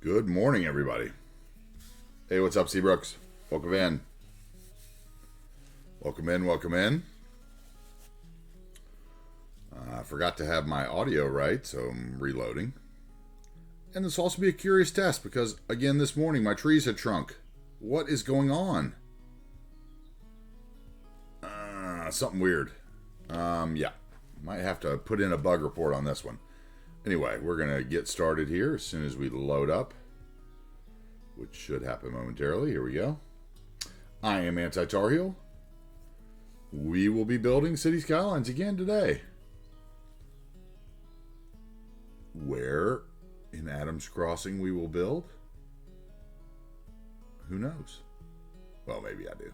Good morning, everybody. Hey, what's up, Seabrooks? Welcome in. Welcome in, welcome in. I forgot to have my audio right, so I'm reloading. And this will also be a curious test because, again, this morning my trees had shrunk. What is going on? Something weird. Yeah. Might have to put in a bug report on this one. Anyway, we're going to get started here as soon as we load up, which should happen momentarily. Here we go. I am AntiTarheel. We will be building City Skylines again today. Where in Adams Crossing we will build? Who knows? Well, maybe I do.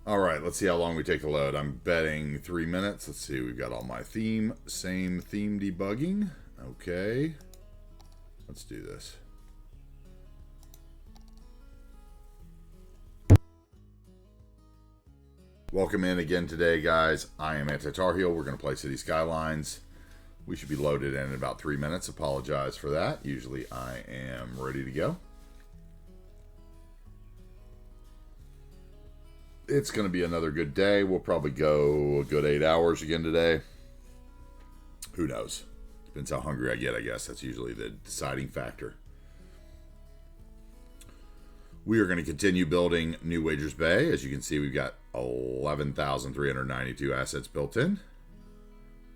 All right, let's see how long we take to load. I'm betting 3 minutes. Let's see, we've got all my same theme debugging. Okay, let's do this. Welcome in again today, guys. I am AntiTarheel. We're going to play City Skylines. We should be loaded in about 3 minutes. Apologize for that. Usually I am ready to go. It's going to be another good day. We'll probably go a good 8 hours again today. Who knows? Depends how hungry I get, I guess. That's usually the deciding factor. We are going to continue building New Wagers Bay. As you can see, we've got 11,392 assets built in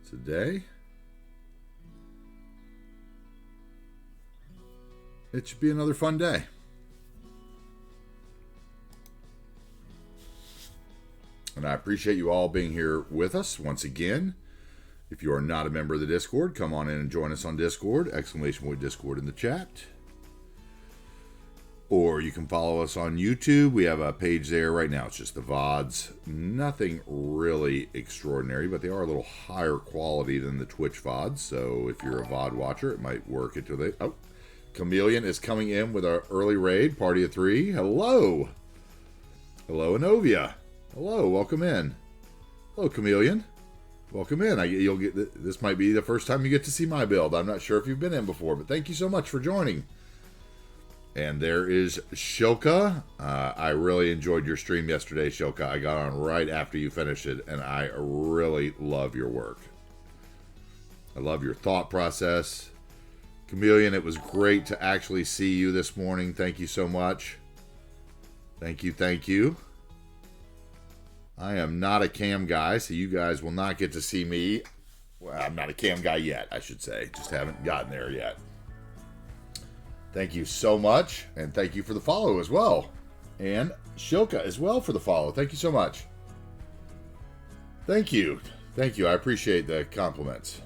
today. It should be another fun day. And I appreciate you all being here with us once again. If you are not a member of the Discord, come on in and join us on Discord. ! Discord in the chat. Or you can follow us on YouTube. We have a page there right now. It's just the VODs. Nothing really extraordinary, but they are a little higher quality than the Twitch VODs. So if you're a VOD watcher, it might work until they... Oh, Chameleon is coming in with our early raid, party of 3. Hello. Hello, Anovia. Hello, welcome in. Hello, Chameleon. Welcome in. You'll get this might be the first time you get to see my build. I'm not sure if you've been in before, but thank you so much for joining. And there is Shilka. I really enjoyed your stream yesterday, Shilka. I got on right after you finished it, and I really love your work. I love your thought process. Chameleon, it was great to actually see you this morning. Thank you so much. Thank you, thank you. I am not a cam guy, so you guys will not get to see me. Well, I'm not a cam guy yet, I should say. Just haven't gotten there yet. Thank you so much, and thank you for the follow as well. And Shilka as well for the follow. Thank you so much. Thank you. Thank you. I appreciate the compliments.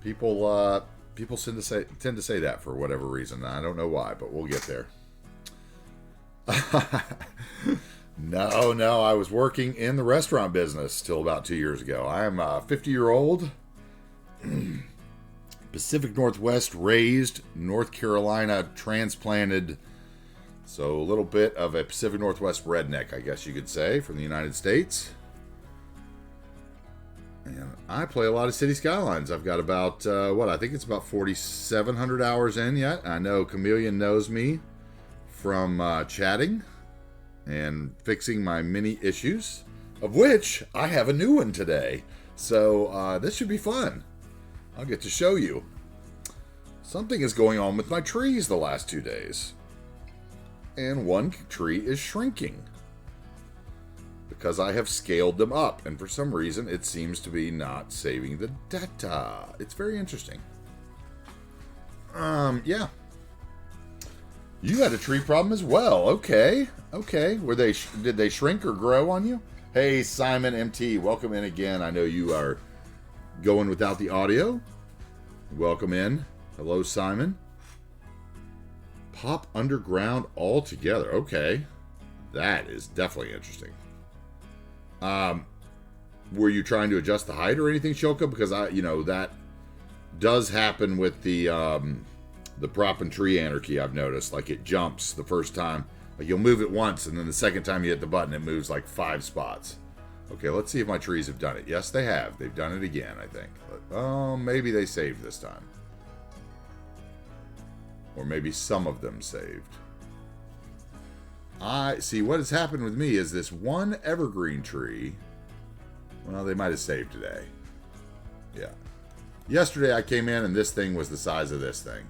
People tend to say that for whatever reason. I don't know why, but we'll get there. No, I was working in the restaurant business till about 2 years ago. I am a 50-year-old, Pacific Northwest raised, North Carolina transplanted, so a little bit of a Pacific Northwest redneck, I guess you could say, from the United States. And I play a lot of City Skylines. I've got about, I think it's about 4,700 hours in yet. I know Chameleon knows me from chatting and fixing my mini issues, of which I have a new one today. So this should be fun. I'll get to show you. Something is going on with my trees the last 2 days. And one tree is shrinking. Because I have scaled them up. And for some reason, it seems to be not saving the data. It's very interesting. Yeah. You had a tree problem as well. Okay. Did they shrink or grow on you? Hey, Simon MT, welcome in again. I know you are going without the audio. Welcome in. Hello, Simon. Pop underground altogether. Okay. That is definitely interesting. Were you trying to adjust the height or anything, Shilka? Because that does happen with the prop and tree anarchy, I've noticed. Like, it jumps the first time. Like, you'll move it once, and then the second time you hit the button, it moves like 5 spots. Okay, let's see if my trees have done it. Yes, they have. They've done it again, I think. Oh, maybe they saved this time. Or maybe some of them saved. I see what has happened with me is this one evergreen tree. Well, they might have saved today. Yeah. Yesterday I came in and this thing was the size of this thing.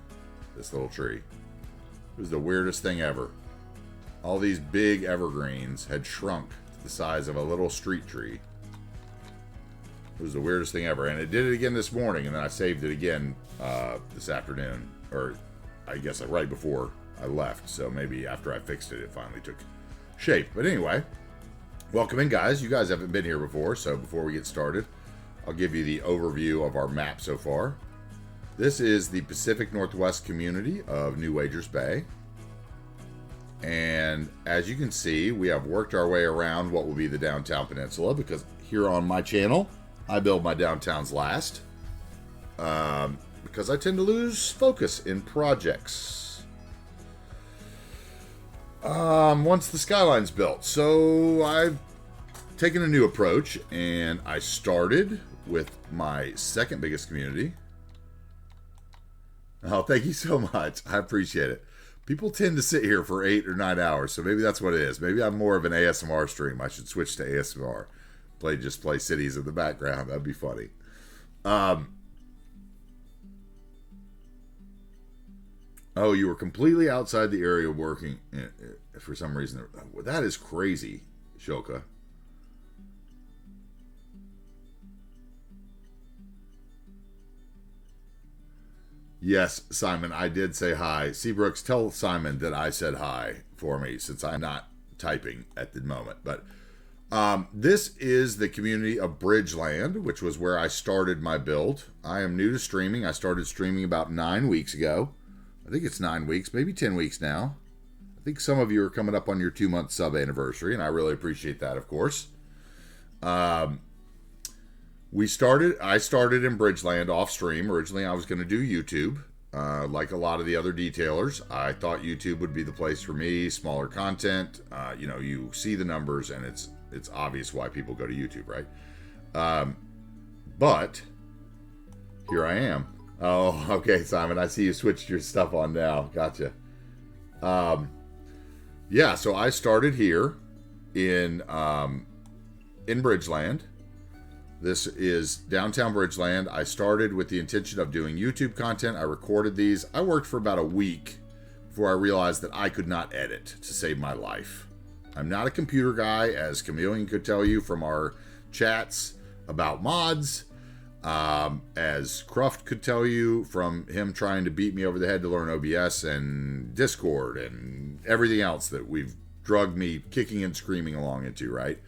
This little tree. It was the weirdest thing ever. All these big evergreens had shrunk to the size of a little street tree. It was the weirdest thing ever. And it did it again this morning, and then I saved it again this afternoon. Or I guess right before I left. So maybe after I fixed it, it finally took shape. But anyway, welcome in, guys. You guys haven't been here before, so before we get started, I'll give you the overview of our map so far. This is the Pacific Northwest community of New Wagers Bay. And as you can see, we have worked our way around what will be the downtown peninsula, because here on my channel, I build my downtowns last. Because I tend to lose focus in projects. Once the Skyline's built. So I've taken a new approach, and I started with my second biggest community. Oh, thank you so much. I appreciate it. People tend to sit here for 8 or 9 hours, so maybe that's what it is. Maybe I'm more of an ASMR stream. I should switch to ASMR. Just play cities in the background. That'd be funny. Oh, you were completely outside the area working for some reason. That is crazy, Shoka. Yes, Simon, I did say hi. Seabrooks, tell Simon that I said hi for me, since I'm not typing at the moment. But this is the community of Bridgeland, which was where I started my build. I am new to streaming. I started streaming about 9 weeks ago. I think it's 9 weeks, maybe 10 weeks now. I think some of you are coming up on your 2-month sub anniversary, and I really appreciate that, of course. I started in Bridgeland off stream. Originally, I was going to do YouTube. Like a lot of the other detailers, I thought YouTube would be the place for me. Smaller content. You see the numbers, and it's obvious why people go to YouTube, right? But here I am. Oh, okay, Simon. I see you switched your stuff on now. Gotcha. Yeah, so I started here in Bridgeland. This is downtown Bridgeland. I started with the intention of doing YouTube content. I recorded these. I worked for about a week before I realized that I could not edit to save my life. I'm not a computer guy, as Chameleon could tell you from our chats about mods. As Cruft could tell you from him trying to beat me over the head to learn OBS and Discord and everything else that we've drugged me kicking and screaming along into, right?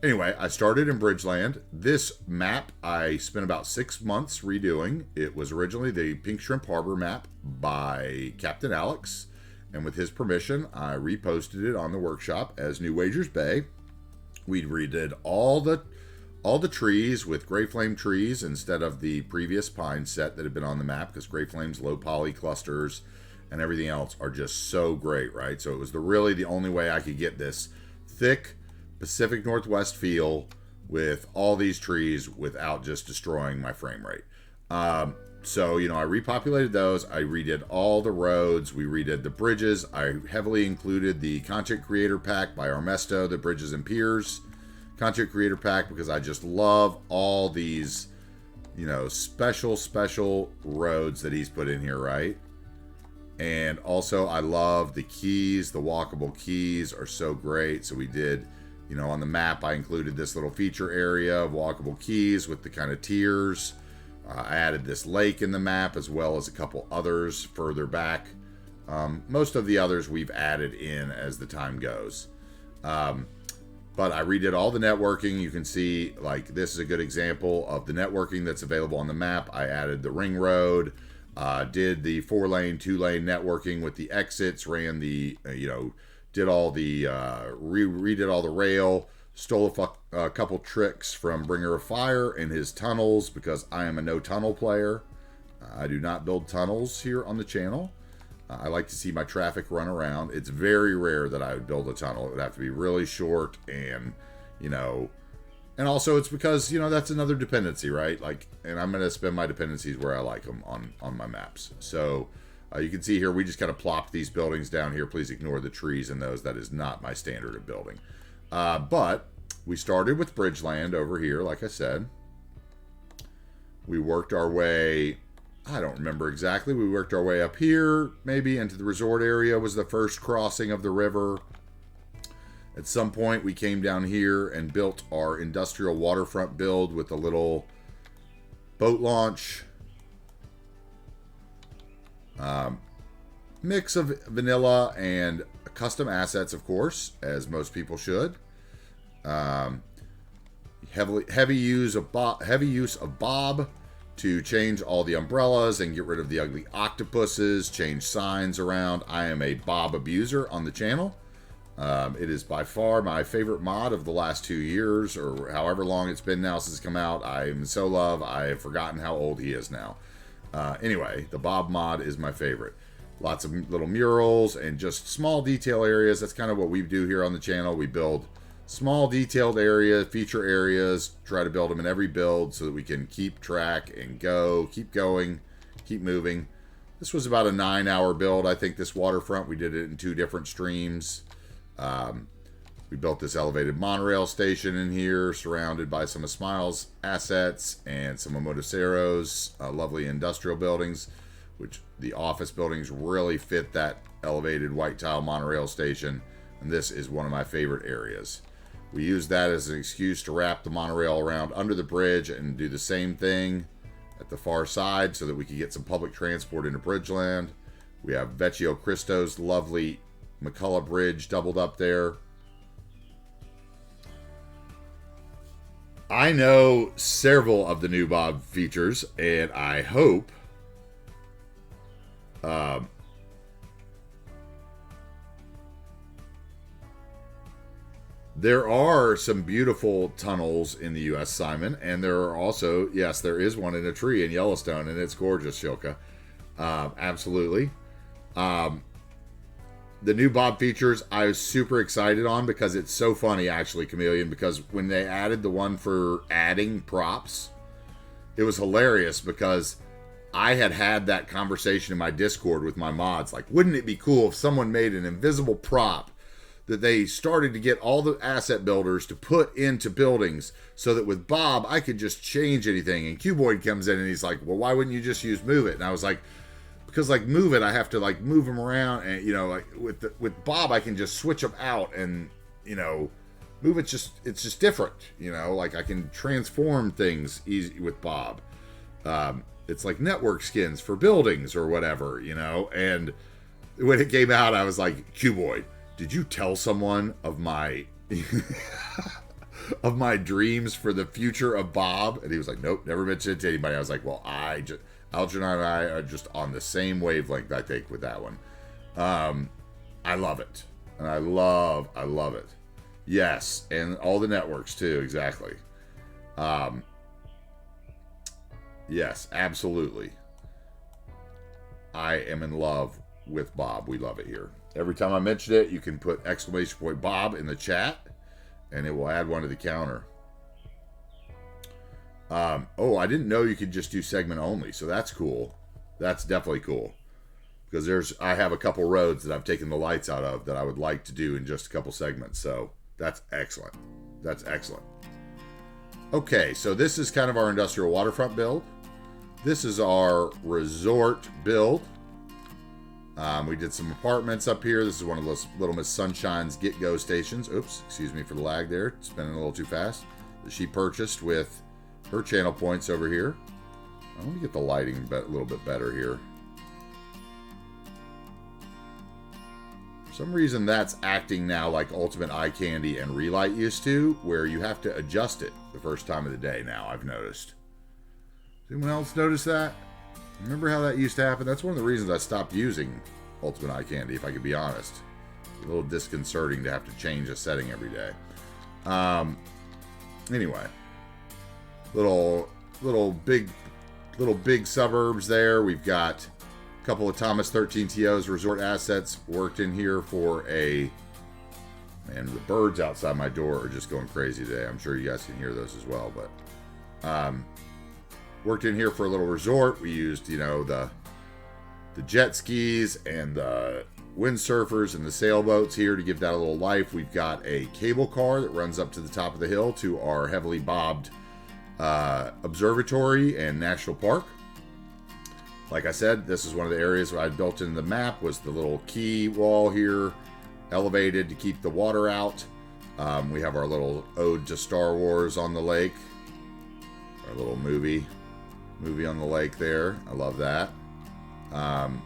Anyway, I started in Bridgeland. This map I spent about 6 months redoing. It was originally the Pink Shrimp Harbor map by Captain Alex, and with his permission, I reposted it on the workshop as New Wagers Bay. We redid all the trees with Gray Flame trees instead of the previous pine set that had been on the map, because Gray Flame's low poly clusters and everything else are just so great, right? So it was really the only way I could get this thick Pacific Northwest feel with all these trees without just destroying my frame rate. So, I repopulated those. I redid all the roads. We redid the bridges. I heavily included the Content Creator Pack by Armesto, the Bridges and Piers Content Creator Pack, because I just love all these, special roads that he's put in here, right? And also, I love the keys. The walkable keys are so great. So we did... on the map, I included this little feature area of walkable keys with the kind of tiers. I added this lake in the map, as well as a couple others further back. Most of the others we've added in as the time goes. But I redid all the networking. You can see, this is a good example of the networking that's available on the map. I added the ring road, did the 4-lane, 2-lane networking with the exits, ran the, did all the redid all the rail, stole a couple tricks from Bringer of Fire in his tunnels, because I am a no tunnel player. I do not build tunnels here on the channel. I like to see my traffic run around. It's very rare that I would build a tunnel. It would have to be really short, and and also it's because that's another dependency, right? And I'm going to spend my dependencies where I like them on my maps. So You can see here, we just kind of plopped these buildings down here. Please ignore the trees and those. That is not my standard of building. But we started with Bridgeland over here, like I said. We worked our way, I don't remember exactly. We worked our way up here, maybe into the resort area was the first crossing of the river. At some point, we came down here and built our industrial waterfront build with a little boat launch. Mix of vanilla and custom assets, of course, as most people should. Heavy use of Bob to change all the umbrellas and get rid of the ugly octopuses, change signs around. I am a Bob abuser on the channel. It is by far my favorite mod of the last 2 years, or however long it's been now since it's come out. I am so love. I have forgotten how old he is now. Anyway, the Bob mod is my favorite. Lots of little murals and just small detail areas. That's kind of what we do here on the channel. We build small detailed areas, feature areas, try to build them in every build so that we can keep track and keep going, keep moving. This was about a 9-hour build. I think this waterfront, we did it in 2 different streams. We built this elevated monorail station in here, surrounded by some of Smile's assets and some of Motocero's lovely industrial buildings, which the office buildings really fit that elevated white tile monorail station. And this is one of my favorite areas. We used that as an excuse to wrap the monorail around under the bridge and do the same thing at the far side so that we could get some public transport into Bridgeland. We have Vecchio Cristo's lovely McCullough Bridge doubled up there. I know several of the new Bob features, and I hope there are some beautiful tunnels in the U.S., Simon, and there are also, yes, there is one in a tree in Yellowstone, and it's gorgeous, Shilka. Absolutely. The new Bob features I was super excited on because it's so funny, actually, Chameleon, because when they added the one for adding props, it was hilarious because I had that conversation in my Discord with my mods. Like, wouldn't it be cool if someone made an invisible prop that they started to get all the asset builders to put into buildings so that with Bob, I could just change anything. And Cuboid comes in and he's like, well, why wouldn't you just use Move It? And I was like, because like Move It, I have to like move them around, and you know, like with Bob, I can just switch them out, and you know, Move It it's just different, you know, like I can transform things easy with Bob. It's like network skins for buildings or whatever, you know. And when it came out, I was like, Cuboid, did you tell someone of my of my dreams for the future of Bob? And he was like, nope, never mentioned it to anybody. I was like, well, Algernon and I are just on the same wavelength, I think, with that one. I love it. And I love it. Yes, and all the networks, too, exactly. Yes, absolutely. I am in love with Bob. We love it here. Every time I mention it, you can put exclamation point Bob in the chat, and it will add one to the counter. Oh, I didn't know you could just do segment only, so that's cool. That's definitely cool. Because I have a couple roads that I've taken the lights out of that I would like to do in just a couple segments, so that's excellent. That's excellent. Okay, so this is kind of our industrial waterfront build. This is our resort build. We did some apartments up here. This is one of those Little Miss Sunshine's get-go stations. Oops, excuse me for the lag there. Spinning a little too fast. That she purchased with her channel points over here. Let me get the lighting a little bit better here. For some reason, that's acting now like Ultimate Eye Candy and Relight used to, where you have to adjust it the first time of the day now, I've noticed. Does anyone else notice that? Remember how that used to happen? That's one of the reasons I stopped using Ultimate Eye Candy, if I could be honest. It's a little disconcerting to have to change a setting every day. Anyway. Little big suburbs there. We've got a couple of Thomas 13 TO's resort assets worked in here for a... Man, the birds outside my door are just going crazy today. I'm sure you guys can hear those as well, but... worked in here for a little resort. We used, you know, the the jet skis and the windsurfers and the sailboats here to give that a little life. We've got a cable car that runs up to the top of the hill to our heavily bobbed observatory and national park. Like I said, this is one of the areas where I built in the map was the little quay wall here, elevated to keep the water out. We have our little ode to Star Wars on the lake, our little movie on the lake there. I love that. I'm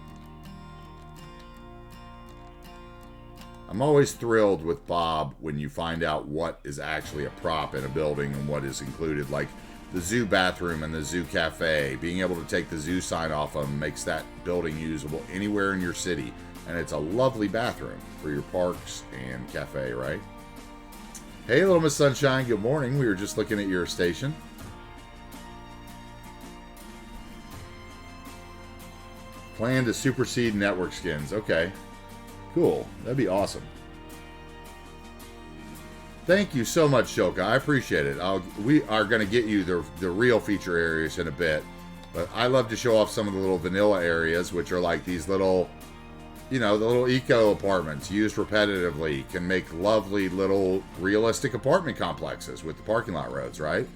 always thrilled with Bob when you find out what is actually a prop in a building and what is included, like the zoo bathroom and the zoo cafe. Being able to take the zoo sign off of them makes that building usable anywhere in your city. And it's a lovely bathroom for your parks and cafe, right? Hey, Little Miss Sunshine, good morning. We were just looking at your station. Plan to supersede network skins. Okay. Cool. That'd be awesome. Thank you so much, Shoka. I appreciate it. We are going to get you the real feature areas in a bit. But I love to show off some of the little vanilla areas, which are like these little, you know, the little eco apartments used repetitively can make lovely little realistic apartment complexes with the parking lot roads, right?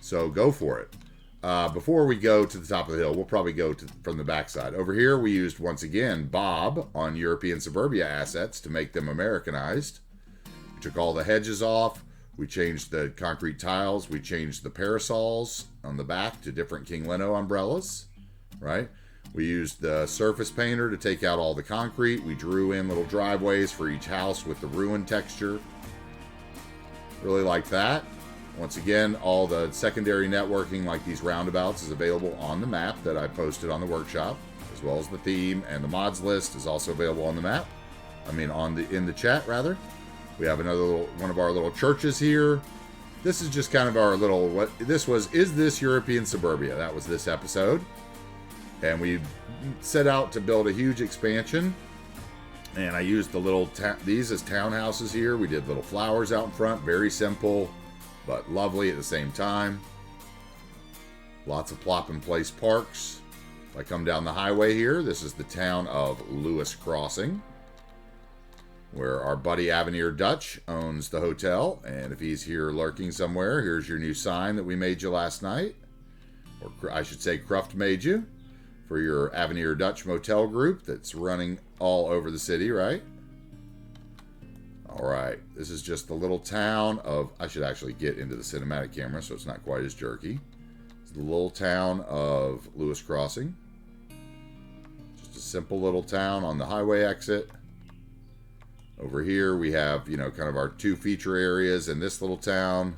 So go for it. Before we go to the top of the hill, we'll probably go from the backside. Over here, we used, once again, Bob on European suburbia assets to make them Americanized. We took all the hedges off. We changed the concrete tiles. We changed the parasols on the back to different King Leno umbrellas, right? We used the surface painter to take out all the concrete. We drew in little driveways for each house with the ruin texture. Really like that. Once again, all the secondary networking like these roundabouts is available on the map that I posted on the workshop, as well as the theme, and the mods list is also available on the map. I mean, in the chat rather. We have another one of our little churches here. This is just kind of our little is this European suburbia? That was this episode. And we set out to build a huge expansion. And I used the little these as townhouses here. We did little flowers out in front, very simple, but lovely at the same time. Lots of plop-in-place parks. If I come down the highway here, this is the town of Lewis Crossing, where our buddy Avenir Dutch owns the hotel. And if he's here lurking somewhere, here's your new sign that we made you last night. Or I should say Cruft made you for your Avenir Dutch motel group that's running all over the city, right? All right, this is just the little town of, I should actually get into the cinematic camera so it's not quite as jerky. It's the little town of Lewis Crossing. Just a simple little town on the highway exit. Over here we have, you know, kind of our two feature areas in this little town.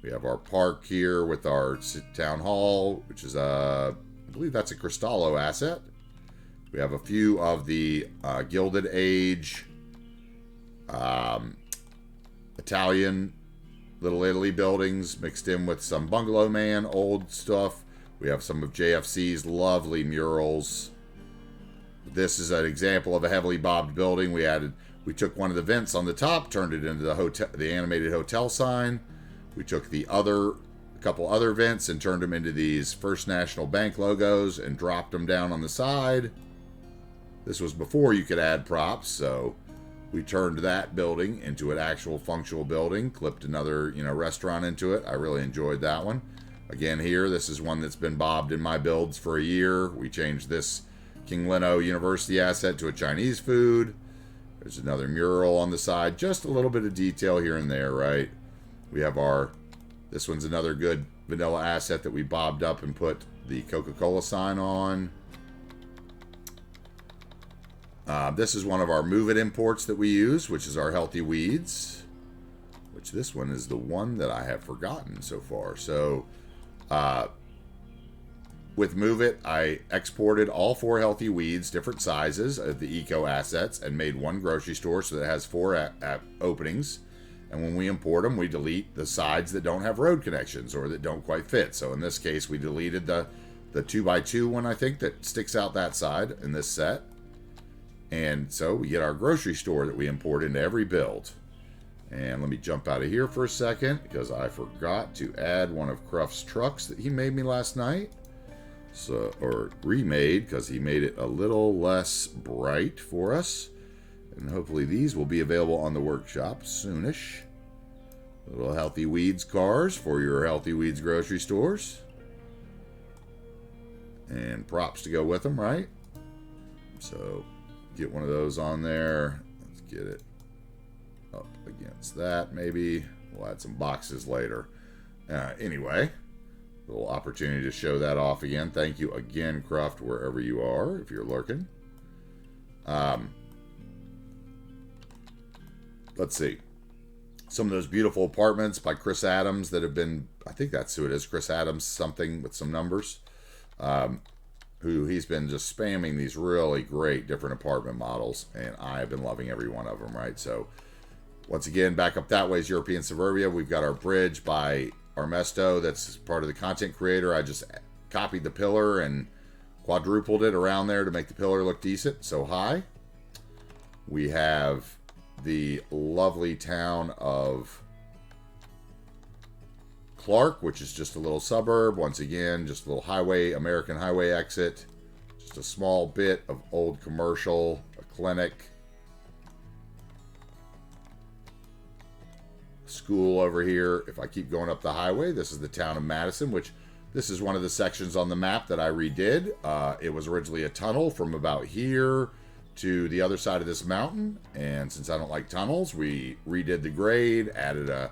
We have our park here with our town hall, which is I believe that's a Cristallo asset. We have a few of the Gilded Age Italian Little Italy buildings mixed in with some Bungalow Man old stuff. We have some of JFC's lovely murals. This is an example of a heavily bobbed building. We took one of the vents on the top, turned it into the animated hotel sign. We took a couple other vents and turned them into these First National Bank logos and dropped them down on the side. This was before you could add props, so we turned that building into an actual functional building, clipped another, you know, restaurant into it. I really enjoyed that one. Again, here, this is one that's been bobbed in my builds for a year. We changed this King Leno University asset to a Chinese food. There's another mural on the side. Just a little bit of detail here and there, right? We have this one's another good vanilla asset that we bobbed up and put the Coca-Cola sign on. This is one of our Move It imports that we use, which is our Healthy Weeds. Which this one is the one that I have forgotten so far. So, with Move It, I exported all 4 Healthy Weeds, different sizes of the eco assets, and made one grocery store so that it has 4 openings. And when we import them, we delete the sides that don't have road connections or that don't quite fit. So in this case, we deleted the 2x2 one, I think, that sticks out that side in this set. And so we get our grocery store that we import into every build. And let me jump out of here for a second because I forgot to add one of Cruft's trucks that he made me last night. So, or remade, because he made it a little less bright for us. And hopefully these will be available on the workshop soonish. Little Healthy Weeds cars for your Healthy Weeds grocery stores. And props to go with them, right? So get one of those on there. Let's get it up against that maybe. We'll add some boxes later. Anyway, little opportunity to show that off again. Thank you again, Cruft, wherever you are, if you're lurking. Let's see. Some of those beautiful apartments by Chris Adams that have been, I think that's who it is, Chris Adams something with some numbers, who he's been just spamming these really great different apartment models, and I have been loving every one of them, right? So once again, back up that way is European Suburbia. We've got our bridge by Armesto that's part of the content creator. I just copied the pillar and quadrupled it around there to make the pillar look decent, so high. We have the lovely town of Clark, which is just a little suburb. Once again, just a little highway, American highway exit. Just a small bit of old commercial, a clinic, school over here. If I keep going up the highway, this is the town of Madison, which this is one of the sections on the map that I redid. It was originally a tunnel from about here to the other side of this mountain, and since I don't like tunnels, we redid the grade, added a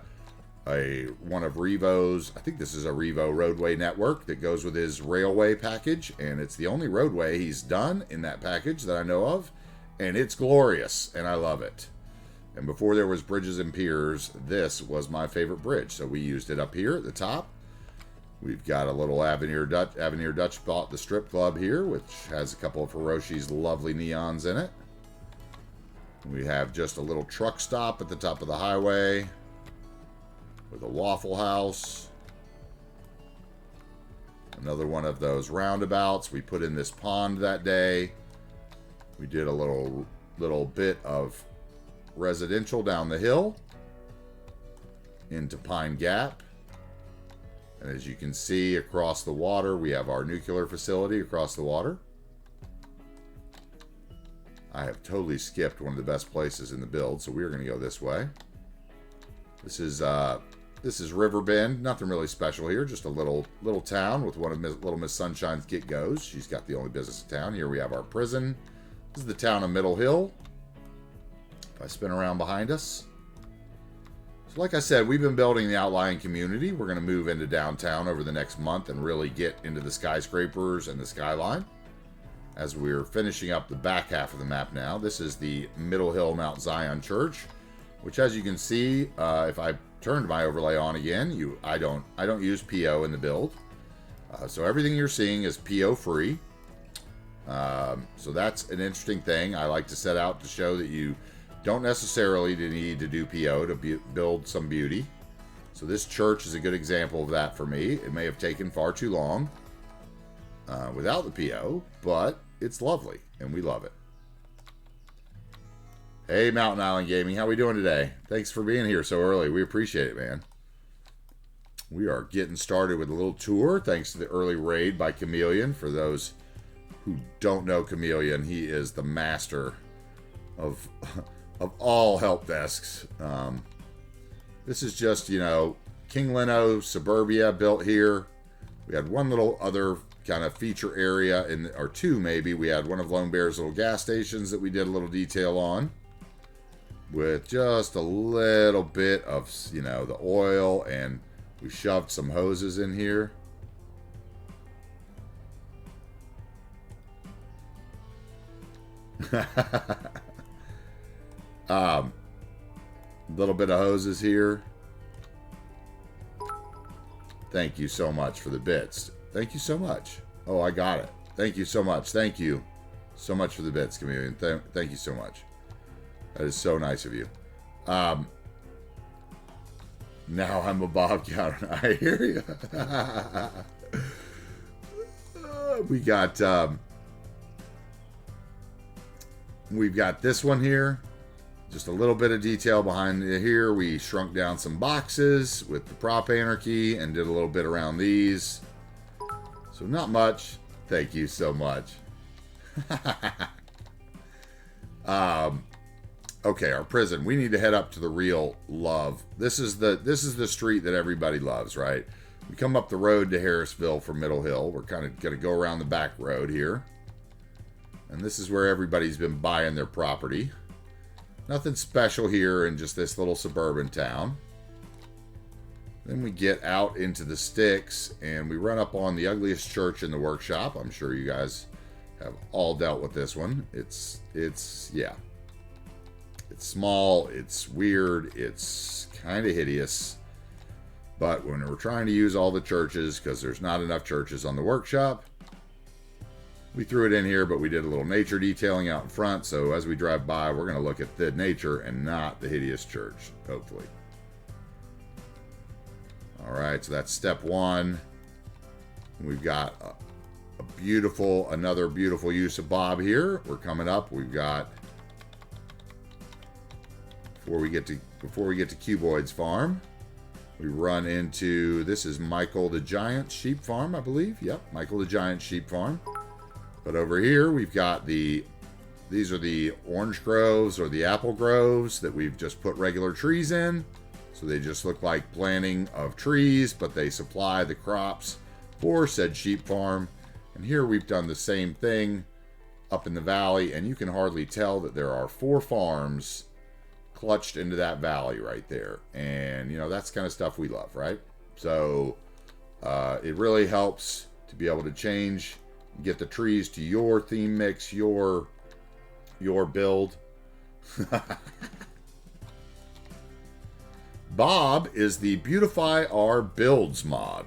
one of Revo's, I think this is a Revo roadway network that goes with his railway package, and it's the only roadway he's done in that package that I know of, and it's glorious, and I love it. And before there was bridges and piers, this was my favorite bridge, so we used it up here at the top. We've got a little Avenir Dutch bought the strip club here, which has a couple of Hiroshi's lovely neons in it. We have just a little truck stop at the top of the highway with a Waffle House. Another one of those roundabouts. We put in this pond that day. We did a little bit of residential down the hill into Pine Gap. And as you can see across the water, we have our nuclear facility across the water. I have totally skipped one of the best places in the build, so we're going to go this way. This is Riverbend. Nothing really special here, just a little town with one of Little Miss Sunshine's get-goes. She's got the only business in town. Here we have our prison. This is the town of Middle Hill. If I spin around behind us. Like I said, we've been building the outlying community. We're going to move into downtown over the next month and really get into the skyscrapers and the skyline as we're finishing up the back half of the map now. This is the Middle Hill Mount Zion Church, which, as you can see, if I turned my overlay on again, I don't use PO in the build, so everything you're seeing is PO free. So that's an interesting thing. I like to set out to show that you don't necessarily need to do PO to build some beauty. So this church is a good example of that for me. It may have taken far too long without the PO, but it's lovely, and we love it. Hey, Mountain Island Gaming, how we doing today? Thanks for being here so early. We appreciate it, man. We are getting started with a little tour, thanks to the early raid by Chameleon. For those who don't know Chameleon, he is the master of all help desks. This is just, King Leno Suburbia built here. We had one little other kind of feature area, or two maybe. We had one of Lone Bear's little gas stations that we did a little detail on, with just a little bit of, the oil, and we shoved some hoses in here. Little bit of hoses here. Thank you so much for the bits. Thank you so much. Oh, I got it. Thank you so much. Thank you so much for the bits, Chameleon. Thank you so much. That is so nice of you. Now I'm a Bob counter. I hear you. We've got this one here. Just a little bit of detail behind here. We shrunk down some boxes with the prop anarchy and did a little bit around these. So not much. Thank you so much. Okay, our prison. We need to head up to the real love. This is the street that everybody loves, right? We come up the road to Harrisville from Middle Hill. We're kind of going to go around the back road here. And this is where everybody's been buying their property. Nothing special here in just this little suburban town. Then we get out into the sticks and we run up on the ugliest church in the workshop. I'm sure you guys have all dealt with this one. It's yeah. It's small, it's weird, it's kind of hideous. But when we're trying to use all the churches, because there's not enough churches on the workshop, we threw it in here, but we did a little nature detailing out in front. So as we drive by, we're going to look at the nature and not the hideous church, hopefully. All right, so that's step one. We've got another beautiful use of Bob here. We're coming up. We've got, before we get to Cuboid's farm, we run into, this is Michael the Giant Sheep Farm, I believe. Yep, Michael the Giant Sheep Farm. But over here, we've got these are the orange groves or the apple groves that we've just put regular trees in. So they just look like planting of trees, but they supply the crops for said sheep farm. And here we've done the same thing up in the valley, and you can hardly tell that there are 4 farms clutched into that valley right there. And, you know, that's the kind of stuff we love, right? So it really helps to be able to change, get the trees to your theme mix, your build. Bob is the Beautify Our Builds mod.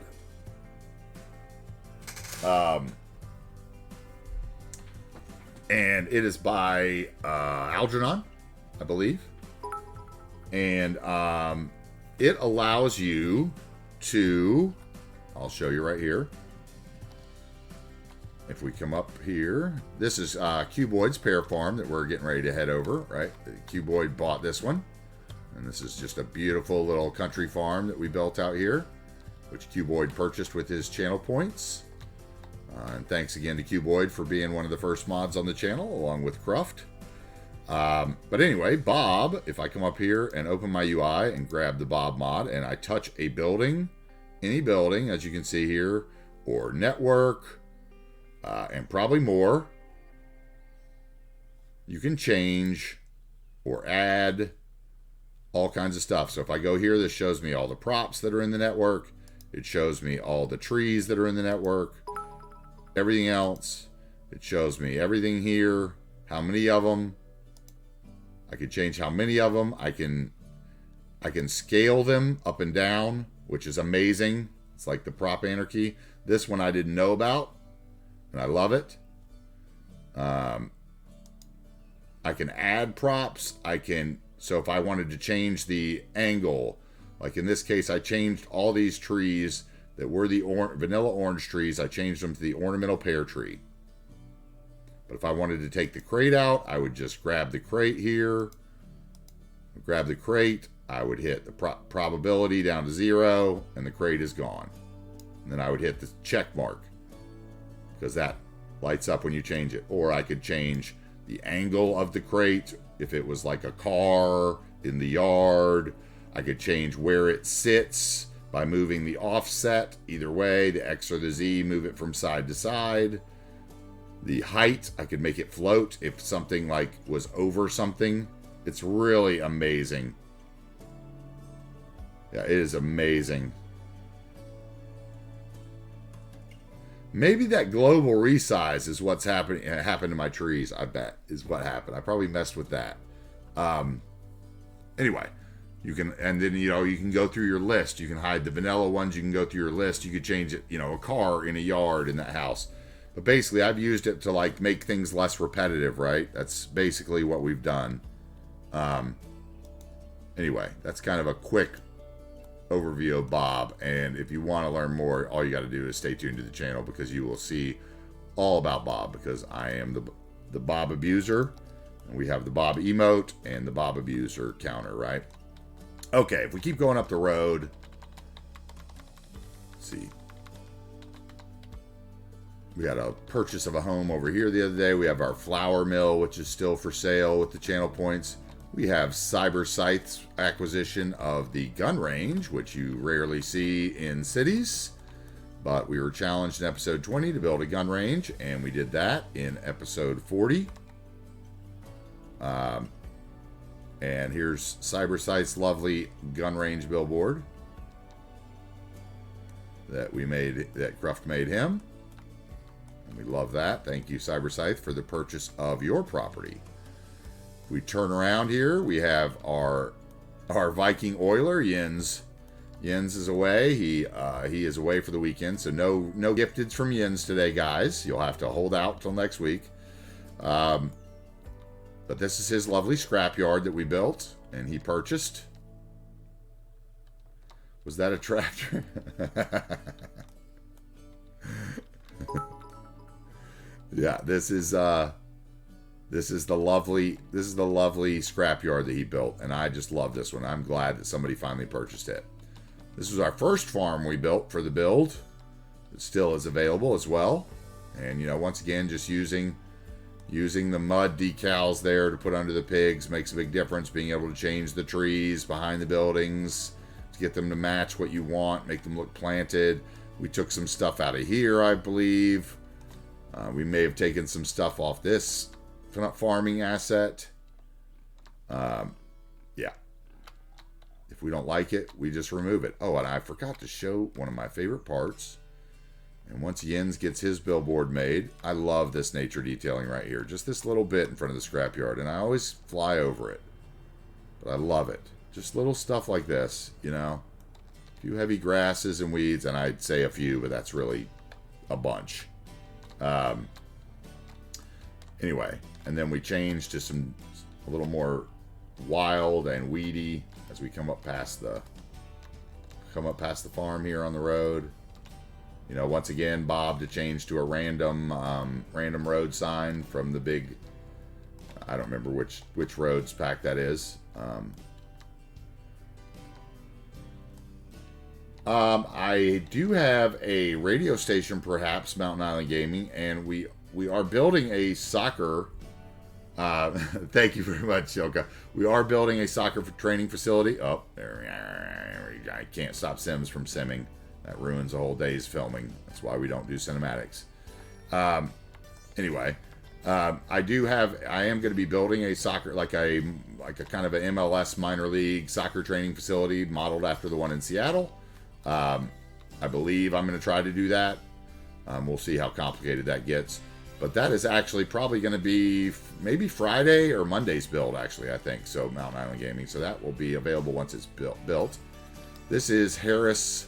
And it is by Algernon, I believe. And it allows you to, I'll show you right here. If we come up here, this is Cuboid's pear farm that we're getting ready to head over, right? Cuboid bought this one. And this is just a beautiful little country farm that we built out here, which Cuboid purchased with his channel points. And thanks again to Cuboid for being one of the first mods on the channel, along with Cruft. But anyway, Bob, if I come up here and open my UI and grab the Bob mod, and I touch a building, any building, as you can see here, or network, and probably more, you can change or add all kinds of stuff. So if I go here, this shows me all the props that are in the network. It shows me all the trees that are in the network. Everything else. It shows me everything here. How many of them. I can change how many of them. I can scale them up and down, which is amazing. It's like the prop anarchy. This one I didn't know about, and I love it. I can add props. So if I wanted to change the angle, like in this case, I changed all these trees that were the vanilla orange trees. I changed them to the ornamental pear tree. But if I wanted to take the crate out, I would just grab the crate here. Grab the crate. I would hit the probability down to 0, and the crate is gone. And then I would hit the check mark, because that lights up when you change it. Or I could change the angle of the crate. If it was like a car in the yard, I could change where it sits by moving the offset. Either way, the X or the Z, move it from side to side. The height, I could make it float if something like was over something. It's really amazing. Yeah, it is amazing. Maybe that global resize is what's happened to my trees, I bet, is what happened. I probably messed with that. Anyway, you can, and then, you know, you can go through your list. You can hide the vanilla ones. You can go through your list. You could change it, you know, a car in a yard in that house. But basically, I've used it to, like, make things less repetitive, right? That's basically what we've done. Anyway, that's kind of a quick overview of Bob, and if you want to learn more, all you got to do is stay tuned to the channel, because you will see all about Bob, because I am the Bob abuser, and we have the Bob emote and the Bob abuser counter, right? Okay, if we keep going up the road, let's see. We had a purchase of a home over here the other day. We have our flour mill, which is still for sale with the channel points. We have Cyber Scythe's acquisition of the gun range, which you rarely see in cities. But we were challenged in episode 20 to build a gun range, and we did that in episode 40. And here's Cyber Scythe's lovely gun range billboard that we made, that Cruft made him. And we love that. Thank you, Cyber Scythe, for the purchase of your property. We turn around here. We have our Viking Oiler, Jens. Jens is away. He is away for the weekend, so no gifteds from Jens today, guys. You'll have to hold out till next week. But this is his lovely scrapyard that we built and he purchased. Was that a tractor? Yeah, this is the lovely scrapyard that he built, and I just love this one. I'm glad that somebody finally purchased it. This was our first farm we built for the build. It still is available as well. And, you know, once again, just using the mud decals there to put under the pigs makes a big difference. Being able to change the trees behind the buildings to get them to match what you want, make them look planted. We took some stuff out of here, I believe. We may have taken some stuff off this farming asset. Yeah. If we don't like it, we just remove it. Oh, and I forgot to show one of my favorite parts. And once Jens gets his billboard made, I love this nature detailing right here. Just this little bit in front of the scrapyard. And I always fly over it. But I love it. Just little stuff like this, you know. A few heavy grasses and weeds. And I'd say a few, but that's really a bunch. Anyway, and then we change to a little more wild and weedy as we come up past the farm here on the road. You know, once again, Bob to change to a random road sign from the big, I don't remember which roads pack that is. I do have a radio station, perhaps, Mountain Island Gaming, and we are building a soccer. Thank you very much, Yoka. We are building a soccer training facility. Oh, there, I can't stop Sims from simming. That ruins a whole day's filming. That's why we don't do cinematics. Anyway, I am going to be building a soccer, like a kind of an MLS minor league soccer training facility modeled after the one in Seattle. I believe I'm going to try to do that. We'll see how complicated that gets. But that is actually probably going to be maybe Friday or Monday's build, actually, I think. So, Mountain Island Gaming. So that will be available once it's built. This is Harris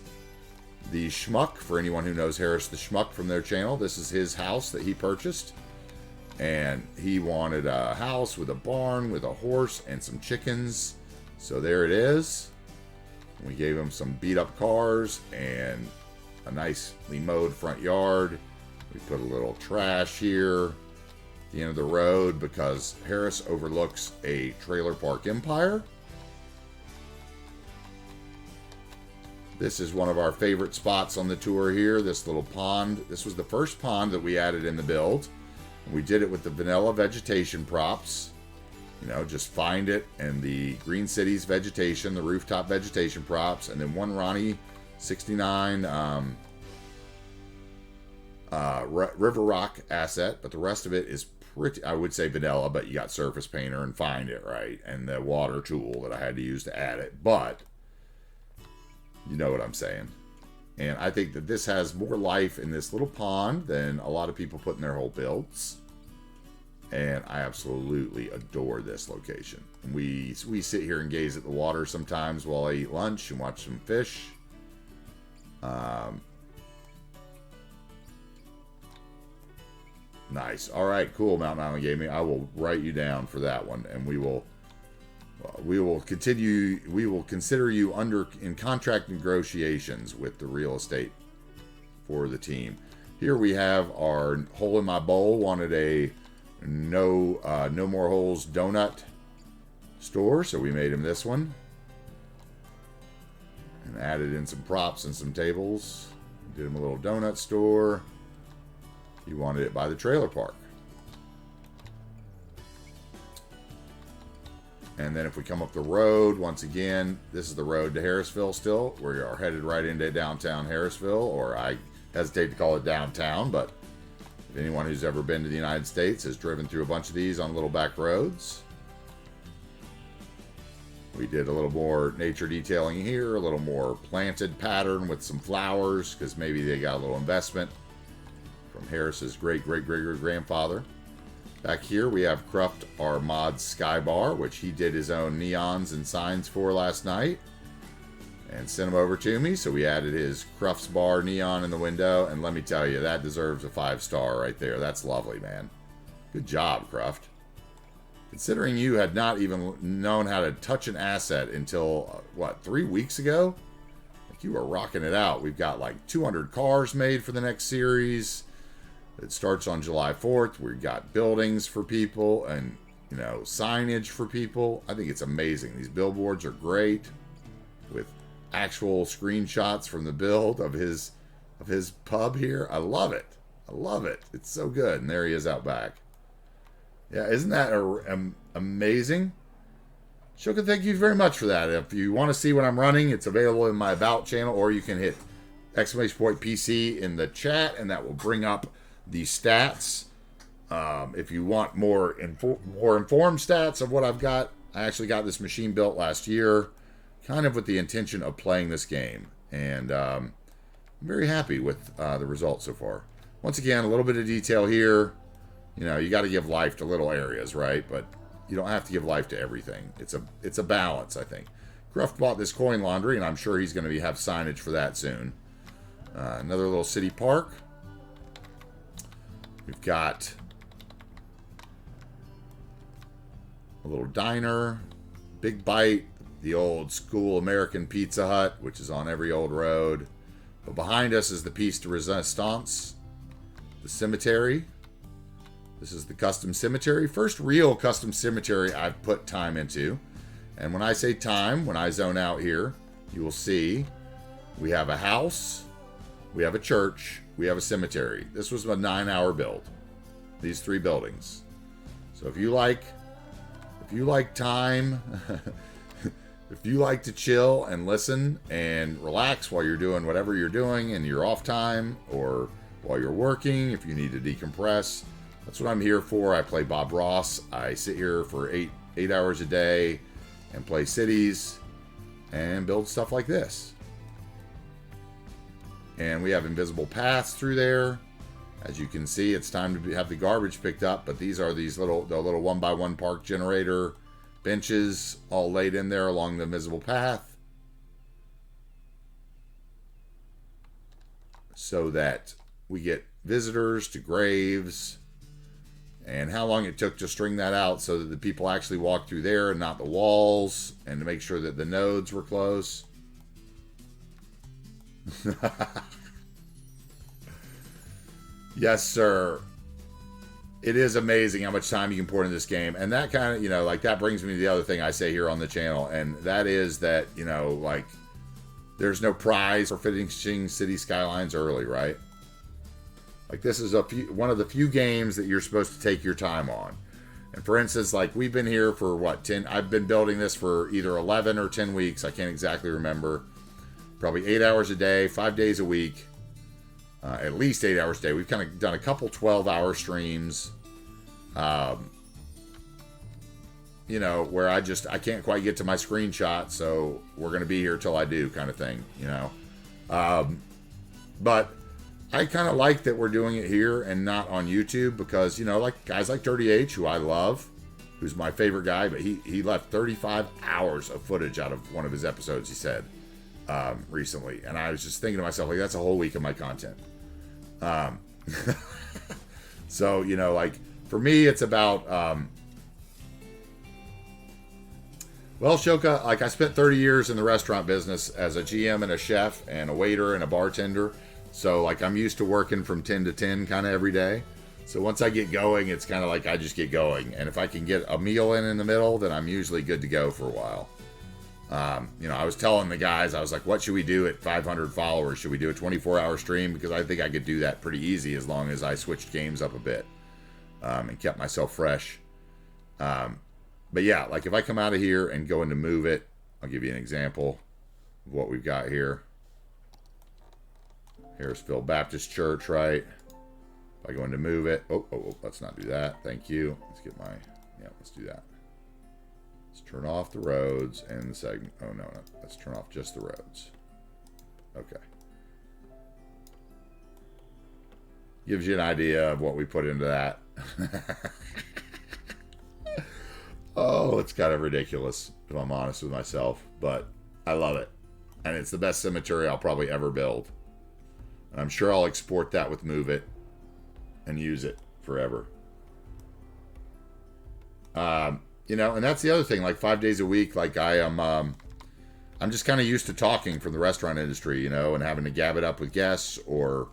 the Schmuck, for anyone who knows Harris the Schmuck from their channel. This is his house that he purchased. And he wanted a house with a barn, with a horse, and some chickens. So there it is. We gave him some beat-up cars and a nicely mowed front yard. We put a little trash here at the end of the road because Harris overlooks a trailer park empire. This is one of our favorite spots on the tour here, this little pond. This was the first pond that we added in the build. We did it with the vanilla vegetation props. You know, just find it and the Green Cities vegetation, the rooftop vegetation props, and then one Ronnie 69 River Rock asset, but the rest of it is pretty, I would say vanilla, but you got surface painter and find it, right? And the water tool that I had to use to add it, but you know what I'm saying. And I think that this has more life in this little pond than a lot of people put in their whole builds. And I absolutely adore this location. We sit here and gaze at the water sometimes while I eat lunch and watch some fish. Nice. All right, cool, Mountain Island Gaming. I will write you down for that one, and we will continue. We will consider you in contract negotiations with the real estate for the team. Here we have our hole in my bowl. Wanted a no more holes donut store, so we made him this one and added in some props and some tables. Did him a little donut store. He wanted it by the trailer park. And then if we come up the road, once again, this is the road to Harrisville still. We are headed right into downtown Harrisville, or I hesitate to call it downtown, but if anyone who's ever been to the United States has driven through a bunch of these on little back roads. We did a little more nature detailing here, a little more planted pattern with some flowers, because maybe they got a little investment from Harris's great-great-great-grandfather. Back here we have Cruft, our mod Sky Bar, which he did his own neons and signs for last night and sent them over to me. So we added his Cruft's Bar neon in the window, and let me tell you, that deserves a 5-star right there. That's lovely, man. Good job, Cruft. Considering you had not even known how to touch an asset until, 3 weeks ago? Like, you were rocking it out. We've got like 200 cars made for the next series. It starts on July 4th. We've got buildings for people and, signage for people. I think it's amazing. These billboards are great with actual screenshots from the build of his pub here. I love it. I love it. It's so good. And there he is out back. Yeah, isn't that amazing? Shoka, thank you very much for that. If you want to see what I'm running, it's available in my About channel, or you can hit !PC in the chat, and that will bring up the stats. If you want more informed stats of what I've got, I actually got this machine built last year, kind of with the intention of playing this game, and I'm very happy with the results so far. Once again, a little bit of detail here. You got to give life to little areas, right? But you don't have to give life to everything. It's a balance, I think. Cruft bought this coin laundry, and I'm sure he's going to have signage for that soon. Another little city park. We've got a little diner, Big Bite, the old school American Pizza Hut, which is on every old road. But behind us is the Piece de Resistance, the cemetery. This is the custom cemetery. First real custom cemetery I've put time into. And when I say time, when I zone out here, you will see we have a house, we have a church, we have a cemetery. This was a 9-hour build. These 3 buildings. So if you like time, if you like to chill and listen and relax while you're doing whatever you're doing in your off time, or while you're working, if you need to decompress, that's what I'm here for. I play Bob Ross. I sit here for 8 hours a day and play cities and build stuff like this. And we have invisible paths through there. As you can see, it's time to have the garbage picked up, but these are the little 1x1 park generator benches all laid in there along the invisible path, so that we get visitors to graves. And how long it took to string that out so that the people actually walked through there and not the walls, and to make sure that the nodes were close. Yes, sir. It is amazing how much time you can pour into this game. And that kind of, that brings me to the other thing I say here on the channel. And that is that, there's no prize for finishing City Skylines early, right? Like, this is one of the few games that you're supposed to take your time on. And for instance, like, we've been here for, I've been building this for either 11 or 10 weeks. I can't exactly remember. Probably 8 hours a day, 5 days a week. At least 8 hours a day. We've kind of done a couple 12-hour streams. Where I can't quite get to my screenshot, so we're going to be here till I do, kind of thing, But I kind of like that we're doing it here and not on YouTube, because, like guys like Dirty H, who I love, who's my favorite guy, but he left 35 hours of footage out of one of his episodes, he said, recently. And I was just thinking to myself, like, that's a whole week of my content. So, for me, it's about, Shoka, I spent 30 years in the restaurant business as a GM and a chef and a waiter and a bartender. So, I'm used to working from 10 to 10 kind of every day. So once I get going, it's kind of like I just get going. And if I can get a meal in the middle, then I'm usually good to go for a while. You know, I was telling the guys, I was like, what should we do at 500 followers? Should we do a 24-hour stream? Because I think I could do that pretty easy as long as I switched games up a bit and kept myself fresh. But yeah, like if I come out of here and go into move it, I'll give you an example of what we've got here. Harrisville Baptist Church, right? If I go into move it, let's not do that. Thank you. Let's get my, let's do that. Let's turn off the roads and the segment. Oh, no. Let's turn off just the roads. Okay. Gives you an idea of what we put into that. Oh, it's kind of ridiculous, if I'm honest with myself. But I love it. And it's the best cemetery I'll probably ever build. And I'm sure I'll export that with Move It and use it forever. You know, and that's the other thing, like 5 days a week, like I'm just kind of used to talking from the restaurant industry, you know, and having to gab it up with guests or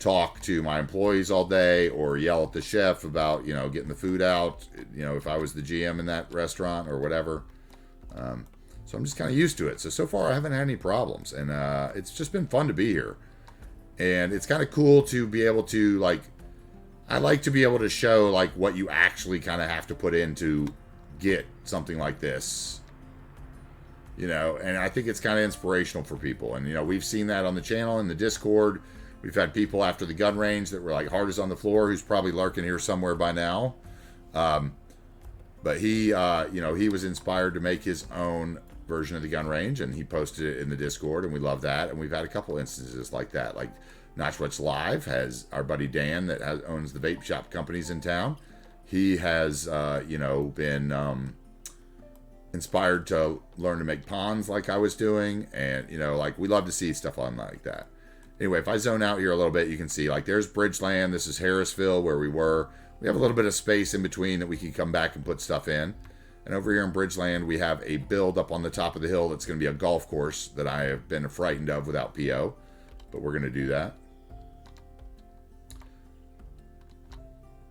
talk to my employees all day or yell at the chef about, you know, getting the food out, you know, if I was the GM in that restaurant or whatever. So I'm just kind of used to it. So far I haven't had any problems, and it's just been fun to be here. And it's kind of cool to be able to, like, I like to be able to show, like, what you actually kind of have to put in to get something like this, you know, and I think it's kind of inspirational for people. And, you know, we've seen that on the channel, in the Discord. We've had people after the gun range that were like hard as on the floor, who's probably lurking here somewhere by now. But he, you know, he was inspired to make his own version of the gun range, and he posted it in the Discord, and we love that. And we've had a couple instances like that. Like Notchwatch Live has our buddy Dan that owns the vape shop companies in town. He has, you know, been inspired to learn to make ponds like I was doing. And, you know, like, we love to see stuff on like that. Anyway, if I zone out here a little bit, you can see, like, there's Bridgeland. This is Harrisville, where we were. We have a little bit of space in between that we can come back and put stuff in. And over here in Bridgeland, we have a build up on the top of the hill that's going to be a golf course that I have been frightened of without PO. But we're going to do that.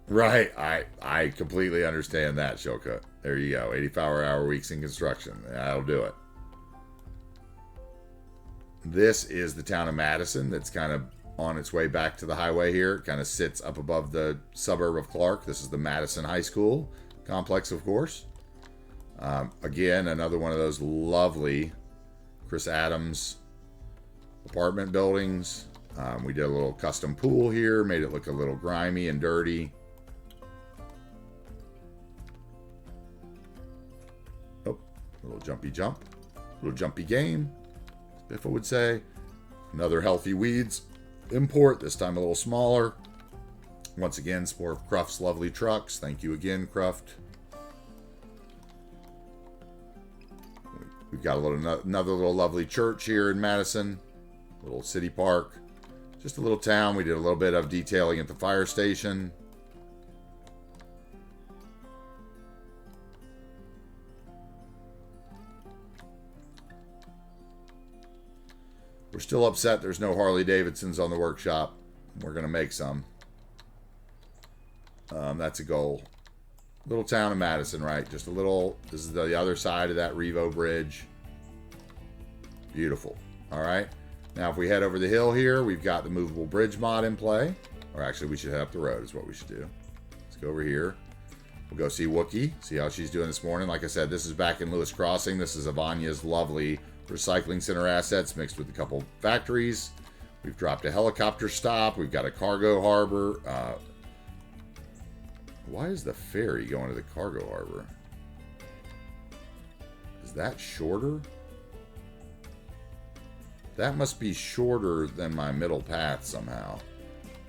Right. I completely understand that, Shoka. There you go. 85-hour weeks in construction. That'll do it. This is the town of Madison that's kind of on its way back to the highway here. It kind of sits up above the suburb of Clark. This is the Madison High School complex, of course. Again, another one of those lovely Chris Adams apartment buildings. We did a little custom pool here, made it look a little grimy and dirty. Oh, a little jumpy jump, a little jumpy game, as Biffa would say. Another healthy weeds import, this time a little smaller. Once again, some more of Cruft's lovely trucks. Thank you again, Cruft. We've got another little lovely church here in Madison. Little city park. Just a little town. We did a little bit of detailing at the fire station. We're still upset there's no Harley Davidsons on the workshop. We're going to make some. That's a goal. Little town of Madison, right? Just a little. This is the other side of that Revo Bridge. Beautiful. All right. Now, if we head over the hill here, we've got the movable bridge mod in play. Or actually, we should head up the road is what we should do. Let's go over here. We'll go see Wookie, see how she's doing this morning. Like I said, this is back in Lewis Crossing. This is Avania's lovely recycling center assets mixed with a couple factories. We've dropped a helicopter stop. We've got a cargo harbor. Why is the ferry going to the cargo harbor? Is that shorter? That must be shorter than my middle path somehow.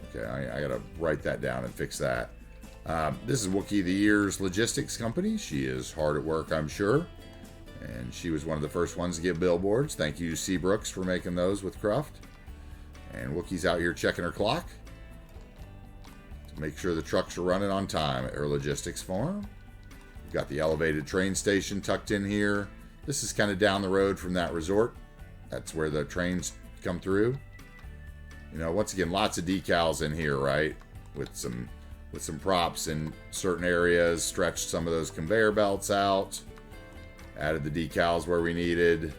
Okay, I gotta write that down and fix that. This is Wookie the Year's logistics company. She is hard at work, I'm sure. And she was one of the first ones to get billboards. Thank you, Seabrooks, for making those with Cruft. And Wookie's out here checking her clock to make sure the trucks are running on time at her logistics farm. We've got the elevated train station tucked in here. This is kind of down the road from that resort. That's where the trains come through. You know, once again, lots of decals in here, right? With some props in certain areas. Stretched some of those conveyor belts out. Added the decals where we needed.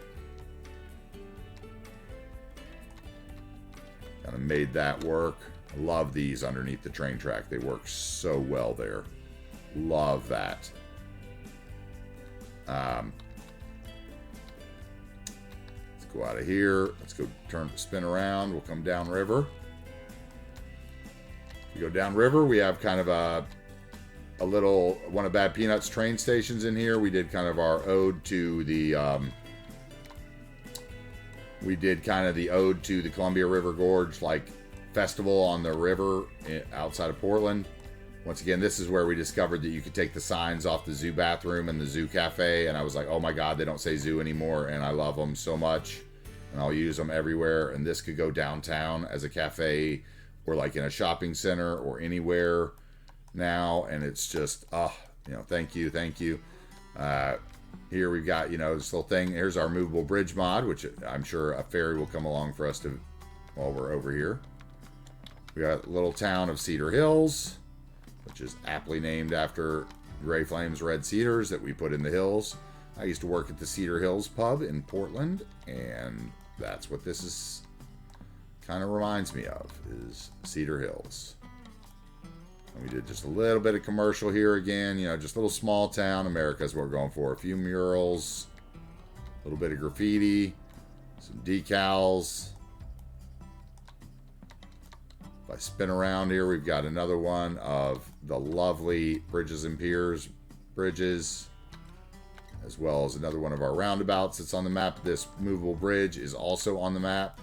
Kind of made that work. I love these underneath the train track. They work so well there. Love that. Let's go out of here. Let's go spin around. We'll come down river. We go down river. We have kind of a little one of Bad Peanuts train stations in here. We did kind of our ode to the Columbia River Gorge like festival on the river outside of Portland. Once again, this is where we discovered that you could take the signs off the zoo bathroom and the zoo cafe, and I was like, oh my god, they don't say zoo anymore, and I love them so much, and I'll use them everywhere. And this could go downtown as a cafe or like in a shopping center or anywhere now, and it's just, thank you. Here we've got, this little thing. Here's our movable bridge mod, which I'm sure a ferry will come along for us to while we're over here. We got a little town of Cedar Hills, which is aptly named after Gray Flame's Red Cedars that we put in the hills. I used to work at the Cedar Hills pub in Portland, and that's what this is kind of reminds me of, is Cedar Hills. And we did just a little bit of commercial here again, just a little small town. America is what we're going for. A few murals, a little bit of graffiti, some decals. If I spin around here, we've got another one of the lovely Bridges and Piers bridges, as well as another one of our roundabouts that's on the map. This movable bridge is also on the map,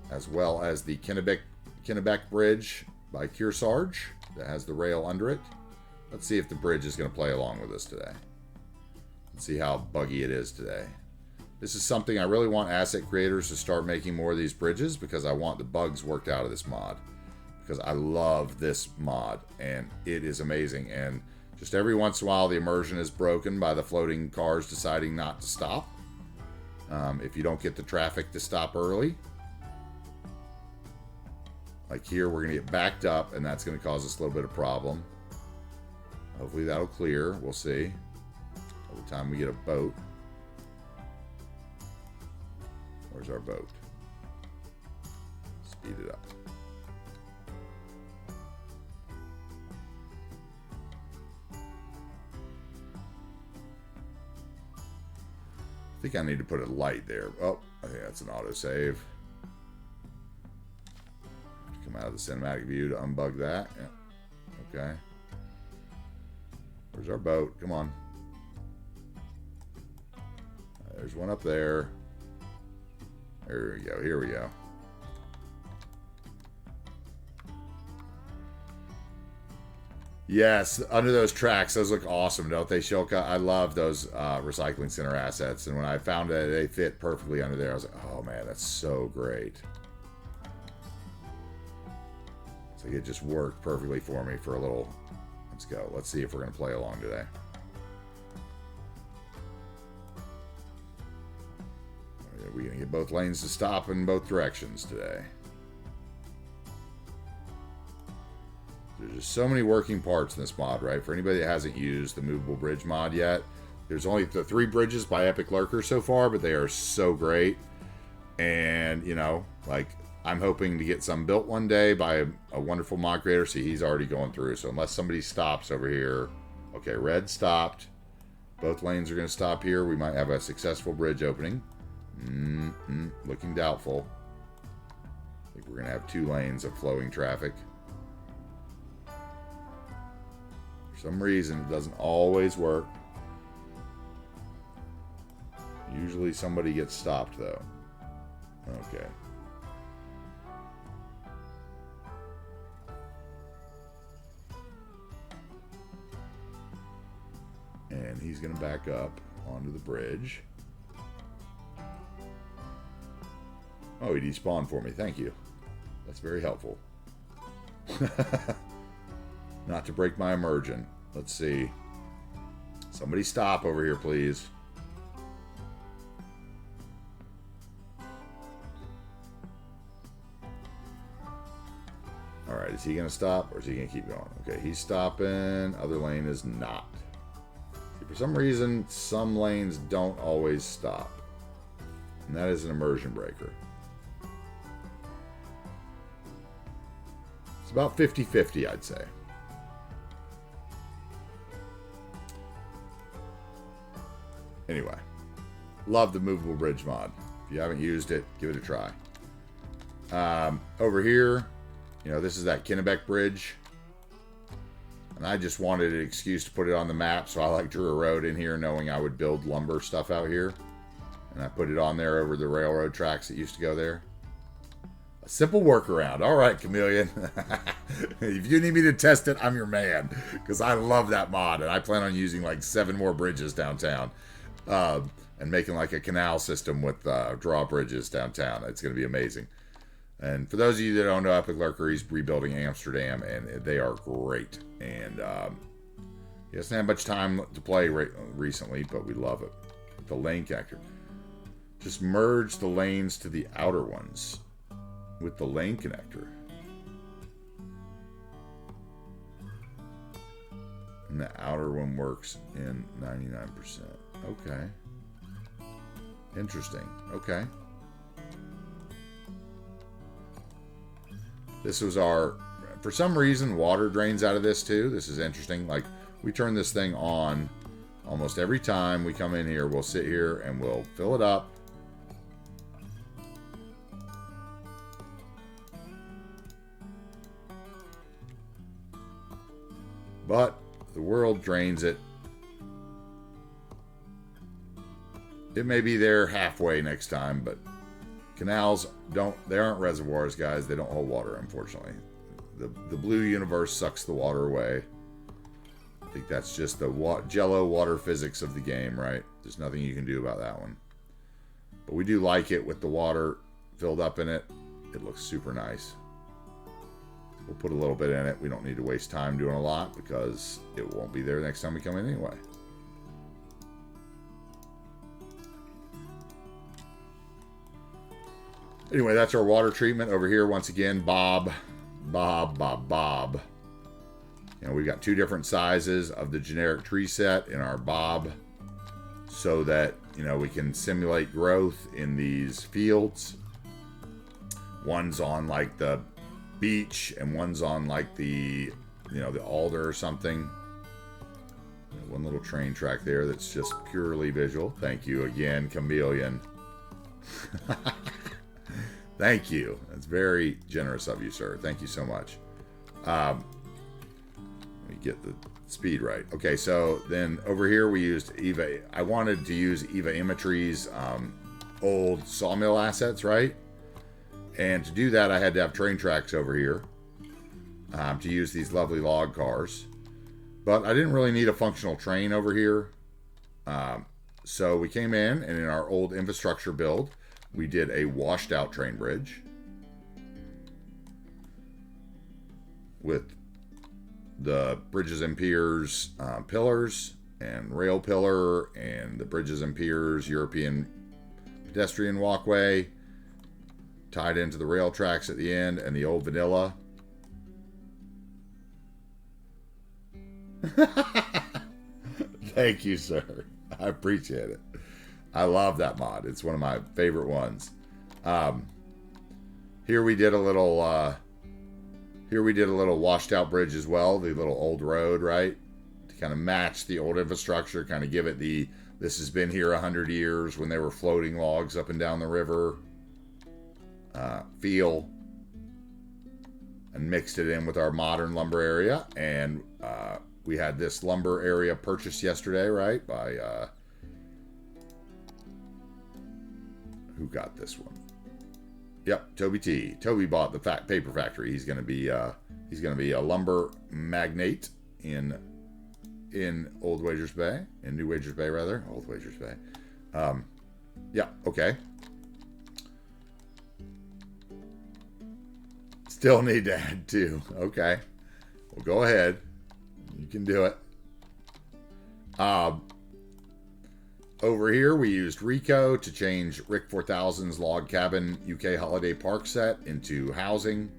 as well as the Kennebec Bridge by Kearsarge that has the rail under it. Let's see if the bridge is going to play along with us today. Let's see how buggy it is today. This is something I really want asset creators to start making more of these bridges, because I want the bugs worked out of this mod, because I love this mod and it is amazing. And just every once in a while the immersion is broken by the floating cars deciding not to stop. If you don't get the traffic to stop early, like here, we're going to get backed up, and that's going to cause us a little bit of problem. Hopefully that'll clear. We'll see. By the time we get a boat. Where's our boat? Speed it up. I think I need to put a light there. Oh, I think that's an autosave. Come out of the cinematic view to unbug that. Yeah. Okay. Where's our boat? Come on. There's one up there. There we go. Here we go. Yes, under those tracks, those look awesome, don't they, Shilka? I love those recycling center assets, and when I found that they fit perfectly under there, I was like, oh man, that's so great. So it just worked perfectly for me for a little. Let's go. Let's see if we're going to play along today. Are we going to get both lanes to stop in both directions today? There's just so many working parts in this mod, right? For anybody that hasn't used the movable bridge mod yet, there's only the 3 bridges by Epic Lurker so far, but they are so great. And, I'm hoping to get some built one day by a wonderful mod creator. See, he's already going through. So unless somebody stops over here. Okay, red stopped. Both lanes are going to stop here. We might have a successful bridge opening. Looking doubtful. I think we're going to have 2 lanes of flowing traffic. For some reason, it doesn't always work. Usually somebody gets stopped, though. Okay. And he's going to back up onto the bridge. Oh, he despawned for me. Thank you. That's very helpful. Not to break my immersion. Let's see. Somebody stop over here, please. Alright, is he going to stop or is he going to keep going? Okay, he's stopping. Other lane is not. For some reason, some lanes don't always stop. And that is an immersion breaker. It's about 50-50, I'd say. Anyway, love the movable bridge mod. If you haven't used it, give it a try. Over here, you know, this is that Kennebec Bridge. And I just wanted an excuse to put it on the map, so I drew a road in here knowing I would build lumber stuff out here. And I put it on there over the railroad tracks that used to go there. A simple workaround. All right, Chameleon. If you need me to test it, I'm your man. Because I love that mod, and I plan on using like 7 more bridges downtown. And making like a canal system with drawbridges downtown. It's going to be amazing. And for those of you that don't know Epic Lurker, he's rebuilding Amsterdam, and they are great. And he hasn't had much time to play recently, but we love it. The lane connector. Just merge the lanes to the outer ones with the lane connector. And the outer one works in 99%. Okay. Interesting. Okay. This was our... For some reason, water drains out of this too. This is interesting. Like, we turn this thing on almost every time we come in here. We'll sit here and we'll fill it up. But the world drains it. It may be there halfway next time, but canals they aren't reservoirs, guys. They don't hold water, unfortunately. The blue universe sucks the water away. I think that's just the jello water physics of the game, right? There's nothing you can do about that one. But we do like it with the water filled up in it. It looks super nice. We'll put a little bit in it. We don't need to waste time doing a lot because it won't be there next time we come in anyway. Anyway, that's our water treatment over here. Once again, Bob. You know, we've got 2 different sizes of the generic tree set in our Bob so that, you know, we can simulate growth in these fields. One's on like the beach and one's on like the, you know, the alder or something. One little train track there that's just purely visual. Thank you again, Chameleon. Thank you. That's very generous of you, sir. Thank you so much. Let me get the speed right. Okay, so then over here we used Eva. I wanted to use Eva Imagery's old sawmill assets, right? And to do that, I had to have train tracks over here to use these lovely log cars. But I didn't really need a functional train over here. So we came in, and in our old infrastructure build, we did a washed out train bridge with the bridges and piers pillars and rail pillar and the bridges and piers European pedestrian walkway tied into the rail tracks at the end and the old vanilla. Thank you, sir. I appreciate it. I love that mod. It's one of my favorite ones. Here we did a little washed out bridge as well, the little old road, right? To kind of match the old infrastructure, kind of give it the this has been here 100 years when they were floating logs up and down the river feel, and mixed it in with our modern lumber area. And we had this lumber area purchased yesterday, right? By who got this one? Yep, Toby T. Toby bought the paper factory. He's gonna be a lumber magnate in Old Wagers Bay, in New Wagers Bay rather, Old Wagers Bay. Yeah, okay. Still need to add 2. Okay, well, go ahead. You can do it. Over here, we used Rico to change Rick 4000's log cabin UK holiday park set into housing.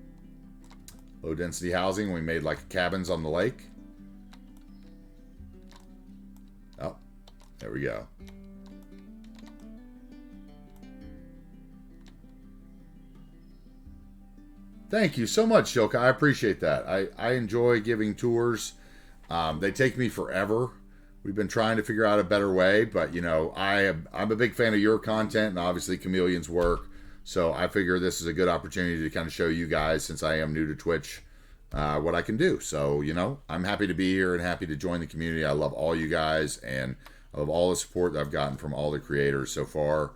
Low density housing. We made like cabins on the lake. Oh, There we go. Thank you so much, Shilka. I appreciate that. I enjoy giving tours. They take me forever. We've been trying to figure out a better way, but you know, I'm a big fan of your content and obviously Chameleon's work. So I figure this is a good opportunity to kind of show you guys, since I am new to Twitch, what I can do. So, you know, I'm happy to be here and happy to join the community. I love all you guys, and I love all the support that I've gotten from all the creators so far.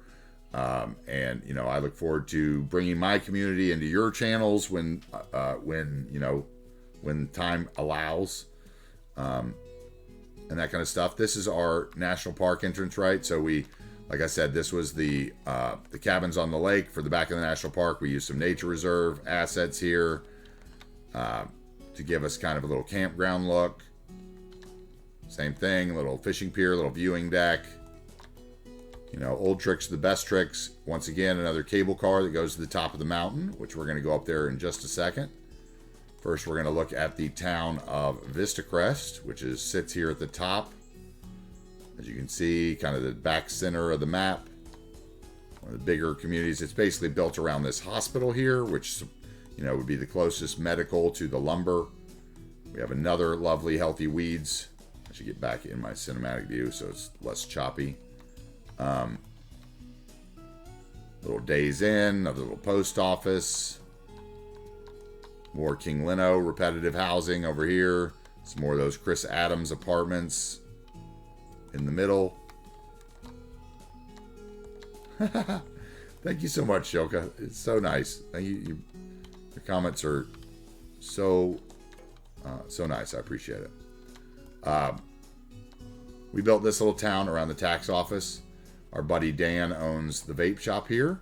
And you know, I look forward to bringing my community into your channels when you know, when time allows, and that kind of stuff. This is our national park entrance, right? So we, like I said, this was the cabins on the lake for the back of the national park. We used some nature reserve assets here to give us kind of a little campground look. Same thing, a little fishing pier, a little viewing deck. You know, old tricks are the best tricks. Once again, another cable car that goes to the top of the mountain, which we're going to go up there in just a second. First, we're going to look at the town of Vista Crest, which sits here at the top. As you can see, kind of the back center of the map. One of the bigger communities. It's basically built around this hospital here, which, you know, would be the closest medical to the lumber. We have another lovely healthy weeds. I should get back in my cinematic view so it's less choppy. Little Days Inn, another little post office. More King Lino repetitive housing over here. Some more of those Chris Adams apartments in the middle. Thank you so much, Shoka. It's so nice. Thank you. Your comments are so nice. I appreciate it. We built this little town around the tax office. Our buddy Dan owns the vape shop here.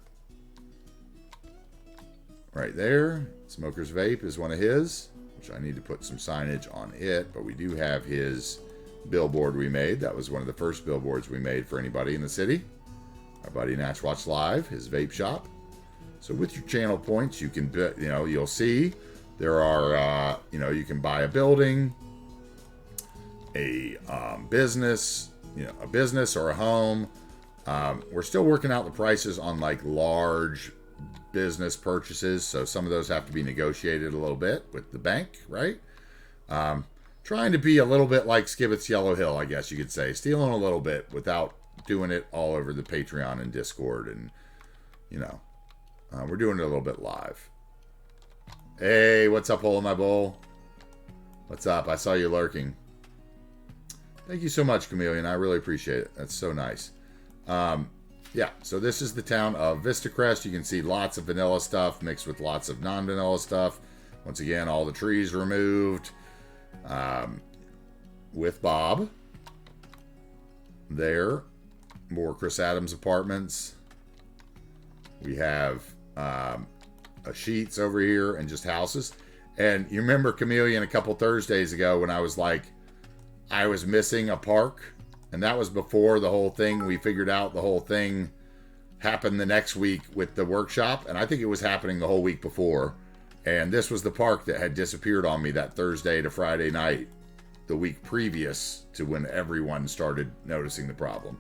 Right there. Smoker's Vape is one of his, which I need to put some signage on it, but we do have his billboard we made. That was one of the first billboards we made for anybody in the city. Our buddy Natch Watch Live, his vape shop. So with your channel points, you can, you know, you'll see there are, you know, you can buy a building, a business, you know, a business or a home. We're still working out the prices on like large business purchases, so some of those have to be negotiated a little bit with the bank, right? Trying to be a little bit like Skibbit's Yellow Hill, I guess you could say, stealing a little bit without doing it all over the Patreon and Discord, and you know, we're doing it a little bit live. Hey, what's up, Hole in My Bowl? What's up? I saw you lurking. Thank you so much, Chameleon. I really appreciate it. That's so nice. Yeah, so this is the town of Vista Crest. You can see lots of vanilla stuff mixed with lots of non-vanilla stuff. Once again, all the trees removed. With Bob. There. More Chris Adams apartments. We have sheets over here and just houses. And you remember Chameleon a couple Thursdays ago when I was like, I was missing a park. And that was before the whole thing. We figured out the whole thing happened the next week with the workshop. And I think it was happening the whole week before. And this was the park that had disappeared on me that Thursday to Friday night, the week previous to when everyone started noticing the problem.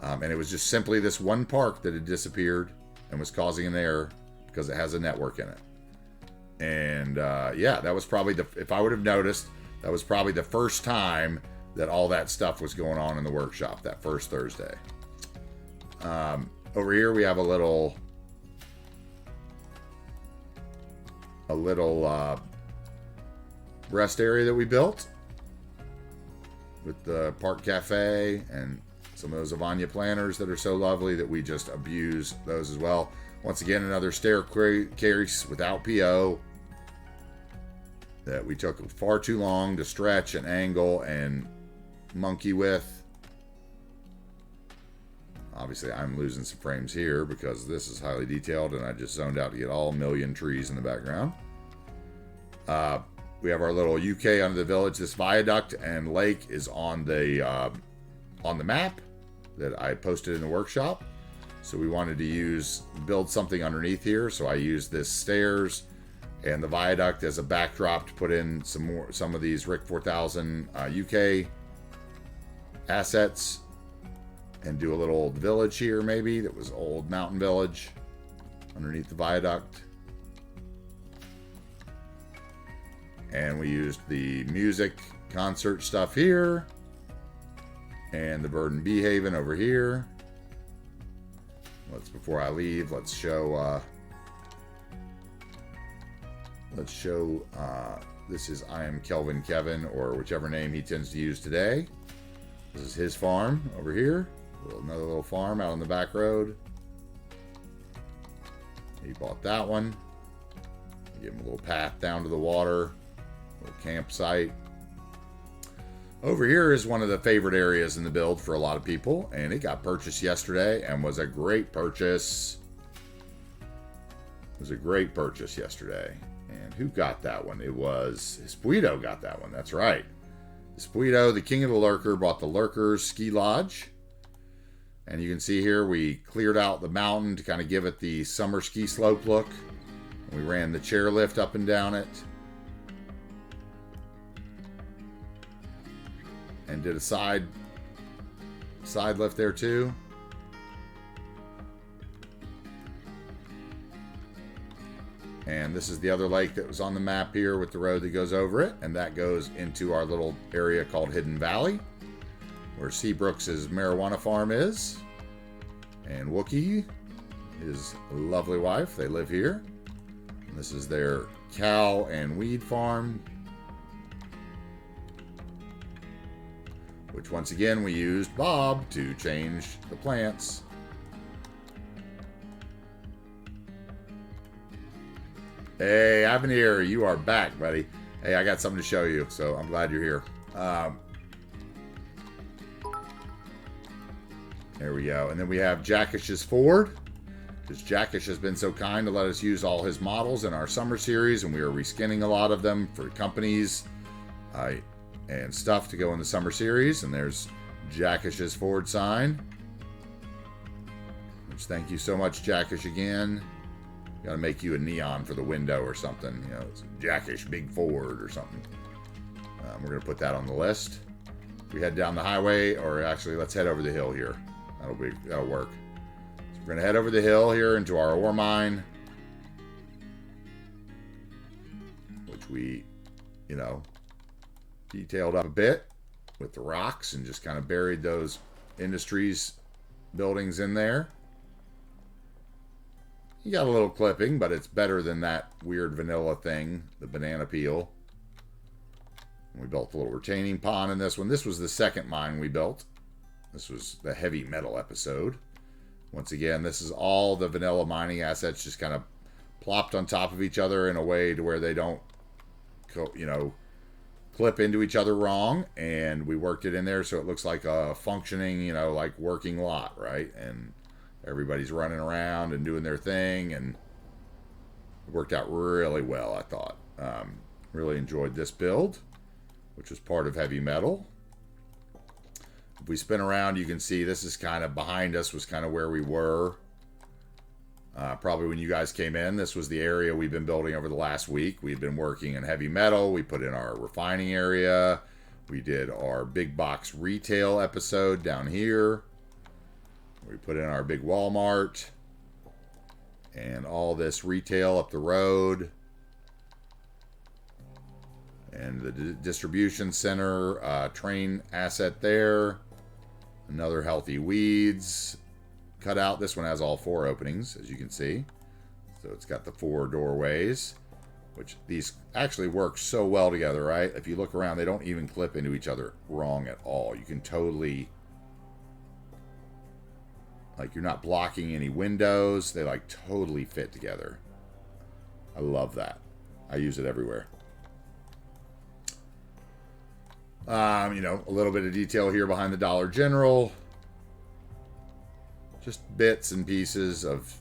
And it was just simply this one park that had disappeared and was causing an error because it has a network in it. And yeah, that was probably if I would have noticed, that was probably the first time that all that stuff was going on in the workshop that first Thursday. Over here we have a little rest area that we built with the park cafe and some of those Avanya planters that are so lovely that we just abuse those as well. Once again, another staircase without PO that we took far too long to stretch and angle and monkey with. Obviously, I'm losing some frames here because this is highly detailed and I just zoned out to get all million trees in the background. We have our little UK under the village. This viaduct and lake is on the map that I posted in the workshop. So we wanted to build something underneath here. So I used this stairs and the viaduct as a backdrop to put in some of these Rick 4000 UK assets. and do a little village here, maybe. That was old mountain village underneath the viaduct. And we used the music concert stuff here. And the Bird and Bee Haven over here. Before I leave, let's show this is I am Kelvin Kevin, or whichever name he tends to use today. This is his farm over here. Another little farm out on the back road. He bought that one. Give him a little path down to the water. Little campsite. Over here is one of the favorite areas in the build for a lot of people, and it got purchased yesterday and was a great purchase. It was a great purchase yesterday. And who got that one? It was Espuito got that one. That's right. Espuito, the king of the lurker, bought the Lurkers Ski Lodge. And you can see here we cleared out the mountain to kind of give it the summer ski slope look. We ran the chairlift up and down it. And did a side lift there too. And this is the other lake that was on the map here with the road that goes over it. And that goes into our little area called Hidden Valley, where Seabrooks' marijuana farm is. And Wookie, his lovely wife, they live here. And this is their cow and weed farm, which once again we used Bob to change the plants. Hey, Avenir, you are back, buddy. Hey, I got something to show you, so I'm glad you're here. There we go. And then we have Jackish's Ford, because Jackish has been so kind to let us use all his models in our summer series, and we are reskinning a lot of them for companies and stuff to go in the summer series. And there's Jackish's Ford sign, which thank you so much, Jackish, again. Got to make you a neon for the window or something. You know, it's Jackish Big Ford or something. We're going to put that on the list. We head down the highway, or actually, let's head over the hill here. That'll work. So we're going to head over the hill here into our ore mine, which we, detailed up a bit with the rocks and just kind of buried those industries buildings in there. You got a little clipping, but it's better than that weird vanilla thing, the banana peel. And we built a little retaining pond in this one. This was the second mine we built. This was the heavy metal episode. Once again, this is all the vanilla mining assets just kind of plopped on top of each other in a way to where they don't, clip into each other wrong. And we worked it in there so it looks like a functioning, like working lot, right? And everybody's running around and doing their thing, and it worked out really well, I thought. Really enjoyed this build, which was part of heavy metal. If we spin around, you can see this is kind of behind us, was kind of where we were. Probably when you guys came in, this was the area we've been building over the last week. We've been working in heavy metal. We put in our refining area. We did our big box retail episode down here. We put in our big Walmart and all this retail up the road, and the distribution center, train asset there. Another healthy weeds cut out. This one has all 4 openings, as you can see. So it's got the 4 doorways, which these actually work so well together, right? If you look around, they don't even clip into each other wrong at all. You can totally, you're not blocking any windows. They totally fit together. I love that. I use it everywhere. A little bit of detail here behind the Dollar General. Just bits and pieces of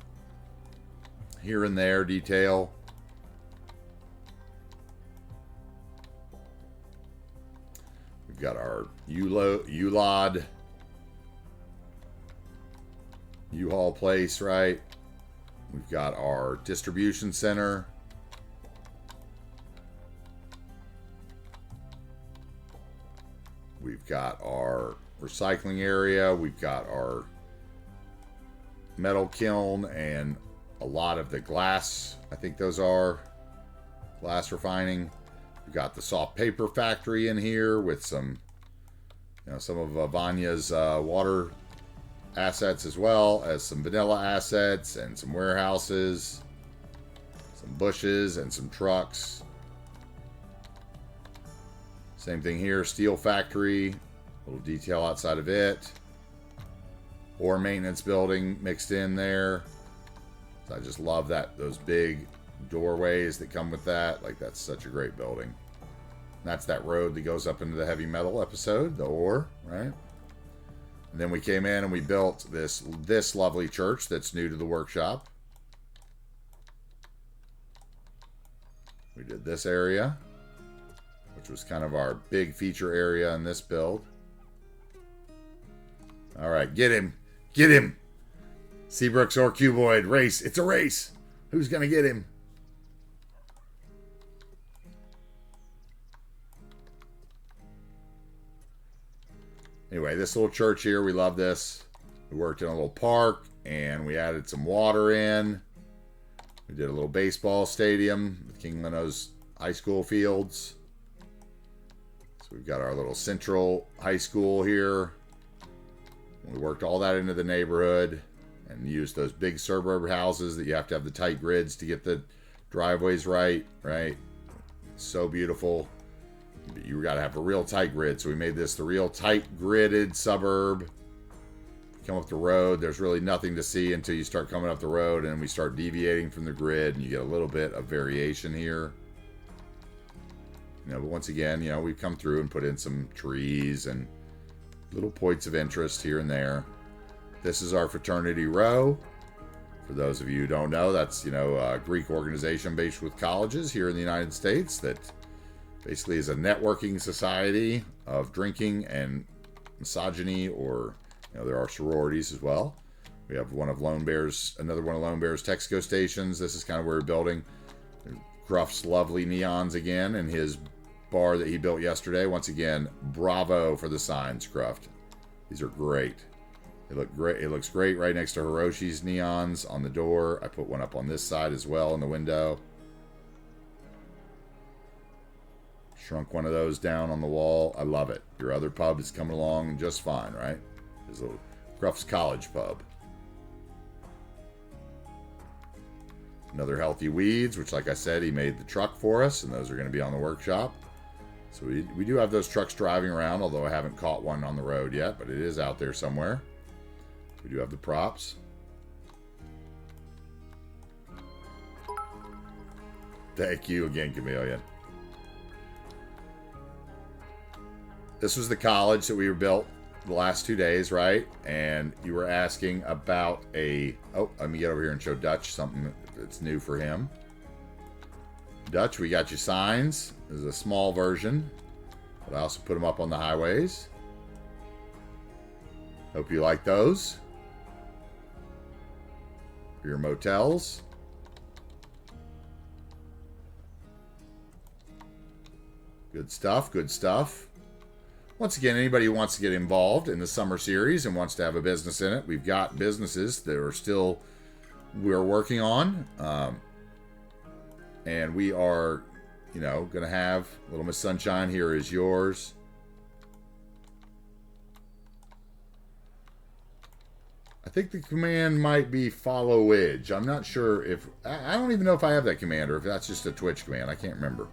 here and there detail. We've got our U-Lod U-Haul place, right? We've got our distribution center. We've got our recycling area. We've got our metal kiln and a lot of the glass. I think those are glass refining. We've got the soft paper factory in here with some, some of Vanya's water assets, as well as some vanilla assets and some warehouses, some bushes and some trucks. Same thing here, steel factory, little detail outside of it. Ore maintenance building mixed in there. So I just love that, those big doorways that come with that. Like, that's such a great building. And that's that road that goes up into the heavy metal episode, the ore, right? And then we came in and we built this lovely church that's new to the workshop. We did this area, which was kind of our big feature area in this build. All right, get him. Get him. Seabrooks or Cuboid, race. It's a race. Who's going to get him? Anyway, this little church here, we love this. We worked in a little park, and we added some water in. We did a little baseball stadium with King Leno's high school fields. So we've got our little central high school here. We worked all that into the neighborhood and used those big suburb houses that you have to have the tight grids to get the driveways right? So beautiful. You got to have a real tight grid. So we made this the real tight gridded suburb. Come up the road, there's really nothing to see until you start coming up the road, and we start deviating from the grid, and you get a little bit of variation here. But once again, we've come through and put in some trees and little points of interest here and there. This is our fraternity row. For those of you who don't know, that's, a Greek organization based with colleges here in the United States that basically is a networking society of drinking and misogyny, or, there are sororities as well. We have another one of Lone Bear's Texaco stations. This is kind of where we're building. Gruff's lovely neons again, and his bar that he built yesterday. Once again, bravo for the signs, Gruff. These are great. They look great. It looks great right next to Hiroshi's neons on the door. I put one up on this side as well in the window. Shrunk one of those down on the wall. I love it. Your other pub is coming along just fine, right? His little Gruff's College pub. Another Healthy Weeds, which, like I said, he made the truck for us, and those are going to be on the workshop. So we do have those trucks driving around, although I haven't caught one on the road yet, but it is out there somewhere. We do have the props. Thank you again, Chameleon. This was the college that we were built the last 2 days, right? And you were asking about let me get over here and show Dutch something that's new for him. Dutch, we got you signs. This is a small version, but I also put them up on the highways. Hope you like those. For your motels. Good stuff, good stuff. Once again, anybody who wants to get involved in the summer series and wants to have a business in it, we've got businesses that we're working on. And we are, going to have Little Miss Sunshine. Here is yours. I think the command might be follow Widge. I'm not sure if... I don't even know if I have that command or if that's just a Twitch command. I can't remember.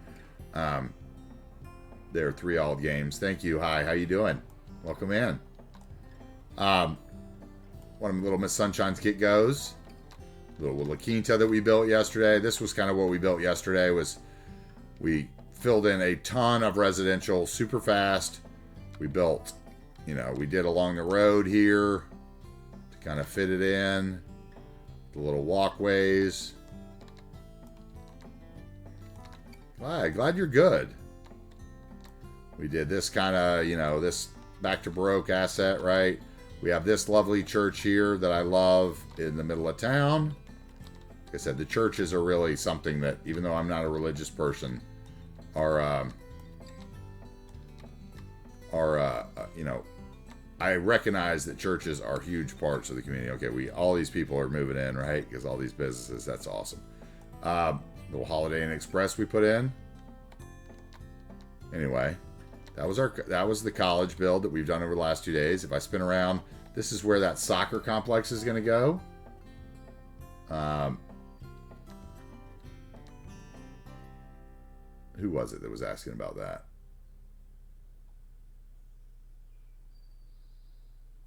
There, 3 Old Games. Thank you. Hi, how you doing? Welcome in. One of Little Miss Sunshine's kit goes. Little La Quinta that we built yesterday. This was kind of what we built yesterday. Was we filled in a ton of residential super fast. We built, we did along the road here to kind of fit it in. The little walkways. Glad you're good. We did this kind of, this back to Baroque asset, right? We have this lovely church here that I love in the middle of town. Like I said, the churches are really something that, even though I'm not a religious person, are I recognize that churches are huge parts of the community. Okay, all these people are moving in, right? Because all these businesses, that's awesome. Little Holiday Inn Express we put in. Anyway, that was the college build that we've done over the last 2 days. If I spin around, this is where that soccer complex is going to go. Who was it that was asking about that?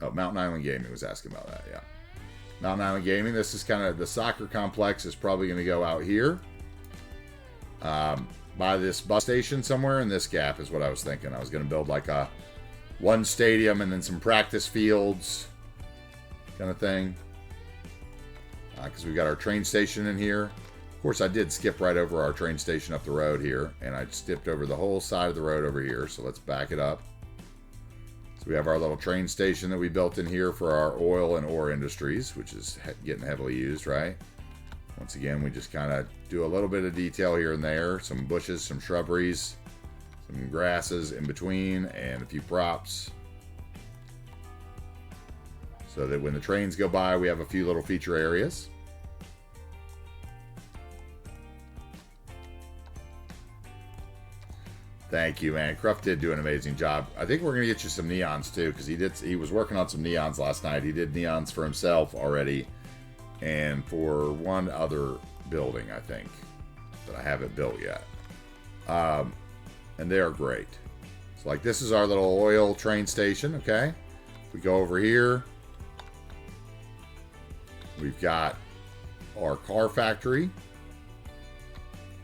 Oh, Mountain Island Gaming was asking about that, yeah. Mountain Island Gaming, this is kind of, the soccer complex is probably going to go out here. By this bus station somewhere in this gap is what I was thinking. I was going to build like one stadium and then some practice fields kind of thing. Because we got our train station in here. Of course, I did skip right over our train station up the road here. And I skipped over the whole side of the road over here. So let's back it up. We have our little train station that we built in here for our oil and ore industries, which is getting heavily used, right? Once again, we just kind of do a little bit of detail here and there. Some bushes, some shrubberies, some grasses in between, and a few props. So that when the trains go by, we have a few little feature areas. Thank you, man. Cruft did do an amazing job. I think we're going to get you some neons, too, because he was working on some neons last night. He did neons for himself already, and for one other building, I think, that I haven't built yet. And they are great. So, like, this is our little oil train station, okay? If we go over here, we've got our car factory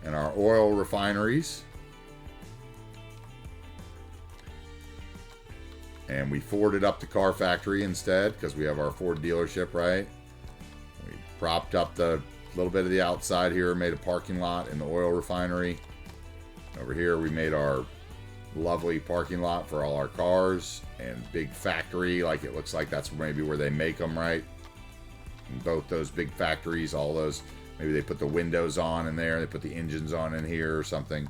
and our oil refineries. And we Forded up the car factory instead because we have our Ford dealership, right? We propped up the little bit of the outside here, made a parking lot in the oil refinery. Over here, we made our lovely parking lot for all our cars and big factory. Like it looks like that's maybe where they make them, right? And both those big factories, all those, maybe they put the windows on in there. They put the engines on in here or something.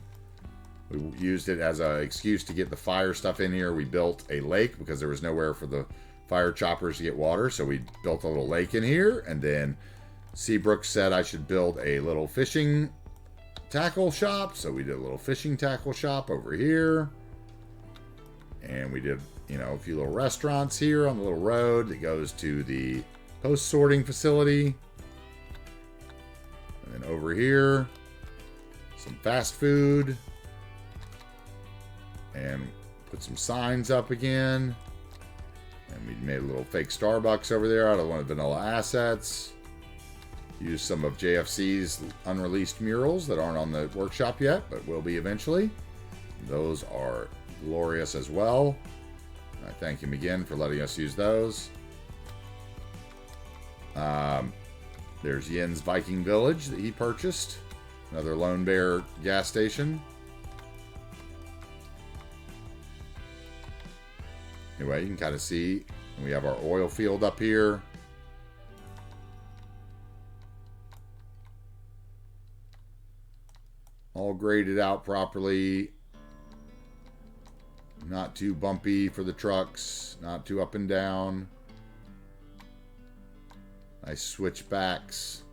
We used it as an excuse to get the fire stuff in here. We built a lake because there was nowhere for the fire choppers to get water. So we built a little lake in here. And then Seabrook said I should build a little fishing tackle shop. So we did a little fishing tackle shop over here. And we did, a few little restaurants here on the little road that goes to the post-sorting facility. And then over here, some fast food. And put some signs up again. And we made a little fake Starbucks over there out of one of Vanilla Assets. Used some of JFC's unreleased murals that aren't on the workshop yet, but will be eventually. Those are glorious as well. I thank him again for letting us use those. There's Yen's Viking Village that he purchased. Another Lone Bear gas station. Anyway, you can kind of see we have our oil field up here. All graded out properly. Not too bumpy for the trucks. Not too up and down. Nice switchbacks.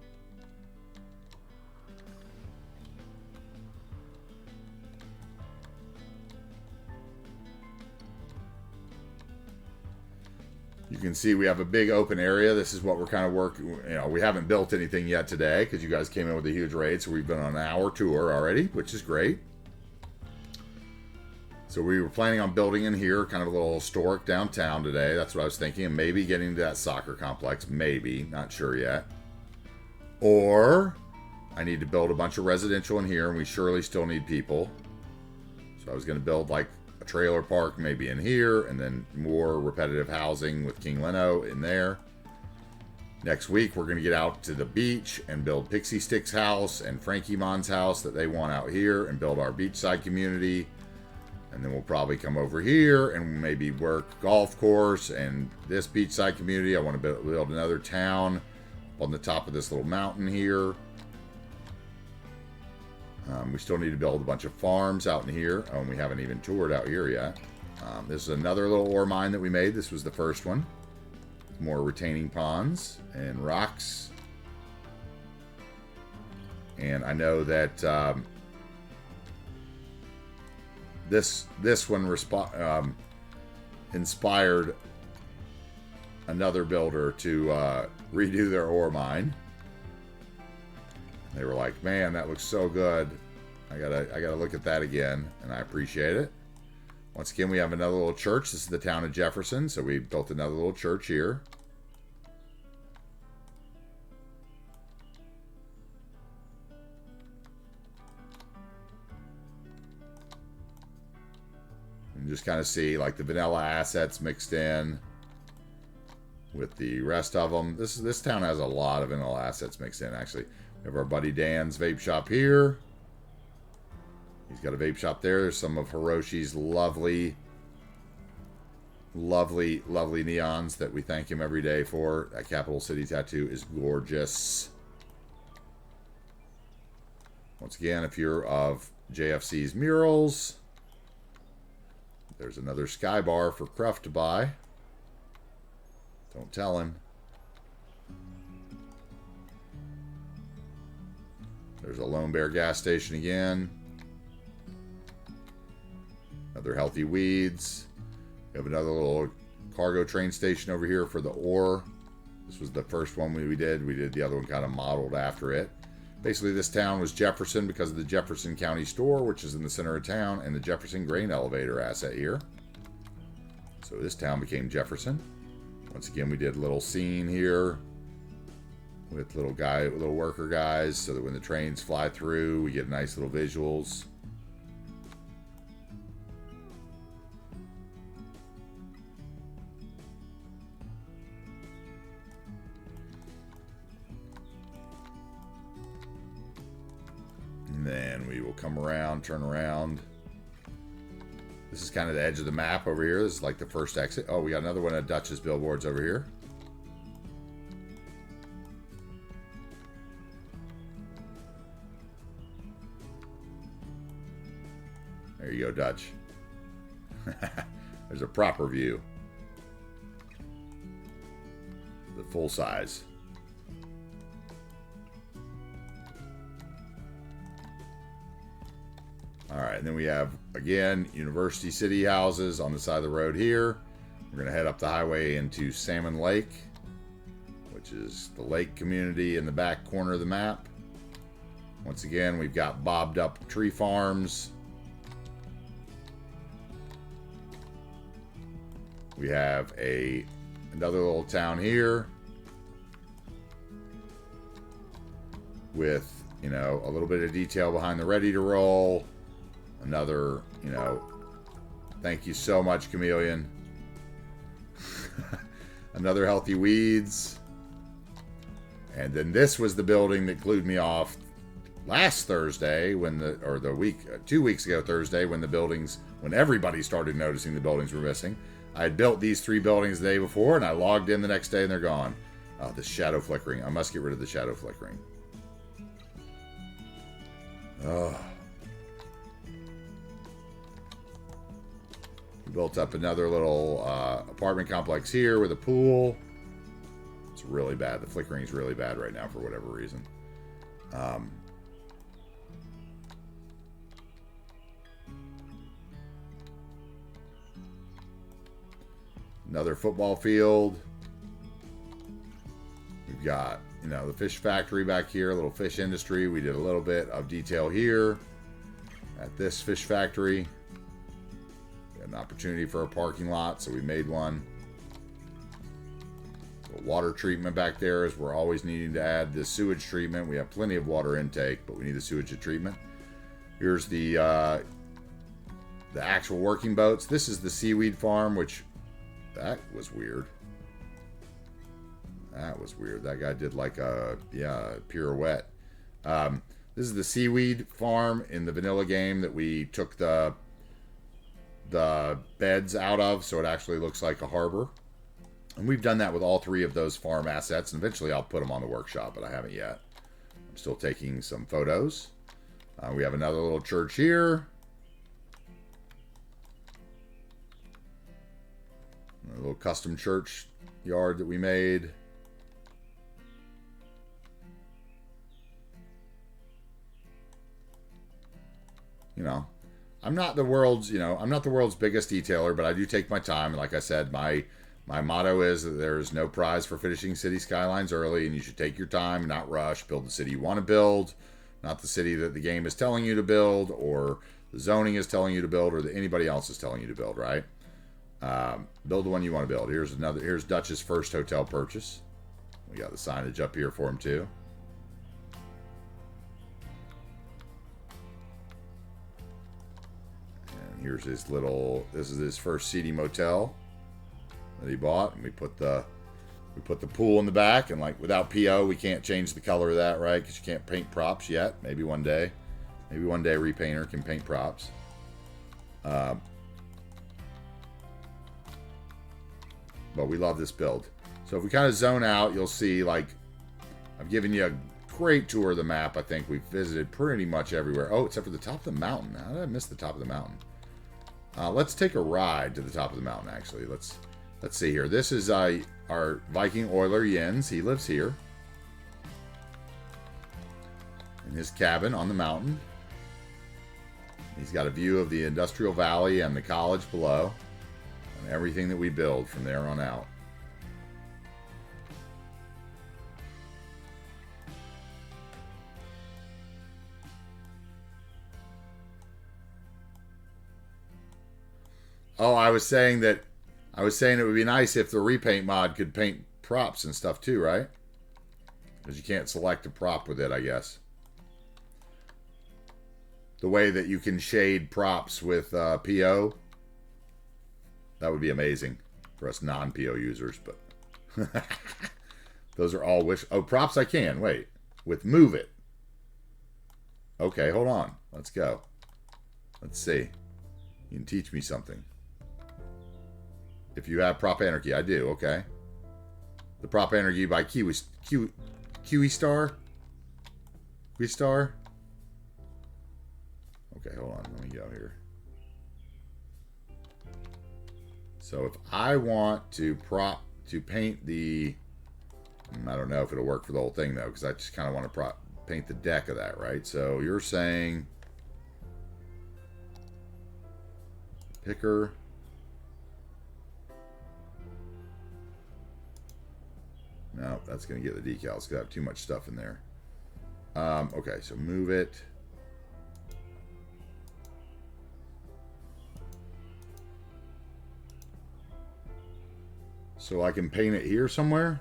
You can see we have a big open area. This is what we're kind of working. We haven't built anything yet today because you guys came in with a huge raid. So we've been on an hour tour already, which is great. So we were planning on building in here, kind of a little historic downtown today. That's what I was thinking. And maybe getting to that soccer complex. Maybe. Not sure yet. Or I need to build a bunch of residential in here. And we surely still need people. So I was going to build like a trailer park maybe in here, and then more repetitive housing with King Leno in there. Next week, we're going to get out to the beach and build Pixie Stick's house and Frankie Mon's house that they want out here and build our beachside community. And then we'll probably come over here and maybe work golf course and this beachside community. I want to build another town on the top of this little mountain here. We still need to build a bunch of farms out in here. Oh, and we haven't even toured out here yet. This is another little ore mine that we made. This was the first one. More retaining ponds and rocks. And I know that this one inspired another builder to redo their ore mine. They were like, "Man, that looks so good. I gotta look at that again," and I appreciate it. Once again, we have another little church. This is the town of Jefferson, so we built another little church here. And just kind of see like the vanilla assets mixed in with the rest of them. This town has a lot of vanilla assets mixed in, actually. We have our buddy Dan's vape shop here. He's got a vape shop there. There's some of Hiroshi's lovely neons that we thank him every day for. That Capital City tattoo is gorgeous. Once again, if you're of JFC's murals, there's another Sky Bar for Cruft to buy. Don't tell him. There's a Lone Bear gas station again. Another Healthy Weeds. We have another little cargo train station over here for the ore. This was the first one we did. We did the other one kind of modeled after it. Basically, this town was Jefferson because of the Jefferson County Store, which is in the center of town, and the Jefferson Grain Elevator asset here. So this town became Jefferson. Once again, we did a little scene here with little worker guys, so that when the trains fly through, we get nice little visuals. And then we will come around, turn around. This is kind of the edge of the map over here. This is like the first exit. Oh, we got another one of Dutch's billboards over here. There you go, Dutch. There's a proper view. The full size. Alright, and then we have, again, University City houses on the side of the road here. We're going to head up the highway into Salmon Lake, which is the lake community in the back corner of the map. Once again, we've got bobbed up tree farms. We have another little town here with, you know, a little bit of detail behind the ready to roll. Another, you know, thank you so much, Chameleon. Another Healthy Weeds. And then this was the building that glued me off last Thursday when 2 weeks ago Thursday when everybody started noticing the buildings were missing. I had built these 3 buildings the day before, and I logged in the next day and they're gone. Oh, the shadow flickering. I must get rid of the shadow flickering. Oh. We built up another little apartment complex here with a pool. It's really bad. The flickering is really bad right now for whatever reason. Another football field. We've got, you know, the fish factory back here, a little fish industry. We did a little bit of detail here at this fish factory. We had an opportunity for a parking lot, so we made one. The water treatment back there is we're always needing to add the sewage treatment. We have plenty of water intake, but we need the sewage treatment. Here's the actual working boats. This is the seaweed farm, which that was weird. That was weird. That guy did like a pirouette. This is the seaweed farm in the vanilla game that we took the beds out of, so it actually looks like a harbor. And we've done that with all 3 of those farm assets, and eventually I'll put them on the workshop, but I haven't yet. I'm still taking some photos. We have another little church here. A little custom church yard that we made. You know, I'm not the world's, I'm not the world's biggest detailer, but I do take my time. And like I said, my motto is that there's no prize for finishing city skylines early, and you should take your time, not rush. Build the city you want to build, not the city that the game is telling you to build, or the zoning is telling you to build, or that anybody else is telling you to build, right? Build the one you want to build. Here's Dutch's first hotel purchase. We got the signage up here for him too. And here's this is his first seedy motel that he bought, and we put the pool in the back, and like without PO we can't change the color of that, right? Because you can't paint props yet. Maybe one day a repainter can paint props. But we love this build. So if we kind of zone out, you'll see, like, I've given you a great tour of the map. I think we've visited pretty much everywhere. Oh, except for the top of the mountain. How did I miss the top of the mountain? Let's take a ride to the top of the mountain, actually. Let's see here. This is our Viking oiler, Jens. He lives here in his cabin on the mountain. He's got a view of the industrial valley and the college below, and everything that we build from there on out. Oh, I was saying it would be nice if the repaint mod could paint props and stuff too, right? Because you can't select a prop with it, I guess. The way that you can shade props with PO, that would be amazing for us non-PO users, but those are all wish. Oh, props I can. Wait. With move it. Okay, hold on. Let's go. Let's see. You can teach me something. If you have Prop Anarchy, I do, okay. The Prop Anarchy by Quay Star? Okay, hold on. Let me go here. So if I want to paint the... I don't know if it'll work for the whole thing, though, because I just kind of want to paint the deck of that, right? So you're saying... Picker... No, that's going to get the decals. It's going to have too much stuff in there. Okay, so move it. So I can paint it here somewhere?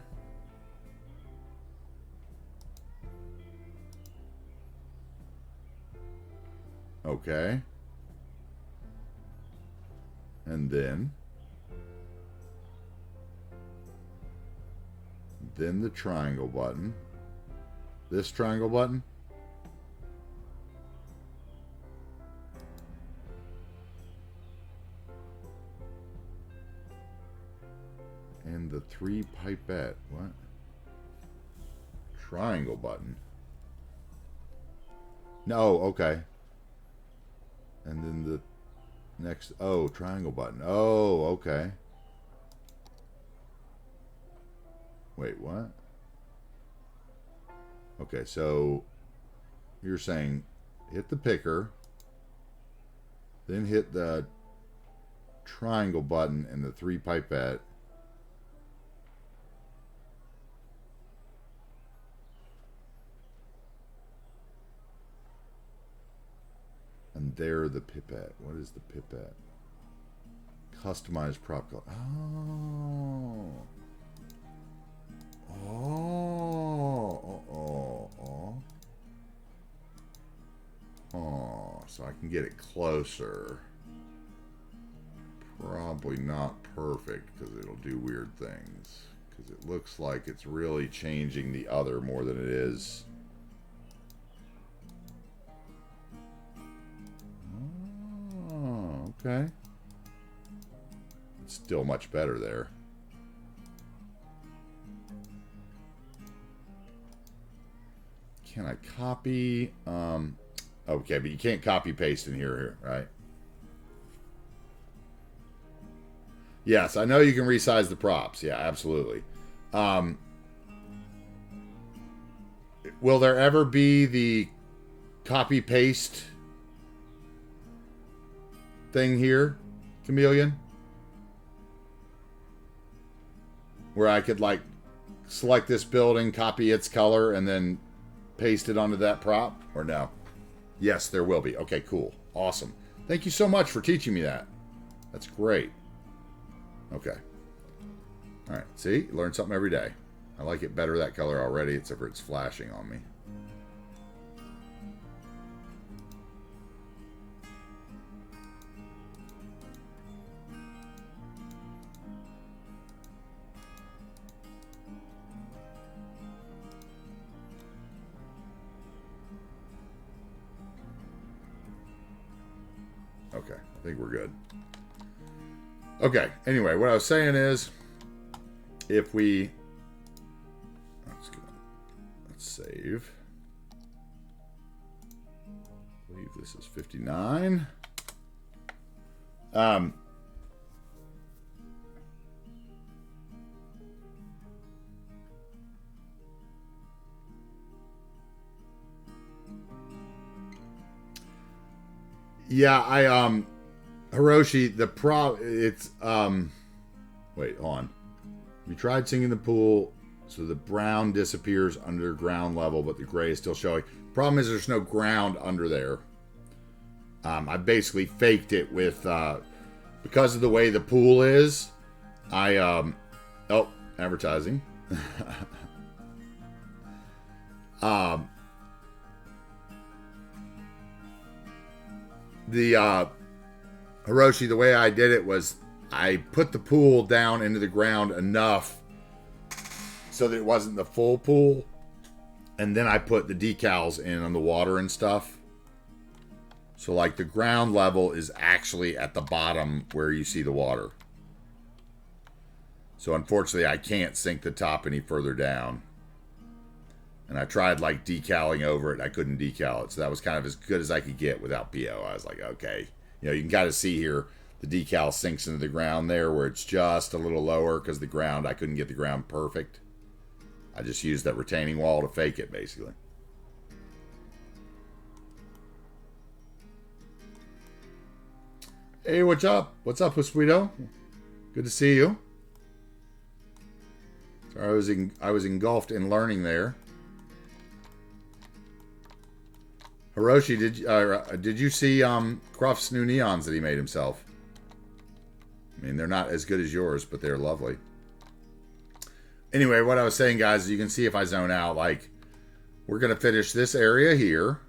Okay. And then the triangle button. This triangle button. And the 3 pipette. What? Triangle button. No, okay. And then the next, oh, triangle button. Oh, okay. Wait, what? Okay, so you're saying hit the picker, then hit the triangle button and the 3 pipette. And there the pipette. What is the pipette? Customized prop color. Oh. Oh, so I can get it closer. Probably not perfect because it'll do weird things. Because it looks like it's really changing the other more than it is. Oh, okay. It's still much better there. Can I copy? Okay, but you can't copy paste in here, right? Yes, I know you can resize the props. Yeah, absolutely. Will there ever be the copy paste thing here, Chameleon? Where I could like select this building, copy its color, and then paste it onto that prop? Or no? Yes, there will be. Okay, cool. Awesome. Thank you so much for teaching me that. That's great. Okay. All right. See? You learn something every day. I like it better that color already, except for it's flashing on me. Okay, I think we're good. Okay, anyway, what I was saying is, if we... Let's save. I believe this is 59. Yeah, Hiroshi, it's, wait, hold on. We tried sinking the pool so the brown disappears under ground level, but the gray is still showing. Problem is there's no ground under there. I basically faked it with, because of the way the pool is, oh, advertising. Hiroshi, the way I did it was I put the pool down into the ground enough so that it wasn't the full pool, and then I put the decals in on the water and stuff. So like the ground level is actually at the bottom where you see the water. So unfortunately I can't sink the top any further down. And I tried like decaling over it. I couldn't decal it. So that was kind of as good as I could get without PO. I was like, okay. You know, you can kind of see here the decal sinks into the ground there where it's just a little lower because the ground, I couldn't get the ground perfect. I just used that retaining wall to fake it, basically. Hey, what's up? What's up, Sweeto? Good to see you. Sorry, I was engulfed in learning there. Hiroshi, did you see Croft's new neons that he made himself? I mean, they're not as good as yours, but they're lovely. Anyway, what I was saying, guys, you can see if I zone out, like, we're going to finish this area here,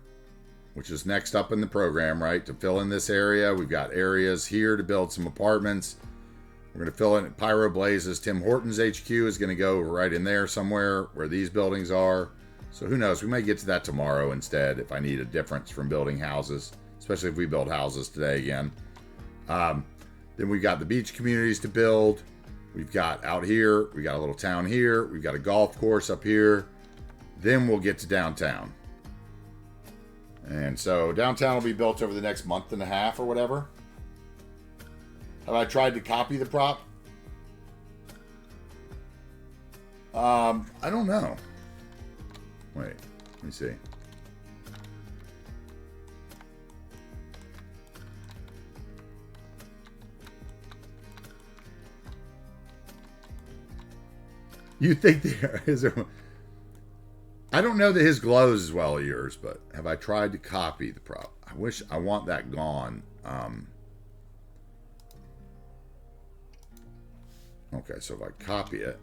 which is next up in the program, right? To fill in this area, we've got areas here to build some apartments. We're going to fill in Pyro Blazes. Tim Horton's HQ is going to go right in there somewhere where these buildings are. So who knows? We may get to that tomorrow instead if I need a difference from building houses, especially if we build houses today again. Then we've got the beach communities to build. We've got out here, we got a little town here. We've got a golf course up here. Then we'll get to downtown. And so downtown will be built over the next month and a half or whatever. Have I tried to copy the prop? I don't know. Wait, let me see. You think there is a... I don't know that his glows as well as yours, but have I tried to copy the prop? I want that gone. Okay, so if I copy it...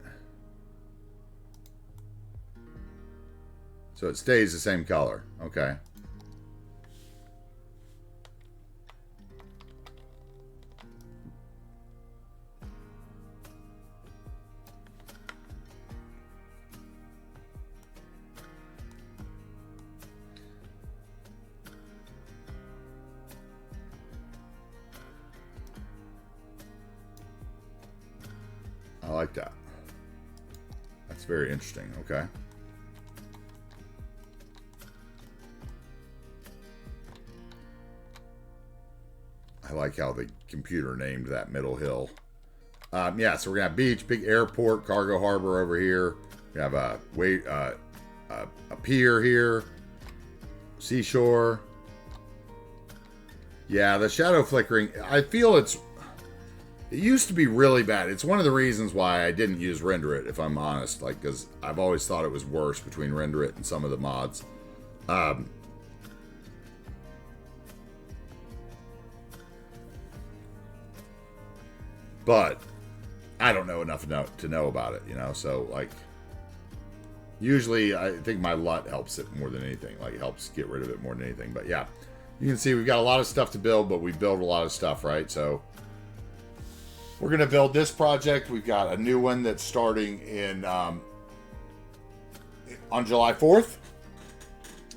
So it stays the same color. Okay. I like that. That's very interesting. Okay. I like how the computer named that middle hill. Yeah, so we're gonna have beach, big airport, cargo harbor over here. We have a pier here, seashore. Yeah, the shadow flickering. I feel it used to be really bad. It's one of the reasons why I didn't use Render It, if I'm honest. Like, because I've always thought it was worse between Render It and some of the mods. But I don't know enough to know about it, you know? So, like, usually I think my LUT helps it more than anything. Like, it helps get rid of it more than anything. But yeah, you can see we've got a lot of stuff to build, but we build a lot of stuff, right? So we're going to build this project. We've got a new one that's starting in on July 4th.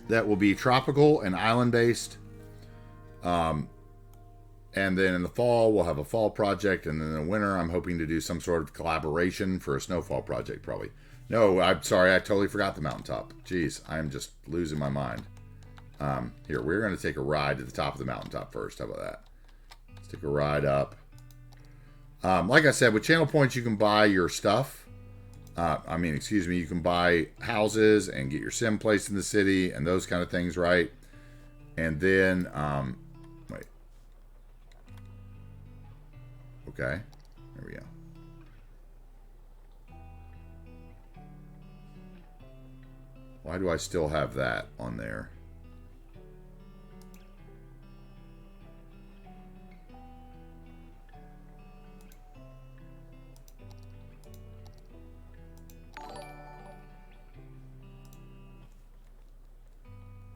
That will be tropical and island-based. And then in the fall, we'll have a fall project. And then in the winter, I'm hoping to do some sort of collaboration for a snowfall project, probably. No, I'm sorry. I totally forgot the mountaintop. Jeez, I'm just losing my mind. Here, we're going to take a ride to the top of the mountaintop first. How about that? Let's take a ride up. Like I said, with channel points, you can buy your stuff. You can buy houses and get your sim placed in the city and those kind of things, right? And then, wait. Okay, there we go. Why do I still have that on there?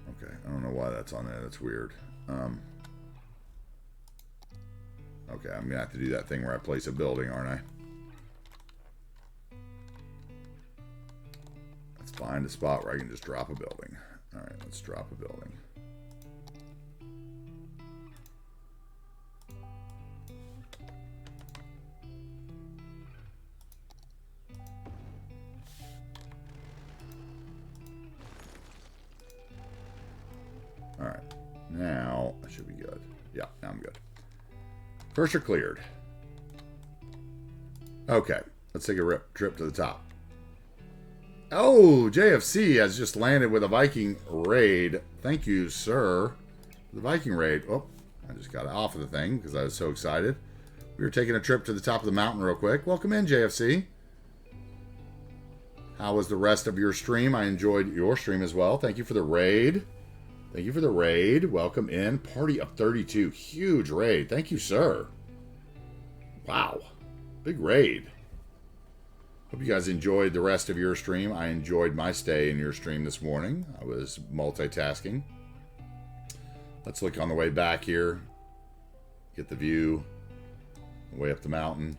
Okay, I don't know why that's on there. That's weird. Okay, I'm gonna have to do that thing where I place a building, aren't I? Let's find a spot where I can just drop a building. All right, let's drop a building. All right, now I should be good. Yeah, now I'm good. First are cleared. Okay, let's take a trip to the top. Oh, JFC has just landed with a Viking raid. Thank you, sir. The Viking raid. Oh, I just got off of the thing because I was so excited. We were taking a trip to the top of the mountain real quick. Welcome in, JFC. How was the rest of your stream? I enjoyed your stream as well. Thank you for the raid. Thank you for the raid. Welcome in. Party of 32. Huge raid. Thank you, sir. Wow. Big raid. Hope you guys enjoyed the rest of your stream. I enjoyed my stay in your stream this morning. I was multitasking. Let's look on the way back here. Get the view. Way up the mountain.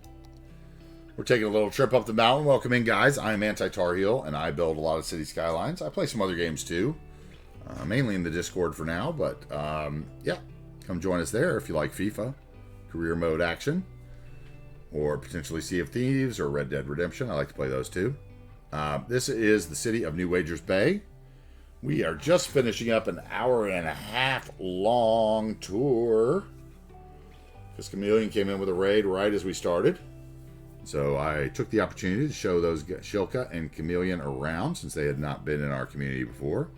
We're taking a little trip up the mountain. Welcome in, guys. I'm AntiTarheel, and I build a lot of city skylines. I play some other games, too. Mainly in the Discord for now, but yeah, come join us there if you like FIFA, career mode action, or potentially Sea of Thieves or Red Dead Redemption. I like to play those too. This is the city of New Wagers Bay. We are just finishing up an hour-and-a-half long tour because Chameleon came in with a raid right as we started. So I took the opportunity to show those Shilka and Chameleon around since they had not been in our community before.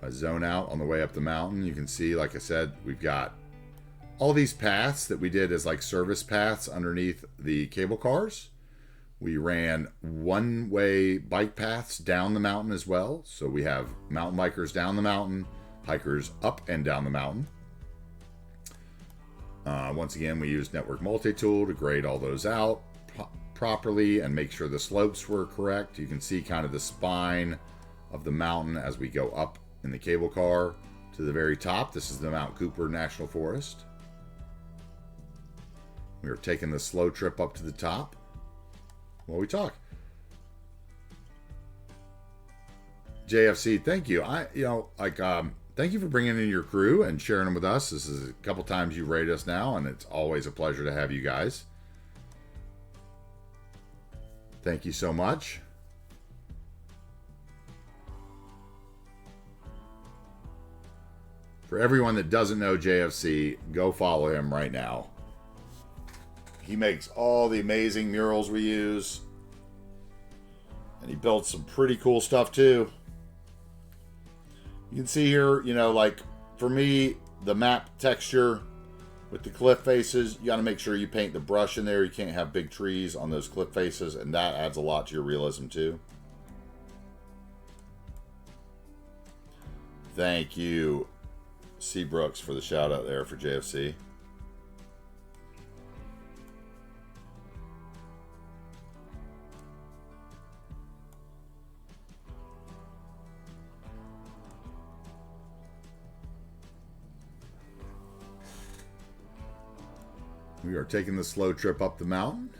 I zone out on the way up the mountain. You can see, like I said, we've got all these paths that we did as like service paths underneath the cable cars. We ran one-way bike paths down the mountain as well. So we have mountain bikers down the mountain, hikers up and down the mountain. Once again, we used Network Multi-Tool to grade all those out properly and make sure the slopes were correct. You can see kind of the spine of the mountain as we go up in the cable car to the very top. This is the Mount Cooper National Forest. We are taking the slow trip up to the top while we talk. JFC, thank you. Thank you for bringing in your crew and sharing them with us. This is a couple times you've raided us now, and it's always a pleasure to have you guys. Thank you so much. For everyone that doesn't know JFC, go follow him right now. He makes all the amazing murals we use. And he built some pretty cool stuff too. You can see here, you know, like for me, the map texture with the cliff faces, you got to make sure you paint the brush in there. You can't have big trees on those cliff faces, and that adds a lot to your realism too. Thank you, C. Brooks, for the shout out there for JFC. We are taking the slow trip up the mountain.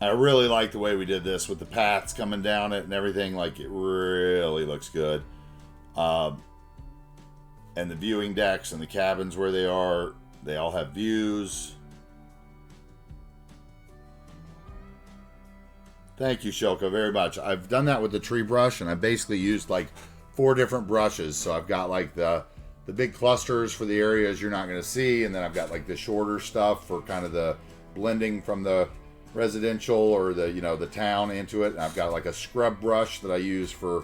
I really like the way we did this with the paths coming down it and everything. Like, it really looks good. And the viewing decks and the cabins where they all have views. Thank you, Shilka, very much. I've done that with the tree brush, and I basically used like 4 different brushes. So I've got like the big clusters for the areas you're not going to see, and then I've got like the shorter stuff for kind of the blending from the residential or the, you know, the town into it. And I've got like a scrub brush that I use for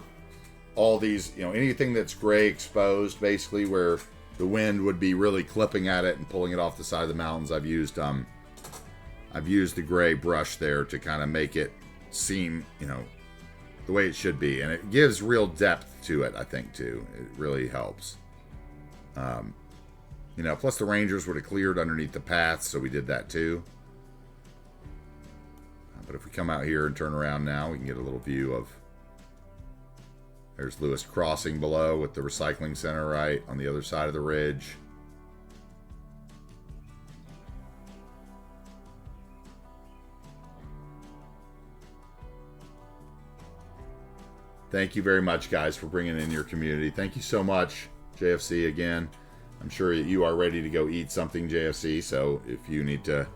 all these, you know, anything that's gray exposed, basically where the wind would be really clipping at it and pulling it off the side of the mountains. I've used the gray brush there to kind of make it seem, you know, the way it should be, and it gives real depth to it, I think, too. It really helps. You know, plus the rangers would have cleared underneath the paths, so we did that too. But if we come out here and turn around now, we can get a little view of, there's Lewis Crossing below with the recycling center right on the other side of the ridge. Thank you very much, guys, for bringing in your community. Thank you so much, JFC, again. I'm sure that you are ready to go eat something, JFC, so if you need to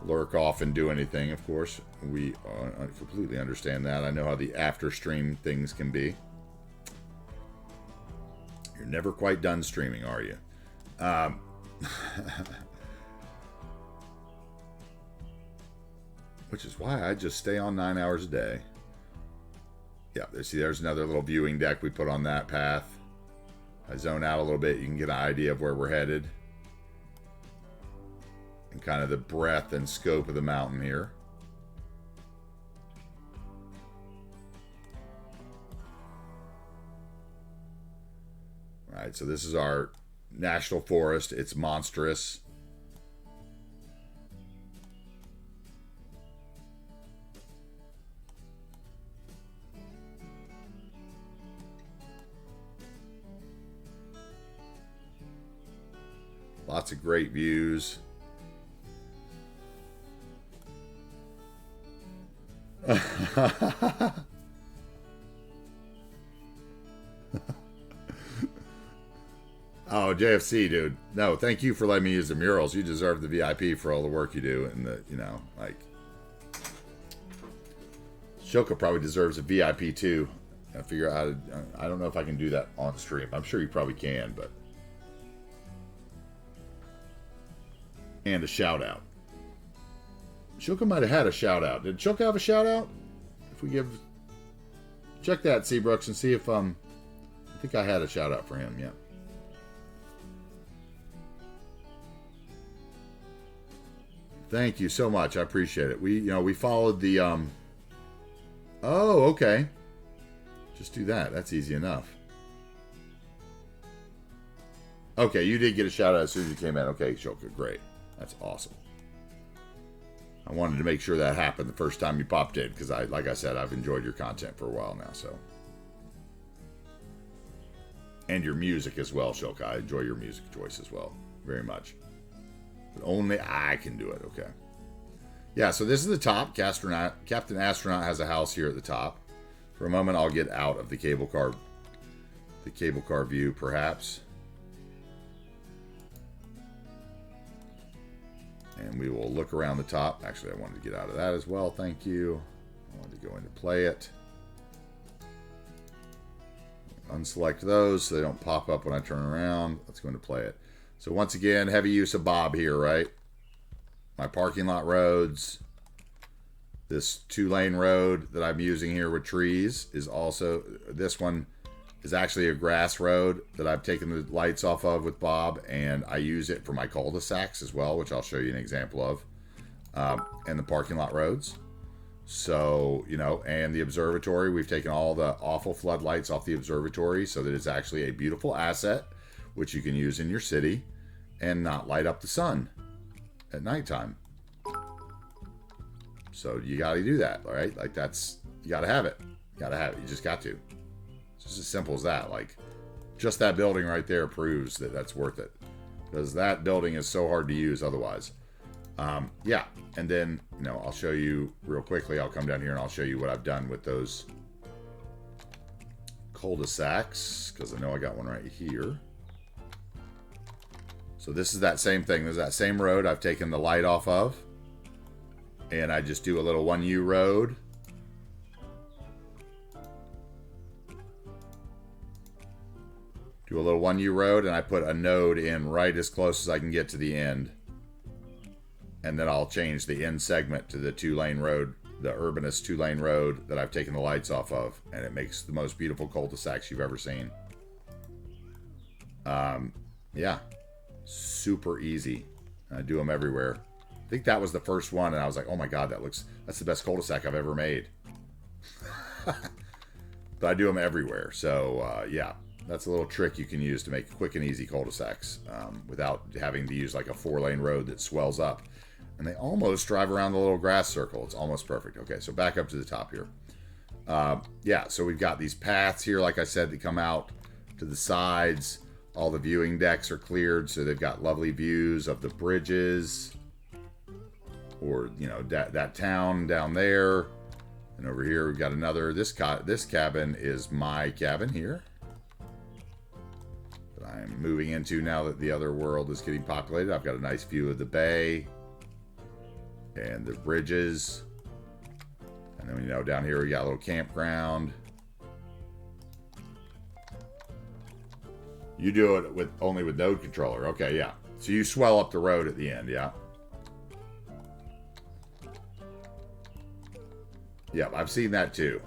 lurk off and do anything, of course, we completely understand that. I know how the after stream things can be. You're never quite done streaming, are you? Which is why I just stay on 9 hours a day. Yeah, see, there's another little viewing deck we put on that path. I zone out a little bit, you can get an idea of where we're headed. And kind of the breadth and scope of the mountain here. All right, so this is our national forest. It's monstrous. Lots of great views. Oh, JFC, dude. No, thank you for letting me use the murals. You deserve the VIP for all the work you do. And the, you know, like, Shoka probably deserves a VIP too. I figure out how to, I don't know if I can do that on stream. I'm sure you probably can, but. And a shout out. Shoka might have had a shout out. Did Shoka have a shout out? If we give, check that, Seabrooks, and see if I think I had a shout out for him. Yeah. Thank you so much. I appreciate it. We followed the oh, okay. Just do that. That's easy enough. Okay, you did get a shout out as soon as you came in. Okay, Shoka, great. That's awesome. I wanted to make sure that happened the first time you popped in because like I said, I've enjoyed your content for a while now, so. And your music as well, Shoka. I enjoy your music choice as well. Very much. But only I can do it, okay. Yeah, so this is the top. Captain Astronaut has a house here at the top. For a moment, I'll get out of the cable car view, perhaps. And we will look around the top. Actually, I wanted to get out of that as well. Thank you. I wanted to go into play it. Unselect those so they don't pop up when I turn around. Let's go into play it. So once again, heavy use of Bob here, right? My parking lot roads. This 2-lane road that I'm using here with trees is also, this one is actually a grass road that I've taken the lights off of with Bob, and I use it for my cul-de-sacs as well, which I'll show you an example of, and the parking lot roads. So, you know, and the observatory, we've taken all the awful floodlights off the observatory so that it's actually a beautiful asset, which you can use in your city and not light up the sun at nighttime. So you got to do that, all right? Like that's, you got to have it. You got to have it. You just got to. It's just as simple as that. Like just that building right there proves that that's worth it, because that building is so hard to use otherwise. Yeah, and then, you know, I'll show you real quickly. I'll come down here and I'll show you what I've done with those cul-de-sacs, because I know I got one right here. So this is that same thing. There's that same road I've taken the light off of, and I just do a little 1U road. Do a little 1U road, and I put a node in right as close as I can get to the end. And then I'll change the end segment to the 2-lane road, the Urbanist 2-lane road that I've taken the lights off of. And it makes the most beautiful cul-de-sacs you've ever seen. Yeah, super easy. I do them everywhere. I think that was the first one, and I was like, oh my God, that's the best cul-de-sac I've ever made. But I do them everywhere. So, yeah, that's a little trick you can use to make quick and easy cul-de-sacs without having to use like a 4-lane road that swells up. And they almost drive around the little grass circle. It's almost perfect. Okay, so back up to the top here. Yeah, so we've got these paths here, like I said, that come out to the sides. All the viewing decks are cleared, so they've got lovely views of the bridges. Or, you know, that town down there. And over here we've got another. This cabin is my cabin here that I'm moving into now that the other world is getting populated. I've got a nice view of the bay and the bridges. And then, you know, down here we got a little campground. You do it only with node controller. Okay, yeah. So you swell up the road at the end, yeah. Yep, I've seen that too.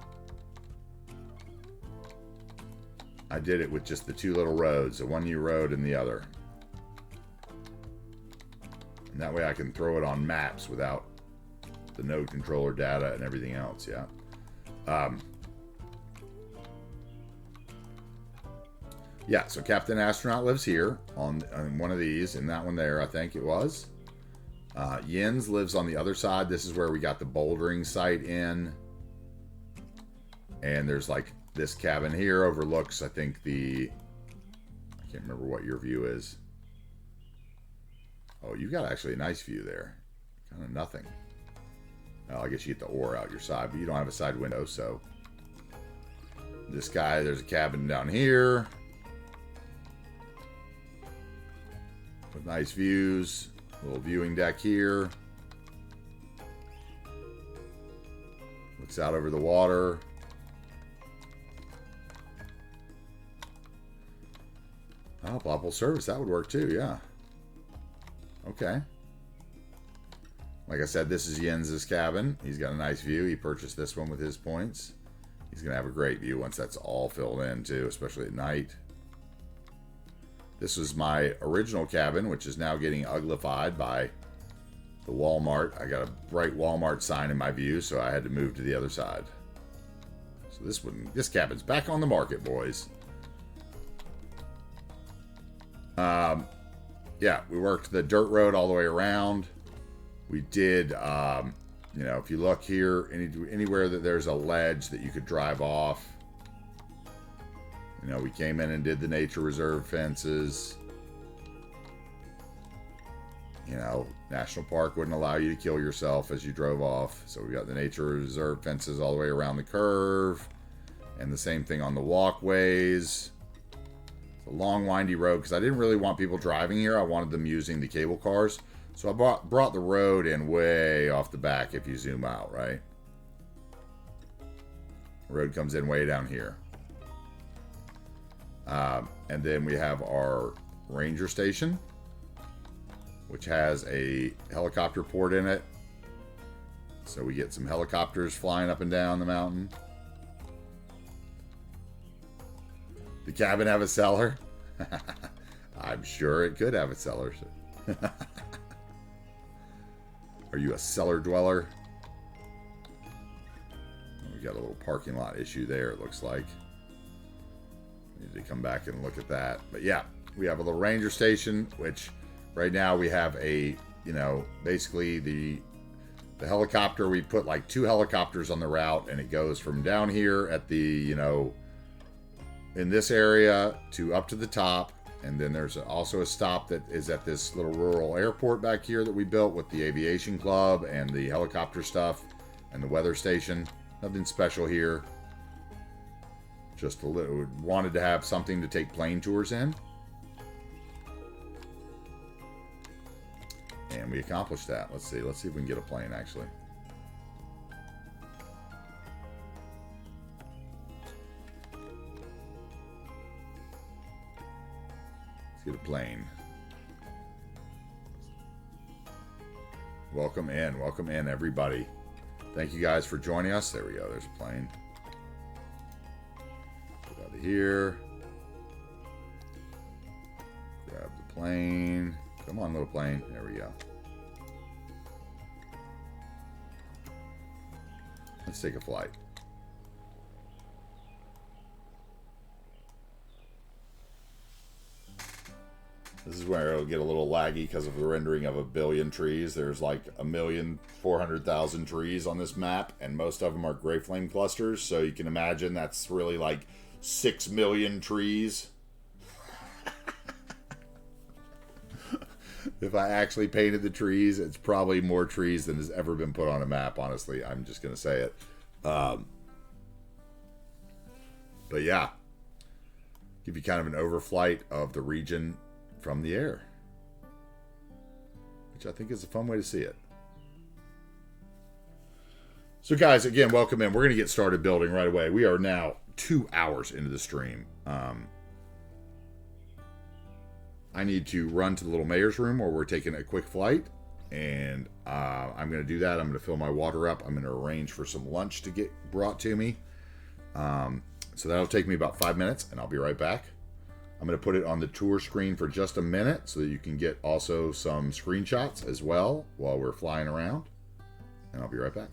I did it with just the 2 little roads, the 1U road and the other. And that way I can throw it on maps without the node controller data and everything else, yeah. Yeah, so Captain Astronaut lives here on one of these, and that one there, I think it was. Jens lives on the other side. This is where we got the bouldering site in. And there's like this cabin here overlooks, I think, I can't remember what your view is. Oh, you've got actually a nice view there. Kind of nothing. Well, I guess you get the ore out your side, but you don't have a side window, so. This guy, there's a cabin down here. With nice views. Little viewing deck here. Looks out over the water. Oh, Plopple service, that would work too, yeah. Okay. Like I said, this is Jens's cabin. He's got a nice view. He purchased this one with his points. He's going to have a great view once that's all filled in too, especially at night. This was my original cabin, which is now getting uglified by the Walmart. I got a bright Walmart sign in my view, so I had to move to the other side. So this cabin's back on the market, boys. Yeah, we worked the dirt road all the way around. We did, you know, if you look here, anywhere that there's a ledge that you could drive off. You know, we came in and did the nature reserve fences. You know, National Park wouldn't allow you to kill yourself as you drove off. So we got the nature reserve fences all the way around the curve. And the same thing on the walkways. It's a long, windy road because I didn't really want people driving here. I wanted them using the cable cars. So I brought the road in way off the back if you zoom out, right? The road comes in way down here. And then we have our ranger station, which has a helicopter port in it. So we get some helicopters flying up and down the mountain. The cabin have a cellar? I'm sure it could have a cellar. Are you a cellar dweller? We got a little parking lot issue there, it looks like. Need to come back and look at that. But yeah, we have a little ranger station, which right now we have a, you know, basically the helicopter. We put like 2 helicopters on the route, and it goes from down here at the, you know, in this area to up to the top. And then there's also a stop that is at this little rural airport back here that we built with the aviation club and the helicopter stuff and the weather station. Nothing special here. Just a little, wanted to have something to take plane tours in. And we accomplished that. Let's see if we can get a plane actually. Let's get a plane. Welcome in everybody. Thank you guys for joining us. There we go, there's a plane. Get out of here. Grab the plane. Come on, little plane. There we go. Let's take a flight. This is where it'll get a little laggy because of the rendering of 1 billion trees. There's like 1,400,000 trees on this map, and most of them are gray flame clusters. So you can imagine that's really like 6 million trees. If I actually painted the trees, it's probably more trees than has ever been put on a map, honestly. I'm just going to say it. But yeah, give you kind of an overflight of the region from the air, which I think is a fun way to see it. So guys, again, welcome in. We're going to get started building right away. We are now 2 hours into the stream. I need to run to the little mayor's room where we're taking a quick flight, and I'm going to do that. I'm going to fill my water up. I'm going to arrange for some lunch to get brought to me. So that'll take me about 5 minutes, and I'll be right back. I'm going to put it on the tour screen for just a minute so that you can get also some screenshots as well while we're flying around. And I'll be right back.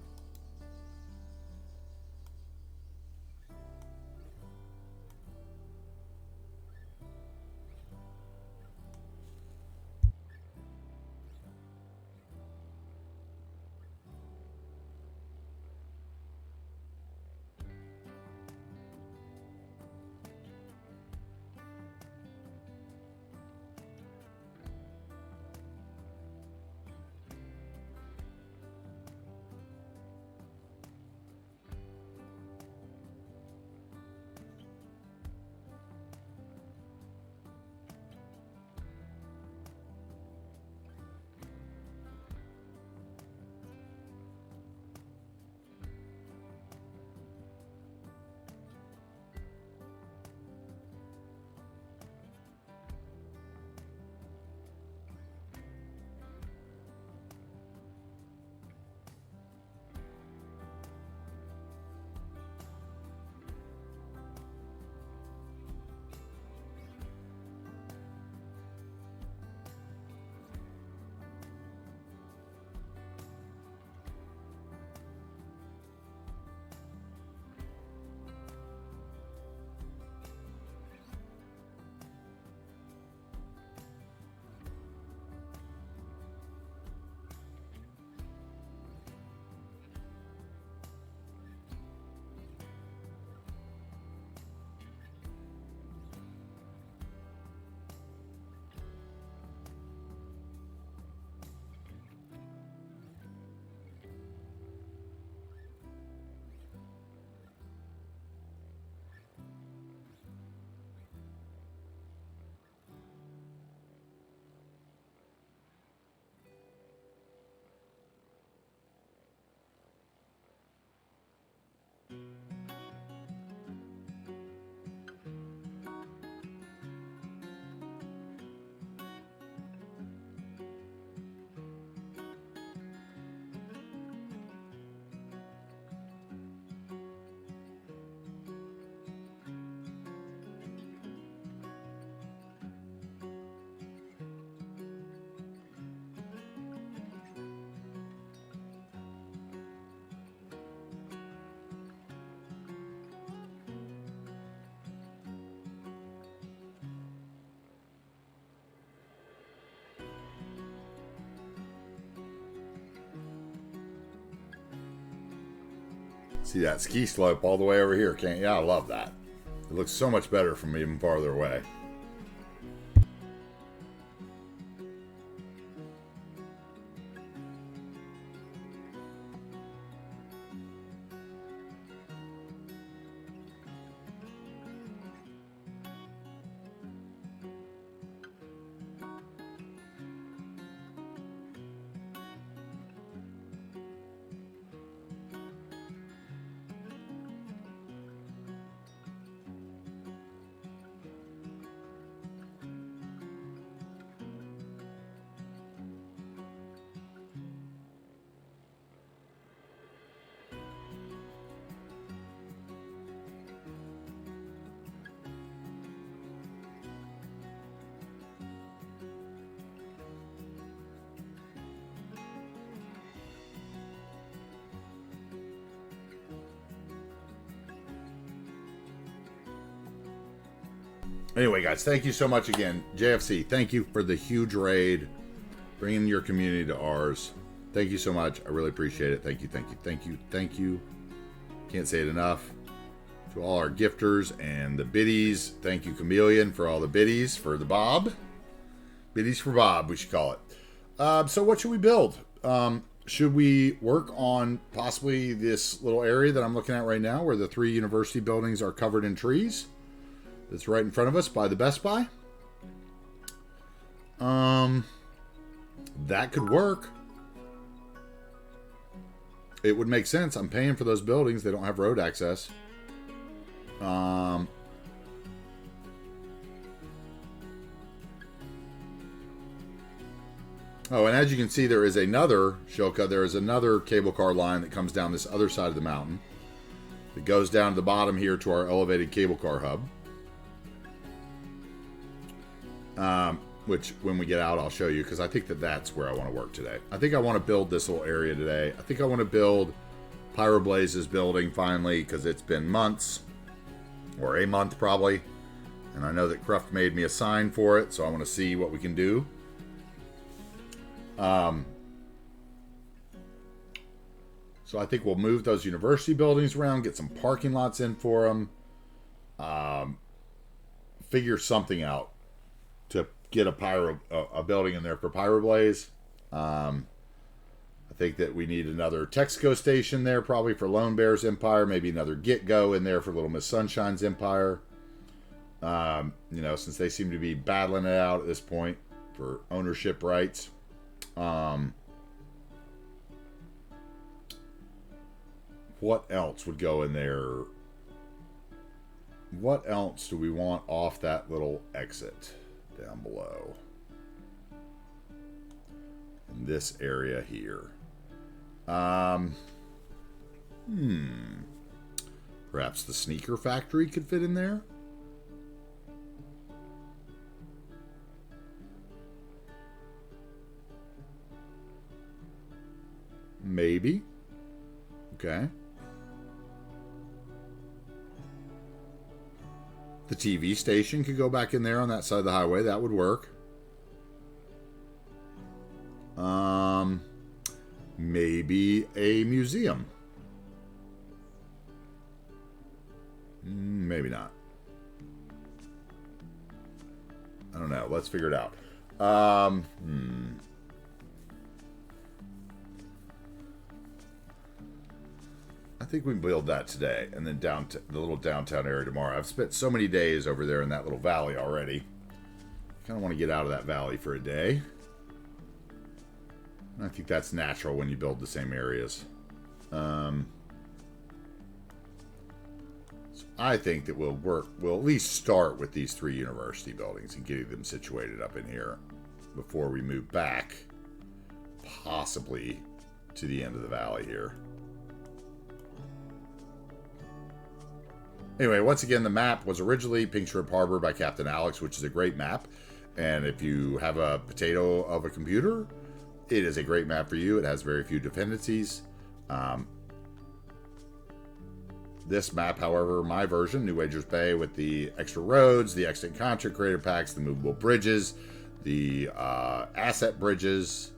See that ski slope all the way over here, can't you? I love that. It looks so much better from even farther away. Anyway, guys, thank you so much again. JFC, thank you for the huge raid, bringing your community to ours. Thank you so much. I really appreciate it. Thank you, thank you, thank you, thank you. Can't say it enough. To all our gifters and the biddies, thank you, Chameleon, for all the biddies for the Bob. Biddies for Bob, we should call it. So what should we build? Should we work on possibly this little area that I'm looking at right now where the 3 university buildings are covered in trees? That's right in front of us by the Best Buy. That could work. It would make sense. I'm paying for those buildings. They don't have road access. Oh, and as you can see, there is another, Shoka, there is another cable car line that comes down this other side of the mountain. It goes down to the bottom here to our elevated cable car hub. Which, when we get out, I'll show you, because I think that that's where I want to work today. I think I want to build this little area today. I think I want to build Pyroblaze's building, finally, because it's been months. Or a month, probably. And I know that Cruft made me a sign for it, so I want to see what we can do. So I think we'll move those university buildings around, get some parking lots in for them. Figure something out to get a building in there for Pyroblaze. I think that we need another Texaco station there, probably for Lone Bear's Empire. Maybe another Get Go in there for Little Miss Sunshine's Empire. You know, since they seem to be battling it out at this point for ownership rights. What else would go in there? What else do we want off that little exit down below? In this area here. Perhaps the sneaker factory could fit in there? Maybe. Okay. The TV station could go back in there on that side of the highway. That would work. Maybe a museum. Maybe not. I don't know. Let's figure it out. I think we can build that today, and then down to the little downtown area tomorrow. I've spent so many days over there in that little valley already. I kind of want to get out of that valley for a day. And I think that's natural when you build the same areas. So I think that we'll at least start with these 3 university buildings and getting them situated up in here before we move back, possibly to the end of the valley here. Anyway, once again, the map was originally Pink Shrimp Harbor by Captain Alex, which is a great map. And if you have a potato of a computer, it is a great map for you. It has very few dependencies. This map, however, my version, New Wagers Bay, with the extra roads, the extant contract creator packs, the movable bridges, the asset bridges,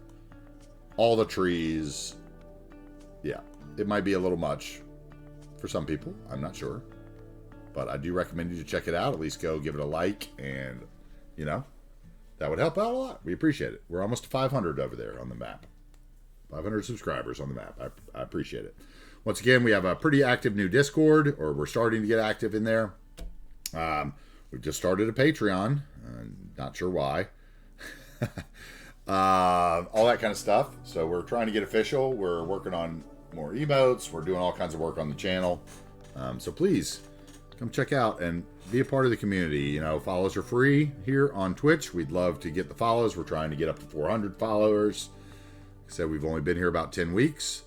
all the trees. Yeah, it might be a little much. for some people. I'm not sure. But I do recommend you to check it out. At least go give it a like, and, you know, that would help out a lot. We appreciate it. We're almost 500 over there on the map. 500 subscribers on the map. I appreciate it. Once again, we have a pretty active new Discord, or we're starting to get active in there. We've just started a Patreon. Not sure why. All that kind of stuff. So we're trying to get official. We're working on more emotes. We're doing all kinds of work on the channel. So please come check out and be a part of the community. You know, follows are free here on Twitch. We'd love to get the follows. We're trying to get up to 400 followers. Like I said, we've only been here about 10 weeks.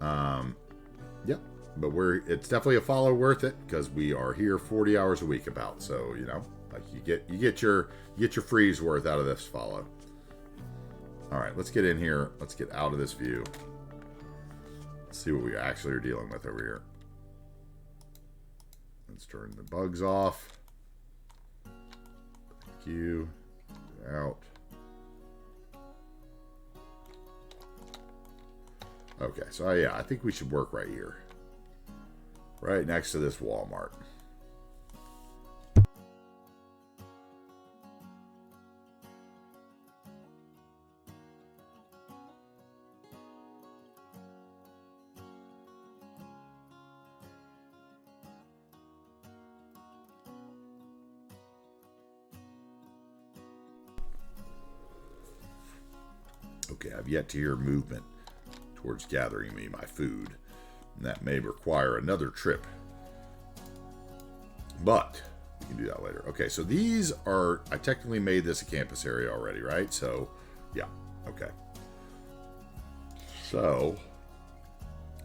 Yep. But it's definitely a follow worth it, because we are here 40 hours a week about. So, you know, like you get your free's worth out of this follow. All right, let's get in here. Let's get out of this view. Let's see what we actually are dealing with over here. Let's turn the bugs off. Thank you. Out. Okay, so yeah, I think we should work right here. Right next to this Walmart. Okay, I've yet to hear movement towards gathering me my food, and that may require another trip, but we can do that later. Okay, so these are, I technically made this a campus area already, right? So yeah, okay, so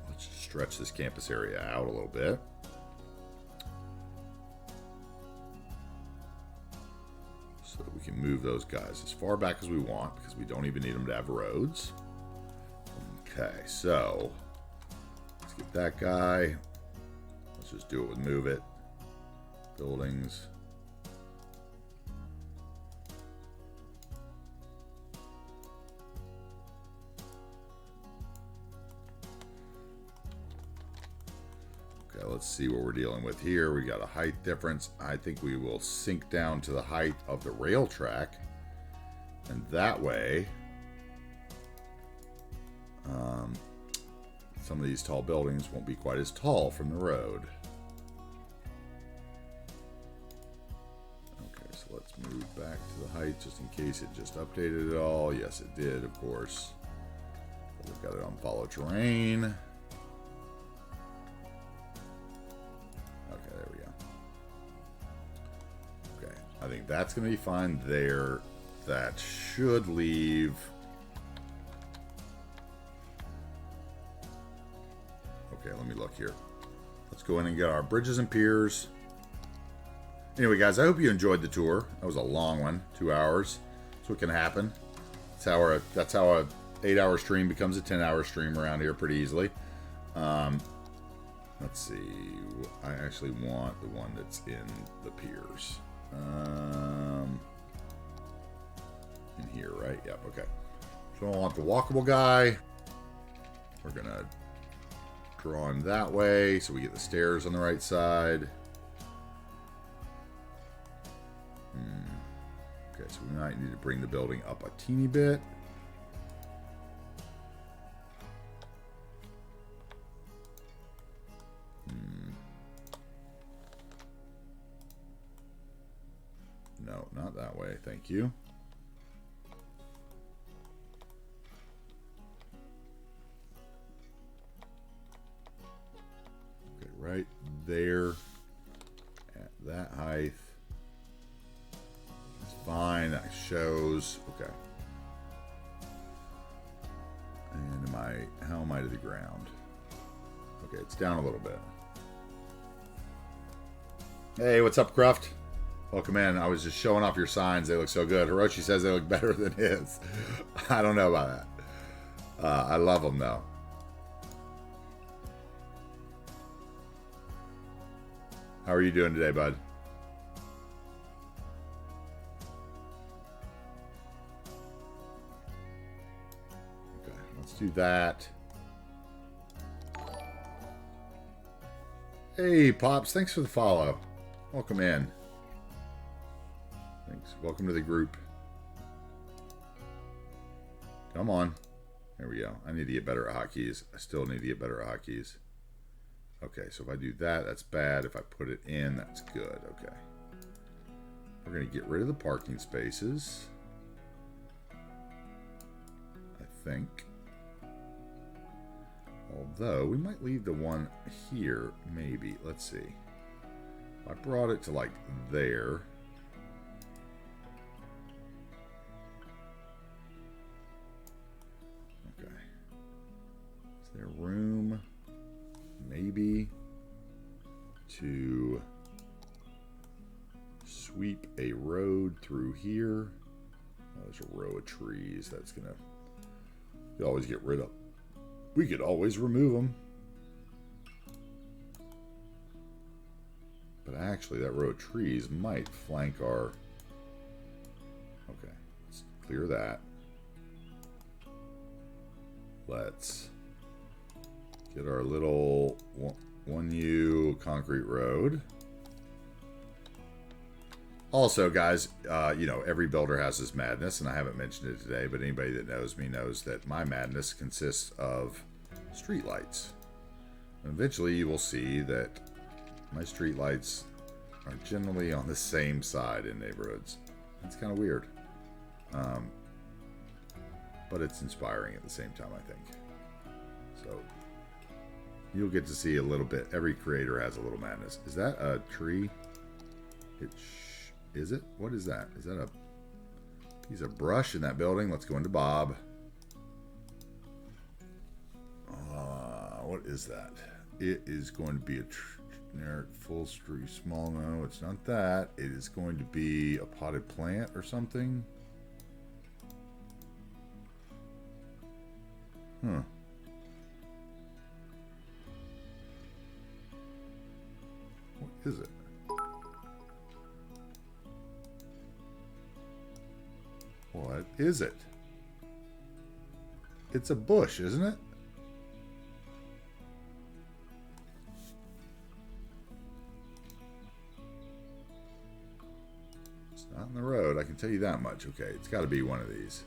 let's just stretch this campus area out a little bit. So that we can move those guys as far back as we want, because we don't even need them to have roads. Okay, so let's get that guy. Let's just do it with move it. Buildings. Okay, let's see what we're dealing with here. We got a height difference. I think we will sink down to the height of the rail track, and that way some of these tall buildings won't be quite as tall from the road. Okay, so let's move back to the height just in case it just updated it all. Yes, it did, of course. We've got it on follow terrain. Okay, there we go. Okay, I think that's going to be fine there. That should leave... Okay, let me look here. Let's go in and get our bridges and piers. Anyway, guys, I hope you enjoyed the tour. That was a long one, 2 hours. That's what can happen. That's how a 8-hour stream becomes a 10-hour stream around here pretty easily. Let's see. I actually want the one that's in the piers. In here, right? Yep. Okay. So I want the walkable guy. We're gonna draw him that way, so we get the stairs on the right side. Okay, so we might need to bring the building up a teeny bit. No, not that way. Thank you. Okay, right there at that height. It's fine. That shows. Okay. And how am I to the ground? Okay, it's down a little bit. Hey, what's up, Cruft? Welcome in. I was just showing off your signs. They look so good. Hiroshi says they look better than his. I don't know about that. I love them, though. How are you doing today, bud? Okay, let's do that. Hey, Pops, thanks for the follow. Welcome in. Thanks. Welcome to the group. Come on. There we go. I need to get better at hotkeys. I still need to get better at hotkeys. Okay, so if I do that, that's bad. If I put it in, that's good. Okay. We're going to get rid of the parking spaces. I think. Although, we might leave the one here, maybe. Let's see. I brought it to, like, there. Okay. Is there room, maybe, to sweep a road through here? Oh, there's a row of trees that's going to... You always get rid of. We could always remove them. But actually, that row of trees might flank our... Okay, let's clear that. Let's get our little 1U concrete road. Also, guys, you know, every builder has his madness, and I haven't mentioned it today, but anybody that knows me knows that my madness consists of streetlights. Eventually, you will see that my streetlights are generally on the same side in neighborhoods. It's kind of weird. But it's inspiring at the same time, I think. So, you'll get to see a little bit. Every creator has a little madness. Is that a tree? Is it? What is that? Is that a piece of brush in that building? Let's go into Bob. What is that? It is going to be a generic full street small. No, it's not that. It is going to be a potted plant or something. Huh. What is it? What is it? It's a bush, isn't it? It's not in the road, I can tell you that much. Okay, it's got to be one of these.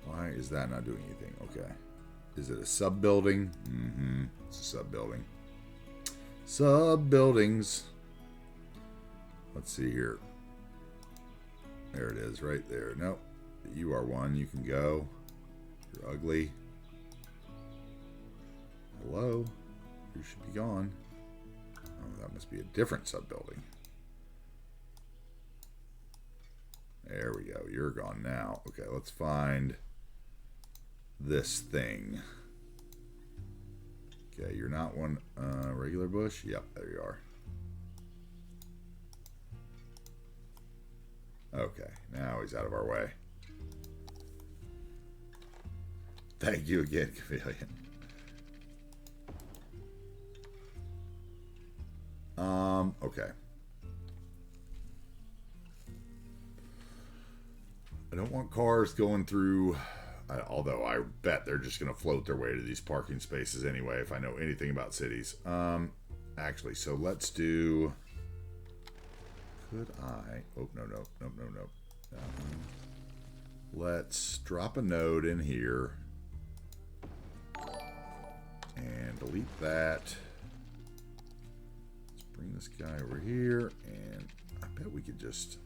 Why is that not doing anything? Okay. Is it a sub-building? Mm-hmm. It's a sub-building. Sub-buildings. Let's see here. There it is, right there. Nope. You are one. You can go. You're ugly. Hello? You should be gone. Oh, that must be a different sub-building. There we go. You're gone now. Okay, let's find this thing. Okay, you're not one regular bush? Yep, there you are. Okay, now he's out of our way. Thank you again, Chameleon. Okay. I don't want cars going through... although I bet they're just going to float their way to these parking spaces anyway, if I know anything about cities. Actually, so let's do... Could I... Oh, no. Let's drop a node in here. And delete that. Let's bring this guy over here. And I bet we could just...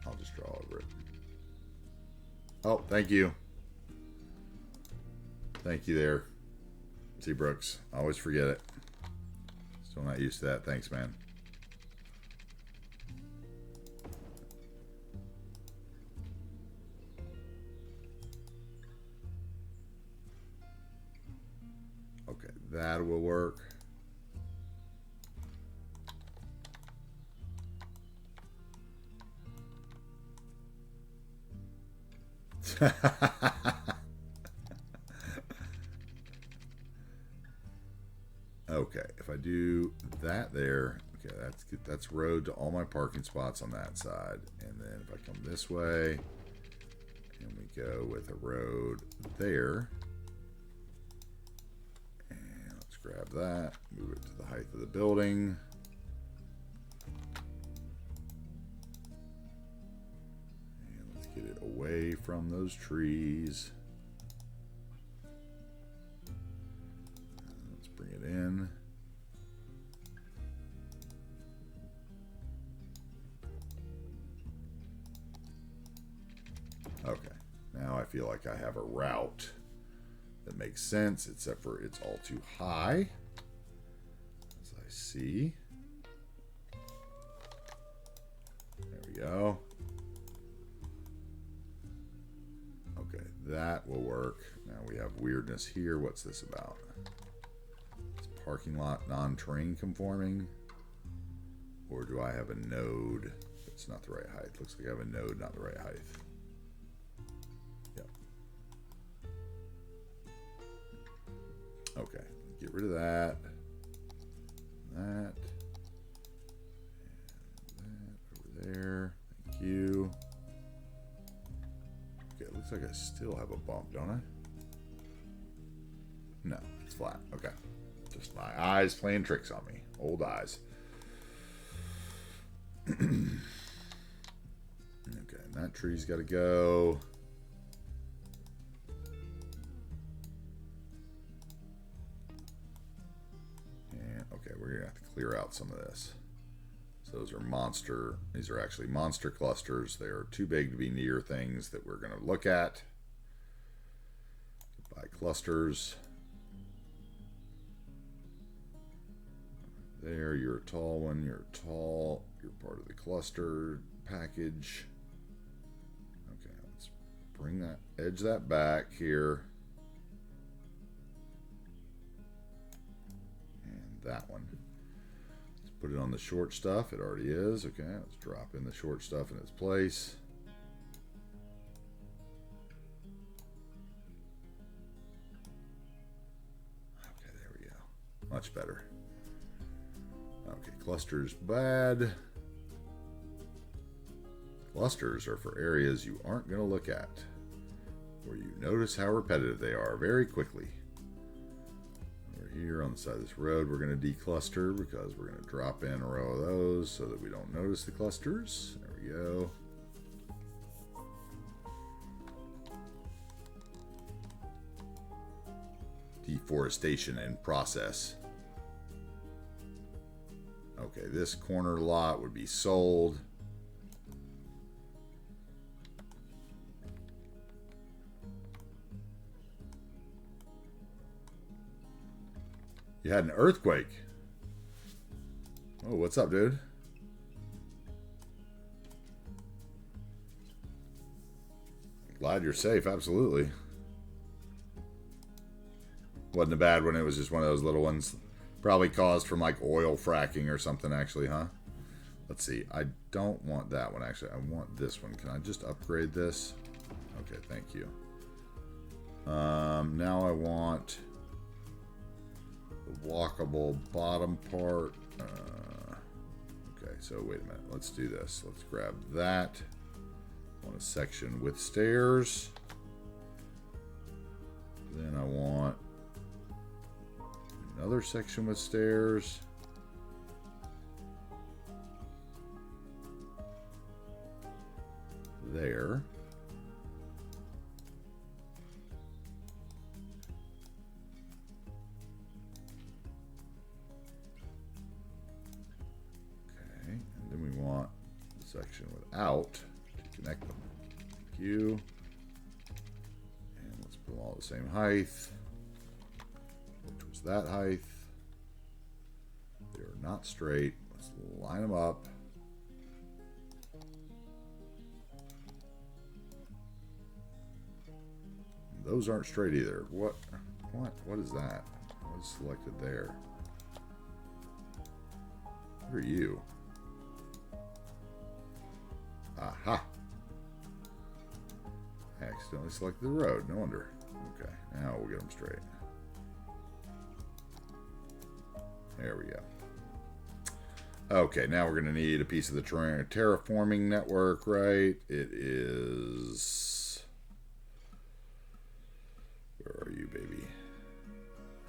I'll just draw over it. Oh, thank you. Thank you there. See, Brooks. I always forget it. Still not used to that. Thanks, man. Okay, that will work. Okay, if I do that there, okay, that's good. That's road to all my parking spots on that side, And then if I come this way, and we go with a road there, and let's grab that, move it to the height of the building. And let's get it away from those trees. Let's bring it in. Okay, now I feel like I have a route that makes sense, except for it's all too high, as I see. There we go. Okay, that will work. Now we have weirdness here. What's this about? Is parking lot non-terrain conforming? Or do I have a node that's not the right height? Looks like I have a node not the right height. Okay, get rid of that, and that over there. Thank you. Okay, it looks like I still have a bump, don't I? No, it's flat. Okay, just my eyes playing tricks on me. Old eyes. Okay, and that tree's got to go. Okay, we're gonna have to clear out some of this. So those are monster. These are actually monster clusters. They are too big to be near things that we're gonna look at. By clusters. There, you're a tall one. You're tall. You're part of the cluster package. Okay, let's bring that, edge that back here. That one. Let's put it on the short stuff. It already is. Okay, let's drop in the short stuff in its place. Okay, there we go. Much better. Okay, clusters bad. Clusters are for areas you aren't going to look at, where you notice how repetitive they are very quickly. Here on the side of this road, we're going to decluster because we're going to drop in a row of those so that we don't notice the clusters. There we go. Deforestation in process. Okay, this corner lot would be sold. You had an earthquake. Oh, what's up, dude? Glad you're safe, absolutely. Wasn't a bad one, it was just one of those little ones. Probably caused from like oil fracking or something, actually, huh? Let's see, I don't want that one, actually. I want this one. Can I just upgrade this? Okay, thank you. Now I want the walkable bottom part. Okay, so wait a minute. Let's do this. Let's grab that. I want a section with stairs. Then I want another section with stairs. There. Section without to connect them. Thank you. And let's put them all the same height, which was that height. They are not straight. Let's line them up. Those aren't straight either. What is that? What is selected there? What are you? Aha! I accidentally selected the road. No wonder. Okay, now we'll get them straight. There we go. Okay, now we're going to need a piece of the terraforming network, right? It is... Where are you, baby?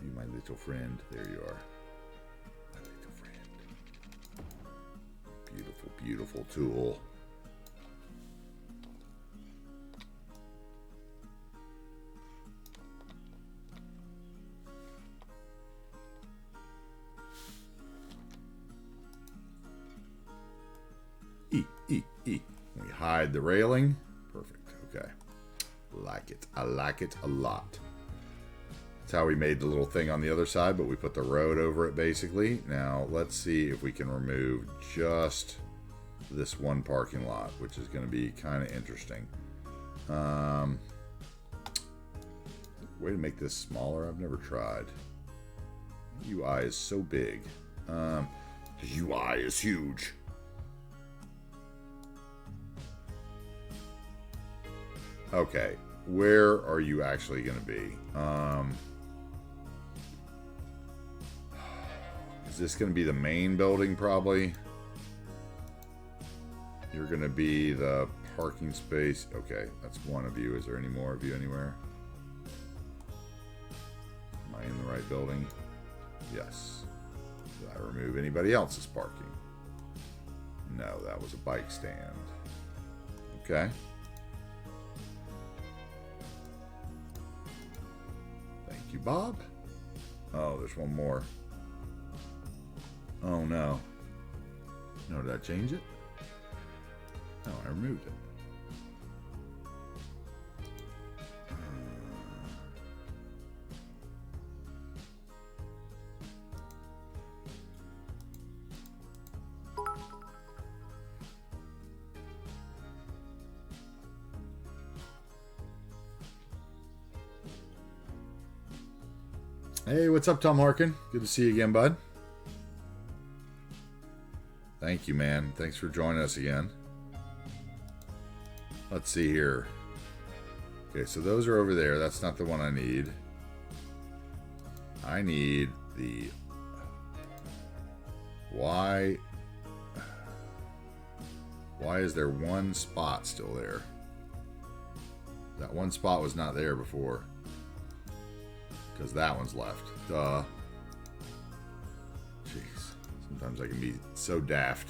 You, my little friend. There you are. My little friend. Beautiful, beautiful tool. We hide the railing. Perfect. Okay. Like it. I like it a lot. That's how we made the little thing on the other side, but we put the road over it basically. Now let's see if we can remove just this one parking lot, which is going to be kind of interesting. Way to make this smaller. I've never tried. The UI is so big. The UI is huge. Okay, where are you actually going to be? Is this going to be the main building, probably? You're going to be the parking space. Okay, that's one of you. Is there any more of you anywhere? Am I in the right building? Yes. Did I remove anybody else's parking? No, that was a bike stand. Okay. You, Bob? Oh, there's one more. Oh no. No, did I change it? No, I removed it. Hey, what's up, Tom Harkin? Good to see you again, bud. Thank you, man. Thanks for joining us again. Let's see here. Okay, so those are over there. That's not the one I need. I need the... Why is there one spot still there? That one spot was not there before. Because that one's left. Duh. Jeez. Sometimes I can be so daft.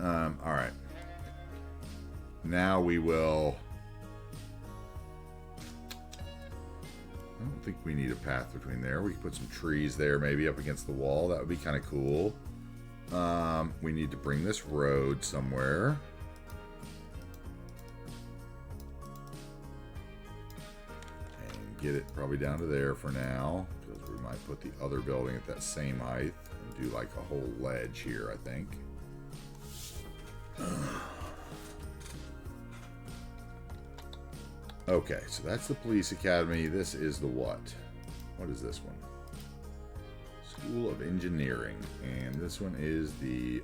Alright. Now we will... I don't think we need a path between there. We can put some trees there, maybe up against the wall. That would be kind of cool. We need to bring this road somewhere. Get it probably down to there for now, because we might put the other building at that same height and do like a whole ledge here, I think. Okay, so that's the police academy. This is the what? What is this one? School of Engineering. And this one is the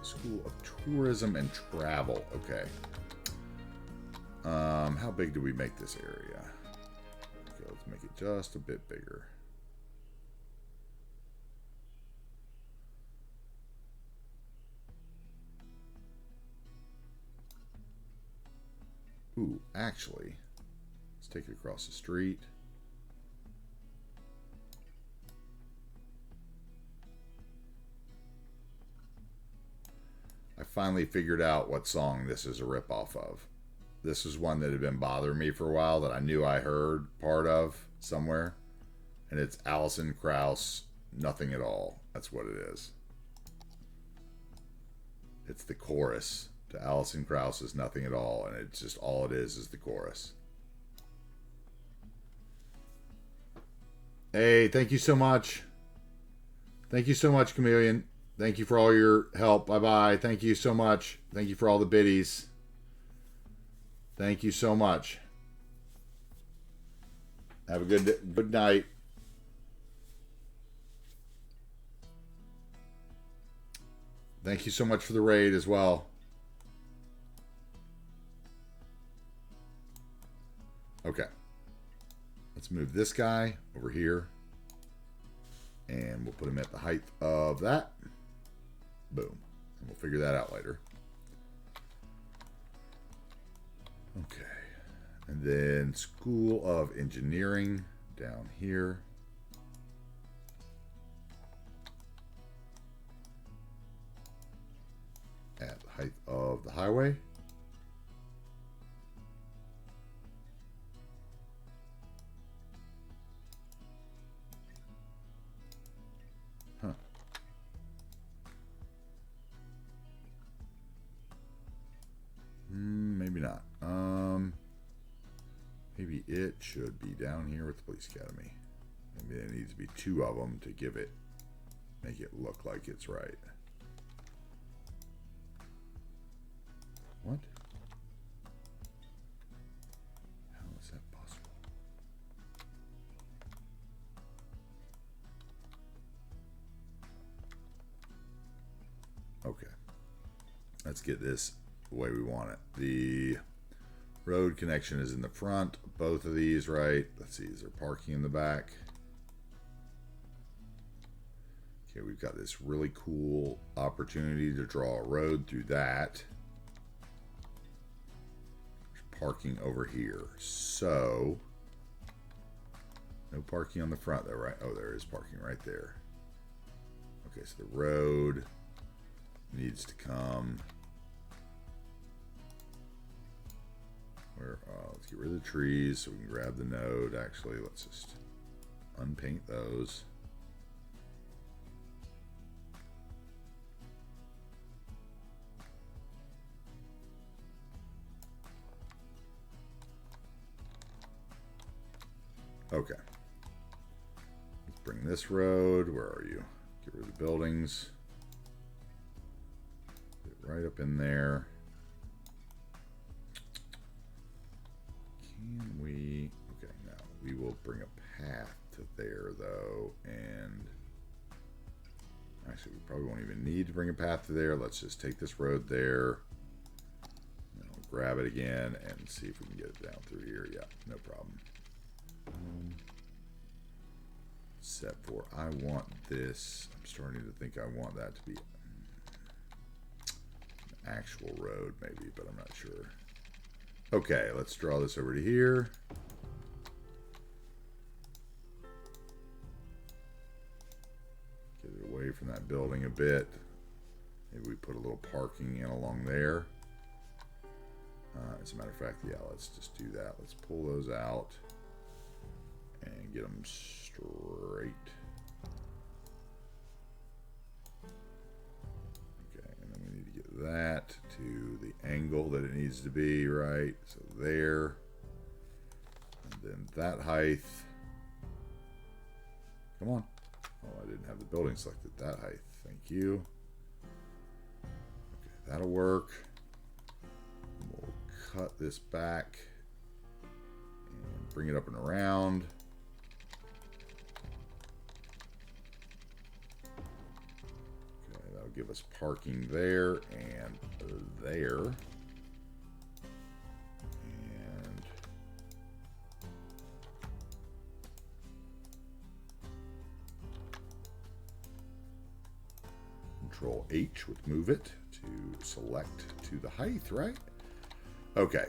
School of Tourism and Travel. Okay. How big do we make this area? Okay, let's make it just a bit bigger. Ooh, actually, let's take it across the street. I finally figured out what song this is a ripoff of. This is one that had been bothering me for a while that I knew I heard part of somewhere. And it's Alison Krauss, Nothing at All. That's what it is. It's the chorus to Alison Krauss's Nothing at All. And it's just all it is the chorus. Hey, thank you so much. Thank you so much, Chameleon. Thank you for all your help. Bye-bye. Thank you so much. Thank you for all the biddies. Thank you so much. Have a good night. Thank you so much for the raid as well. Okay. Let's move this guy over here. And we'll put him at the height of that. Boom. And we'll figure that out later. Okay. And then School of Engineering down here. At the height of the highway. Huh. Maybe not. Maybe it should be down here with the Police Academy. Maybe there needs to be two of them to give it, make it look like it's right. What? How is that possible? Okay. Let's get this the way we want it. The road connection is in the front. Both of these, right? Let's see, is there parking in the back? Okay, we've got this really cool opportunity to draw a road through that. Parking over here. So, no parking on the front though, right? Oh, there is parking right there. Okay, so the road needs to come. Where? Let's get rid of the trees so we can grab the node. Actually, let's just unpaint those. Okay. Let's bring this road. Where are you? Get rid of the buildings. Get right up in there. Can we? Okay, no. We will bring a path to there, though. And actually, we probably won't even need to bring a path to there. Let's just take this road there. And we'll grab it again and see if we can get it down through here. Yeah, no problem. Except for I want this. I'm starting to think I want that to be an actual road, maybe, but I'm not sure. Okay, let's draw this over to here. Get it away from that building a bit. Maybe we put a little parking in along there. As a matter of fact, yeah, let's just do that. Let's pull those out and get them straight. Okay, and then we need to get that to the angle that it needs to be, right? So there. And then that height. Come on. Oh, I didn't have the building selected. That height. Thank you. Okay, that'll work. We'll cut this back and bring it up and around. Give us parking there and there. And Control H would move it to select to the height, right? Okay.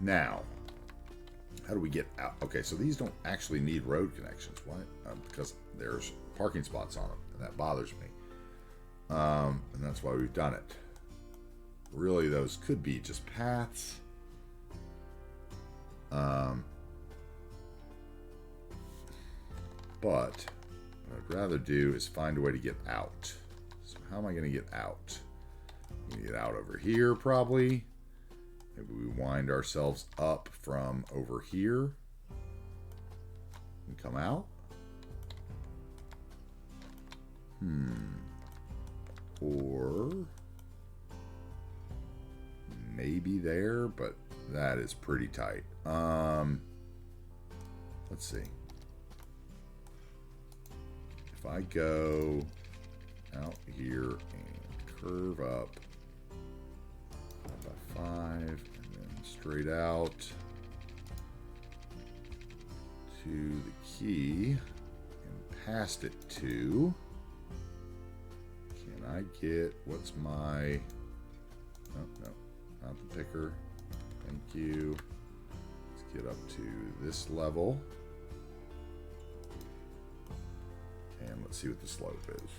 Now, how do we get out? Okay, so these don't actually need road connections. Why? Because there's parking spots on them, and that bothers me. And that's why we've done it. Really, those could be just paths. But what I'd rather do is find a way to get out. So how am I going to get out? We get out over here, probably. Maybe we wind ourselves up from over here and come out. Or maybe there, but that is pretty tight. Let's see. If I go out here and curve up 5 by 5 and then straight out to the key and past it to. I get, what's my, oh, no, not the picker. Thank you. Let's get up to this level. And let's see what the slope is.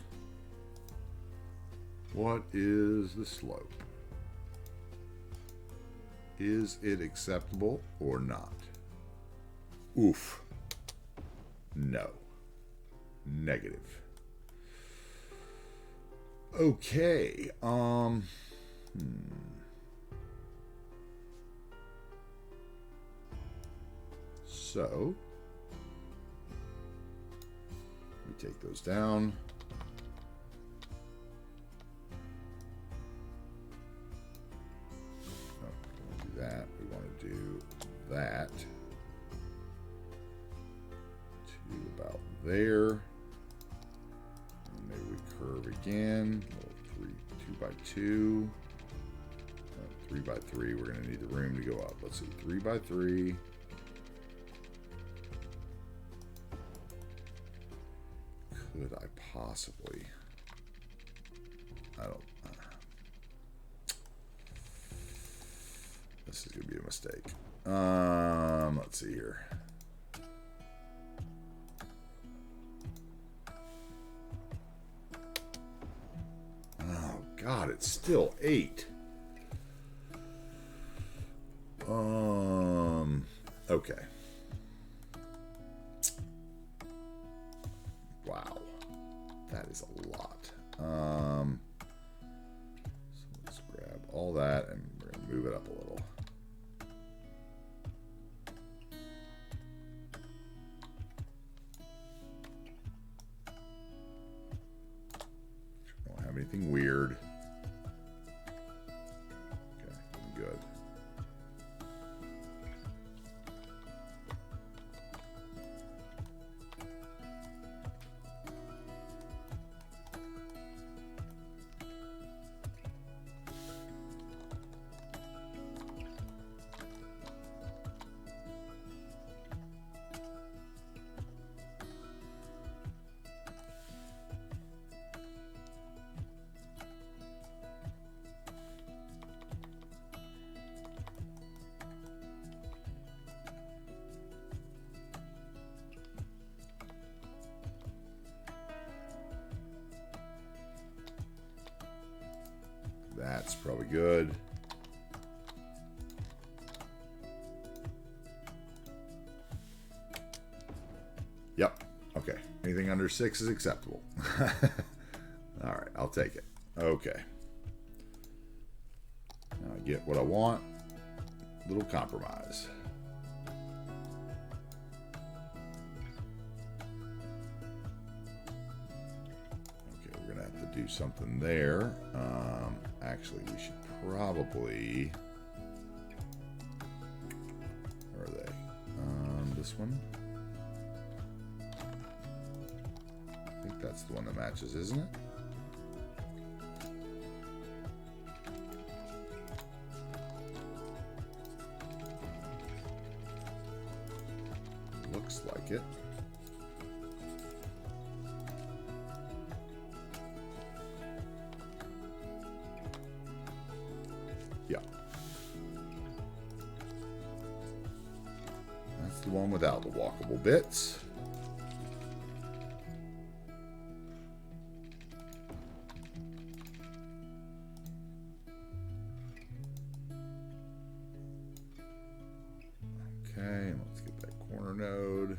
What is the slope? Is it acceptable or not? Oof. No. Negative. Okay. So we take those down. Oh, we want to do that. We want to do that to about there. And maybe we curve again. A little 2 by 2. 3 by 3. We're going to need the room to go up. Let's see. 3 by 3. Could I possibly? I don't. This is gonna be a mistake. Let's see here. Oh God, it's still 8. Okay. Wow, that is a lot. So let's grab all that and we're gonna move it up a little. Don't have anything weird. Okay, I'm good. That's probably good. Yep. Okay. Anything under 6 is acceptable. All right. I'll take it. Okay. Now I get what I want. Little compromise. Okay. We're going to have to do something there. Actually, we should probably. Where are they? This one. I think that's the one that matches, isn't it? Looks like it. Yeah. That's the one without the walkable bits. Okay, let's get that corner node.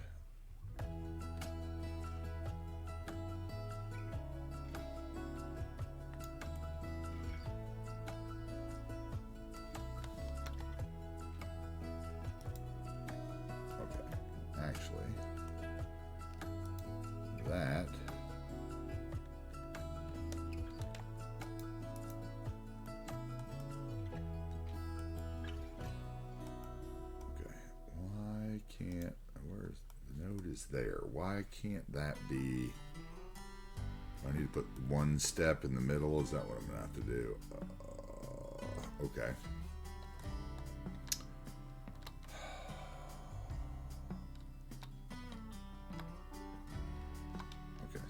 Actually, that okay. Why can't, where's the node is there? Why can't that be? I need to put one step in the middle. Is that what I'm gonna have to do? Okay.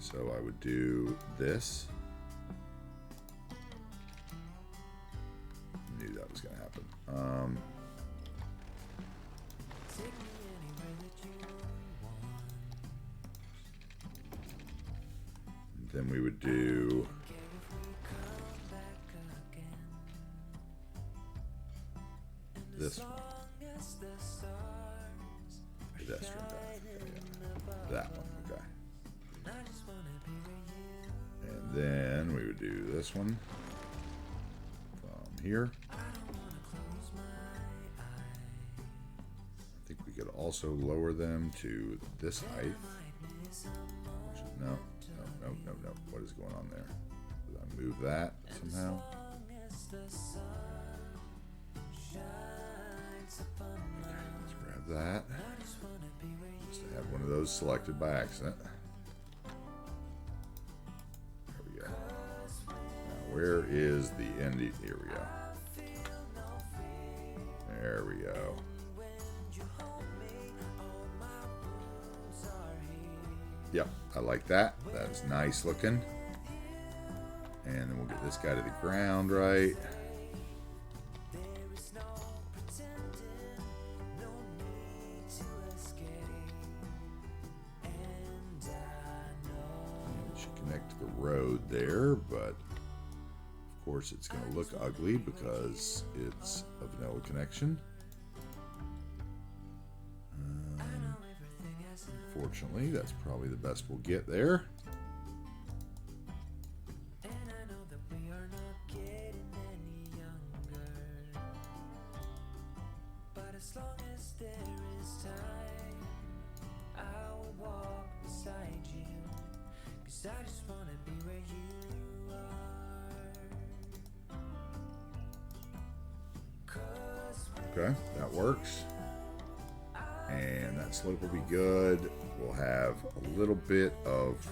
So I would do this. Then we would do this one. Pedestrian path. Okay, yeah. That one, okay. And then we would do this one from here. I think we could also lower them to this height. No. What is going on there? Did I move that somehow? Okay, let's grab that. Just to have one of those selected by accident. There we go. Now, where is the end? Here we go. There we go. Yep, I like that. That is nice looking. And then we'll get this guy to the ground right. We should connect to the road there, but of course it's going to look ugly because it's a vanilla connection. Unfortunately, that's probably the best we'll get there. Okay, that works. And that slope will be good. We'll have a little bit of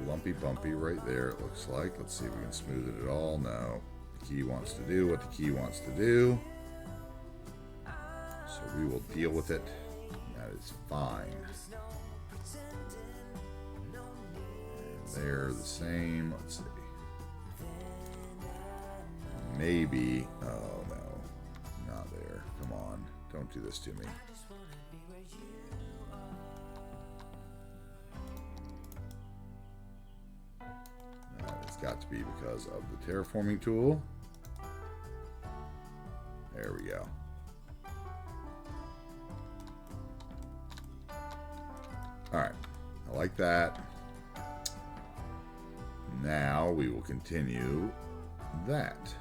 lumpy bumpy right there, it looks like. Let's see if we can smooth it at all. No. The key wants to do what the key wants to do. So we will deal with it. That is fine. And they're the same. Let's see. Maybe. Oh no. Not there. Come on. Don't do this to me. It's got to be because of the terraforming tool. There we go. Alright, I like that. Now we will continue that.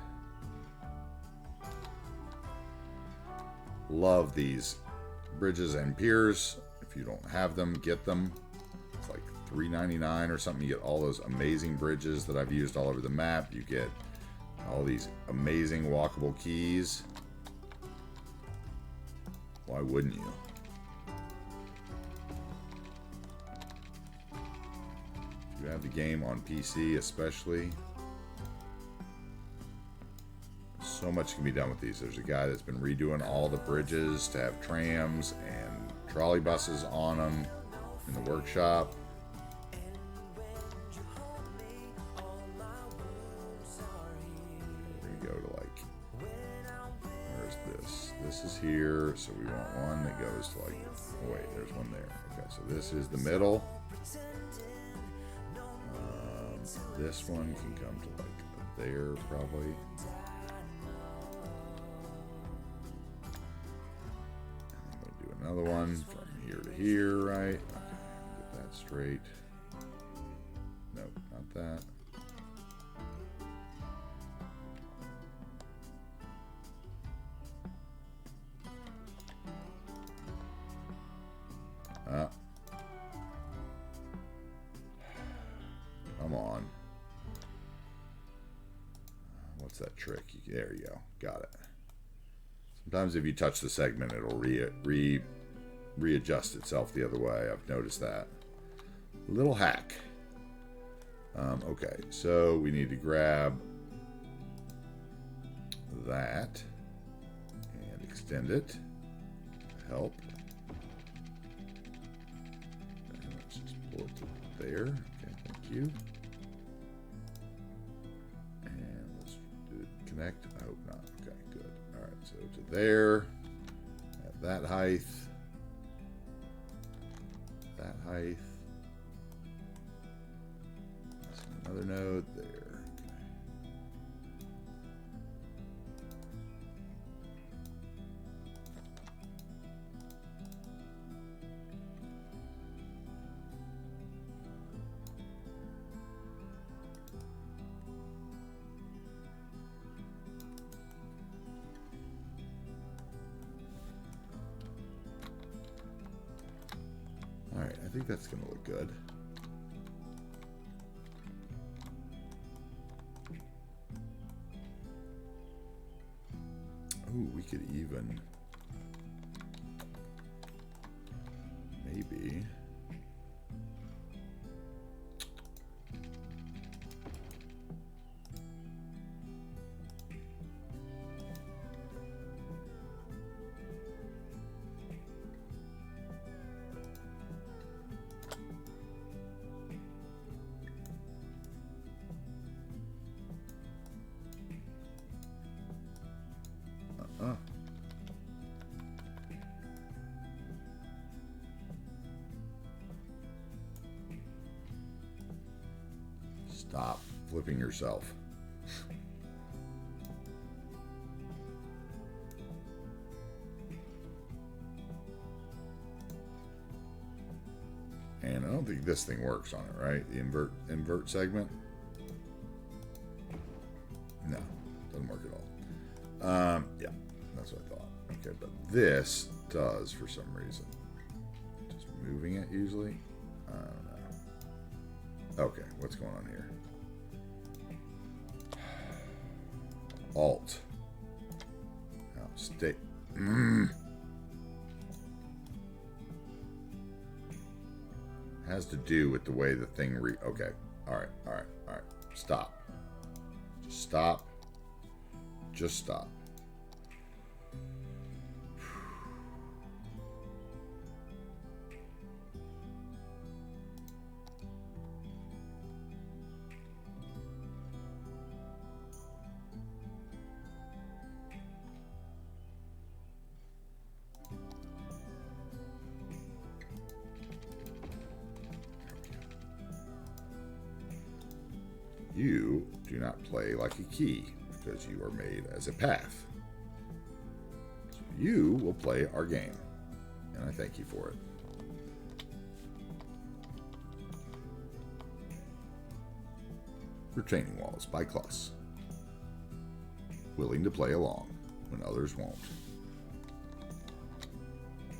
Love these bridges and piers. If you don't have them, get them. It's like $3.99 or something. You get all those amazing bridges that I've used all over the map. You get all these amazing walkable keys. Why wouldn't you? If you have the game on PC especially, so much can be done with these. There's a guy that's been redoing all the bridges to have trams and trolley buses on them in the workshop. This is here, so we want one that goes to like, oh wait, there's one there. Okay, so this is the middle. This one can come to like there probably. And I'm going to do another one from here to here, right? Okay, get that straight. Nope, not that. Come on. What's that trick? There you go. Got it. Sometimes if you touch the segment, it'll readjust itself the other way. I've noticed that. Little hack. Okay, so we need to grab that and extend it to help. And let's just pull it to there. Okay, thank you. And let's connect. I hope not. Okay, good. All right, so to there, at that height, Another node there. Alright, I think that's going to look good. Ooh, we could even... maybe... Stop flipping yourself. And I don't think this thing works on it, right? The invert segment? No, doesn't work at all. Yeah, that's what I thought. Okay, but this does for some reason. Just moving it usually? I don't know. Okay, what's going on here? Alt. Now, stay. Has to do with the way the thing okay. Alright. Stop. Just stop. Just stop. You do not play like a key because you are made as a path. So you will play our game, and I thank you for it. Retaining walls by Kluss. Willing to play along when others won't.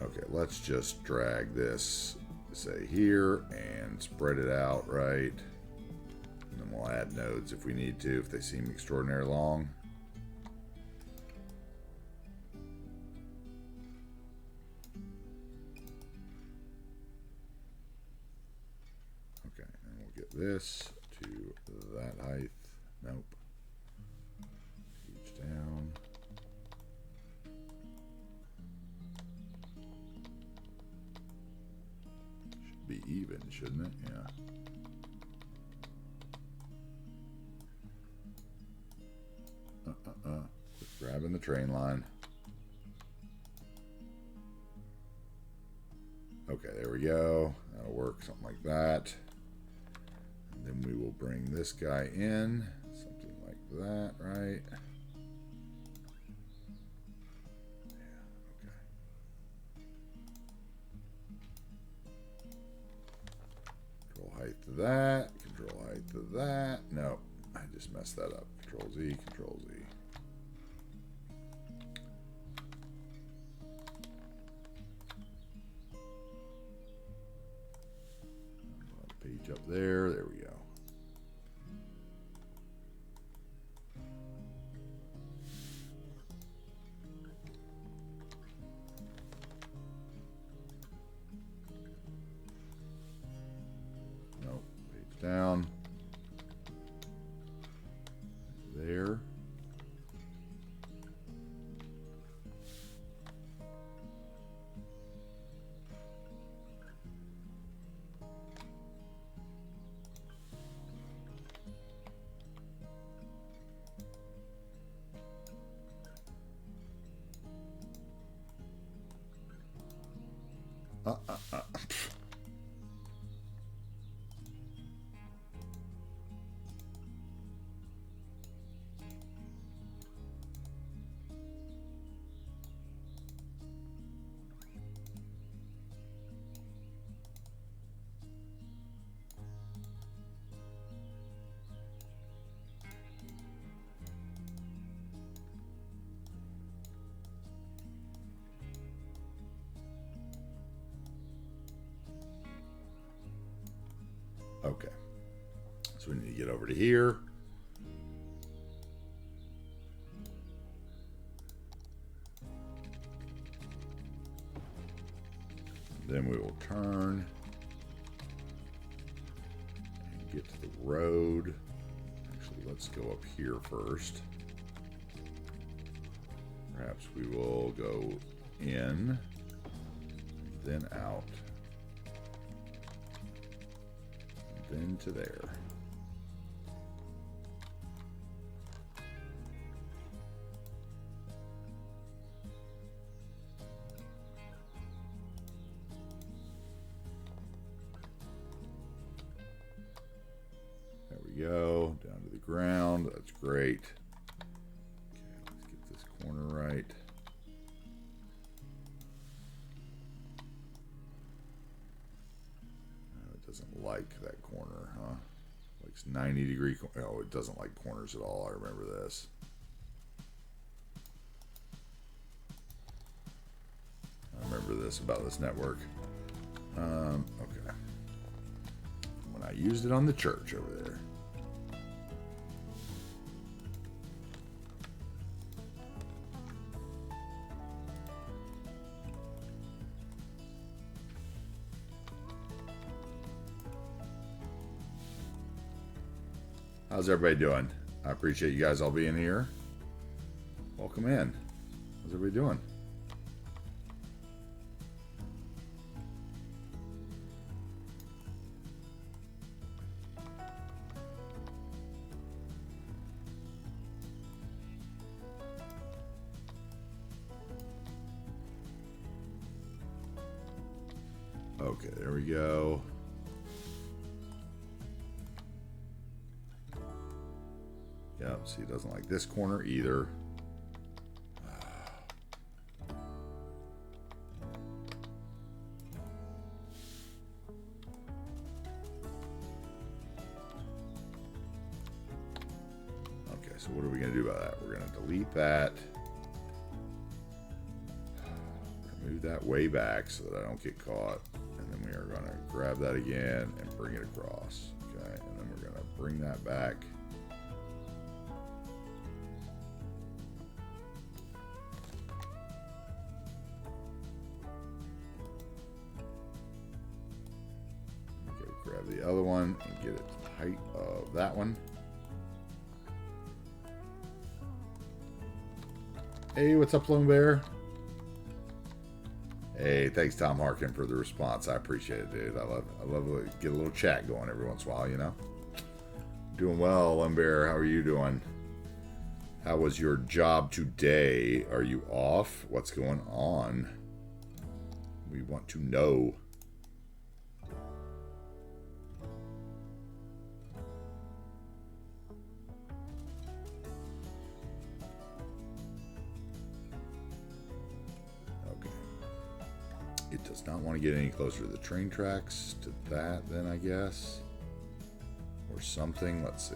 Okay, let's just drag this, say here, and spread it out right. And then we'll add nodes if we need to, if they seem extraordinarily long. Okay, and we'll get this to that height. Nope. Each down. Should be even, shouldn't it? Yeah. Just grabbing the train line. Okay, there we go. That'll work, something like that. And then we will bring this guy in, something like that, right? Yeah, okay. Control height to that, control height to that. No, I just messed that up. Control Z, Control Z. Page up there. There we go. Nope. Page down. There. Okay. So we need to get over to here. Then we will turn and get to the road. Actually, let's go up here first. Perhaps we will go in, then out, and then to there. There we go, down to the ground. That's great. Okay, let's get this corner right. Oh, it doesn't like that corner, huh? Likes 90-degree. Oh, it doesn't like corners at all. I remember this. I remember this about this network. Okay. When I used it on the church over there. How's everybody doing? I appreciate you guys all being here. Welcome in. How's everybody doing? Okay, there we go. Yep, see, it doesn't like this corner either. Okay, so what are we going to do about that? We're going to delete that. Move that way back so that I don't get caught. And then we are going to grab that again and bring it across. Okay, and then we're going to bring that back. Okay, grab the other one and get it to the height of that one. Hey, what's up, Lone Bear? Hey, thanks Tom Harkin for the response. I appreciate it, dude. I love to get a little chat going every once in a while, you know. Doing well, Lumbear. How are you doing? How was your job today? Are you off? What's going on? We want to know. It does not want to get any closer to the train tracks, to that then, I guess. Or something. Let's see.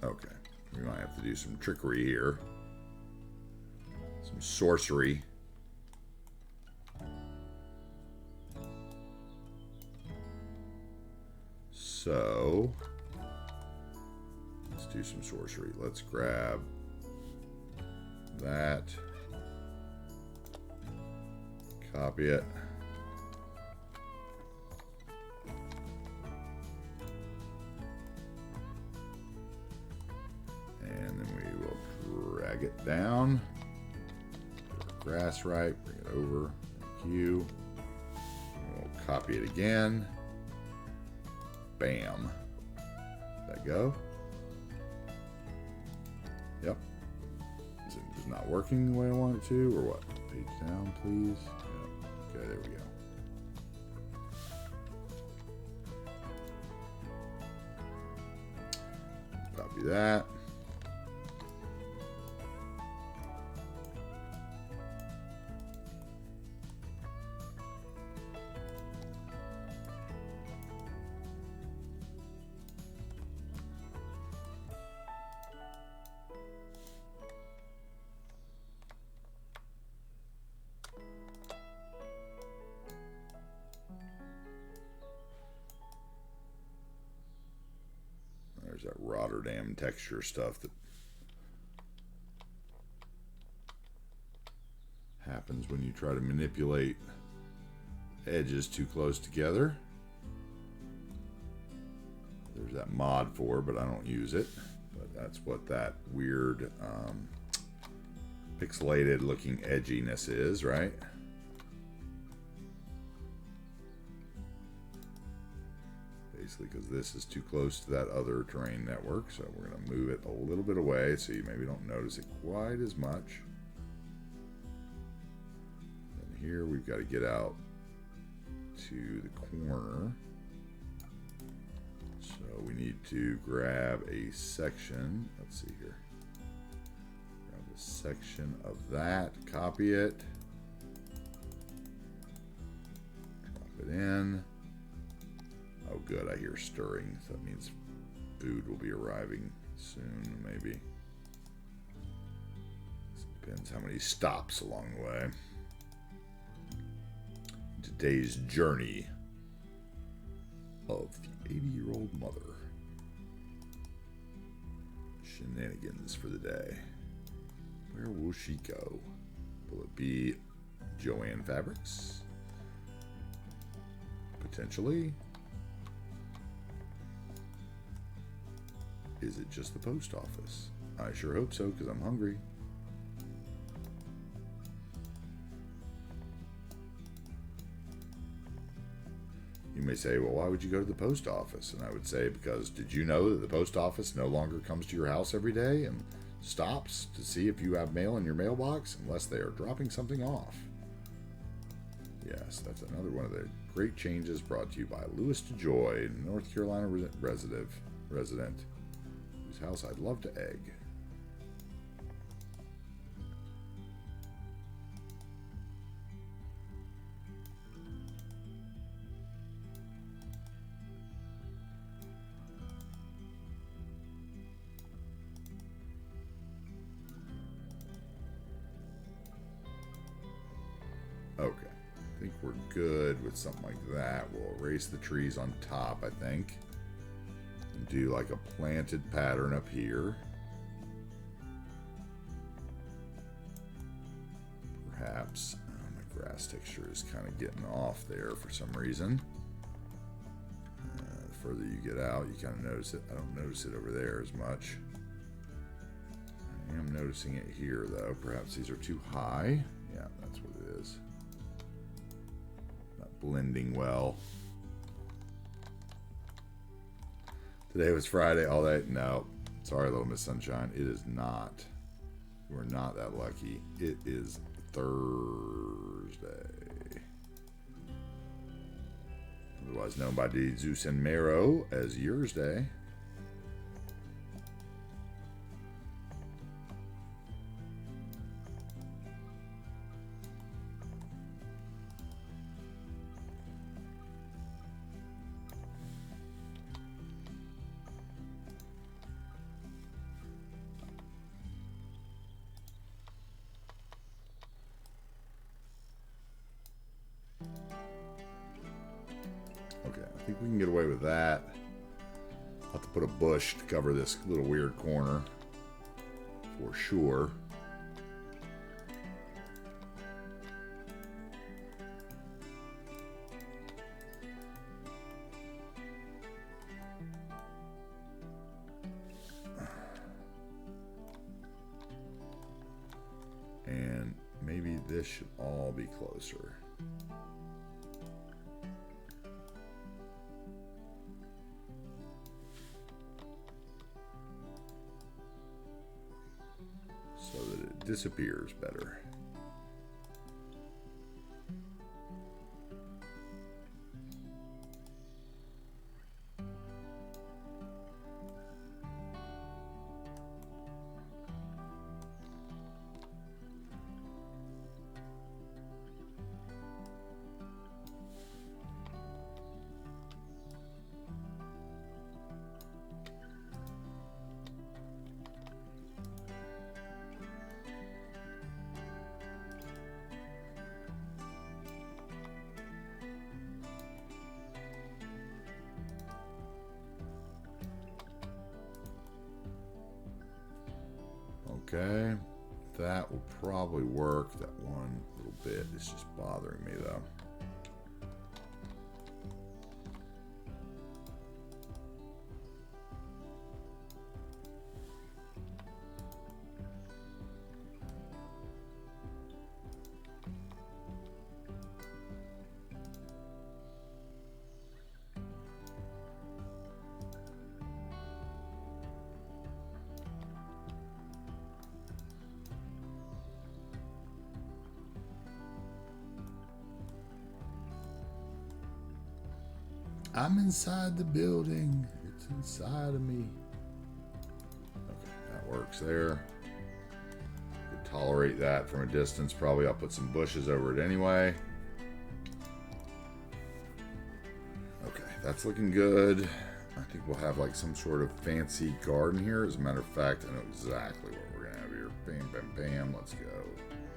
Okay, we might have to do some trickery here. Some sorcery. So, let's do some sorcery. Let's grab that. Copy it. And then we will drag it down. Get our grass right. Bring it over. Q. We'll copy it again. Bam. Did that go? Yep. Is it just not working the way I want it to, or what? Page down, please. Yep. Okay, there we go. Copy that. There's that Rotterdam texture stuff that happens when you try to manipulate edges too close together. There's that mod for, but I don't use it. But that's what that weird pixelated looking edginess is, right? Basically because this is too close to that other terrain network, so we're going to move it a little bit away so you maybe don't notice it quite as much. And here we've got to get out to the corner. So we need to grab a section. Let's see here. Grab a section of that, copy it, drop it in. Oh good, I hear stirring, so that means food will be arriving soon, maybe. Depends how many stops along the way. Today's journey of the 80-year-old mother. Shenanigans for the day. Where will she go? Will it be Joanne Fabrics? Potentially. Is it just the post office? I sure hope so, because I'm hungry. You may say, well, why would you go to the post office? And I would say, because did you know that the post office no longer comes to your house every day and stops to see if you have mail in your mailbox unless they are dropping something off? Yes, that's another one of the great changes brought to you by Louis DeJoy, North Carolina resident whose house I'd love to egg. Okay, I think we're good with something like that. We'll erase the trees on top, I think, and do like a planted pattern up here. Perhaps my grass texture is kind of getting off there for some reason. The further you get out, you kind of notice it. I don't notice it over there as much. I am noticing it here, though. Perhaps these are too high. Yeah, that's what it is. Blending well. Today was Friday all day. No, sorry, Little Miss Sunshine. It is not. We're not that lucky. It is Thursday. Otherwise known by the Zeus and Mero as Yours Day. Okay, I think we can get away with that. I'll have to put a bush to cover this little weird corner for sure. And maybe this should all be closer. So that it disappears better. Okay, that will probably work. That one little bit is just bothering me though. I'm inside the building. It's inside of me. Okay, that works there. Could tolerate that from a distance. Probably I'll put some bushes over it anyway. Okay, that's looking good. I think we'll have like some sort of fancy garden here. As a matter of fact, I know exactly what we're gonna have here. Bam, bam, bam. Let's go.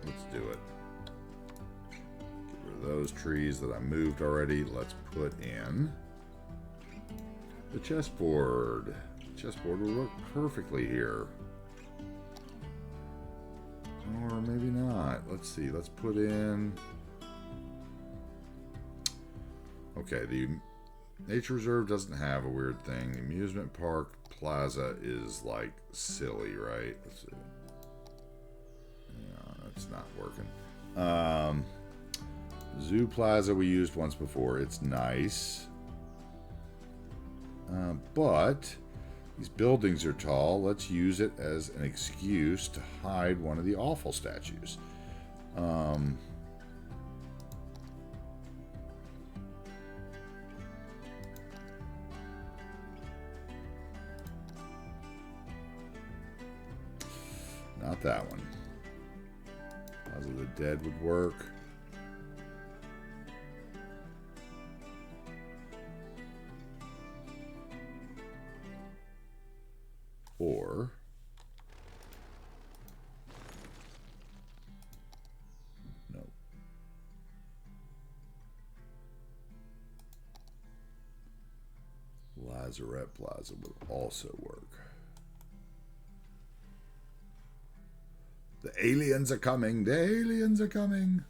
Let's do it. Get rid of those trees that I moved already. Let's put in the chessboard. The chessboard will work perfectly here. Or maybe not. Let's see. Let's put in... Okay, the nature reserve doesn't have a weird thing. The amusement park plaza is like silly, right? Let's see. No, that's not working. Zoo plaza we used once before. It's nice. But these buildings are tall. Let's use it as an excuse to hide one of the awful statues. Not that one. Plaza of the Dead would work. Or no. Lazarette Plaza would also work. The aliens are coming. The aliens are coming.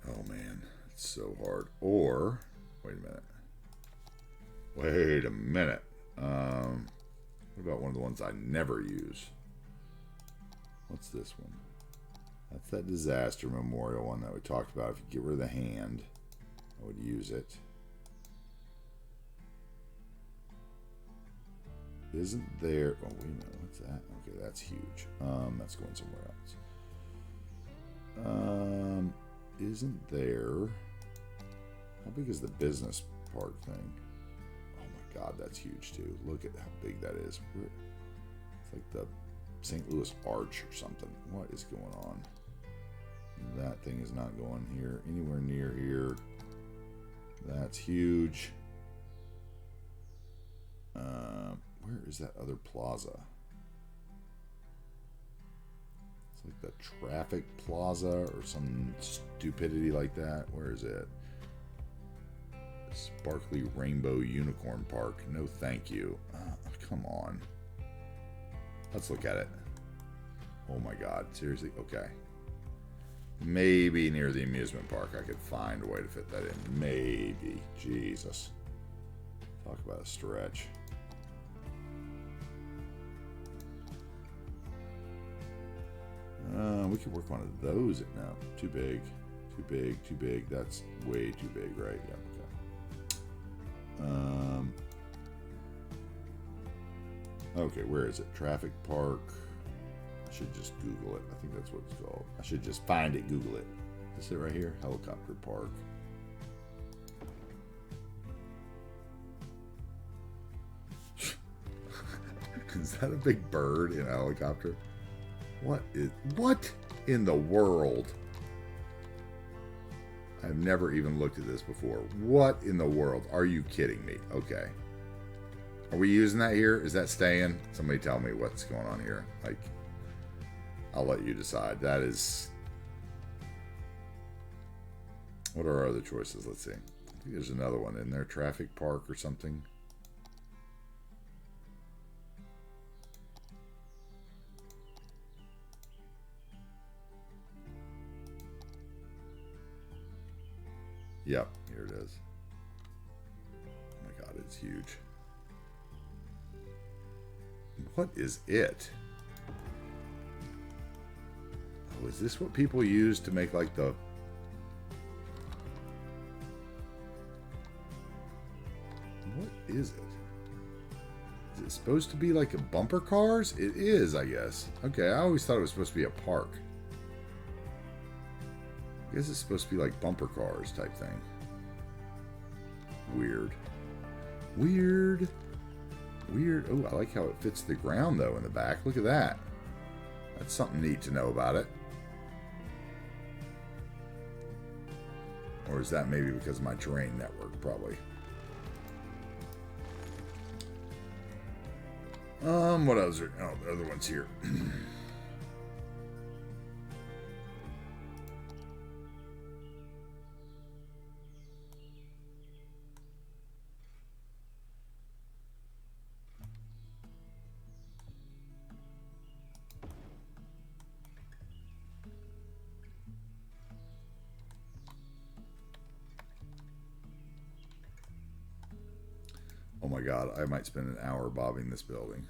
Oh man. So hard. Or wait a minute. Wait a minute. What about one of the ones I never use? What's this one? That's that disaster memorial one that we talked about. If you get rid of the hand, I would use it. Isn't there... Oh, wait a minute. What's that? Okay, that's huge. That's going somewhere else. Isn't there... How big is the business park thing? Oh my god, that's huge too. Look at how big that is. It's like the St. Louis Arch or something. What is going on? That thing is not going here. Anywhere near here. That's huge. Where is that other plaza? It's like the traffic plaza or some stupidity like that. Where is it? Sparkly Rainbow Unicorn Park. No thank you. Come on. Let's look at it. Oh my god. Seriously? Okay. Maybe near the amusement park I could find a way to fit that in. Maybe. Jesus. Talk about a stretch. We could work one of those. No, too big. Too big, too big. That's way too big, right? Yeah, okay. Okay, where is it? Traffic Park. I should just Google it. I think that's what it's called. I should just find it, Google it. Is it right here? Helicopter Park. Is that a big bird in a helicopter? What in the world? I've never even looked at this before. What in the world? Are you kidding me? Okay. Are we using that here? Is that staying? Somebody tell me what's going on here. Like, I'll let you decide. That is... What are our other choices? Let's see. I think there's another one in there, traffic park or something. Yep, here it is. Oh my god, it's huge. What is it? Oh, is this what people use to make like the... What is it? Is it supposed to be like a bumper cars? It is, I guess. Okay, I always thought it was supposed to be a park. I guess it's supposed to be like bumper cars type thing. Weird. Weird. Weird. Oh, I like how it fits the ground though in the back. Look at that. That's something neat to know about it. Or is that maybe because of my terrain network? Probably. What else are... Oh, the other one's here. Oh my god, I might spend an hour bobbing this building.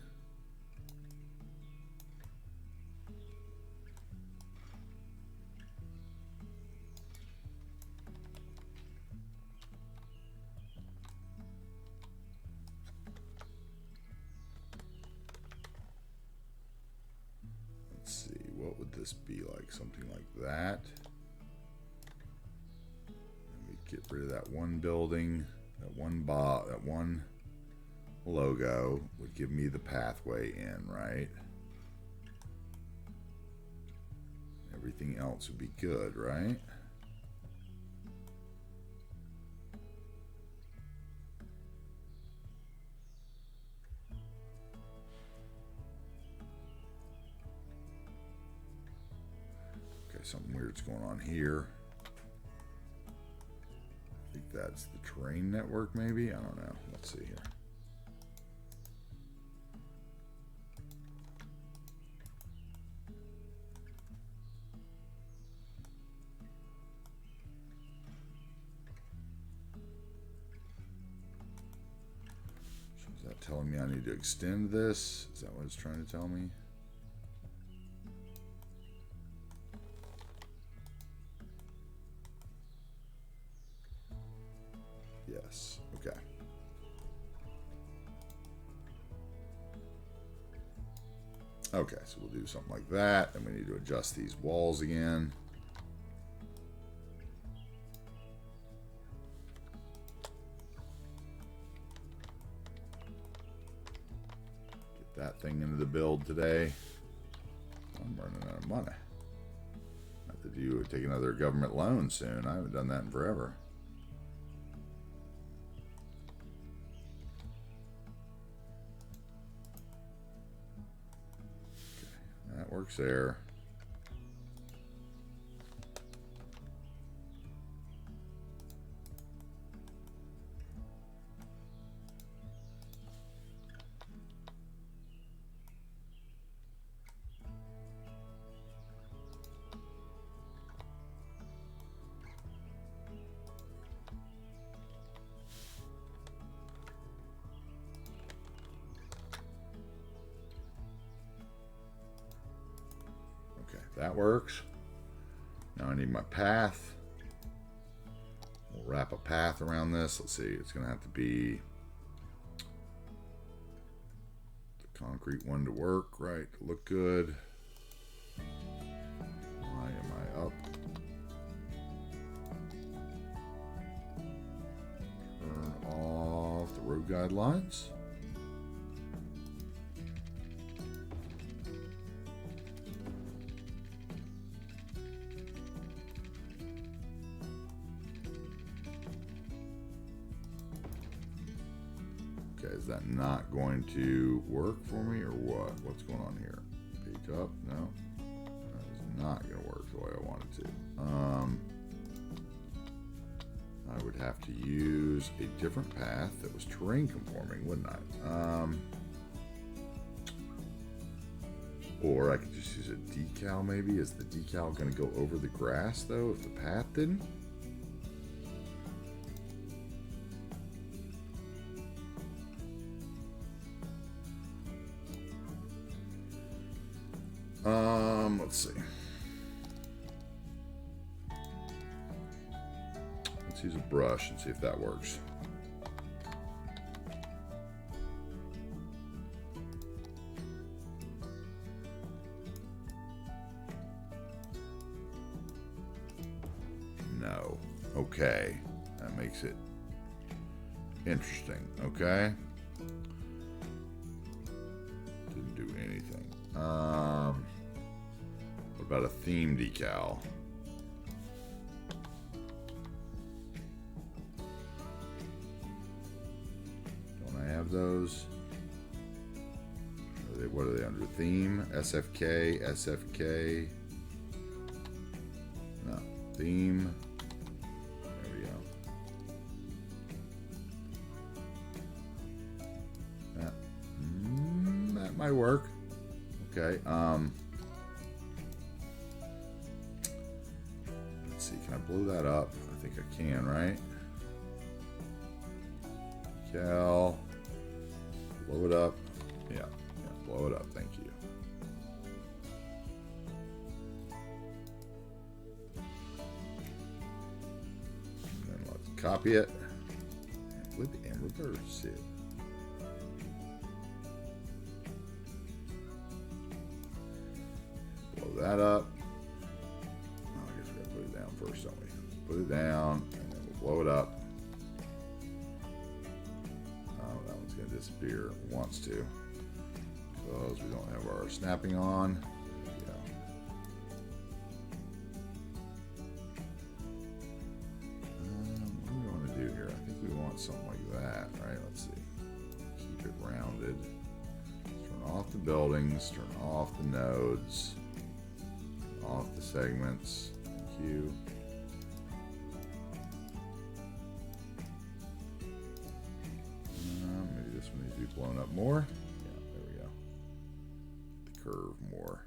Let's see, what would this be like? Something like that. Let me get rid of that one building, that one logo would give me the pathway in, right? Everything else would be good, right? Okay, something weird's going on here. I think that's the train network, maybe? I don't know. Let's see here. Is that telling me I need to extend this? Is that what it's trying to tell me? Yes. Okay. Okay, so we'll do something like that, and we need to adjust these walls again. That thing into the build today. I'm running out of money. I have to take another government loan soon. I haven't done that in forever. Okay, that works there. That works. Now I need my path. We'll wrap a path around this. Let's see, it's going to have to be the concrete one to work, right? To look good. Why am I up? Turn off the road guidelines. Is that not going to work for me or what? What's going on here? Page up? No. That is not going to work the way I want it to. I I would have to use a different path that was terrain conforming, wouldn't I? Or I could just use a decal maybe. Is the decal going to go over the grass though if the path didn't? Let's see. Let's use a brush and see if that works. No. Okay. That makes it interesting. Okay. Didn't do anything. What about a theme decal? Don't I have those? What are they under? Theme? SFK? SFK? No. Theme. There we go. That might work. Okay. Let's see. Can I blow that up? I think I can, right? Cal. Blow it up. Yeah. Blow it up. Thank you. And then let's copy it. And flip it and reverse it. Blow that up. Oh, I guess we gotta put it down first, don't we? Put it down, and then we'll blow it up. Oh, that one's gonna disappear. It wants to. Because we don't have our snapping on. There we go. What do we want to do here? I think we want something like that, right? Let's see. Keep it rounded. Turn off the buildings. Turn off the nodes. Turn off the segments. Thank you. Maybe this one needs to be blown up more. Curve more,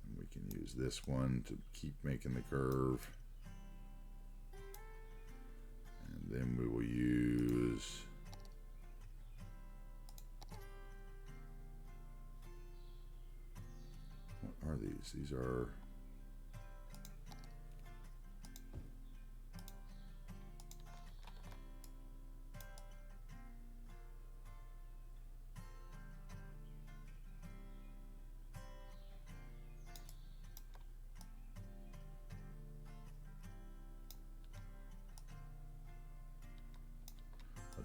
and we can use this one to keep making the curve, and then we will use what are these are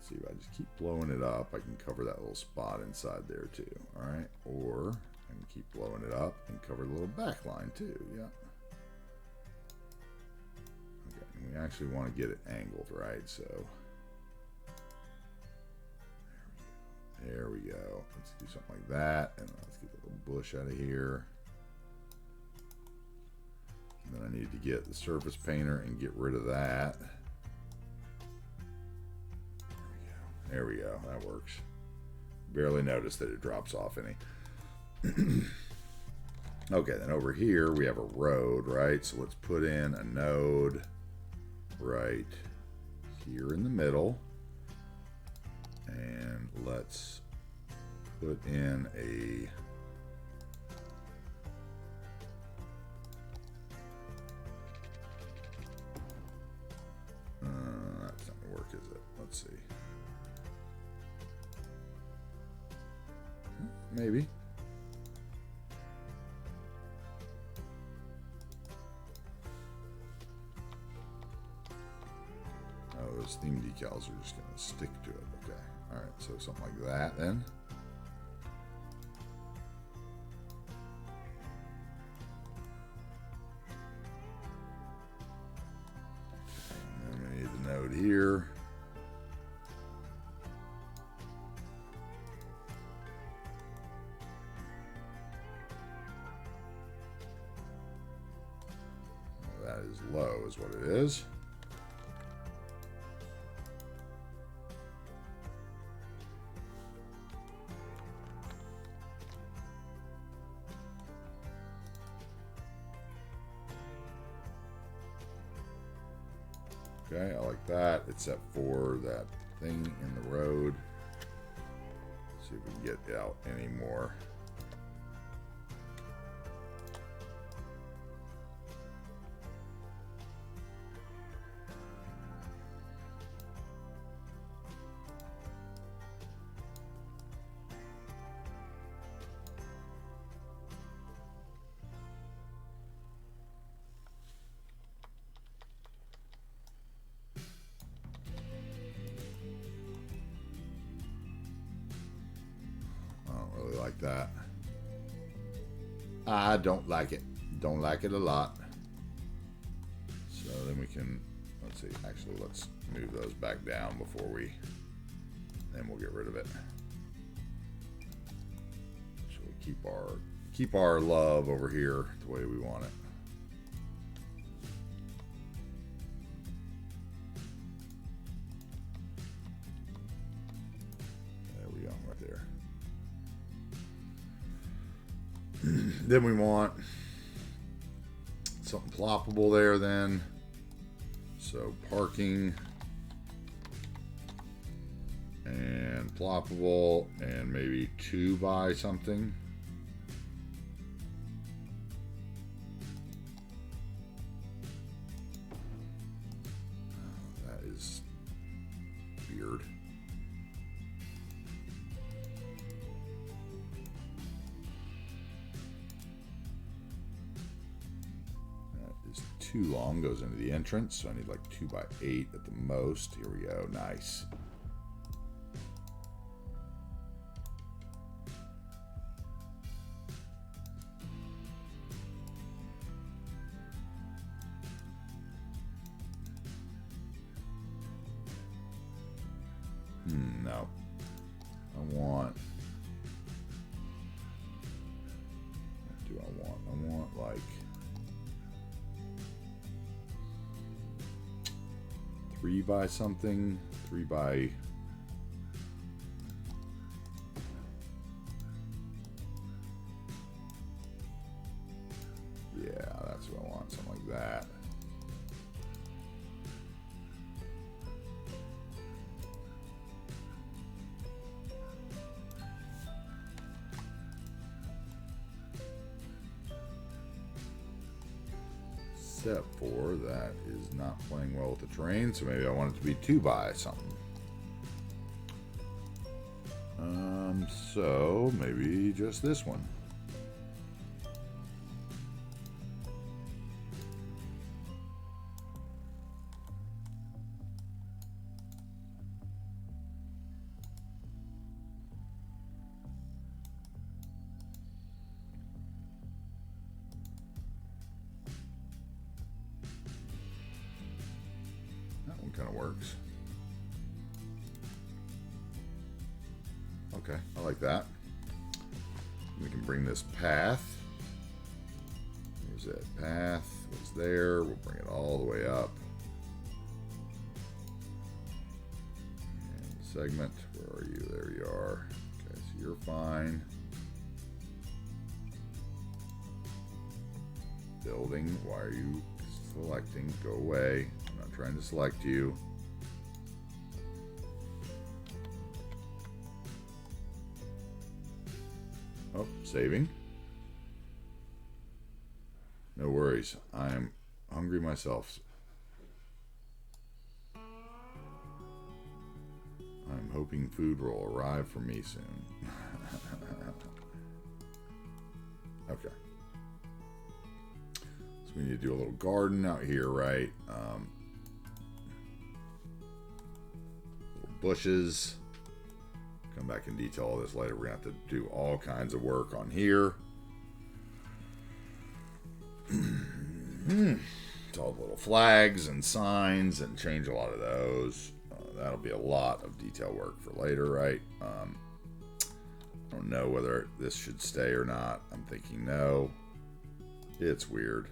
see if I just keep blowing it up, I can cover that little spot inside there too. All right, or I can keep blowing it up and cover the little back line too. Yeah. Okay, and we actually want to get it angled, right? So there we go. Let's do something like that, and let's get the little bush out of here. And then I need to get the surface painter and get rid of that. There we go. That works. Barely noticed that it drops off any. Okay, then over here we have a road, right? So let's put in a node right here in the middle. And let's put in a that's not gonna work, is it? Let's see. Maybe. Oh, those theme decals are just going to stick to it. Okay. All right. So something like that then. And then we need the node here. That is low, is what it is. Okay, I like that, except for that thing in the road. See if we can get out any more. Like that. I don't like it. Don't like it a lot. So then we can, let's see, actually let's move those back down before we, then we'll get rid of it. So we keep our love over here the way we want it. There we go, right there. Then we want something ploppable there then. So parking and ploppable and maybe 2 by something. That is weird. Too long, goes into the entrance, so I need like 2 by 8 at the most. Here we go, nice. No, I want. What do I want? I want like 3 by something, 3 by, yeah, that's what I want, something like that. Except for that is not playing well with the terrain, so maybe I want it to be 2 by something. So maybe just this one. Kind of works. Okay, I like that. We can bring this path. Where's that path? What's there? We'll bring it all the way up. And the segment, where are you? There you are. Okay, so you're fine. Building, why are you selecting? Go away. Trying to select you. Oh, saving. No worries. I am hungry myself. I'm hoping food will arrive for me soon. Okay. So we need to do a little garden out here, right? Bushes. Come back and detail all this later. We're going to have to do all kinds of work on here. It's all the little flags and signs and change a lot of those. That'll be a lot of detail work for later, right? I don't know whether this should stay or not. I'm thinking no. It's weird.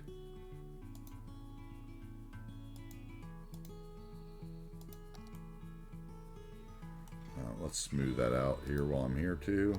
Let's smooth that out here while I'm here too.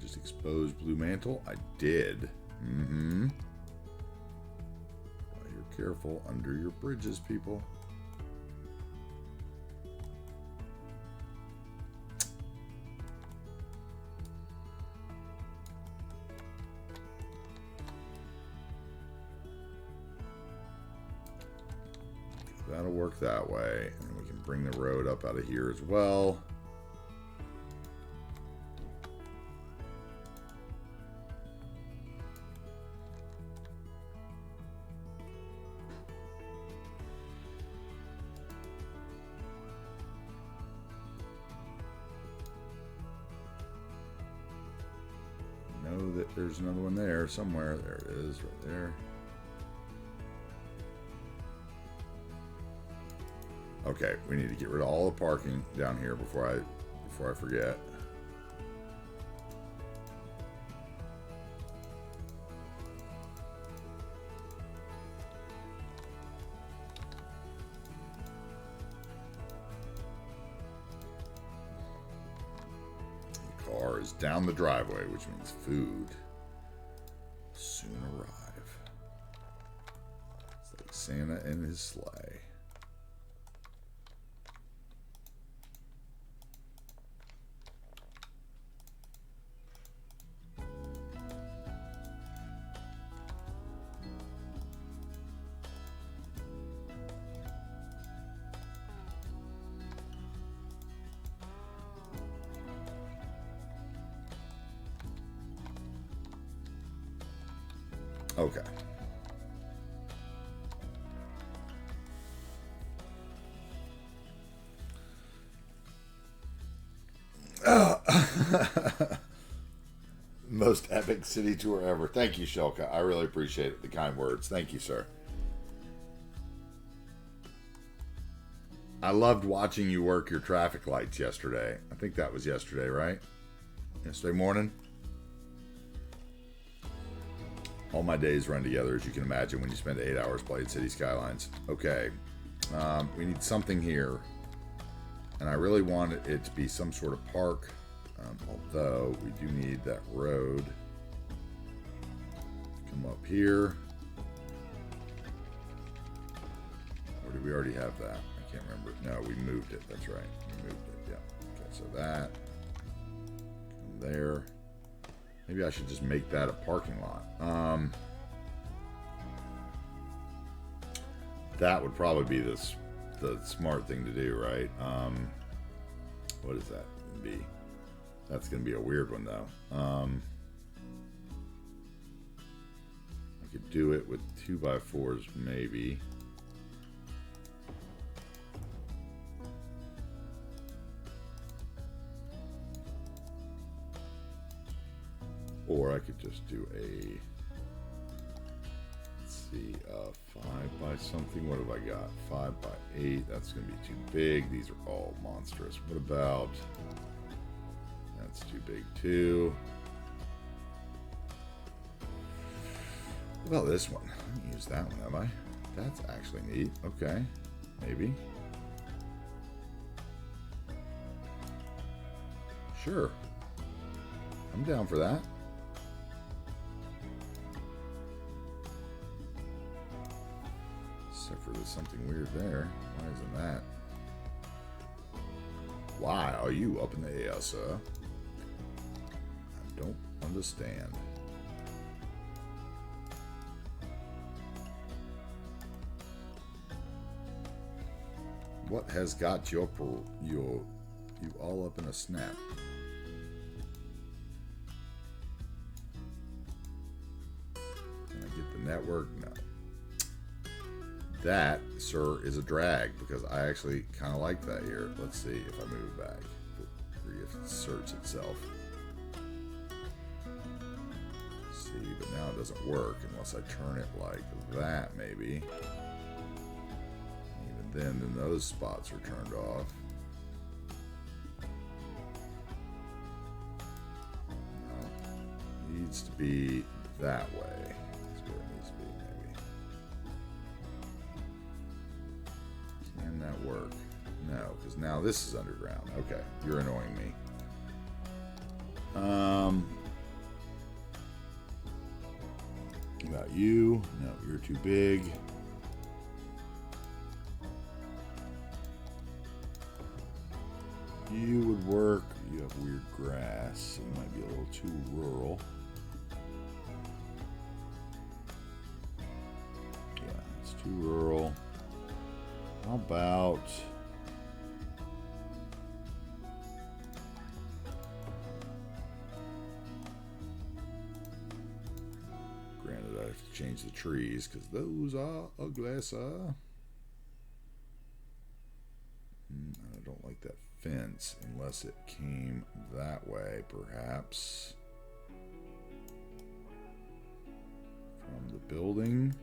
just expose blue mantle? I did. Mm-hmm. Well, you're careful under your bridges, people. That'll work that way. And we can bring the road up out of here as well. Know that there's another one there somewhere. There it is, right there. Okay, we need to get rid of all the parking down here before I forget. The car is down the driveway, which means food will soon arrive. It's like Santa and his sleigh. Okay. Most epic city tour ever. Thank you, Shelka. I really appreciate it. The kind words. Thank you, sir. I loved watching you work your traffic lights yesterday. I think that was yesterday, right? Yesterday morning? All my days run together, as you can imagine, when you spend 8 hours playing City Skylines. Okay, we need something here. And I really want it to be some sort of park, although we do need that road to come up here. Or did we already have that? I can't remember. No, we moved it. That's right. We moved it, yeah. Okay, so that, come there. Maybe I should just make that a parking lot. That would probably be the smart thing to do, right? What is that gonna be? That's gonna be a weird one though. I could do it with 2x4s maybe. Or I could just do a, let's see, 5 by something. What have I got? 5 by 8. That's going to be too big. These are all monstrous. What about, that's too big too. What about this one? I haven't used that one, have I? That's actually neat. Okay, maybe. Sure. I'm down for that. Except for there's something weird there. Why isn't that? Why are you up in the air, sir? I don't understand. What has got you all up in a snap? Can I get the network? No. That, sir, is a drag because I actually kind of like that here. Let's see if I move back. If it inserts itself. Let's see, but now it doesn't work unless I turn it like that, maybe. Even then those spots are turned off. No, it needs to be that way. That's where it needs to be, maybe. Can that work? No, because now this is underground. Okay, you're annoying me. too big. You would work. You have weird grass, so you might be a little too rural. Yeah, it's too rural. How about... Granted, I have to change the trees because those are ugly, sir. I don't like that fence unless it came that way, perhaps. From the building.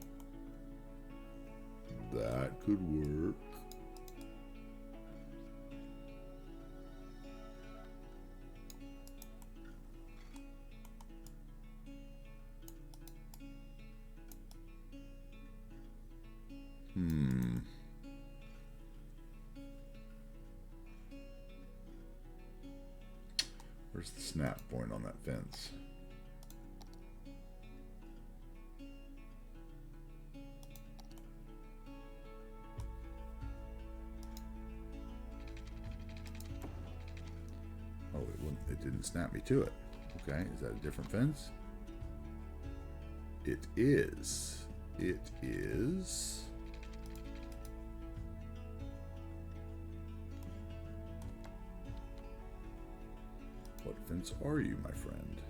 That could work. Where's the snap point on that fence? Oh, it didn't snap me to it. Okay, is that a different fence? It is. It is. What fence are you, my friend?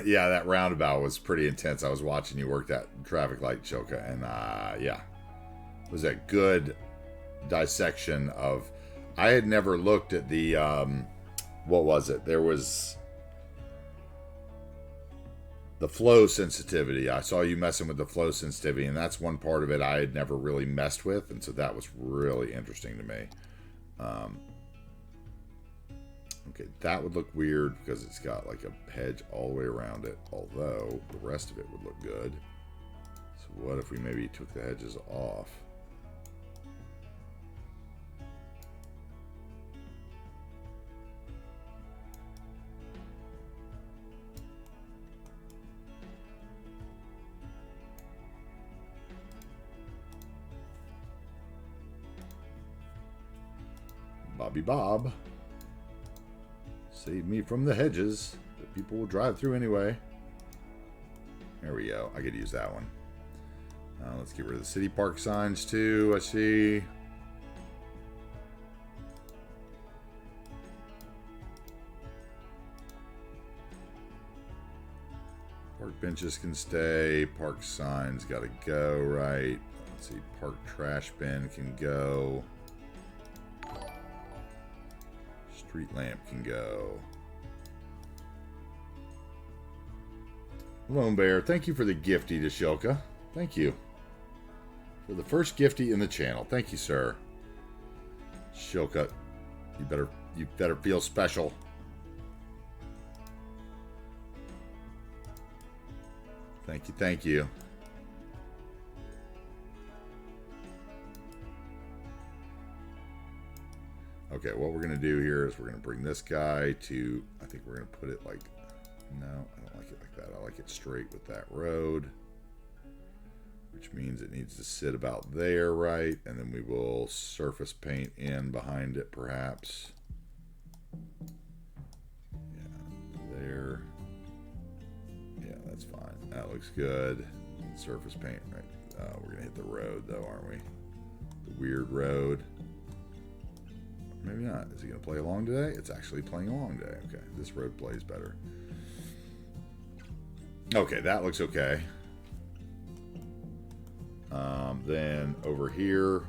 Yeah, that roundabout was pretty intense. I was watching you work that traffic light, Shoka, and yeah, it was a good dissection of. I had never looked at the what was it? There was the flow sensitivity. I saw you messing with the flow sensitivity, and that's one part of it I had never really messed with, and so that was really interesting to me. Okay, that would look weird because it's got like a hedge all the way around it, although the rest of it would look good. So what if we maybe took the hedges off? Bobby Bob. Save me from the hedges that people will drive through anyway. There we go. I could use that one. Let's get rid of the city park signs too. I see. Park benches can stay. Park signs gotta go, right? Let's see. Park trash bin can go. Street lamp can go. Lone Bear, thank you for the gifty to Shilka. Thank you. For the first gifty in the channel. Thank you, sir. Shilka, you better feel special. Thank you, thank you. Okay, what we're going to do here is we're going to bring this guy to, I think we're going to put it like, no, I don't like it like that. I like it straight with that road, which means it needs to sit about there, right? And then we will surface paint in behind it, perhaps. Yeah, there. Yeah, that's fine. That looks good. Surface paint, right? We're going to hit the road, though, aren't we? The weird road. Maybe not. Is he going to play along today? It's actually playing along today. Okay, this road plays better. Okay, that looks okay. Then over here,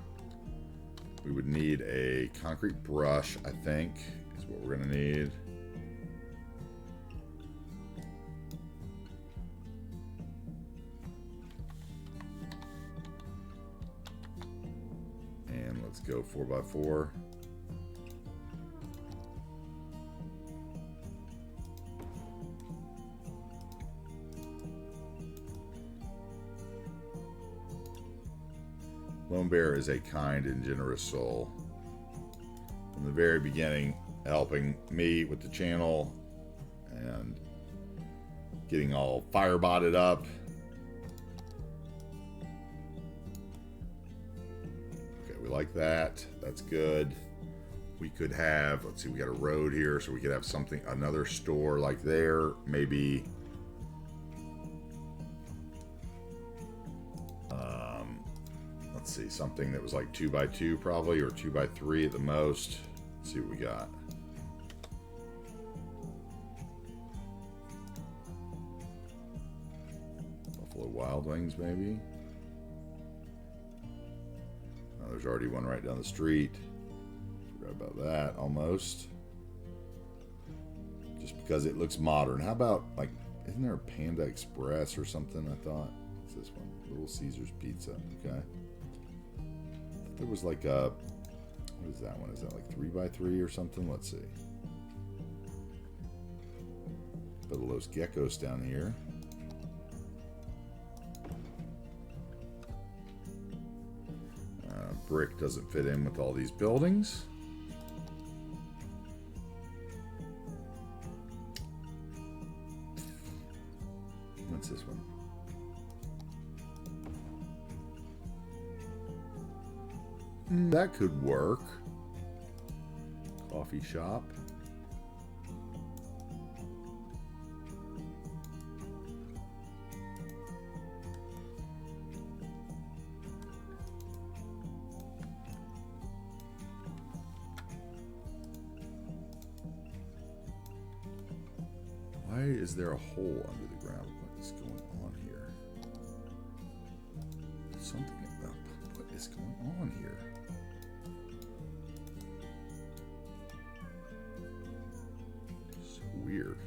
we would need a concrete brush, I think, is what we're going to need. And let's go 4x4. Lone Bear is a kind and generous soul. from the very beginning, helping me with the channel and getting all firebotted up. Okay, we like that. That's good. We could have, let's see, we got a road here, so we could have something, another store like there, maybe. Let's see, something that was like 2x2 probably, or 2x3 at the most. Let's see what we got. Buffalo Wild Wings, maybe. Oh, there's already one right down the street. Forgot about that almost. Just because it looks modern. How about, like, isn't there a Panda Express or something? I thought. What's this one? Little Caesar's Pizza. Okay. There was like a, what is that one? Is that like 3x3 or something? Let's see. Put Los Geckos down here. Brick doesn't fit in with all these buildings. What's this one? That could work. Coffee shop. Why is there a hole under the ground? What is going on here? Something about what is going on here? Weird.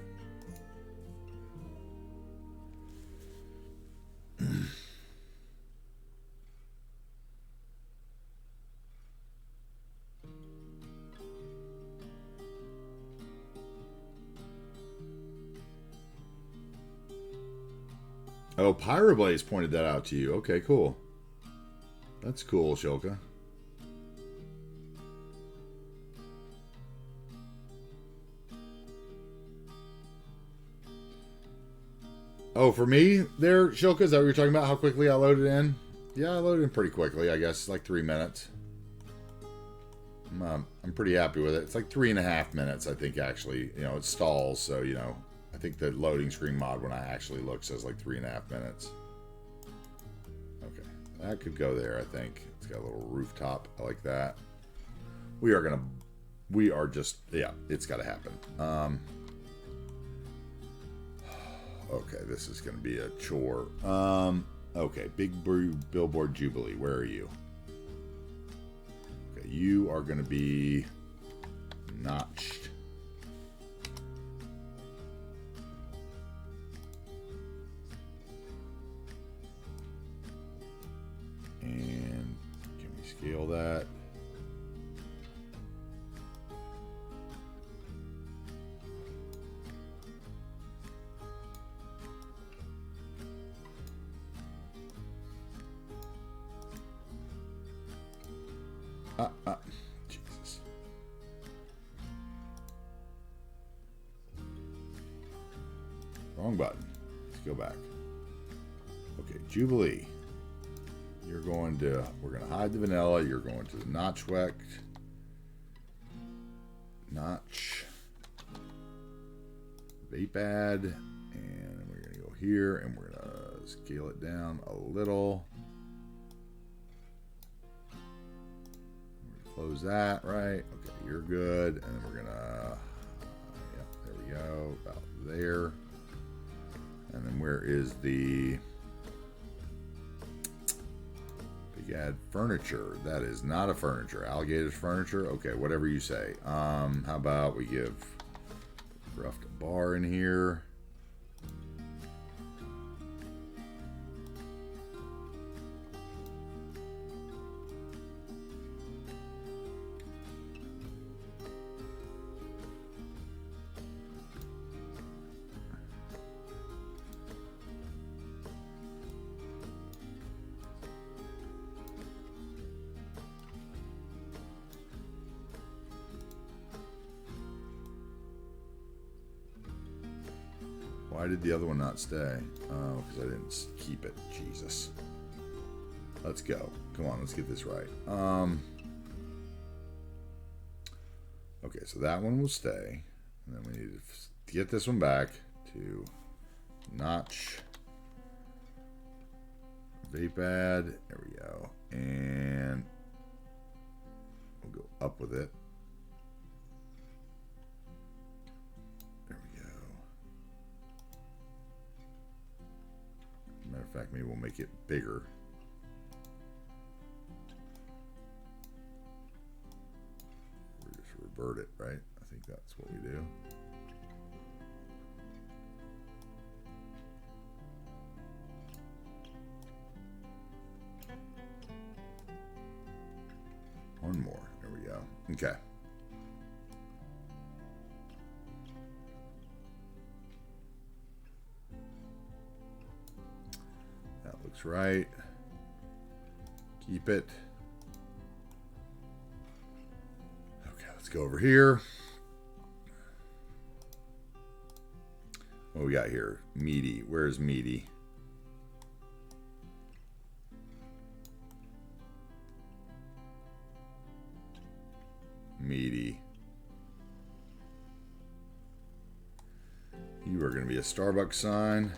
Oh, Pyroblaze pointed that out to you. Okay, cool. That's cool, Shilka. Oh, for me there, Shilka, is that what you're talking about? How quickly I loaded in? Yeah, I loaded in pretty quickly, I guess. Like 3 minutes. I'm pretty happy with it. It's like 3.5 minutes, I think, actually. You know, it stalls, so, you know, I think the loading screen mod, when I actually look, says like 3.5 minutes. Okay, that could go there, I think. It's got a little rooftop. I like that. We are just, yeah, it's got to happen. Okay, this is going to be a chore. Okay, Big Billboard Jubilee. Where are you? Okay, you are going to be notched. And can we scale that? Jesus. Wrong button. Let's go back. Okay, Jubilee. You're going to, we're going to hide the vanilla. You're going to the notch weck. Notch. Vape add. And we're going to go here and we're going to scale it down a little. Close that, right? Okay, you're good. And then we're gonna, yeah, there we go, about there. And then where is the big add furniture? That is not a furniture. Alligator's furniture. Okay, whatever you say. How about we give Ruffed bar in here? Why did the other one not stay? Oh, because I didn't keep it. Jesus. Let's go. Come on, let's get this right. Okay, so that one will stay. And then we need to get this one back to notch. Vape add. There we go. And we'll go up with it. There we go. Matter of fact, maybe we'll make it bigger. We'll just revert it, right? I think that's what we do. One more. There we go. Okay. That looks right. Keep it. Okay, let's go over here. What we got here? Meaty. Where's Meaty? Meaty. You are going to be a Starbucks sign.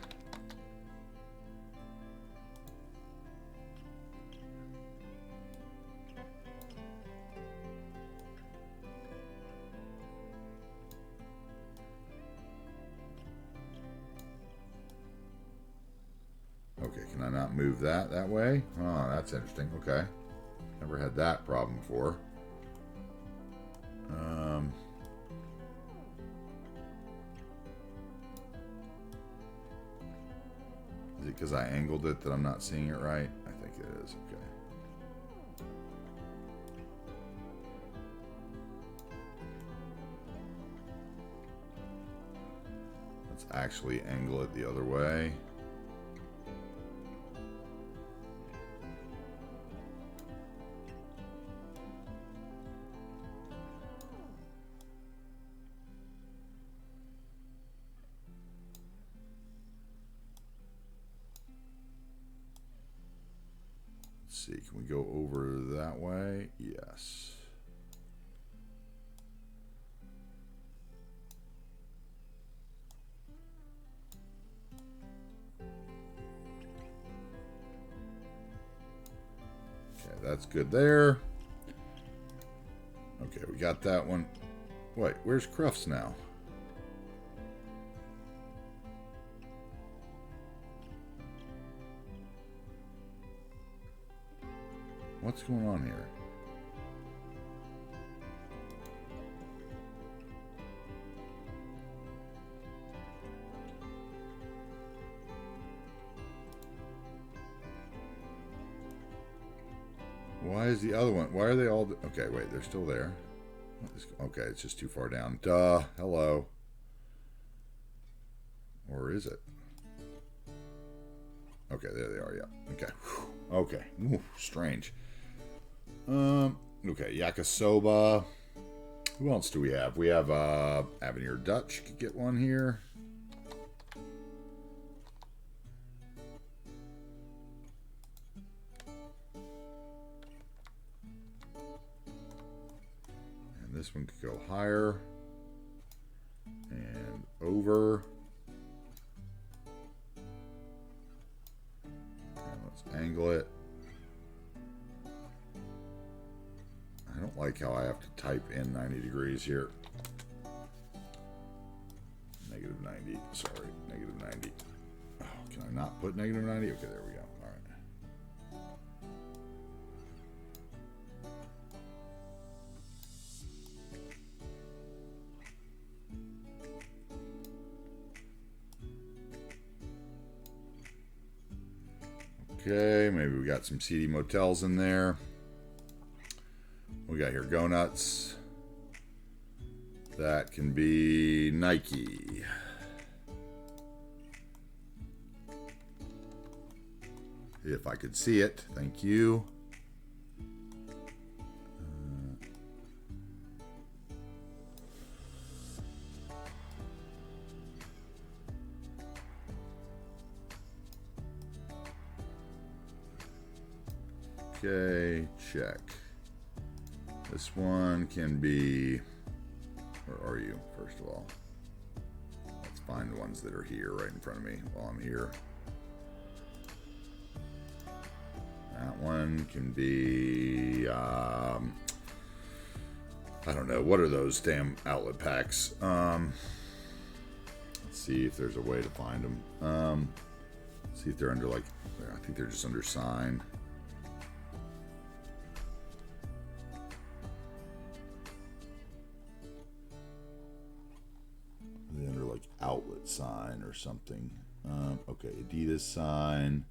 Okay, can I not move that way? Oh, that's interesting. Okay. Never had that problem before. Is it because I angled it that I'm not seeing it right? I think it is. Okay. Let's actually angle it the other way. See, can we go over that way? Yes. Okay, that's good there. Okay, we got that one. Wait, where's Crufts now? What's going on here? Why is the other one? Why are they all? Okay, wait, they're still there. Okay, it's just too far down. Duh. Hello. Or is it? Okay, there they are. Yeah. Okay. Okay. Ooh, strange. Okay, Yakisoba. Who else do we have? We have Avenir Dutch. Could get one here. And this one could go higher. And over. And let's angle it. I don't like how I have to type in 90 degrees here. Negative 90. Sorry, negative 90. Oh, can I not put negative 90? Okay, there we go. All right. Okay, maybe we got some seedy motels in there. We got here Go Nuts. That can be Nike. If I could see it, thank you. Okay, check. This one can be, where are you, first of all? Let's find the ones that are here right in front of me while I'm here. That one can be, I don't know, what are those damn outlet packs? Let's see if there's a way to find them. See if they're under, like, I think they're just under sign. They're under, like, outlet sign or something. Okay, Adidas sign.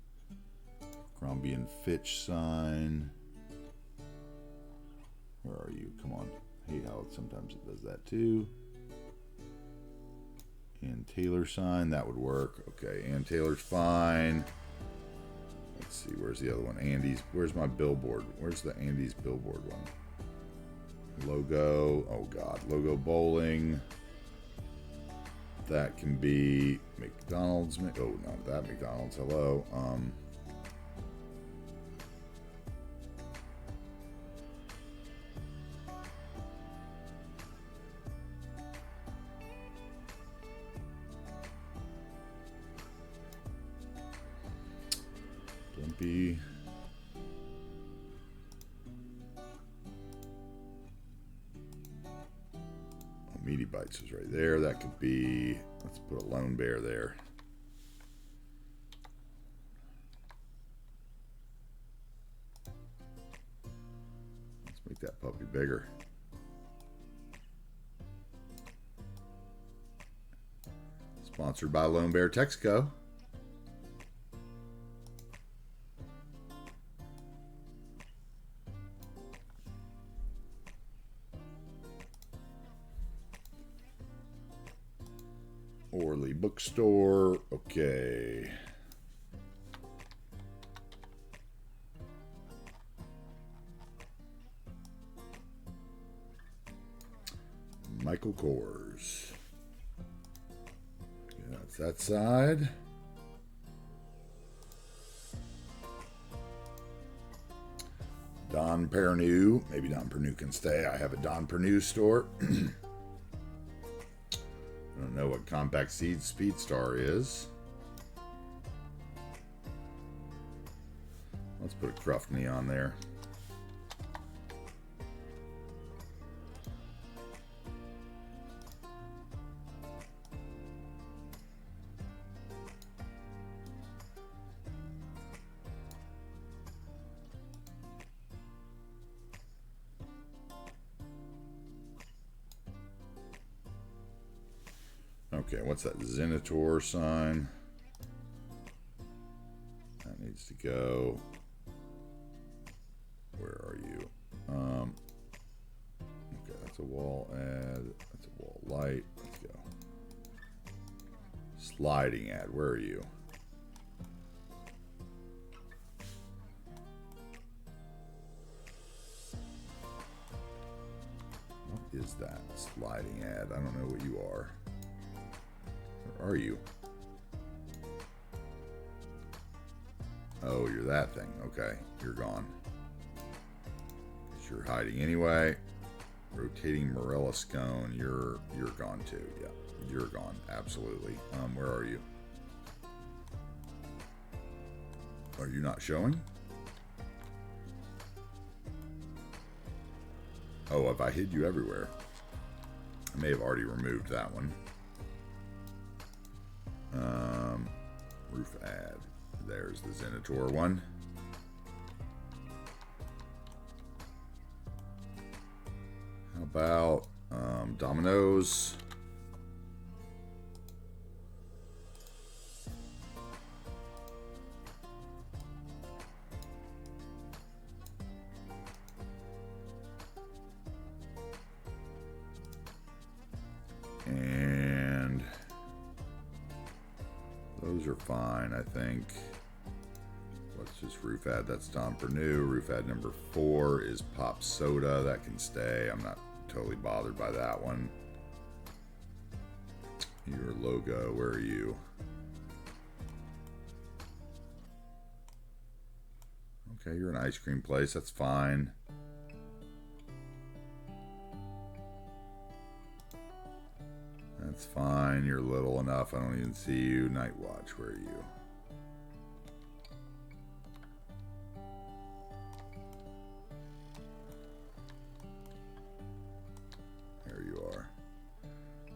Crombie and Fitch sign. Where are you? Come on. I hate how sometimes it does that too. And Taylor sign, that would work. Okay, and Taylor's fine. Let's see, where's the other one? Andy's. Where's my billboard? Where's the Andy's billboard one? Logo. Oh God, Logo Bowling. That can be McDonald's. Oh, not that McDonald's. Hello. Be Meaty Bites is right there. That could be, let's put a Lone Bear there. Let's make that puppy bigger. Sponsored by Lone Bear Texaco. Orly Bookstore. Okay. Michael Kors. Yeah, that's that side. Don Pernew. Maybe Don Pernew can stay. I have a Don Pernew store. I don't know what Compact Seed Speedstar is. Let's put a Cruftney on there. Okay, what's that Zenator sign? That needs to go. Where are you? Okay, that's a wall ad. That's a wall light. Let's go. Sliding ad. Where are you? What is that? Sliding ad. I don't know what you are. Where are you? Oh, you're that thing. Okay, you're gone. 'Cause you're hiding anyway. Rotating Morella Scone. You're gone too. Yeah, you're gone. Absolutely. Where are you? Are you not showing? Oh, have I hid you everywhere? I may have already removed that one. Roof ad. There's the Zenator one. How about Domino's? And those are fine, I think. Let's just roof ad. That's Don Pernew. Roof ad number 4 is Pop Soda. That can stay. I'm not totally bothered by that one. Your logo, where are you? Okay, you're an ice cream place. That's fine. That's fine. You're little enough. I don't even see you. Night Watch, where are you? There you are.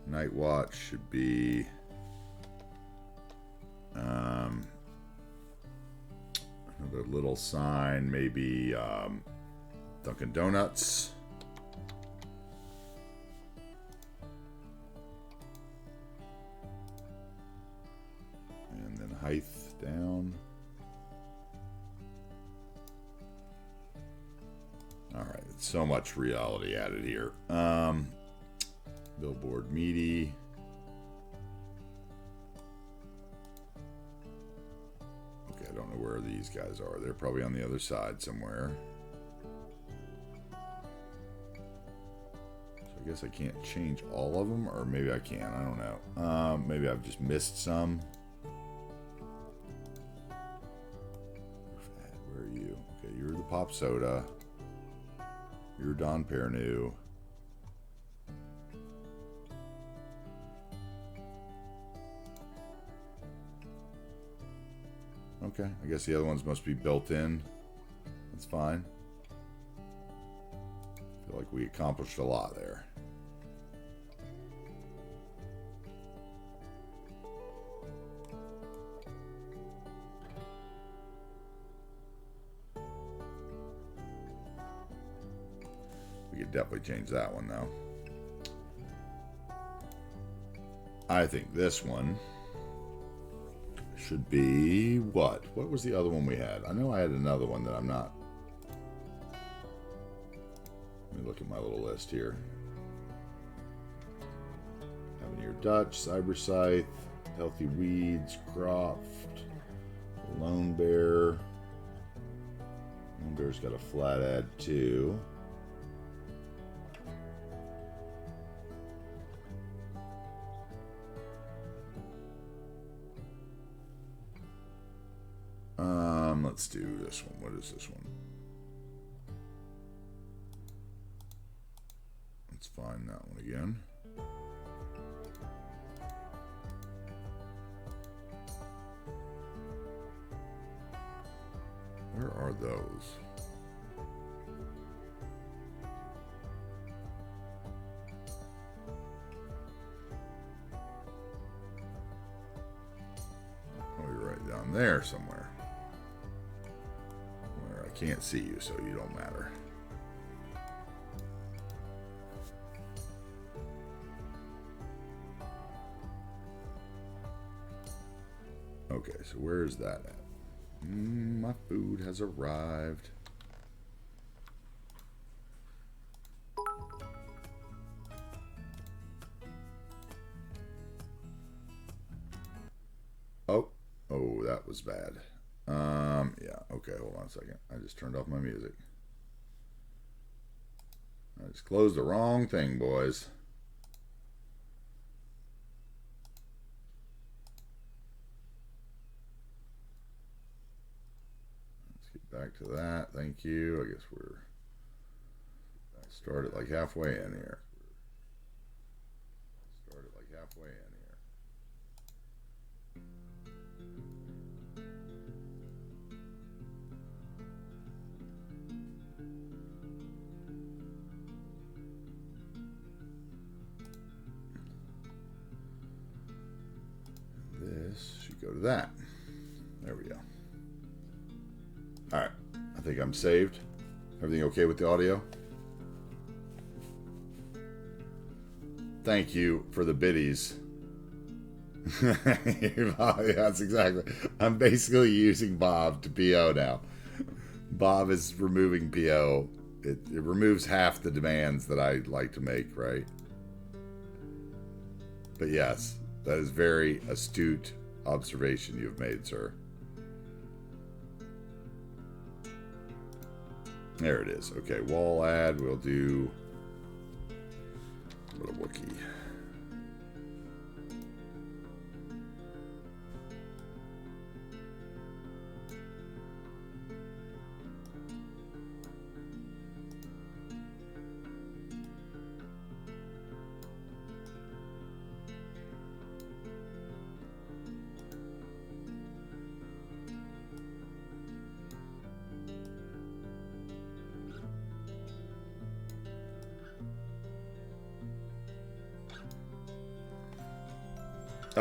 Night Watch should be another little sign, maybe Dunkin' Donuts. And then height down. All right, it's so much reality added here. Billboard meaty. Okay, I don't know where these guys are. They're probably on the other side somewhere. So I guess I can't change all of them, or maybe I can. I don't know. Maybe I've just missed some. Where are you? Okay, you're the Pop Soda. You're Don Pernew. Okay, I guess the other ones must be built in. That's fine. I feel like we accomplished a lot there. We could definitely change that one though. I think this one should be what? What was the other one we had? I know I had another one that I'm not. Let me look at my little list here. Avenir Dutch, Cyber Scythe, Healthy Weeds, Croft, Lone Bear. Lone Bear's got a flat ad too. Let's do this one. What is this one? Let's find that one again. Where are those? Oh, you're right down there somewhere. Can't see you, so you don't matter. Okay, so where is that at? My food has arrived. Oh, that was bad. Yeah, okay, hold on a second. I just turned off my music. I just closed the wrong thing, boys. Let's get back to that. Thank you. I guess I started like halfway in here. This should go to that. There we go. Alright. I think I'm saved. Everything okay with the audio? Thank you for the biddies. That's exactly. I'm basically using Bob to PO now. Bob is removing PO. It removes half the demands that I like to make, right? But yes, that is very astute observation you've made, sir. There it is. Okay, wall ad. We'll do a little Wookie.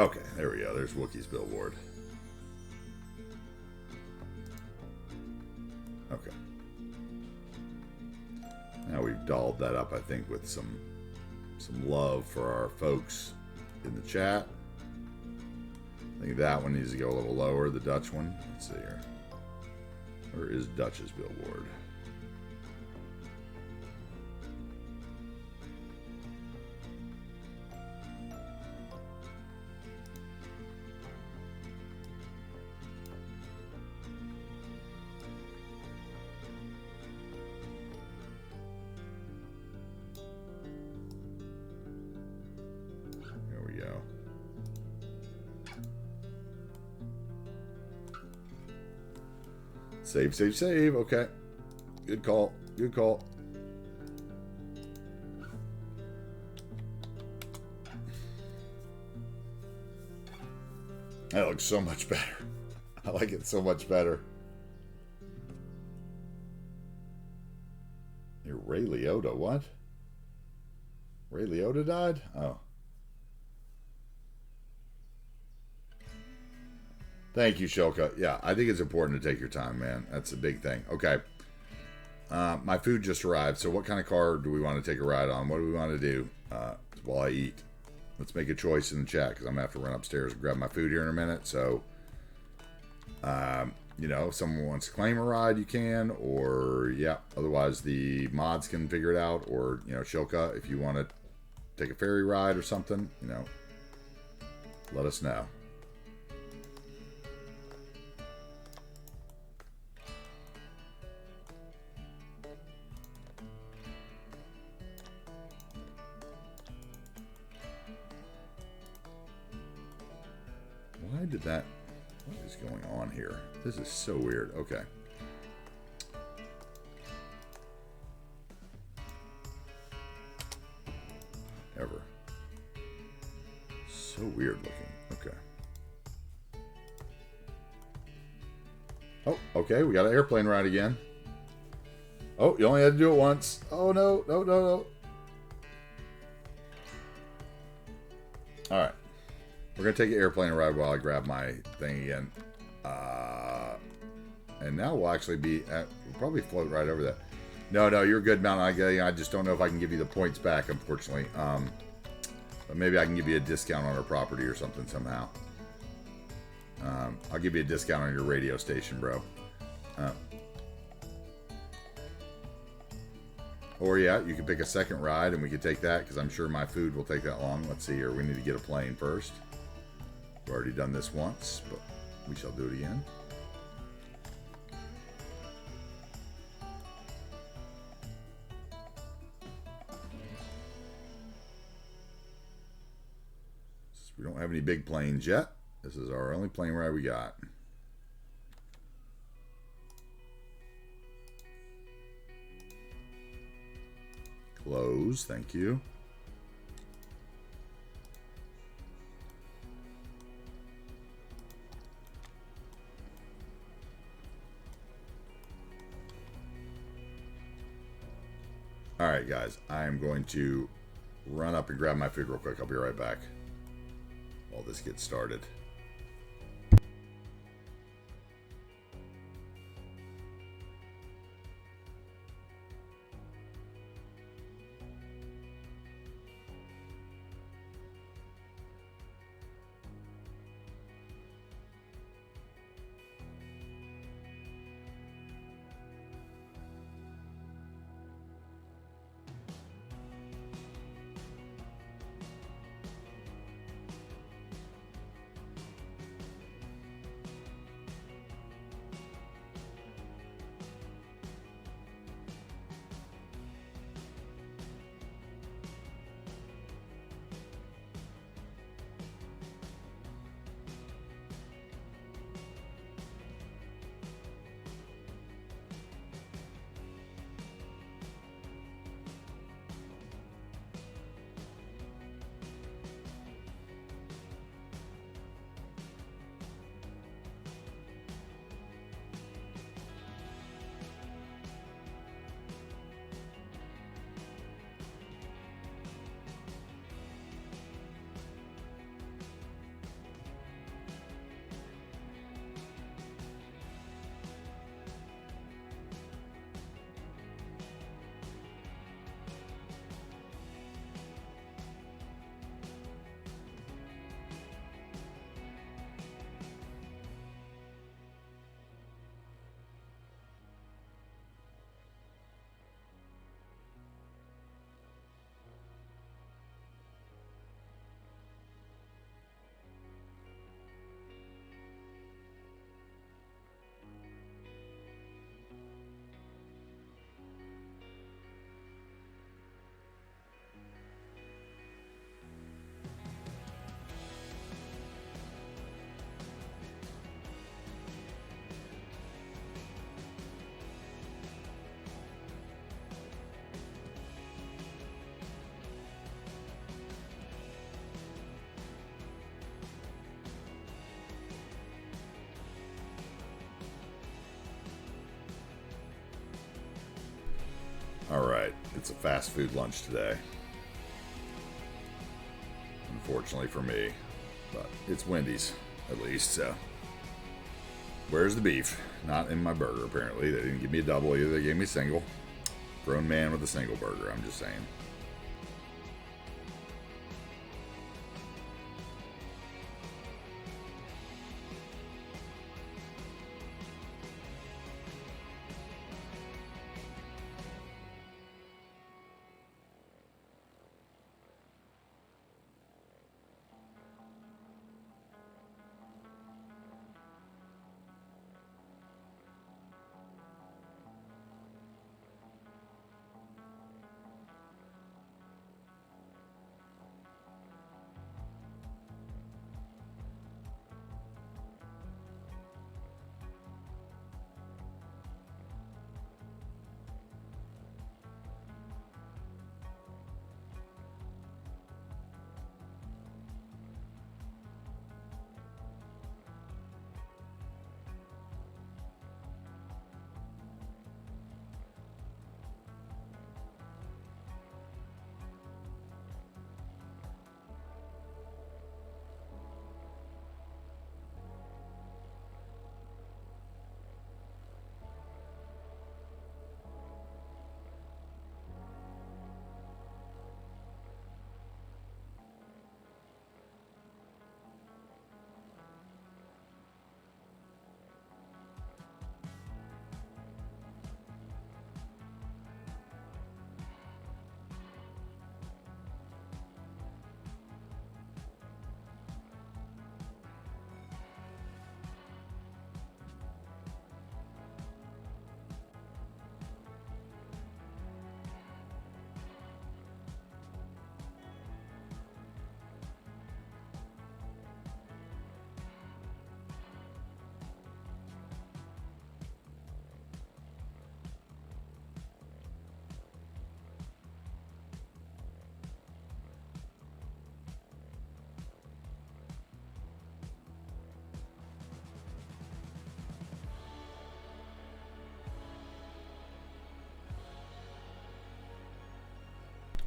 Okay, there we go. There's Wookiee's billboard. Okay. Now we've dolled that up, I think, with some love for our folks in the chat. I think that one needs to go a little lower, the Dutch one. Let's see here. Where is Dutch's billboard? There we go. Save, save, save. Okay. Good call. Good call. That looks so much better. I like it so much better. You're Ray Liotta. What? Ray Liotta died? Oh. Thank you, Shilka. Yeah, I think it's important to take your time, man. That's a big thing. Okay. My food just arrived. So what kind of car do we want to take a ride on? What do we want to do while I eat? Let's make a choice in the chat because I'm going to have to run upstairs and grab my food here in a minute. So, you know, if someone wants to claim a ride, you can. Or, yeah, otherwise the mods can figure it out. Or, you know, Shilka, if you want to take a ferry ride or something, you know, let us know. Why did that... What is going on here? This is so weird. Okay. Ever. So weird looking. Okay. Oh, okay. We got an airplane ride again. Oh, you only had to do it once. Oh, no. No, no, no. All right. We're going to take an airplane ride while I grab my thing again. And now we'll actually be at... We'll probably float right over that. No, no, you're good, Mount. I just don't know if I can give you the points back, unfortunately. But maybe I can give you a discount on our property or something somehow. I'll give you a discount on your radio station, bro. Or, yeah, you can pick a second ride and we could take that because I'm sure my food will take that long. Let's see here. We need to get a plane first. We've already done this once, but we shall do it again. We don't have any big planes yet. This is our only plane ride we got. Close, thank you. All right, guys, I am going to run up and grab my food real quick. I'll be right back while this gets started. Alright, it's a fast food lunch today. Unfortunately for me. But it's Wendy's, at least, so. Where's the beef? Not in my burger, apparently. They didn't give me a double either. They gave me a single. Grown man with a single burger, I'm just saying.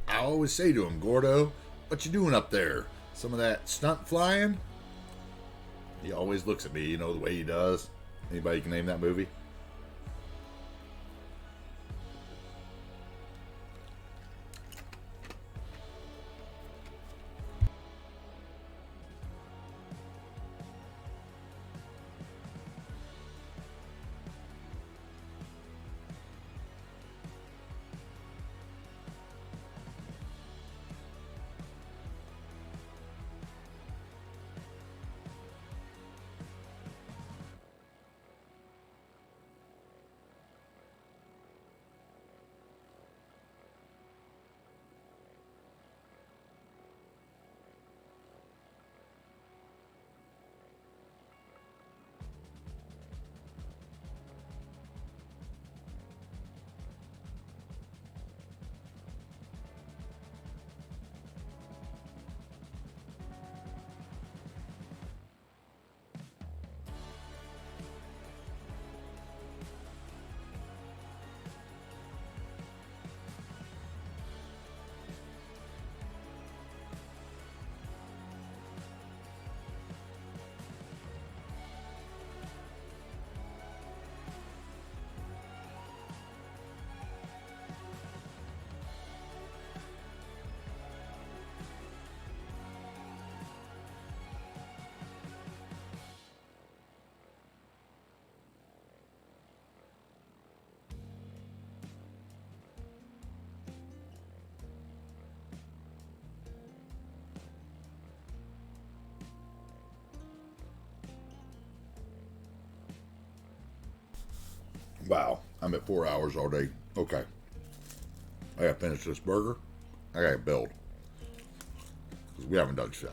I always say to him, Gordo, what you doing up there? Some of that stunt flying? He always looks at me, you know, the way he does. Anybody can name that movie? Wow, I'm at 4 hours all day. Okay. I gotta finish this burger. I gotta build. Because we haven't done shit.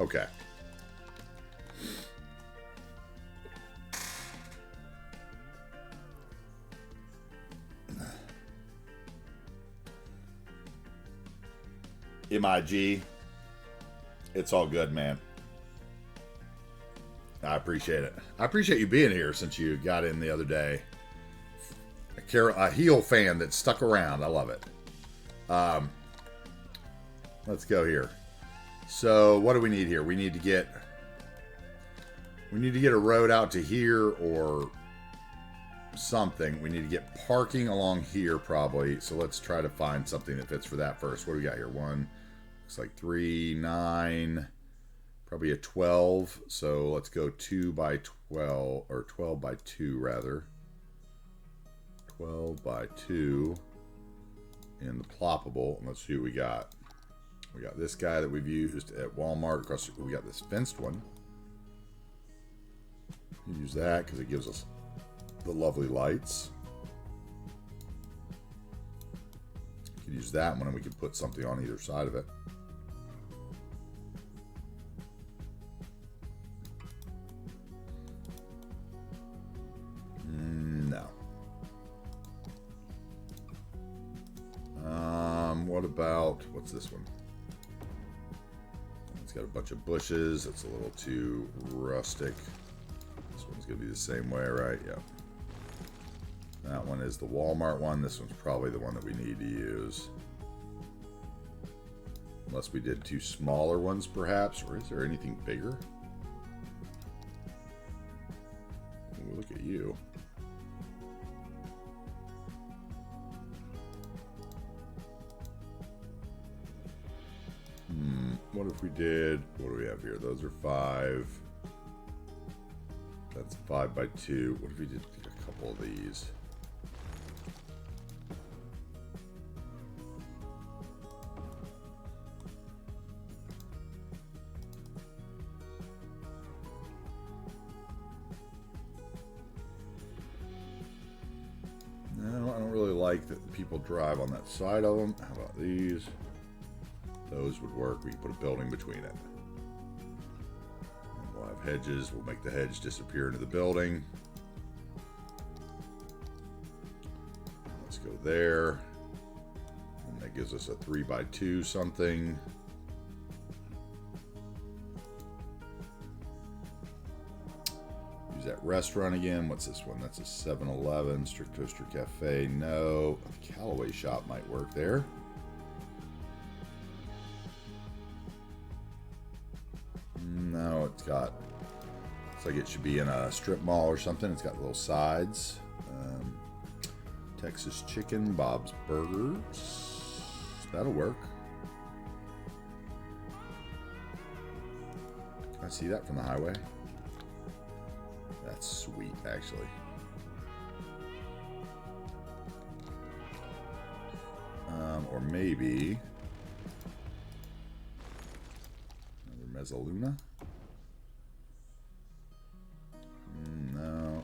Okay. MIG. It's all good, man. I appreciate it. I appreciate you being here since you got in the other day. A heel fan that stuck around. I love it. Let's go here. So what do we need here? We need to get a road out to here or something. We need to get parking along here probably. So let's try to find something that fits for that first. What do we got here? One, looks like 3, 9, probably a 12. So let's go 2 by 12 or 12 by 2 rather. 12 by 2 in the ploppable. And let's see what we got. We got this guy that we've used at Walmart. We got this fenced one. Use that because it gives us the lovely lights. We could use that one and we could put something on either side of it. No. What about, what's this one? It's got a bunch of bushes. It's a little too rustic. This one's going to be the same way, right? Yeah. That one is the Walmart one. This one's probably the one that we need to use. Unless we did 2 smaller ones, perhaps. Or is there anything bigger? Ooh, look at you. What if we did, what do we have here? Those are 5. That's 5 by 2. What if we did a couple of these? No, I don't really like that people drive on that side of them. How about these? Those would work. We can put a building between it. And we'll have hedges. We'll make the hedge disappear into the building. Let's go there. And that gives us a 3 by 2 something. Use that restaurant again. What's this one? That's a 7-Eleven. Strict Toaster Cafe. No. A Callaway shop might work there. No, it's got, looks like it should be in a strip mall or something. It's got little sides. Texas Chicken, Bob's Burgers. That'll work. Can I see that from the highway? That's sweet, actually. Or maybe another Mezzaluna. No.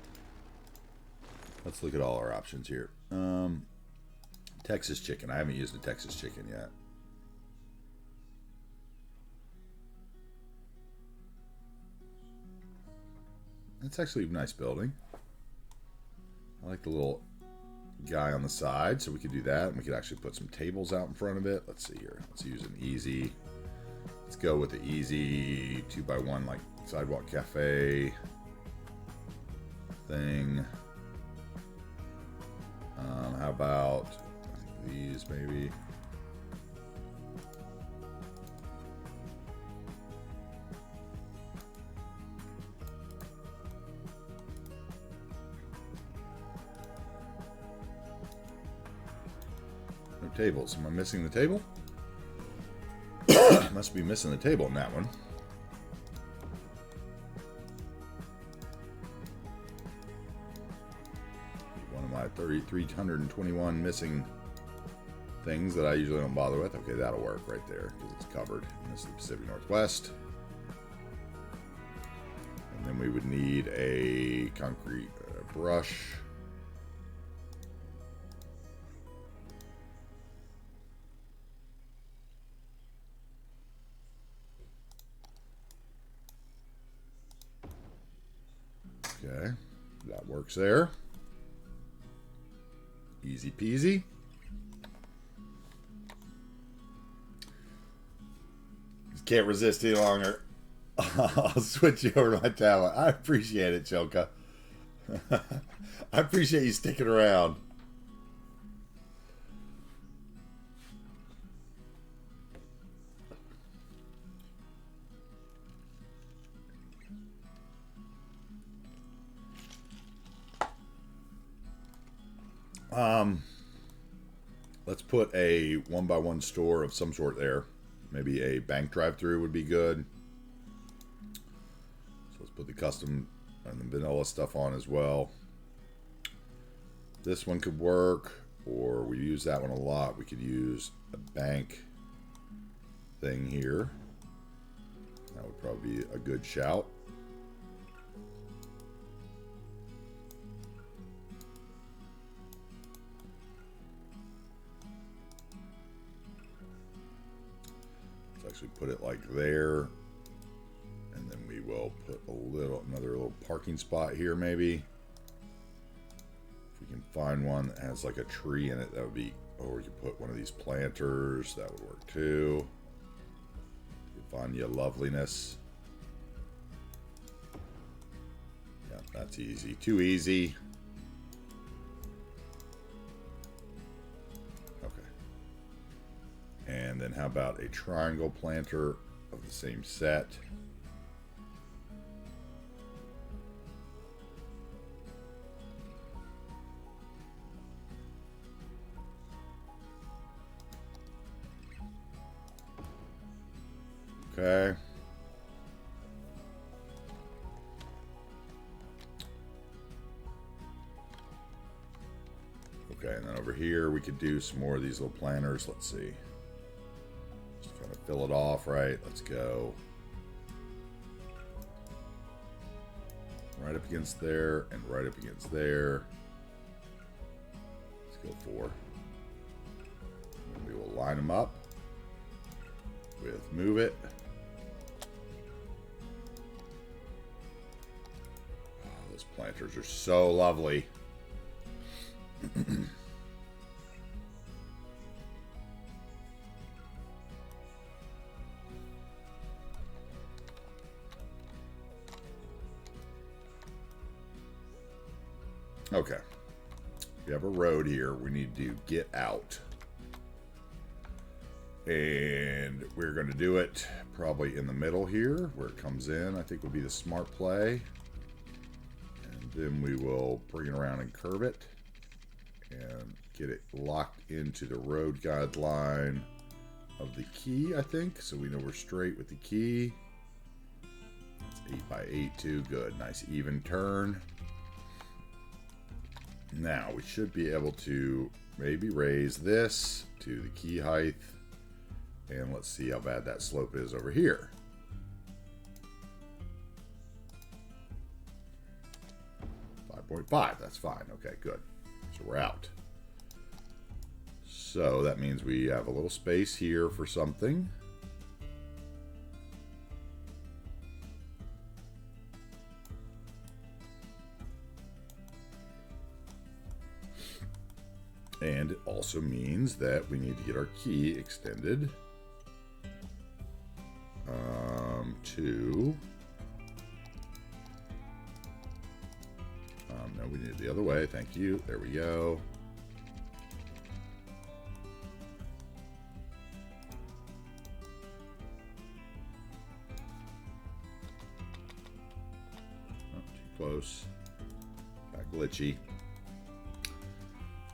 Let's look at all our options here. Texas Chicken. I haven't used a Texas Chicken yet. That's actually a nice building. I like the little guy on the side, so we could do that, and we could actually put some tables out in front of it. Let's see here. Let's use an easy. Let's go with the easy 2x1 like sidewalk cafe thing. How about these maybe? No tables. Am I missing the table? Must be missing the table in that one. One of my 321 missing things that I usually don't bother with. Okay, that'll work right there because it's covered. And this is the Pacific Northwest. And then we would need a concrete brush. Okay, that works there. Easy peasy. Can't resist any longer. I'll switch you over to my tablet. I appreciate it, Choka. I appreciate you sticking around. Let's put a 1x1 store of some sort there. Maybe a bank drive-through would be good. So let's put the custom and the vanilla stuff on as well. This one could work, or we use that one a lot. We could use a bank thing here. That would probably be a good shout. Actually put it like there, and then we will put another little parking spot here maybe. If we can find one that has like a tree in it, that would be, or we could put one of these planters, that would work too. Vanya loveliness. Yeah, that's easy. Too easy. And then how about a triangle planter of the same set? Okay. Okay, and then over here we could do some more of these little planters. Let's see. Fill it off, right? Let's go. Right up against there and right up against there. Let's go 4. And we will line them up with move it. Oh, those planters are so lovely. Okay, we have a road here. We need to get out. And we're going to do it probably in the middle here, where it comes in, I think would be the smart play. And then we will bring it around and curve it. And get it locked into the road guideline of the key, I think. So we know we're straight with the key. It's 8x8 too. Good. Nice even turn. Now, we should be able to maybe raise this to the key height. And let's see how bad that slope is over here. 5.5, that's fine. Okay, good. So we're out. So that means we have a little space here for something. And it also means that we need to get our key extended to... no, we need it the other way. Thank you. There we go. Oh, too close. Got glitchy.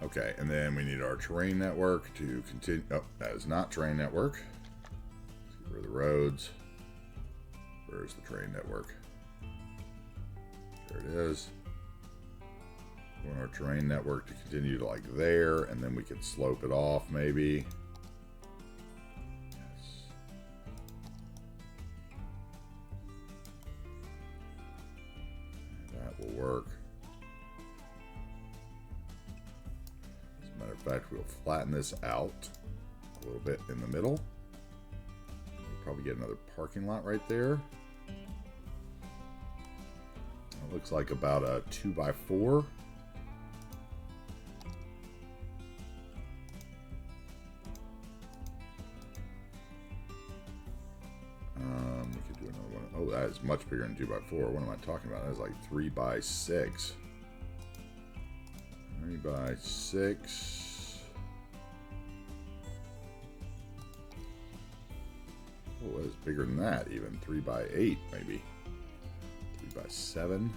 Okay, and then we need our terrain network to continue. Oh, that is not terrain network. Let's get rid of the roads. Where's the terrain network? There it is. We want our terrain network to continue to like there, and then we could slope it off maybe. Yes. That will work. Matter of fact, we'll flatten this out a little bit in the middle. We'll probably get another parking lot right there. looks like about a 2x4. We could do another one. Oh, that is much bigger than 2x4. What am I talking about? That is like 3x6. 3x6. Oh, that is bigger than that even. 3x8 maybe. 3x7.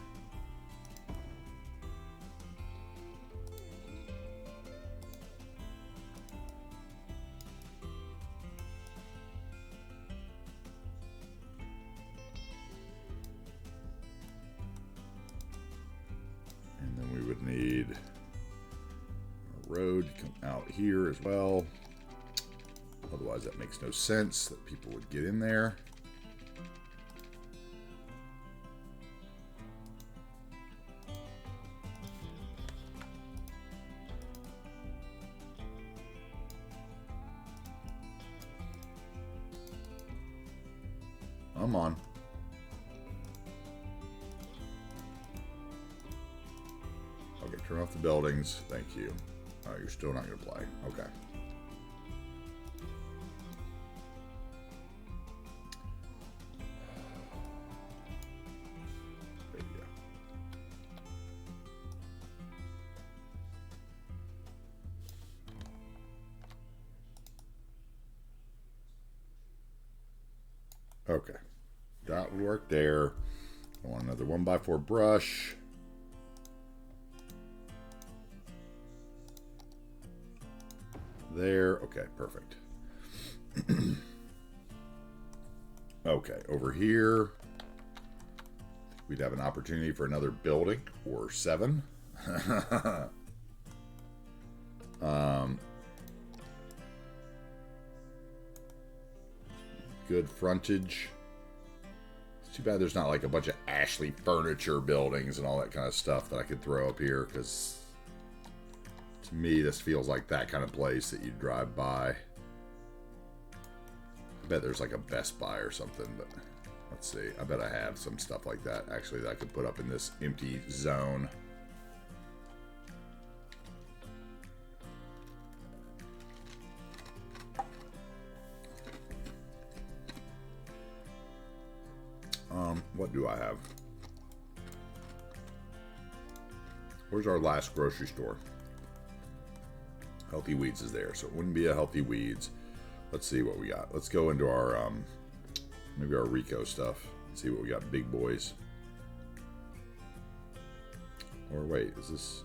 And then we would need a road to come out here as well. Otherwise that makes no sense that people would get in there. Come on. Okay, turn off the buildings. Thank you. Oh, you're still not going to play. Okay. There you go. Okay. That would work there. I want another 1x4 brush. There. Okay, perfect. Okay, over here, we'd have an opportunity for another building or 7. Good frontage. It's too bad there's not like a bunch of Ashley furniture buildings and all that kind of stuff that I could throw up here, because to me this feels like that kind of place that you drive by. I bet there's like a Best Buy or something, but let's see. I bet I have some stuff like that actually that I could put up in this empty zone. What do I have? Where's our last grocery store? Healthy Weeds is there, so it wouldn't be a Healthy Weeds. Let's see what we got. Let's go into our maybe our Rico stuff. See what we got. Big boys. Or wait, is this?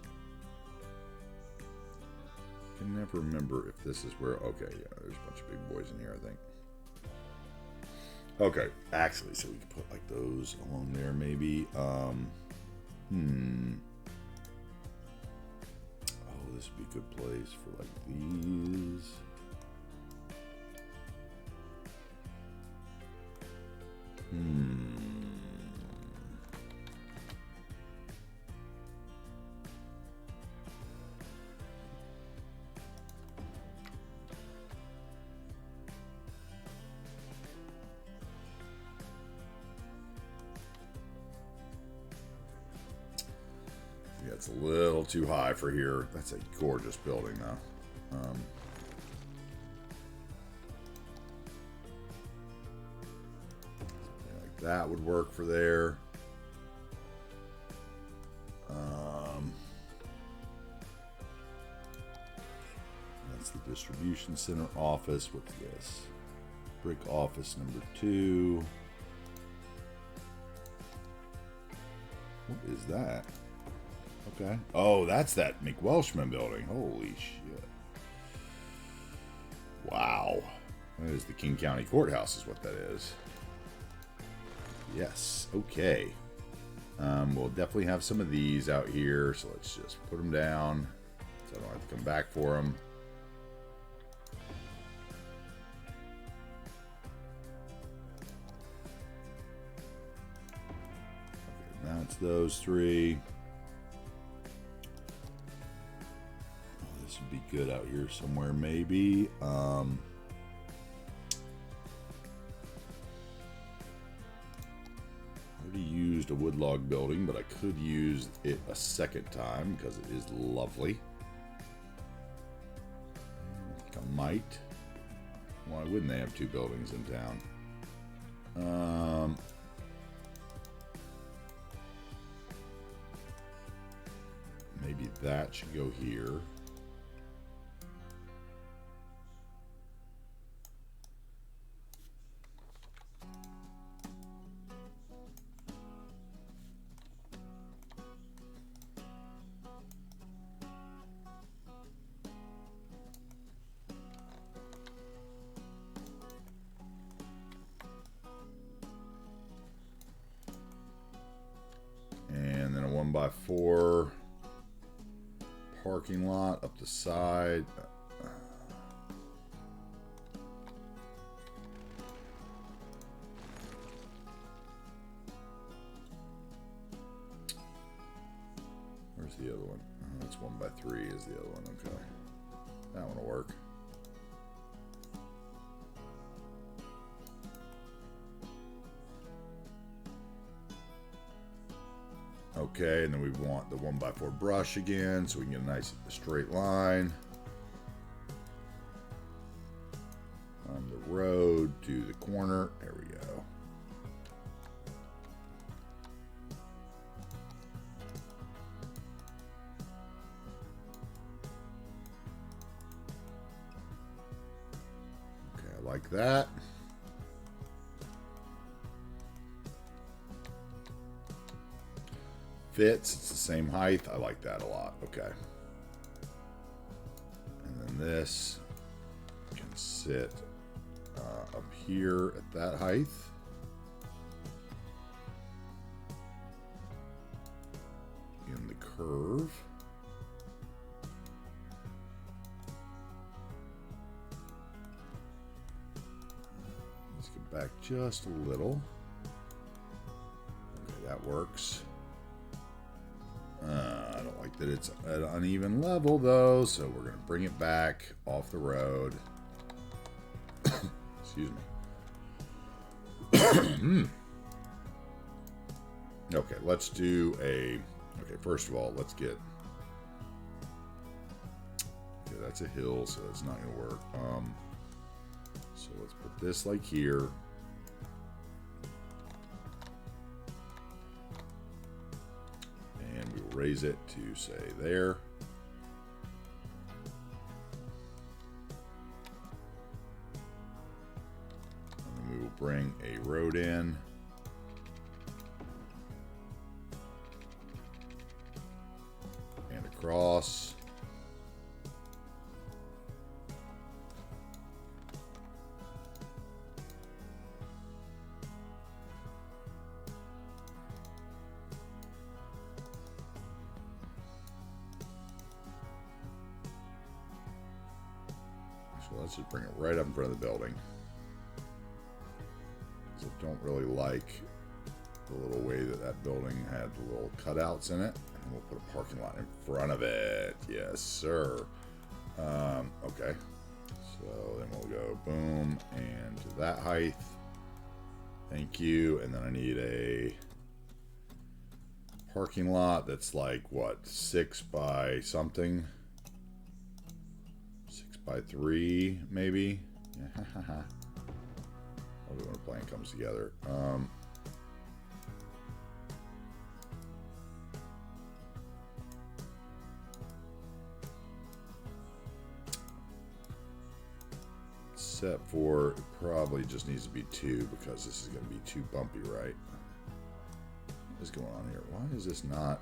I can never remember if this is where. Okay, yeah, there's a bunch of big boys in here, I think. Okay, actually, so we can put like those along there, maybe. Oh, this would be a good place for like these. Yeah, it's a little too high for here. That's a gorgeous building, though. Like that would work for there. That's the distribution center office. What's this? Brick office number 2. What is that? Okay. Oh, that's that McWelshman building. Holy shit. Wow. That is the King County Courthouse is what that is. Yes. Okay. We'll definitely have some of these out here. So let's just put them down so I don't have to come back for them. Okay, now it's those 3. Would be good out here somewhere, maybe. Already used just a wood log building, but I could use it a second time because it is lovely. I think I might. Why wouldn't they have two buildings in town? Maybe that should go here. And then a 1x4 parking lot up the side. Where's the other one? Oh, that's 1x3 is the other one. Okay. That one will work. Okay, and then we want the 1x4 brush again so we can get a nice straight line. On the road to the corner. There we go. Okay, I like that. Fits, it's the same height. I like that a lot. Okay. And then this can sit up here at that height. In the curve. Let's get back just a little. Okay, that works. I don't like that it's at an uneven level though, so we're going to bring it back off the road. Excuse me. Okay, let's do a... Okay, first of all, let's get... Okay, that's a hill, so it's not going to work. So let's put this like here. Raise it to say there. And then we will bring a road in. And across. Let's just bring it right up in front of the building. So I don't really like the little way that that building had the little cutouts in it. And we'll put a parking lot in front of it. Yes, sir. Okay. So then we'll go boom and to that height. Thank you. And then I need a parking lot that's like, what, 6 by something? 6x3 maybe. I'll do when a plan comes together. Set for it probably just needs to be 2 because this is going to be too bumpy, right? What is going on here? Why is this not?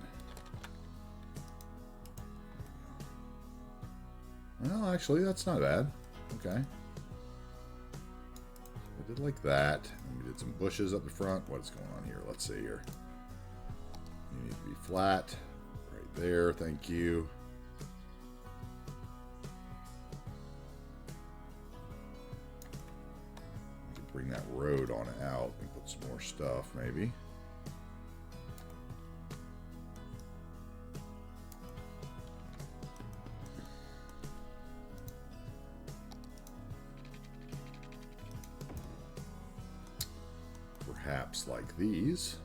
Well, actually, that's not bad. Okay. I did like that. And we did some bushes up the front. What's going on here? Let's see here. You need to be flat. Right there. Thank you. We can bring that road on out and put some more stuff, maybe. Perhaps like these.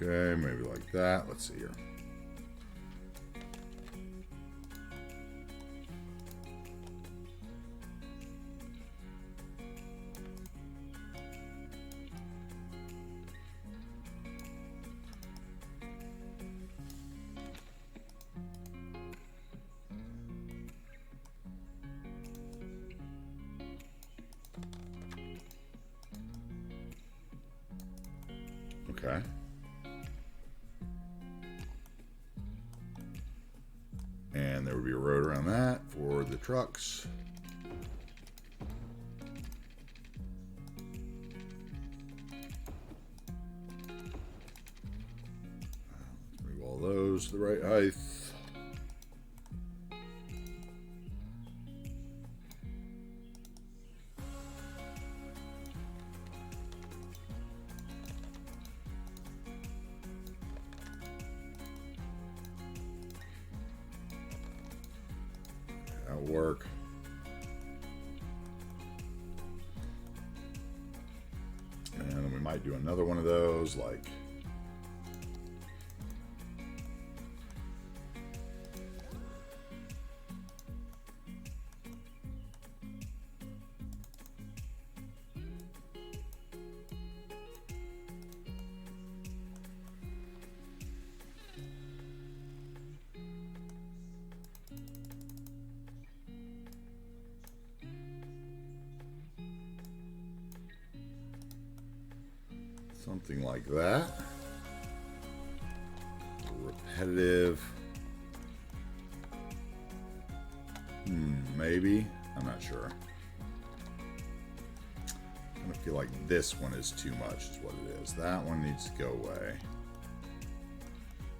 Okay, maybe like that. Let's see here. Okay. And there would be a road around that for the trucks. Move all those to the right height. That'll work. And then we might do another one of those, like something like that. Repetitive. Maybe. I'm not sure. I kind of feel like this one is too much is what it is. That one needs to go away.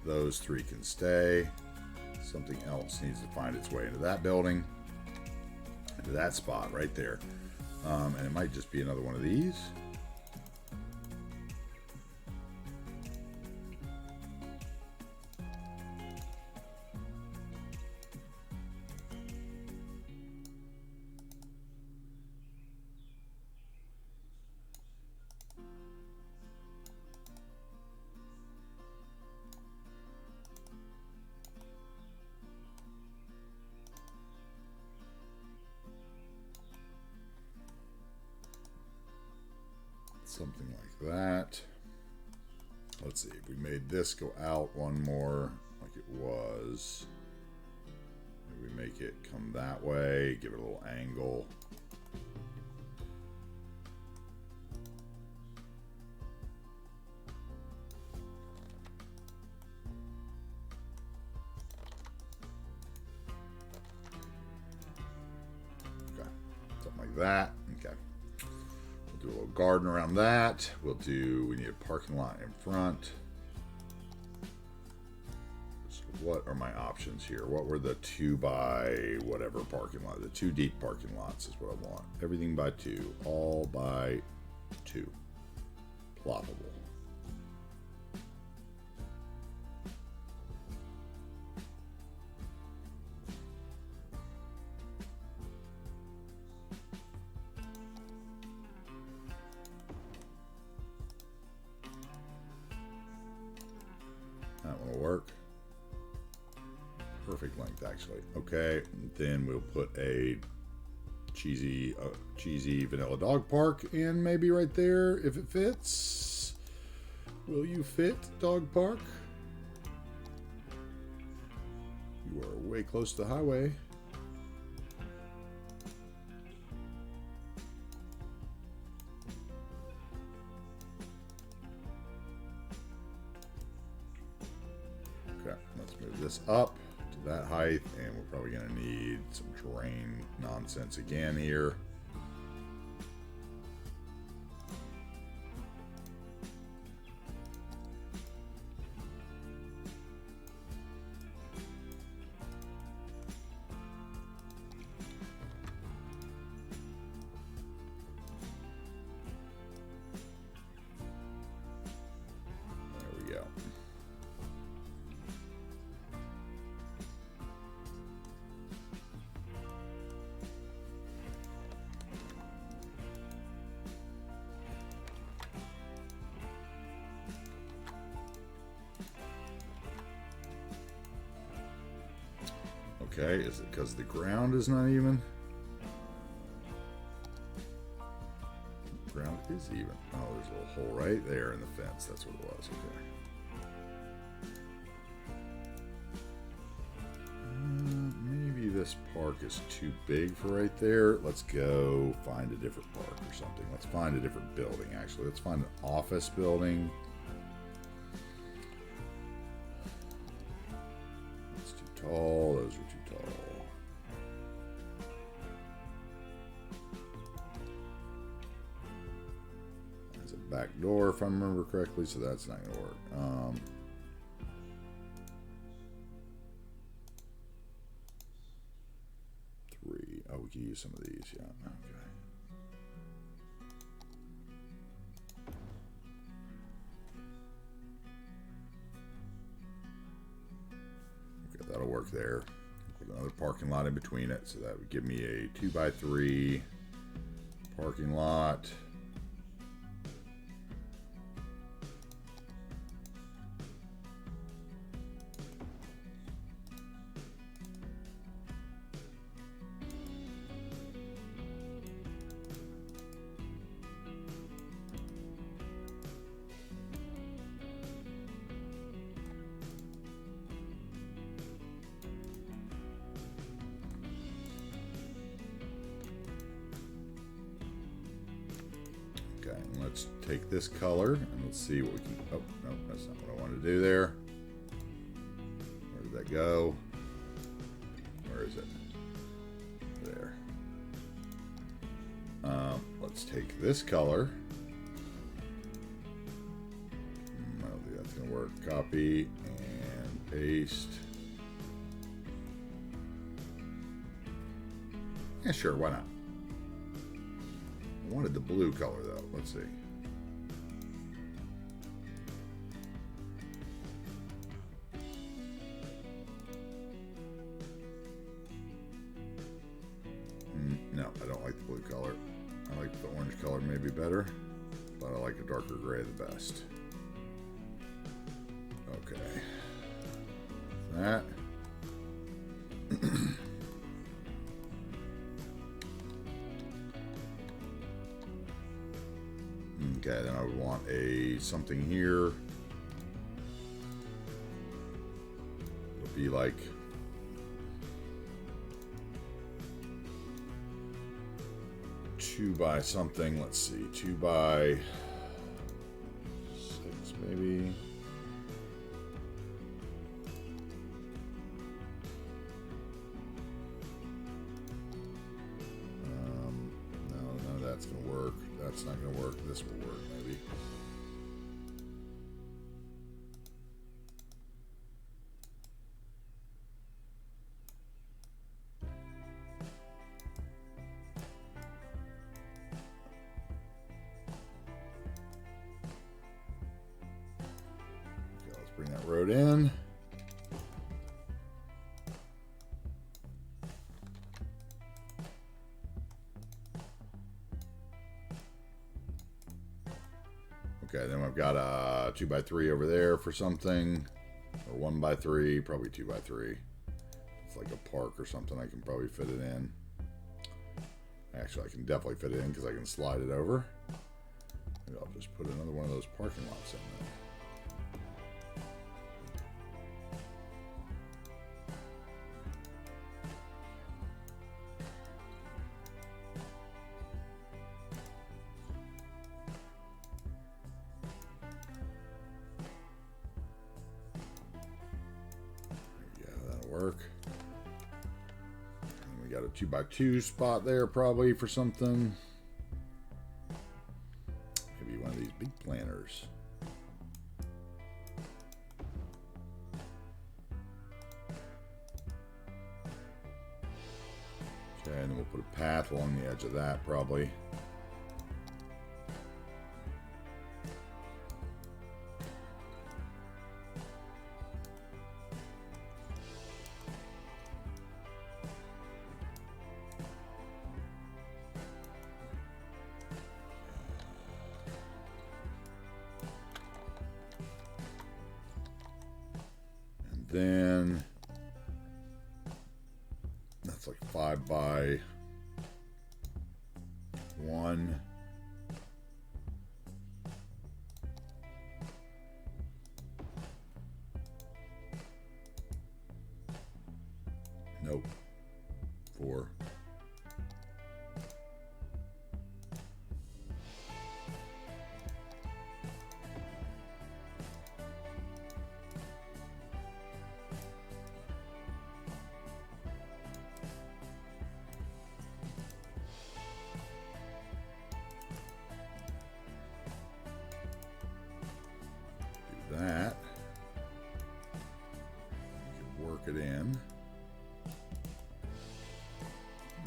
Those three can stay. Something else needs to find its way into that building. Into that spot right there. And it might just be another one of these. Something like that. Let's see, if we made this go out one more like it was, maybe we make it come that way, give it a little angle. Okay, something like that. Okay. Do a little garden around that. We need a parking lot in front. So what are my options here? What were the 2 by whatever parking lot? The 2 deep parking lots is what I want. Everything by 2. All by 2. Ploppable. That one will work. Perfect length, actually. Okay, then we'll put a cheesy vanilla dog park in maybe right there if it fits. Will you fit, dog park? You are way close to the highway. Okay, let's move this up to that height, and we're probably going to need some terrain nonsense again here. Okay, is it because the ground is not even? The ground is even. Oh, there's a little hole right there in the fence. That's what it was. Okay. Maybe this park is too big for right there. Let's go find a different park or something. Let's find a different building, actually. Let's find an office building. That's too tall. Those are too tall. There's a back door, if I remember correctly, so that's not going to work. Oh, we can use some of these, yeah. Okay. Okay, that'll work there. Put another parking lot in between it, so that would give me a 2x3 parking lot. Okay, and let's take this color and let's see what we can. Oh, no, that's not what I wanted to do there. Where did that go? Where is it? There. Let's take this color. I don't think that's going to work. Copy and paste. Yeah, sure, why not? I wanted the blue color though. Let's see. No, I don't like the blue color. I like the orange color maybe better, but I like a darker gray the best. Okay. That. Okay, then I would want a something here. It'll be like two by something. Let's see, 2x6 maybe. No, that's gonna work. That's not gonna work. This will work maybe. Okay, let's bring that road in. Okay, then I've got a 2x3 over there for something, or 1x3, probably 2x3. It's like a park or something. I can probably fit it in. Actually, I can definitely fit it in because I can slide it over. Maybe I'll just put another one of those parking lots in there. Work. And we got a 2x2 spot there probably for something. Maybe one of these big planters. Okay, and then we'll put a path along the edge of that probably. Then like 5 by 1. Nope. 4. That. You can work it in.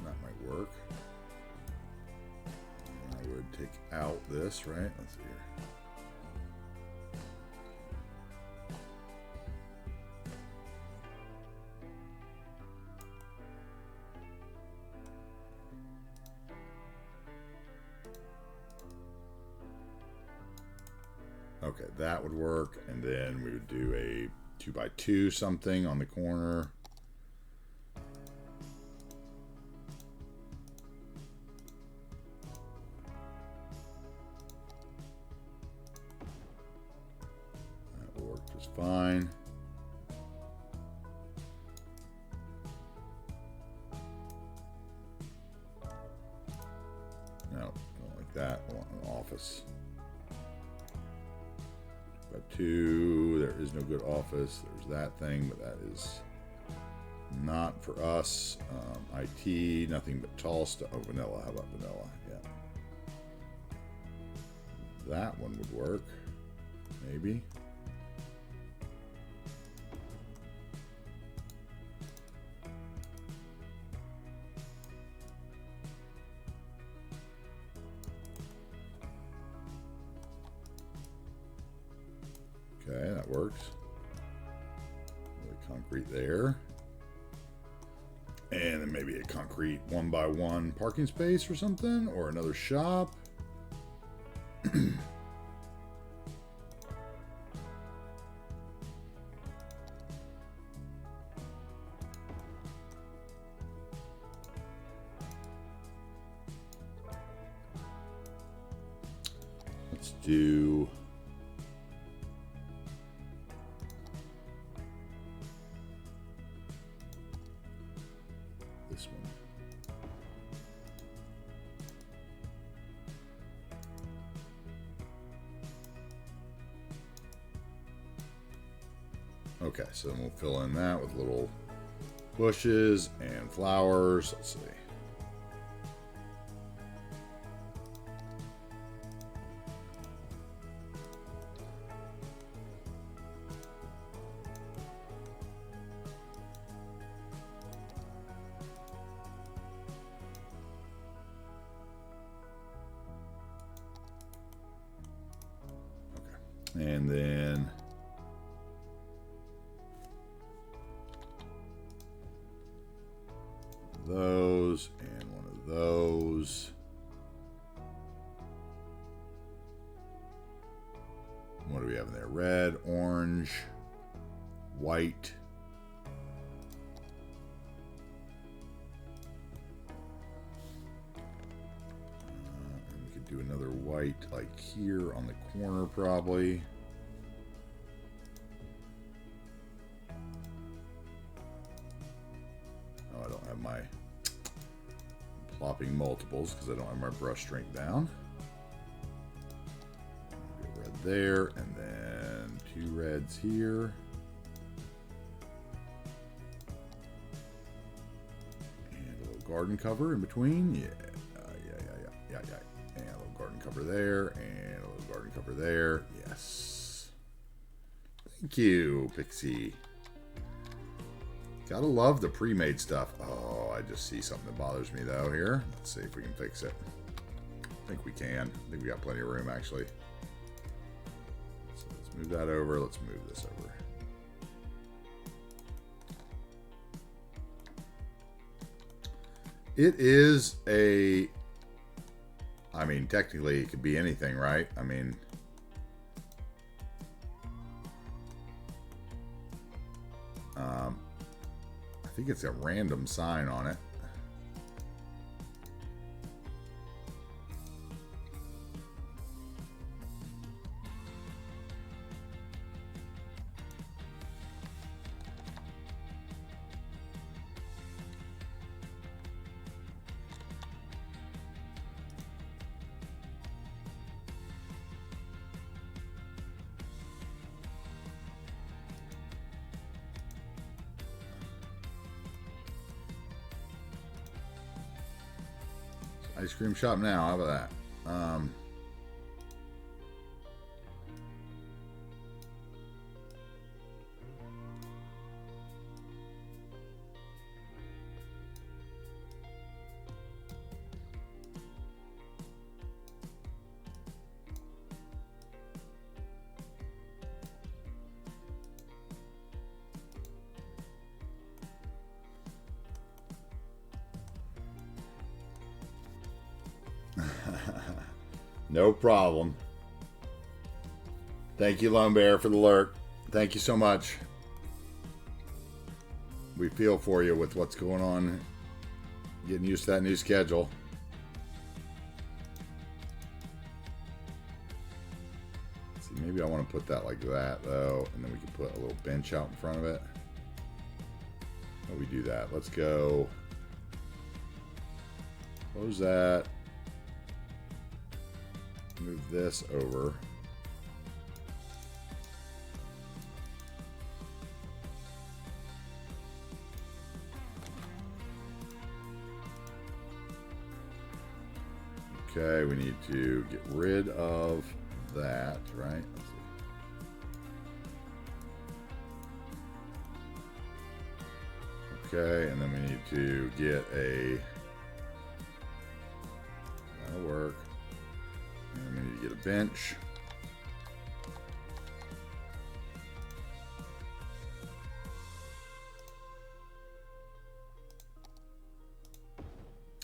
That might work. And I would take out this, right? Let's see here. Okay, that would work, and then we would do a 2 by 2 something on the corner. That will work just fine. No, I don't like that. I want an office. 2, there is no good office. There's that thing, but that is not for us. IT, nothing but tall stuff. Oh, vanilla. How about vanilla? Yeah. That one would work. Maybe. Okay, that works. Concrete there. And then maybe a concrete 1 by 1 parking space or something, or another shop. Let's do this one. Okay, so then we'll fill in that with little bushes and flowers. Let's see. And then those and one of those. What do we have in there? Red, orange, white. And we could do another white like here on the corner probably. Oh, I don't have my plopping multiples because I don't have my brush strength down. Red there, and then 2 reds here. And a little garden cover in between. Yeah. And a little garden cover there, and a little garden cover there. Yes. Thank you, Pixie. Gotta love the pre-made stuff. Oh, I just see something that bothers me though here. Let's see if we can fix it. I think we can. I think we got plenty of room actually. So let's move that over. Let's move this over. It is a... I mean, technically it could be anything, right? I mean... I think it's a random sign on it. Ice cream shop now. How about that? No problem. Thank you, Lone Bear, for the lurk. Thank you so much. We feel for you with what's going on. Getting used to that new schedule. Let's see, maybe I want to put that like that, though. And then we can put a little bench out in front of it. How do we do that? Let's go. Close that. Move this over. Okay, we need to get rid of that, right? Let's see. Okay, and then we need to get a, that'll work. And we need to get a bench.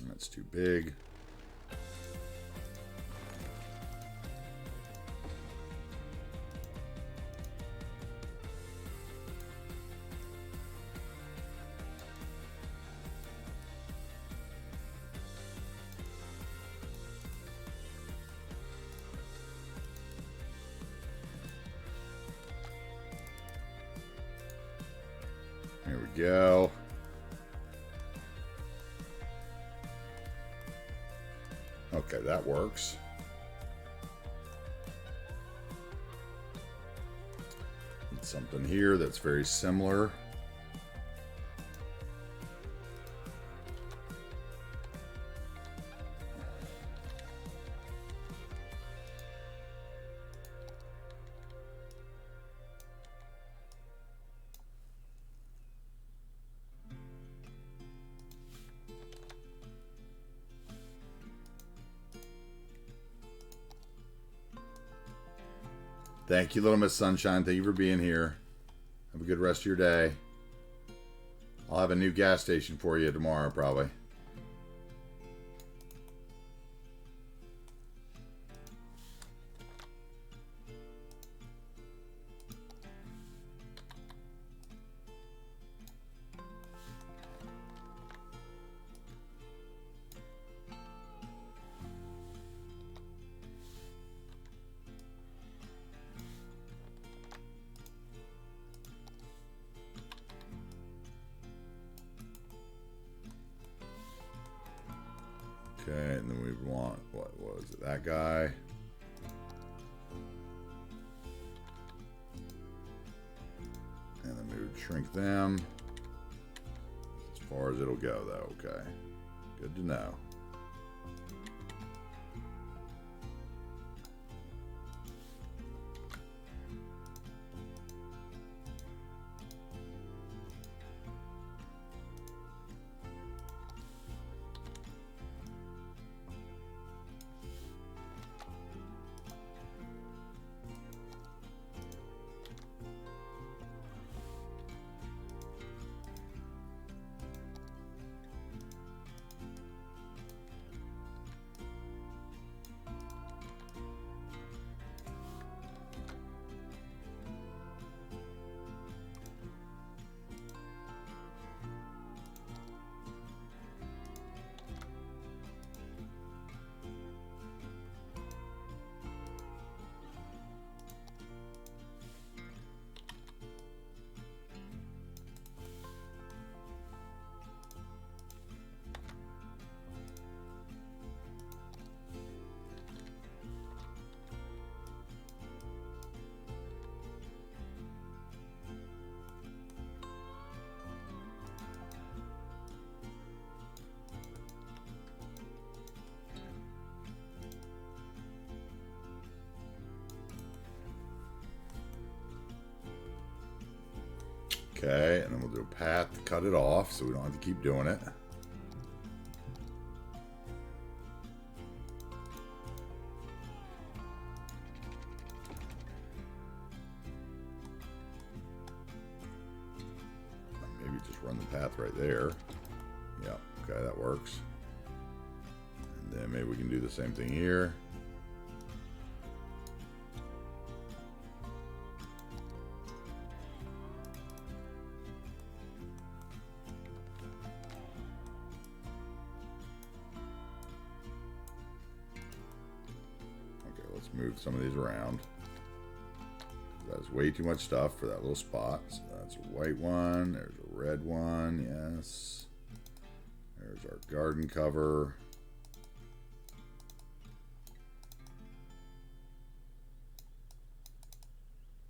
That's too big. Here we go. Okay, that works. Need something here that's very similar. Thank you, Little Miss Sunshine. Thank you for being here. Have a good rest of your day. I'll have a new gas station for you tomorrow, probably. Okay, and then we want, what was it, that guy? And then we would shrink them as far as it'll go, though. Okay, good to know. a path to cut it off so we don't have to keep doing it. Maybe just run the path right there. Yeah, okay, that works. And then maybe we can do the same thing here. Move some of these around. That's way too much stuff for that little spot. So that's a white one. There's a red one. Yes. There's our garden cover.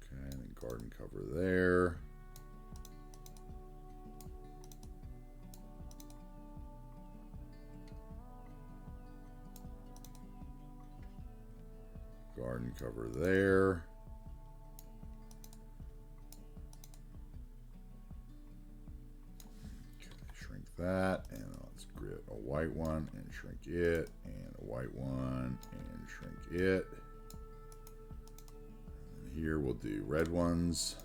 Okay, and then garden cover there. Garden cover there. Okay, shrink that, and let's get a white one and shrink it, and a white one and shrink it. And here we'll do red ones.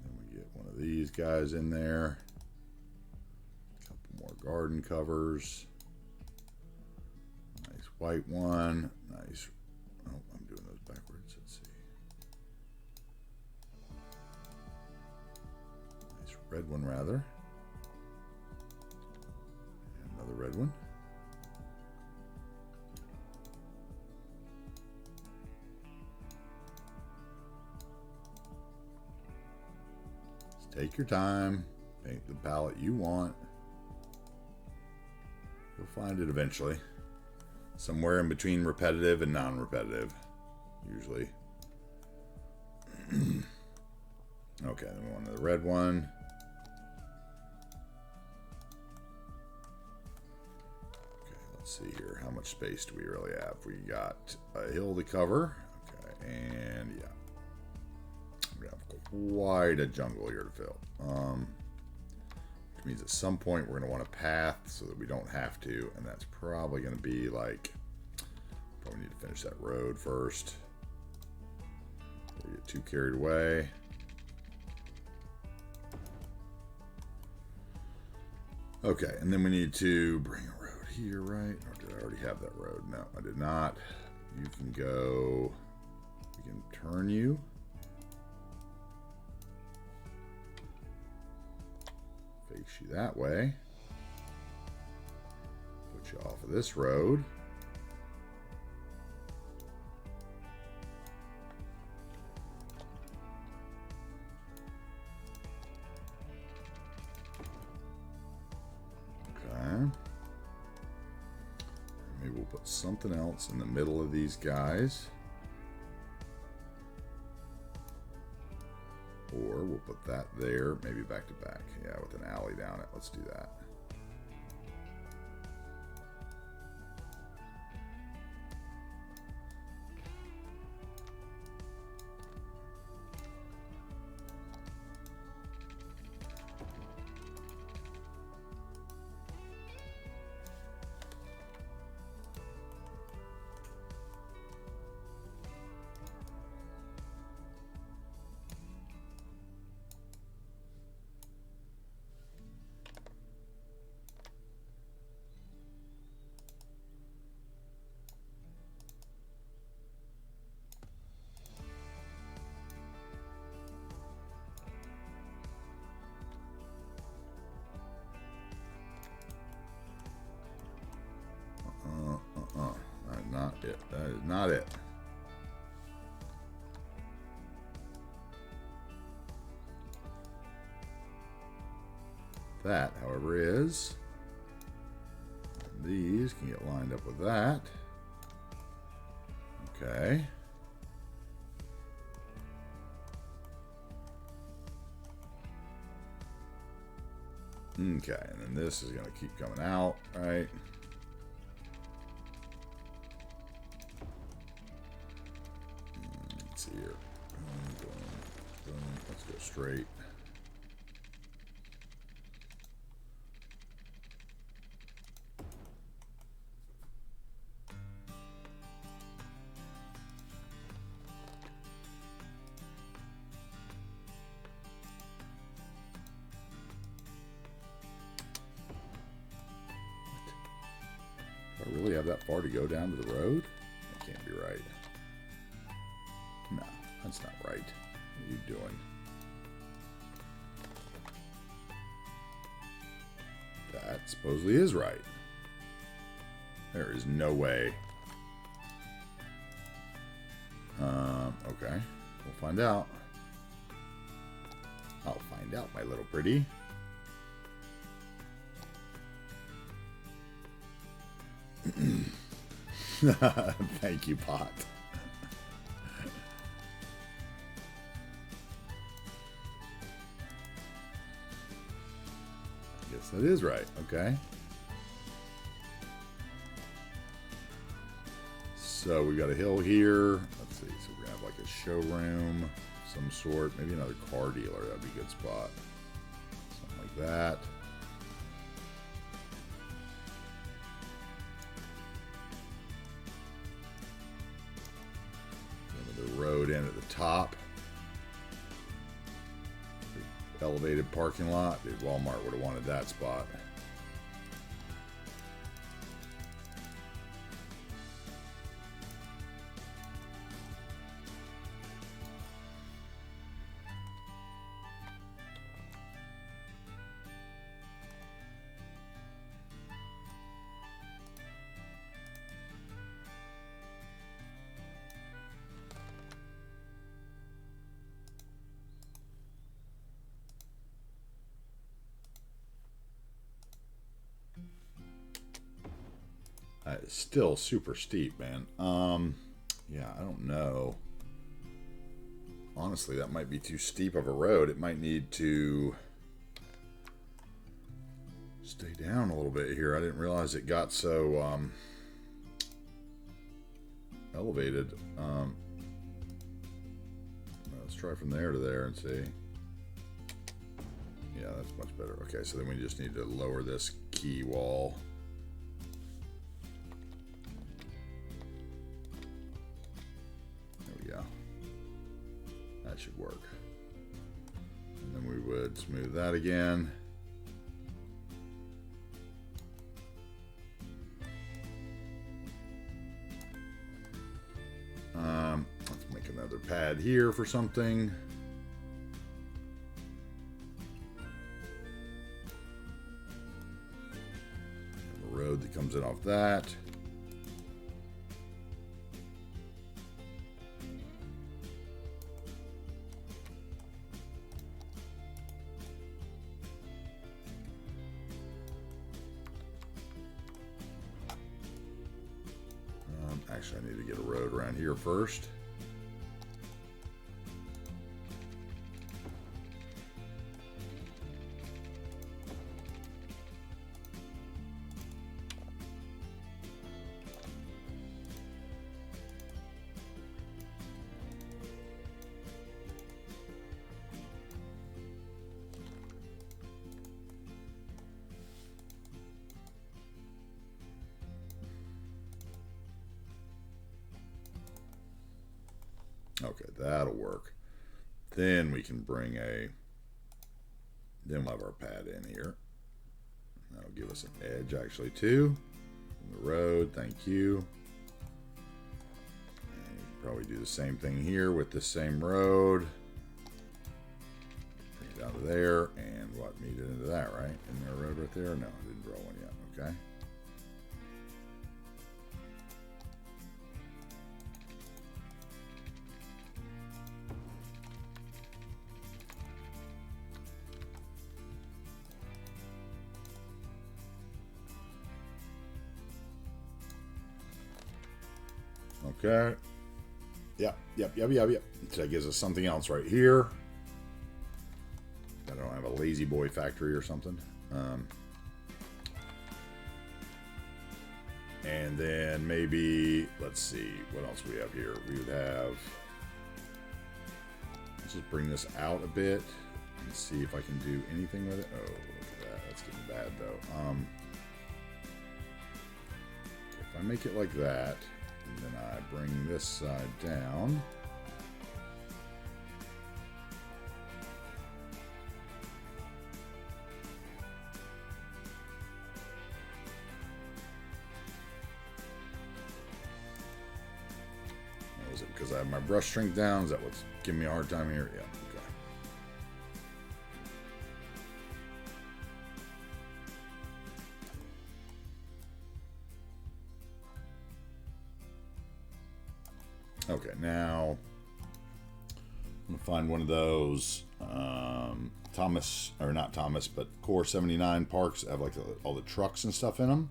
And then we get one of these guys in there. Garden covers. Nice white one. Nice. Oh, I'm doing those backwards. Let's see. Nice red one, rather. And another red one. Just take your time. Paint the palette you want. You'll find it eventually. Somewhere in between repetitive and non-repetitive, usually. Okay, then we want the red one. Okay, let's see here. How much space do we really have? We got a hill to cover. Okay, and yeah. We have quite a jungle here to fill. Means at some point we're going to want a path so that we don't have to, and that's probably going to be like, probably need to finish that road first. We get too carried away. Okay, and then we need to bring a road here, right? Or did I already have that road? No, I did not. You can go, we can turn you. Face you that way. Put you off of this road. Okay. Maybe we'll put something else in the middle of these guys. Or we'll put that there, maybe back to back. Yeah, with an alley down it. Let's do that. That is not it. That is not it. That, however, is. These can get lined up with that. Okay. Okay, and then this is going to keep coming out, right? straight. Do I really have that far to go down to the road? That can't be right. No, that's not right. What are you doing? That supposedly is right. There is no way. Okay. We'll find out. I'll find out, my little pretty. Thank you, Pot. I guess that is right. Okay. So we got a hill here. Let's see. So we're gonna have like a showroom of some sort. Maybe another car dealer. That'd be a good spot. Something like that. Road in at the top. Elevated parking lot. Dude, Walmart would have wanted that spot. It's still super steep, man. Yeah, I don't know. Honestly, that might be too steep of a road. It might need to stay down a little bit here. I didn't realize it got so elevated. Let's try from there to there and see. Yeah, that's much better. Okay, so then we just need to lower this key wall. That should work. And then we would smooth that again. Let's make another pad here for something. A road that comes in off that. Actually, I need to get a road around here first. Okay, that'll work. Then we can bring then we'll have our pad in here. That'll give us an edge actually too. From the road, thank you. And you can probably do the same thing here with the same road. Bring it down to there, and what, meet it into that, right? Isn't there a road right there? No, I didn't draw one yet, okay. Okay. Yep. So that gives us something else right here. I don't have a lazy boy factory or something. And then maybe, let's see, what else we have here? We would have, let's just bring this out a bit. see if I can do anything with it. Oh, look at that. That's getting bad, though. If I make it like that, and then I bring this side down. Is it because I have my brush shrink down? Is that what's giving me a hard time here? Yeah, okay. Okay, now I'm gonna find one of those Thomas, or not Thomas, but Core 79 parks that have like all the trucks and stuff in them.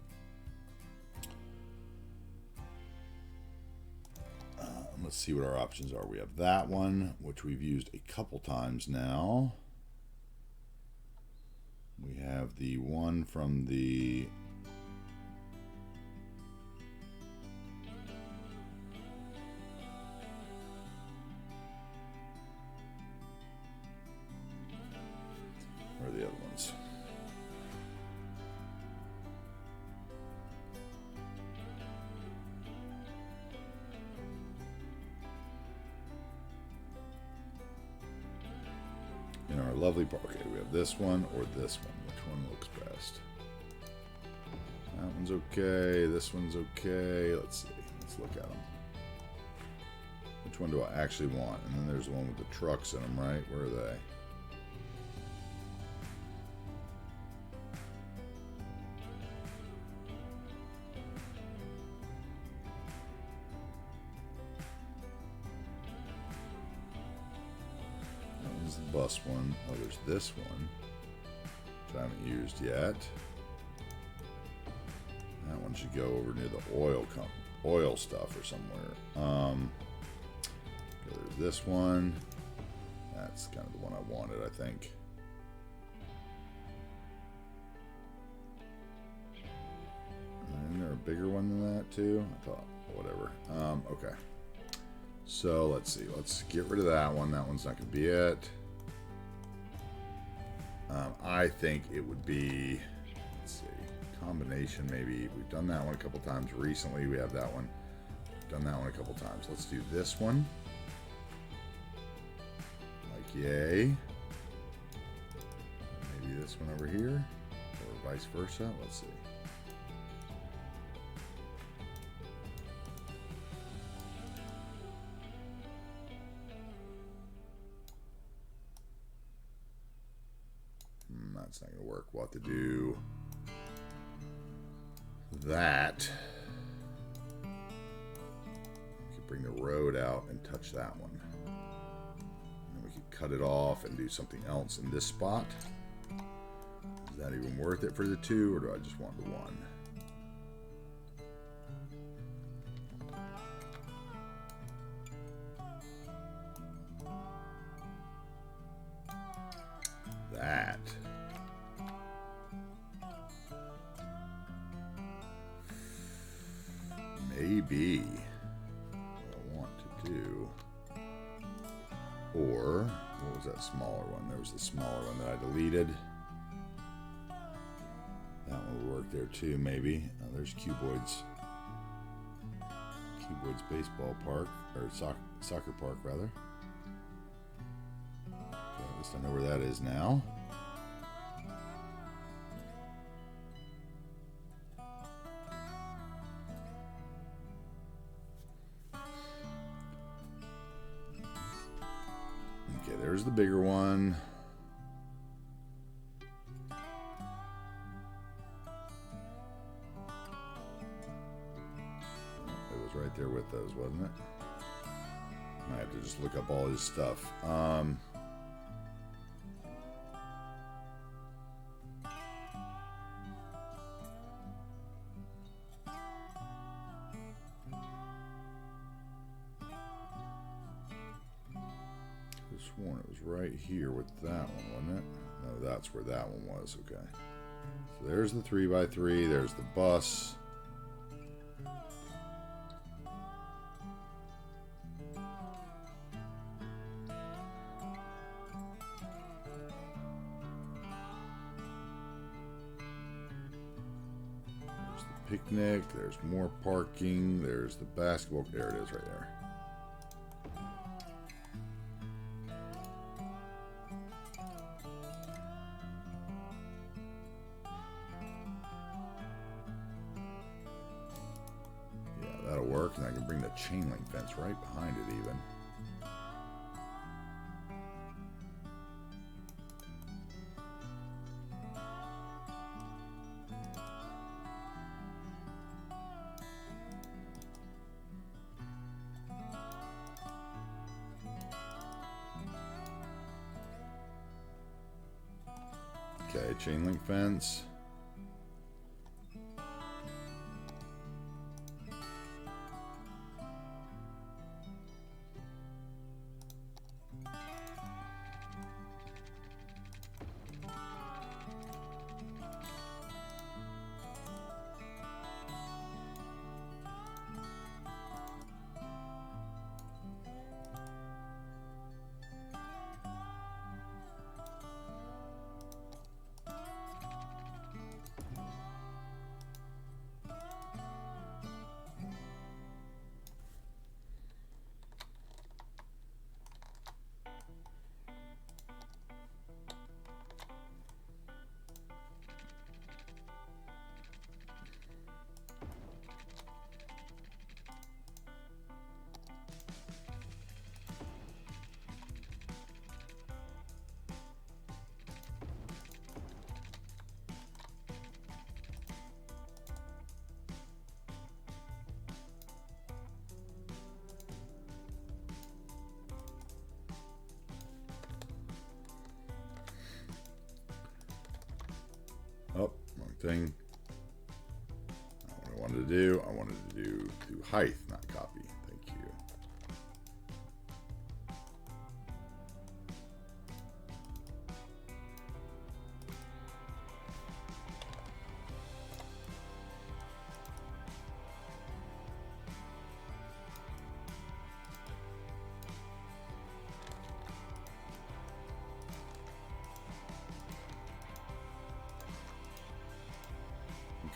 Let's see what our options are. We have that one, which we've used a couple times now. We have the one from the where are the other ones? In our lovely park. Okay, we have this one or this one. Which one looks best? That one's okay. This one's okay. Let's see. Let's look at them. Which one do I actually want? And then there's the one with the trucks in them, right? Where are they? The bus one. Oh, there's this one, which I haven't used yet. That one should go over near the oil stuff or somewhere. Okay, there's this one. That's kind of the one I wanted, I think. Isn't there a bigger one than that too? I thought, whatever. Okay. So let's see. Let's get rid of that one. That one's not going to be it. I think it would be, let's see, combination maybe. We've done that one a couple times recently. We have that one. We've done that one a couple times. Let's do this one. Like yay. Maybe this one over here, or vice versa. Let's see. That's not going to work. We'll have to do that. We could bring the road out and touch that one. And we could cut it off and do something else in this spot. Is that even worth it for the two, or do I just want the one? That. Maybe what I want to do, or what was that smaller one? There was the smaller one that I deleted. That one would work there too, maybe. Oh, there's Cuboid's baseball park, or soccer park rather. Okay, at least I know where that is now. Okay, there's the bigger one. It was right there with those, wasn't it? I have to just look up all his stuff. Sworn it was right here with that one, wasn't it? No, that's where that one was. Okay. So there's the 3x3. There's the bus. picnic. There's more parking. There's the basketball. There it is right there. Yeah, that'll work. And I can bring the chain link fence right behind it even. Okay, chain link fence. Oh, wrong thing. Not what I wanted to do. I wanted to do height, not copy. Thank you.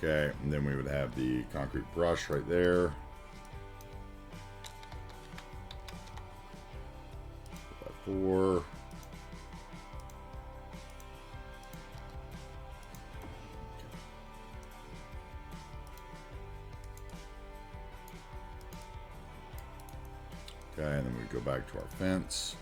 Okay, and then we would have the concrete brush right there. 4. Okay, and then we go back to our fence.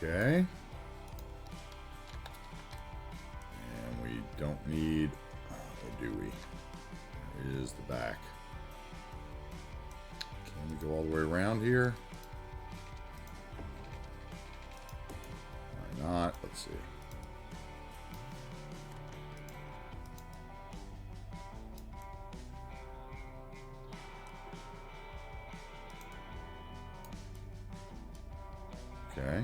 Okay. And we don't need, or do we? There is the back. Can we go all the way around here? Why not? Let's see. Okay.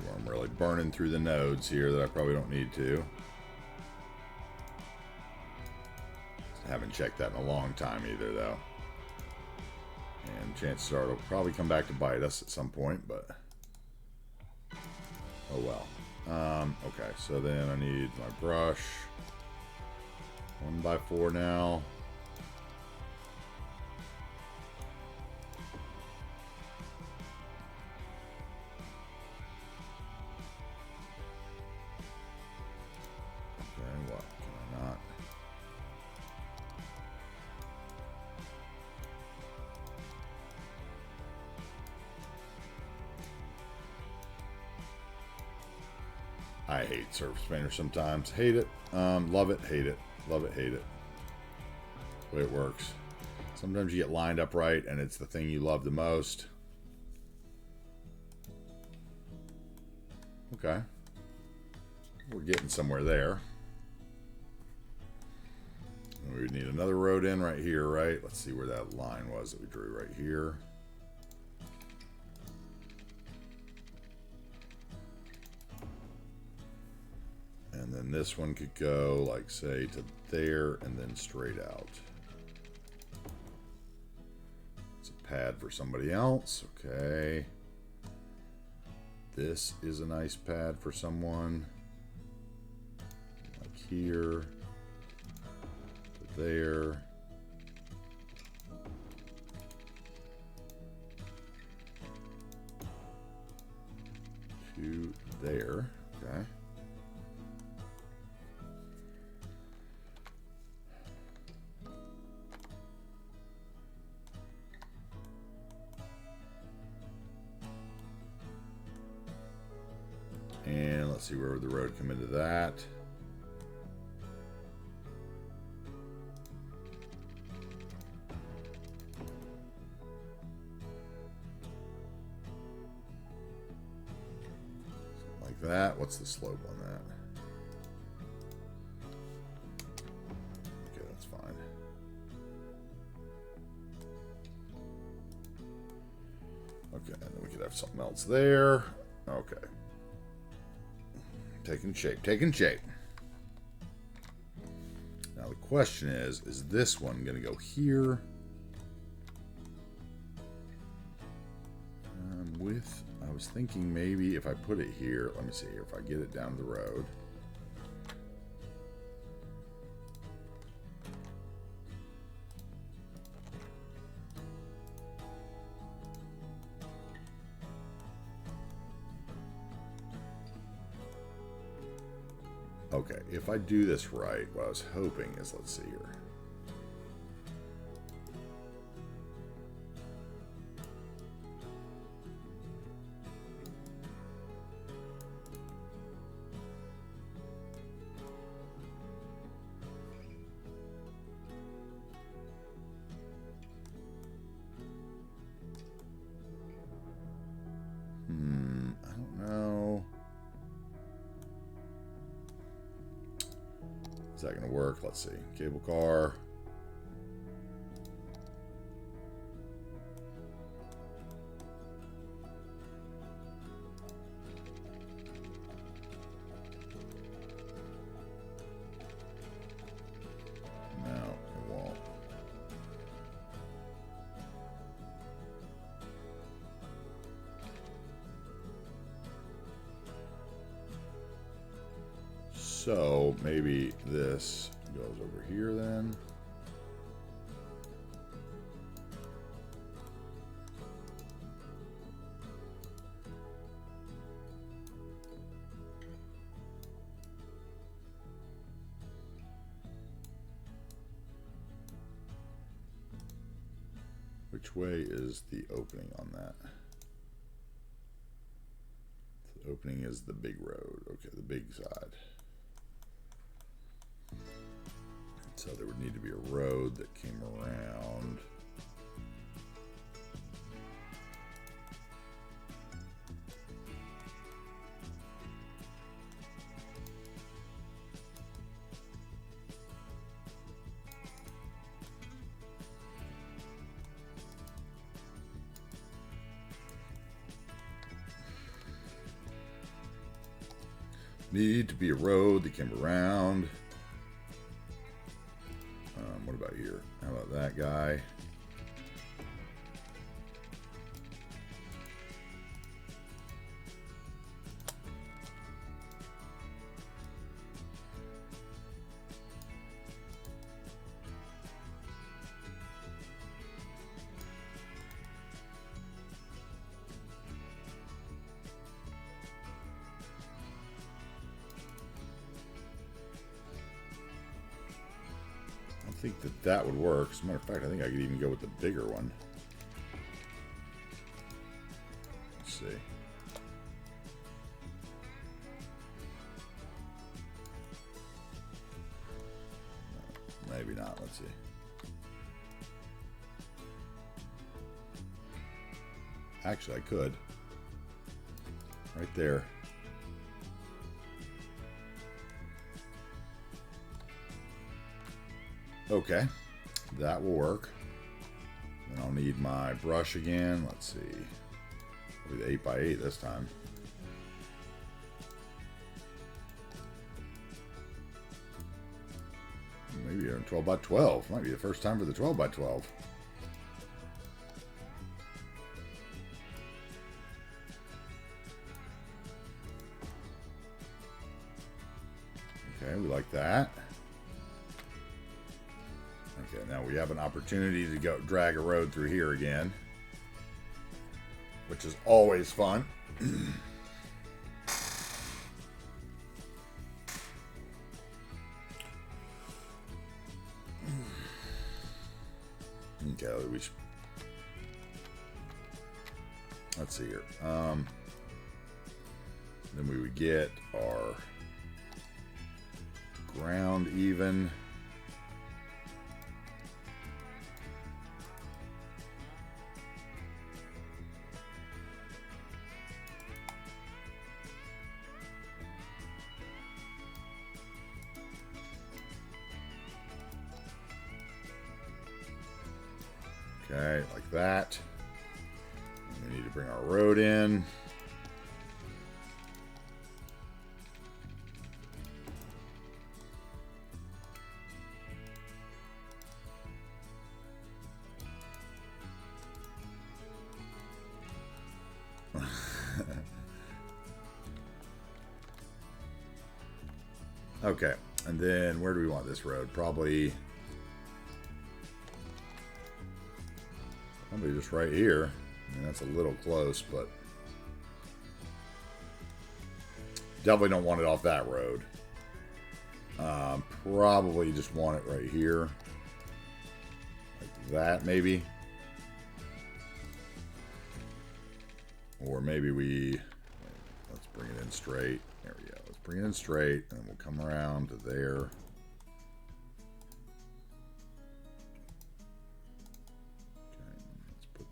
I'm really burning through the nodes here that I probably don't need to. Haven't checked that in a long time either, though. And chances are it'll probably come back to bite us at some point, but oh well. Okay, so then I need my brush. 1x4 now. Okay, what can I not? I hate surface painter sometimes. Hate it. Love it, hate it. Love it, hate it. The way it works. Sometimes you get lined up right and it's the thing you love the most. Okay. We're getting somewhere there. We would need another road in right here, right? Let's see where that line was that we drew right here. And then this one could go, like, say, to there and then straight out. It's a pad for somebody else. Okay. This is a nice pad for someone. Like here. To there. To there. Okay. And let's see where would the road come into that. Something like that. What's the slope on that? Okay, that's fine. Okay, and then we could have something else there. Okay. Taking shape, taking shape. Now the question is this one going to go here? I was thinking maybe if I put it here, let me see here, if I get it down the road. Okay, if I do this right, what I was hoping is, let's see here. I don't know. Is that going to work? Let's see. Cable car. No, it won't. So maybe this goes over here then. Which way is the opening on that? The opening is the big road. Okay, the big side. So there would need to be a road that came around. Need to be a road that came around. What about here? How about that guy? think that that would work. As a matter of fact, I think I could even go with the bigger one. Let's see. No, maybe not. Let's see. Actually, I could. Right there. Okay, that will work. Then I'll need my brush again. Let's see. It'll be the 8x8 this time. Maybe a 12x12. Might be the first time for the 12x12. Okay, we like that. Okay, now we have an opportunity to go drag a road through here again, which is always fun. Okay, let's see here. Then we would get our ground even. Okay, like that. And we need to bring our road in. Okay, and then where do we want this road? Probably just right here. I mean, that's a little close, but definitely don't want it off that road. Probably just want it right here. Like that, maybe. Or maybe let's bring it in straight. There we go. Let's bring it in straight, and we'll come around to there.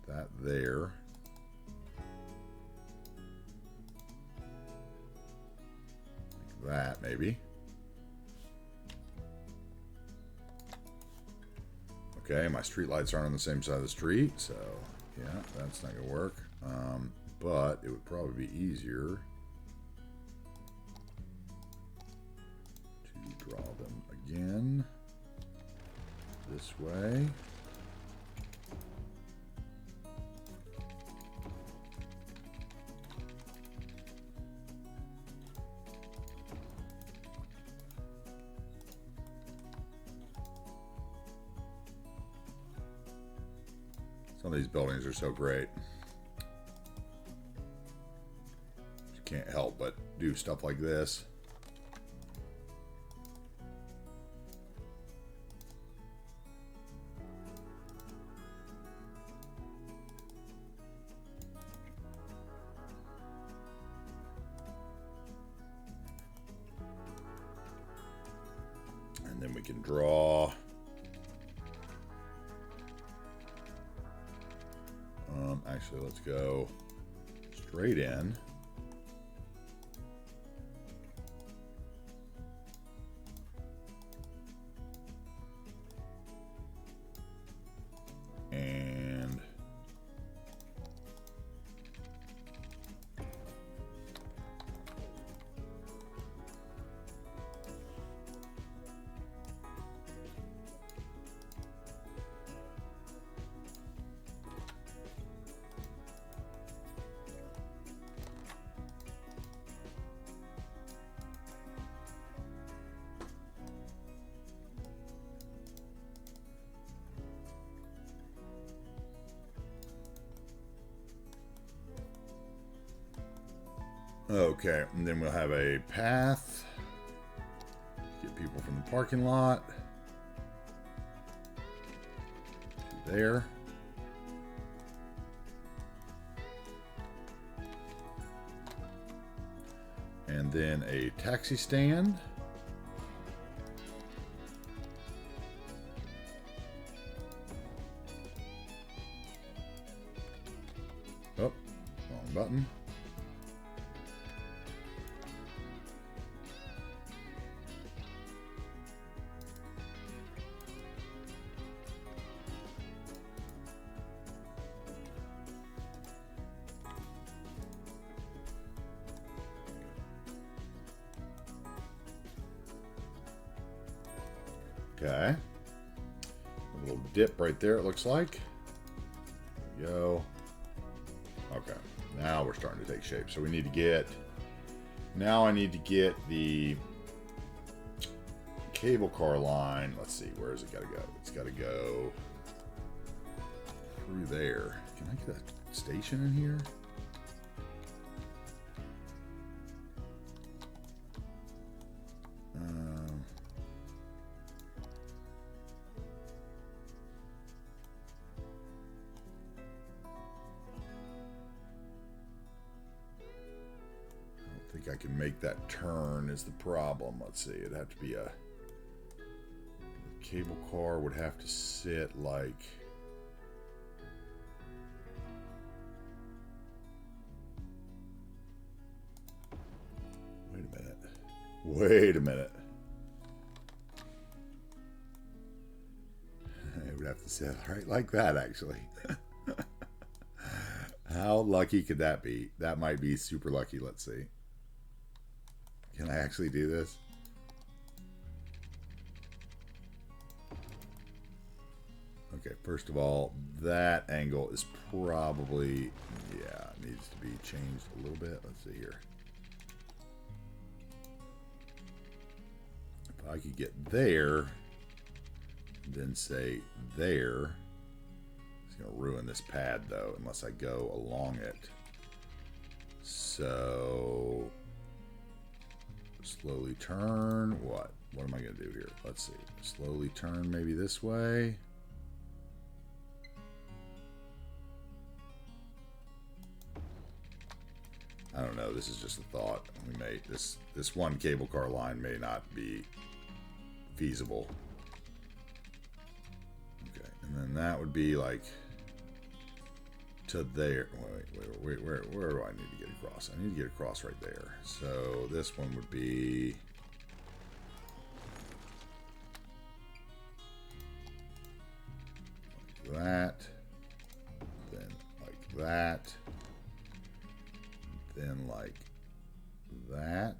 That there. Like that, maybe. Okay, my street lights aren't on the same side of the street, so yeah, that's not gonna work. But it would probably be easier to draw them again this way. Some of these buildings are so great. You can't help but do stuff like this. And then we can draw. Actually, let's go straight in. And okay, and then we'll have a path. Get people from the parking lot. there. And then a taxi stand. Oh, wrong button. Okay. A little dip right there, it looks like. There we go. Okay. Now we're starting to take shape. So we need to get... Now I need to get the cable car line. Let's see. Where has it got to go? It's got to go through there. Can I get a station in here? I can make that turn is the problem. Let's see, it'd have to be a cable car would have to sit like wait a minute it would have to sit right like that, actually. How lucky could that be? That might be super lucky. Let's see. Can I actually do this? Okay, first of all, that angle is probably, yeah, it needs to be changed a little bit. Let's see here. If I could get there, then say there. It's going to ruin this pad, though, unless I go along it. So... slowly turn. What am I going to do here? Let's see. Slowly turn maybe this way. I don't know. This is just a thought. We may this one cable car line may not be feasible. Okay, and then that would be like to there. Wait, where do I need to get across? I need to get across right there. So this one would be like that, then like that, then like that,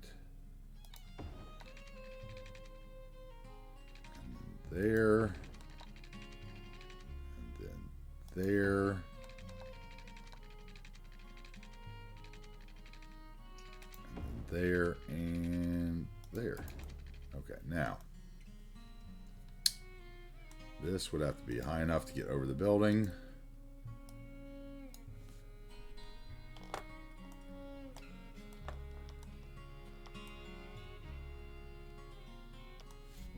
and there, and then there. There and there. Okay, now this would have to be high enough to get over the building.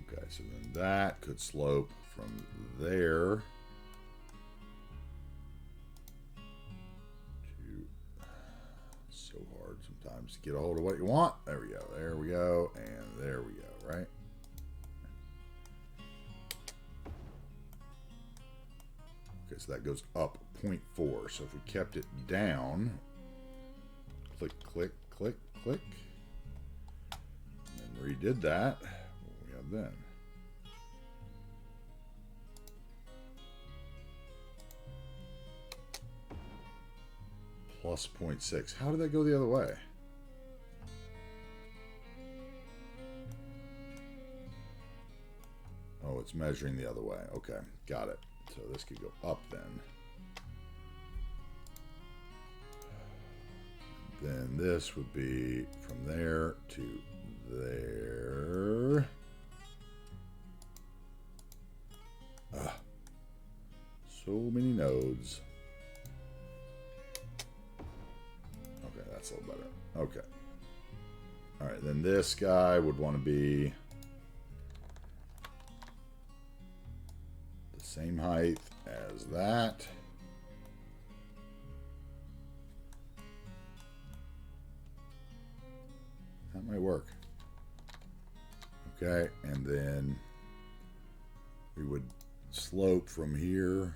Okay, so then that could slope from there sometimes to get a hold of what you want. There we go, and there we go, right? Okay, so that goes up 0.4. So if we kept it down, click, click, click, click, and redid that, what we have then? Plus 0.6. How did that go the other way? Oh, it's measuring the other way. Okay, got it. So this could go up then. Then this would be from there to there. So many nodes. Okay, that's a little better. Okay. All right, then this guy would want to be the same height as that. That might work. Okay, and then we would slope from here.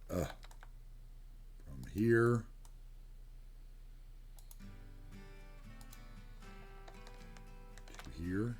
From here. To here.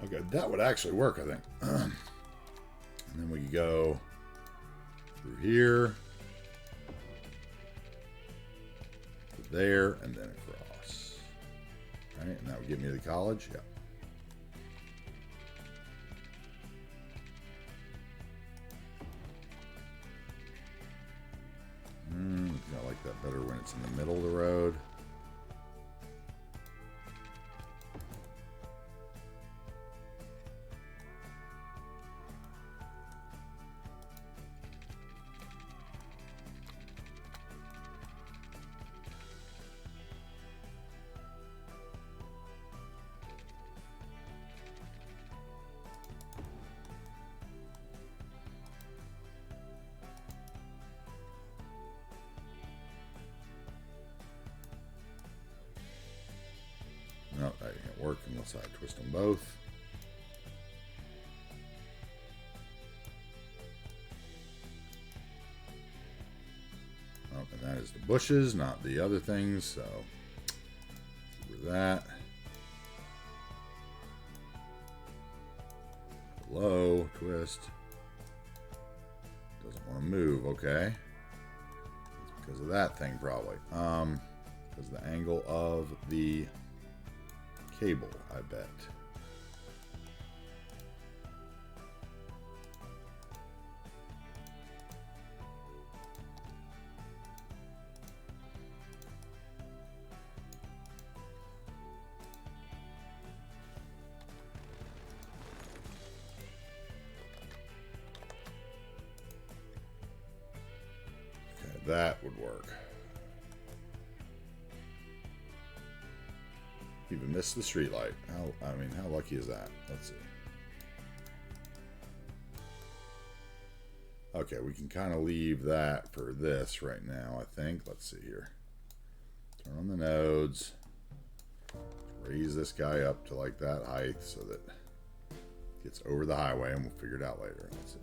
Okay, that would actually work, I think. And then we could go through here, to there, and then across. All right, and that would get me to the college. Yep. I like that better when it's in the middle of the road. No, that can't work unless I twist them both. Oh, and that is the bushes, not the other things, so over that. Hello, twist. Doesn't want to move, okay. It's because of that thing, probably. Because of the angle of the cable, I bet. Okay, that would work. Even missed the street light. How lucky is that? Let's see. Okay, we can kind of leave that for this right now, I think. Let's see here. Turn on the nodes. Raise this guy up to like that height so that it gets over the highway, and we'll figure it out later. Let's see.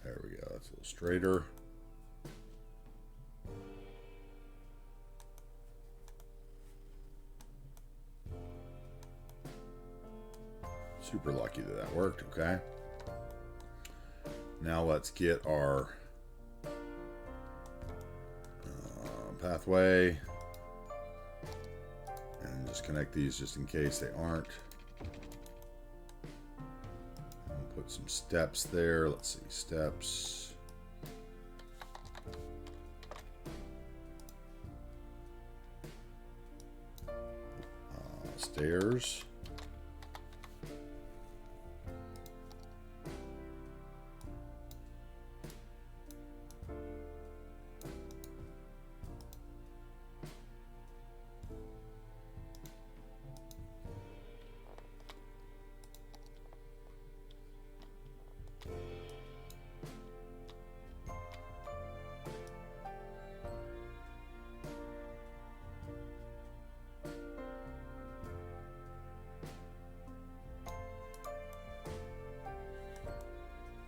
There we go. That's a little straighter. Super lucky that that worked. Okay. Now let's get our pathway and just connect these just in case they aren't. put some steps there. Let's see, steps. Stairs.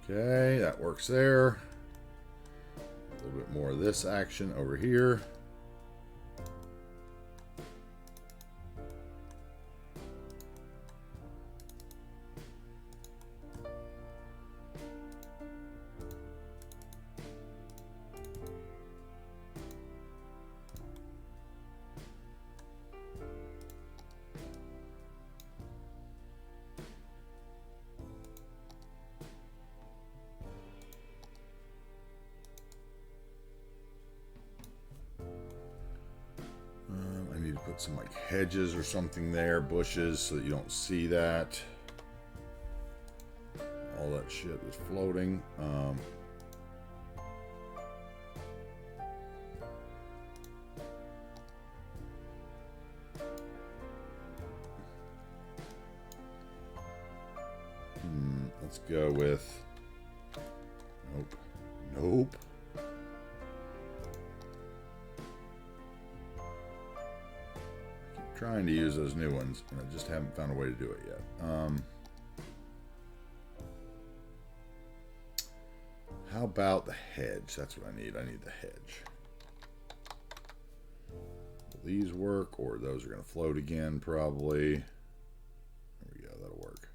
Okay, that works there. A little bit more of this action over here. Put some like hedges or something there, bushes, so that you don't see that. All that shit is floating. Let's go with. Nope. Nope. Trying to use those new ones, and I just haven't found a way to do it yet. How about the hedge? That's what I need. I need the hedge. Will these work, or those are going to float again, probably? There we go. That'll work.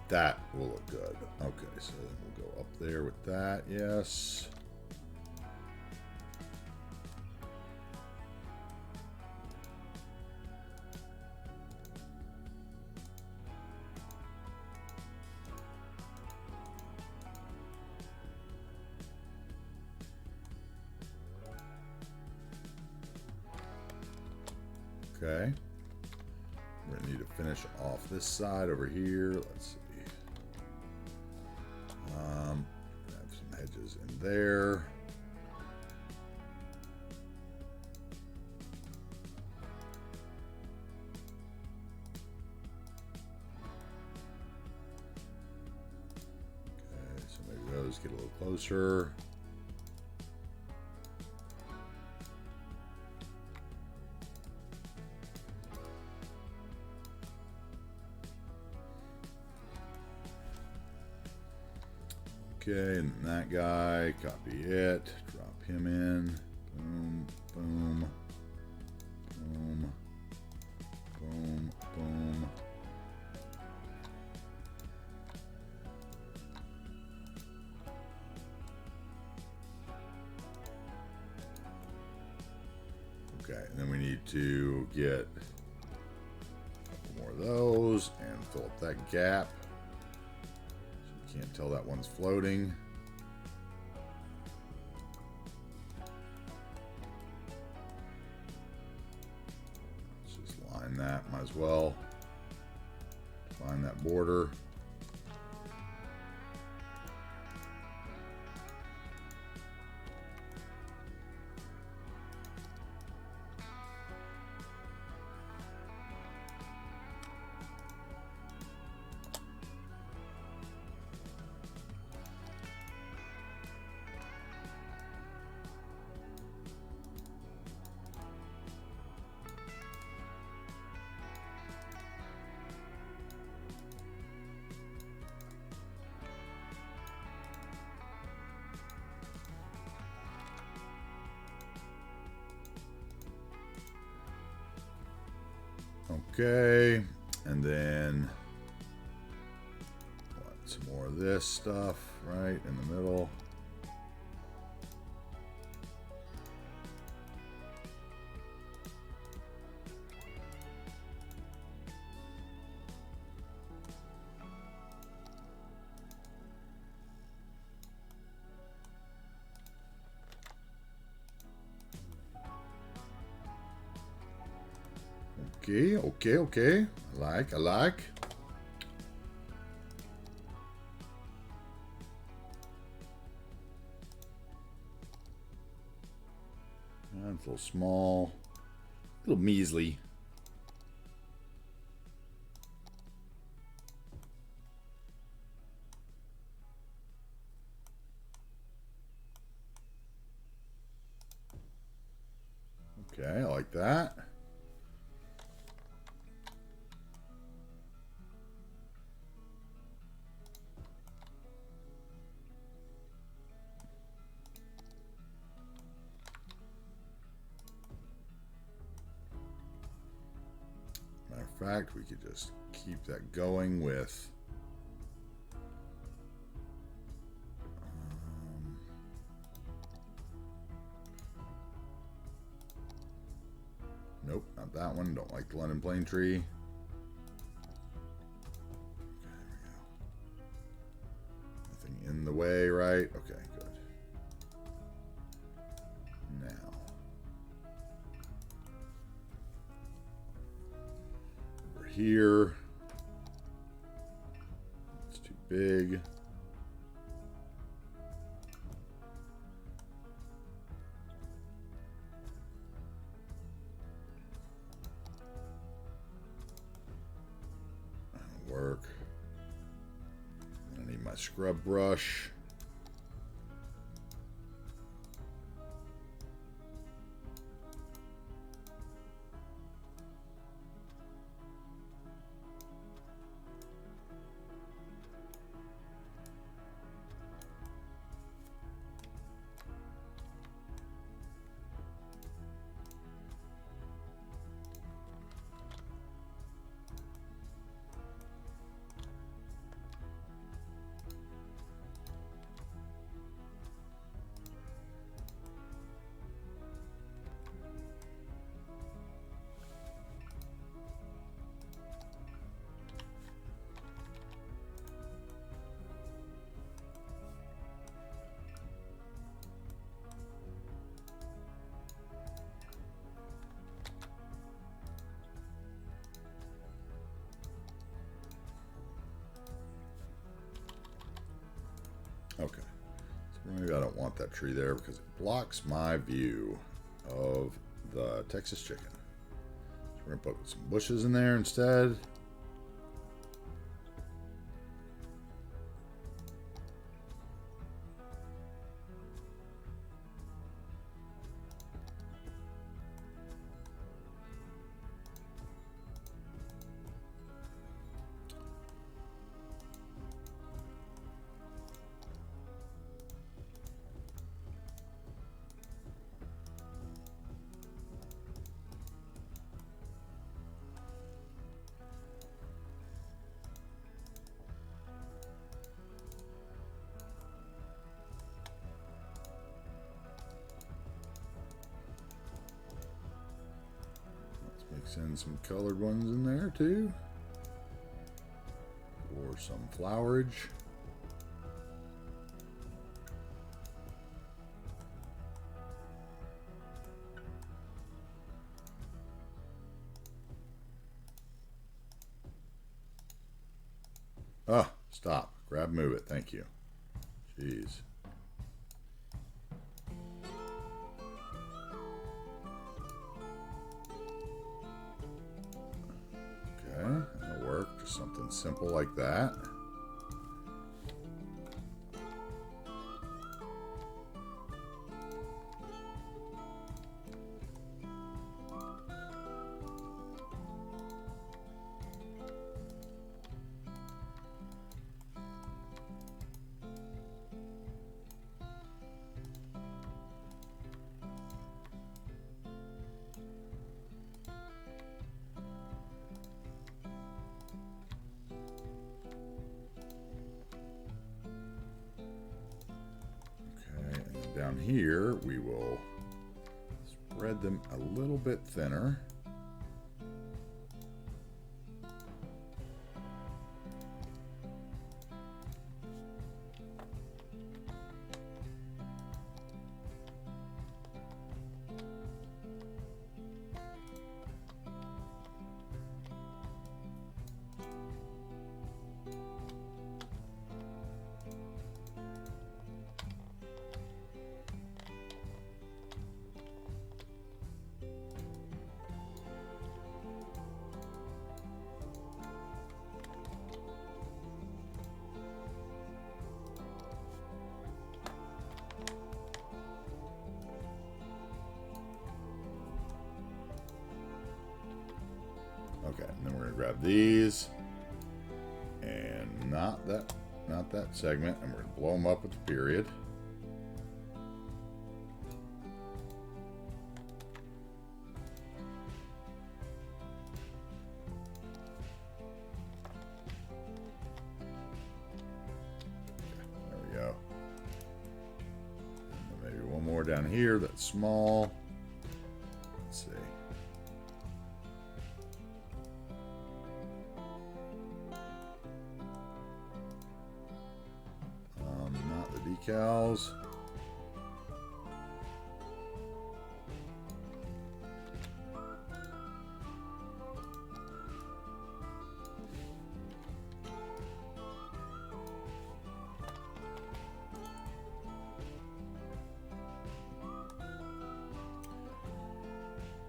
That will look good. Okay, so then we'll go up there with that. Yes. Okay. We're going to need to finish off this side over here. Let's see. Have some hedges in there. Okay, so maybe those get a little closer. Okay, and that guy, copy it, drop him in, boom, boom, boom, boom, boom. Okay, and then we need to get a couple more of those and fill up that gap. Can't tell that one's floating. that. Might as well find that border. Okay, and then what, some more of this stuff right in the middle. Okay. I like. That's a little small, a little measly. Okay, I like that. Matter of fact, we could just keep that going with nope, not that one. Don't like the London plane tree. Okay, there we go. Nothing in the way, right? Okay, good. Now, over here, it's too big. Work. I need my scrub brush. Okay, so maybe I don't want that tree there because it blocks my view of the Texas chicken. So we're gonna put some bushes in there instead. Mix in some colored ones in there too, or some flowerage. Oh, stop. Grab, move it. Thank you. Jeez. Okay, that'll work. Just something simple like that. Down here, we will spread them a little bit thinner. Okay, and then we're gonna grab these, and not that segment, and we're gonna blow them up with the period. Okay, there we go. And then maybe one more down here that's small. Let's see. Decals.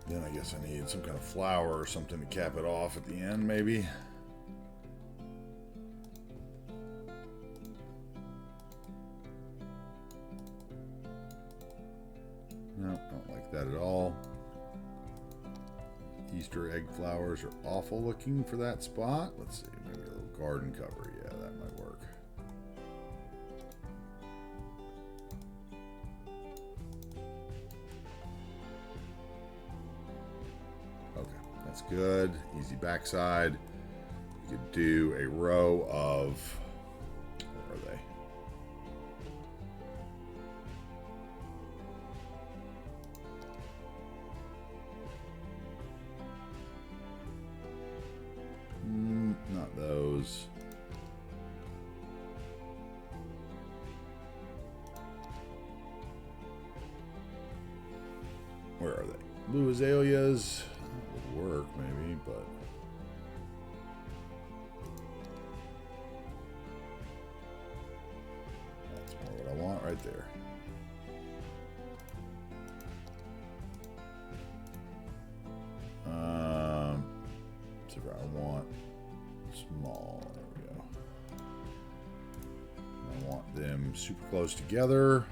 Then I guess I need some kind of flower or something to cap it off at the end, maybe. No, don't like that at all. Easter egg flowers are awful looking for that spot. Let's see, maybe a little garden cover. Yeah, that might work. Okay, that's good. Easy backside. You could do a row of, where are they? Not those. Where are they? Blue azaleas. That would work maybe, but that's more what I want right there. So I want small. There we go. I want them super close together.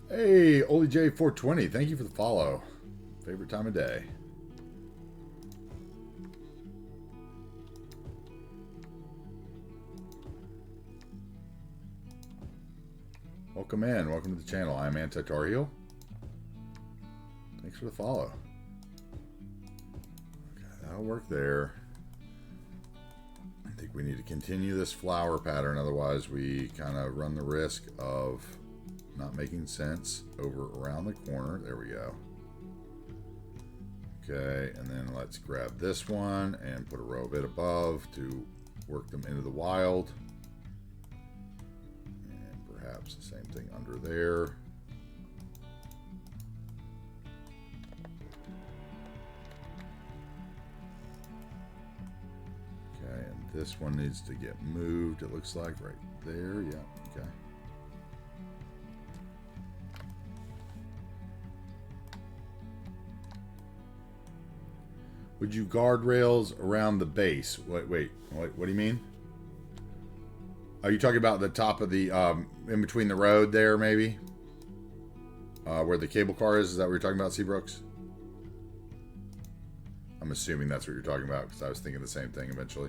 Hey, OllyJ420, thank you for the follow. Favorite time of day. Welcome in. Welcome to the channel. I'm AntiTarheel. Thanks for the follow. Okay, that'll work there. I think we need to continue this flower pattern, otherwise we kind of run the risk of not making sense over around the corner. There we go. Okay, and then let's grab this one and put a row of it above to work them into the wild. And perhaps the same thing under there. Okay, and this one needs to get moved, it looks like, right there. Yeah, okay. Would you guardrails around the base? Wait, what do you mean? Are you talking about the top of the, in between the road there, maybe? Where the cable car is? Is that what you're talking about, Seabrooks? I'm assuming that's what you're talking about, because I was thinking the same thing eventually.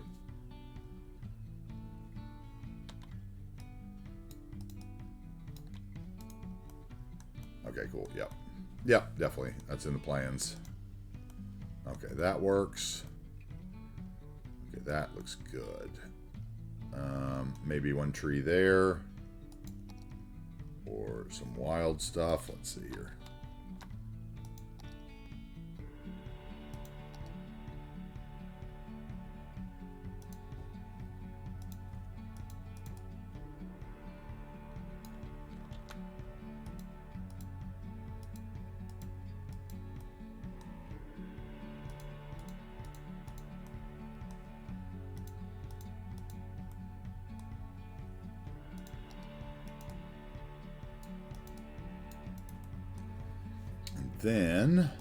Okay, cool. Yep. Yep, definitely. That's in the plans. Okay, that works. Okay, that looks good. Maybe one tree there. Or some wild stuff. Let's see here. Then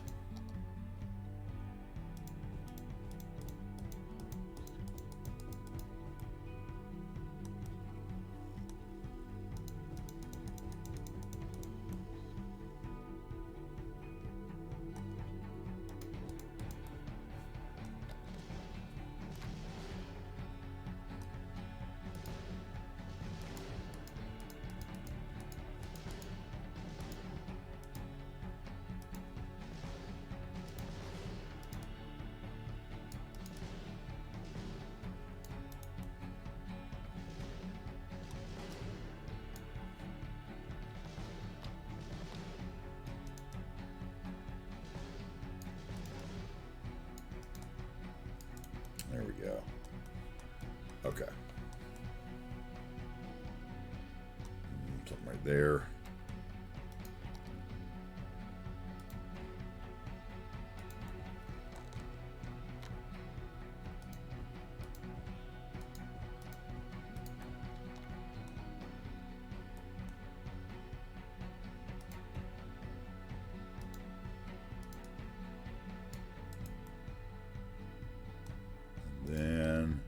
there we go. Okay. Something right there. Then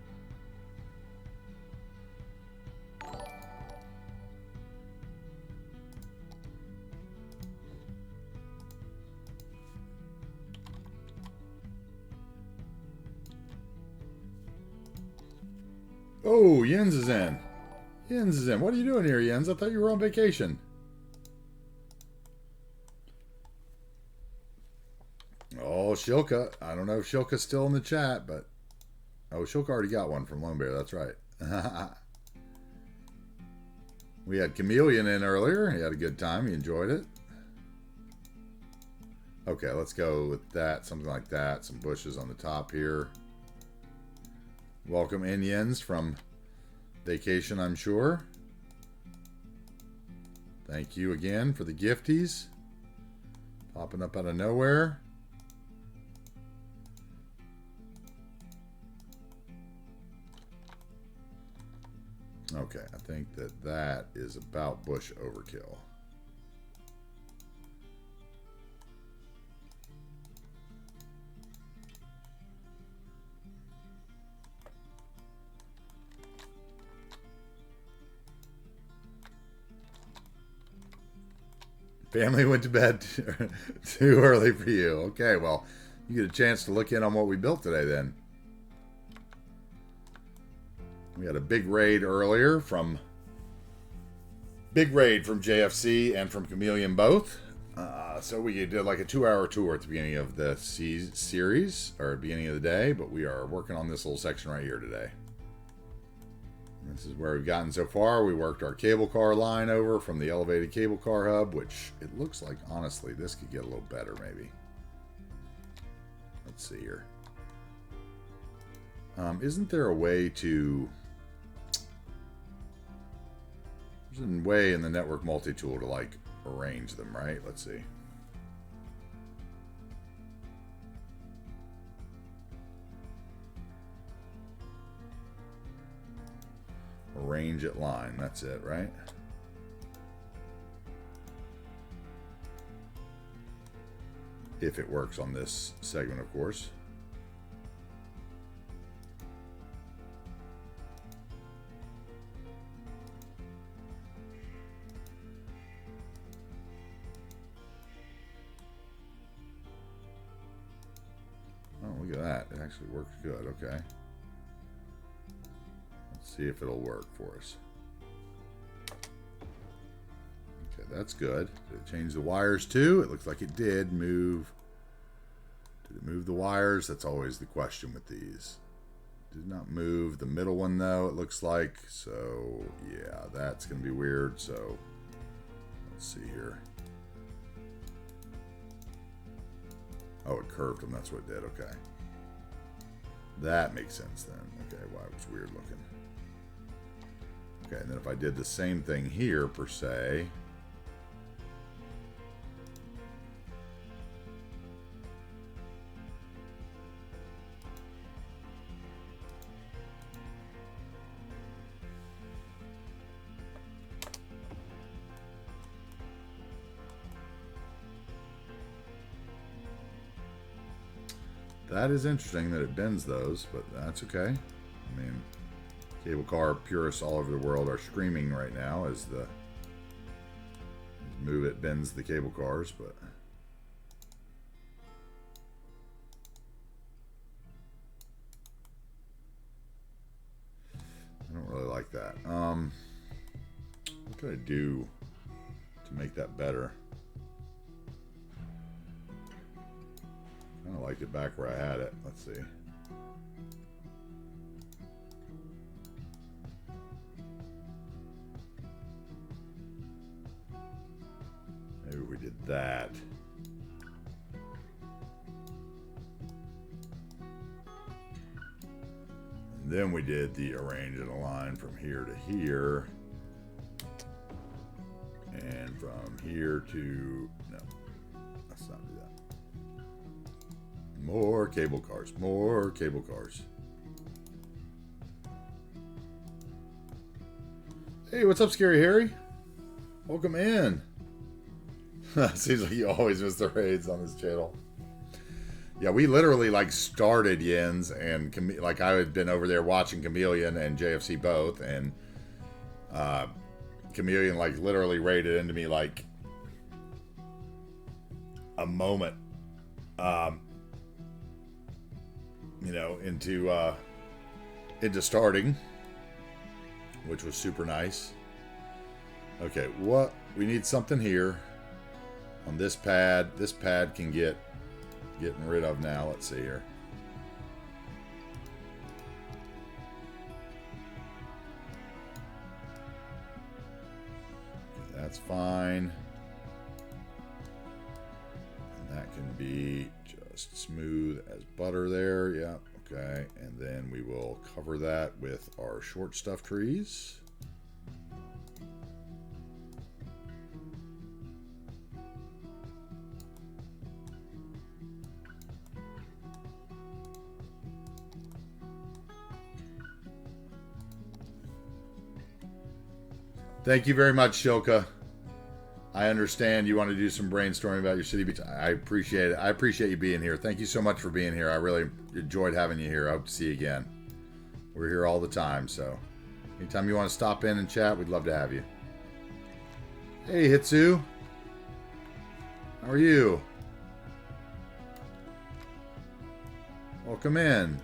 oh, Jens is in. Jens is in. What are you doing here, Jens? I thought you were on vacation. Oh, Shilka. I don't know if Shilka's still in the chat, but oh, Shilka already got one from Lone Bear. That's right. We had Chameleon in earlier. He had a good time. He enjoyed it. Okay, let's go with that. Something like that. Some bushes on the top here. Welcome in, Jens, from vacation, I'm sure. Thank you again for the gifties. Popping up out of nowhere. Okay, I think that is about bush overkill. Family went to bed too early for you. Okay, well, you get a chance to look in on what we built today then. We had a big raid earlier from JFC and from Chameleon both. So we did like a 2-hour tour at the beginning of the series, or beginning of the day, but we are working on this little section right here today. This is where we've gotten so far. We worked our cable car line over from the elevated cable car hub, which it looks like, honestly, this could get a little better maybe. Let's see here. Isn't there a way to... There's a way in the network multi-tool to, like, arrange them, right? Let's see. Arrange at line, that's it, right? If it works on this segment, of course. Oh, look at that. It actually works good, okay. See if it'll work for us. Okay, that's good. Did it change the wires too? It looks like it did move. Did it move the wires? That's always the question with these. Did not move the middle one though, it looks like. So yeah, that's gonna be weird. So let's see here. Oh, it curved them, that's what it did, okay. That makes sense then. Okay, why it was weird looking. Okay, and then if I did the same thing here, per se. That is interesting that it bends those, but that's okay. I mean... Cable car purists all over the world are screaming right now as the move it bends the cable cars, but I don't really like that. What could I do to make that better? Kind of liked it back where I had it. Let's see. Maybe we did that. And then we did the arrange and align from here to here. And from here to... No, let's not do that. More cable cars. More cable cars. Hey, what's up, Scary Harry? Welcome in. Seems like you always miss the raids on this channel. Yeah, we literally like started Yins and like I had been over there watching Chameleon and JFC both, and Chameleon like literally raided into me like a moment, you know, into starting, which was super nice. Okay, what we need something here. On this pad can getting rid of now. Let's see here. Okay, that's fine. And that can be just smooth as butter there. Yeah, okay. And then we will cover that with our short stuff trees. Thank you very much, Shilka. I understand you want to do some brainstorming about your city beach. I appreciate it. I appreciate you being here. Thank you so much for being here. I really enjoyed having you here. I hope to see you again. We're here all the time, so anytime you want to stop in and chat, we'd love to have you. Hey, Hitsu. How are you? Welcome in.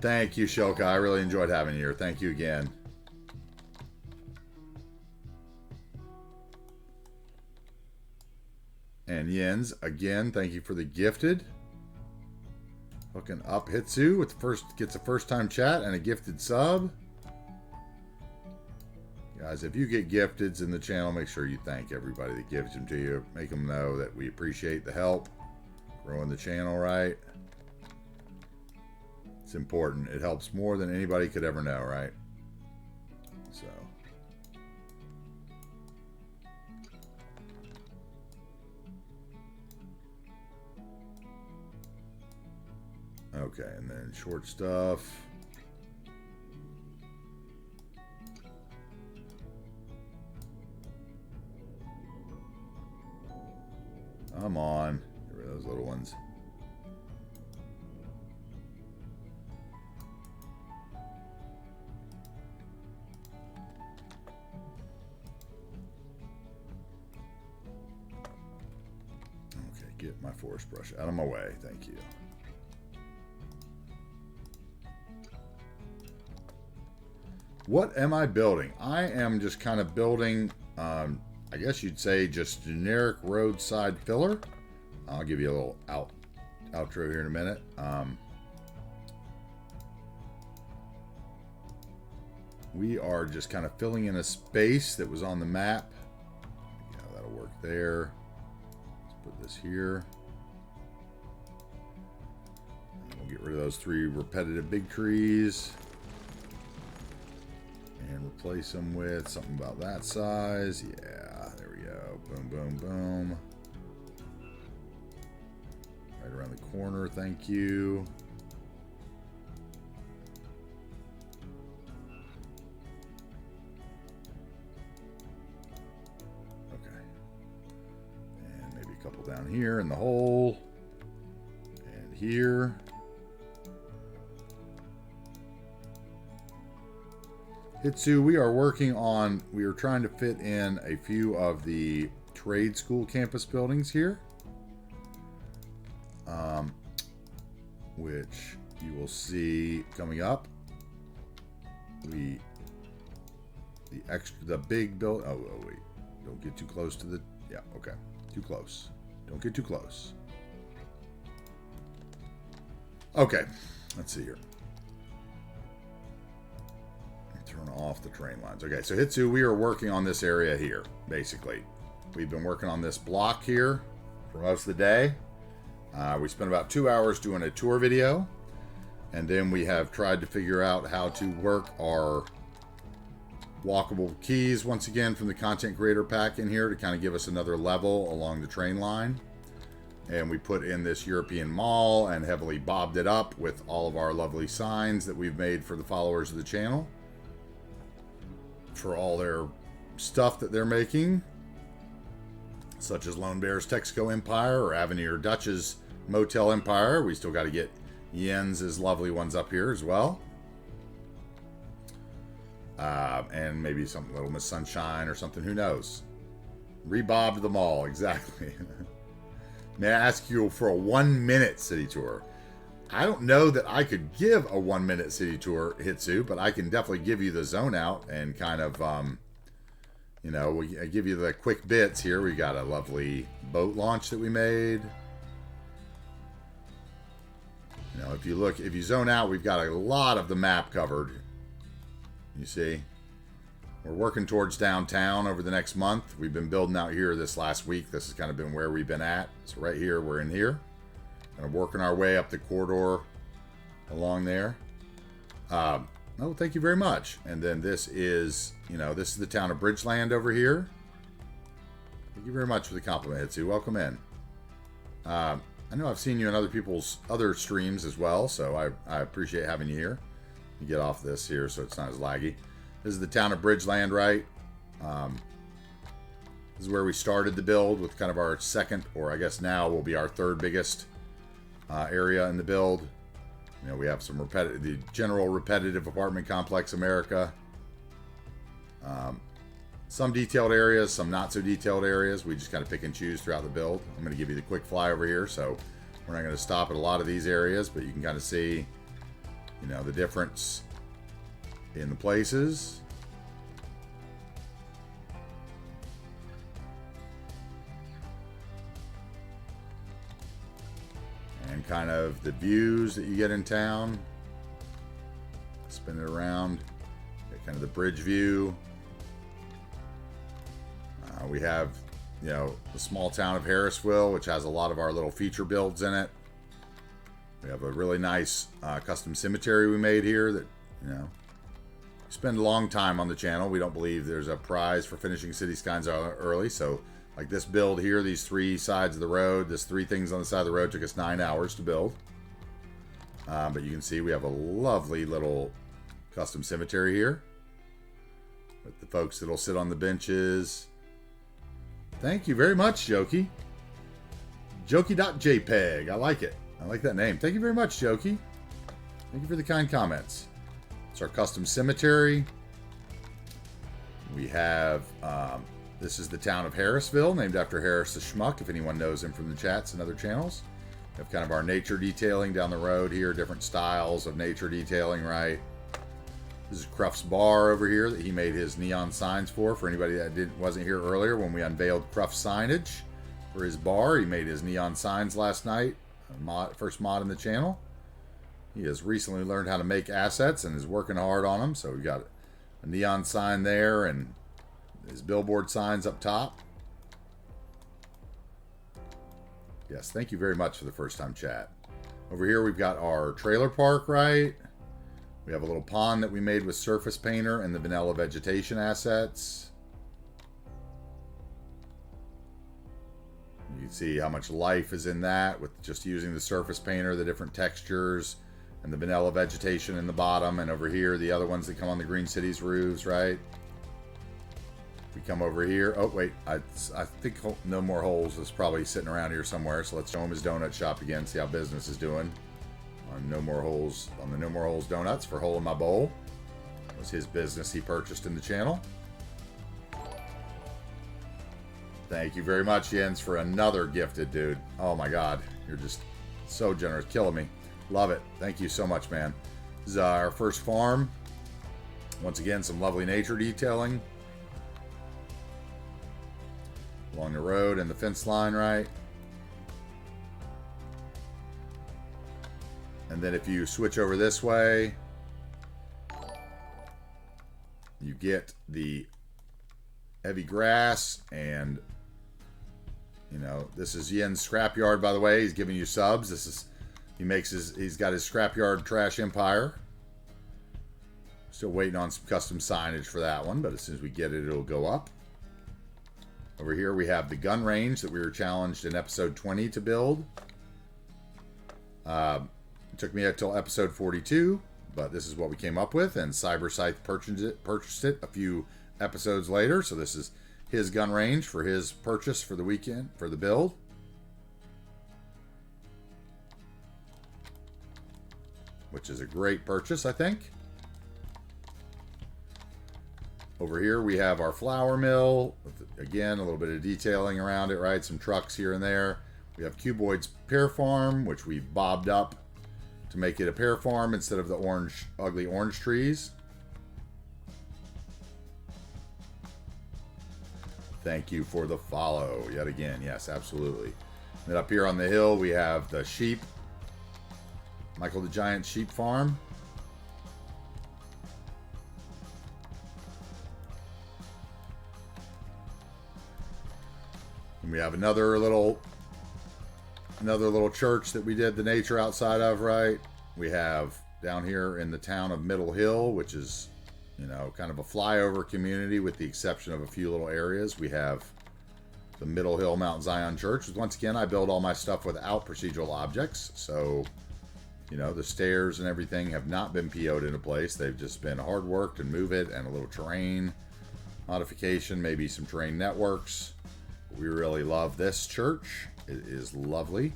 Thank you, Shilka. I really enjoyed having you here. Thank you again. And Jens, again, thank you for the gifted. Hooking up Hitsu with gets a first-time chat and a gifted sub. Guys, if you get gifteds in the channel, make sure you thank everybody that gives them to you. Make them know that we appreciate the help. Growing the channel, right? It's important. It helps more than anybody could ever know, right? So. Okay, and then short stuff. Come on. Get rid of those little ones. Okay, get my forest brush out of my way. Thank you. What am I building? I am just kind of building, I guess you'd say just generic roadside filler. I'll give you a little outro here in a minute. We are just kind of filling in a space that was on the map. Yeah, that'll work there. Let's put this here. And we'll get rid of those 3 repetitive big trees. And replace them with something about that size. Yeah, there we go. Boom, boom, boom. Right around the corner, thank you. Okay. And maybe a couple down here in the hole. And here. Hitsu, we are working on, we are trying to fit in a few of the trade school campus buildings here. Which you will see coming up. The big build, oh wait, don't get too close to the, yeah, okay, too close. Don't get too close. Okay, let's see here. Turn off the train lines. Okay, so Hitsu, we are working on this area here, basically. We've been working on this block here for most of the day. We spent about 2 hours doing a tour video, and then we have tried to figure out how to work our walkable keys once again from the content creator pack in here to kind of give us another level along the train line. And we put in this European mall and heavily bobbed it up with all of our lovely signs that we've made for the followers of the channel, for all their stuff that they're making, such as Lone Bear's Texaco Empire or Avenir Dutch's Motel Empire. We still got to get Jens's lovely ones up here as well. And maybe some Little Miss Sunshine or something, who knows. Rebobbed them all, exactly. May I ask you for a 1-minute city tour? I don't know that I could give a 1-minute city tour, Hitsu, but I can definitely give you the zone out and kind of, you know, I give you the quick bits here. We got a lovely boat launch that we made. You know, if you zone out, we've got a lot of the map covered. You see, we're working towards downtown over the next month. We've been building out here this last week. This has kind of been where we've been at. So right here, we're in here. Kind of working our way up the corridor along there. Oh, thank you very much. And then this is, you know, this is the town of Bridgeland over here. Thank you very much for the compliment, Hitsu. Welcome in. I know I've seen you in other people's other streams as well, so I appreciate having you here. You get off this here so it's not as laggy. This is the town of Bridgeland, right? This is where we started the build with kind of our second, or I guess now will be our third biggest area in the build. You know, we have some the general repetitive apartment complex America. Some detailed areas, some not so detailed areas. We just kind of pick and choose throughout the build. I'm going to give you the quick fly over here, so we're not going to stop at a lot of these areas, but you can kind of see, You know, the difference in the places. And kind of the views that you get in town. Spin it around. Get kind of the bridge view. We have, you know, the small town of Harrisville, which has a lot of our little feature builds in it. We have a really nice custom cemetery we made here that, you know, we spend a long time on the channel. We don't believe there's a prize for finishing City Skylines early. So, like this build here, these 3 sides of the road, this 3 things on the side of the road took us 9 hours to build. But you can see we have a lovely little custom cemetery here with the folks that'll sit on the benches. Thank you very much, Jokey. Jokey.jpg. I like it. I like that name. Thank you very much, Jokey. Thank you for the kind comments. It's our custom cemetery. We have, this is the town of Harrisville, named after Harris the Schmuck, if anyone knows him from the chats and other channels. We have kind of our nature detailing down the road here, different styles of nature detailing, right? This is Cruff's bar over here that he made his neon signs for anybody that wasn't here earlier when we unveiled Cruff signage for his bar. He made his neon signs last night, first mod in the channel. He has recently learned how to make assets and is working hard on them. So we got a neon sign there and his billboard signs up top. Yes, thank you very much for the first time chat. Over here we've got our trailer park, right? We have a little pond that we made with surface painter and the vanilla vegetation assets. You can see how much life is in that with just using the surface painter, the different textures, and the vanilla vegetation in the bottom. And over here, the other ones that come on the Green Cities roofs, right? We come over here. Oh, wait. I think No More Holes is probably sitting around here somewhere. So let's show him his donut shop again, see how business is doing. On No More Holes, on the No More Holes Donuts for Hole in My Bowl. That was his business he purchased in the channel. Thank you very much, Jens, for another gifted, dude. Oh my God, you're just so generous, killing me. Love it. Thank you so much, man. This is our first farm. Once again, some lovely nature detailing along the road and the fence line, right? And then if you switch over this way, you get the heavy grass and, you know, this is Yen's scrapyard, by the way. He's giving you subs. This is, he's got his scrapyard trash empire. Still waiting on some custom signage for that one, but as soon as we get it, it'll go up. Over here we have the gun range that we were challenged in episode 20 to build. It took me until episode 42, but this is what we came up with, and CyberScythe purchased it a few episodes later, so this is his gun range for his purchase for the weekend, for the build. Which is a great purchase, I think. Over here we have our flour mill, with, again, a little bit of detailing around it, right? Some trucks here and there. We have Cuboid's pear farm, which we've bobbed up to make it a pear farm instead of the orange, ugly orange trees. Thank you for the follow yet again. Yes, absolutely. And then up here on the hill, we have the sheep. Michael the Giant Sheep Farm. And we have another little church that we did the nature outside of, right? We have down here in the town of Middle Hill, which is, you know, kind of a flyover community with the exception of a few little areas. We have the Middle Hill Mount Zion Church. Once again, I build all my stuff without procedural objects. So, you know, the stairs and everything have not been PO'd into place. They've just been hard work to move it and a little terrain modification, maybe some terrain networks. We really love this church. It is lovely.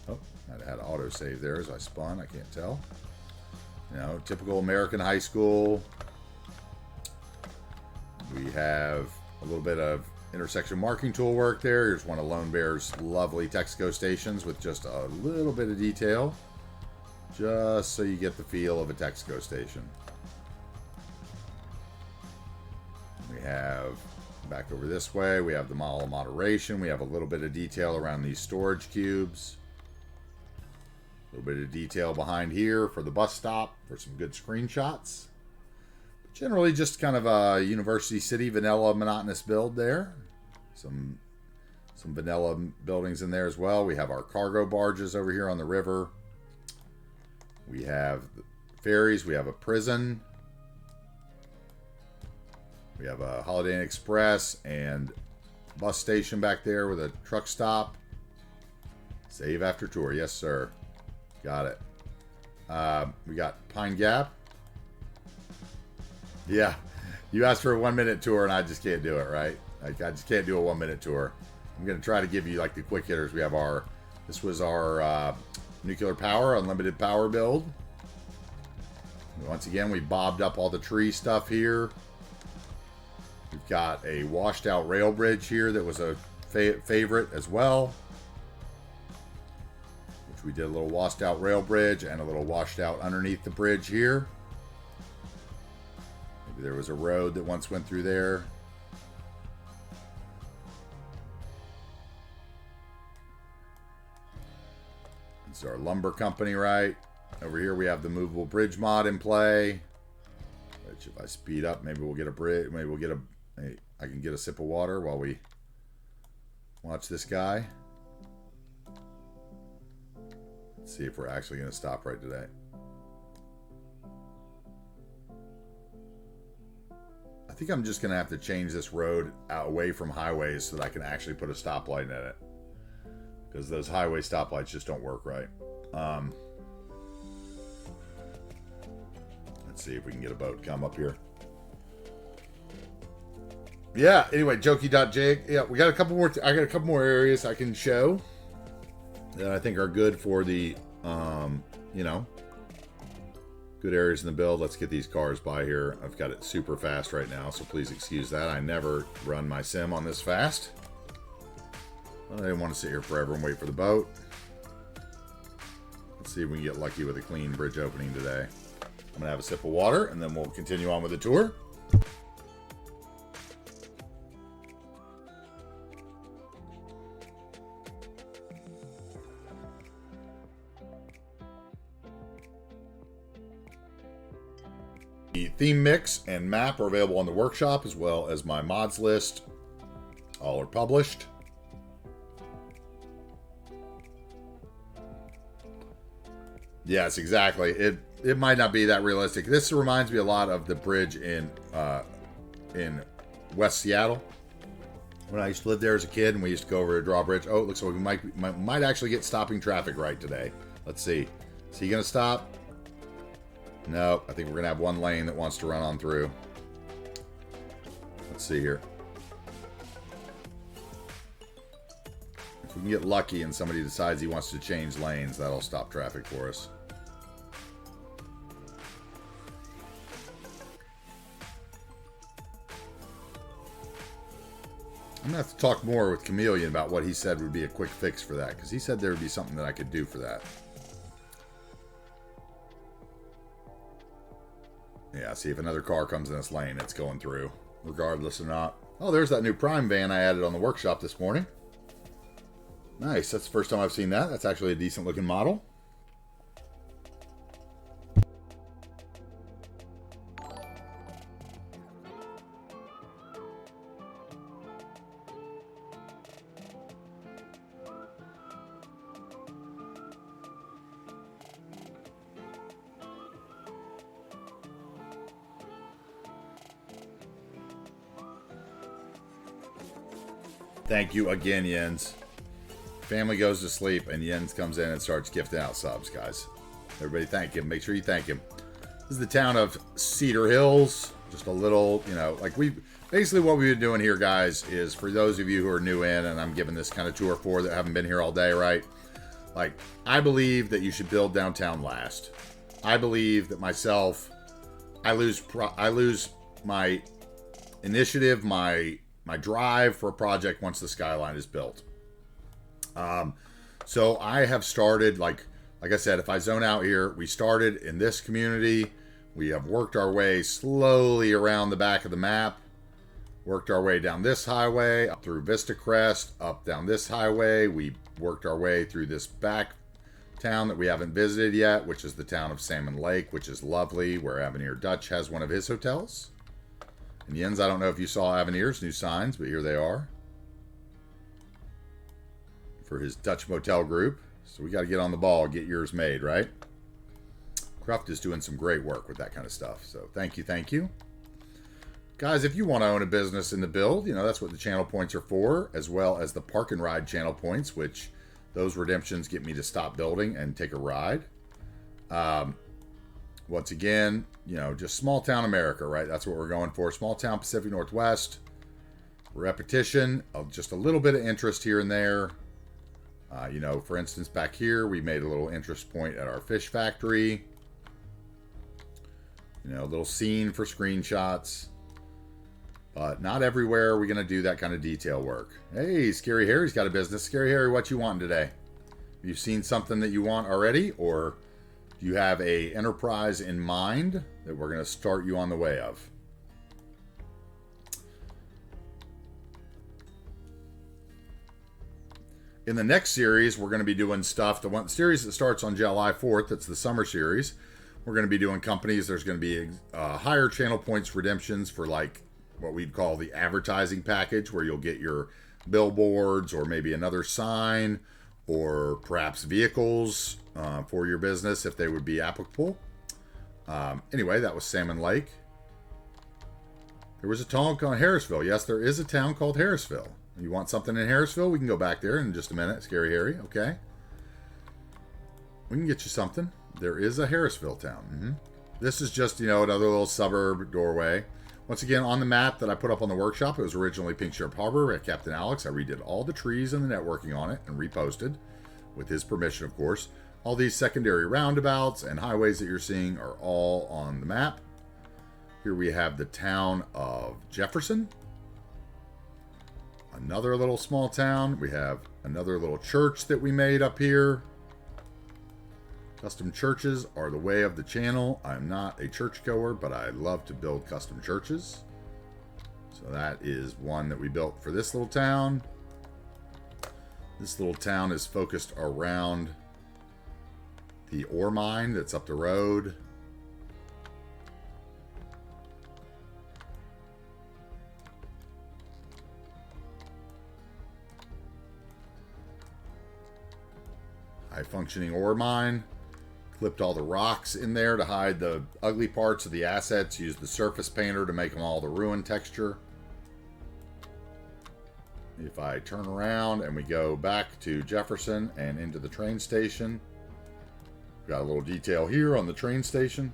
Oh, I had autosave there as I spun. I can't tell. You know, typical American high school. We have a little bit of intersection marking tool work there. Here's one of Lone Bear's lovely Texaco stations with just a little bit of detail. just so you get the feel of a Texaco station. We have, back over this way, we have the model of moderation. We have a little bit of detail around these storage cubes. A little bit of detail behind here for the bus stop for some good screenshots. But generally just kind of a University City vanilla monotonous build there. Some vanilla buildings in there as well. We have our cargo barges over here on the river. We have ferries. We have a prison. We have a Holiday Inn Express and bus station back there with a truck stop. Save after tour. Yes, sir. Got it. We got Pine Gap. Yeah. You asked for a 1 minute tour and I just can't do it, right? Like, I just can't do a 1 minute tour. I'm going to try to give you like the quick hitters. We have this was our nuclear power, unlimited power build. Once again, we bobbed up all the tree stuff here. We've got a washed out rail bridge here that was a favorite as well. Which we did a little washed out rail bridge and a little washed out underneath the bridge here. Maybe there was a road that once went through there. This is our lumber company, right? Over here we have the movable bridge mod in play. Which if I speed up, maybe we'll get a bridge. Maybe we'll get I can get a sip of water while we watch this guy. Let's see if we're actually going to stop right today. I think I'm just going to have to change this road away from highways so that I can actually put a stoplight in it. Because those highway stoplights just don't work right. Let's see if we can get a boat to come up here. Yeah, anyway, jokey.jig. Yeah, we got a couple more. I got a couple more areas I can show that I think are good for the, you know, good areas in the build. Let's get these cars by here. I've got it super fast right now, so please excuse that. I never run my sim on this fast. I didn't want to sit here forever and wait for the boat. Let's see if we can get lucky with a clean bridge opening today. I'm going to have a sip of water, and then we'll continue on with the tour. The theme mix and map are available on the workshop, as well as my mods list. All are published. Yes, exactly. It might not be that realistic. This reminds me a lot of the bridge in West Seattle. When I used to live there as a kid and we used to go over to Drawbridge. Oh, it looks like we might actually get stopping traffic right today. Let's see. Is he going to stop? No, I think we're going to have one lane that wants to run on through. Let's see here. If we can get lucky and somebody decides he wants to change lanes, that'll stop traffic for us. I'm going to have to talk more with Chameleon about what he said would be a quick fix for that, because he said there would be something that I could do for that. Yeah, see if another car comes in this lane, it's going through, regardless or not. Oh, there's that new Prime van I added on the workshop this morning. Nice, that's the first time I've seen that. That's actually a decent looking model. Thank you again, Jens. Family goes to sleep, and Jens comes in and starts gifting out subs, guys. Everybody thank him. Make sure you thank him. This is the town of Cedar Hills. Just a little, you know, like basically what we've been doing here, guys, is for those of you who are new in, and I'm giving this kind of tour for that haven't been here all day, right? Like, I believe that you should build downtown last. I believe that myself, I lose my initiative, my drive for a project once the skyline is built. So I have started like Like I said, if I zone out here, we started in this community. We have worked our way slowly around the back of the map. Worked our way down this highway, up through Vista Crest, up down this highway. We worked our way through this back town that we haven't visited yet, which is the town of Salmon Lake, which is lovely, where Avenir Dutch has one of his hotels. And Jens, I don't know if you saw Avenir's new signs, but here they are for his Dutch motel group. So we got to get on the ball, get yours made, right? Cruft is doing some great work with that kind of stuff. So thank you, thank you. Guys, if you want to own a business in the build, you know, that's what the channel points are for, as well as the park and ride channel points, which those redemptions get me to stop building and take a ride. Once again, you know, just small town America, right? That's what we're going for. Small town Pacific Northwest. Repetition of just a little bit of interest here and there. You know, for instance, back here, we made a little interest point at our fish factory. You know, a little scene for screenshots. But not everywhere are we going to do that kind of detail work. Hey, Scary Harry's got a business. Scary Harry, what you want today? Have you seen something that you want already? Or do you have a enterprise in mind that we're going to start you on the way of? In the next series, we're going to be doing stuff. The one series that starts on July 4th, that's the summer series. We're going to be doing companies. There's going to be higher channel points redemptions for like what we'd call the advertising package, where you'll get your billboards or maybe another sign or perhaps vehicles for your business if they would be applicable. Anyway, that was Salmon Lake. There was a town called Harrisville. Yes, there is a town called Harrisville. You want something in Harrisville? We can go back there in just a minute. Scary Harry, okay? We can get you something. There is a Harrisville town. This is just, you know, another little suburb doorway. Once again, on the map that I put up on the workshop, it was originally Pink Ship Harbor at Captain Alex. I redid all the trees and the networking on it and reposted, with his permission, of course. All these secondary roundabouts and highways that you're seeing are all on the map. Here we have the town of Jefferson. Another little small town. We have another little church that we made up here. Custom churches are the way of the channel. I'm not a churchgoer, but I love to build custom churches. So that is one that we built for this little town. This little town is focused around the ore mine that's up the road. High functioning ore mine. Clipped all the rocks in there to hide the ugly parts of the assets. Used the surface painter to make them all the ruin texture. If I turn around and we go back to Jefferson and into the train station, got a little detail here on the train station.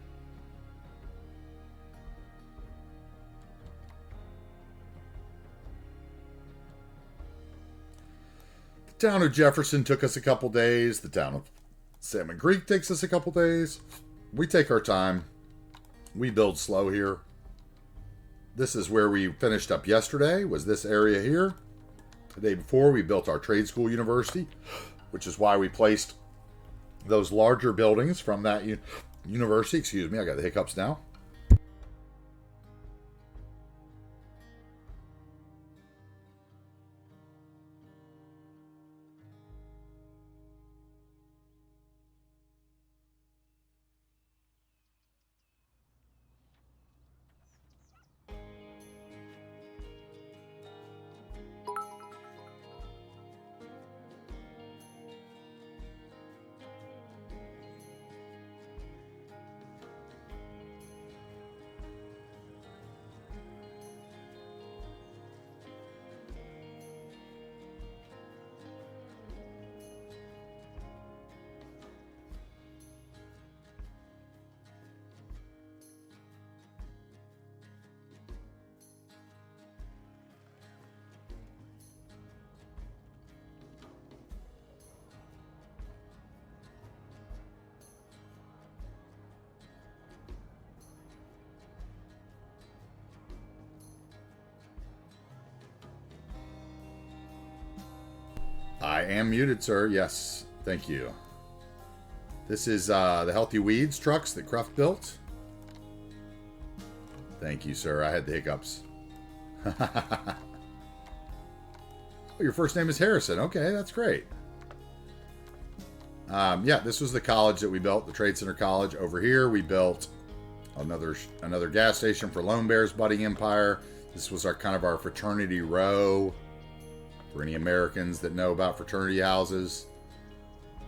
The town of Jefferson took us a couple days. The town of Salmon Creek takes us a couple days. We take our time. We build slow here. This is where we finished up yesterday, was this area here. The day before, we built our trade school university, which is why we placed those larger buildings from that university. Excuse me, I got the hiccups now. I am muted, sir. Yes, thank you. This is the Healthy Weeds trucks that Cruft built. Thank you, sir. I had the hiccups. Oh, your first name is Harrison. Okay, that's great. Yeah, this was the college that we built, the Trade Center College. Over here, we built another gas station for Lone Bear's budding empire. This was our kind of our fraternity row. For any Americans that know about fraternity houses,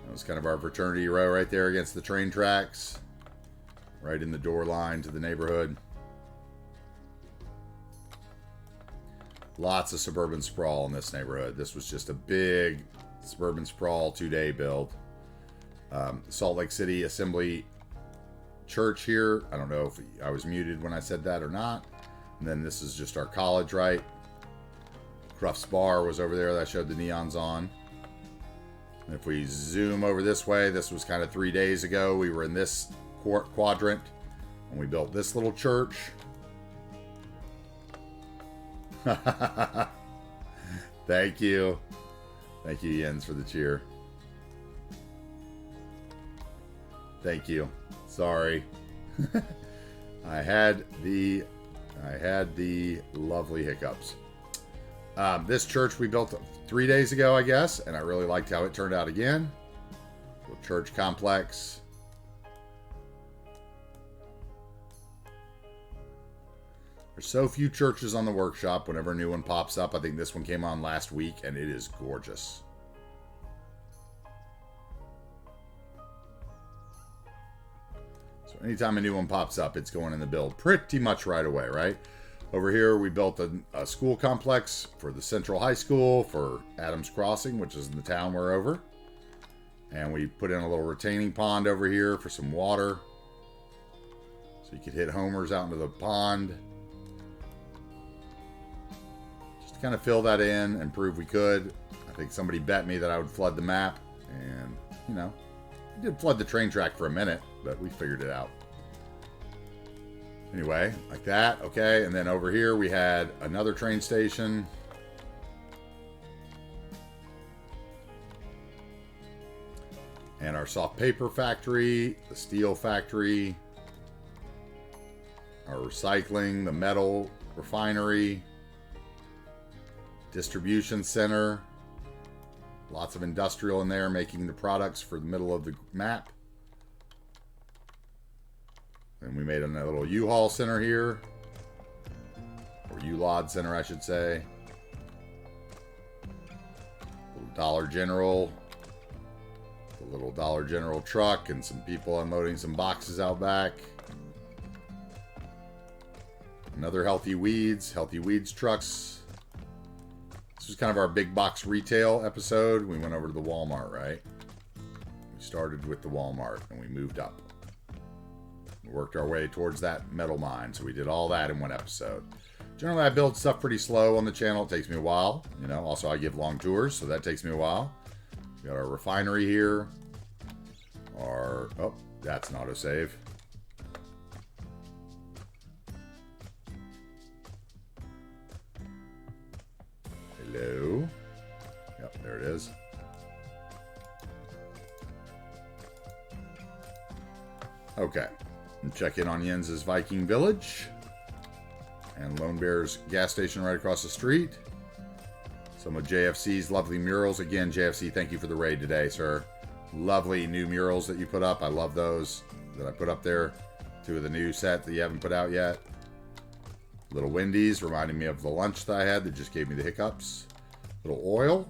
that was kind of our fraternity row right there against the train tracks, right in the door line to the neighborhood. Lots of suburban sprawl in this neighborhood. This was just a big suburban sprawl 2-day build. Salt Lake City Assembly Church here. I don't know if I was muted when I said that or not. And then this is just our college, right? Cruft's Bar was over there that I showed the neons on. And if we zoom over this way, this was kind of 3 days ago. We were in this quadrant and we built this little church. Thank you. Thank you, Jens, for the cheer. Thank you. Sorry. I had the lovely hiccups. This church we built 3 days ago, I guess, and I really liked how it turned out again. Little church complex. There's so few churches on the workshop. Whenever a new one pops up, I think this one came on last week, and it is gorgeous. So anytime a new one pops up, it's going in the build pretty much right away, right? Over here, we built a school complex for the Central High School for Adams Crossing, which is in the town we're over. And we put in a little retaining pond over here for some water. So you could hit homers out into the pond. Just to kind of fill that in and prove we could. I think somebody bet me that I would flood the map. And, you know, we did flood the train track for a minute, but we figured it out. Anyway, like that, okay. And then over here we had another train station. And our soft paper factory, the steel factory, our recycling, the metal refinery, distribution center. Lots of industrial in there making the products for the middle of the map. And we made a little U-Haul center here. Or U-Lod center, I should say. Little Dollar General. The little Dollar General truck and some people unloading some boxes out back. Another Healthy Weeds trucks. This was kind of our big box retail episode. We went over to the Walmart, right? We started with the Walmart and we moved up. We worked our way towards that metal mine, so we did all that in one episode. Generally, I build stuff pretty slow on the channel. It takes me a while. You know, also I give long tours, so that takes me a while. We got our refinery here. Oh, that's an autosave. Hello. Yep, there it is. Okay. And check in on Jens's Viking Village. And Lone Bear's gas station right across the street. Some of JFC's lovely murals. Again, JFC, thank you for the raid today, sir. Lovely new murals that you put up. I love those that I put up there. 2 of the new set that you haven't put out yet. Little Wendy's, reminding me of the lunch that I had that just gave me the hiccups. Little oil.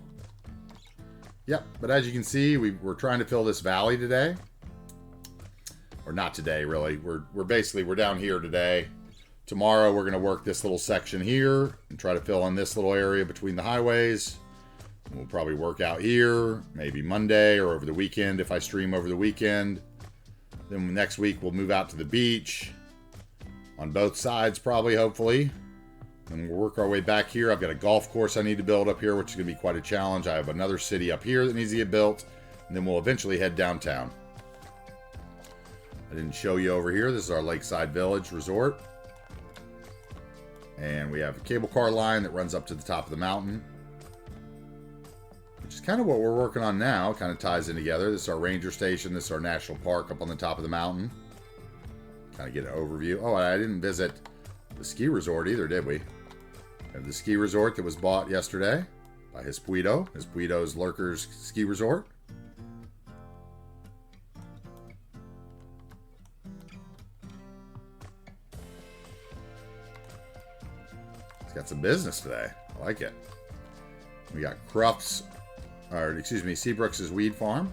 Yep, but as you can see, we're trying to fill this valley today. Or not today, really. We're down here today. Tomorrow, we're going to work this little section here and try to fill in this little area between the highways. We'll probably work out here, maybe Monday or over the weekend if I stream over the weekend. Then next week, we'll move out to the beach on both sides, probably, hopefully. And we'll work our way back here. I've got a golf course I need to build up here, which is going to be quite a challenge. I have another city up here that needs to get built. And then we'll eventually head downtown. I didn't show you over here. This is our Lakeside Village Resort. And we have a cable car line that runs up to the top of the mountain. which is kind of what we're working on now. Kind of ties in together. This is our ranger station. This is our national park up on the top of the mountain. Kind of get an overview. Oh, I didn't visit the ski resort either, did we? We have the ski resort that was bought yesterday by Hispuito's Lurkers Ski Resort. It's got some business today. I like it. We got Seabrooks' Weed Farm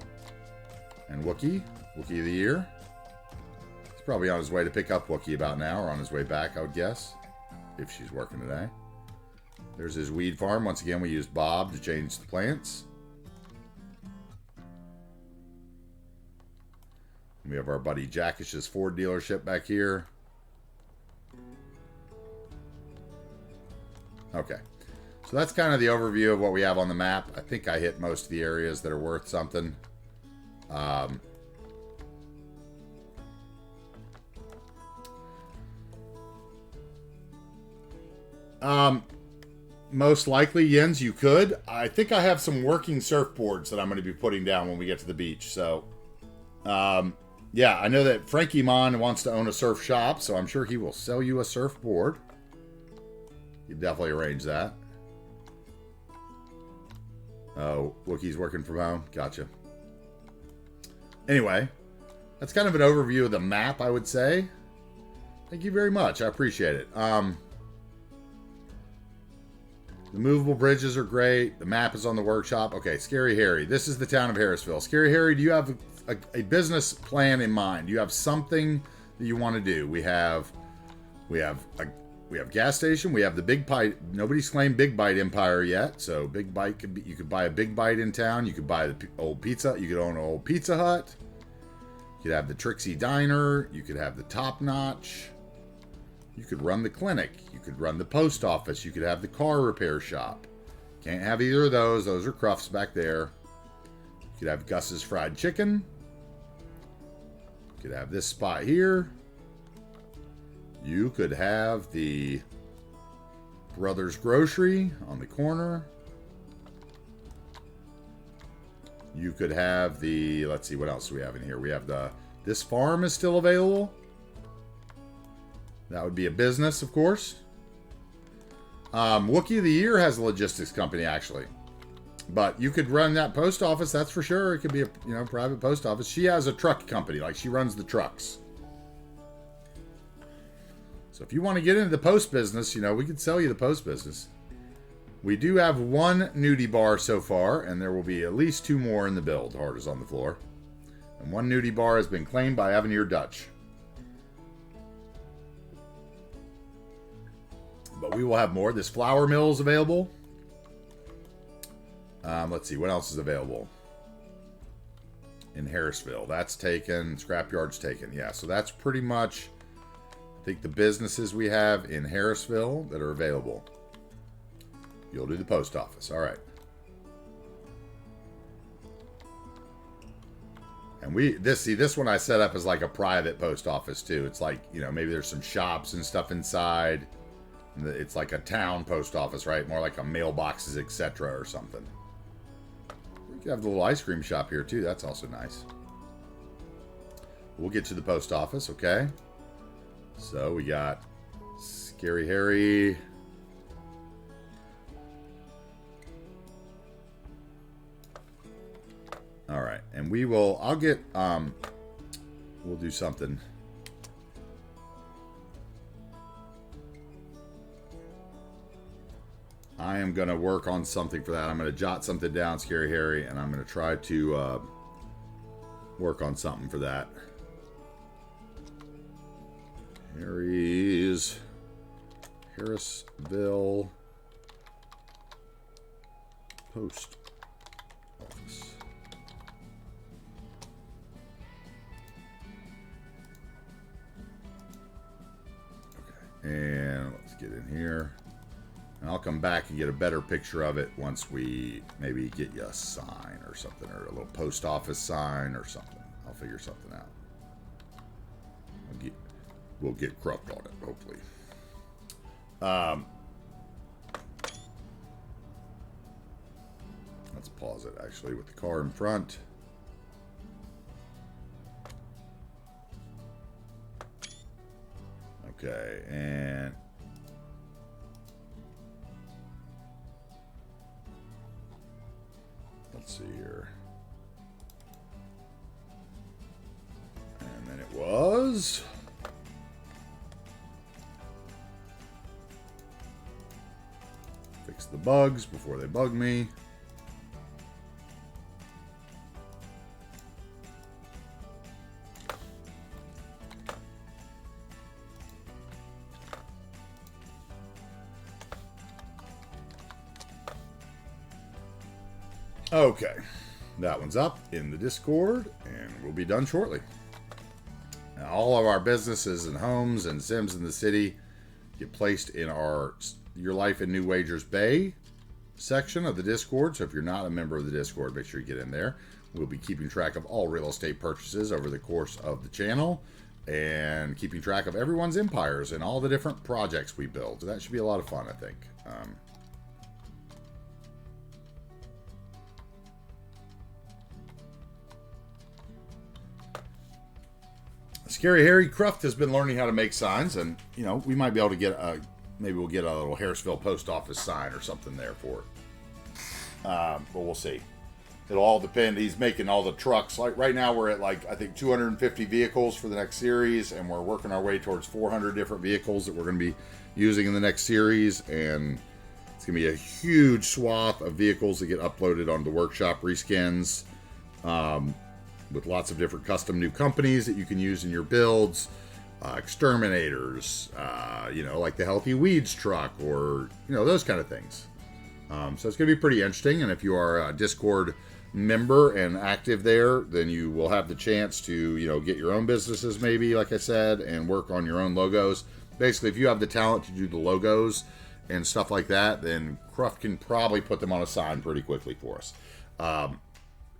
and Wookie of the Year. He's probably on his way to pick up Wookie about now, or on his way back, I would guess, if she's working today. There's his weed farm. Once again, we used Bob to change the plants. We have our buddy Jackish's Ford dealership back here. Okay. So that's kind of the overview of what we have on the map. I think I hit most of the areas that are worth something. Most likely, Jens, you could. I think I have some working surfboards that I'm going to be putting down when we get to the beach. So, yeah, I know that Frankie Mon wants to own a surf shop, so I'm sure he will sell you a surfboard. You definitely arrange that. Oh, Wookie's working from home. Gotcha. Anyway, that's kind of an overview of the map, I would say. Thank you very much. I appreciate it. The movable bridges are great. The map is on the workshop. Okay, Scary Harry. This is the town of Harrisville. Scary Harry, do you have a business plan in mind? Do you have something that you want to do? We have gas station. We have the Big Bite. Nobody's claimed Big Bite Empire yet. So Big Bite could be. You could buy a Big Bite in town. You could buy the old pizza. You could own an old Pizza Hut. You could have the Trixie Diner. You could have the Top Notch. You could run the clinic. You could run the post office. You could have the car repair shop. Can't have either of those. Those are Cruffs back there. You could have Gus's Fried Chicken. You could have this spot here. You could have the Brothers Grocery on the corner. You could have the, let's see, what else do we have in here? We have this farm is still available. That would be a business, of course. Wookie of the Year has a logistics company, actually. But you could run that post office, that's for sure. It could be a private post office. She has a truck company, like she runs the trucks. So if you want to get into the post business, we could sell you the post business. We do have one nudie bar so far, and there will be at least 2 more in the build. Heart is on the floor. And one nudie bar has been claimed by Avenir Dutch. But we will have more. This flour mill is available. Let's see, what else is available? In Harrisville. That's taken. Scrapyard's taken. Yeah, so that's pretty much, I think, the businesses we have in Harrisville that are available. You'll do the post office. All right. And this one I set up as like a private post office too. It's like, maybe there's some shops and stuff inside. It's like a town post office, right? More like a mailboxes, etc. or something. We could have the little ice cream shop here too. That's also nice. We'll get to the post office, okay? So we got Scary Harry. All right, and we'll do something. I am going to work on something for that. I'm going to jot something down, Scary Harry, and I'm going to try to work on something for that. Harrisville Post Office. Okay, and let's get in here. And I'll come back and get a better picture of it once we maybe get you a sign or something, or a little post office sign or something. I'll figure something out. We'll get cropped on it, hopefully. Let's pause it actually with the car in front. Okay, and let's see here. And then it was fix the bugs before they bug me. Okay, that one's up in the Discord, and we'll be done shortly. Now, all of our businesses and homes and Sims in the city get placed in our Your Life in New Wagers Bay section of the Discord. So if you're not a member of the Discord, make sure you get in there. We'll be keeping track of all real estate purchases over the course of the channel and keeping track of everyone's empires and all the different projects we build. So that should be a lot of fun, I think. Scary Harry Cruft has been learning how to make signs, and you know, we might be able to get a, maybe we'll get a little Harrisville post office sign or something there for it. But we'll see. It'll all depend. He's making all the trucks. Like right now we're at like, I think 250 vehicles for the next series, and we're working our way towards 400 different vehicles that we're going to be using in the next series, and it's going to be a huge swath of vehicles that get uploaded onto the workshop reskins. With lots of different custom new companies that you can use in your builds, exterminators, you know, like the Healthy Weeds truck, or, you know, those kind of things. So it's going to be pretty interesting, and if you are a Discord member and active there, then you will have the chance to, you know, get your own businesses maybe, like I said, and work on your own logos. Basically, if you have the talent to do the logos and stuff like that, then Cruft can probably put them on a sign pretty quickly for us.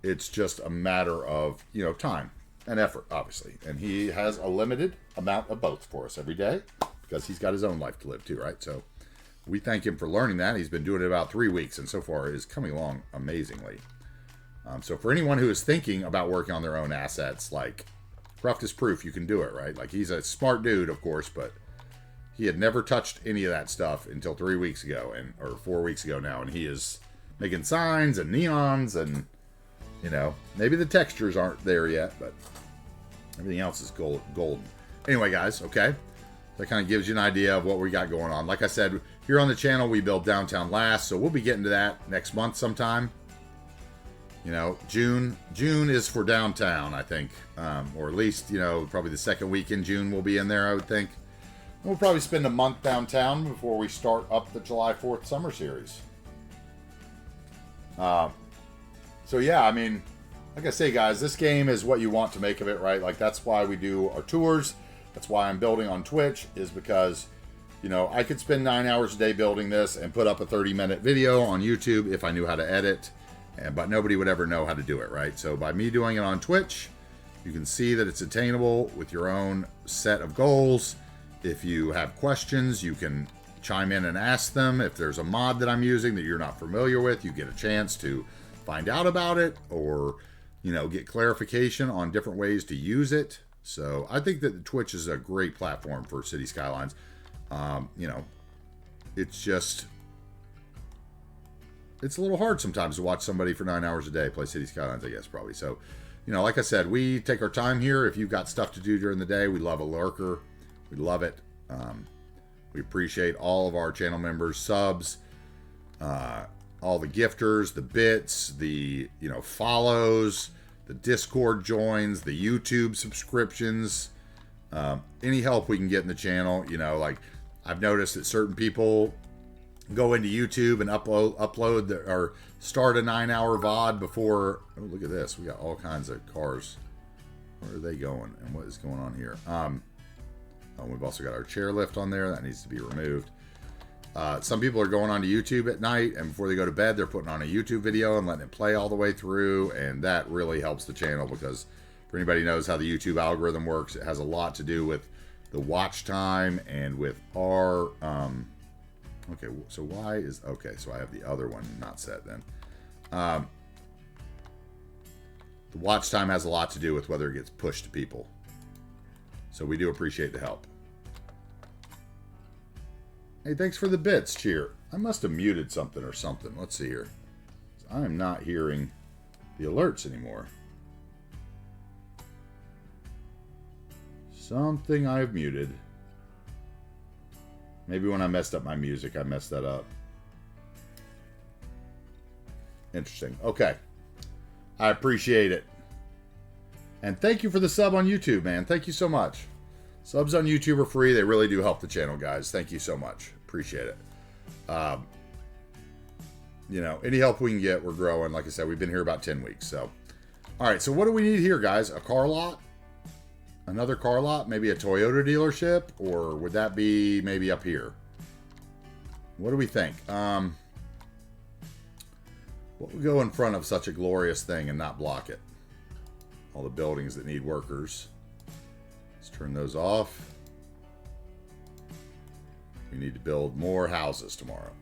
It's just a matter of, you know, time and effort, obviously. And he has a limited amount of both for us every day because he's got his own life to live too, right? So we thank him for learning that. He's been doing it about 3 weeks, and so far it is coming along amazingly. So for anyone who is thinking about working on their own assets, like, Cruft is proof you can do it, right? Like, he's a smart dude, of course, but he had never touched any of that stuff until 3 weeks ago, or 4 weeks ago now, and he is making signs and neons and, you know, maybe the textures aren't there yet, but everything else is golden. Anyway, guys, okay? That kind of gives you an idea of what we got going on. Like I said, here on the channel, we build downtown last, so we'll be getting to that next month sometime. You know, June is for downtown, I think. Or at least, you know, probably the second week in June we'll be in there, I would think. We'll probably spend a month downtown before we start up the July 4th summer series. So yeah, I mean, like I say, guys, this game is what you want to make of it, right? Like, that's why we do our tours. That's why I'm building on Twitch, is because, you know, I could spend 9 hours a day building this and put up a 30-minute video on YouTube if I knew how to edit, but nobody would ever know how to do it, right? So by me doing it on Twitch, you can see that it's attainable with your own set of goals. If you have questions, you can chime in and ask them. If there's a mod that I'm using that you're not familiar with, you get a chance to find out about it, or, you know, get clarification on different ways to use it. So I think that Twitch is a great platform for City Skylines. You know, it's just, it's a little hard sometimes to watch somebody for 9 hours a day play City Skylines, I guess, probably. So, you know, like I said, we take our time here. If you've got stuff to do during the day, we love a lurker. We love it. We appreciate all of our channel members, subs, all the gifters, the bits, the, you know, follows, the Discord joins, the YouTube subscriptions, any help we can get in the channel. You know, like, I've noticed that certain people go into YouTube and upload or start a 9-hour VOD before. Oh, look at this. We got all kinds of cars. Where are they going? And what is going on here? We've also got our chairlift on there. That needs to be removed. Some people are going onto YouTube at night, and before they go to bed, they're putting on a YouTube video and letting it play all the way through, and that really helps the channel, because for anybody who knows how the YouTube algorithm works, it has a lot to do with the watch time and with our, okay, so why is, okay, so I have the other one not set then. The watch time has a lot to do with whether it gets pushed to people. So we do appreciate the help. Hey, thanks for the bits, Cheer. I must have muted something or something. Let's see here. I am not hearing the alerts anymore. Something I've muted. Maybe when I messed up my music, I messed that up. Interesting. Okay. I appreciate it. And thank you for the sub on YouTube, man. Thank you so much. Subs on YouTube are free. They really do help the channel, guys. Thank you so much. Appreciate it. You know, any help we can get, we're growing. Like I said, we've been here about 10 weeks. So, all right. So what do we need here, guys? A car lot? Another car lot? Maybe a Toyota dealership? Or would that be maybe up here? What do we think? What would go in front of such a glorious thing and not block it? All the buildings that need workers. Let's turn those off. We need to build more houses tomorrow.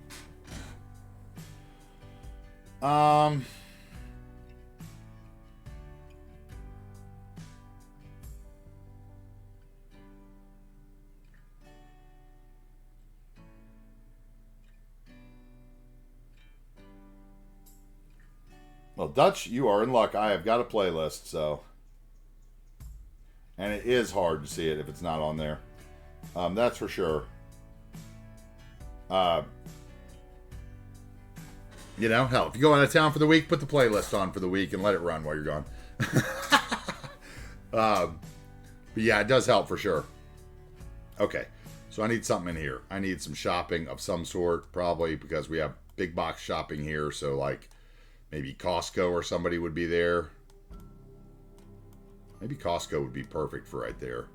Well, Dutch, you are in luck. I have got a playlist, so... And it is hard to see it if it's not on there. That's for sure. You know, hell, if you go out of town for the week, put the playlist on for the week and let it run while you're gone. But yeah, it does help for sure. Okay, so I need something in here. I need some shopping of some sort, probably because we have big box shopping here. So like maybe Costco or somebody would be there. Maybe Costco would be perfect for right there.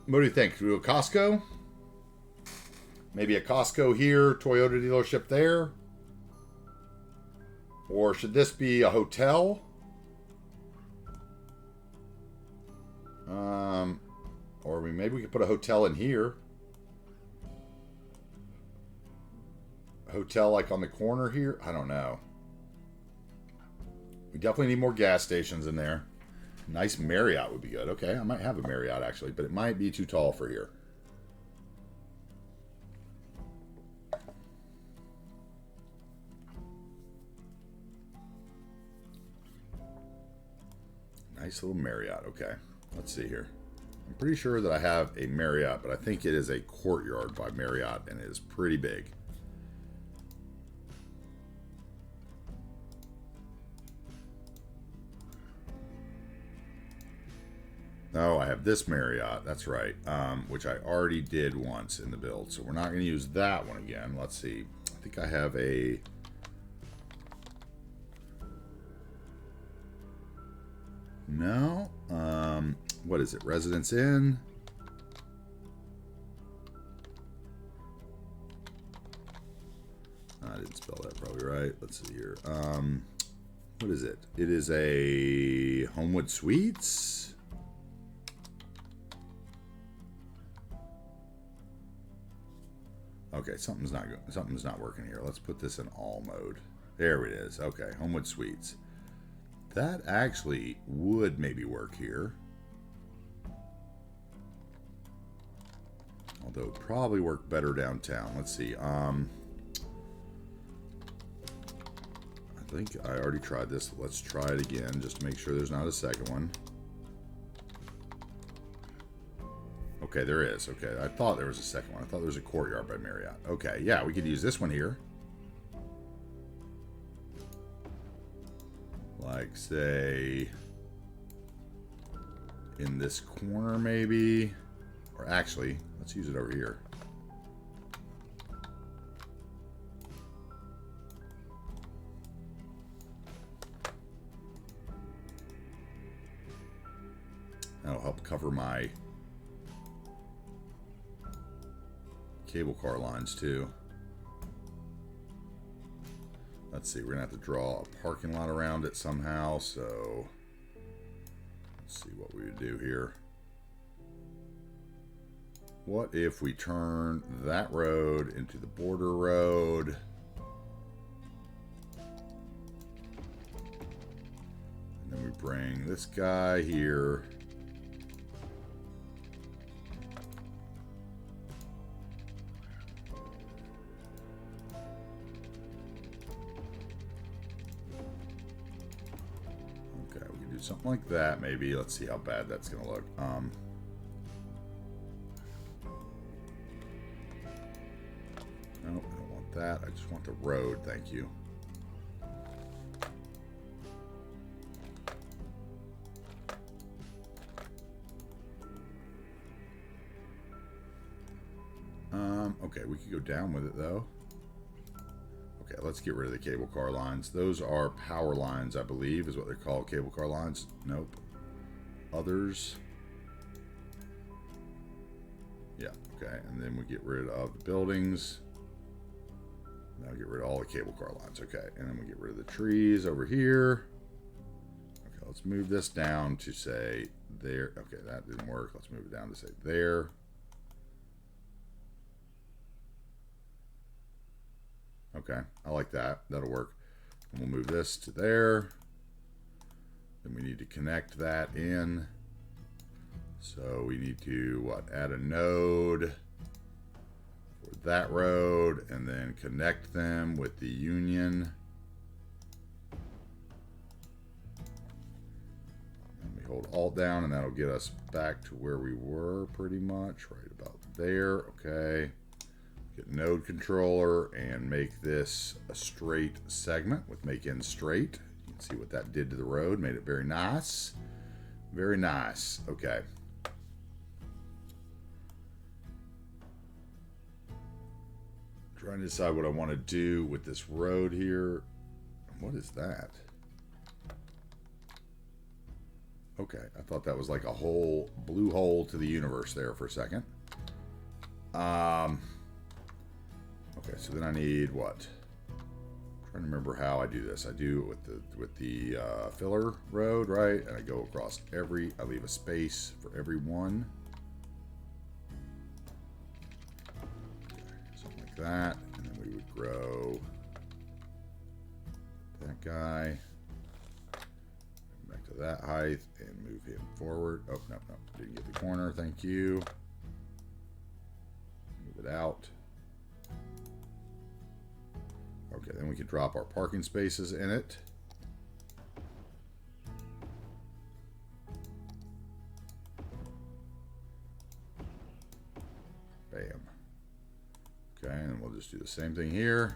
What do you think? Do a Costco? Maybe a Costco here, Toyota dealership there? Or should this be a hotel? Or maybe we could put a hotel in here. A hotel like on the corner here? I don't know. We definitely need more gas stations in there. Nice Marriott would be good. Okay, I might have a Marriott actually, but it might be too tall for here. Nice little Marriott. Okay, let's see here. I'm pretty sure that I have a Marriott, but I think it is a Courtyard by Marriott, and it is pretty big. Oh, I have this Marriott. That's right, which I already did once in the build, so we're not going to use that one again. Let's see. I think I have a... No. What is it? Residence Inn. I didn't spell that probably right. Let's see here. What is it? It is a Homewood Suites. Okay, something's not working here. Let's put this in all mode. There it is. Okay, Homewood Suites. That actually would maybe work here. Although it would probably work better downtown. Let's see. I think I already tried this. Let's try it again just to make sure there's not a second one. Okay, there is. Okay, I thought there was a second one. I thought there was a Courtyard by Marriott. Okay, yeah, we could use this one here. Like, say, in this corner, maybe. Or actually, let's use it over here. That'll help cover my cable car lines, too. Let's see, we're going to have to draw a parking lot around it somehow, so let's see what we would do here. What if we turn that road into the border road? And then we bring this guy here. Okay, we can do something like that maybe. Let's see how bad that's going to look. No, I don't want that. I just want the road, thank you. Okay, we could go down with it though. Okay, let's get rid of the cable car lines. Those are power lines, I believe, is what they're called, cable car lines. Nope. Others. Yeah, okay, and then we get rid of the buildings. Now get rid of all the cable car lines. Okay, and then we get rid of the trees over here. Okay, let's move this down to say there. Okay, that didn't work. Let's move it down to say there. Okay, I like that. That'll work. And we'll move this to there. Then we need to connect that in. So we need to, what, add a node for that road and then connect them with the union. And we hold Alt down and that'll get us back to where we were pretty much, right about there. Okay. Get node controller and make this a straight segment with make in straight. You can see what that did to the road. Made it very nice. Very nice. Okay. Trying to decide what I want to do with this road here. What is that? Okay, I thought that was like a whole blue hole to the universe there for a second. Okay, so then I need what? I'm trying to remember how I do this. I do it with the filler road, right? And I go across every. I leave a space for every one. Okay, something like that, and then we would grow that guy back to that height and move him forward. Oh no, didn't get the corner. Thank you. Move it out. Okay, then we can drop our parking spaces in it. Bam. Okay, and we'll just do the same thing here.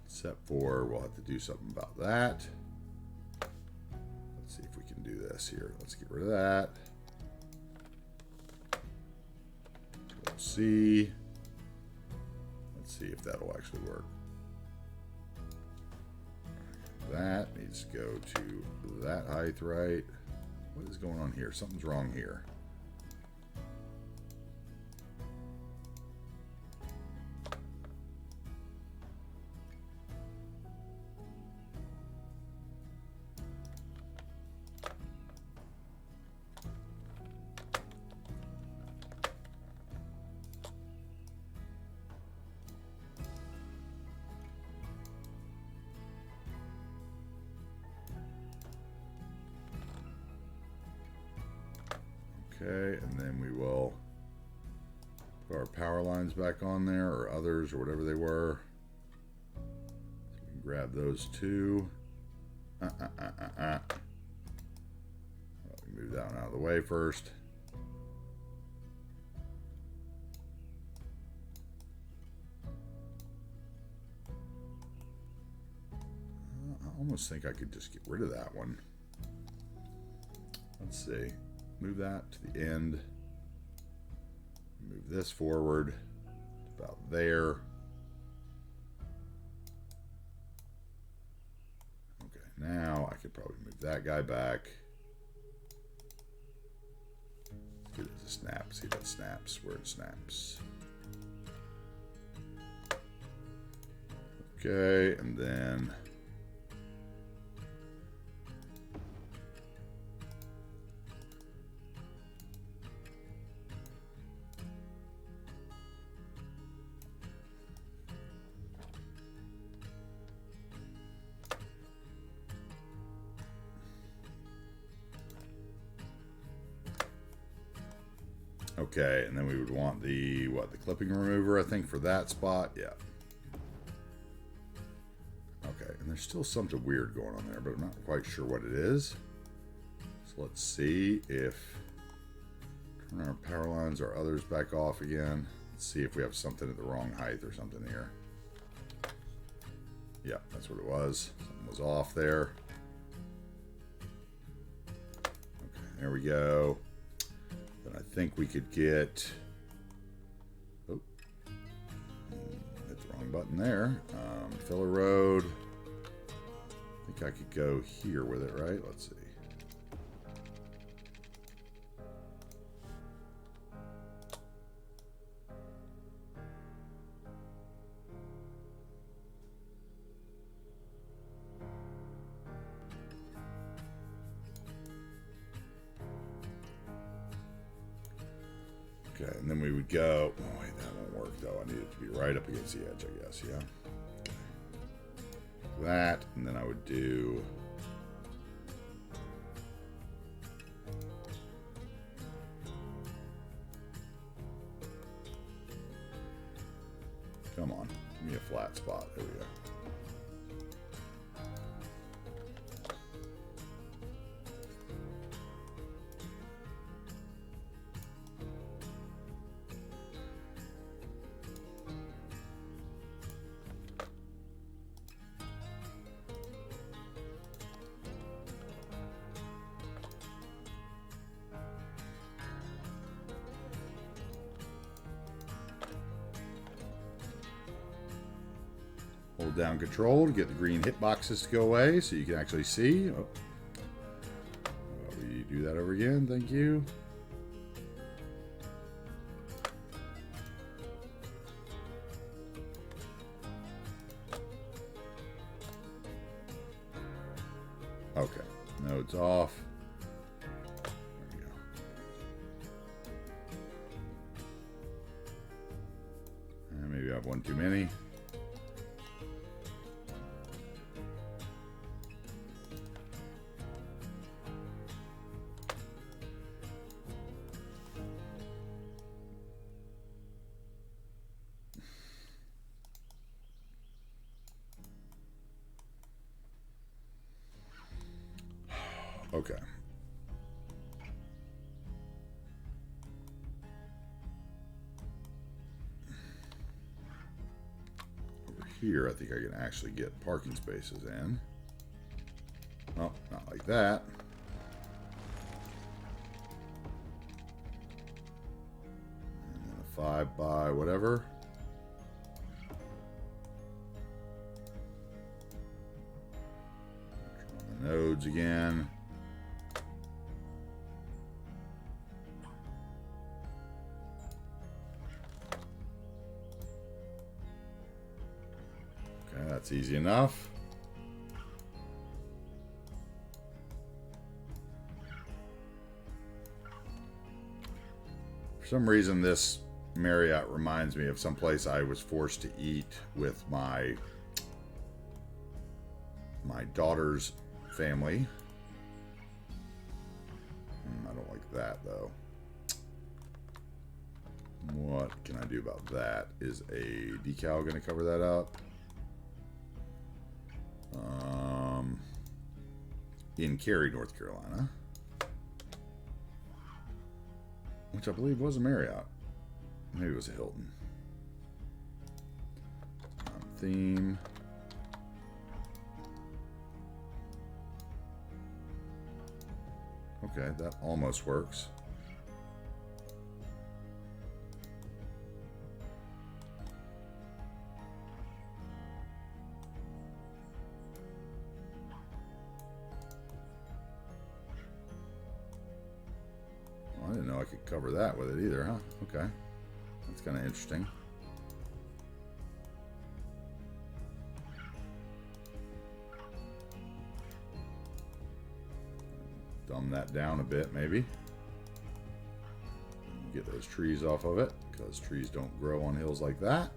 Except for we'll have to do something about that. See if we can do this here. Let's get rid of that. We'll see. Let's see if that'll actually work. That needs to go to that height, right? What is going on here? Something's wrong here. Okay, and then we will put our power lines back on there, or others, or whatever they were. So we can grab those two. Let me move that one out of the way first. I almost think I could just get rid of that one. Let's see. Move that to the end. Move this forward to about there. Okay, now I could probably move that guy back. Let's get it to snap. See if it snaps, where it snaps. Okay, and then okay, and then we would want the the clipping remover, I think, for that spot. Yeah. Okay, and there's still something weird going on there, but I'm not quite sure what it is. So let's see if turn our power lines, our others back off again. Let's see if we have something at the wrong height or something here. Yeah, that's what it was. Something was off there. Okay, there we go. Then I think we could get. Oh, hit the wrong button there. Filler road. I think I could go here with it, right? Let's see. Okay, and then we would go. Oh, wait, that won't work though. I need it to be right up against the edge, I guess. Yeah. That, and then I would do. Come on, give me a flat spot. There we go. Hold down control to get the green hitboxes to go away so you can actually see. Oh. Will you do that over again? Thank you. Okay, node's off. There we go. And maybe I have one too many. Okay. Over here, I think I can actually get parking spaces in. Oh, not like that. And then a 5 by whatever. Turn on the nodes again. That's easy enough. For some reason, this Marriott reminds me of some place I was forced to eat with my daughter's family. I don't like that though. What can I do about that? Is a decal going to cover that up? In Cary, North Carolina, which I believe was a Marriott. Maybe it was a Hilton. Theme. Okay, that almost works. I didn't know I could cover that with it either, huh? Okay. That's kind of interesting. dumb that down a bit, maybe. Get those trees off of it, because trees don't grow on hills like that.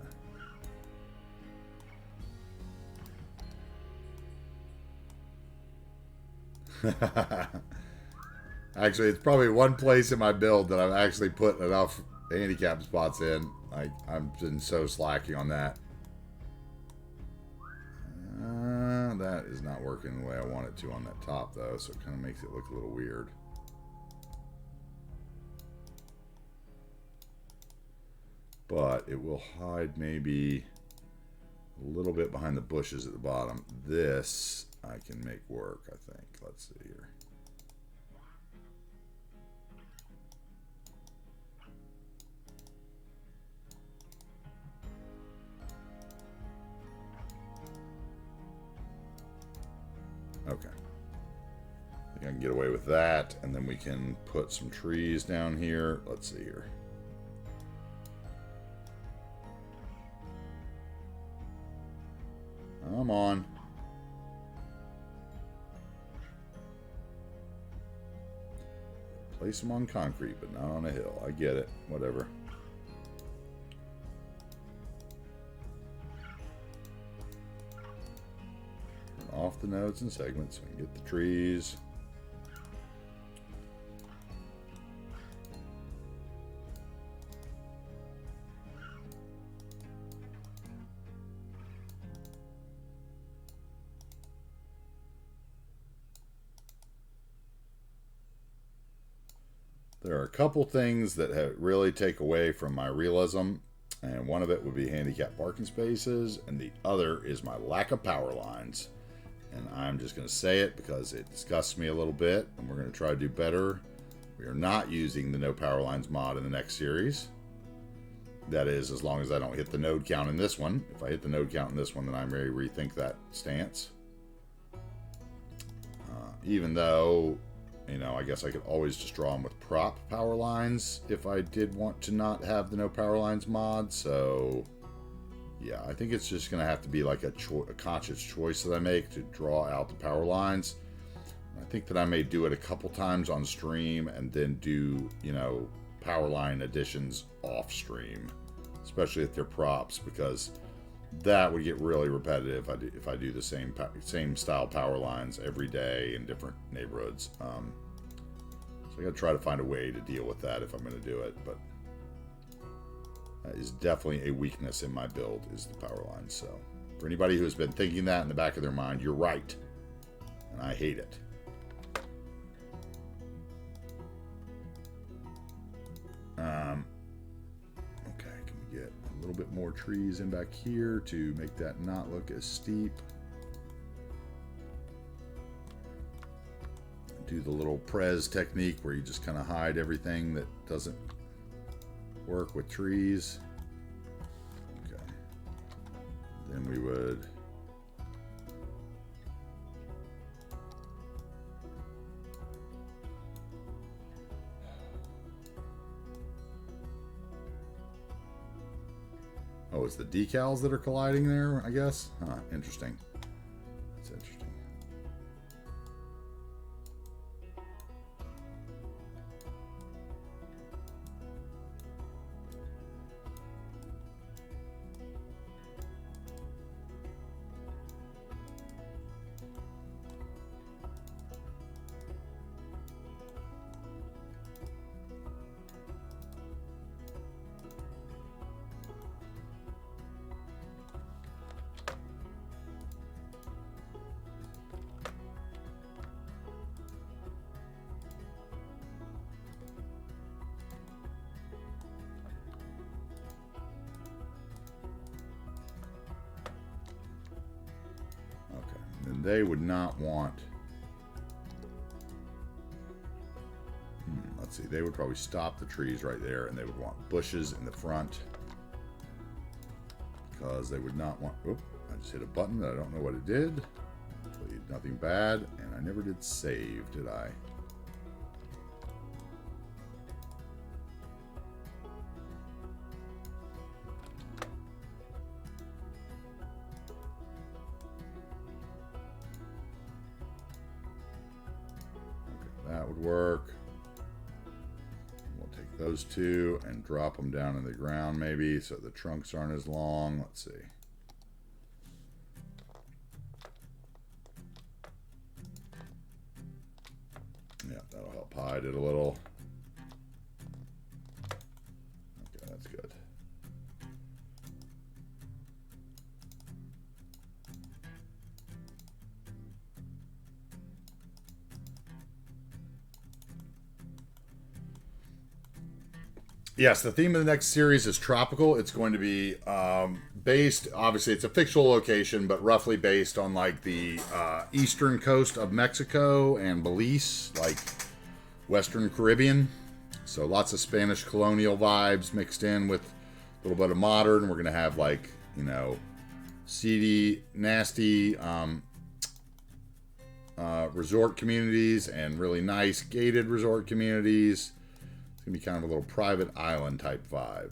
Actually, it's probably one place in my build that I've actually put enough handicap spots in. I've been so slacking on that. That is not working the way I want it to on that top, though, so it kind of makes it look a little weird. But it will hide maybe a little bit behind the bushes at the bottom. This I can make work, I think. Let's see here. Okay. I think I can get away with that, and then we can put some trees down here. Let's see here. Come on. Place them on concrete, but not on a hill. I get it. Whatever. Turn off the nodes and segments so we can get the trees. There are a couple things that really take away from my realism, and one of it would be handicapped parking spaces, and the other is my lack of power lines. And I'm just going to say it because it disgusts me a little bit, and we're going to try to do better. We are not using the no power lines mod in the next series. That is, as long as I don't hit the node count in this one. If I hit the node count in this one, then I may rethink that stance. Even though, you know, I guess I could always just draw them with prop power lines if I did want to not have the no power lines mod. So, yeah, I think it's just going to have to be like a conscious choice that I make to draw out the power lines. I think that I may do it a couple times on stream and then do, you know, power line additions off stream, especially if they're props, because that would get really repetitive if I do the same style power lines every day in different neighborhoods. So I got to try to find a way to deal with that if I'm going to do it. But that is definitely a weakness in my build, is the power lines. So for anybody who has been thinking that in the back of their mind, you're right, and I hate it. Okay, can we get a little bit more trees in back here to make that not look as steep? Do the little prez technique where you just kind of hide everything that doesn't work with trees. Okay. Then we would oh, it's the decals that are colliding there, I guess? Huh, interesting. That's interesting. And they would not want, let's see, they would probably stop the trees right there, and they would want bushes in the front, because they would not want, oop, I just hit a button that I don't know what it did. Hopefully nothing bad, and I never did save, did I? that would work. We'll take those two and drop them down in the ground maybe so the trunks aren't as long. Let's see. Yeah, that'll help hide it a little. Okay, that's good. Yes, the theme of the next series is tropical. It's going to be based, obviously it's a fictional location, but roughly based on like the eastern coast of Mexico and Belize, like Western Caribbean. So lots of Spanish colonial vibes mixed in with a little bit of modern. We're going to have like, you know, seedy, nasty resort communities and really nice gated resort communities. Gonna be kind of a little private island type vibe.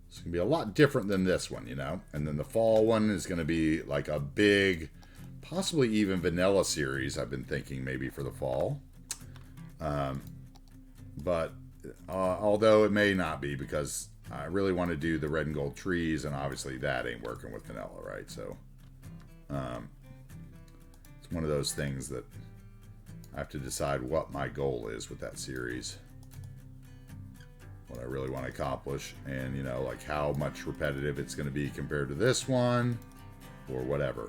It's gonna be a lot different than this one, you know. And then the fall one is gonna be like a big, possibly even vanilla series. I've been thinking maybe for the fall, but although it may not be because I really want to do the red and gold trees, and obviously that ain't working with vanilla, right? So it's one of those things that I have to decide what my goal is with that series. What I really want to accomplish, and you know, like how much repetitive it's going to be compared to this one or whatever,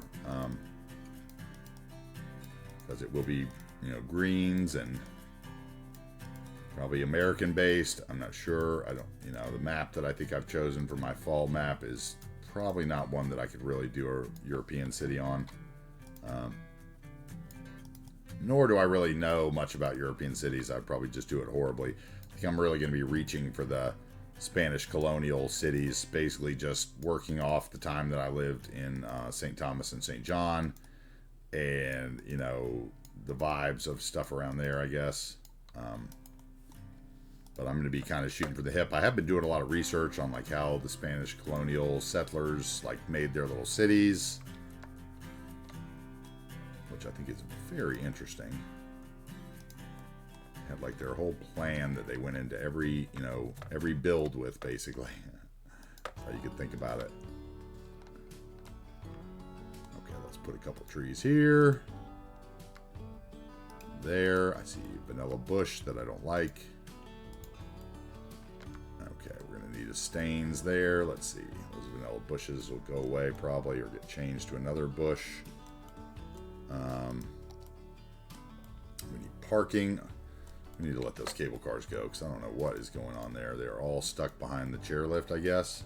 because it will be, you know, greens and probably American based. I'm not sure. I don't, you know, the map that I think I've chosen for my fall map is probably not one that I could really do a European city on, nor do I really know much about European cities. I'd probably just do it horribly. I'm really going to be reaching for the Spanish colonial cities, basically just working off the time that I lived in St. Thomas and St. John, and, you know, the vibes of stuff around there, I guess. But I'm going to be kind of shooting for the hip. I have been doing a lot of research on like how the Spanish colonial settlers like made their little cities, which I think is very interesting. Had like their whole plan that they went into every, you know, every build with, basically. That's how you could think about it. Okay, let's put a couple trees here. There, I see vanilla bush that I don't like. Okay, we're gonna need a stains there. Let's see, those vanilla bushes will go away probably, or get changed to another bush. We need parking. We need to let those cable cars go because I don't know what is going on there. They're all stuck behind the chairlift, I guess.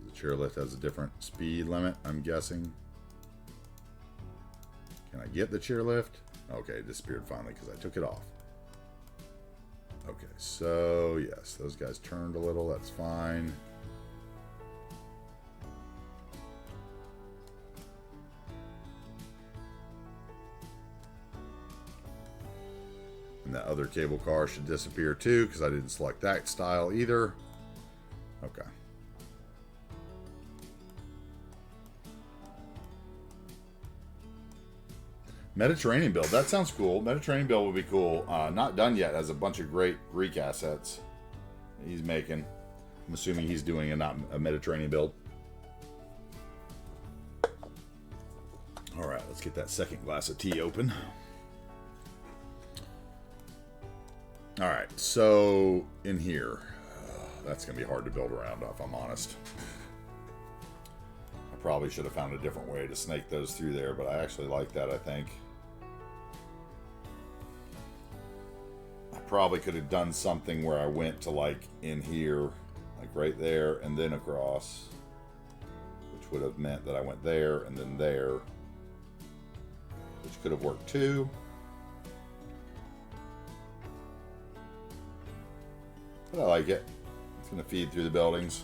The chairlift has a different speed limit, I'm guessing. Can I get the chairlift? Okay, it disappeared finally because I took it off. Okay, so yes, those guys turned a little. That's fine. And that other cable car should disappear too because I didn't select that style either. Okay. Mediterranean build. That sounds cool. Mediterranean build would be cool. Not done yet. Has a bunch of great Greek assets he's making. I'm assuming he's doing a Mediterranean build. All right, let's get that second glass of tea open. All right, so in here, that's going to be hard to build around, if I'm honest. I probably should have found a different way to snake those through there, but I actually like that, I think. I probably could have done something where I went to like in here, like right there, and then across, which would have meant that I went there and then there, which could have worked too. But I like it. It's going to feed through the buildings.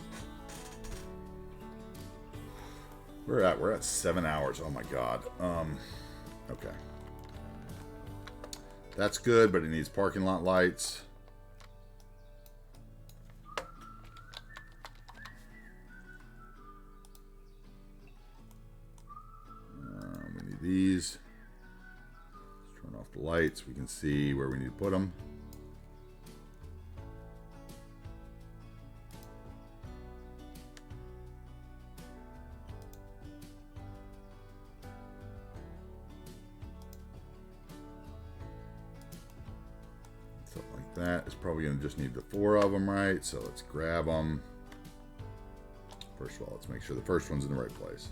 We're at 7 hours. Oh my god. Okay. That's good, but it needs parking lot lights. We need these. the lights, we can see where we need to put them. Something like that. It's probably going to just need the 4 of them, right? So let's grab them. First of all, let's make sure the first one's in the right place.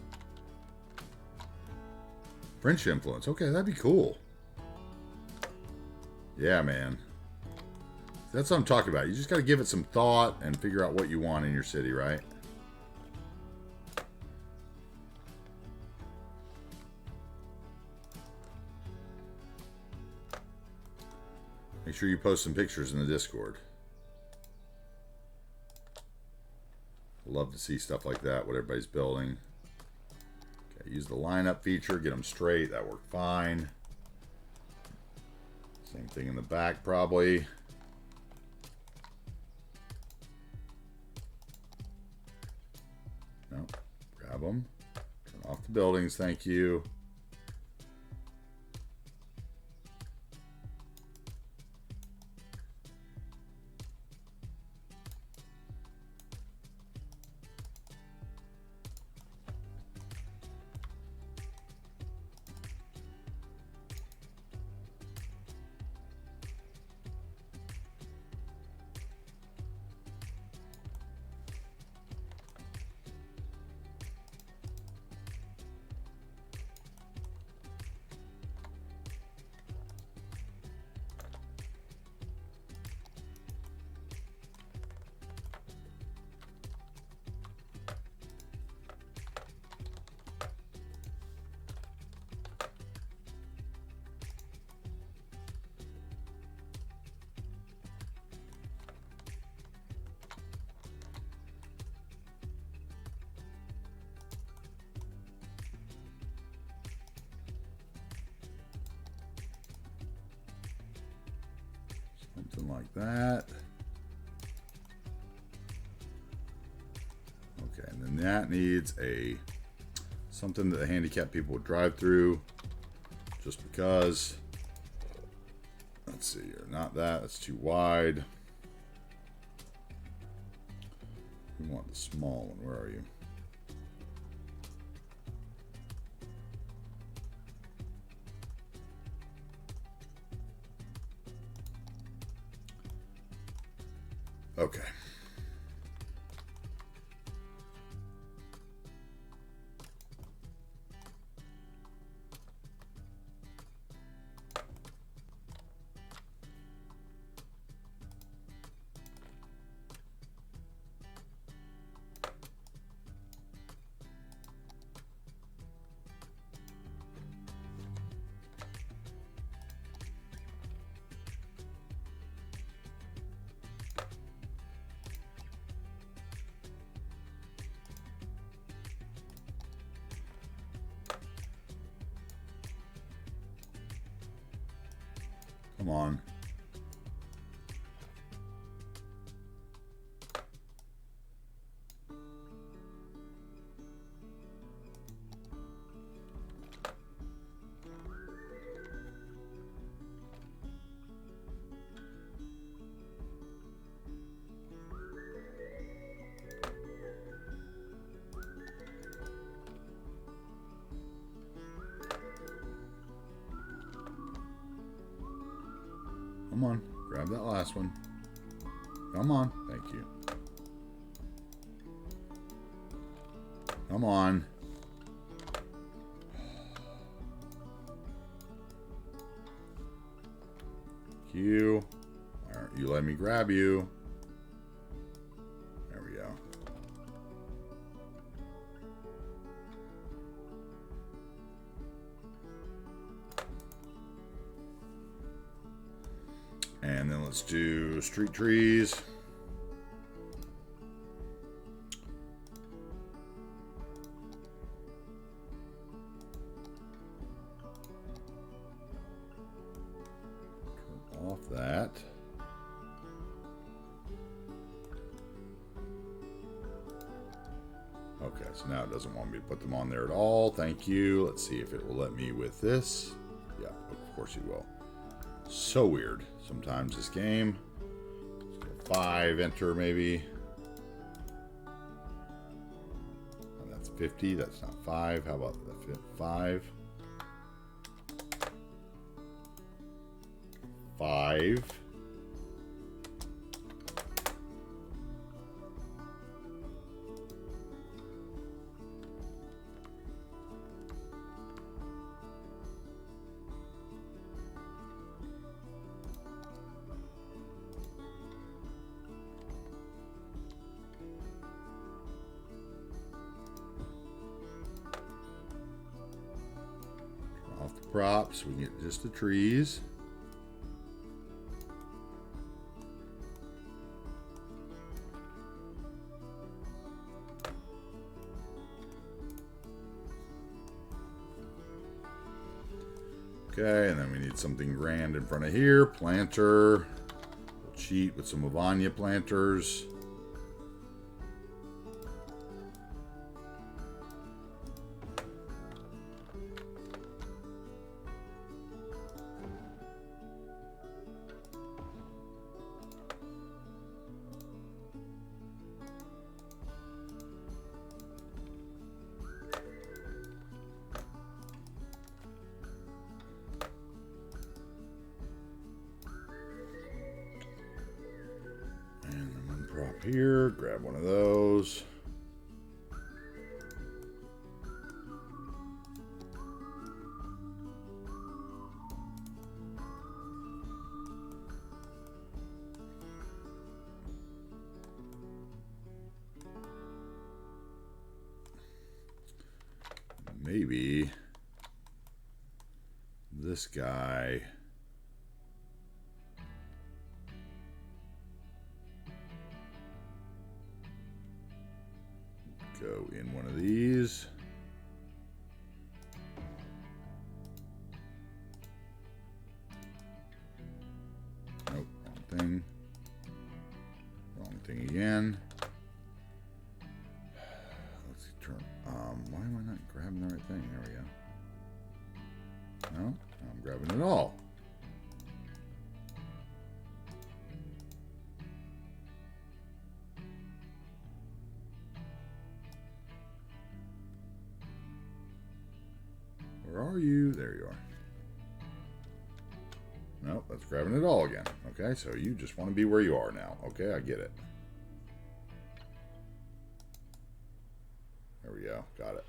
French influence. Okay, that'd be cool. Yeah, man. That's what I'm talking about. You just got to give it some thought and figure out what you want in your city, right? Make sure you post some pictures in the Discord. Love to see stuff like that, what everybody's building. Okay, use the lineup feature, get them straight. That worked fine. Same thing in the back, probably. No, grab them. Turn off the buildings, thank you. Something like that. Okay, and then that needs something that the handicapped people would drive through. Just because. Let's see here. Not that. That's too wide. We want the small one. Where are you? Okay. Come on. Come on, grab that last one. Come on, thank you. Come on. Thank you. Why aren't you letting me grab you? There we go. And then let's do street trees. Turn off that. Okay, so now it doesn't want me to put them on there at all. Thank you. Let's see if it will let me with this. Yeah, of course you will. So weird sometimes this game. Let's go 5, enter maybe. And that's 50, that's not 5. How about the 5? 5. Off the props, we get just the trees. Okay, and then we need something grand in front of here. Planter. We'll cheat with some Avania planters. Prop here, grab one of those. Maybe this guy. Go in one of these. Nope, wrong thing. Wrong thing again. Let's turn. Why am I not grabbing the right thing? There we go. No, I'm grabbing it all. Where are you? There you are. Nope, that's grabbing it all again. Okay, so you just want to be where you are now. Okay, I get it. There we go. Got it.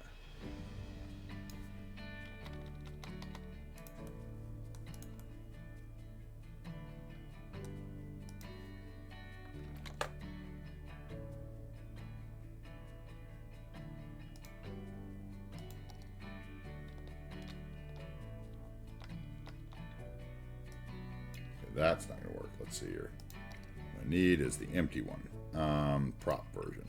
That's not going to work. Let's see here. What I need is the empty one. Prop version.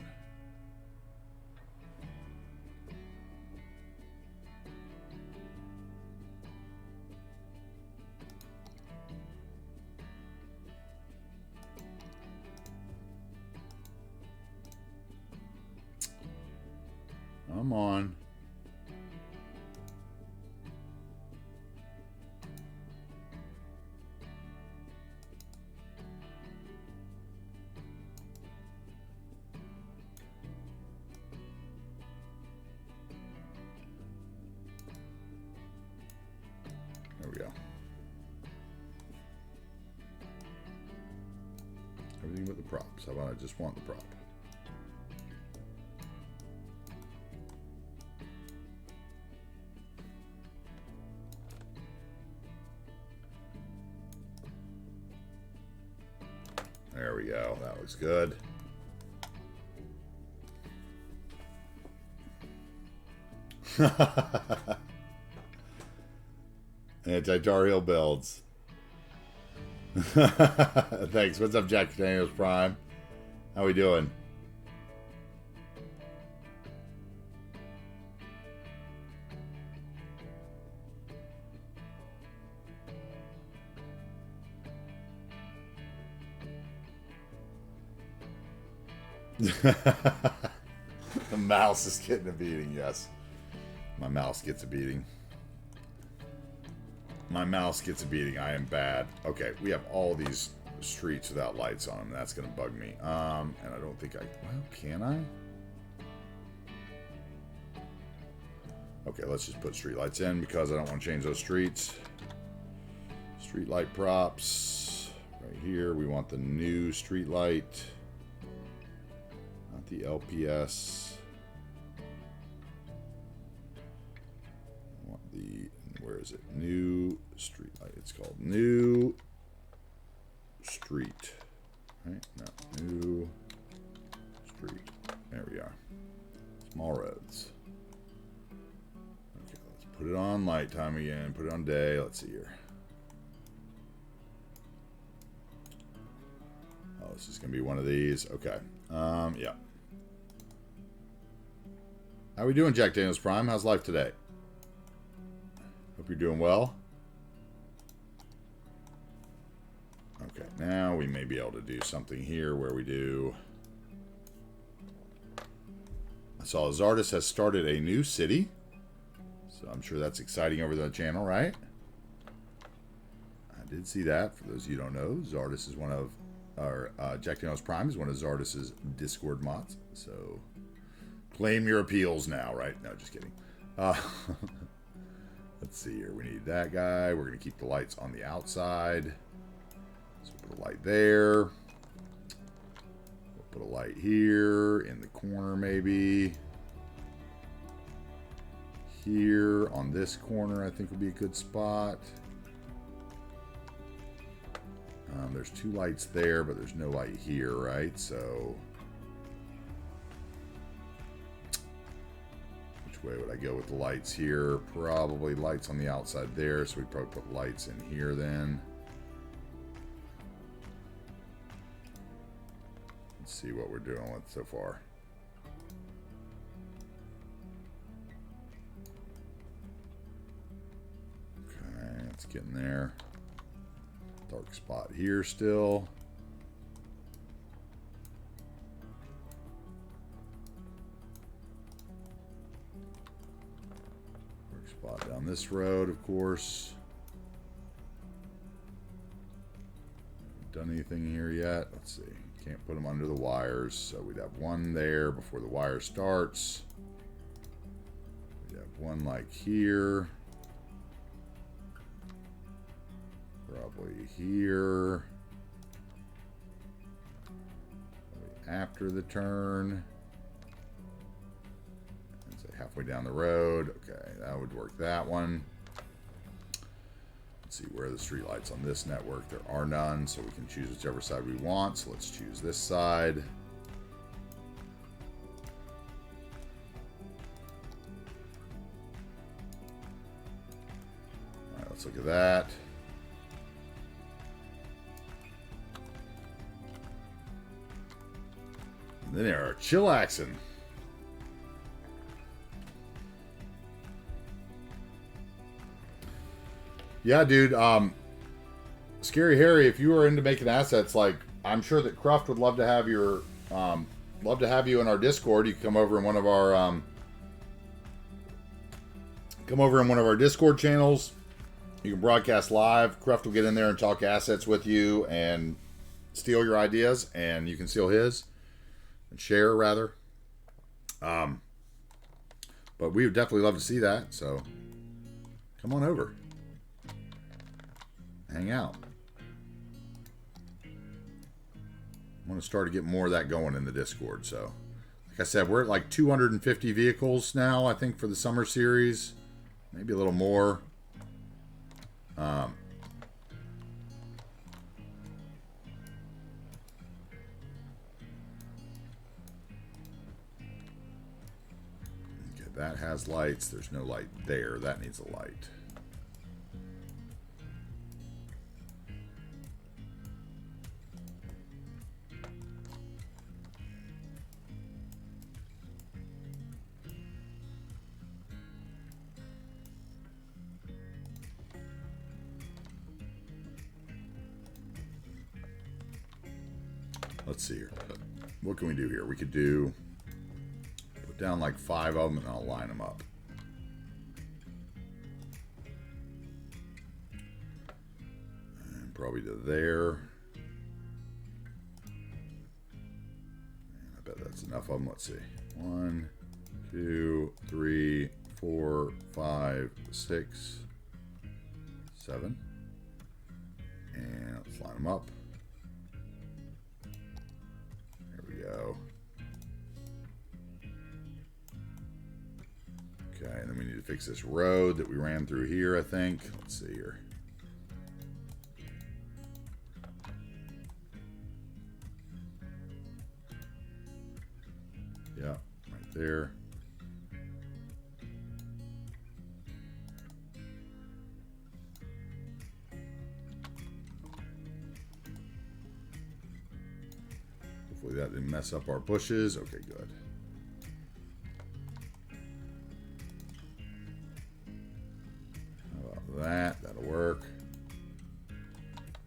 Come on. There we go. Everything but the props. How about I just want the prop? There we go. That looks good. AntiTarheel builds. Thanks. What's up, Jack Daniels Prime? How we doing? The mouse is getting a beating, yes. My mouse gets a beating. My mouse gets a beating. I am bad. Okay, we have all these streets without lights on them. That's going to bug me. And I don't think I... Well, can I? Okay, let's just put street lights in because I don't want to change those streets. Street light props. Right here, we want the new street light. Not the LPS. I want the... Where is it? New street light. It's called new street. Right? No. New street. There we are. Small roads. Okay, let's put it on light time again. Put it on day. Let's see here. Oh, this is going to be one of these. Okay. Yeah. How we doing, Jack Daniels Prime? How's life today? Hope you're doing well. Okay, now we may be able to do something here where we do... I saw Zardis has started a new city. So I'm sure that's exciting over the channel, right? I did see that. For those of you who don't know, Zardis is one of... Or Jack Daniels Prime is one of Zardis' Discord mods. So claim your appeals now, right? No, just kidding. Let's see here. We need that guy. We're going to keep the lights on the outside. So we'll put a light there. We'll put a light here in the corner maybe. Here on this corner I think would be a good spot. There's two lights there, but there's no light here, right? So which way would I go with the lights here? Probably lights on the outside there, so we probably put lights in here then. Let's see what we're doing with so far. Okay, it's getting there. Dark spot here still. Dark spot down this road, of course. Haven't done anything here yet. Let's see. Can't put them under the wires, so we'd have one there before the wire starts. We'd have one like here. Probably here. Probably after the turn. And say halfway down the road. Okay, that would work that one. Let's see where are the street lights on this network. There are none, so we can choose whichever side we want. So let's choose this side. All right, let's look at that. Then there are chillaxing. Yeah, dude. Scary Harry, if you were into making assets, like I'm sure that Cruft would love to have your you in our Discord. You can come over in one of our Discord channels. You can broadcast live. Cruft will get in there and talk assets with you and steal your ideas, and you can steal his. Share rather, but we would definitely love to see that, so come on over, hang out. I want to start to get more of that going in the Discord. So like I said, we're at like 250 vehicles now, I think, for the summer series, maybe a little more. That has lights. There's no light there. That needs a light. Let's see here. What can we do here? We could do... Put down like 5 of them and I'll line them up. probably to there. And I bet that's enough of them. Let's see. 1, 2, 3, 4, 5, 6, 7. And let's line them up. There we go. Okay, and then we need to fix this road that we ran through here, I think. Let's see here. Yeah, right there. Hopefully that didn't mess up our bushes. Okay, good. How about that? That'll work.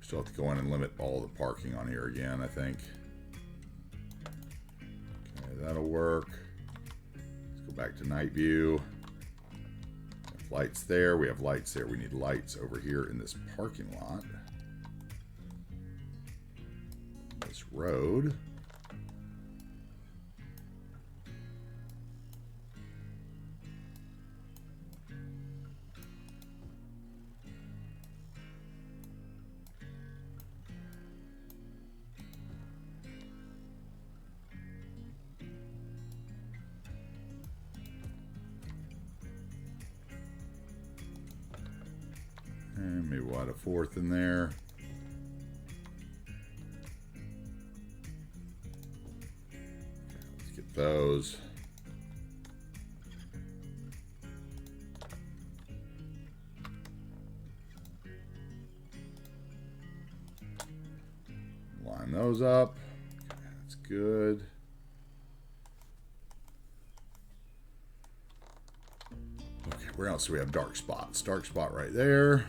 Still have to go in and limit all the parking on here again, I think. Okay, that'll work. Let's go back to night view. Have lights there. We have lights there. We need lights over here in this parking lot. This road. And maybe we'll add a fourth in there. Let's get those. Line those up. Okay, that's good. Okay, where else do we have dark spots? Dark spot right there.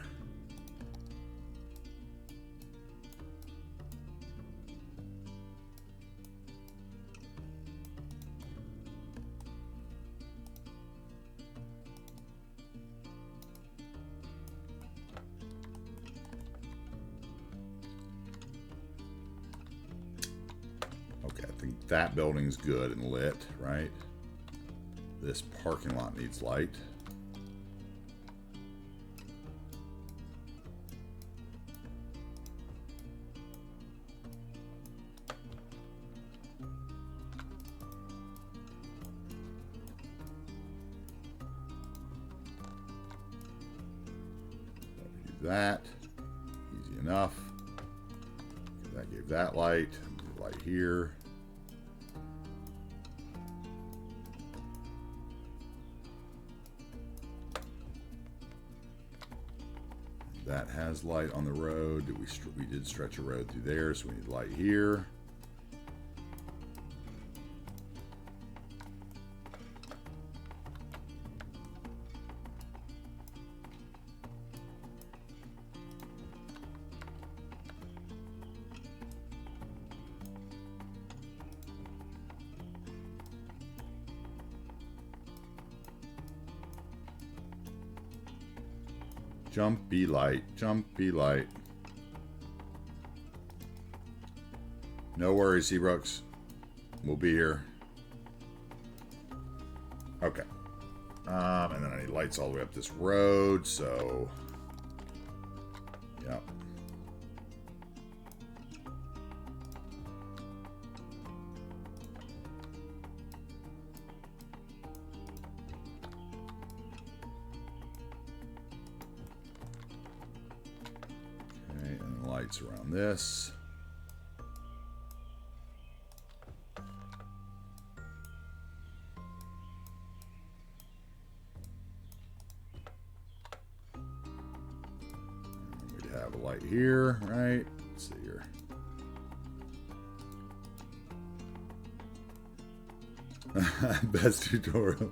That building's good and lit, right? This parking lot needs light. That easy enough. That gave that light. Light here. That has light on the road. We did stretch a road through there, so we need light here. Jump, be light. Jump, be light. No worries, Seabrooks. We'll be here. Okay. And then I need lights all the way up this road, so... Yep. Lights around this. And we'd have a light here, right? Let's see here. Best tutorial.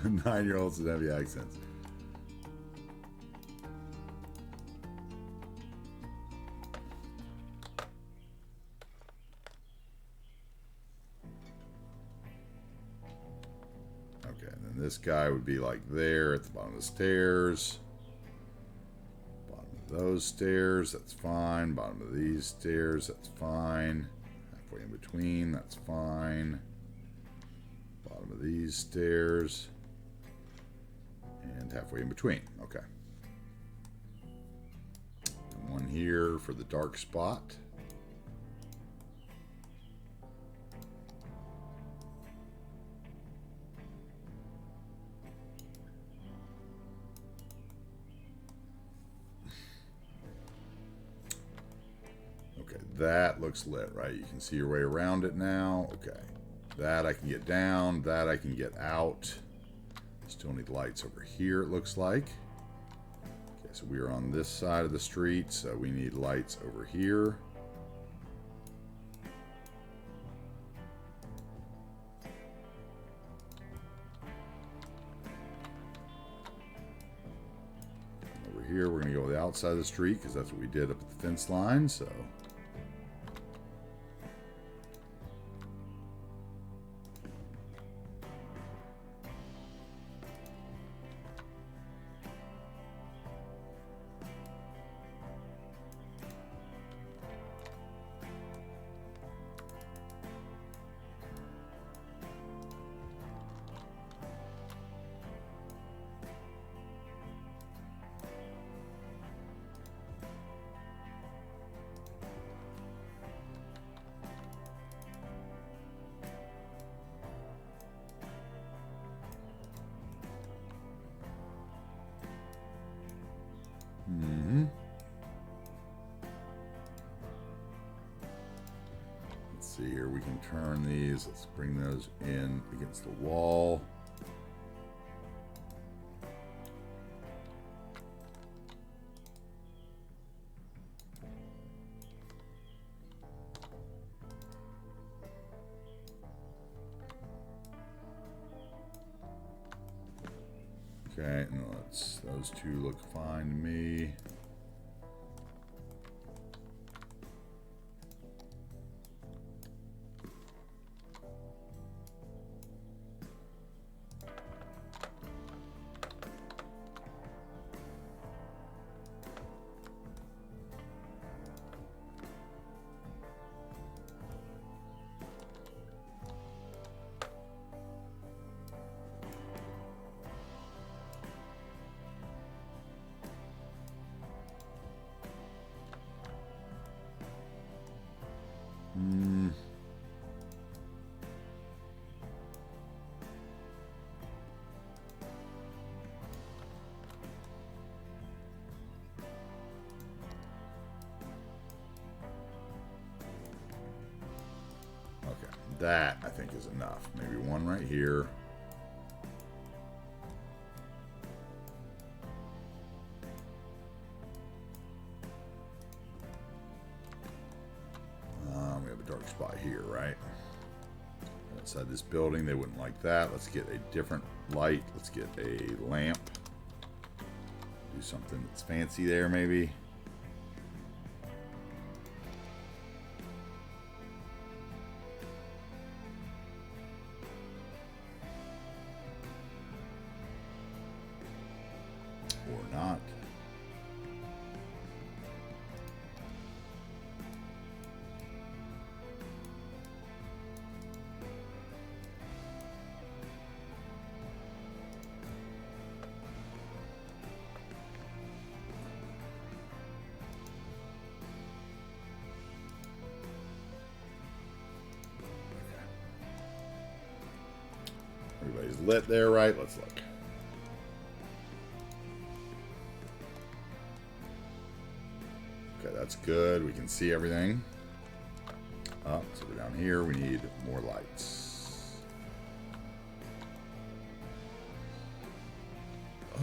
9-year-olds with heavy accents. This guy would be like there at the bottom of the stairs. Bottom of those stairs, that's fine. Bottom of these stairs, that's fine. Halfway in between, that's fine. Bottom of these stairs. And halfway in between. Okay. And one here for the dark spot. Okay, that looks lit, right? You can see your way around it now. Okay. That I can get down. That I can get out. Still need lights over here, it looks like. Okay, so we are on this side of the street, so we need lights over here. Over here, we're going to go to the outside of the street because that's what we did up at the fence line, so... Let's see here, we can turn these. Let's bring those in against the wall. Okay, and those two look fine to me. That, I think, is enough. Maybe one right here. We have a dark spot here, right? Outside this building, they wouldn't like that. Let's get a different light. Let's get a lamp. Do something that's fancy there, maybe. Or not. Everybody's lit there, right? Let's look. Okay, that's good. We can see everything. So we're down here. We need more lights.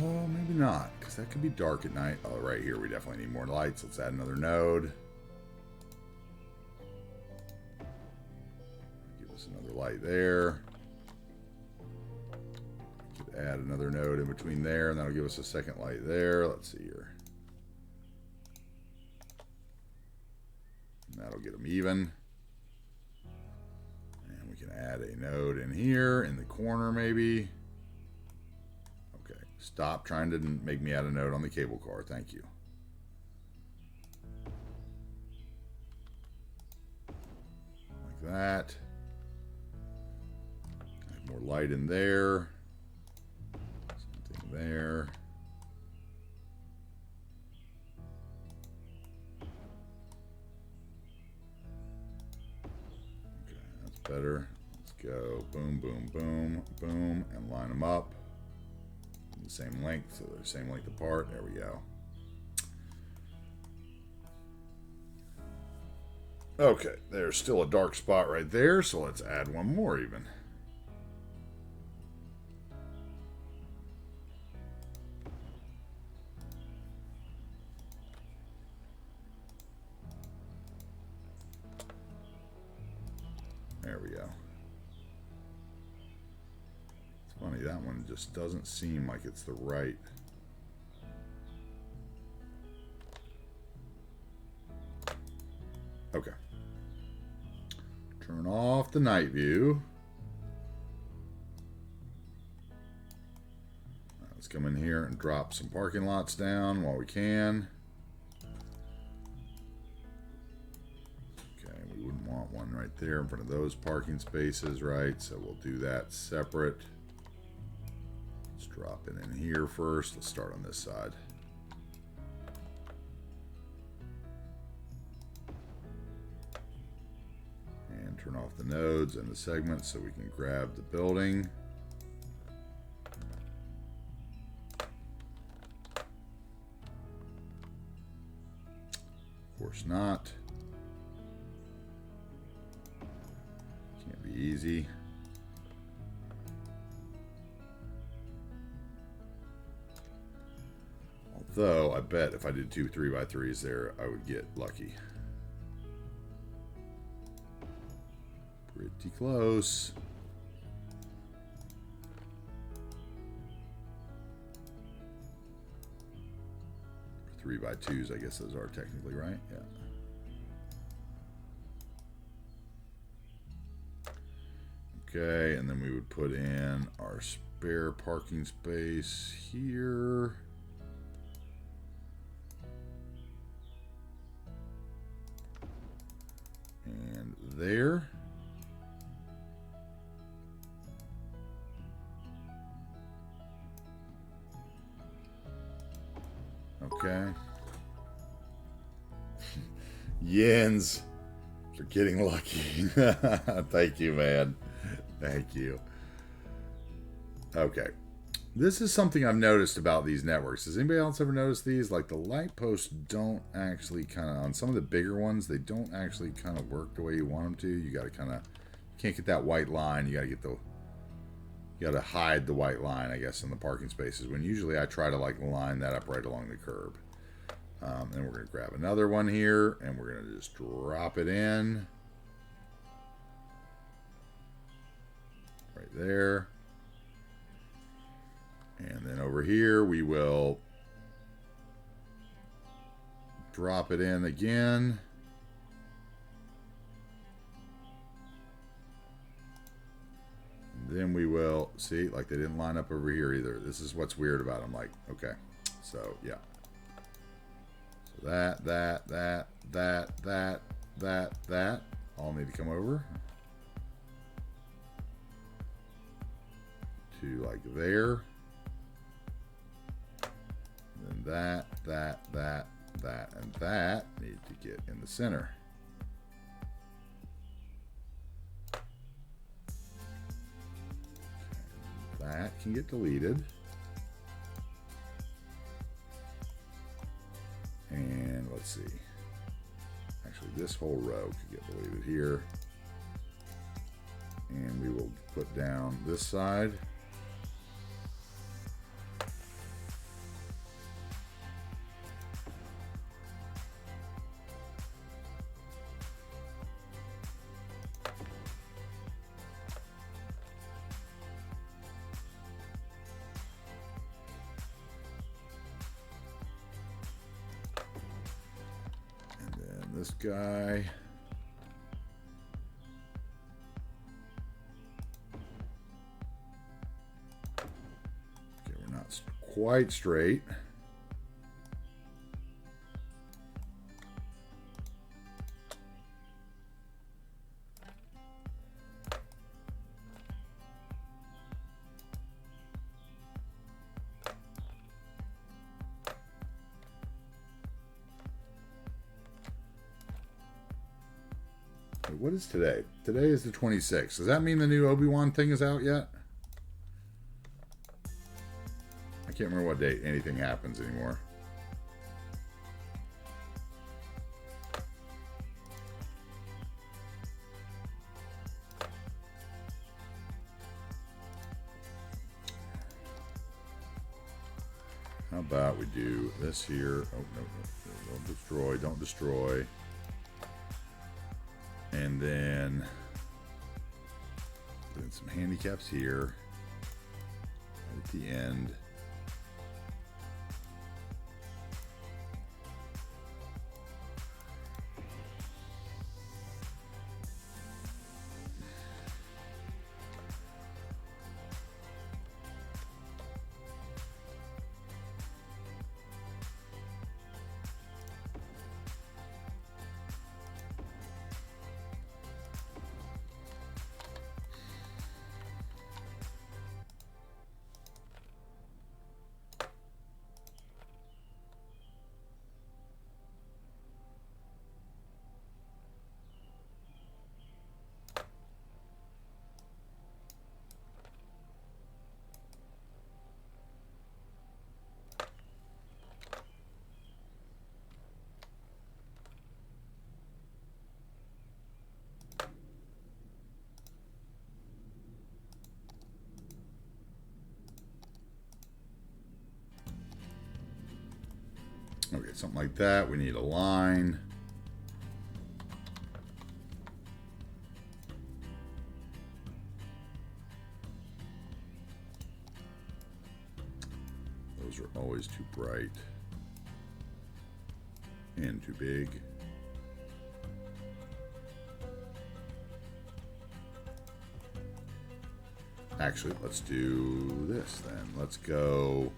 Oh, maybe not, because that could be dark at night. Oh, right here, we definitely need more lights. Let's add another node. Give us another light there. Could add another node in between there, and that'll give us a second light there. Let's see here. That'll get them even. And we can add a node in here in the corner maybe. Okay, stop trying to make me add a node on the cable car. Thank you. that. Add more light in there. Something there. Okay, that's better. Let's go boom, boom, boom, boom, and line them up. The same length, so they're the same length apart. There we go. Okay, there's still a dark spot right there, so let's add one more even. There we go. It's funny, that one just doesn't seem like it's the right. Okay. Turn off the night view. Let's come in here and drop some parking lots down while we can. Okay, we wouldn't want one right there in front of those parking spaces, right? So we'll do that separate. Let's drop it in here first. Let's start on this side. Turn off the nodes and the segments so we can grab the building. Of course not. Can't be easy. Although I bet if I did 2 3x3s there, I would get lucky. Pretty close. 3x2s, I guess those are technically, right? Yeah. Okay, and then we would put in our spare parking space here. And there. Okay. Yens for getting lucky. Thank you, man. Thank you. Okay. This is something I've noticed about these networks. Has anybody else ever noticed these? Like the light posts don't actually kind of, on some of the bigger ones, they don't actually kind of work the way you want them to. You got to kind of, can't get that white line. You got to get the, you got to hide the white line, I guess, in the parking spaces. When usually I try to like line that up right along the curb. Then we're going to grab another one here, and we're going to just drop it in. Right there. And then over here, we will drop it in again. Then we will, see, like they didn't line up over here either. This is what's weird about them. Like, okay, so yeah. So that all need to come over to like there. And then that, and that need to get in the center. Okay. That can get deleted. And let's see. Actually, this whole row could get deleted here. And we will put down this side. This guy. Okay, we're not quite straight. what is today? Today is the 26th. Does that mean the new Obi-Wan thing is out yet? I can't remember what date anything happens anymore. How about we do this here? Oh, no, don't destroy, don't destroy. And then put in some handicaps here at the end. Okay, something like that. We need a line. Those are always too bright and too big. Actually, let's do this then. Let's go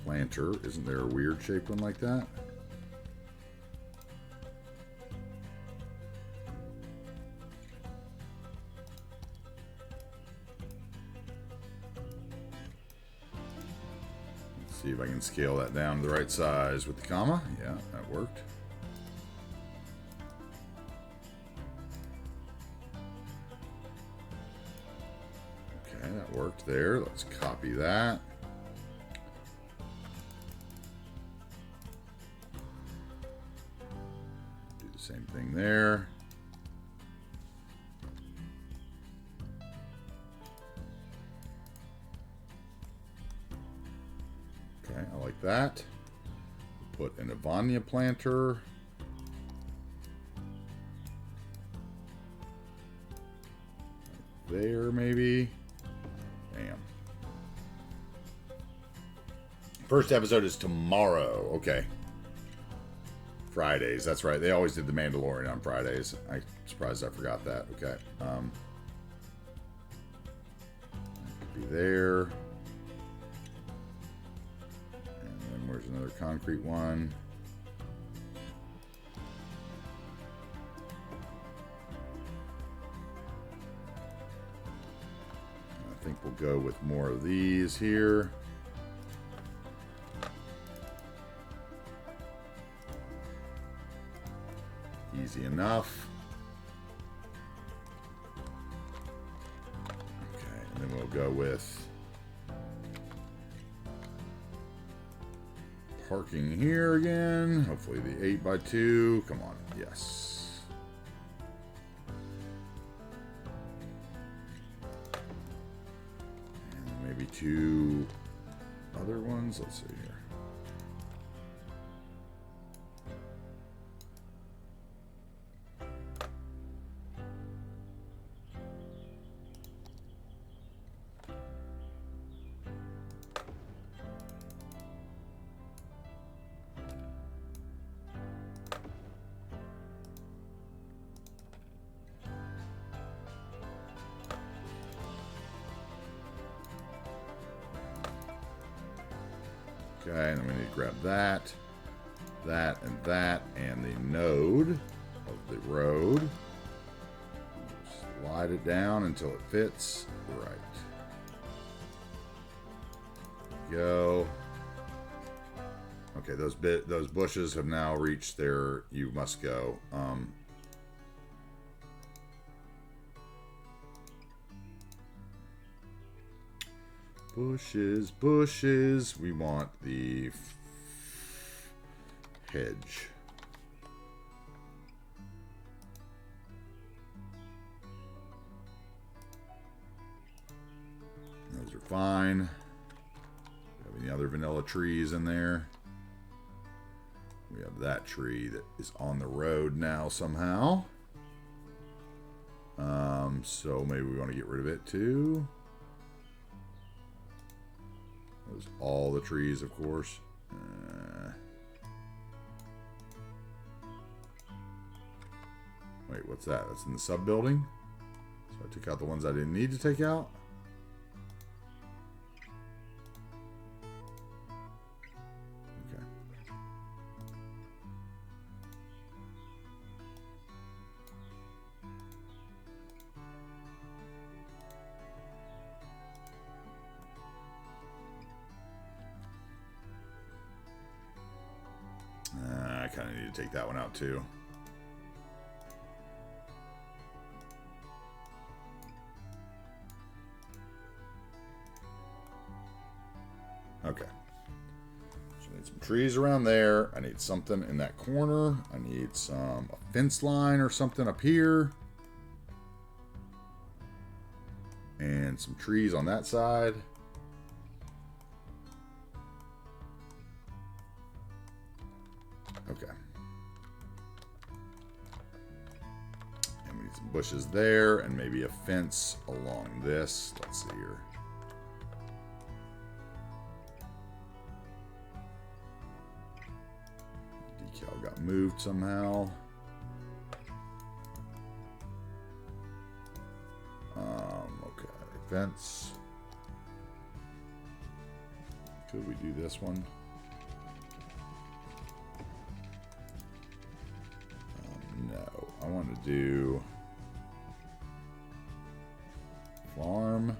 planter. Isn't there a weird shaped one like that? Let's see if I can scale that down to the right size with the comma. Yeah, that worked. Okay, that worked there. Let's copy that. Same thing there. Okay, I like that. Put an Avania planter. There, maybe. Bam. First episode is tomorrow. Okay. Fridays, that's right. They always did The Mandalorian on Fridays. I'm surprised I forgot that. Okay. That could be there. And then where's another concrete one? I think we'll go with more of these here. Easy enough. Okay, and then we'll go with parking here again. Hopefully the 8x2. Come on, yes. And maybe two other ones. Let's see here. Okay, and then we need to grab that, and the node of the road. Slide it down until it fits. Right. Go. Okay, those bushes have now reached their you must go. Bushes, bushes. We want the hedge. Those are fine. Have any other vanilla trees in there? We have that tree that is on the road now somehow. So maybe we want to get rid of it too. Those all the trees, of course. Wait, what's that? That's in the sub building. So I took out the ones I didn't need to take out. I kind of need to take that one out too. Okay. So I need some trees around there. I need something in that corner. I need a fence line or something up here. And some trees on that side. Okay. And we need some bushes there and maybe a fence along this. Let's see here. Decal got moved somehow. Okay, fence. Could we do this one? No, I want to do farm.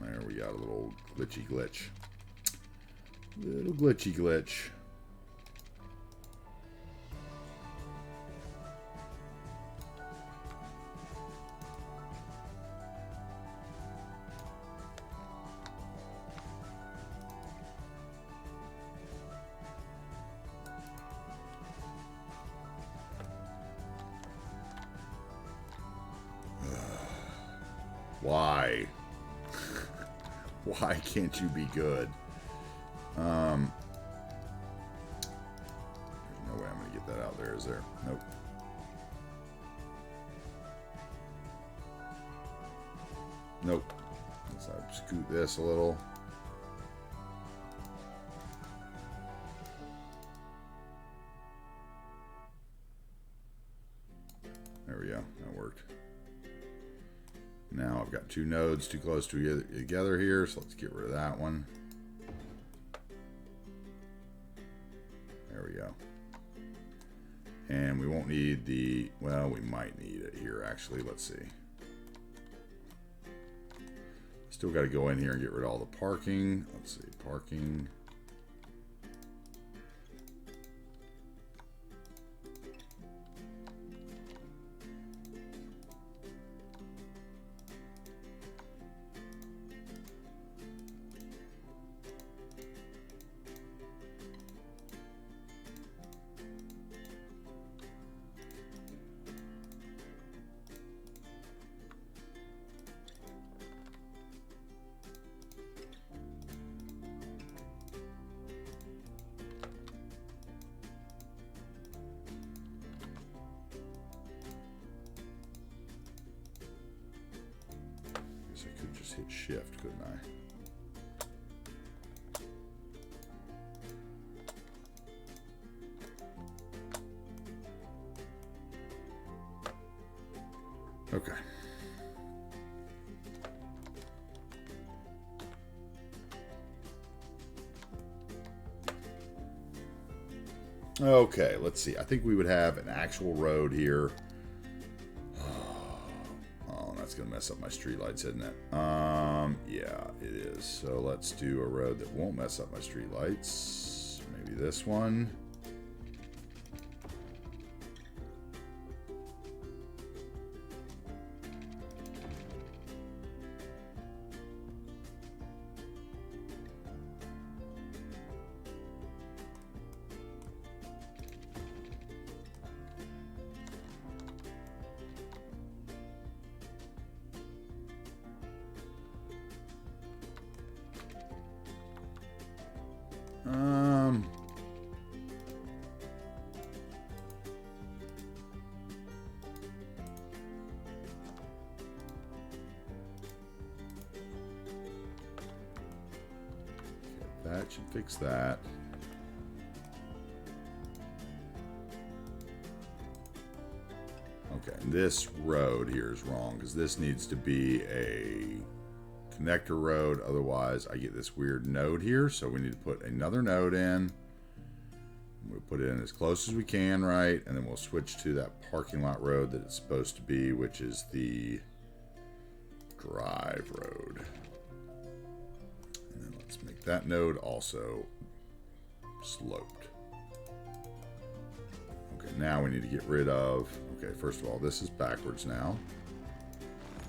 There we got a little glitchy glitch. Little glitchy glitch. Why? Why can't you be good? There's no way I'm going to get that out there, is there? Nope. Nope. Let's scoot this a little. There we go. That worked. Now I've got two nodes too close together here, so let's get rid of that one. There we go. And we won't need the, well, we might need it here actually. Let's see. Still got to go in here and get rid of all the parking. Let's see, parking. I could just hit shift, couldn't I? Okay. Okay, let's see. I think we would have an actual road here gonna mess up my streetlights, isn't it? Yeah, it is. So let's do a road that won't mess up my streetlights. Maybe this one. That should fix that. Okay, and this road here is wrong because this needs to be a connector road. Otherwise, I get this weird node here. So we need to put another node in. We'll put it in as close as we can, right? And then we'll switch to that parking lot road that it's supposed to be, which is the drive road. And then let's make that node also sloped. Okay, now we need to get rid of, okay, first of all, this is backwards now.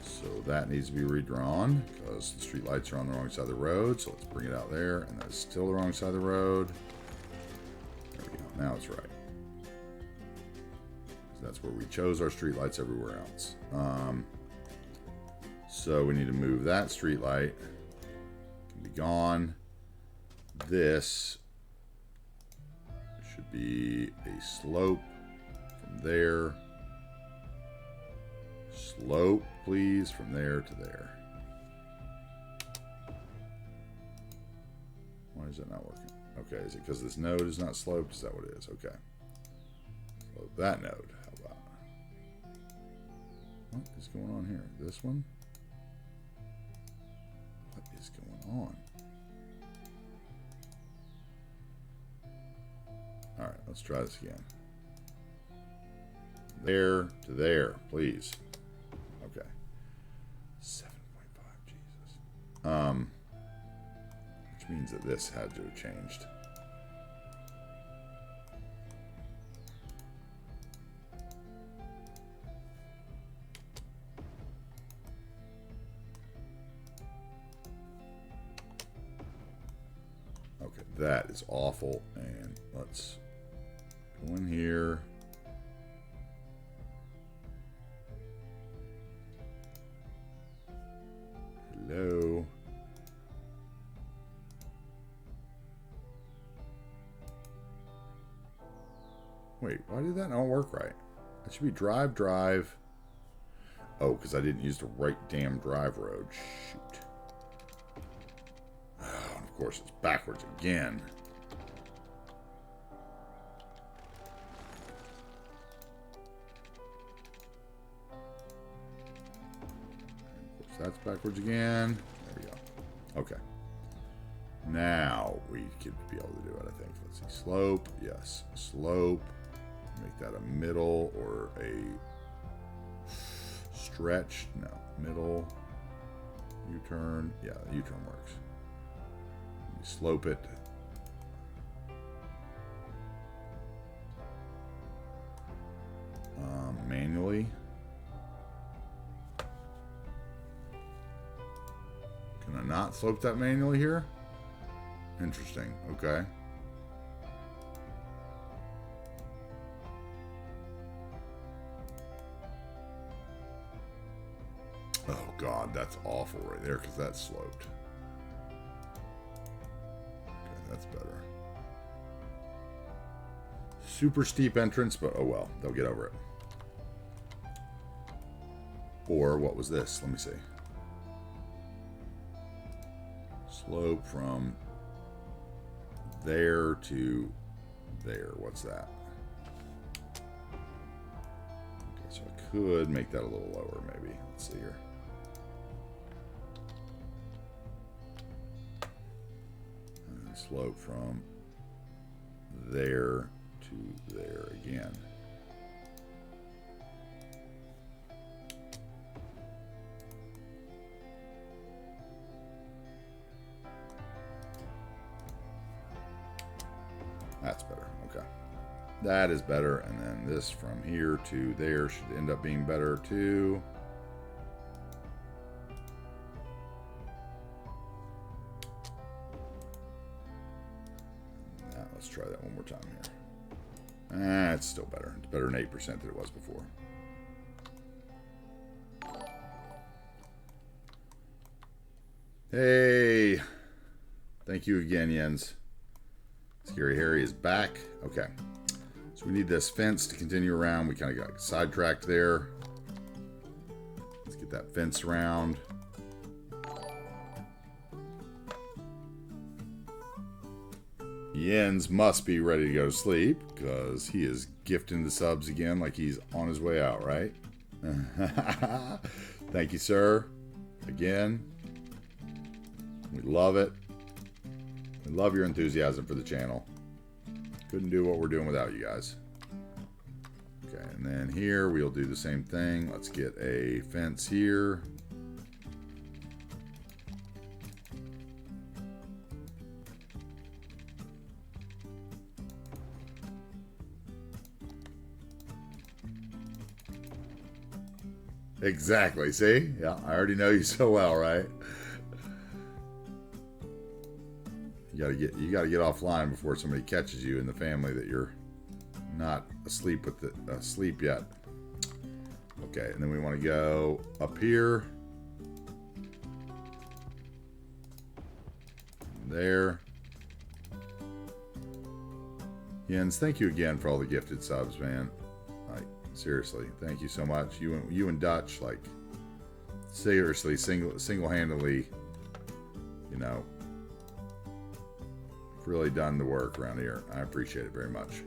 So that needs to be redrawn because the street lights are on the wrong side of the road. So let's bring it out there, and that's still the wrong side of the road. There we go, now it's right. That's where we chose our street lights everywhere else. So we need to move that street light. Can be gone. This should be a slope from there. Slope, please, from there to there. Why is that not working? Okay, is it because this node is not sloped? Is that what it is? Okay. Slope that node. How about? What is going on here? This one? What is going on? All right, let's try this again. There to there, please. Okay. 7.5, Jesus. Which means that this had to have changed. Okay, that is awful. And let's go in here. Hello. Wait, why did that not work right? It should be drive, drive. Oh, because I didn't use the right damn drive road. Shoot. Oh, and of course, it's backwards again. That's backwards again. There we go. Okay. Now we could be able to do it, I think. Let's see. Slope. Yes. Slope. Make that a middle or a stretch. No. Middle. U-turn. Yeah, U-turn works. Slope it. Manually. Can I not slope that manually here? Interesting. Okay. Oh God, that's awful right there because that's sloped. Okay, that's better. Super steep entrance, but oh well, they'll get over it. Or what was this? Let me see. Slope from there to there. What's that? Okay, so I could make that a little lower, maybe. Let's see here. And slope from there to there again. That is better. And then this from here to there should end up being better too. Now let's try that one more time here. It's still better. It's better than 8% than it was before. Hey, thank you again, Jens. Scary Harry is back. Okay, so we need this fence to continue around. We kind of got sidetracked there. Let's get that fence around. Jens must be ready to go to sleep because he is gifting the subs again like he's on his way out, right? Thank you, sir. Again. We love it. We love your enthusiasm for the channel. Couldn't do what we're doing without you guys. Okay, and then here we'll do the same thing. Let's get a fence here. Exactly, see? Yeah, I already know you so well, right? You gotta get offline before somebody catches you in the family that you're not asleep yet. Okay, and then we want to go up here, there. Jens, thank you again for all the gifted subs, man. Like seriously, thank you so much. You and Dutch, like seriously, single-handedly, you know. Really done the work around here. I appreciate it very much.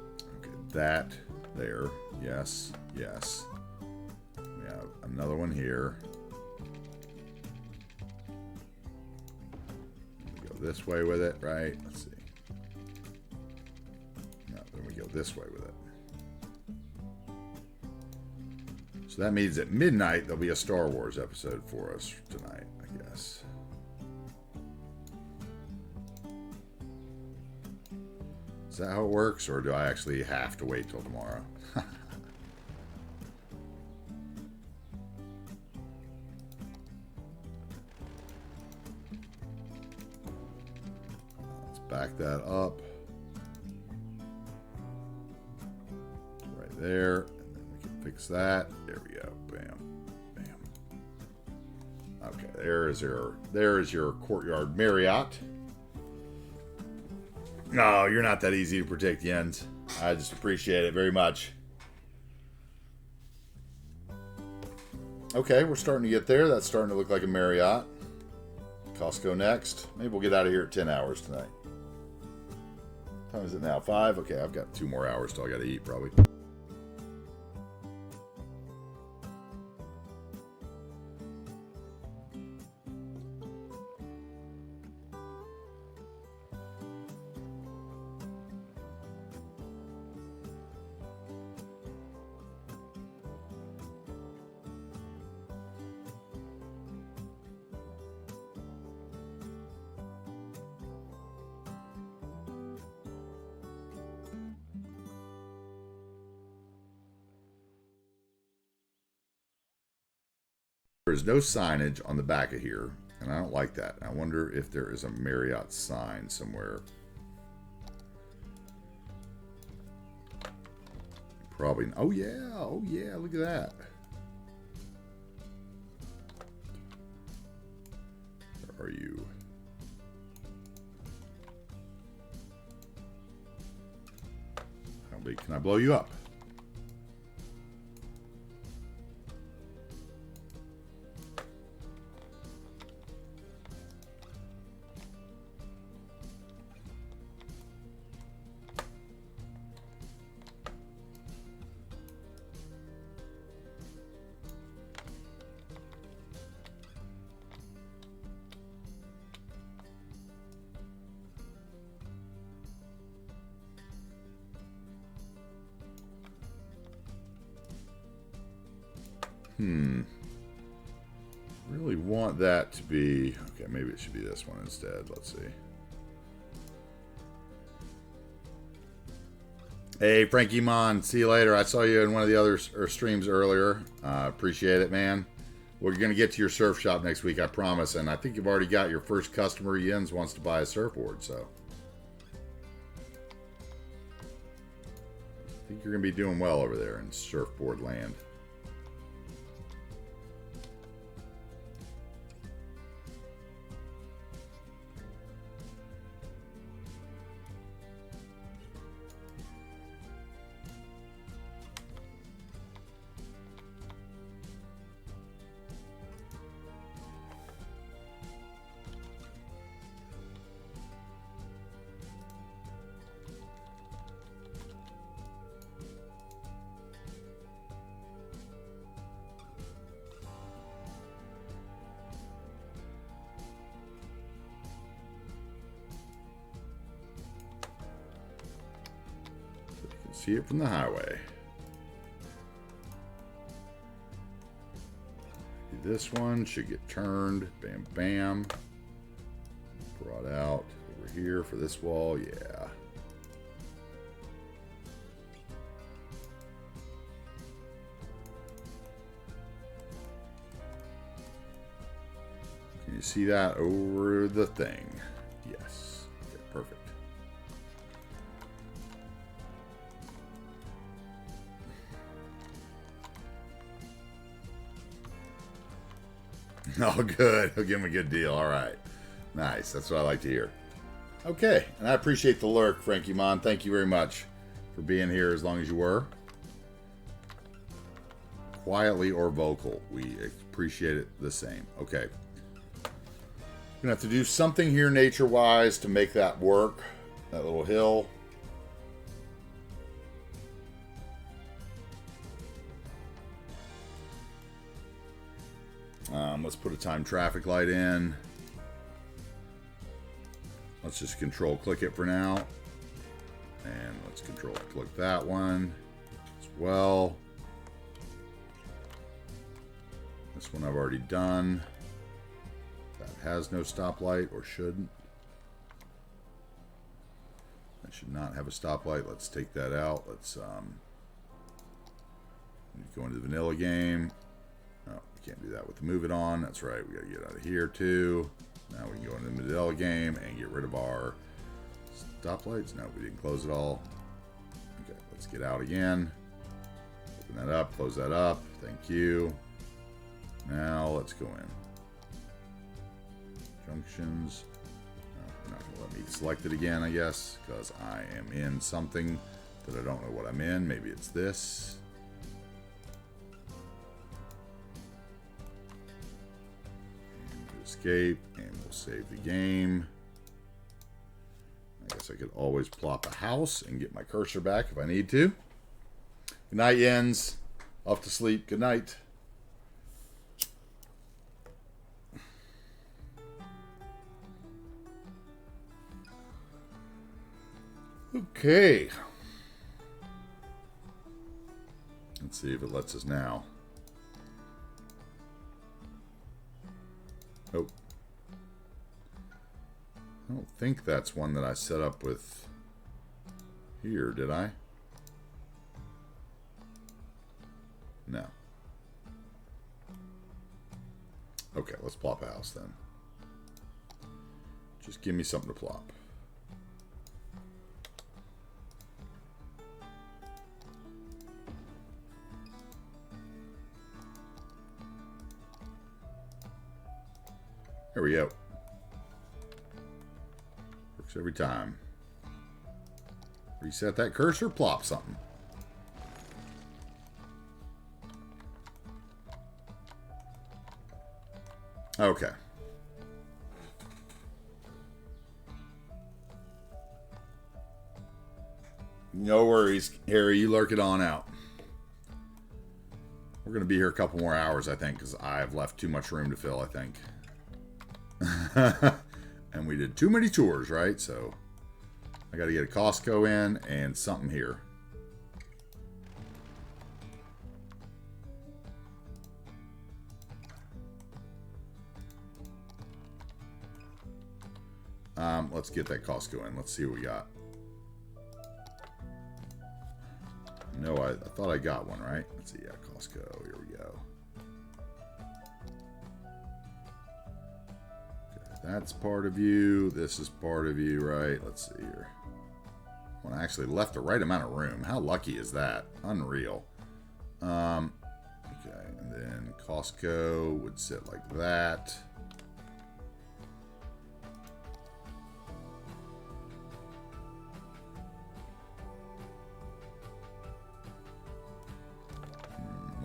Okay, that there. Yes, yes. We have another one here. We go this way with it, right? Let's see. No, then we go this way with it. So that means at midnight there'll be a Star Wars episode for us tonight, I guess. Is that how it works, or do I actually have to wait till tomorrow? Let's back that up. Right there. Fix that. There we go. Bam. Bam. Okay, there is your courtyard Marriott. No, you're not that easy to predict, Jens. I just appreciate it very much. Okay, we're starting to get there. That's starting to look like a Marriott. Costco next. Maybe we'll get out of here at 10 hours tonight. What time is it now? 5? Okay, I've got 2 more hours till I gotta eat probably. There's no signage on the back of here, and I don't like that. I wonder if there is a Marriott sign somewhere. Probably. Oh yeah, look at that. Where are you? How big can I blow you up? really want that to be... Okay, maybe it should be this one instead. Let's see. Hey, Frankie Mon. See you later. I saw you in one of the other streams earlier. Appreciate it, man. We're going to get to your surf shop next week, I promise. And I think you've already got your first customer. Jens wants to buy a surfboard, so... I think you're going to be doing well over there in surfboard land. See it from the highway. This one should get turned. Bam, bam. Brought out over here for this wall. Yeah. Can you see that over the thing? Yes. Okay, perfect. Oh, good. He'll give him a good deal. All right. Nice. That's what I like to hear. Okay. And I appreciate the lurk, Frankie Mon. Thank you very much for being here as long as you were. Quietly or vocal. We appreciate it the same. Okay. Gonna have to do something here nature-wise to make that work. That little hill. Let's put a time traffic light in. Let's just control click it for now. And let's control click that one as well. This one I've already done. That has no stoplight, or shouldn't. That should not have a stoplight. Let's take that out. Let's go into the vanilla game. Oh, we can't do that with the move it on. That's right. We got to get out of here too. Now we can go into the vanilla game and get rid of our stoplights. No, we didn't close it all. Okay, let's get out again. Open that up. Close that up. Thank you. Now let's go in. Junctions. No, not going to let me select it again, I guess, because I am in something that I don't know what I'm in. Maybe it's this. Escape, and we'll save the game. I guess I could always plop a house and get my cursor back if I need to. Good night, Jens. Off to sleep. Good night. Okay. Let's see if it lets us now. Oh. I don't think that's one that I set up with here, did I? No. Okay, let's plop a house then. Just give me something to plop. There we go. Works every time. Reset that cursor, plop something. Okay. No worries, Harry. You lurk it on out. We're going to be here a couple more hours, I think, because I've left too much room to fill, I think. And we did too many tours, right? So I got to get a Costco in and something here. Let's get that Costco in. Let's see what we got. No, I thought I got one, right? Let's see. Yeah, Costco. Here we go. Okay, that's part of you. This is part of you, right? Let's see here. Well, I actually left the right amount of room. How lucky is that? Unreal. Okay, and then Costco would sit like that.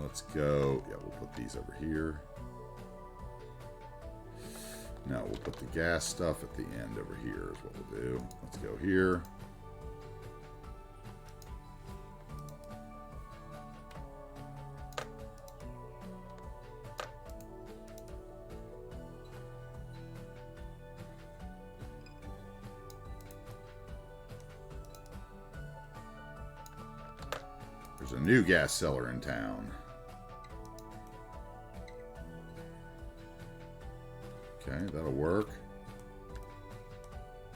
Let's go. Yeah, we'll put these over here. Now we'll put the gas stuff at the end over here is what we'll do. Let's go here. There's a new gas cellar in town. Okay, that'll work.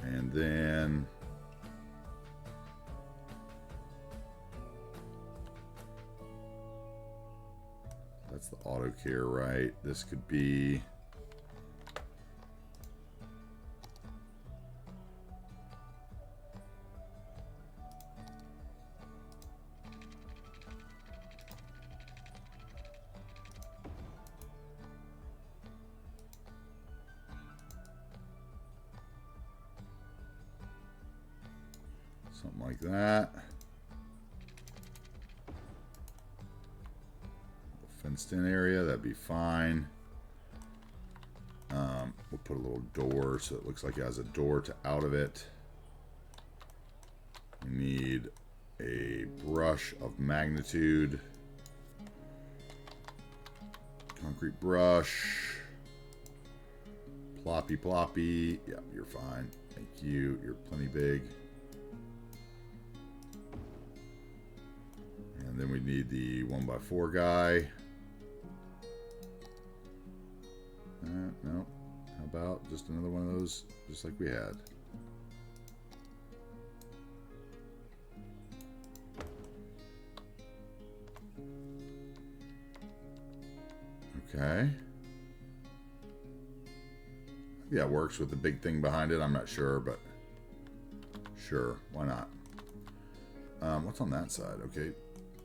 And then that's the auto care, right? This could be something like that. Fenced in area, that'd be fine. We'll put a little door so it looks like it has a door to out of it. We need a brush of magnitude. Concrete brush. Ploppy ploppy. Yeah, you're fine. Thank you. You're plenty big. And then we need the 1x4 guy. No. How about just another one of those, just like we had? Okay. Yeah, it works with the big thing behind it. I'm not sure, but sure, why not? What's on that side? Okay.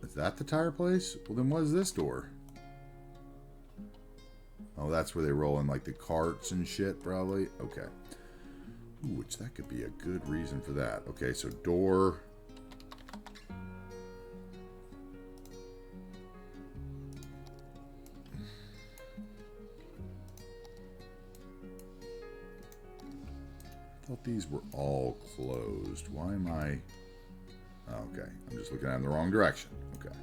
Is that the tire place? Well, then what is this door? Oh, that's where they roll in like the carts and shit, probably. Okay. Ooh, which that could be a good reason for that. Okay, so door. I thought these were all closed. Why am I... Oh, okay, I'm just looking at them in the wrong direction. Okay.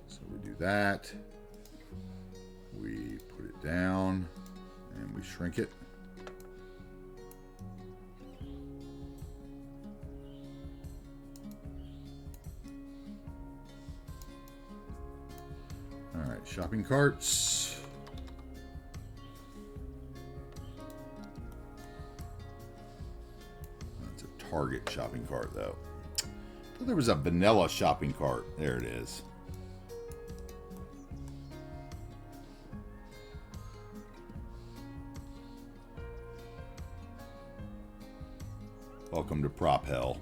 So we do that. We put it down and we shrink it. All right, shopping carts. That's a Target shopping cart, though. I thought there was a vanilla shopping cart. There it is. Welcome to prop hell.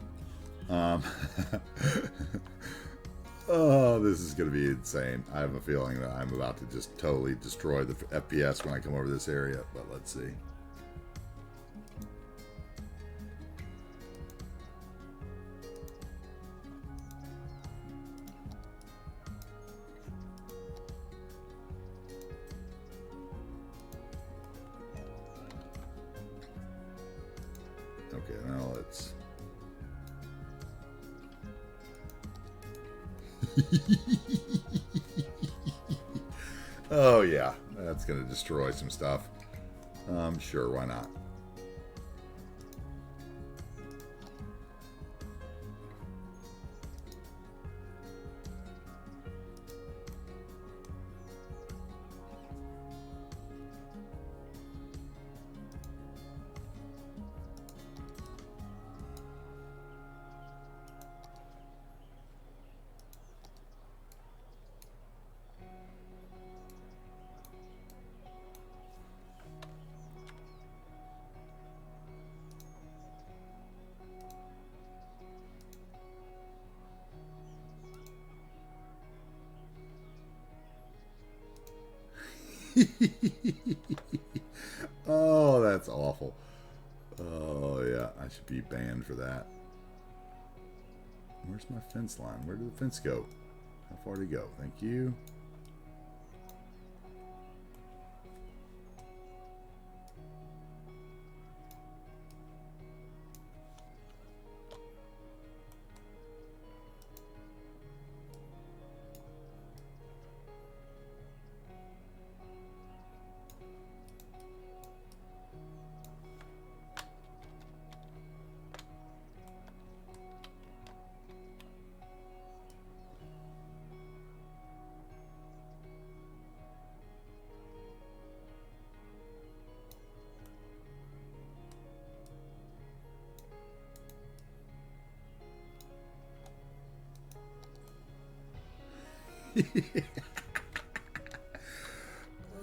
Oh, this is going to be insane. I have a feeling that I'm about to just totally destroy the FPS when I come over this area, but let's see. Okay, now let's... Oh yeah, that's gonna destroy some stuff. Sure, why not? Oh, that's awful. Oh, yeah. I should be banned for that. Where's my fence line? Where did the fence go? How far did it go? Thank you.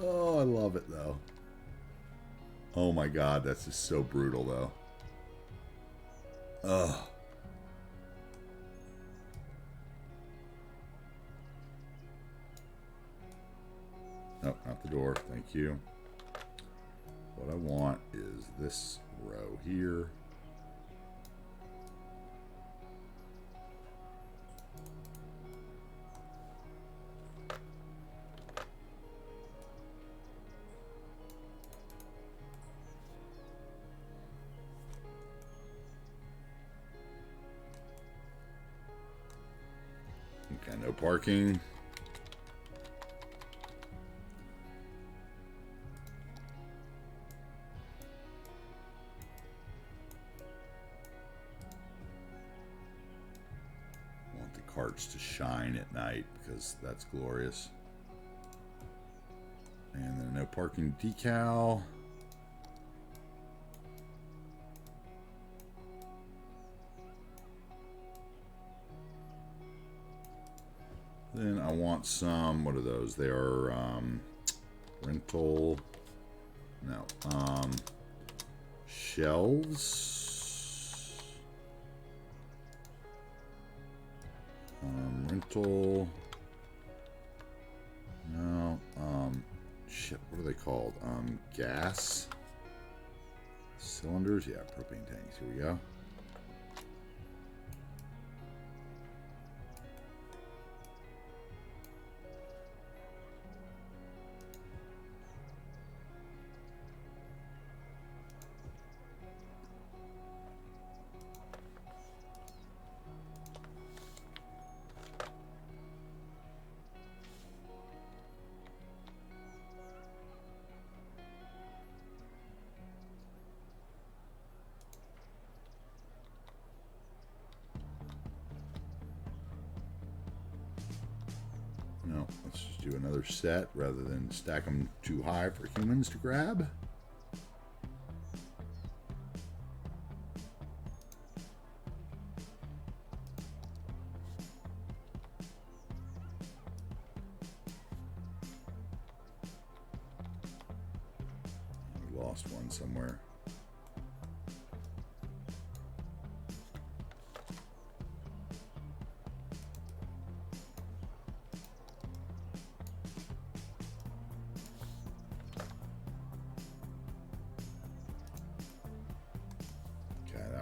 Oh, I love it though. Oh my god, that's just so brutal though. Ugh. Nope, not the door. Thank you. What I want is this row here. Okay, no parking. I want the carts to shine at night because that's glorious. And then no parking decal. Then I want some, what are those? They are rental, no, shelves, rental, no, shit, what are they called? Gas cylinders, yeah, propane tanks, here we go. No, let's just do another set rather than stack them too high for humans to grab. We lost one somewhere.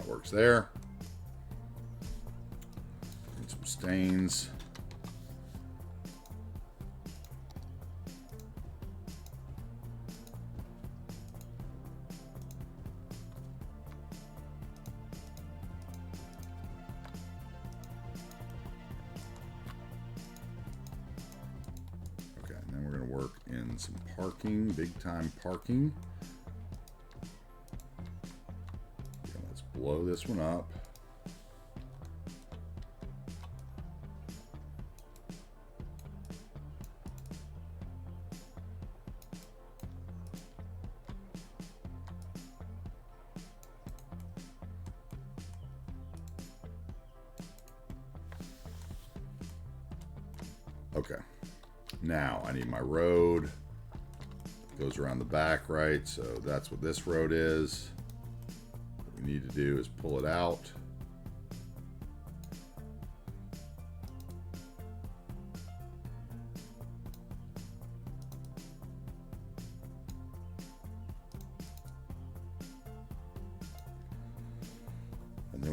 Works there. And some stains. Okay, and then we're going to work in some parking, big time parking. Blow this one up. Okay. Now I need my road. It goes around the back, right? So that's what this road is. We need to do is pull it out.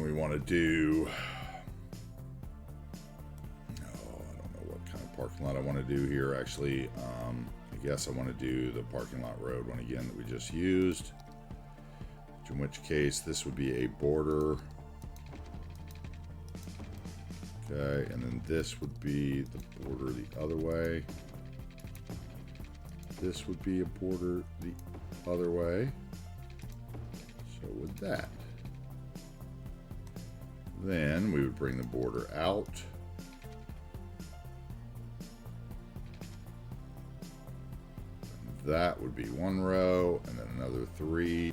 we want to do... Oh, I don't know what kind of parking lot I want to do here, actually. I guess I want to do the parking lot road one again that we just used. In which case, this would be a border. Okay, and then this would be the border the other way. This would be a border the other way. So would that. Then we would bring the border out. That would be one row, and then another 3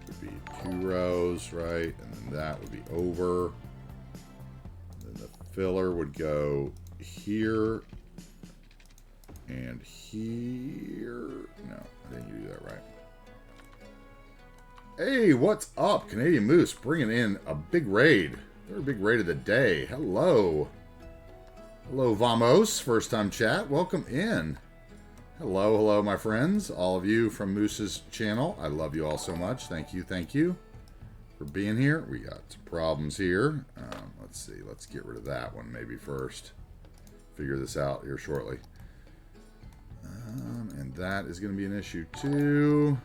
would be 2 rows, right? And then that would be over. Then the filler would go here and here. No, I didn't do that right. Hey, what's up? Canadian Moose bringing in a big raid. They're a big raid of the day. Hello. Hello, Vamos. First time chat. Welcome in. Hello, hello, my friends. All of you from Moose's channel. I love you all so much. Thank you for being here. We got some problems here. Let's see. Let's get rid of that one maybe first. Figure this out here shortly. And that is going to be an issue too.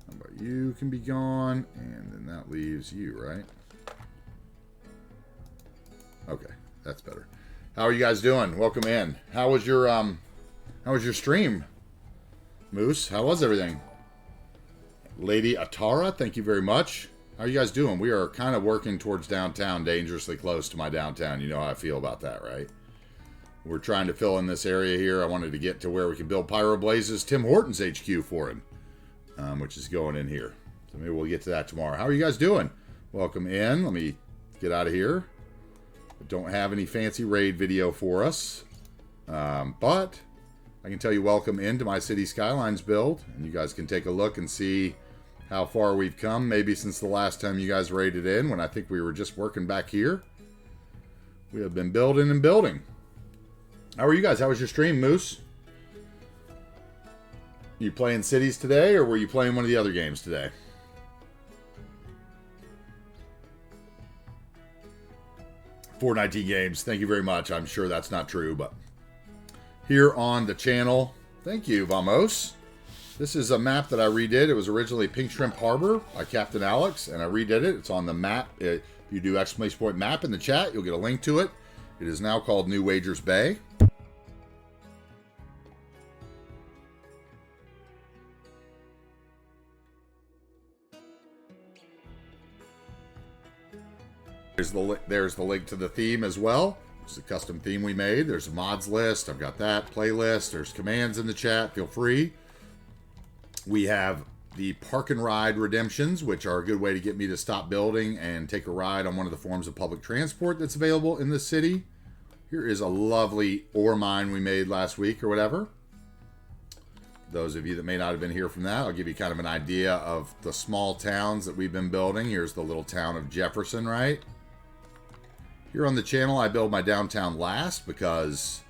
How about you can be gone, and then that leaves you, right? Okay, that's better. How are you guys doing? Welcome in. How was your stream, Moose? How was everything? Lady Atara, thank you very much. How are you guys doing? We are kind of working towards downtown, dangerously close to my downtown. You know how I feel about that, right? We're trying to fill in this area here. I wanted to get to where we can build Pyro Blazes, Tim Hortons HQ for him, which is going in here. So maybe we'll get to that tomorrow. How are you guys doing? Welcome in. Let me get out of here. I don't have any fancy raid video for us, but I can tell you welcome into my City Skylines build, and you guys can take a look and see how far we've come, maybe since the last time you guys raided in, when I think we were just working back here. We have been building and building. How are you guys? How was your stream, Moose? You playing Cities today, or were you playing one of the other games today? $4.19 games. Thank you very much. I'm sure that's not true, but here on the channel, thank you, Vamos. This is a map that I redid. It was originally Pink Shrimp Harbor by Captain Alex, and I redid it. It's on the map. If you do ! map in the chat, you'll get a link to it. It is now called New Wagers Bay. There's the link to the theme as well. It's a custom theme we made. There's a mods list. I've got that playlist. There's commands in the chat. Feel free. We have the Park and Ride redemptions, which are a good way to get me to stop building and take a ride on one of the forms of public transport that's available in the city. Here is a lovely ore mine we made last week or whatever. Those of you that may not have been here from that, I'll give you kind of an idea of the small towns that we've been building. Here's the little town of Jefferson, right? Here on the channel, I build my downtown last because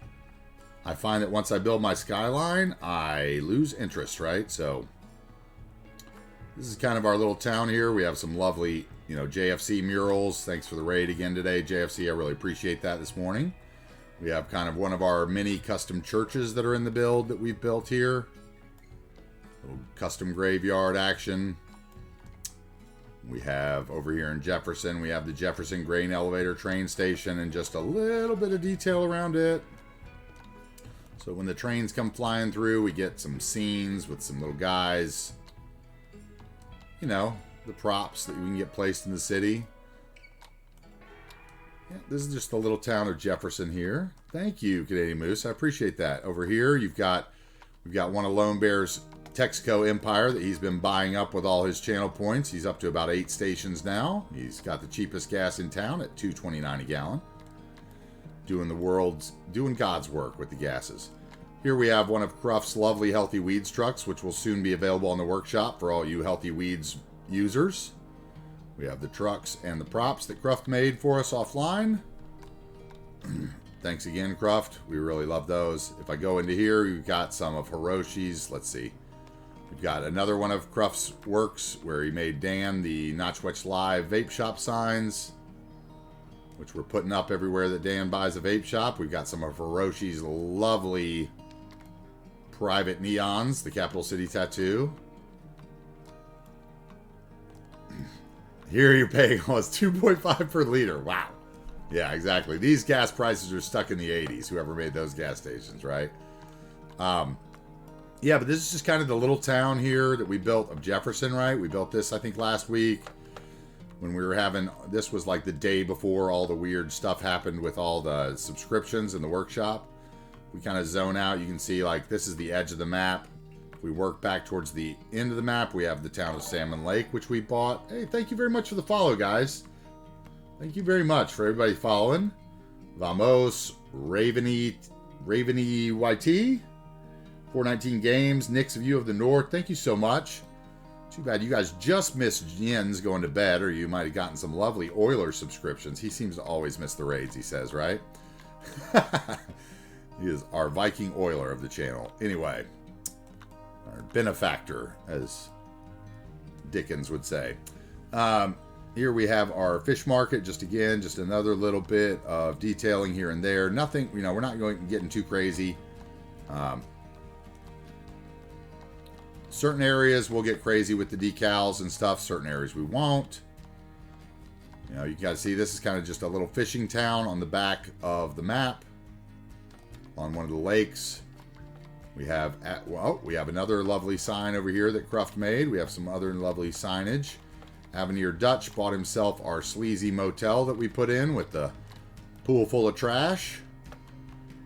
I find that once I build my skyline, I lose interest, right? So this is kind of our little town here. We have some lovely, JFC murals. Thanks for the raid again today, JFC. I really appreciate that this morning. We have kind of one of our mini custom churches that are in the build that we've built here. Little custom graveyard action. We have over here in Jefferson, we have the Jefferson Grain Elevator train station and just a little bit of detail around it. So when the trains come flying through, we get some scenes with some little guys. The props that we can get placed in the city. Yeah, this is just the little town of Jefferson here. Thank you, Canadian Moose. I appreciate that. Over here, we've got one of Lone Bear's Texaco Empire that he's been buying up with all his channel points. He's up to about 8 stations now. He's got the cheapest gas in town at $2.29 a gallon. Doing God's work with the gases. Here we have one of Cruft's lovely Healthy Weeds trucks, which will soon be available in the workshop for all you Healthy Weeds users. We have the trucks and the props that Cruft made for us offline. Thanks again, Cruft. We really love those. If I go into here, we've got some of Hiroshi's. Let's see. We've got another one of Cruft's works where he made Dan the Notchwatch Live vape shop signs, which we're putting up everywhere that Dan buys a vape shop. We've got some of Hiroshi's lovely private neons, the Capital City tattoo. Here you're paying almost 2.5 per liter. Wow. Yeah, exactly. These gas prices are stuck in the 80s, whoever made those gas stations, right? Yeah, but this is just kind of the little town here that we built of Jefferson, right? We built this, I think, last week when we were having... This was like the day before all the weird stuff happened with all the subscriptions in the workshop. We kind of zone out. You can see, like, this is the edge of the map. If we work back towards the end of the map, we have the town of Salmon Lake, which we bought. Hey, thank you very much for the follow, guys. Thank you very much for everybody following. Vamos, Raveny YT, 419 Games, Nick's View of the North. Thank you so much. Too bad you guys just missed Jens going to bed, or you might have gotten some lovely Oiler subscriptions. He seems to always miss the raids, he says, right? He is our Viking Oiler of the channel. Anyway, our benefactor, as Dickens would say. Here we have our fish market. Just again, just another little bit of detailing here and there. Nothing, you know, we're not getting too crazy. Certain areas we'll get crazy with the decals and stuff. Certain areas we won't. You know, you guys see this is kind of just a little fishing town on the back of the map. On one of the lakes. We have, we have another lovely sign over here that Cruft made. We have some other lovely signage. Avenir Dutch bought himself our sleazy motel that we put in with the pool full of trash.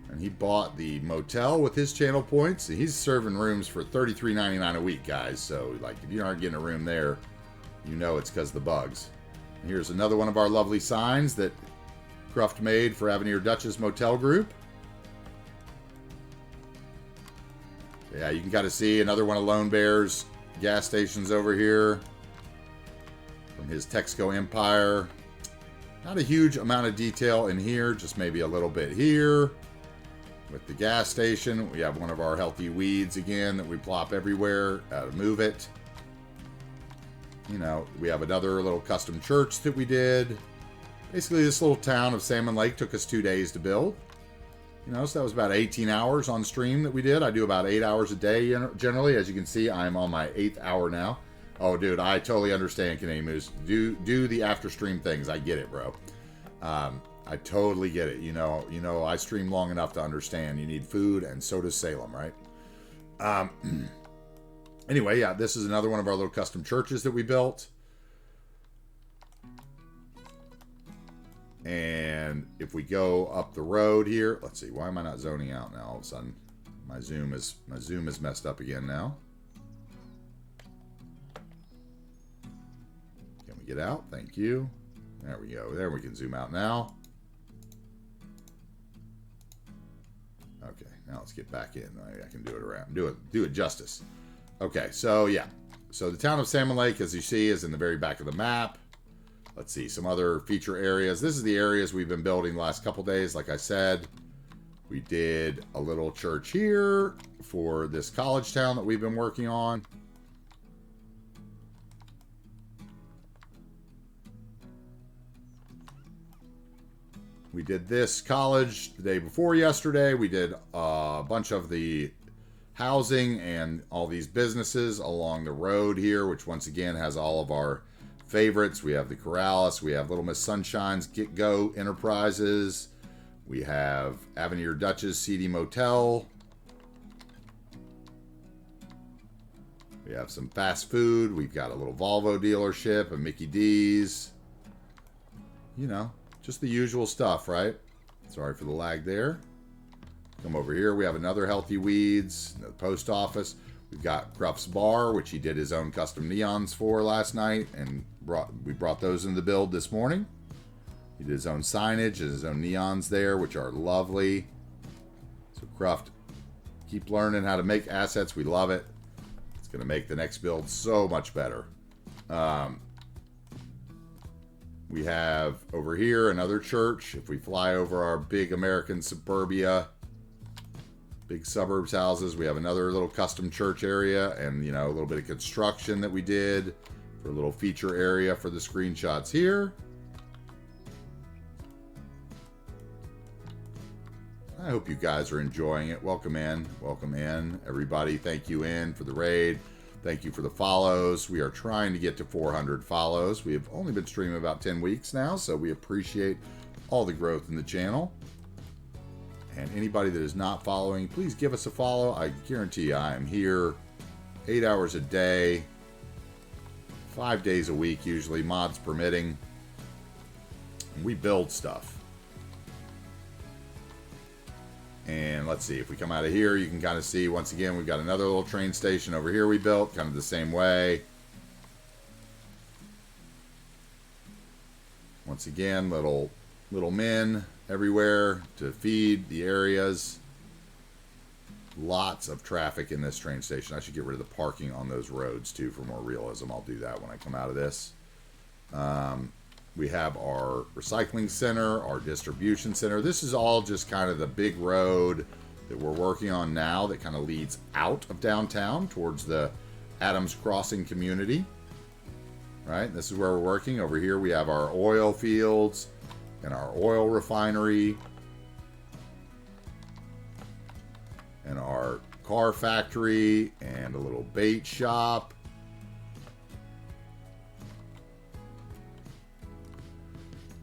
And he bought the motel with his channel points. He's serving rooms for $33.99 a week, guys. So, like, if you aren't getting a room there, you know it's because of the bugs. And here's another one of our lovely signs that Cruft made for Avenir Dutch's motel group. Yeah, you can kind of see another one of Lone Bear's gas stations over here from his Texaco Empire. Not a huge amount of detail in here, just maybe a little bit here. With the gas station, we have one of our healthy weeds again that we plop everywhere to move it. You know, we have another little custom church that we did. Basically, this little town of Salmon Lake took us 2 days to build. You know, so that was about 18 hours on stream that we did. I do about 8 hours a day generally. As you can see, I'm on my 8th hour now. Oh, dude, I totally understand, Canadian Moose. Do the after stream things. I get it, bro. I totally get it. You know, I stream long enough to understand. You need food, and so does Salem, right? Anyway, yeah, this is another one of our little custom churches that we built. And if we go up the road here, let's see, why am I not zoning out now? All of a sudden, my zoom is messed up again now. Can we get out? Thank you. There we go. There we can zoom out now. Okay, now let's get back in. I can do it around. Do it justice. Okay, so yeah. So the town of Salmon Lake, as you see, is in the very back of the map. Let's see, some other feature areas. This is the areas we've been building the last couple days. Like I said, we did a little church here for this college town that we've been working on. We did this college the day before yesterday. We did a bunch of the housing and all these businesses along the road here, which once again has all of our favorites. We have the Corrales, we have Little Miss Sunshine's Get Go Enterprises, we have Avenir Dutch's CD Motel, we have some fast food, we've got a little Volvo dealership, a Mickey D's, you know, just the usual stuff, right? Sorry for the lag there. Come over here, we have another Healthy Weeds, the post office. We've got Cruft's Bar, which he did his own custom neons for last night, and we brought those into the build this morning. He did his own signage and his own neons there, which are lovely. So Cruft, keep learning how to make assets. We love it. It's going to make the next build so much better. We have over here another church. If we fly over our big American suburbia, Big suburbs houses. We have another little custom church area and, you know, a little bit of construction that we did for a little feature area for the screenshots here. I hope you guys are enjoying it. Welcome in. Welcome in. Everybody, thank you in for the raid. Thank you for the follows. We are trying to get to 400 follows. We have only been streaming about 10 weeks now, so we appreciate all the growth in the channel. And anybody that is not following, please give us a follow. I guarantee you I am here 8 hours a day, 5 days a week, usually, mods permitting. And we build stuff. And let's see, if we come out of here, you can kind of see, once again, we've got another little train station over here we built, kind of the same way. Once again, little men everywhere to feed the areas. Lots of traffic in this train station. I should get rid of the parking on those roads, too, for more realism. I'll do that when I come out of this. We have our recycling center, our distribution center. This is all just kind of the big road that we're working on now that kind of leads out of downtown towards the Adams Crossing community. Right? This is where we're working. Over here we have our oil fields and our oil refinery and our car factory and a little bait shop.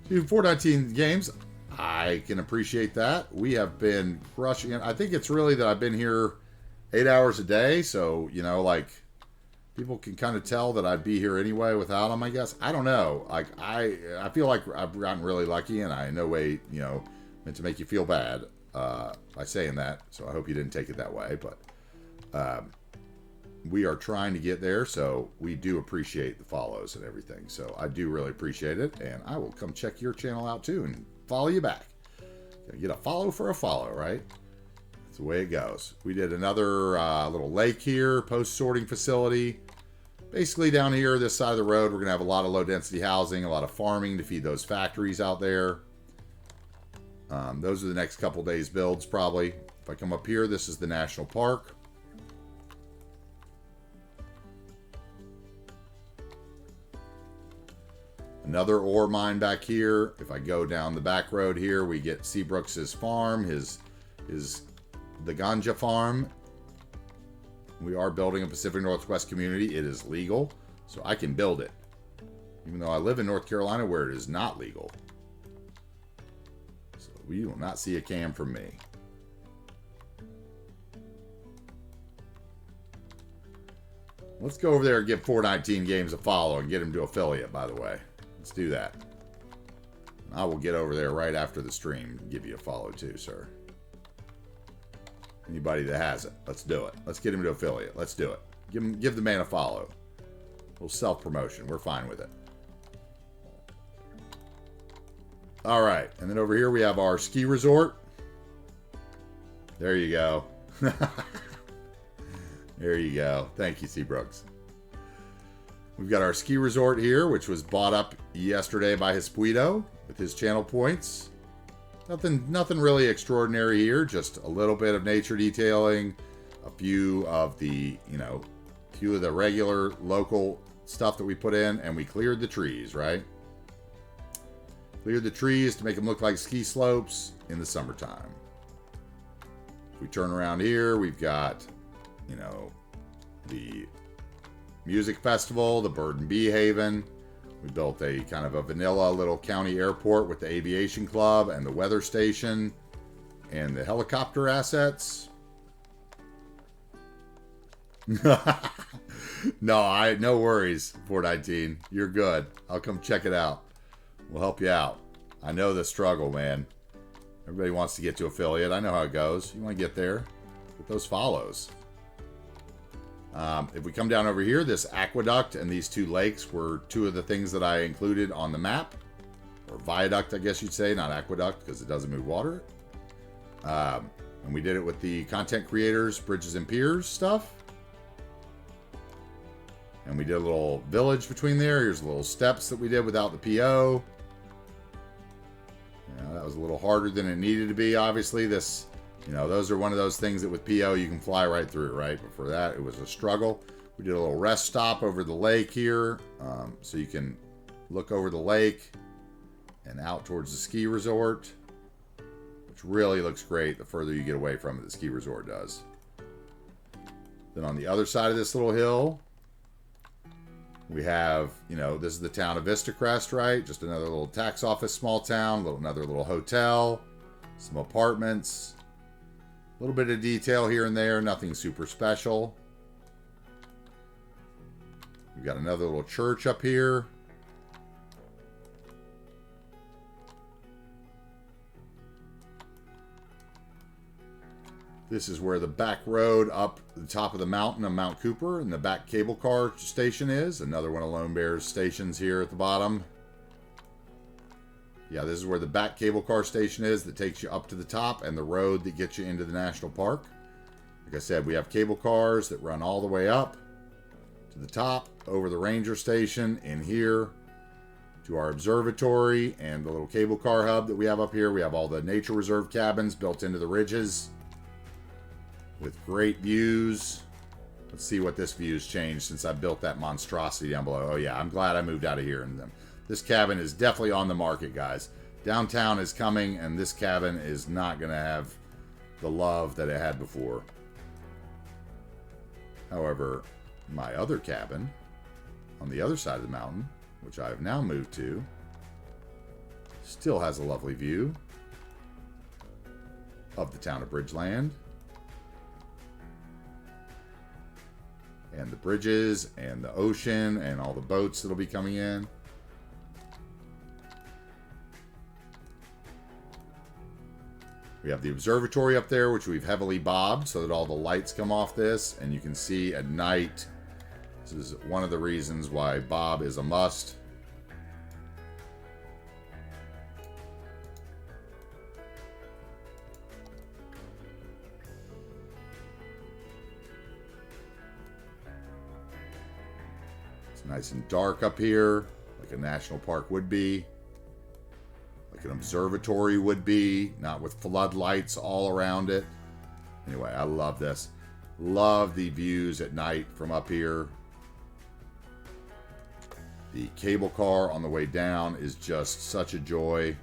Dude, 419 games, I can appreciate that. We have been crushing it. I think it's really that I've been here 8 hours a day, so, you know, like, people can kind of tell that I'd be here anyway without them, I guess. I don't know. Like, I feel like I've gotten really lucky, and I in no way, you know, meant to make you feel bad by saying that, so I hope you didn't take it that way, but we are trying to get there, so we do appreciate the follows and everything. So I do really appreciate it, and I will come check your channel out too and follow you back. Gotta get a follow for a follow, right? That's the way it goes. We did another little lake here, post-sorting facility. Basically down here, this side of the road, we're going to have a lot of low-density housing, a lot of farming to feed those factories out there. Those are the next couple days builds, probably. If I come up here, this is the National Park. Another ore mine back here. If I go down the back road here, we get Seabrooks' farm, the ganja farm. We are building a Pacific Northwest community. It is legal, so I can build it. Even though I live in North Carolina where it is not legal. So we will not see a cam from me. Let's go over there and give 419 Games a follow and get him to affiliate, by the way. Let's do that. I will get over there right after the stream and give you a follow too, sir. Anybody that has it, let's do it. Let's get him to affiliate. Let's do it. Give the man a follow. A little self-promotion. We're fine with it. All right. And then over here we have our ski resort. There you go. There you go. Thank you, Seabrooks. We've got our ski resort here, which was bought up yesterday by Hispuito with his channel points. Nothing really extraordinary here. Just a little bit of nature detailing, a few of the, few of the regular local stuff that we put in, and we cleared the trees, right? Cleared the trees to make them look like ski slopes in the summertime. If we turn around here, we've got, the music festival, the Bird and Bee Haven. We built a kind of a vanilla little county airport with the aviation club and the weather station and the helicopter assets. No worries, 419. You're good. I'll come check it out. We'll help you out. I know the struggle, man. Everybody wants to get to affiliate. I know how it goes. You want to get there? Get those follows. If we come down over here, this aqueduct and these two lakes were two of the things that I included on the map. Or viaduct, I guess you'd say, not aqueduct, because it doesn't move water. And we did it with the content creators, bridges and piers stuff. And we did a little village between there. Here's the little steps that we did without the PO. That was a little harder than it needed to be, obviously. This You know, those are one of those things that with PO you can fly right through, right? Before that, it was a struggle. We did a little rest stop over the lake here, so you can look over the lake and out towards the ski resort, which really looks great the further you get away from it, the ski resort does. Then on the other side of this little hill, we have, you know, this is the town of Vistacrest, right? Just another little tax office, small town, another little hotel, some apartments, a little bit of detail here and there, nothing super special. We've got another little church up here. This is where the back road up the top of the mountain of Mount Cooper and the back cable car station is. Another one of Lone Bear's stations here at the bottom. Yeah, this is where the back cable car station is that takes you up to the top, and the road that gets you into the national park. Like I said, we have cable cars that run all the way up to the top, over the ranger station, in here to our observatory and the little cable car hub that we have up here. We have all the nature reserve cabins built into the ridges with great views. Let's see what this view's changed since I built that monstrosity down below. Oh yeah, I'm glad I moved out of here. And this cabin is definitely on the market, guys. Downtown is coming, and this cabin is not going to have the love that it had before. However, my other cabin on the other side of the mountain, which I have now moved to, still has a lovely view of the town of Bridgeland and the bridges and the ocean and all the boats that'll be coming in. We have the observatory up there, which we've heavily bobbed so that all the lights come off this, and you can see at night. This is one of the reasons why bob is a must. It's nice and dark up here, like a national park would be. Like an observatory would be, not with floodlights all around it. Anyway, I love this. Love the views at night from up here. The cable car on the way down is just such a joy.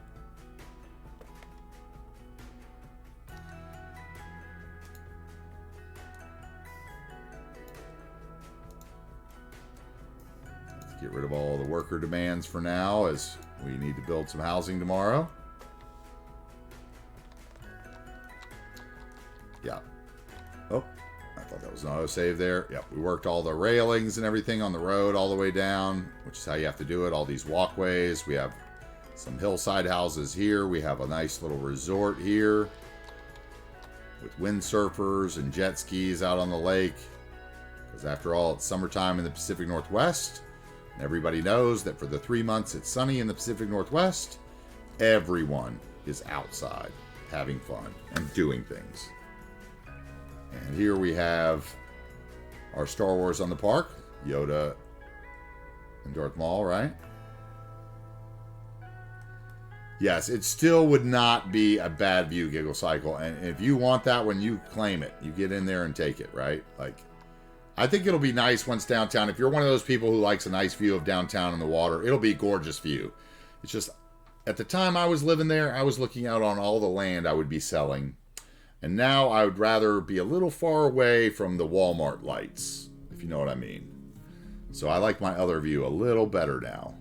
Let's get rid of all the worker demands for now, as we need to build some housing tomorrow. Yeah. Oh, I thought that was an autosave there. Yep, we worked all the railings and everything on the road all the way down, which is how you have to do it. All these walkways. We have some hillside houses here. We have a nice little resort here with windsurfers and jet skis out on the lake. Because after all, it's summertime in the Pacific Northwest. And everybody knows that for the 3 months it's sunny in the Pacific Northwest, everyone is outside having fun and doing things. And here we have our Star Wars on the park, Yoda and Darth Maul, right? Yes, it still would not be a bad view, Giggle Cycle. And if you want that one, you claim it. You get in there and take it, right? Like, I think it'll be nice once downtown. If you're one of those people who likes a nice view of downtown and the water, it'll be a gorgeous view. It's just, at the time I was living there, I was looking out on all the land I would be selling. And now I would rather be a little far away from the Walmart lights, if you know what I mean. So I like my other view a little better now.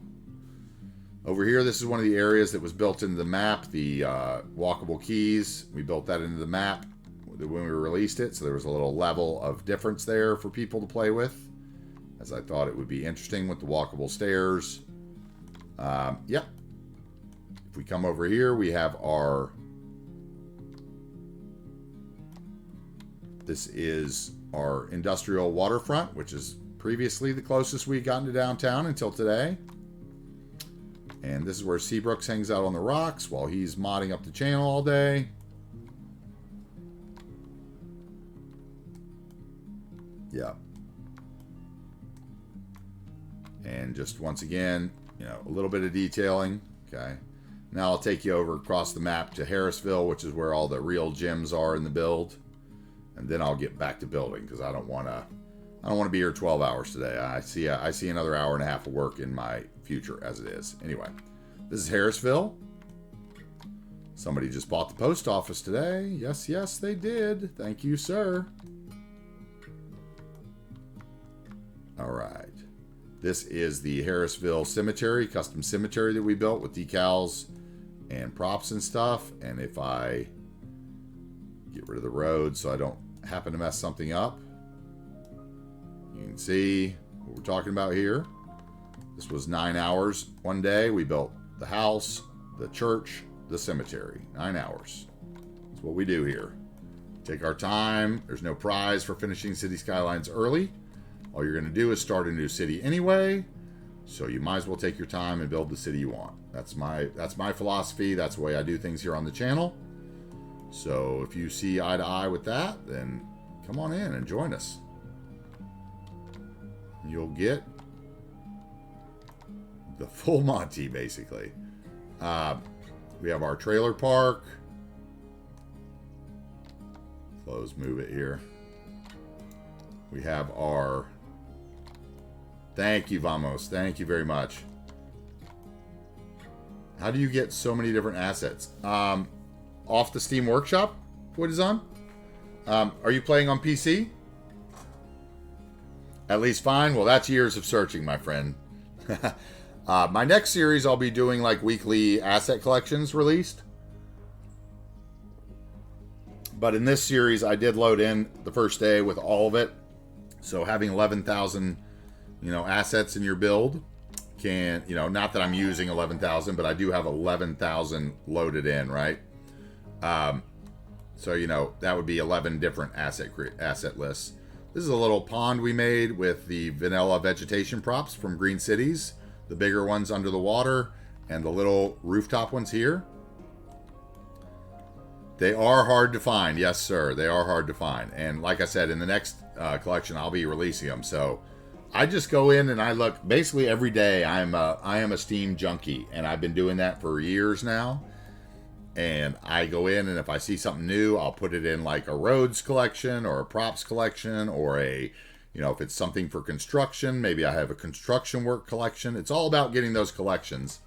Over here, this is one of the areas that was built into the map, the walkable quays. We built that into the map when we released it, so there was a little level of difference there for people to play with, as I thought it would be interesting with the walkable stairs. Yep. If we come over here, we have our... This is our industrial waterfront, which is previously the closest we'd gotten to downtown until today. And this is where Seabrooks hangs out on the rocks while he's modding up the channel all day. Yeah. And just once again, you know, a little bit of detailing. Okay. Now I'll take you over across the map to Harrisville, which is where all the real gems are in the build. And then I'll get back to building because I don't want to be here 12 hours today. I see another hour and a half of work in my future as it is. Anyway, this is Harrisville. Somebody just bought the post office today. Yes, yes, they did. Thank you, sir. All right. This is the Harrisville Cemetery, custom cemetery that we built with decals and props and stuff. And if I get rid of the road so I don't happen to mess something up, you can see what we're talking about here. This was 9 hours one day. We built the house, the church, the cemetery. 9 hours. That's what we do here. Take our time. There's no prize for finishing City Skylines early. All you're going to do is start a new city anyway, so you might as well take your time and build the city you want. That's my philosophy. That's the way I do things here on the channel. So if you see eye to eye with that, then come on in and join us. You'll get the full Monty, basically. We have our trailer park. Close, move it here. We have our... Thank you, Vamos. Thank you very much. How do you get so many different assets? Off the Steam Workshop? What is on? Are you playing on PC? At least fine. Well, that's years of searching, my friend. My next series, I'll be doing like weekly asset collections released. But in this series, I did load in the first day with all of it. So having 11,000, assets in your build can, not that I'm using 11,000, but I do have 11,000 loaded in, right? So, that would be 11 different asset lists. This is a little pond we made with the vanilla vegetation props from Green Cities. The bigger ones under the water and the little rooftop ones here. They are hard to find. Yes, sir. They are hard to find. And like I said, in the next collection, I'll be releasing them. So I just go in and I look basically every day. I am a Steam junkie, and I've been doing that for years now. And I go in, and if I see something new, I'll put it in like a roads collection or a props collection, or a, if it's something for construction, maybe I have a construction work collection. It's all about getting those collections.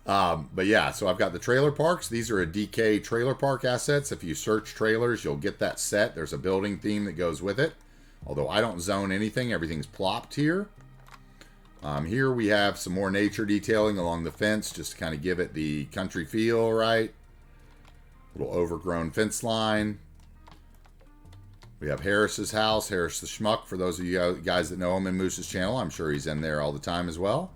But yeah, so I've got the trailer parks. These are a DK trailer park assets. If you search trailers, you'll get that set. There's a building theme that goes with it. Although I don't zone anything, everything's plopped here. Here we have some more nature detailing along the fence, just to kind of give it the country feel, right? Little overgrown fence line. We have Harris's house, Harris the Schmuck, for those of you guys that know him in Moose's channel. I'm sure he's in there all the time as well.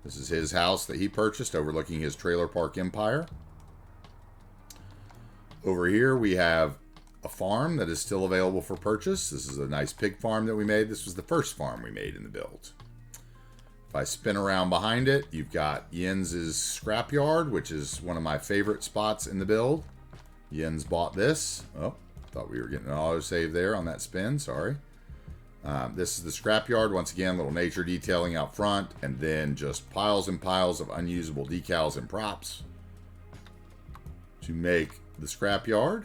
This is his house that he purchased overlooking his trailer park empire. Over here we have a farm that is still available for purchase. This is a nice pig farm that we made. This was the first farm we made in the build. If I spin around behind it, you've got Jens's scrapyard, which is one of my favorite spots in the build. Jens bought this. Oh, thought we were getting an autosave there on that spin. Sorry. This is the scrapyard. Once again, little nature detailing out front, and then just piles and piles of unusable decals and props to make the scrapyard.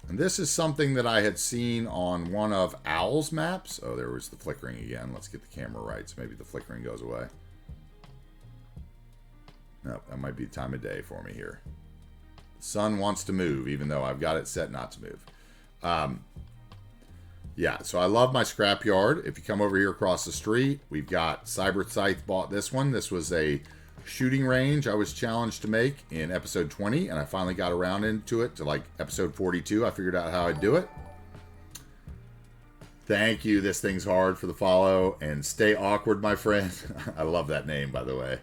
And this is something that I had seen on one of Owl's maps. Oh, there was the flickering again. Let's get the camera right so maybe the flickering goes away. No, that might be time of day for me here. The sun wants to move, even though I've got it set not to move. Yeah, so I love my scrapyard. If you come over here across the street, we've got Cyber Scythe bought this one. This was a shooting range I was challenged to make in episode 20, and I finally got around into it to like episode 42. I figured out how I'd do it. Thank you. This thing's hard for the follow, and stay awkward, my friend. I love that name, by the way.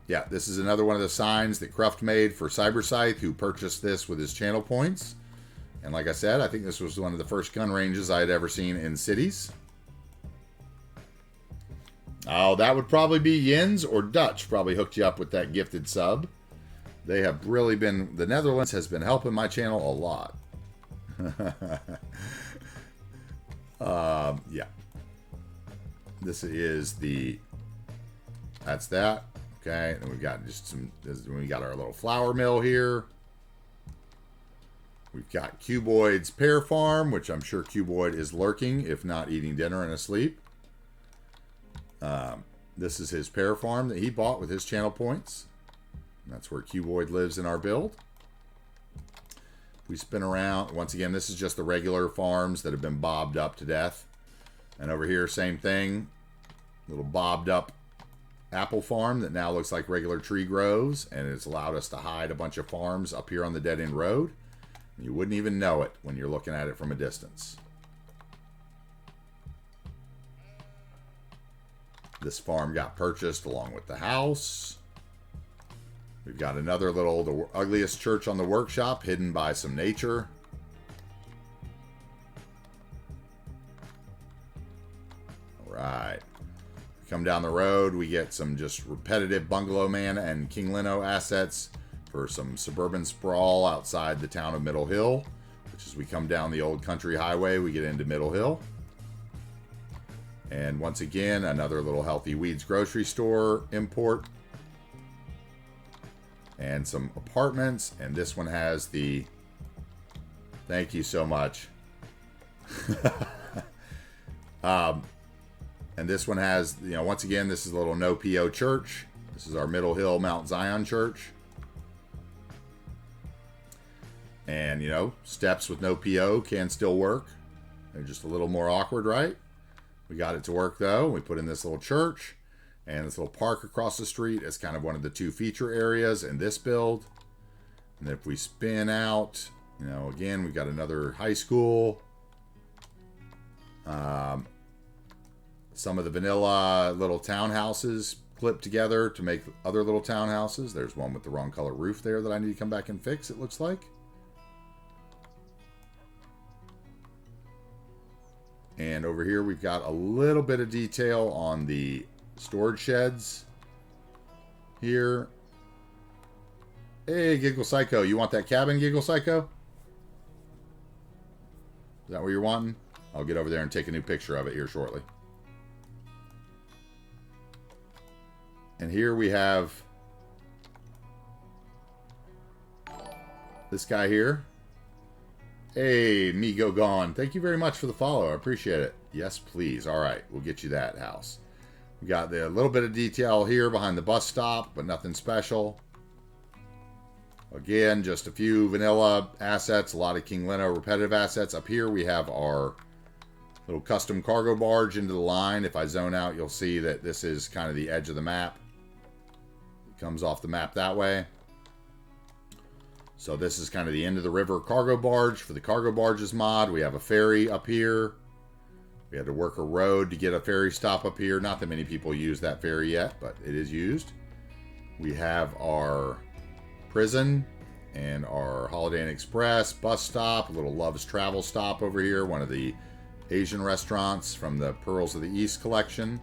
Yeah, this is another one of the signs that Cruft made for Cyber Scythe, who purchased this with his channel points. And like I said, I think this was one of the first gun ranges I had ever seen in cities. Oh, that would probably be Jens or Dutch probably hooked you up with that gifted sub. They have really been... The Netherlands has been helping my channel a lot. Yeah. This is the that's that. Okay, and we've got just some, we got our little flour mill here. We've got Cuboid's pear farm, which I'm sure Cuboid is lurking, if not eating dinner and asleep. This is his pear farm that he bought with his channel points. And that's where Cuboid lives in our build. We spin around. Once again, this is just the regular farms that have been bobbed up to death. And over here, same thing. Little bobbed up apple farm that now looks like regular tree groves. And it's allowed us to hide a bunch of farms up here on the dead end road. And you wouldn't even know it when you're looking at it from a distance. This farm got purchased along with the house. We've got another little, the ugliest church on the workshop, hidden by some nature. All right. Come down the road, we get some just repetitive Bungalow Man and King Lino assets for some suburban sprawl outside the town of Middle Hill, which as we come down the old country highway, we get into Middle Hill. And once again, another little Healthy Weeds grocery store import. And some apartments. And this one has the... Thank you so much. And this one has, you know, once again, this is a little no PO church. This is our Middle Hill Mount Zion church. And, you know, steps with no PO can still work. They're just a little more awkward, right? We got it to work, though. We put in this little church and this little park across the street as kind of one of the two feature areas in this build. And if we spin out, you know, again, we've got another high school. Some of the vanilla little townhouses clipped together to make other little townhouses. There's one with the wrong color roof there that I need to come back and fix, it looks like. And over here, we've got a little bit of detail on the storage sheds here. Hey, Giggle Psycho. You want that cabin, Giggle Psycho? Is that what you're wanting? I'll get over there and take a new picture of it here shortly. And here we have this guy here. Hey, Migo Gone. Thank you very much for the follow. I appreciate it. Yes, please. All right, we'll get you that house. We got the little bit of detail here behind the bus stop, but nothing special. Again, just a few vanilla assets, a lot of King Lino repetitive assets. Up here, we have our little custom cargo barge into the line. If I zone out, you'll see that this is kind of the edge of the map. It comes off the map that way. So this is kind of the end of the river cargo barge for the cargo barges mod. We have a ferry up here. We had to work a road to get a ferry stop up here. Not that many people use that ferry yet, but it is used. We have our prison and our Holiday Inn Express bus stop, a little Love's Travel stop over here, one of the Asian restaurants from the Pearls of the East collection.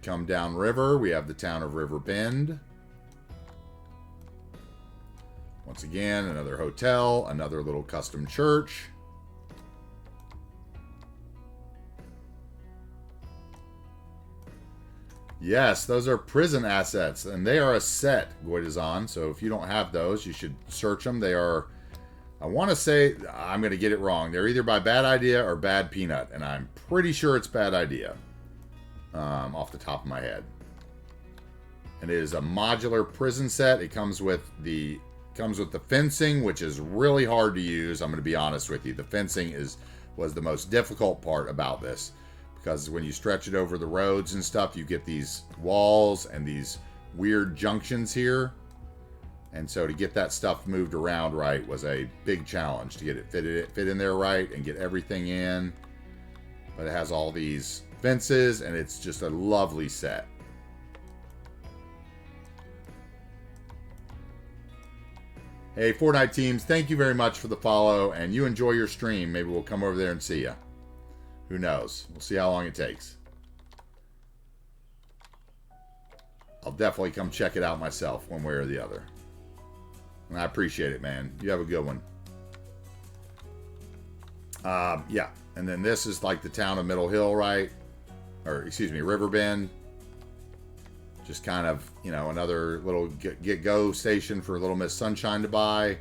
Come down river, we have the town of River Bend. Once again, another hotel, another little custom church. Yes, those are prison assets, and they are a set, Goidazon. So if you don't have those, you should search them. They are, I want to say, I'm going to get it wrong. They're either by Bad Idea or Bad Peanut, and I'm pretty sure it's Bad Idea. Off the top of my head. And it is a modular prison set. It comes with the fencing, which is really hard to use. I'm going to be honest with you. The fencing was the most difficult part about this, because when you stretch it over the roads and stuff, you get these walls and these weird junctions here. And so to get that stuff moved around right was a big challenge to get it fit in there right and get everything in. But it has all these fences, and it's just a lovely set. Hey, Fortnite teams, thank you very much for the follow, and you enjoy your stream. Maybe we'll come over there and see you. Who knows? We'll see how long it takes. I'll definitely come check it out myself, one way or the other. And I appreciate it, man. You have a good one. Yeah. And then this is like the town of Middle Hill, right? Or, excuse me, Riverbend. Just kind of, you know, another little get-go station for Little Miss Sunshine to buy.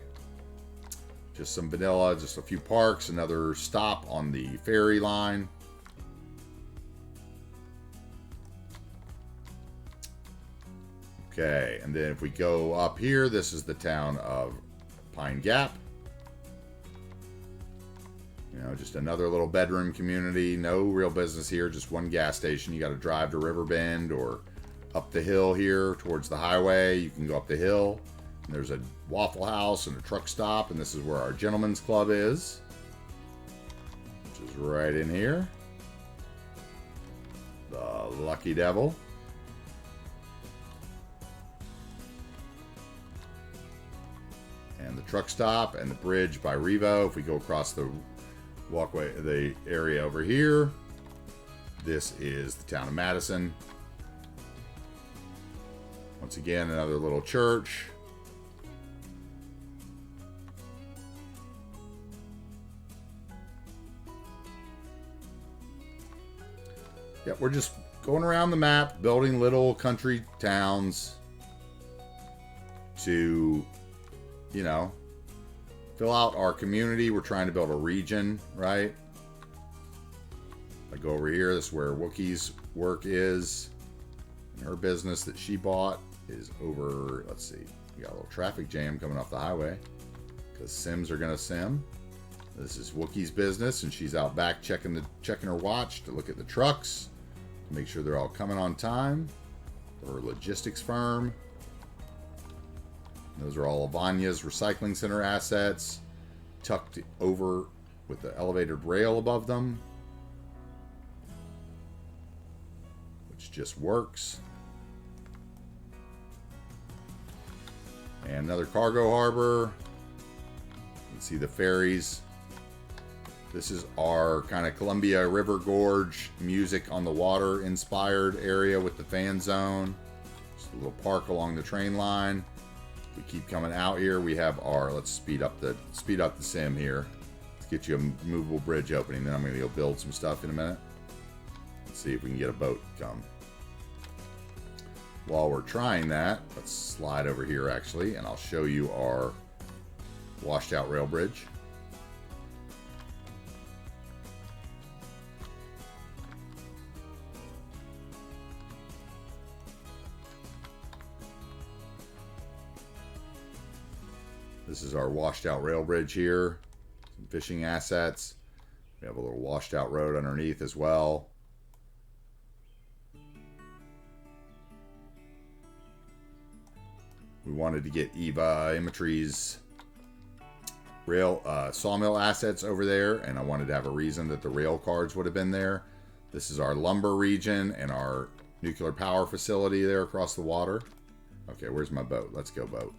Just some vanilla, just a few parks, another stop on the ferry line. Okay, and then if we go up here, this is the town of Pine Gap. You know, just another little bedroom community. No real business here, just one gas station. You got to drive to Riverbend or up the hill here towards the highway. You can go up the hill. And there's a Waffle House and a truck stop, and this is where our Gentlemen's Club is, which is right in here. The Lucky Devil. And the truck stop and the bridge by Revo. If we go across the walkway, the area over here, this is the town of Madison. Once again, another little church. Yeah, we're just going around the map, building little country towns to, you know, fill out our community. We're trying to build a region, right? I go over here. This is where Wookie's work is. And her business that she bought is over, let's see, we got a little traffic jam coming off the highway because Sims are going to sim. This is Wookie's business, and she's out back checking her watch to look at the trucks, to make sure they're all coming on time. Her logistics firm. Those are all of Vanya's recycling center assets, tucked over with the elevated rail above them, which just works. And another cargo harbor. You can see the ferries. This is our kind of Columbia River Gorge music on the water inspired area with the fan zone. Just a little park along the train line. We keep coming out here. We have our, let's speed up the sim here. Let's get you a movable bridge opening. Then I'm going to go build some stuff in a minute. Let's see if we can get a boat to come. While we're trying that, let's slide over here actually, and I'll show you our washed out rail bridge. This is our washed out rail bridge here. Some fishing assets. We have a little washed out road underneath as well. We wanted to get Eva Imatry's rail sawmill assets over there, and I wanted to have a reason that the rail cards would have been there. This is our lumber region and our nuclear power facility there across the water. Okay, where's my boat? Let's go boat.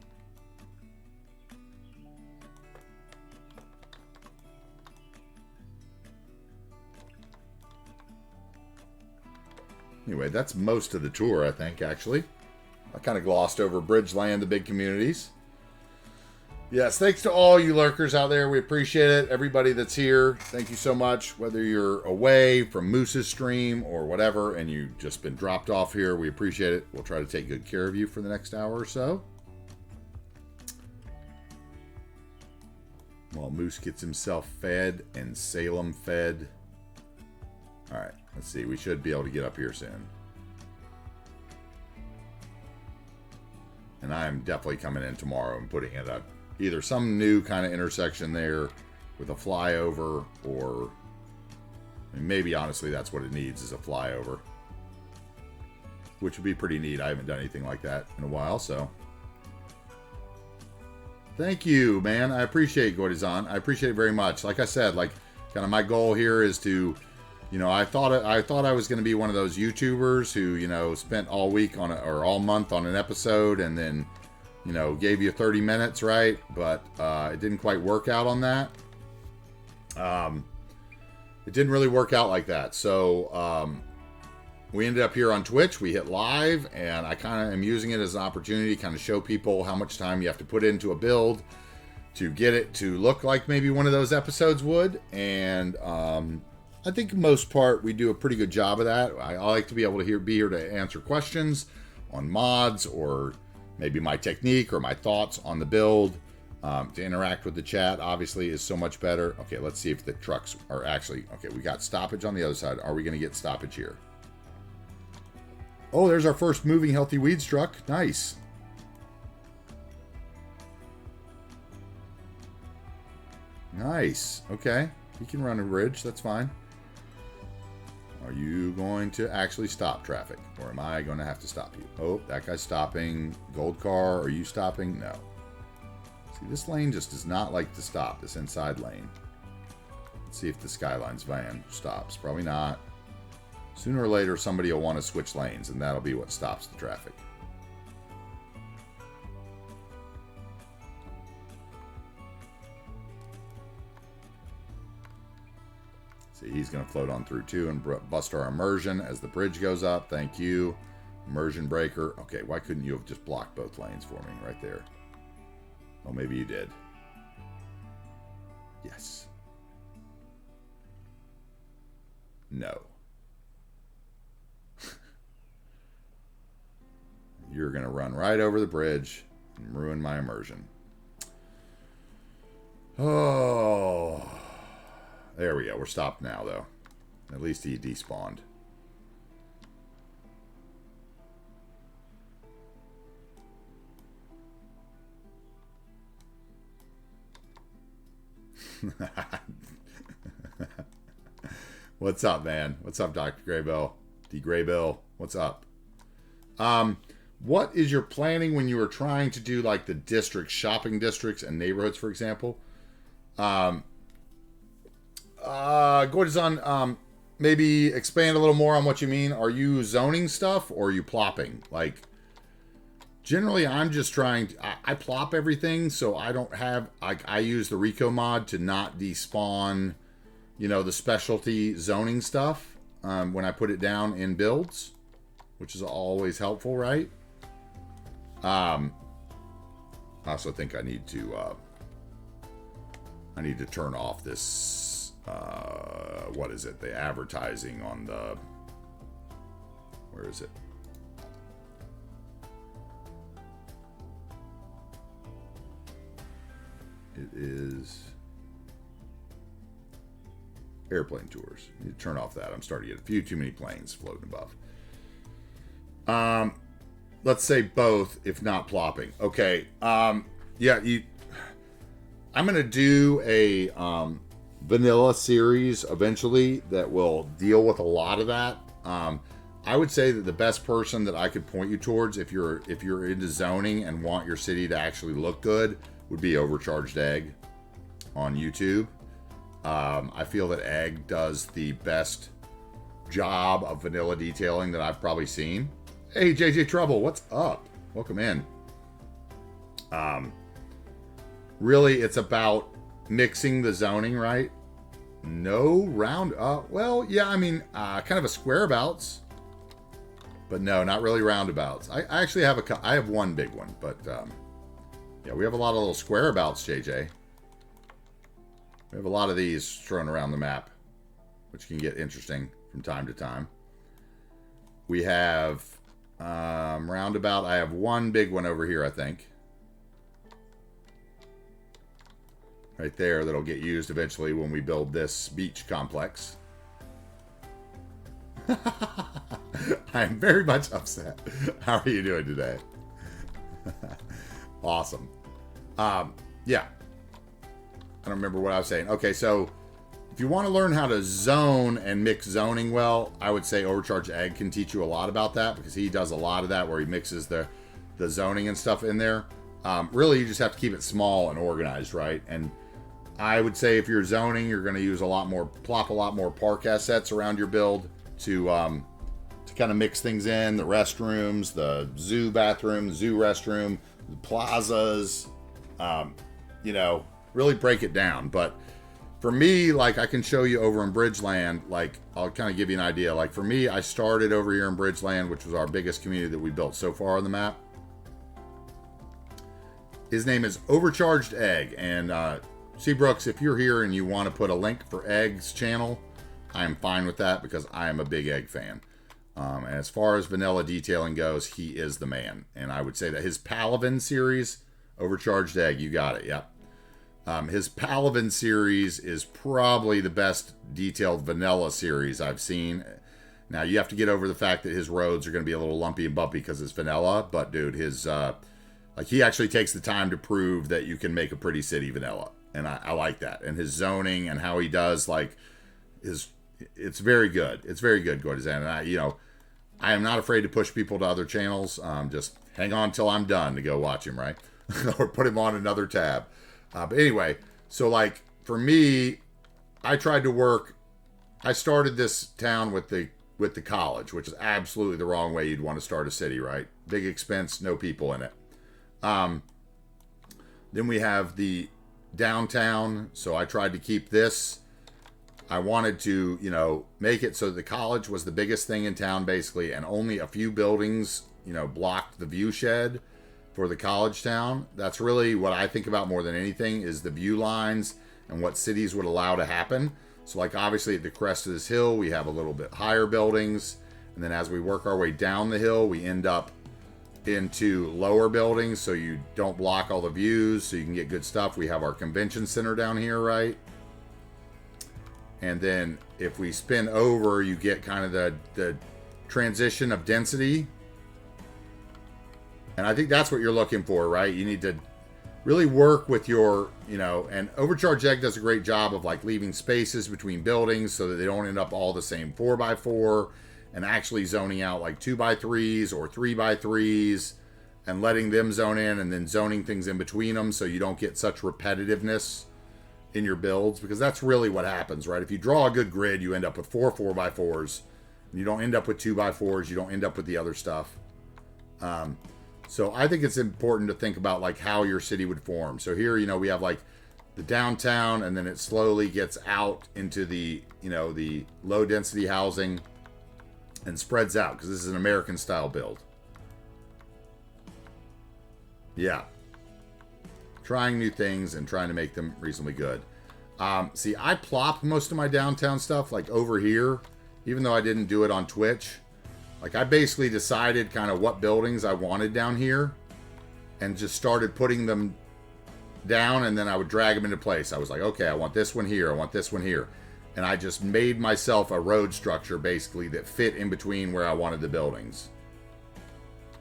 Anyway, that's most of the tour, I think, actually. I kind of glossed over Bridgeland, the big communities. Yes, thanks to all you lurkers out there. We appreciate it. Everybody that's here, thank you so much. Whether you're away from Moose's stream or whatever, and you've just been dropped off here, we appreciate it. We'll try to take good care of you for the next hour or so. While Moose gets himself fed and Salem fed. All right, let's see. We should be able to get up here soon. And I am definitely coming in tomorrow and putting it up. Either some new kind of intersection there with a flyover, or maybe honestly that's what it needs, is a flyover. Which would be pretty neat. I haven't done anything like that in a while, so. Thank you, man. I appreciate Gordizan. I appreciate it very much. Like I said, like kind of my goal here is to, you know, I thought I was going to be one of those YouTubers who, you know, spent all week on or all month on an episode and then, you know, gave you 30 minutes, right? But it didn't quite work out on that. It didn't really work out like that. So we ended up here on Twitch. We hit live, and I kind of am using it as an opportunity to kind of show people how much time you have to put into a build to get it to look like maybe one of those episodes would. And I think most part we do a pretty good job of that. I like to be able to be here to answer questions on mods, or maybe my technique or my thoughts on the build. To interact with the chat, obviously, is so much better. Okay, let's see if the trucks are actually... Okay, we got stoppage on the other side. Are we going to get stoppage here? Oh, there's our first moving healthy weeds truck. Nice. Nice. Okay. You can run a bridge. That's fine. Are you going to actually stop traffic? Or am I going to have to stop you? Oh, that guy's stopping. Gold car, are you stopping? No. See, this lane just does not like to stop, this inside lane. Let's see if the Skylines van stops. Probably not. Sooner or later, somebody will want to switch lanes, and that'll be what stops the traffic. See, he's going to float on through too and bust our immersion as the bridge goes up. Thank you. Immersion breaker. Okay, why couldn't you have just blocked both lanes for me right there? Oh, maybe you did. Yes. No. You're going to run right over the bridge and ruin my immersion. Oh... There we go. We're stopped now, though. At least he despawned. What's up, man? What's up, Dr. Graybill? D. Graybill, what's up? What is your planning when you are trying to do, like, the districts, shopping districts and neighborhoods, for example? Gordon, maybe expand a little more on what you mean. Are you zoning stuff or are you plopping? Like, generally, I'm just trying to... I plop everything, so I don't have... I use the Rico mod to not despawn, you know, the specialty zoning stuff when I put it down in builds, which is always helpful, right? I also think I need to turn off this... what is it? The advertising on the... Where is it? It is... Airplane tours. I need to turn off that. I'm starting to get a few too many planes floating above. Let's say both, if not plopping. Okay. Yeah, I'm going to do a... vanilla series eventually that will deal with a lot of that. I would say that the best person that I could point you towards if you're into zoning and want your city to actually look good would be Overcharged Egg on YouTube. I feel that Egg does the best job of vanilla detailing that I've probably seen. Hey, JJ Trouble, what's up? Welcome in. Really, it's about mixing the zoning, right? No round... well, yeah, I mean, kind of a squareabouts. But no, not really roundabouts. I actually have I have one big one, but... yeah, we have a lot of little squareabouts, JJ. We have a lot of these thrown around the map, which can get interesting from time to time. We have... roundabout. I have one big one over here, I think. Right there, that'll get used eventually when we build this beach complex. I am very much upset. How are you doing today? Awesome. Yeah. I don't remember what I was saying. Okay, so if you want to learn how to zone and mix zoning well, I would say Overcharged Egg can teach you a lot about that, because he does a lot of that where he mixes the zoning and stuff in there. Really, you just have to keep it small and organized, right? And I would say if you're zoning, you're going to use plop a lot more park assets around your build to kind of mix things in. The restrooms, the zoo bathroom, the zoo restroom, the plazas, you know, really break it down. But for me, like, I can show you over in Bridgeland, like, I'll kind of give you an idea. Like, for me, I started over here in Bridgeland, which was our biggest community that we built so far on the map. His name is Overcharged Egg, and Seabrooks, if you're here and you want to put a link for Egg's channel, I am fine with that because I am a big egg fan. And as far as vanilla detailing goes, he is the man. And I would say that his Palavin series, Overcharged Egg, you got it, yep. His Palavin series is probably the best detailed vanilla series I've seen. Now, you have to get over the fact that his roads are going to be a little lumpy and bumpy because it's vanilla. But, dude, his like he actually takes the time to prove that you can make a pretty city vanilla. And I like that. And his zoning and how he does, like, it's very good. It's very good, Gordon. And I am not afraid to push people to other channels. Just hang on till I'm done to go watch him, right? Or put him on another tab. But anyway, so like for me, I tried to work. I started this town with the college, which is absolutely the wrong way you'd want to start a city, right? Big expense, no people in it. Then we have the downtown. So I tried to keep this. I wanted to, make it so the college was the biggest thing in town, basically, and only a few buildings, blocked the view shed for the college town. That's really what I think about more than anything is the view lines and what cities would allow to happen. So, like, obviously, at the crest of this hill, we have a little bit higher buildings. And then as we work our way down the hill, we end up into lower buildings so you don't block all the views, so you can get good stuff. We have our convention center down here, right? And then if we spin over, you get kind of the transition of density. And I think that's what you're looking for, right? You need to really work with your, and Overcharged Egg does a great job of like leaving spaces between buildings so that they don't end up all the same 4x4 and actually zoning out like 2x3s or 3x3s and letting them zone in and then zoning things in between them so you don't get such repetitiveness in your builds, because that's really what happens, right? If you draw a good grid, you end up with 4x4s. You don't end up with 2x4s. You don't end up with the other stuff. So I think it's important to think about like how your city would form. So here, we have like the downtown, and then it slowly gets out into the, the low density housing and spreads out because this is an American style build. Yeah. Trying new things and trying to make them reasonably good. See, I plop most of my downtown stuff like over here, even though I didn't do it on Twitch. Like I basically decided kind of what buildings I wanted down here and just started putting them down, and then I would drag them into place. I was like, okay, I want this one here. I want this one here. And I just made myself a road structure basically that fit in between where I wanted the buildings.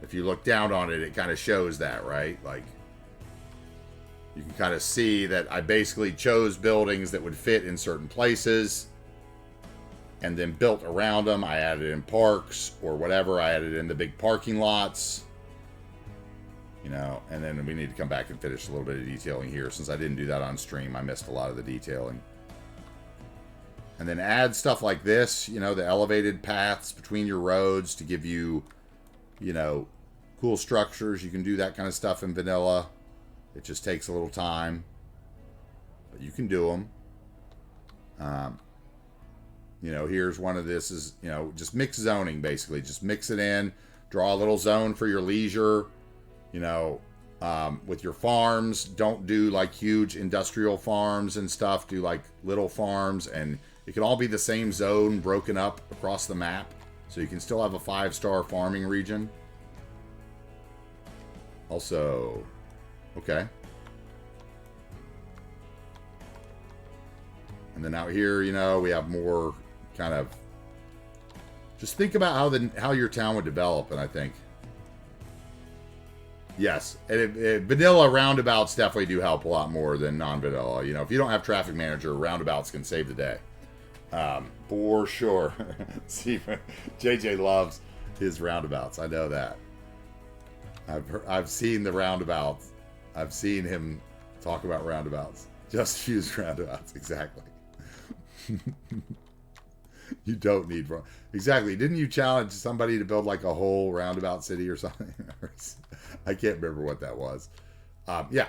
If you look down on it, it kind of shows that, right? Like, you can kind of see that I basically chose buildings that would fit in certain places and then built around them. I added in parks or whatever. I added in the big parking lots, and then we need to come back and finish a little bit of detailing here. Since I didn't do that on stream, I missed a lot of the detailing. And then add stuff like this, the elevated paths between your roads to give you, cool structures. You can do that kind of stuff in vanilla. It just takes a little time, but you can do them. Here's one of this is, just mix zoning, basically. Just mix it in, draw a little zone for your leisure, with your farms. Don't do like huge industrial farms and stuff. Do like little farms, and it can all be the same zone broken up across the map. So you can still have a 5-star farming region. Also, okay. And then out here, we have more kind of, just think about how your town would develop. And I think, yes, vanilla roundabouts definitely do help a lot more than non-vanilla. If you don't have traffic manager, roundabouts can save the day. For sure. See, JJ loves his roundabouts. I know that. I've seen the roundabouts. I've seen him talk about roundabouts. Just use roundabouts. Exactly. You don't need exactly. Didn't you challenge somebody to build like a whole roundabout city or something? I can't remember what that was. Yeah,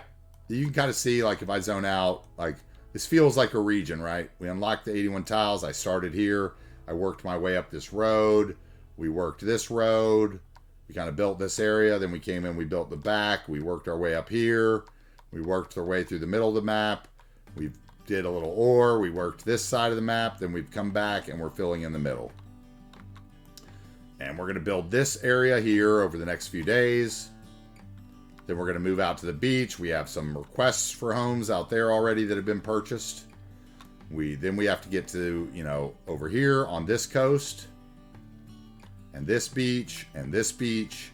you can kind of see like if I zone out, like this feels like a region, right? We unlocked the 81 tiles. I started here. I worked my way up this road. We worked this road. We kind of built this area. Then we came in. We built the back. We worked our way up here. We worked our way through the middle of the map. We did a little ore. We worked this side of the map. Then we've come back and we're filling in the middle. And we're going to build this area here over the next few days. Then we're going to move out to the beach. We have some requests for homes out there already that have been purchased. Then we have to get to, you know, over here on this coast. And this beach. And this beach.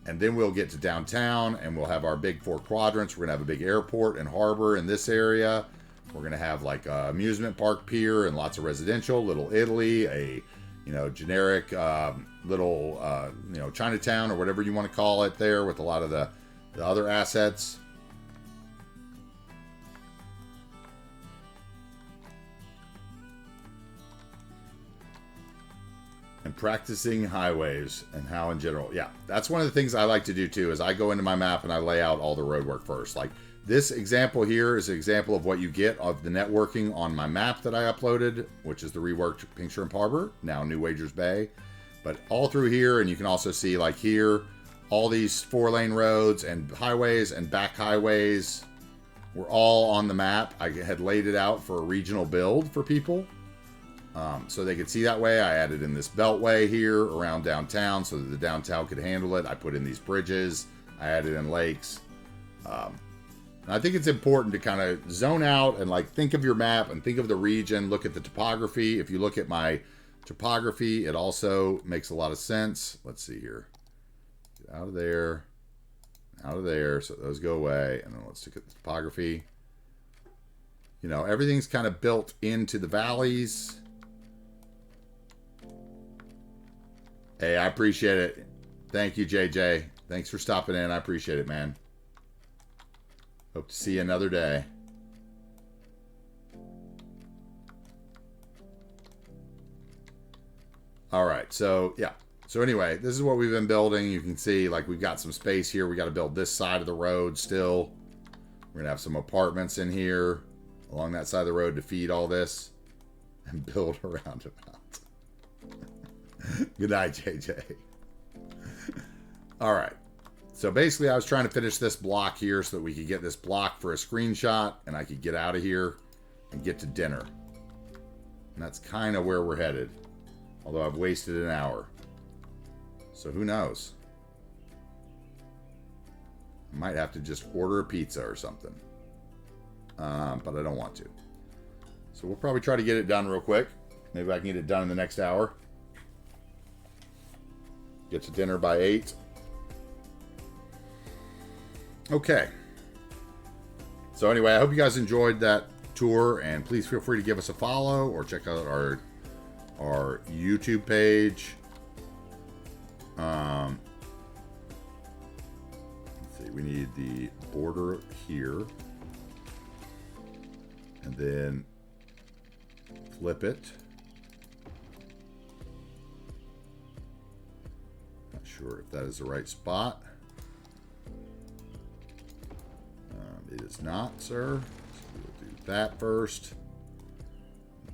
And then we'll get to downtown and we'll have our big 4 quadrants. We're going to have a big airport and harbor in this area. We're going to have like a amusement park pier and lots of residential, Little Italy, a, you know, generic little, you know, Chinatown or whatever you want to call it there with a lot of the other assets. And practicing highways and how in general. Yeah, that's one of the things I like to do too, is I go into my map and I lay out all the road work first. Like this example here is an example of what you get of the networking on my map that I uploaded, which is the reworked Pink Shrimp Harbor, now New Wagers Bay. But all through here, and you can also see like here, all these 4-lane roads and highways and back highways were all on the map. I had laid it out for a regional build for people. So they could see that way. I added in this beltway here around downtown so that the downtown could handle it. I put in these bridges. I added in lakes. And I think it's important to kind of zone out and like think of your map and think of the region. Look at the topography. If you look at my topography, it also makes a lot of sense. Let's see here. Get out of there. Out of there. So those go away. And then let's look at the topography. You know, everything's kind of built into the valleys. Hey, I appreciate it. Thank you, JJ. Thanks for stopping in. I appreciate it, man. Hope to see you another day. All right, so yeah. So anyway, this is what we've been building. You can see, like, we've got some space here. We got to build this side of the road still. We're going to have some apartments in here along that side of the road to feed all this and build a roundabout. Good night, JJ. All right. So basically, I was trying to finish this block here so that we could get this block for a screenshot and I could get out of here and get to dinner. And that's kind of where we're headed. Although I've wasted an hour. So who knows? I might have to just order a pizza or something. But I don't want to. So we'll probably try to get it done real quick. Maybe I can get it done in the next hour. Get to dinner by 8. Okay. So anyway, I hope you guys enjoyed that tour, and please feel free to give us a follow or check out our YouTube page. Let's see, we need the border here, and then flip it. Not sure if that is the right spot. It is not, sir. So we'll do that first.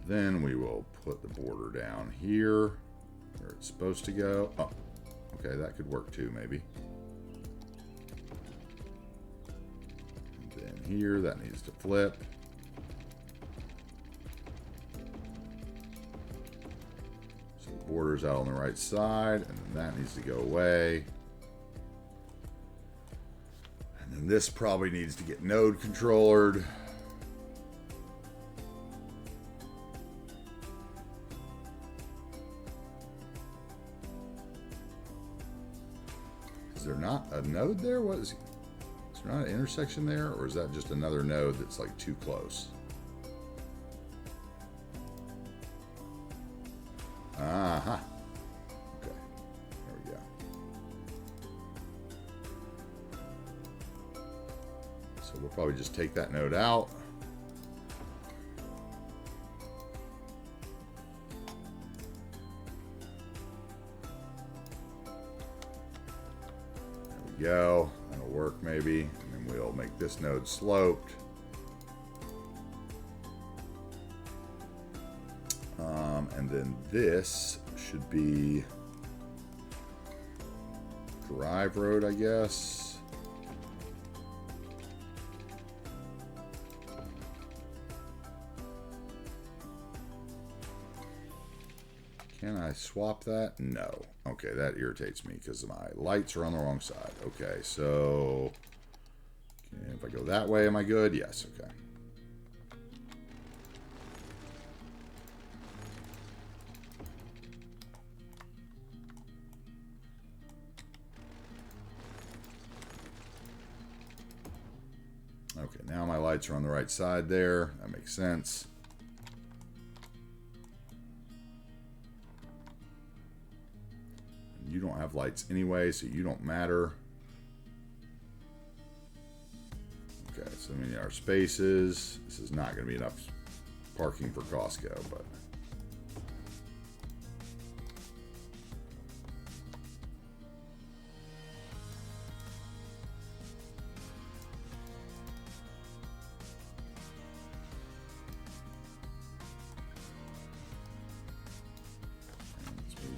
Then we will put the border down here where it's supposed to go. Oh, okay, that could work too, maybe. And then here, that needs to flip. So the border's out on the right side, and then that needs to go away. And this probably needs to get node controllered. Is there not a node there? Is there not an intersection there? Or is that just another node that's like too close? Aha. Okay. There we go. So we'll probably just take that node out. There we go. That'll work maybe. And then we'll make this node sloped. And then this should be drive road, I guess. Can I swap that? No. Okay, that irritates me because my lights are on the wrong side. Okay, so if I go that way, am I good? Yes, okay. Okay, now my lights are on the right side there. That makes sense. You don't have lights anyway, so you don't matter. Okay, so I mean our spaces. This is not going to be enough parking for Costco, but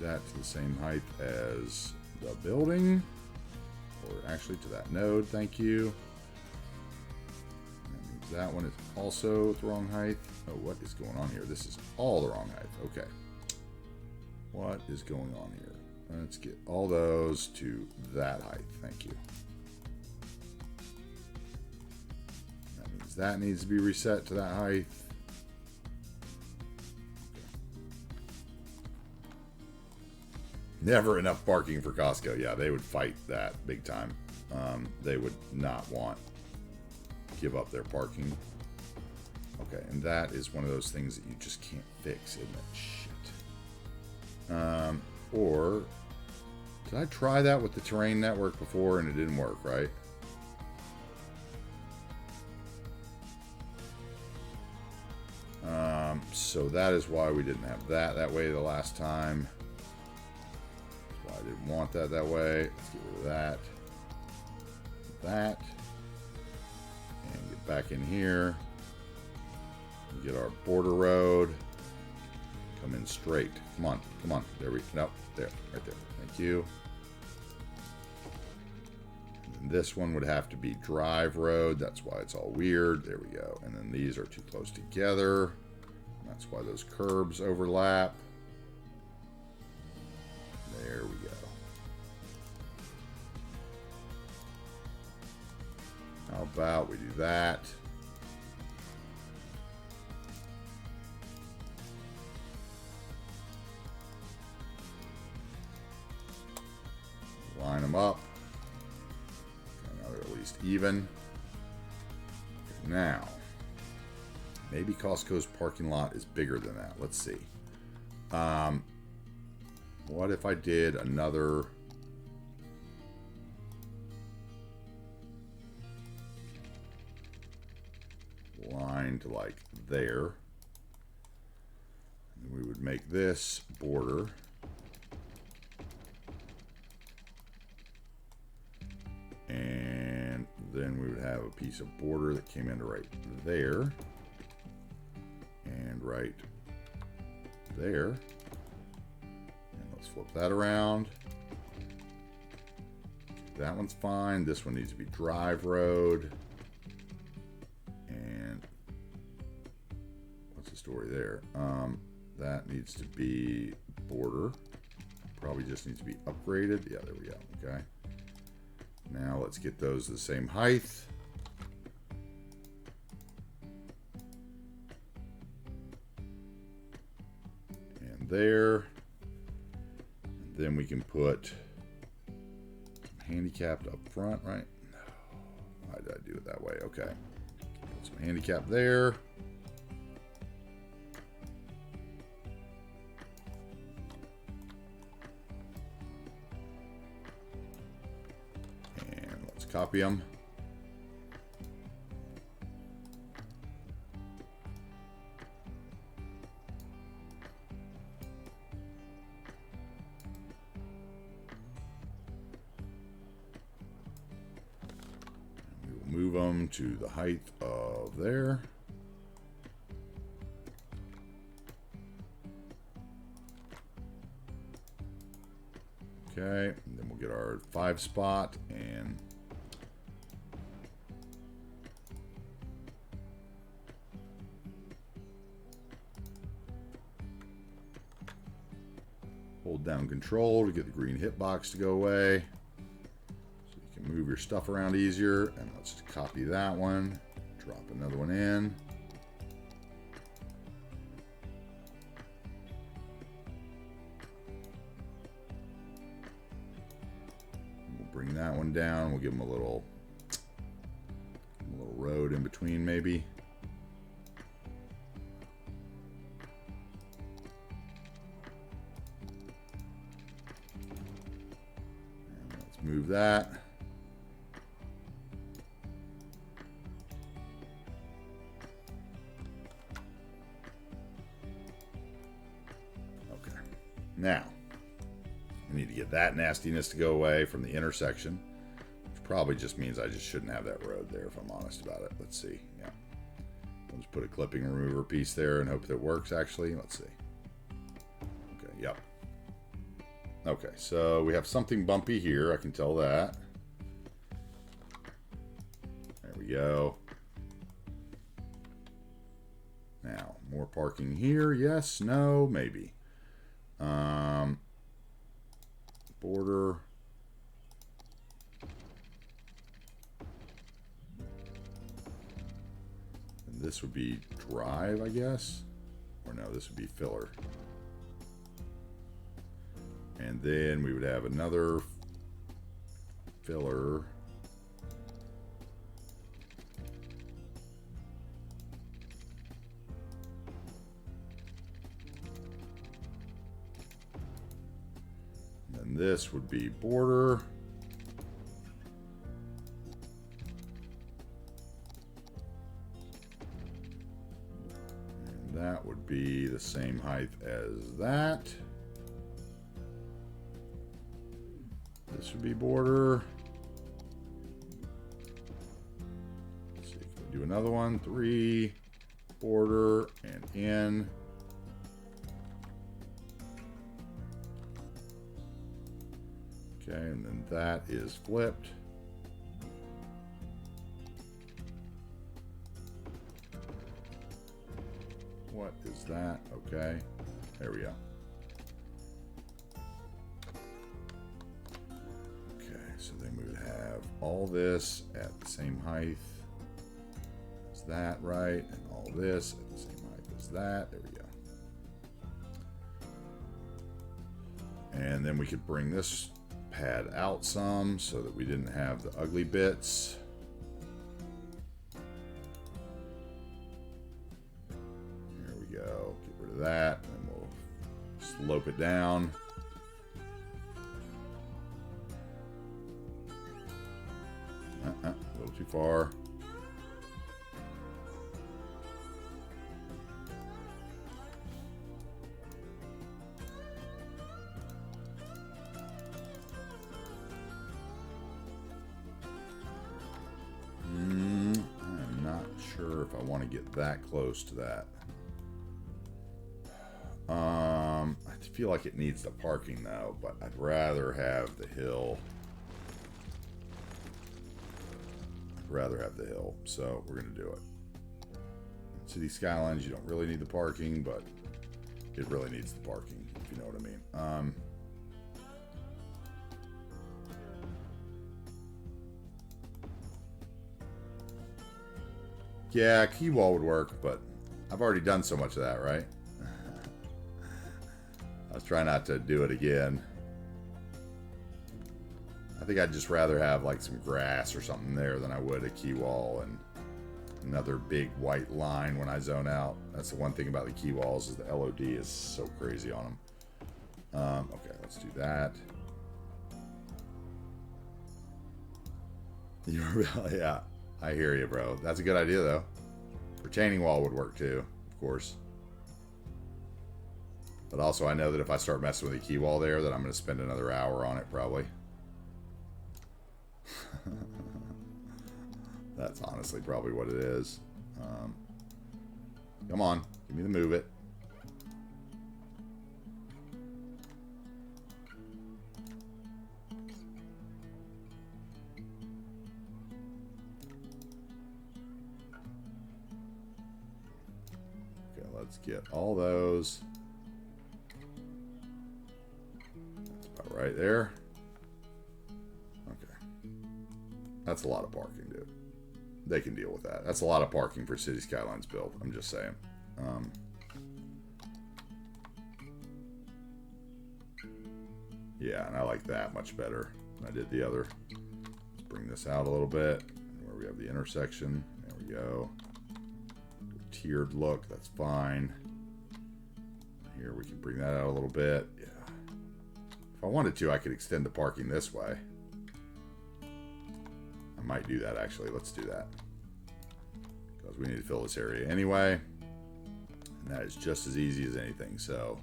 that to the same height as the building, or actually to that node. Thank you. That means that one is also the wrong height. Oh, what is going on here? This is all the wrong height. Okay. What is going on here? Let's get all those to that height. Thank you. That means that needs to be reset to that height. Never enough parking for Costco. Yeah, they would fight that big time. They would not want to give up their parking. Okay, and that is one of those things that you just can't fix, isn't it? Shit. Or did I try that with the terrain network before and it didn't work, right? So that is why we didn't have that way the last time. I didn't want that way. Let's get rid of that. That. And get back in here. Get our border road. Come in straight. Come on. Come on. There we go. Nope. There. Right there. Thank you. And this one would have to be drive road. That's why it's all weird. There we go. And then these are too close together. That's why those curbs overlap. There we go. How about we do that? Line them up. Okay, now they're at least even. Now, maybe Costco's parking lot is bigger than that. Let's see. What if I did another line to like there? And we would make this border. And then we would have a piece of border that came into right there. And right there. Flip that around. That one's fine. This one needs to be drive road. And what's the story there? That needs to be border. Probably just needs to be upgraded. Yeah, there we go. Okay. Now let's get those the same height. And there. Then we can put handicapped up front, right? No. Why did I do it that way? Okay. Put some handicap there. And let's copy them. Move them to the height of there. Okay, and then we'll get our 5 spot and Hold down Control to get the green hitbox to go away. So you can move your stuff around easier. And let's just copy that one. Drop another one in. We'll bring that one down. We'll give them a little road in between maybe. Move that. Okay. Now, we need to get that nastiness to go away from the intersection, which probably just means I just shouldn't have that road there if I'm honest about it. Let's see. Yeah. I'll just put a clipping remover piece there and hope that it works actually. Let's see. Okay, yep. Okay, so we have something bumpy here. I can tell that. There we go. Now, more parking here. Yes, no, maybe. Border. And this would be drive, I guess. Or no, this would be filler. And then we would have another filler. And this would be border. And that would be the same height as that. This would be border. Let's see, can we do another one? 3, border, and in. Okay, and then that is flipped. What is that? Okay, there we go. So then we would have all this at the same height as that, right? And all this at the same height as that. There we go. And then we could bring this pad out some so that we didn't have the ugly bits. There we go. Get rid of that. And we'll slope it down. A little too far. I'm not sure if I want to get that close to that. I feel like it needs the parking though, but I'd rather have the hill. So we're gonna do it. City Skylines, you don't really need the parking, but it really needs the parking, if you know what I mean. Yeah, key wall would work, but I've already done so much of that, right? I was trying not to do it again. I think I'd just rather have like some grass or something there than I would a key wall and another big white line when I zone out. That's the one thing about the key walls is the LOD is so crazy on them. Okay, let's do that. Yeah, I hear you, bro. That's a good idea, though. Retaining wall would work too, of course. But also, I know that if I start messing with the key wall there, that I'm going to spend another hour on it, probably. That's honestly probably what it is. Come on, give me the move it. Okay, let's get all those. right there. Okay. That's a lot of parking, dude. They can deal with that. That's a lot of parking for City Skylines build. I'm just saying. Yeah, and I like that much better than I did the other. Let's bring this out a little bit. Where we have the intersection. There we go. Tiered look. That's fine. Here we can bring that out a little bit. Yeah. If I wanted to, I could extend the parking this way. I might do that actually. Let's do that. Because we need to fill this area anyway. And that is just as easy as anything. So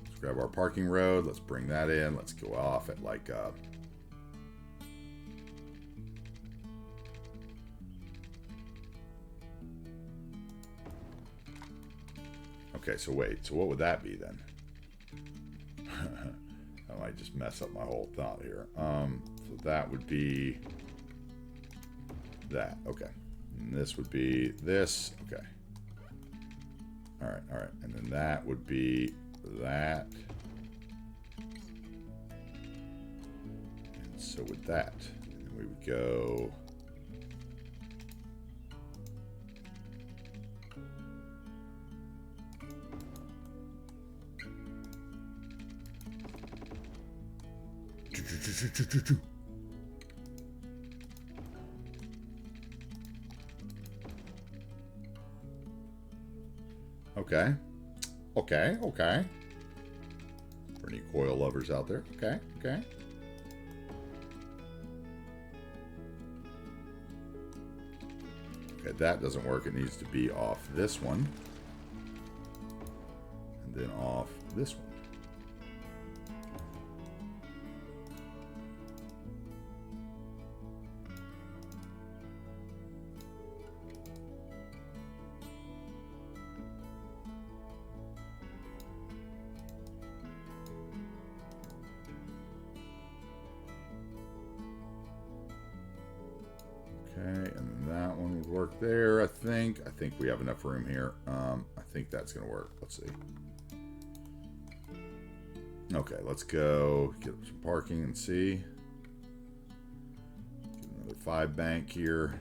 let's grab our parking road. Let's bring that in. Let's go off at like okay, so wait. So what would that be then? I might just mess up my whole thought here. So that would be that. Okay. And this would be this. Okay. All right. All right. And then that would be that. And so with that, and we would go. Okay. Okay. Okay. For any coil lovers out there. Okay. Okay. Okay, that doesn't work. It needs to be off this one. And then off this one. Okay, and then that one would work there, I think. I think we have enough room here. I think that's going to work. Let's see. Okay, let's go get some parking and see. Get another 5 bank here.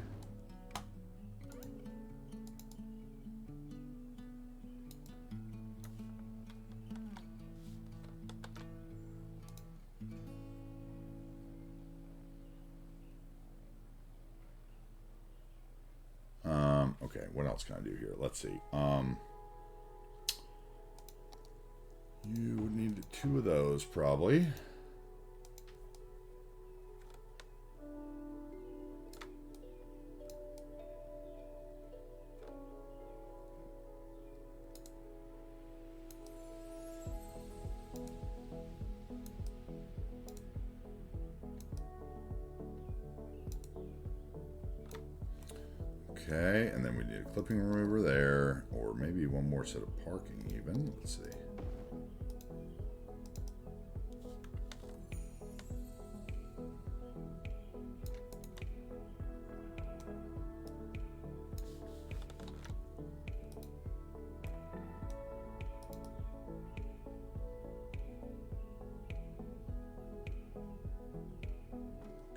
Okay, what else can I do here? Let's see. You would need 2 of those probably. Okay, and then we need a clipping remover there, or maybe one more set of parking even. Let's see.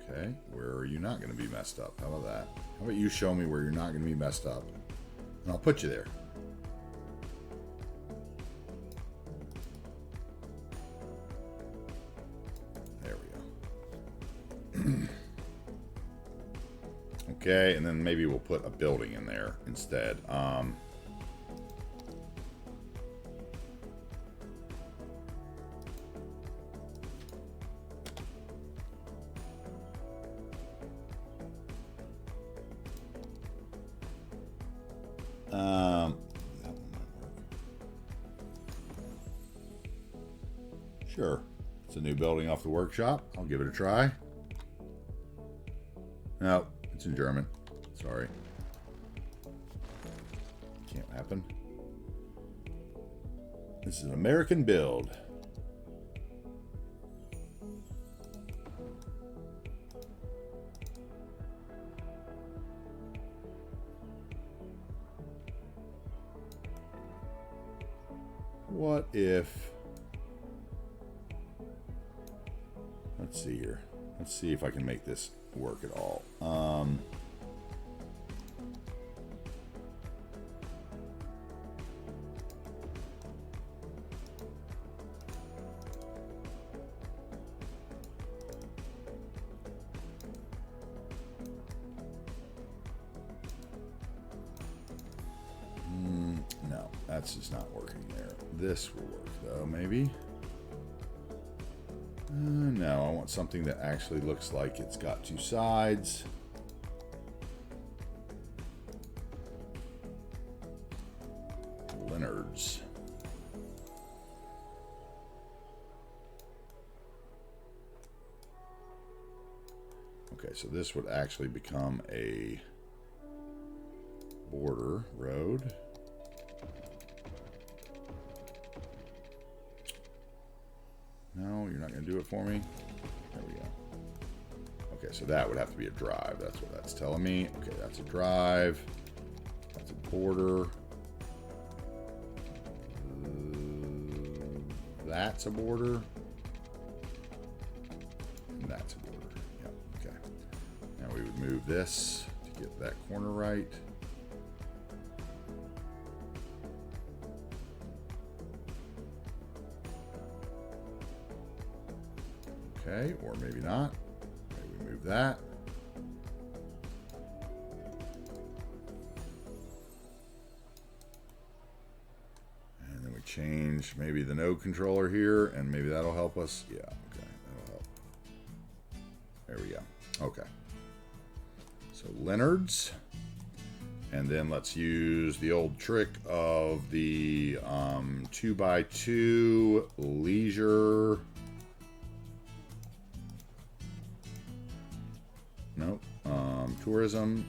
Okay, where are you not going to be messed up? How about that? How about you show me where you're not going to be messed up? And I'll put you there. There we go. Okay, and then maybe we'll put a building in there instead. That one might work. Sure. It's a new building off the workshop. I'll give it a try. No, it's in German. Sorry. Can't happen. This is an American build. What if let's see here. Let's see if I can make this work at all. No, that's just not working there. This will work though, maybe. No, I want something that actually looks like it's got two sides. Leonard's. Okay, so this would actually become a border road. No, you're not going to do it for me. There we go. Okay, so that would have to be a drive. That's what that's telling me. Okay, that's a drive. That's a border. That's a border. And that's a border. Yep, okay. Now we would move this to get that corner right. Okay, or maybe not. Maybe move that. And then we change maybe the node controller here, and maybe that'll help us. Yeah, okay, that'll help. There we go. Okay. So Leonard's. And then let's use the old trick of the 2x2 leisure. Nope. Tourism.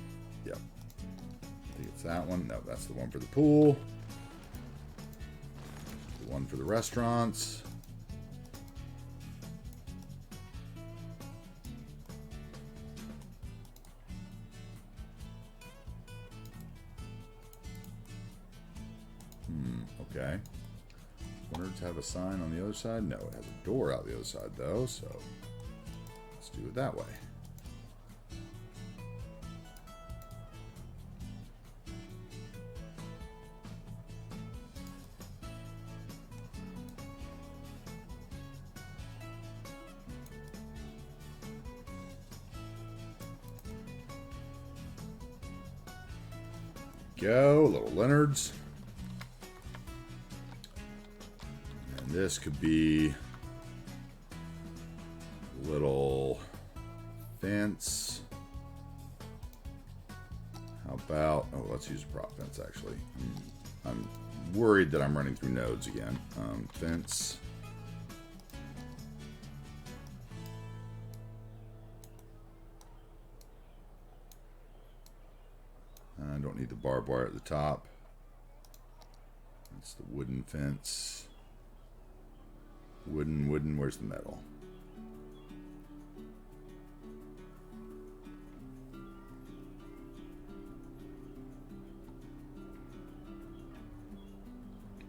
Yep. I think it's that one. No, that's the one for the pool. The one for the restaurants. Okay. Leonard's have a sign on the other side? No, it has a door out the other side though, so let's do it that way. Go, little Leonard's. And this could be little fence. How about, oh, let's use a prop fence actually. I'm worried that I'm running through nodes again. Fence. I don't need the barbed wire at the top. That's the wooden fence. Wooden, where's the metal?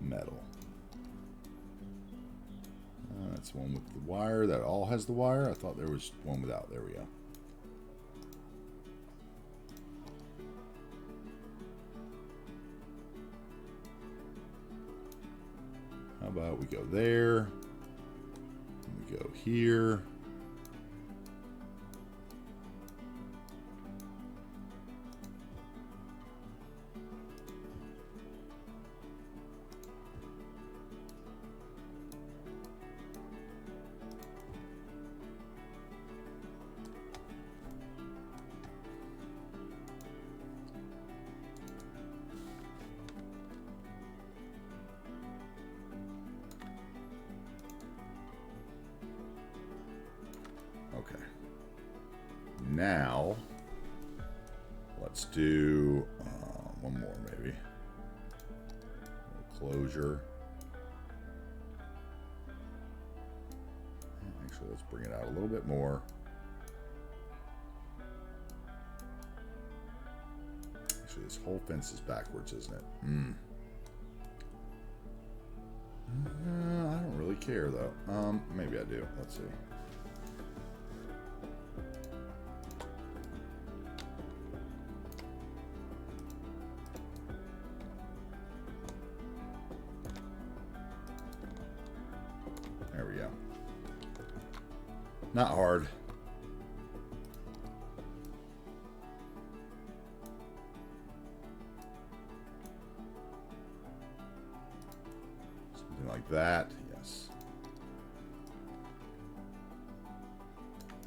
Metal. That's one with the wire. That all has the wire. I thought there was one without. There we go. How about we go there, we go here. Okay. Now, let's do one more maybe. Closure. Actually, let's bring it out a little bit more. Actually, this whole fence is backwards, isn't it? I don't really care though. Maybe I do. Let's see. Not hard. Something like that. Yes.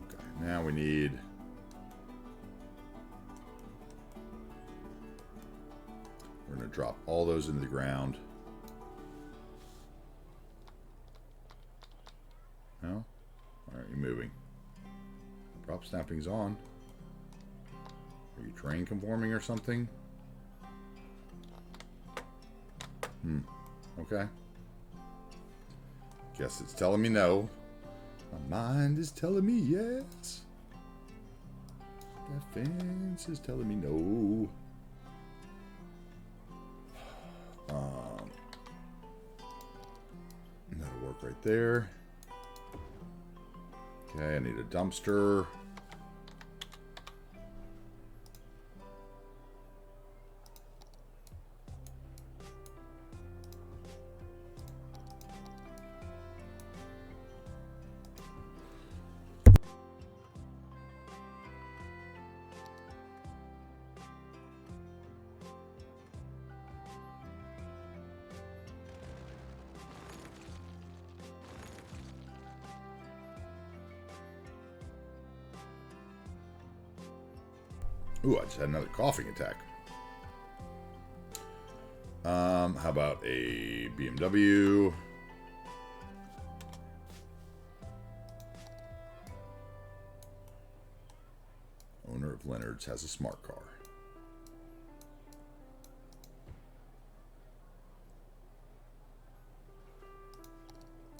Okay, now we need... We're going to drop all those into the ground. No? Why aren't you moving? Prop snapping's on. Are you terrain conforming or something? Okay. Guess it's telling me no. My mind is telling me yes. That fence is telling me no. That'll work right there. Okay, I need a dumpster. Ooh, I just had another coughing attack. How about a BMW? Owner of Leonard's has a smart car.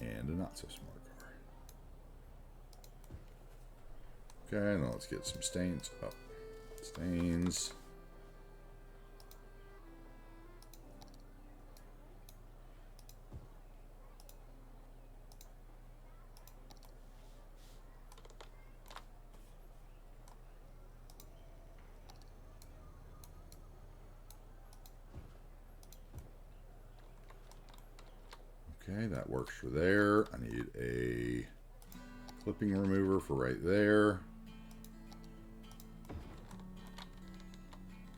And a not so smart car. Okay, now let's get some stains up. Stains. Okay, that works for there. I need a clipping remover for right there.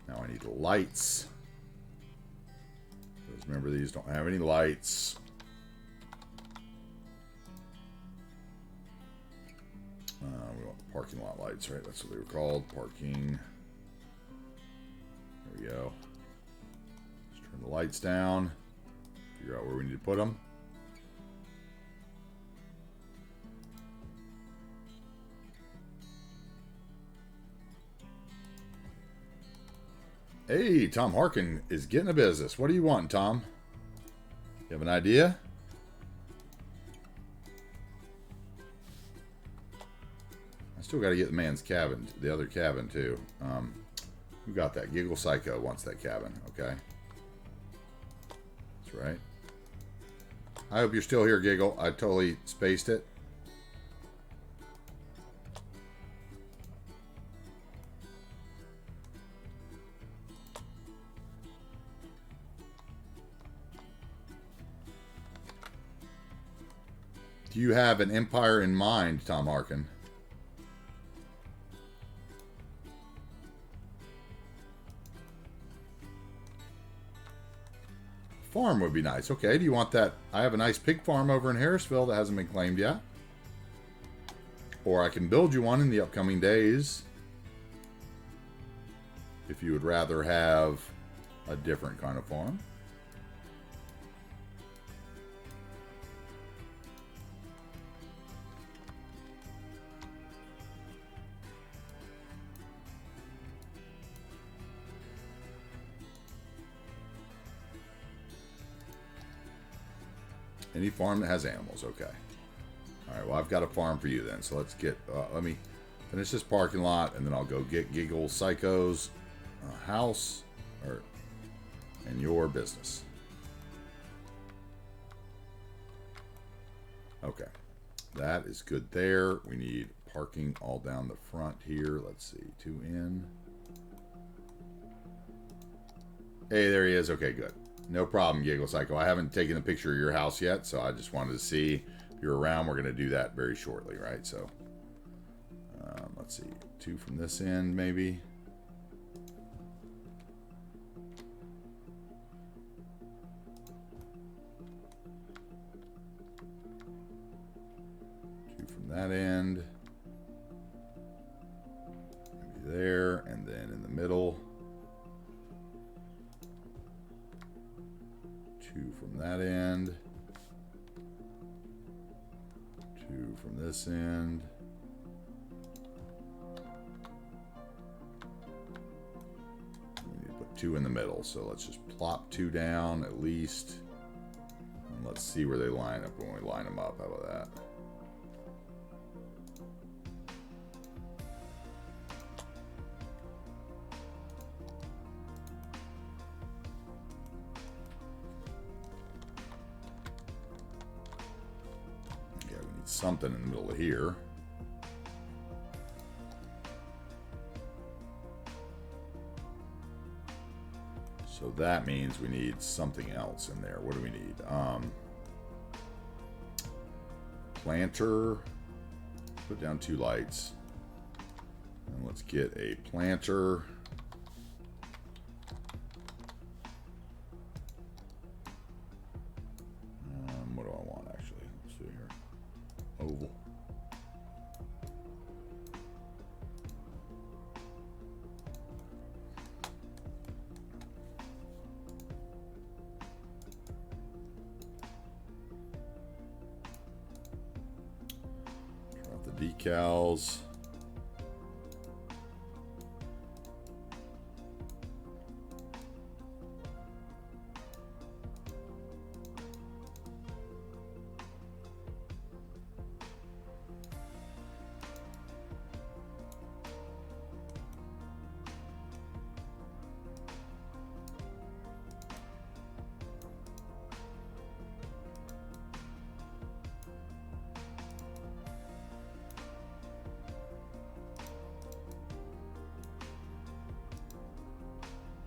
Now I need lights. Because remember, these don't have any lights. We want the parking lot lights, right? That's what they were called. Parking. There we go. Let's turn the lights down. Figure out where we need to put them. Hey, Tom Harkin is getting a business. What do you want, Tom? You have an idea? I still got to get the man's cabin, the other cabin too. Who got that? Giggle Psycho wants that cabin. Okay, that's right. I hope you're still here, Giggle. I totally spaced it. Do you have an empire in mind, Tom Harkin? Farm would be nice. Okay, do you want that? I have a nice pig farm over in Harrisville that hasn't been claimed yet. Or I can build you one in the upcoming days. If you would rather have a different kind of farm. Any farm that has animals, okay. All right, well, I've got a farm for you then. So let's get, let me finish this parking lot, and then I'll go get Giggle Psycho's house and your business. Okay, that is good there. We need parking all down the front here. Let's see, 2 in. Hey, there he is. Okay, good. No problem, Giggle Psycho. I haven't taken a picture of your house yet, so I just wanted to see if you're around. We're going to do that very shortly, right? So let's see, 2 from this end maybe. That end, maybe there, and then in the middle, 2 from that end, 2 from this end, we need to put 2 in the middle, so let's just plop 2 down at least, and let's see where they line up when we line them up. How about that? Something in the middle of here. So that means we need something else in there. What do we need? Planter. Put down 2 lights. And let's get a planter. What do I want actually? Let's see here. Oval. Turn off the decals.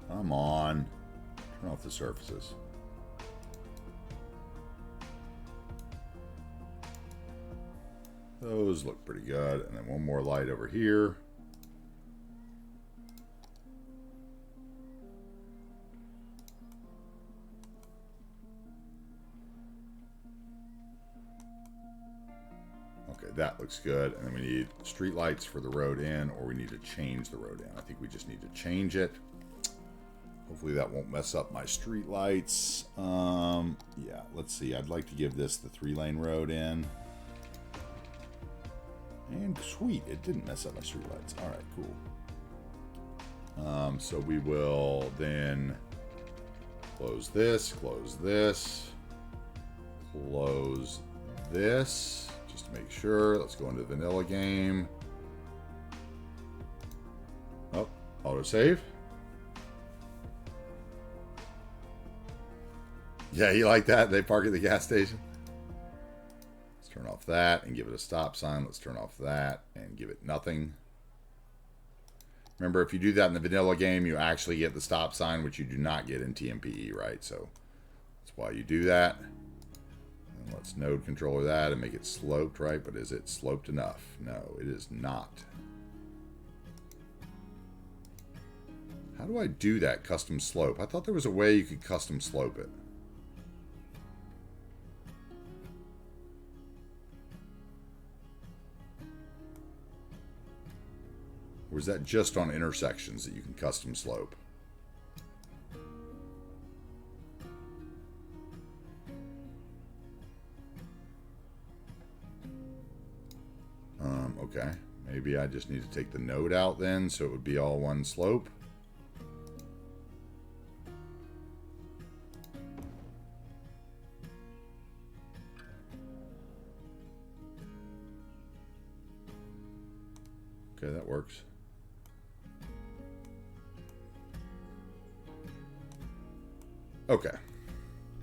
Come on. Turn off the surfaces. Those look pretty good. And then one more light over here. Okay, that looks good. And then we need street lights for the road in, or we need to change the road in. I think we just need to change it. Hopefully that won't mess up my street lights. Yeah, let's see. I'd like to give this the 3-lane road in. And sweet, it didn't mess up my street lights. All right, cool. So we will then close this, close this, close this, just to make sure. Let's go into the vanilla game. Oh, autosave. Yeah, you like that? They park at the gas station. Let's turn off that and give it a stop sign. Let's turn off that and give it nothing. Remember, if you do that in the vanilla game, you actually get the stop sign, which you do not get in TMPE, right? So that's why you do that. And let's node controller that and make it sloped, right? But is it sloped enough? No, it is not. How do I do that custom slope? I thought there was a way you could custom slope it. Or is that just on intersections that you can custom slope? Okay. Maybe I just need to take the node out then, so it would be all one slope. Okay, that works. Okay,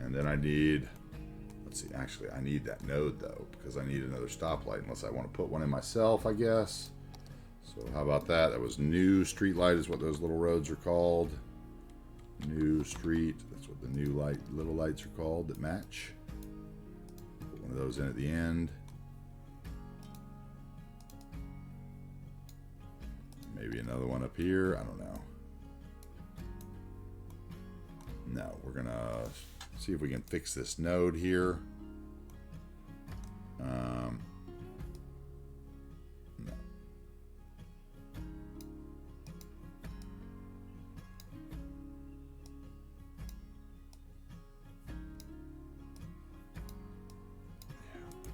and then I need, let's see, actually I need that node though, because I need another stoplight, unless I want to put one in myself, I guess. So how about that? That was new street light is what those little roads are called. New street, that's what the new light, little lights are called that match. Put one of those in at the end. Maybe another one up here. I don't know. No, we're going to see if we can fix this node here. No.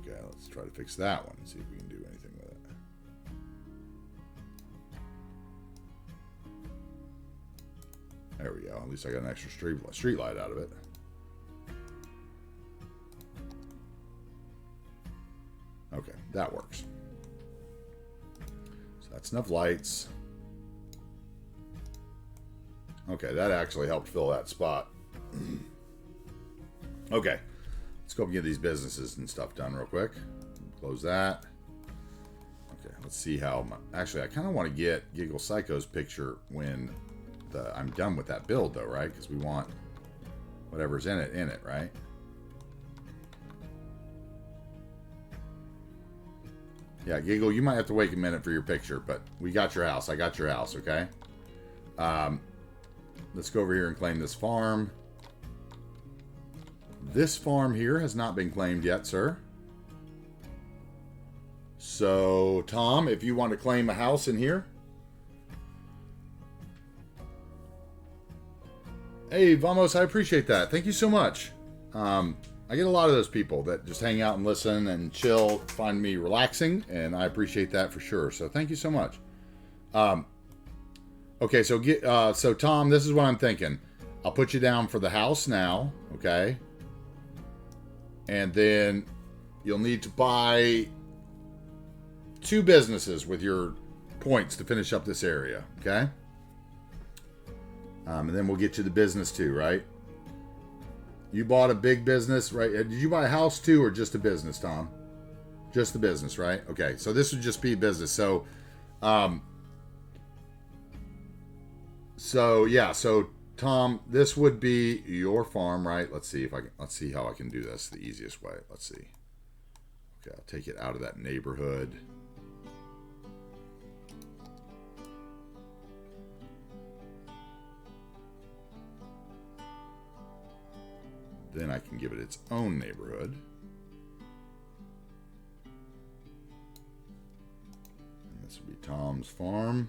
Yeah, okay, let's try to fix that one and see if we can do anything with it. There we go. At least I got an extra street light out of it. Okay, that works. So that's enough lights. Okay, that actually helped fill that spot. Okay, let's go and get these businesses and stuff done real quick. Close that. Okay, let's see how... Actually, I kind of want to get Giggle Psycho's picture when I'm done with that build, though, right? Because we want whatever's in it, right? Yeah, Giggle, you might have to wait a minute for your picture, but we got your house. I got your house, okay? Let's go over here and claim this farm. This farm here has not been claimed yet, sir. So, Tom, if you want to claim a house in here. Hey, Vamos, I appreciate that. Thank you so much. I get a lot of those people that just hang out and listen and chill, find me relaxing, and I appreciate that for sure. So thank you so much. Okay, so Tom, this is what I'm thinking. I'll put you down for the house now, okay? And then you'll need to buy 2 businesses with your points to finish up this area, okay? And then we'll get you the business too, right? You bought a big business, right? Did you buy a house too, or just a business, Tom? Just the business, right? Okay, so this would just be business. So, so Tom, this would be your farm, right? Let's see how I can do this the easiest way. Let's see. Okay, I'll take it out of that neighborhood. Then I can give it its own neighborhood. And this will be Tom's farm.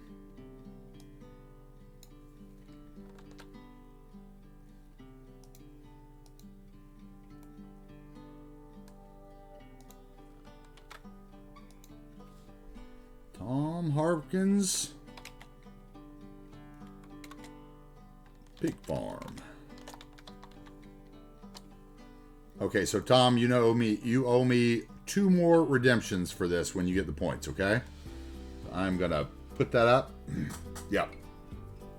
Tom Harkins Pig Farm. Okay, so Tom, you owe me 2 more redemptions for this when you get the points, okay? I'm gonna put that up. Yeah.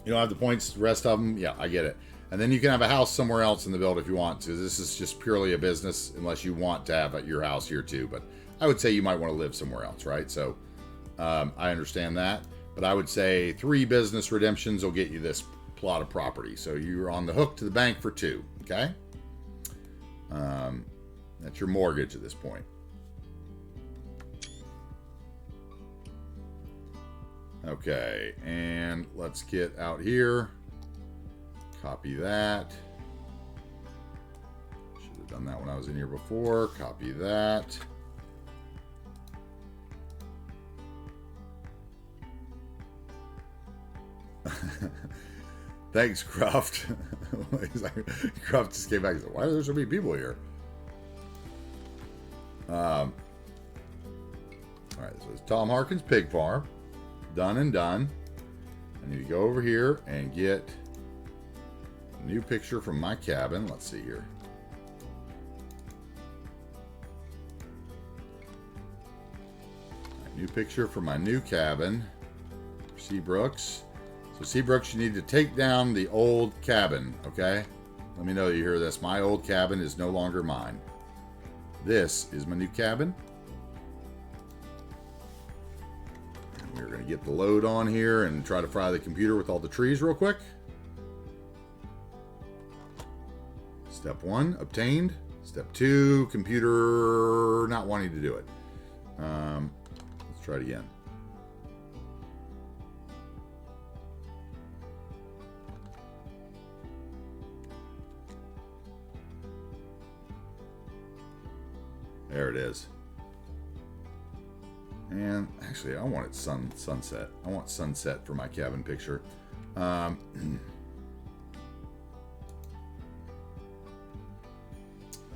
You don't have the points, the rest of them? Yeah, I get it. And then you can have a house somewhere else in the build if you want to. This is just purely a business, unless you want to have your house here too. But I would say you might want to live somewhere else, right? So I understand that. But I would say 3 business redemptions will get you this plot of property. So you're on the hook to the bank for 2, okay? That's your mortgage at this point. Okay, and let's get out here. Copy that. Should have done that when I was in here before. Copy that. Thanks, Croft. Croft just came back and said, why are there so many people here? All right, so it's Tom Harkins Pig Farm. Done and done. I need to go over here and get a new picture from my cabin. Let's see here. New picture for my new cabin. Seabrooks. So Seabrooks, you need to take down the old cabin, okay? Let me know that you hear this. My old cabin is no longer mine. This is my new cabin. And we're going to get the load on here and try to fry the computer with all the trees real quick. Step 1, obtained. Step 2, computer not wanting to do it. Let's try it again. There it is. And actually, I want it sunset. I want sunset for my cabin picture. Am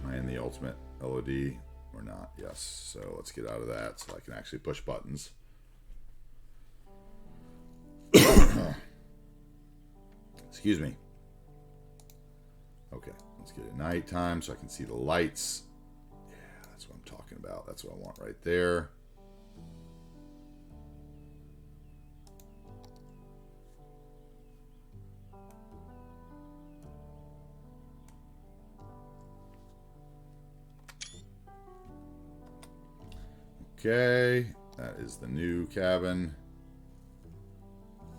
I in the ultimate LOD or not? Yes. So let's get out of that so I can actually push buttons. Excuse me. Okay, let's get it nighttime so I can see the lights. Yeah, that's what I'm talking about. That's what I want right there. Okay, that is the new cabin.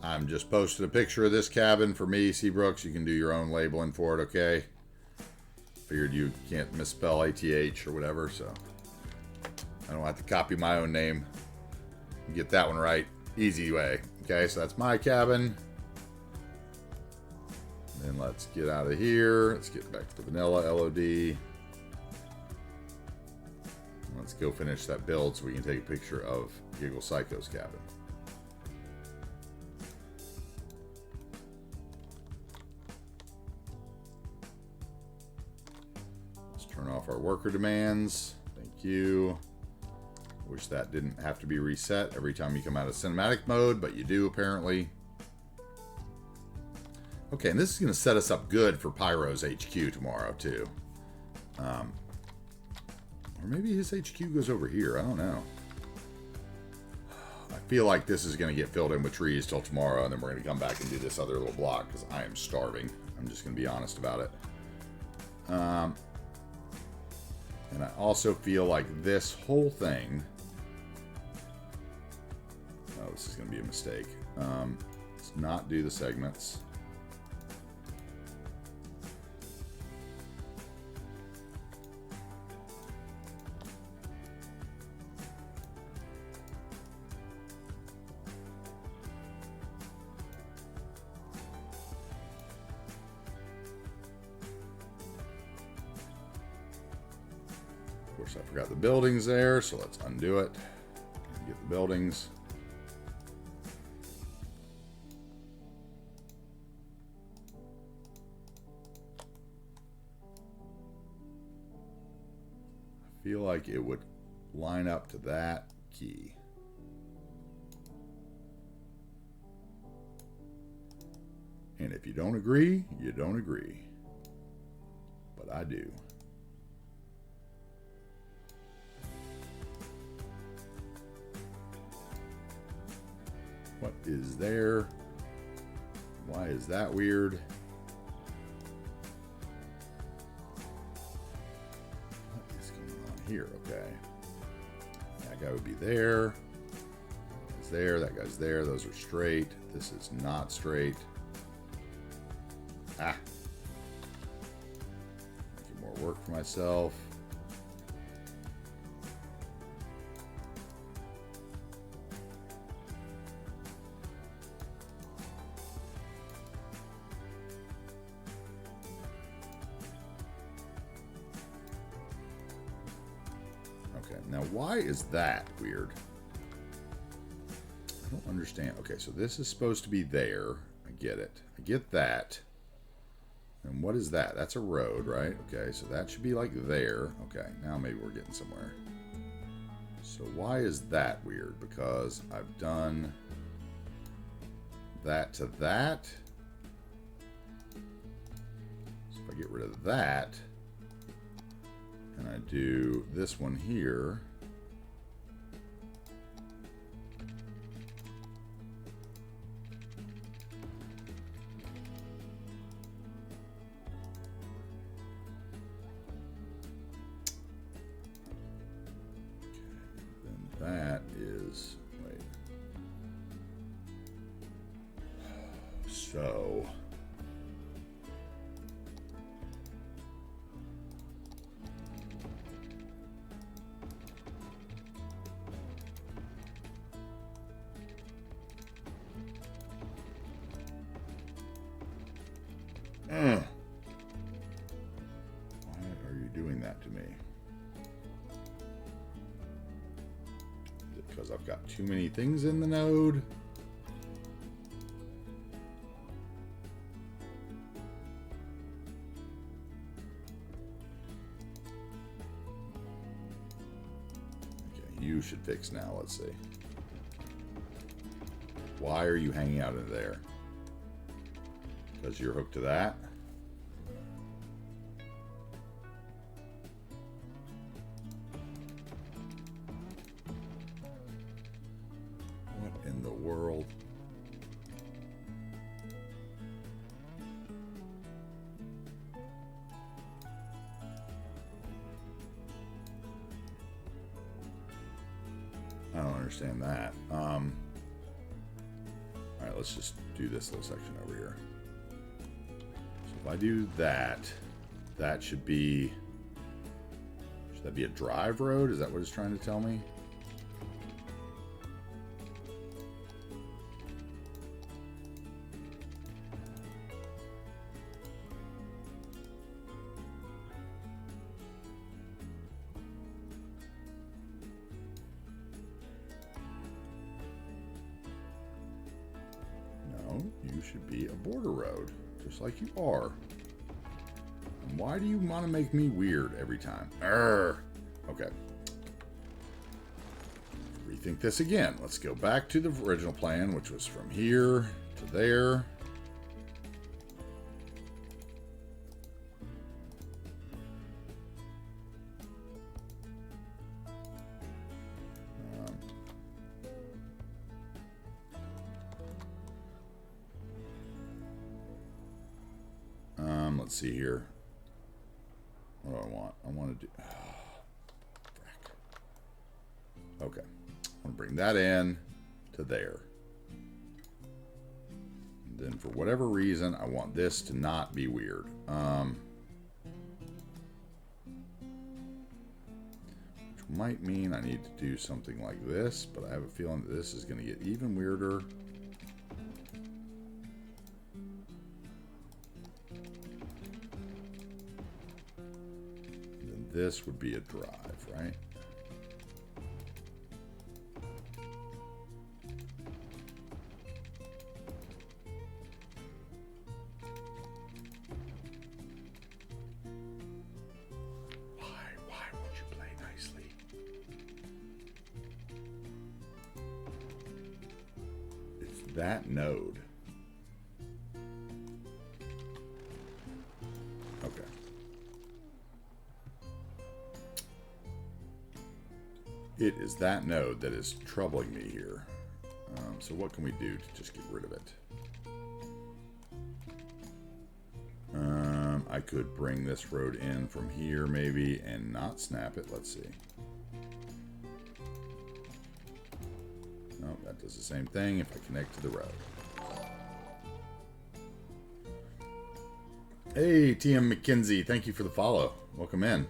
I'm just posting a picture of this cabin for me, Seabrooks. You can do your own labeling for it, okay? Figured you can't misspell ATH or whatever, so I don't have to copy my own name. Get that one right. Easy way. Okay, so that's my cabin. Then let's get out of here. Let's get back to the vanilla LOD. Let's go finish that build so we can take a picture of Giggle Psycho's cabin. Let's turn off our worker demands. Thank you. Wish that didn't have to be reset every time you come out of cinematic mode, but you do apparently. Okay, and this is going to set us up good for Pyro's HQ tomorrow too. Or maybe his HQ goes over here. I don't know. I feel like this is going to get filled in with trees till tomorrow, and then we're going to come back and do this other little block because I am starving. I'm just going to be honest about it. And I also feel like this whole thing... Oh, this is going to be a mistake. Let's not do the segments. I forgot the buildings there, so let's undo it. Get the buildings. I feel like it would line up to that key. And if you don't agree, you don't agree. But I do. What is there? Why is that weird? What is going on here? Okay. That guy would be there. That guy's there. That guy's there. Those are straight. This is not straight. Ah. Making more work for myself. Now, why is that weird? I don't understand. Okay, so this is supposed to be there. I get it. I get that. And what is that? That's a road, right? Okay, so that should be like there. Okay, now maybe we're getting somewhere. So why is that weird? Because I've done that to that. So if I get rid of that, and I do this one here. Then that is, wait. So. Why are you doing that to me? because I've got too many things in the node. Okay, you should fix now. Let's see. Why are you hanging out in there? Because you're hooked to that? What in the world? I don't understand that. All right, let's just do this little section over here. So if I do that, that should that be a drive road? Is that what it's trying to tell me? You should be a border road, just like you are. And why do you want to make me weird every time? Arrgh. Okay. Rethink this again. Let's go back to the original plan, which was from here to there. Let's see here. What do I want? I want to do... frick. Okay. I want to bring that in to there. And then for whatever reason, I want this to not be weird. Which might mean I need to do something like this, but I have a feeling that this is going to get even weirder. This would be a drive, right? Why won't you play nicely? It's that node. Okay. It is that node that is troubling me here. So what can we do to just get rid of it? I could bring this road in from here maybe and not snap it. Let's see. No, that does the same thing if I connect to the road. Hey, TM McKenzie, thank you for the follow. Welcome in.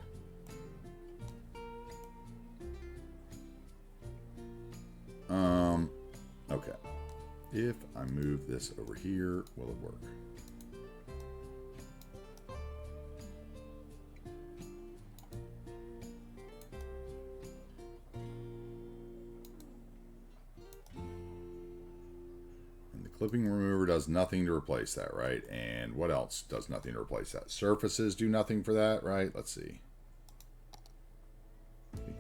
Okay. If I move this over here, will it work? And the clipping remover does nothing to replace that, right? And what else does nothing to replace that? Surfaces do nothing for that, right? Let's see.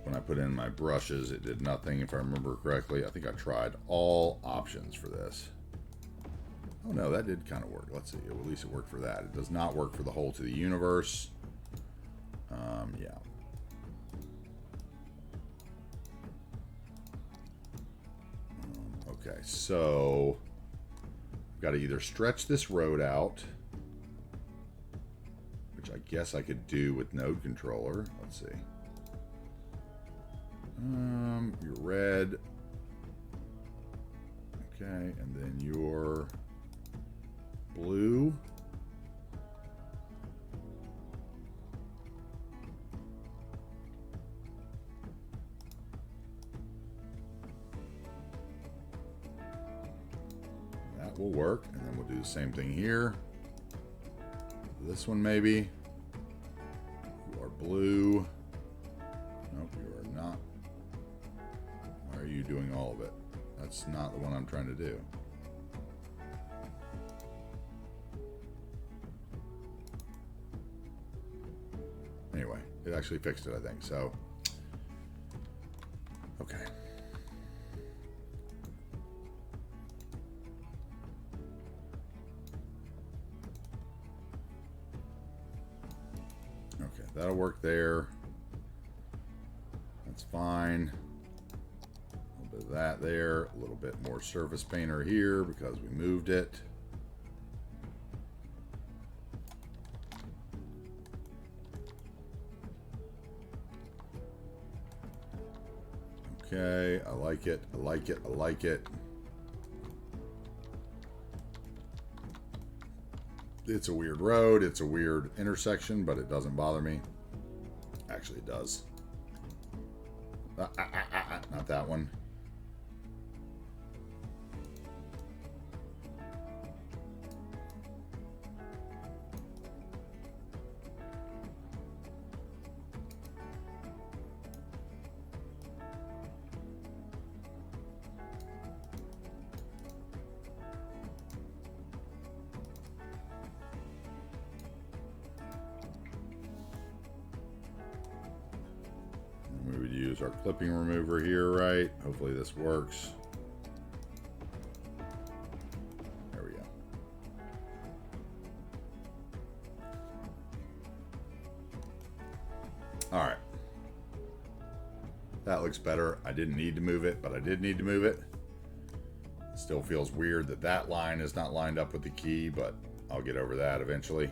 When I put in my brushes, it did nothing, if I remember correctly. I think I tried all options for this. Oh no, that did kind of work. Let's see. At least it worked for that. It does not work for the whole to the universe. Yeah. Okay, so I've got to either stretch this road out, which I guess I could do with node controller. Let's see. You're red. Okay, and then you're blue. That will work, and then we'll do the same thing here. This one maybe. You are blue. Nope, you are not. Why are you doing all of it? That's not the one I'm trying to do. Anyway, it actually fixed it, I think. So, okay. Okay, that'll work there. That's fine. A little bit of that there. A little bit more surface painter here because we moved it. Okay, I like it. I like it. I like it. It's a weird road. It's a weird intersection, but it doesn't bother me. Actually, it does. Not that one. We would use our clipping remover here, right? Hopefully this works. There we go. All right. That looks better. I didn't need to move it, but I did need to move it. It still feels weird that that line is not lined up with the key, but I'll get over that eventually.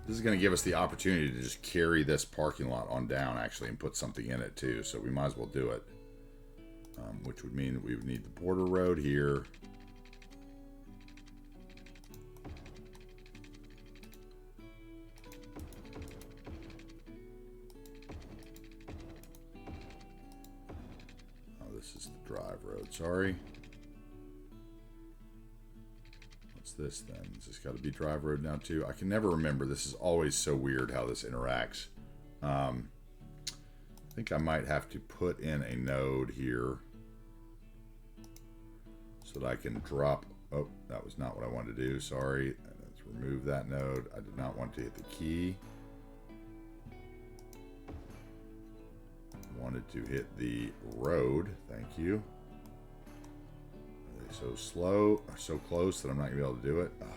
This is going to give us the opportunity to just carry this parking lot on down, actually, and put something in it, too. So we might as well do it. Which would mean that we would need the border road here. Oh, this is the drive road. Sorry. This then? Is this got to be drive road now too? I can never remember. This is always so weird how this interacts. I think I might have to put in a node here so that I can drop. Oh, that was not what I wanted to do. Sorry. Let's remove that node. I did not want to hit the key. I wanted to hit the road. Thank you. So slow, or so close that I'm not going to be able to do it. Oh,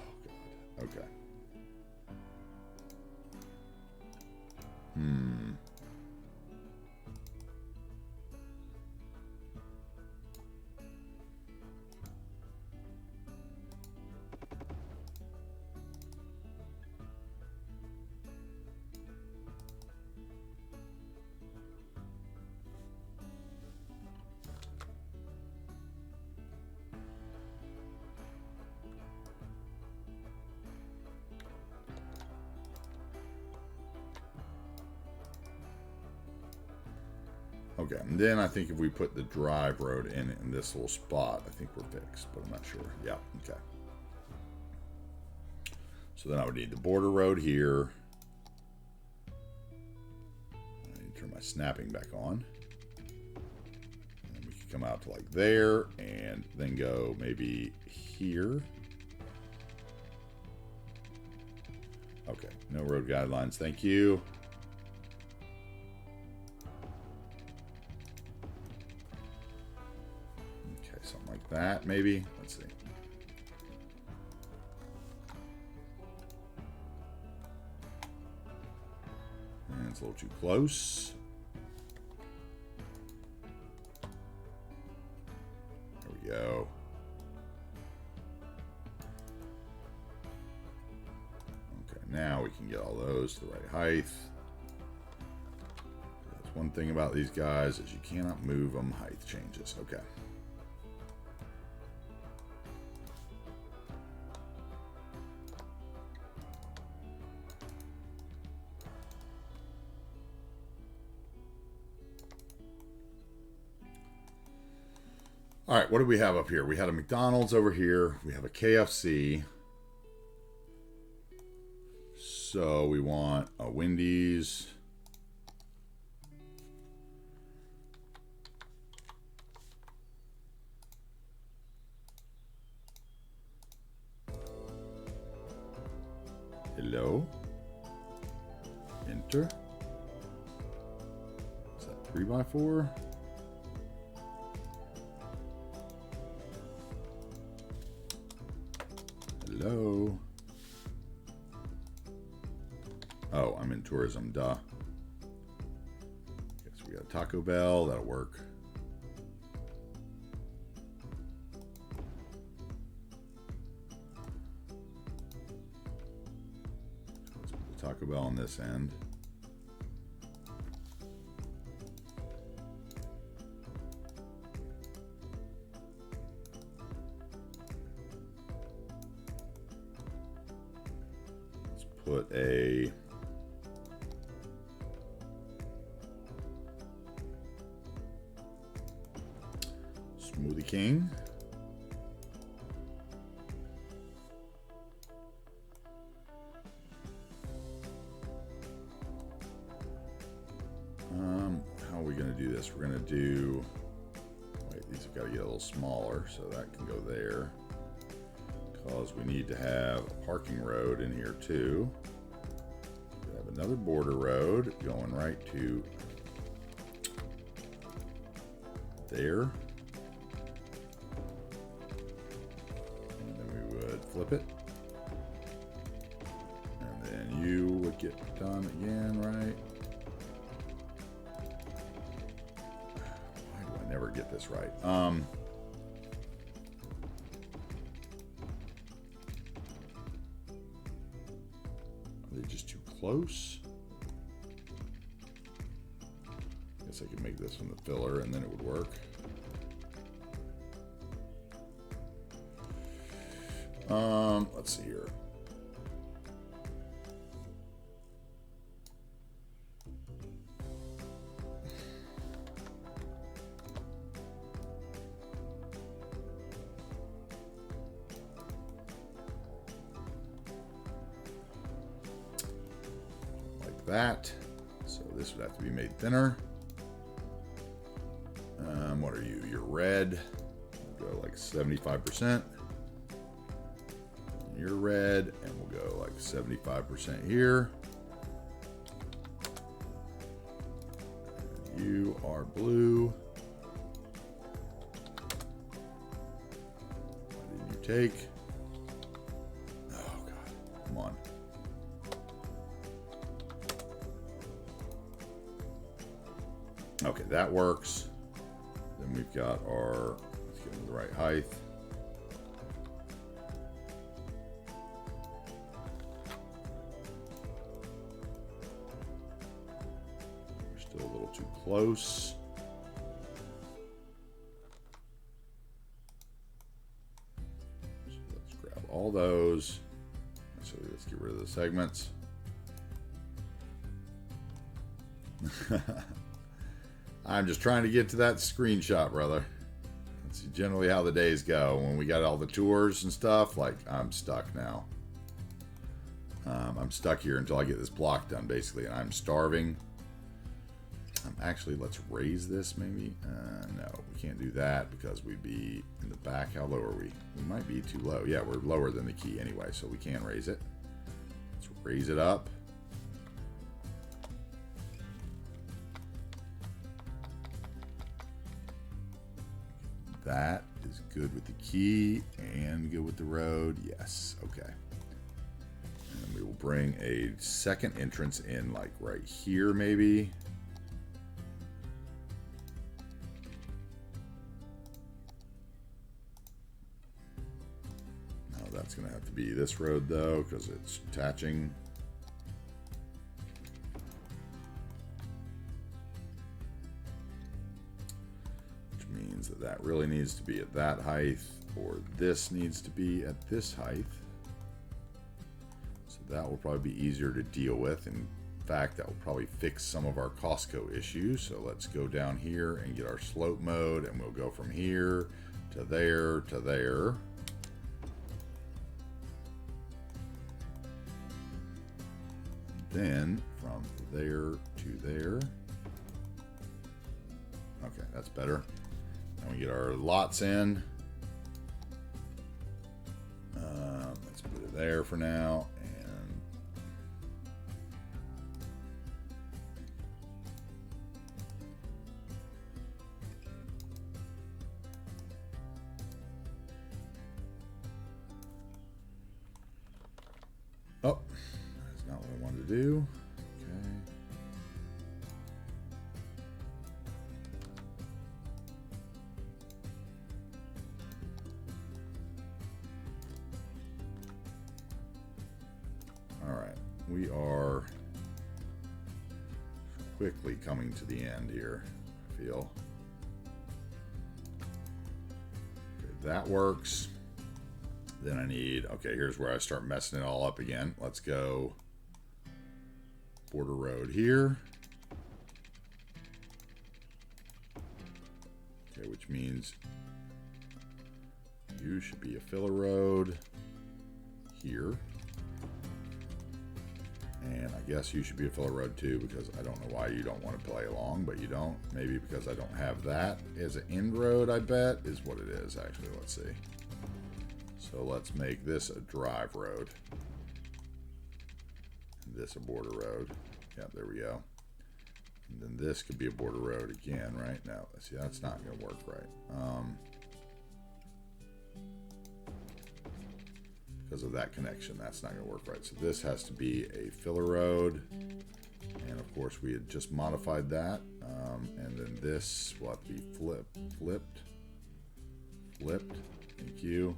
God. Okay. Okay, and then I think if we put the drive road in this little spot, I think we're fixed, but I'm not sure. Yeah, okay. So then I would need the border road here. I need to turn my snapping back on. And we can come out to like there and then go maybe here. Okay, no road guidelines, thank you. That maybe, let's see. And it's a little too close. There we go. Okay, now we can get all those to the right height. That's one thing about these guys is you cannot move them height changes. Okay. All right, what do we have up here? We had a McDonald's over here. We have a KFC. So we want a Wendy's. Hello. Enter. Is that 3x4? Hello. Oh, I'm in tourism, duh. Guess we got Taco Bell, that'll work. Let's put the Taco Bell on this end. Let's put a Smoothie King. How are we going to do this? We're going to do, wait, these have got to get a little smaller, so that can go there. Because we need to have a parking road in here too. We have another border road going right to there. And then we would flip it. And then you would get done again, right? Why do I never get this right? Are they just too close? Guess I could make this one the filler and then it would work. Let's see here. Like that. So this would have to be made thinner. What are you? You're red. We'll go like 75%. You're red, and we'll go like 75% here. And you are blue. What did you take? Oh God, come on. Okay, that works. Then we've got our, let's get them the right height. We're still a little too close. So let's grab all those. So let's get rid of the segments. I'm just trying to get to that screenshot, brother. That's generally how the days go. When we got all the tours and stuff, like, I'm stuck now. I'm stuck here until I get this block done, basically, and I'm starving. Actually, let's raise this, maybe. No, we can't do that because we'd be in the back. How low are we? We might be too low. Yeah, we're lower than the key anyway, so we can raise it. Let's raise it up. That is good with the key and good with the road. Yes, okay. And we will bring a second entrance in, like right here, maybe. No, that's going to have to be this road, though, because it's attaching. That really needs to be at that height, or this needs to be at this height. So that will probably be easier to deal with. In fact, that will probably fix some of our Costco issues. So let's go down here and get our slope mode, and we'll go from here to there to there. then from there to there. Okay, that's better. Now we get our lots in. Let's put it there for now. And oh, that's not what I wanted to do. Okay. All right, we are quickly coming to the end here, I feel. Okay, that works. Then I need, okay, here's where I start messing it all up again. Let's go border road here. Okay, which means you should be a filler road here. And I guess you should be a filler road too, because I don't know why you don't want to play along, but you don't. Maybe because I don't have that as an end road, I bet, is what it is actually. Let's see. So let's make this a drive road. And this a border road. Yeah, there we go. And then this could be a border road again, right? No, see, that's not going to work right. Because of that connection, that's not going to work right. So this has to be a filler road. And of course, we had just modified that. And then this will have to be flipped. Thank you.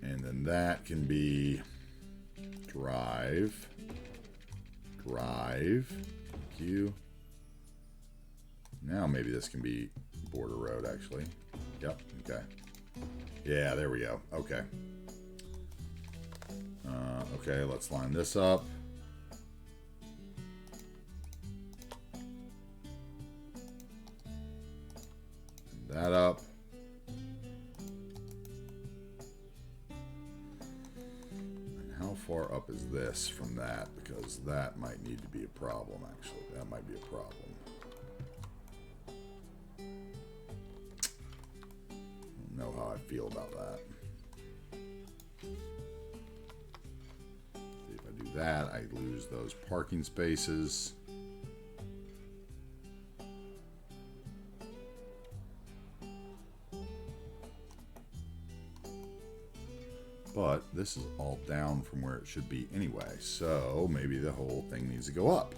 And then that can be drive. Thank you. Now maybe this can be border road, actually. Yep, okay. Yeah, there we go. Okay. Okay, let's line this up. And that up. Far up is this from that? Because that might need to be a problem, actually. That might be a problem. I don't know how I feel about that. If I do that, I lose those parking spaces. But this is all down from where it should be anyway, so maybe the whole thing needs to go up.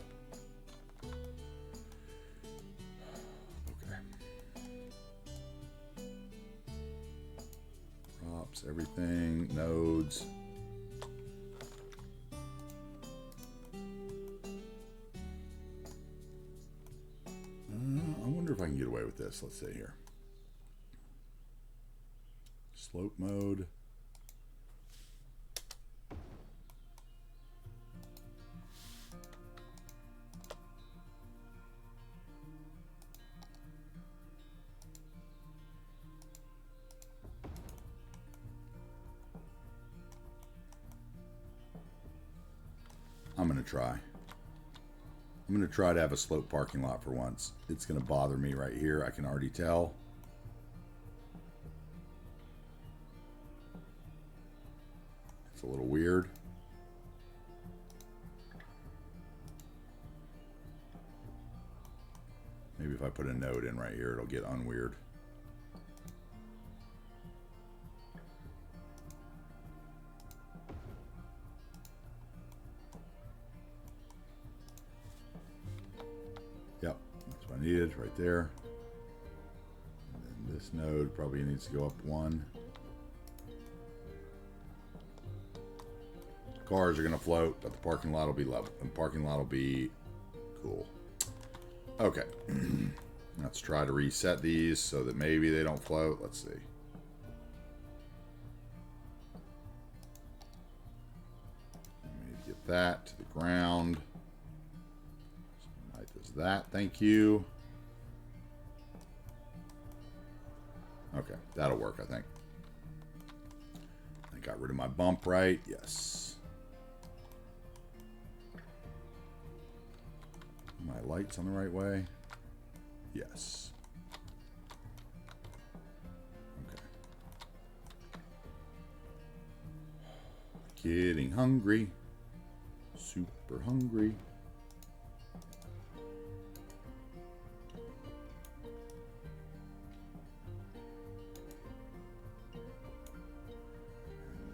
Okay. Props, everything, nodes. I wonder if I can get away with this. Let's see here. Slope mode. I'm going to try. I'm going to try to have a slope parking lot for once. It's going to bother me right here. I can already tell. It's a little weird. Maybe if I put a node in right here, it'll get unweird. Yep, that's what I needed right there. And then this node probably needs to go up one. Cars are going to float, but the parking lot will be level. And the parking lot will be cool. Okay. Let's try to reset these so that maybe they don't float. Let's see. Get that to the ground. So does that. Thank you. Okay, that'll work, I think. I got rid of my bump, right? Yes. lights on the right way? Yes. Okay. Getting hungry. Super hungry.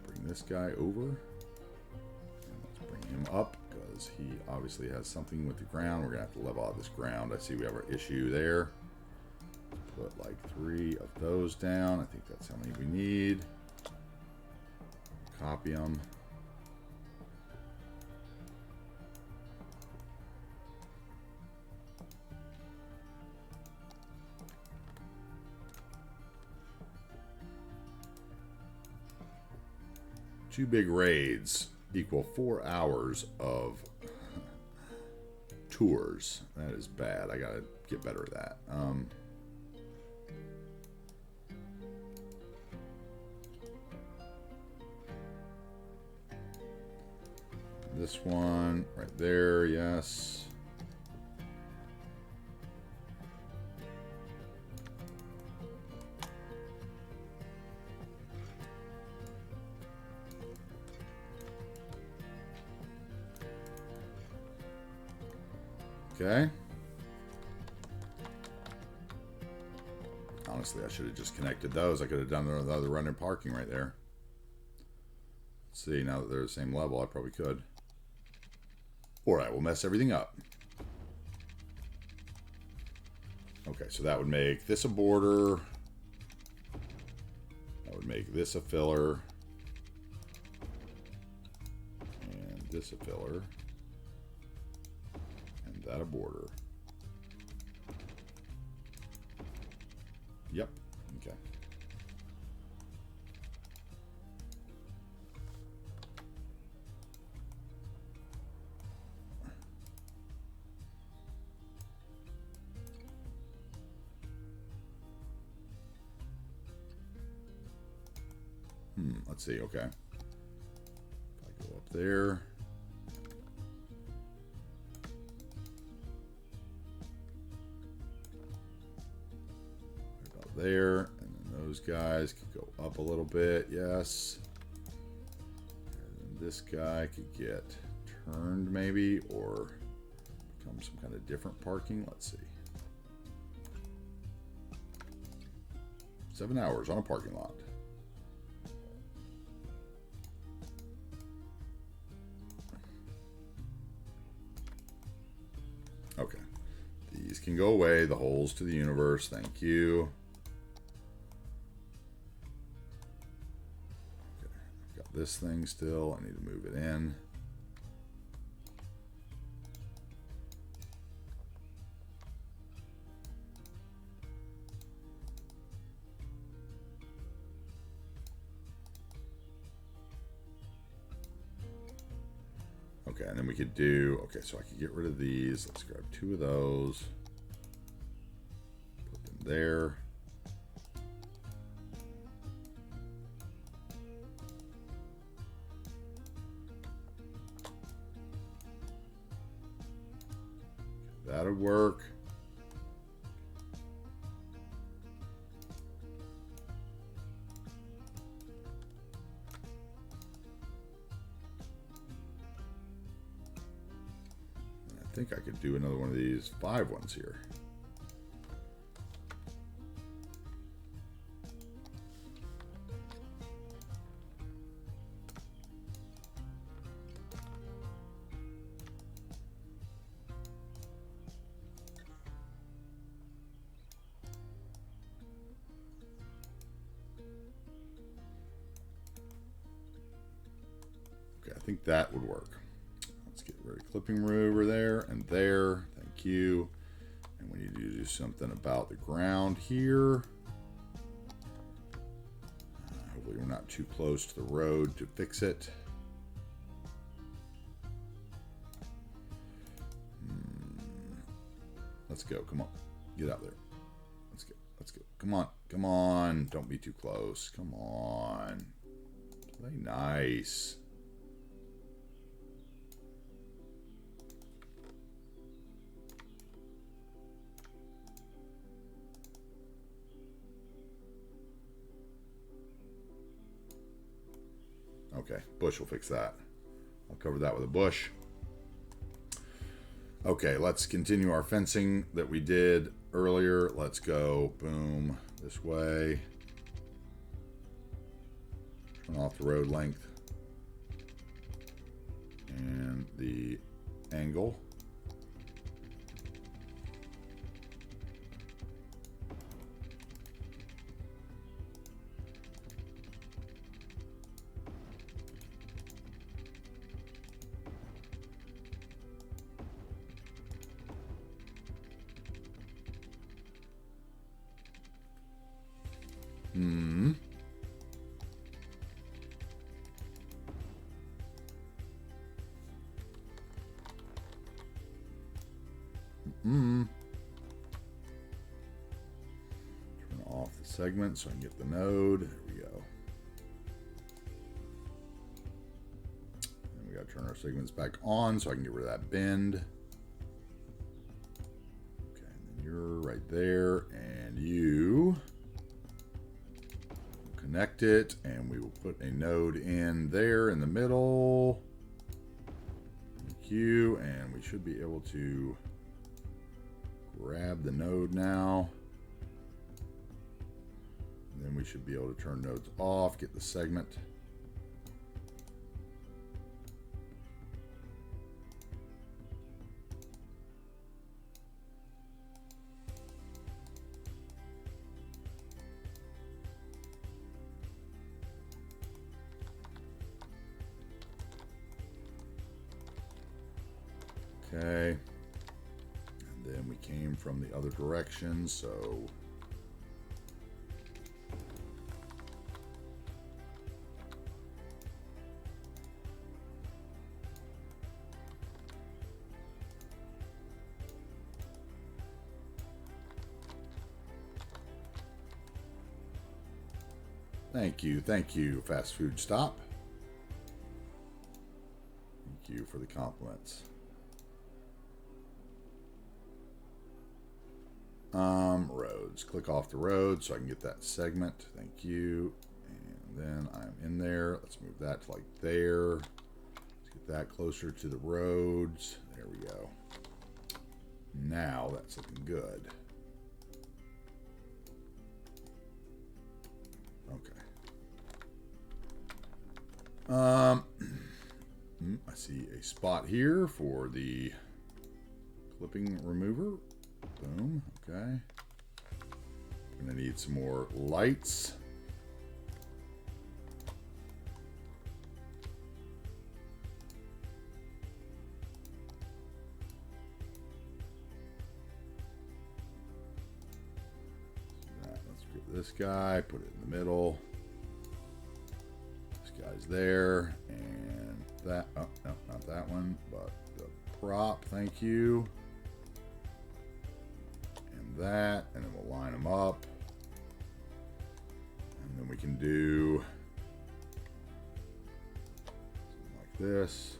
Bring this guy over. And let's bring him up because he obviously has something with the ground. We're going to have to level out this ground. I see we have our issue there. Put like 3 of those down. I think that's how many we need. Copy them. Two big raids equal 4 hours of tours. That is bad. I gotta get better at that. This one right there, yes. Okay. Honestly, I should have just connected those. I could have done another run in parking right there. Let's see, now that they're the same level, I probably could. Or I will mess everything up. Okay, so that would make this a border. That would make this a filler. And this a filler. And that a border. Yep, okay. Let's see, okay. If I go up there. About there, and then those guys could go up a little bit, yes. And then this guy could get turned maybe, or become some kind of different parking. Let's see. 7 hours on a parking lot. Okay, these can go away, the holes to the universe, thank you. Okay, I've got this thing still, I need to move it in. Okay, and then we could do, okay, so I could get rid of these. Let's grab 2 of those. Put them there. That'll work. I think I could do another one of these 5 ones here. Okay, I think that would work. Clipping room over there and there. Thank you. And we need to do something about the ground here. Hopefully we're not too close to the road to fix it. Let's go. Come on. Get out there. Let's go. Let's go. Come on. Come on. Don't be too close. Come on. Play nice. Okay, bush will fix that. I'll cover that with a bush. Okay, let's continue our fencing that we did earlier. Let's go, boom, this way. Turn off the road length. And the angle. Turn off the segment so I can get the node. There we go. And we got to turn our segments back on so I can get rid of that bend. Okay, and then you're right there, and you connect it, and we will put a node in there in the middle. Q, and we should be able to grab the node now. And then we should be able to turn nodes off, get the segment. Okay. And then we came from the other direction, so thank you, fast food stop. Thank you for the compliments. Roads. Click off the road so I can get that segment. Thank you. And then I'm in there. Let's move that to like there. Let's get that closer to the roads. There we go. Now that's looking good. Okay. I see a spot here for the clipping remover. Boom. Okay. I'm gonna need some more lights. Let's get this guy, put it in the middle. This guy's there, and that, oh, no, not that one, but the prop, thank you. And that, and then we'll line them up. And then we can do something like this.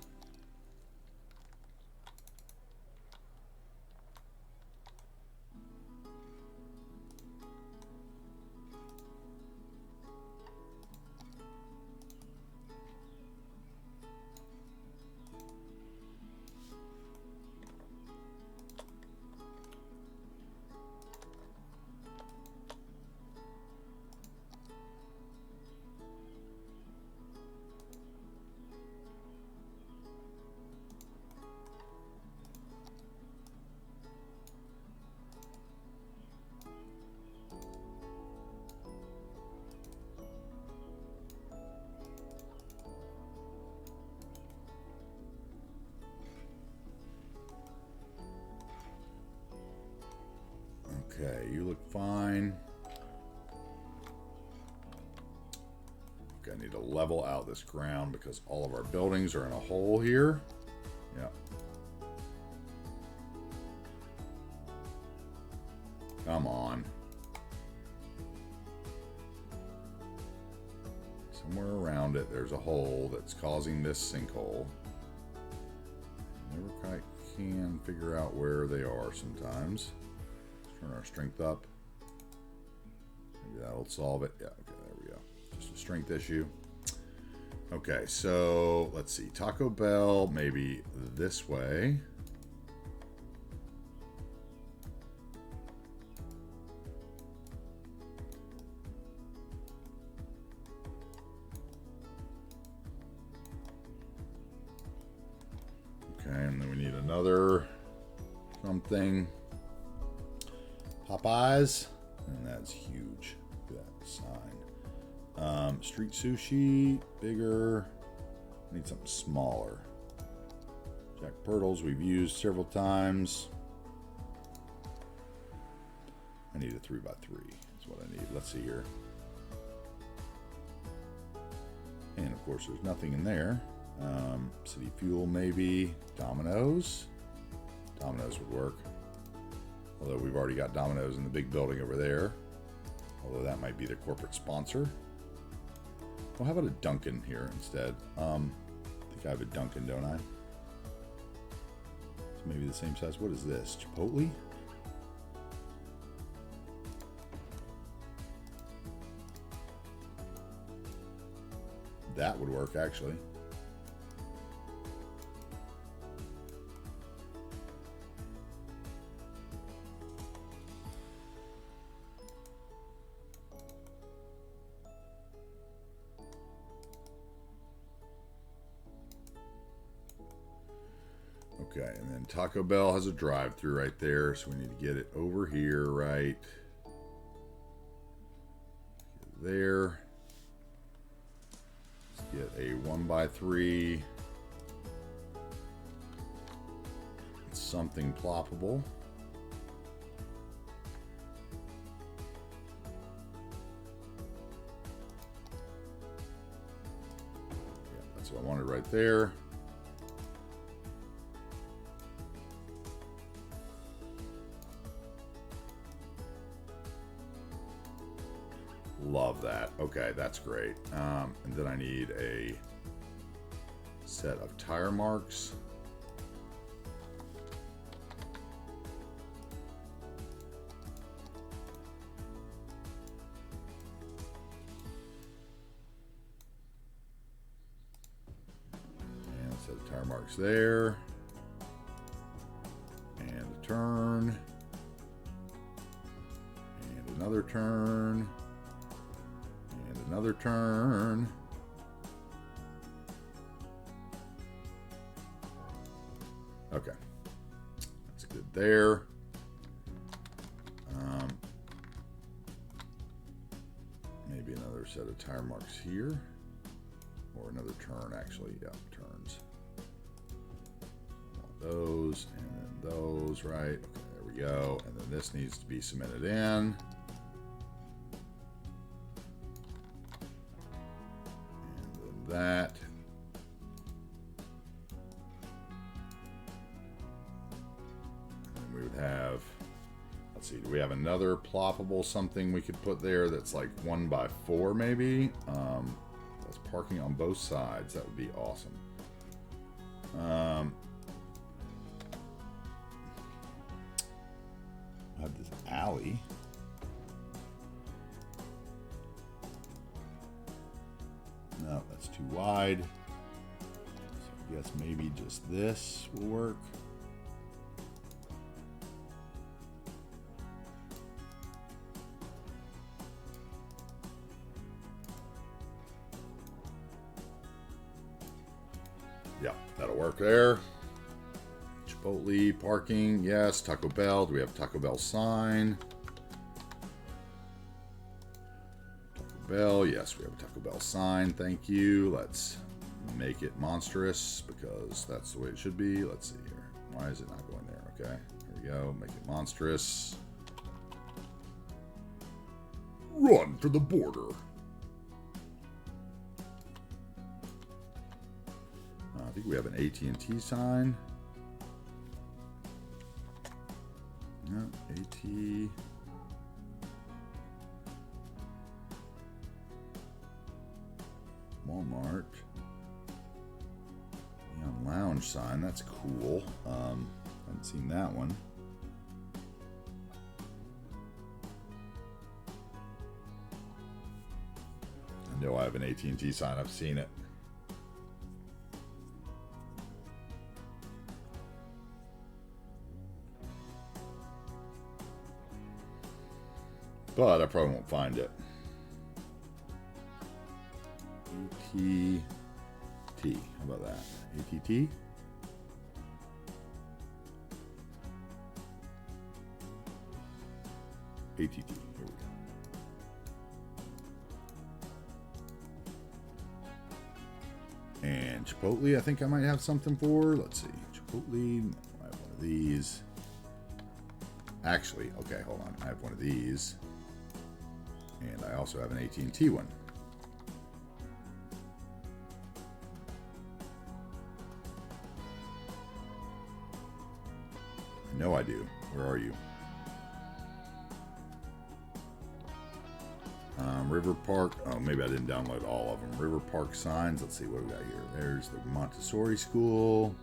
Okay, you look fine. Okay, I need to level out this ground because all of our buildings are in a hole here. Yep. Come on. Somewhere around it, there's a hole that's causing this sinkhole. Never quite can figure out where they are sometimes. Turn our strength up. Maybe that'll solve it. Yeah, okay, there we go. Just a strength issue. Okay, so let's see. Taco Bell, maybe this way. Okay, and then we need another something. Popeyes, and that's huge. Look at that sign. Street sushi, bigger. Need something smaller. Jack Purtles, we've used several times. I need a 3x3. That's what I need. Let's see here. And of course, there's nothing in there. City Fuel, maybe. Domino's. Domino's would work. Although we've already got Domino's in the big building over there. Although that might be the corporate sponsor. Well, how about a Dunkin' here instead? I think I have a Dunkin', don't I? It's maybe the same size. What is this? Chipotle? That would work, actually. Okay, and then Taco Bell has a drive-through right there, so we need to get it over here, right there. Let's get a 1x3. Something ploppable. Yeah, that's what I wanted right there. Love that. Okay, that's great. And then I need a set of tire marks. And a set of tire marks there. And a turn. And another turn. Another turn. Okay, that's good there. Maybe another set of tire marks here, or another turn actually. Yeah, turns. Those and then those, right? Okay, there we go. And then this needs to be cemented in. That. And we would have, let's see, do we have another ploppable something we could put there that's like 1x4 maybe? That's parking on both sides. That would be awesome. I have this alley. No, that's too wide. So I guess maybe just this will work. Yeah, that'll work there. Chipotle, parking, yes. Taco Bell, do we have Taco Bell sign? Bell, yes, we have a Taco Bell sign. Thank you. Let's make it monstrous because that's the way it should be. Let's see here. Why is it not going there? Okay, there we go. Make it monstrous. Run for the border. I think we have an AT&T sign. Yeah, AT. Walmart. Neon lounge sign. That's cool. Haven't seen that one. I know I have an AT&T sign. I've seen it. but I probably won't find it. ATT. How about that? ATT? ATT. Here we go. And Chipotle, I think I might have something for. Let's see. Chipotle. I have one of these. Actually, okay, hold on. I have one of these. And I also have an AT&T one. I know I do. Where are you? River Park. Oh, maybe I didn't download all of them. River Park signs. Let's see what we got here. There's the Montessori School.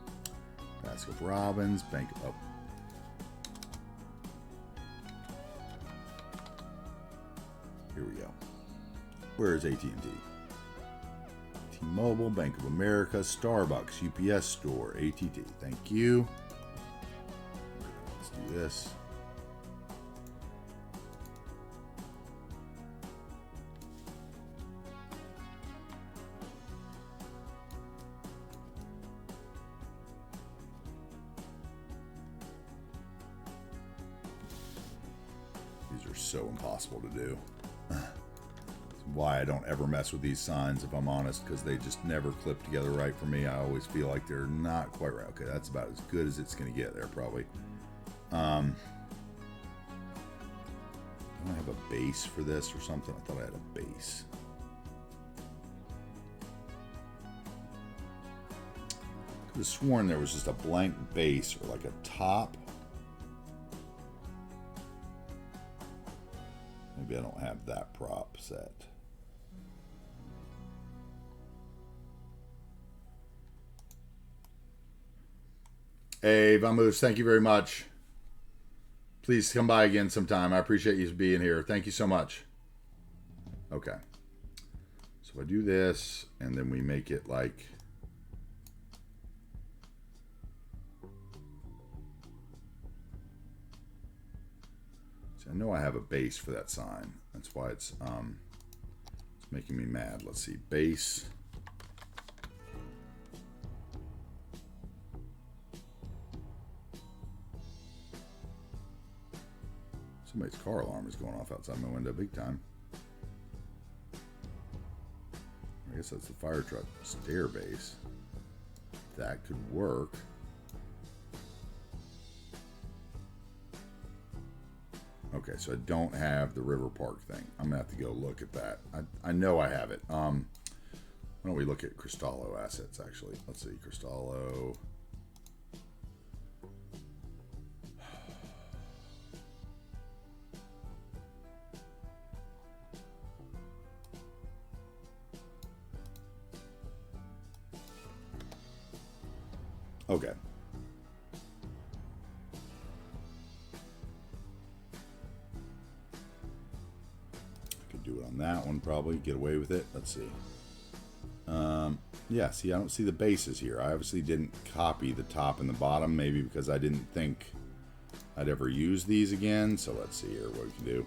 Baskin Robbins. Bank. Oh. Here we go. Where is AT&T? T-Mobile, Bank of America, Starbucks, UPS Store, ATT. Thank you. Let's do this. These are so impossible to do. Why I don't ever mess with these signs, if I'm honest, because they just never clip together right for me. I always feel like they're not quite right. Okay, that's about as good as it's going to get there, probably. Do I have a base for this or something? I thought I had a base. Could have sworn there was just a blank base or like a top. Maybe I don't have that prop set. Hey, Vamoose, thank you very much. Please come by again sometime. I appreciate you being here. Thank you so much. Okay. So I do this, and then we make it like... See, I know I have a base for that sign. That's why it's making me mad. Let's see. Base... Somebody's car alarm is going off outside my window big time. I guess that's the fire truck stair base. That could work. Okay, so I don't have the River Park thing. I'm gonna have to go look at that. I know I have it. Why don't we look at Cristallo assets actually? Let's see, Cristallo. Okay. I could do it on that one probably, get away with it. Let's see. Yeah, see, I don't see the bases here. I obviously didn't copy the top and the bottom, maybe because I didn't think I'd ever use these again. So let's see here what we can do.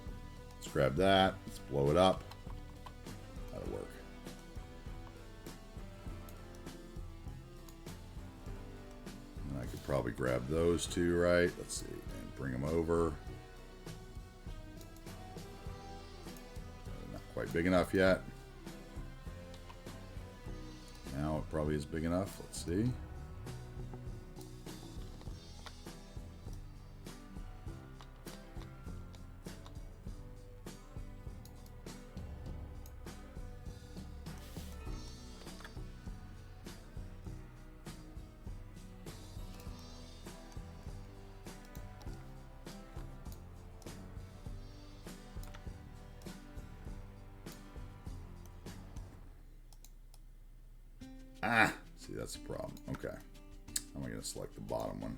Let's grab that. Let's blow it up. That'll work. I could probably grab those two, right? Let's see, and bring them over. Not quite big enough yet. Now it probably is big enough. Let's see. See, that's the problem. Okay. How am I going to select the bottom one?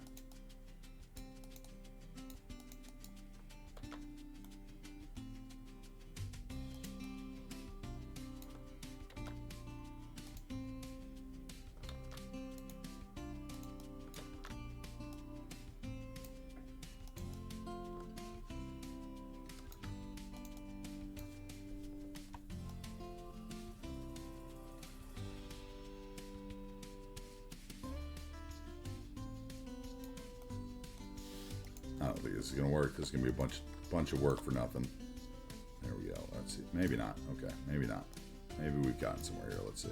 this is gonna work. This is gonna be a bunch of work for nothing. There we go. Let's see. Maybe not. Okay, maybe not. Maybe we've gotten somewhere here. Let's see.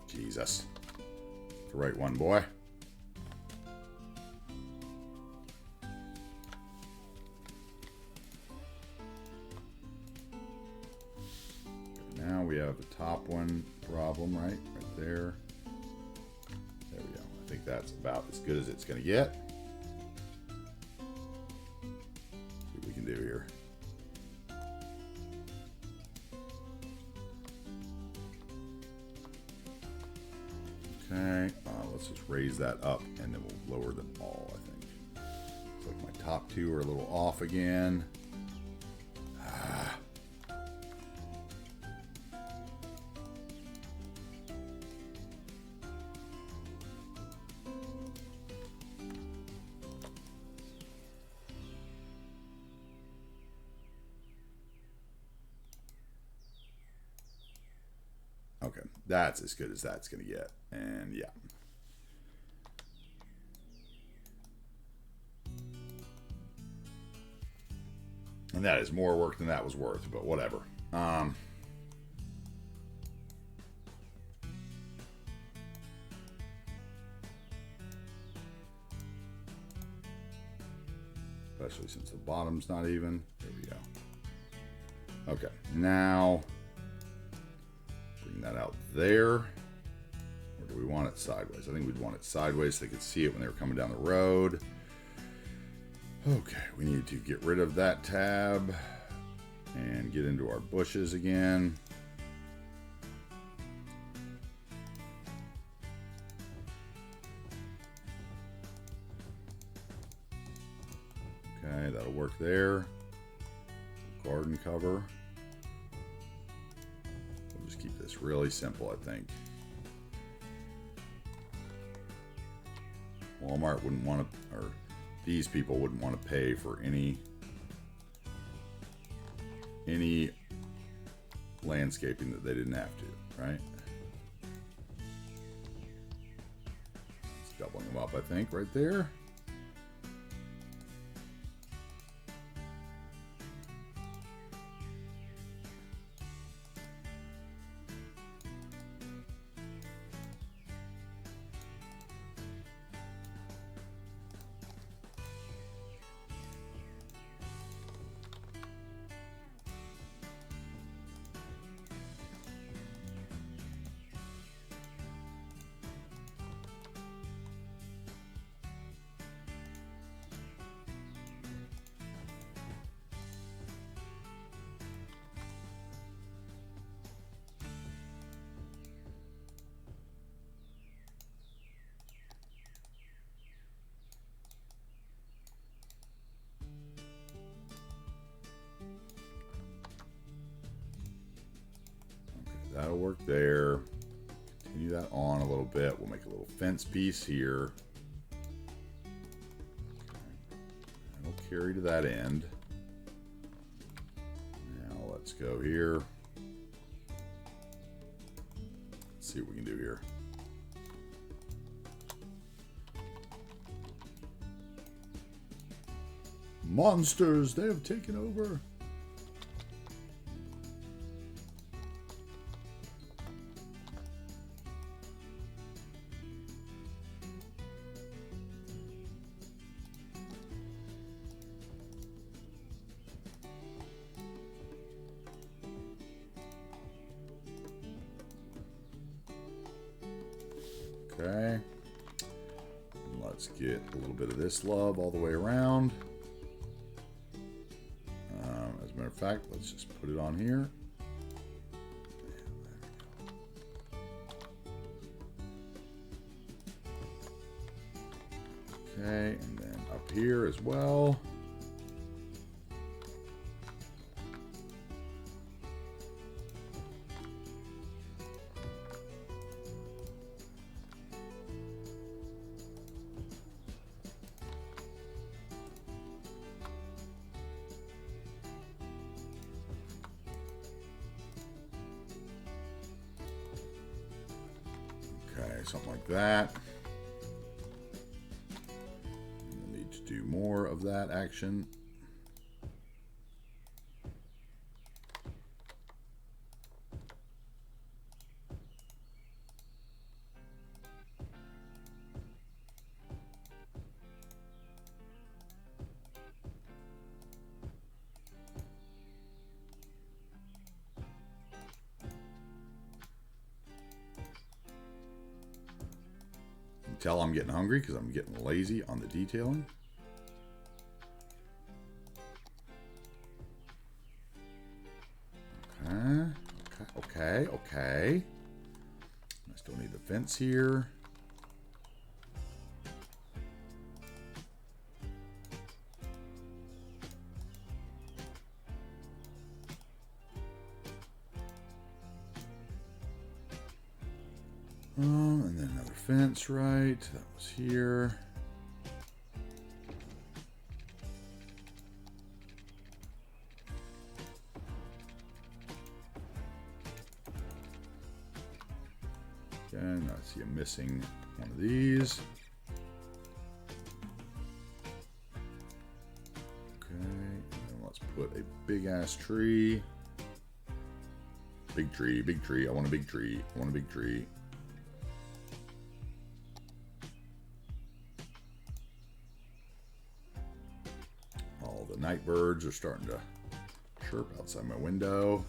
Jesus. The right one, boy. Now we have the top one problem, right? Right there. There we go. I think that's about as good as it's going to get. See what we can do here. Okay, let's just raise that up and then we'll lower them all, I think. Looks like my top two are a little off again. Okay, that's as good as that's going to get. And yeah. And that is more work than that was worth, but whatever. Especially since the bottom's not even. There we go. Okay, now bring that out there. Or do we want it sideways? I think we'd want it sideways so they could see it when they were coming down the road. Okay, we need to get rid of that tab and get into our bushes again. Okay, that'll work there. Garden cover. We'll just keep this really simple, I think. Walmart wouldn't want to, or these people wouldn't want to pay for any landscaping that they didn't have to, right? It's doubling them up, I think, right there. That'll work there. Continue that on a little bit. We'll make a little fence piece here. Okay. That'll carry to that end. Now let's go here. Let's see what we can do here. Monsters, they have taken over. Okay, and let's get a little bit of this love all the way around. As a matter of fact, let's just put it on here. Okay, and then up here as well. something like that. We'll need to do more of that action. Tell I'm getting hungry because I'm getting lazy on the detailing. Okay. I still need the fence here. And then another fence, right? That was here. Again, I see I'm missing one of these. Okay, and then let's put a big ass tree. Big tree, big tree. I want a big tree. I want a big tree. All the night birds are starting to chirp outside my window.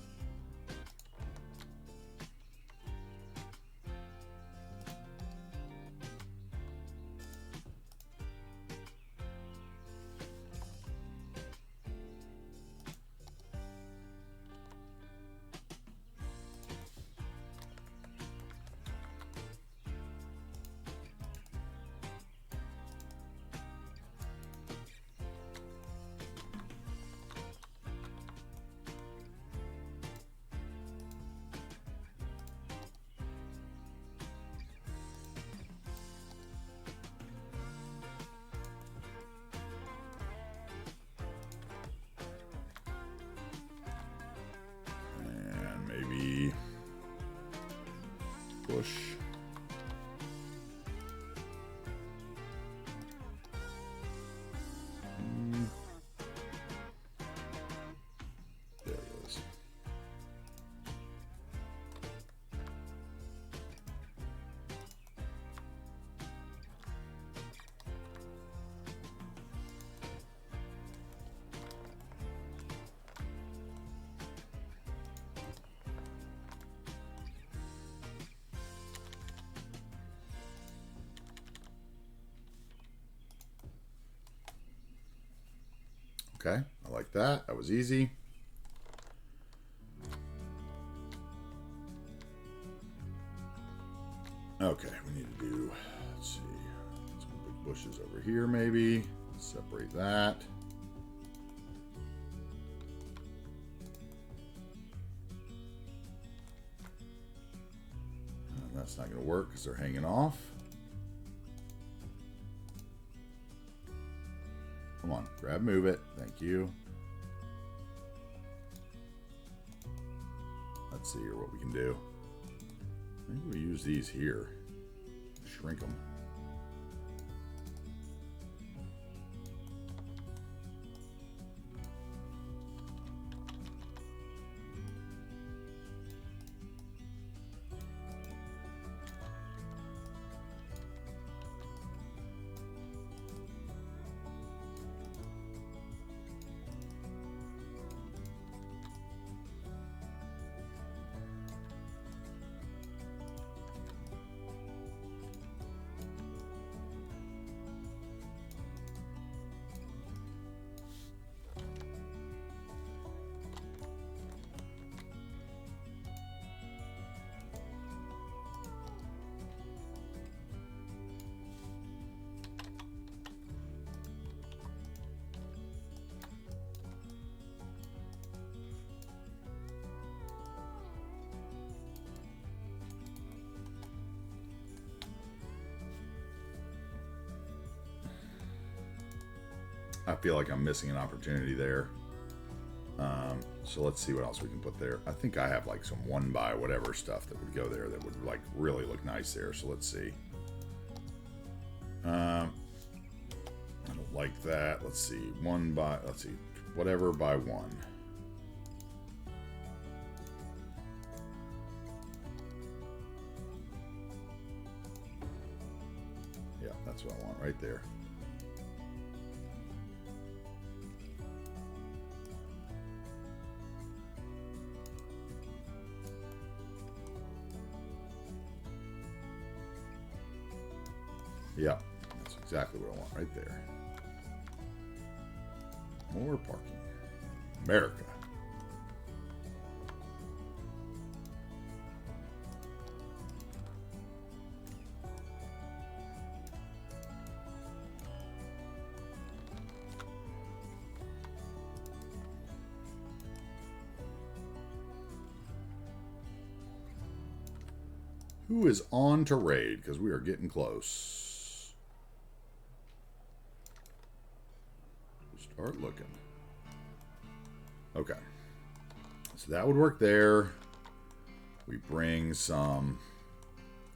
Push. There it is. Okay, I like that. That was easy. Okay, we need to do, let's see, some big bushes over here maybe. Separate that. And that's not going to work because they're hanging off. Come on, grab, move it. Thank you. Let's see here what we can do. Maybe we use these here. Shrink them. I feel like I'm missing an opportunity there. So let's see what else we can put there. I think I have like some 1 by whatever stuff that would go there that would like really look nice there. So let's see. I don't like that. Let's see. 1 by, let's see, whatever by 1. Yeah, that's what I want right there. Yeah, that's exactly what I want right there. More parking. America. Who is on to raid? Because we are getting close. Start looking. Okay. So that would work there. We bring some...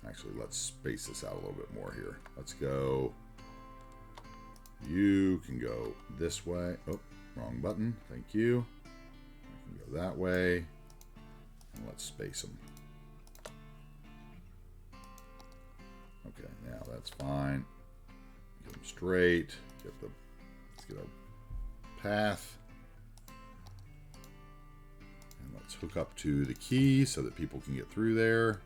Actually, let's space this out a little bit more here. Let's go... You can go this way. Oh, wrong button. Thank you. You can go that way. And let's space them. Okay, now that's fine. Get them straight. Let's get our path. And let's hook up to the quay so that people can get through there.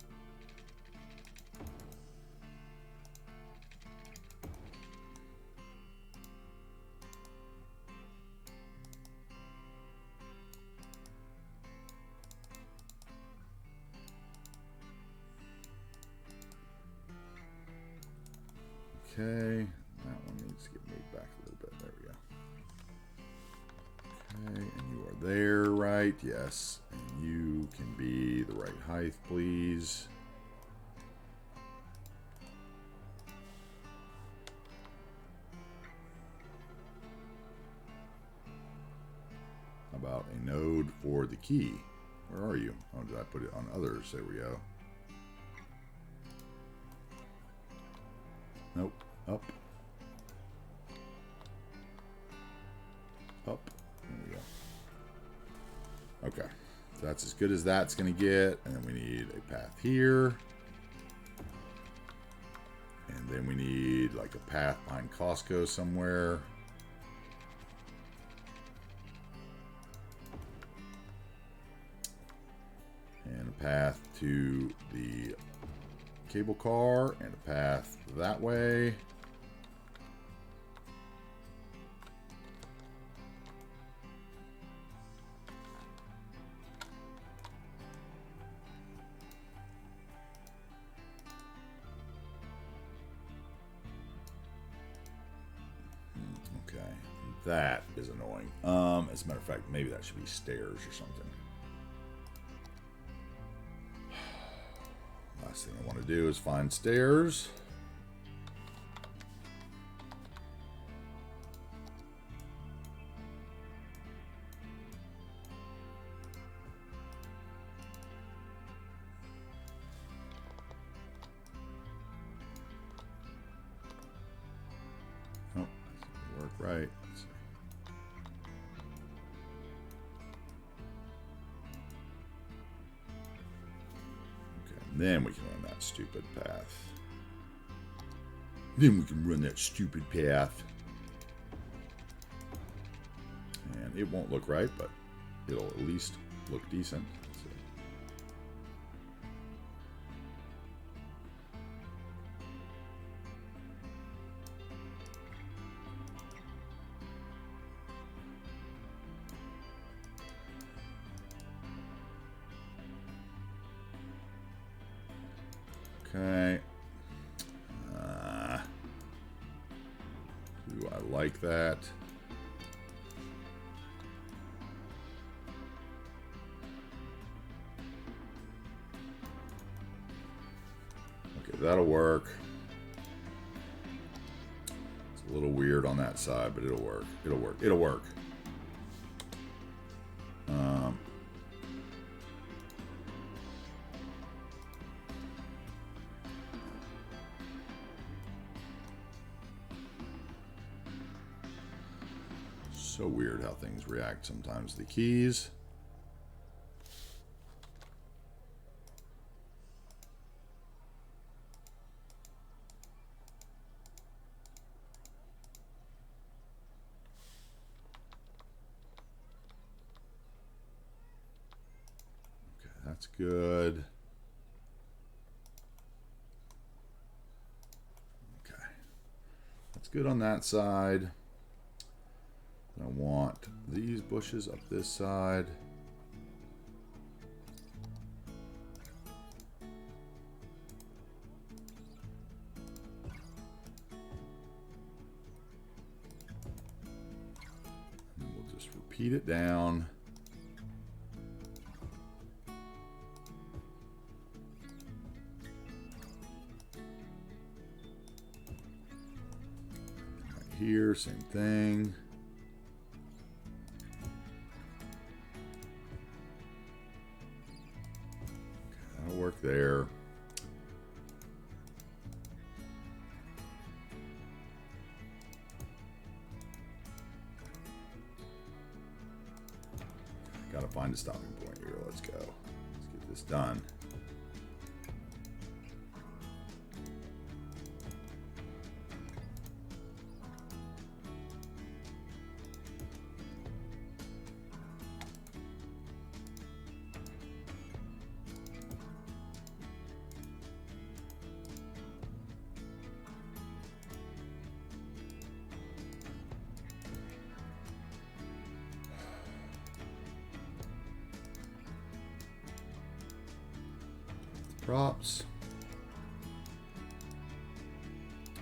Okay, that one needs to get moved back a little bit. There we go. Okay, and you are there, right? Yes. And you can be the right height, please. How about a node for the quay? Where are you? Oh, did I put it on others? There we go. Nope. Up. Up. There we go. Okay. So that's as good as that's going to get. And then we need a path here. And then we need like a path behind Costco somewhere. And a path to the cable car and a path that way. Okay, that is annoying. As a matter of fact, maybe that should be stairs or something. Last thing I want to do is find stairs. Oh, that doesn't work right. Let's see. Then we can run that stupid path. And it won't look right, but it'll at least look decent. Let's see. Okay. Do I like that? Okay, that'll work. It's a little weird on that side, but it'll work. It'll work. It'll work. So weird how things react sometimes to the keys. Okay, that's good. Okay, that's good on that side. I want these bushes up this side. And we'll just repeat it down. Right here, same thing. Work there. Gotta find a stopping point here. Let's go. Let's get this done. Props.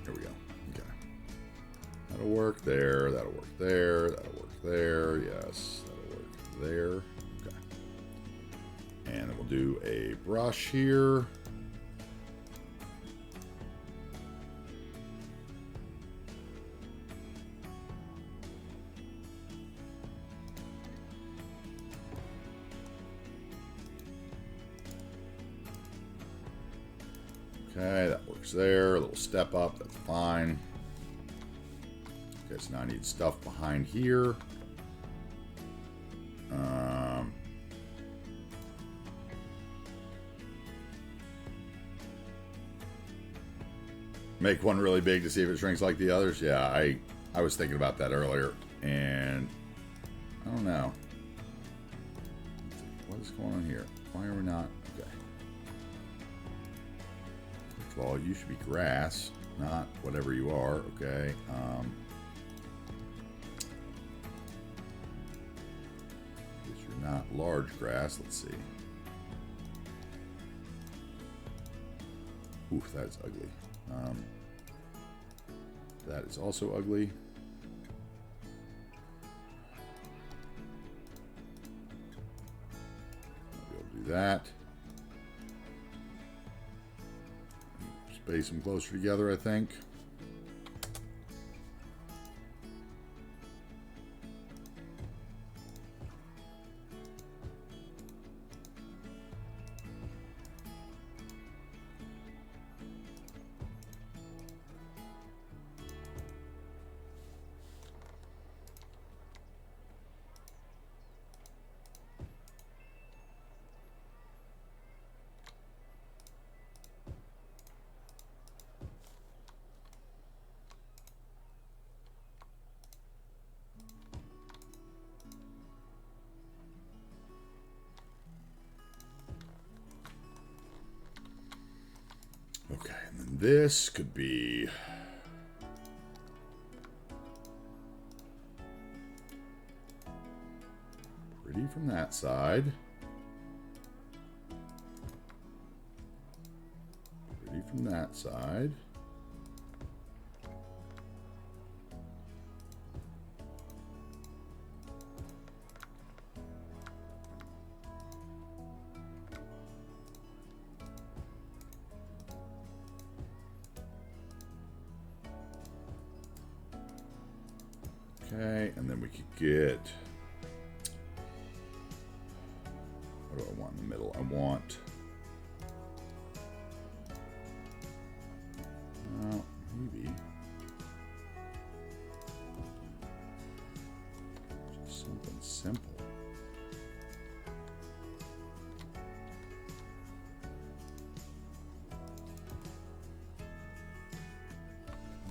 There we go. Okay. That'll work there. That'll work there. That'll work there. Yes. That'll work there. Okay. And then we'll do a brush here. Okay, that works there. A little step up, that's fine. Okay, so now I need stuff behind here. Make one really big to see if it shrinks like the others. Yeah, I was thinking about that earlier, and I don't know. What is going on here? Why are we not? Okay. First of all, you should be grass, not whatever you are. Okay. Guess you're not large grass. Let's see. Oof, that's ugly. That is also ugly. I'll be able to do that. Space them closer together, I think. Okay, and then this could be pretty from that side. Pretty from that side. Okay, and then we could get, what do I want in the middle? I want, maybe. Something simple.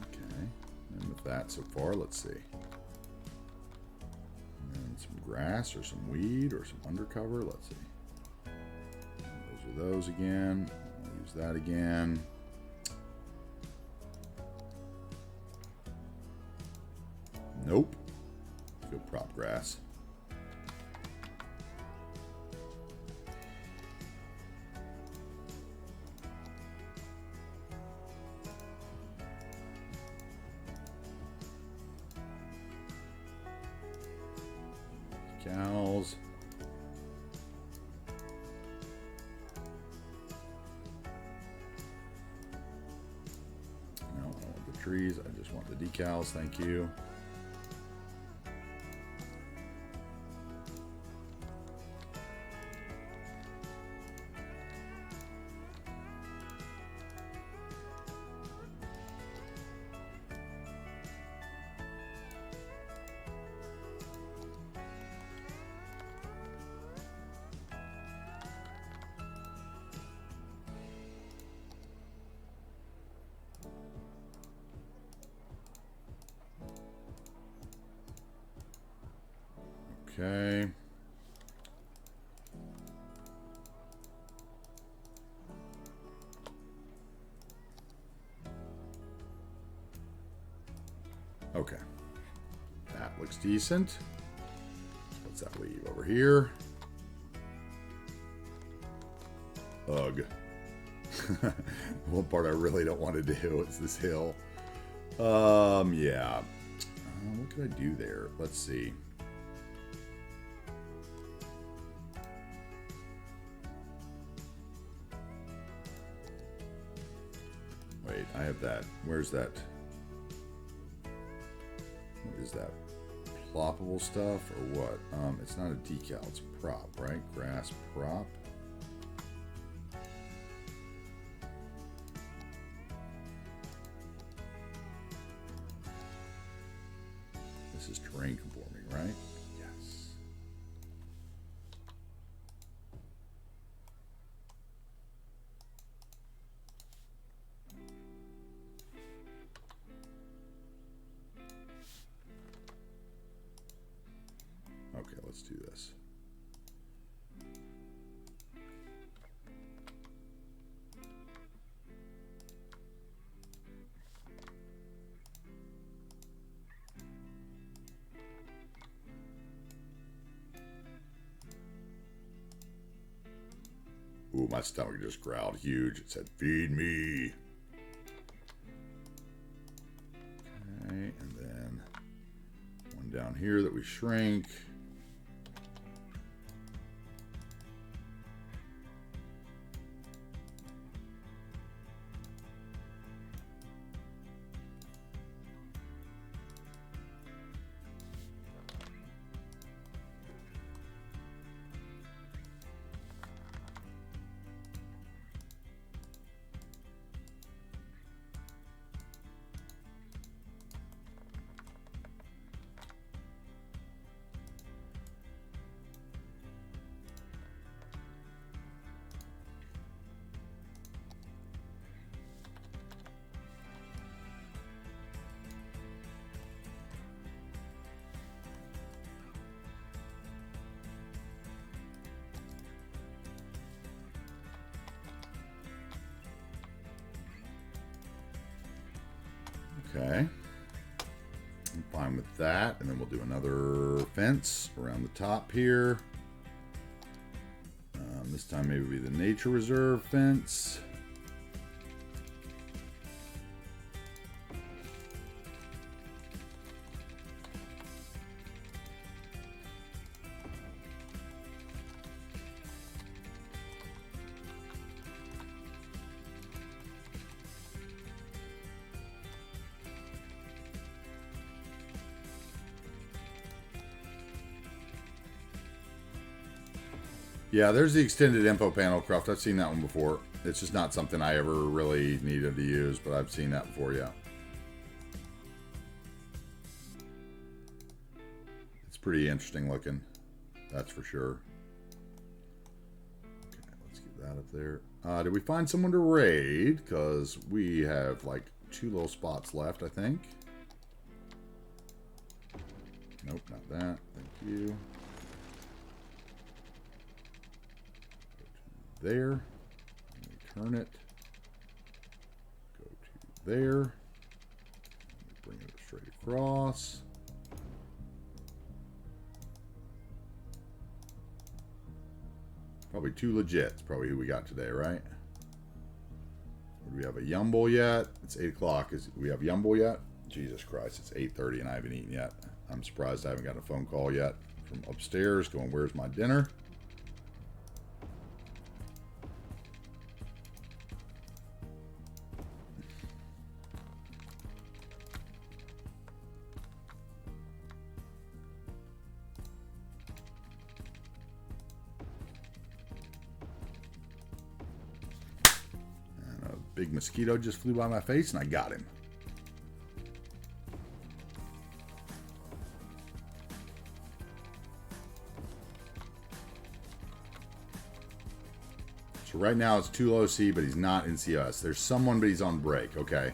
Okay, and with that so far, let's see. And some grass or some weed or some undercover. Let's see. Those are those again. I'll use that again. Nope. Let's go prop grass. Cows. No, I don't want the trees. I just want the decals. Thank you. Okay. Okay. That looks decent. What's that leave over here? Ugh. One part I really don't want to do is this hill. Yeah. What could I do there? Let's see. Wait, I have that. Where's that? What is that? Ploppable stuff or what? It's not a decal, it's a prop, right? Grass prop. This is terrain conforming, right? Yes. Okay, let's do this. Ooh, my stomach just growled huge. It said, "Feed me." Okay, and then one down here that we shrink. Okay, I'm fine with that. And then we'll do another fence around the top here. This time maybe it'll be the nature reserve fence. Yeah, there's the extended info panel, Croft. I've seen that one before. It's just not something I ever really needed to use, but I've seen that before, yeah. It's pretty interesting looking. That's for sure. Okay, let's get that up there. Did we find someone to raid? Because we have like 2 little spots left, I think. Nope, not that. Thank you. Go to there. Turn it. Go to there. Bring it straight across. Probably 2 legits. Probably who we got today, right? Do we have a Yumble yet? It's 8 o'clock. We have Yumble yet? Jesus Christ, it's 8:30 and I haven't eaten yet. I'm surprised I haven't gotten a phone call yet from upstairs going, where's my dinner? And a big mosquito just flew by my face and I got him. So right now it's too low C, but he's not in CS. There's someone, but he's on break. Okay.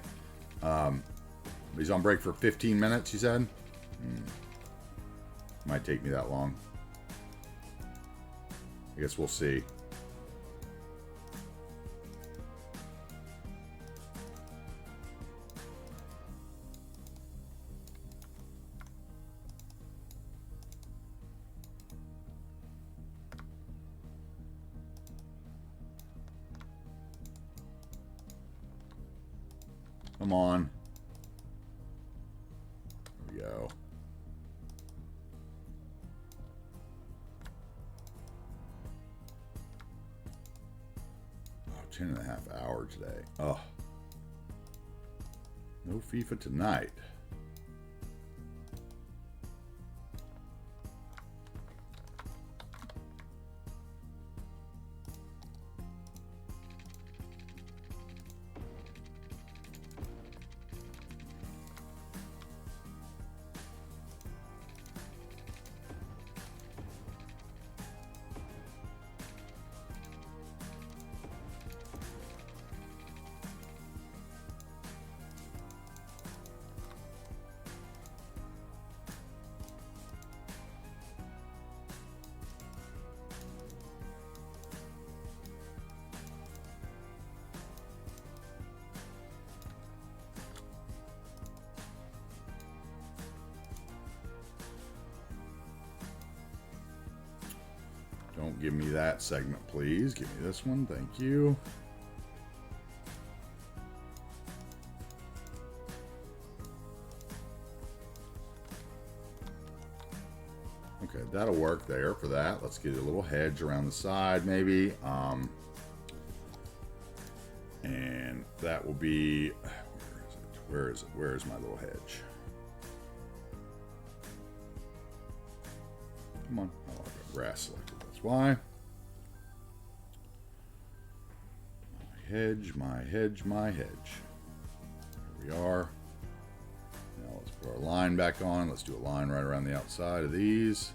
He's on break for 15 minutes, you said? Might take me that long. I guess we'll see. Come on. There we go. Oh, 10.5 hours today. Oh. No FIFA tonight. Don't give me that segment, please. Give me this one. Thank you. Okay, that'll work there for that. Let's get a little hedge around the side, maybe. And that will be... Where is it? Where is my little hedge? Come on. Oh, I've got grass selected. That's why. My hedge, my hedge, my hedge. Here we are. Now let's put our line back on. Let's do a line right around the outside of these.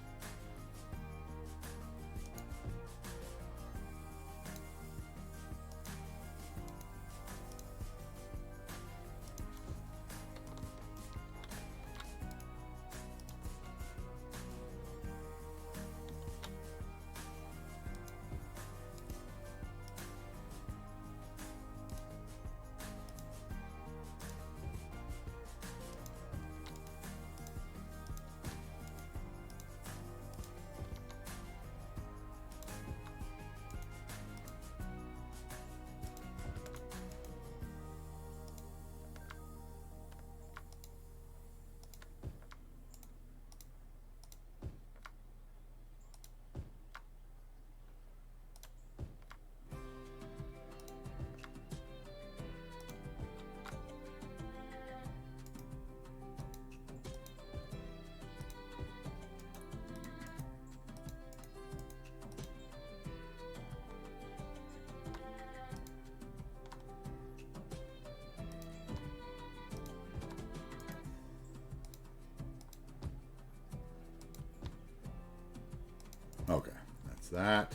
Okay, that's that.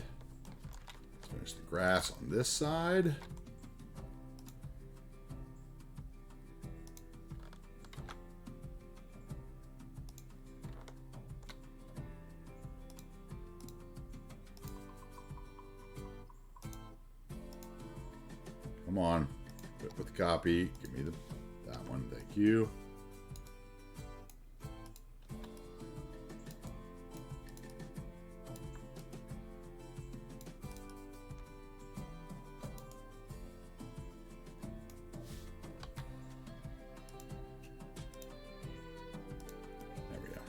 Let's finish the grass on this side. Come on, with the copy. Give me that one. Thank you. There we go.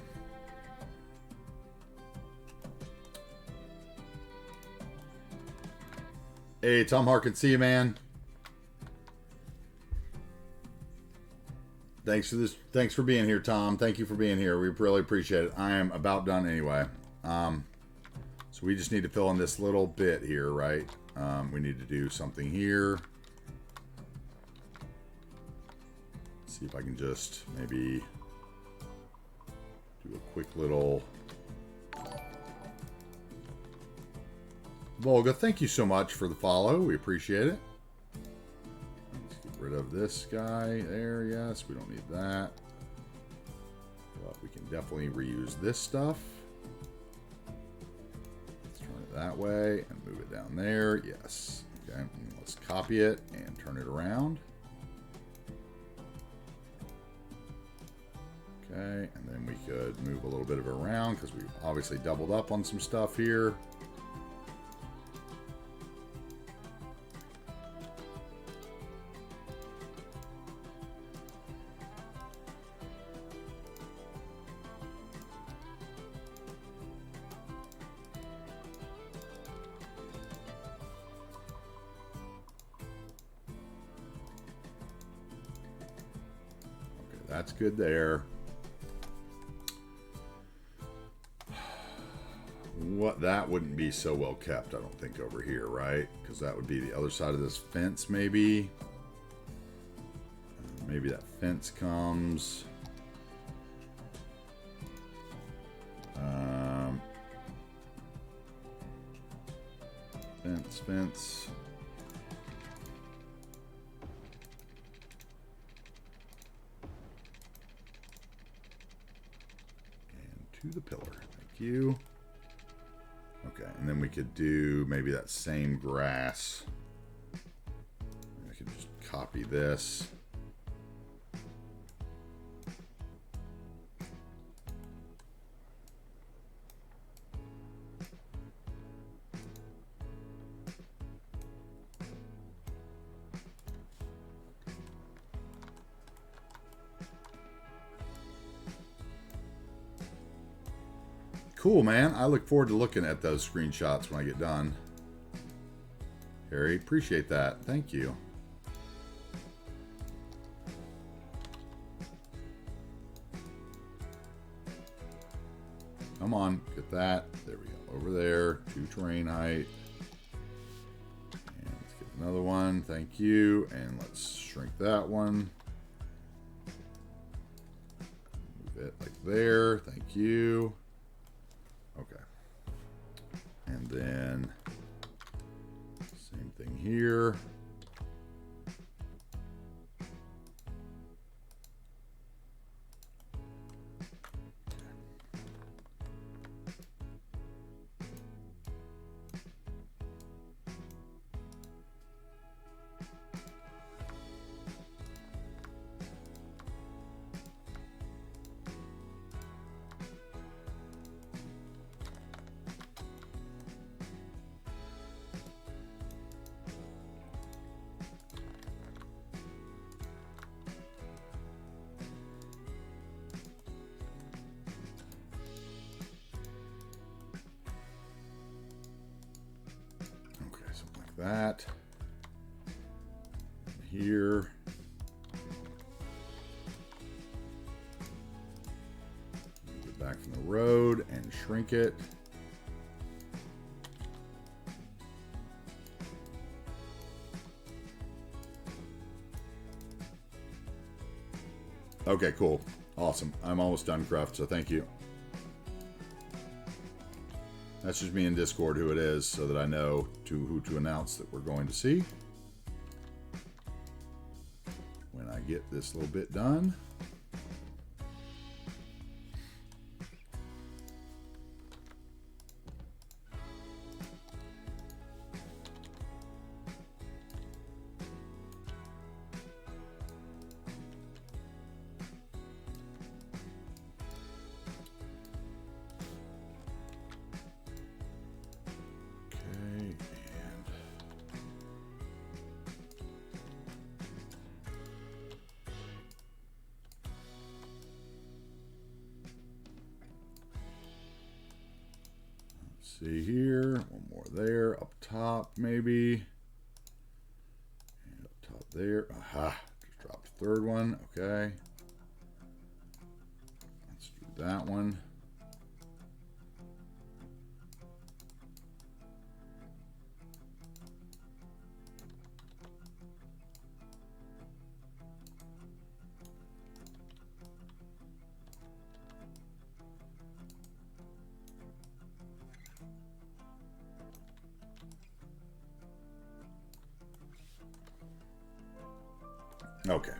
Hey, Tom Harkin, see you, man. Thanks for being here, Tom. Thank you for being here. We really appreciate it. I am about done anyway. So we just need to fill in this little bit here, right? We need to do something here. See if I can just maybe do a quick little... Volga, thank you so much for the follow. We appreciate it. Rid of this guy there. Yes, we don't need that, but we can definitely reuse this stuff. Let's turn it that way and move it down there. Yes. Okay, and let's copy it and turn it around. Okay, and then we could move a little bit of it around because we've obviously doubled up on some stuff here. That's good there. What, that wouldn't be so well kept, I don't think, over here, right? Because that would be the other side of this fence, maybe. Maybe that fence comes. Fence. To the pillar. Thank you. Okay, and then we could do maybe that same grass. I could just copy this. Cool, man. I look forward to looking at those screenshots when I get done. Harry, appreciate that. Thank you. Come on, get that. There we go. Over there, 2 terrain height. And let's get another one. Thank you. And let's shrink that one. Move it like there. Thank you. Okay. And then same thing here. That here. Move it back from the road and shrink it. Okay, cool. Awesome. I'm almost done, Cruft, so thank you. Message me in Discord who it is so that I know who to announce that we're going to see when I get this little bit done. See here, one more there, up top maybe, and up top there. Aha, just dropped a third one. Okay, let's do that one. Okay.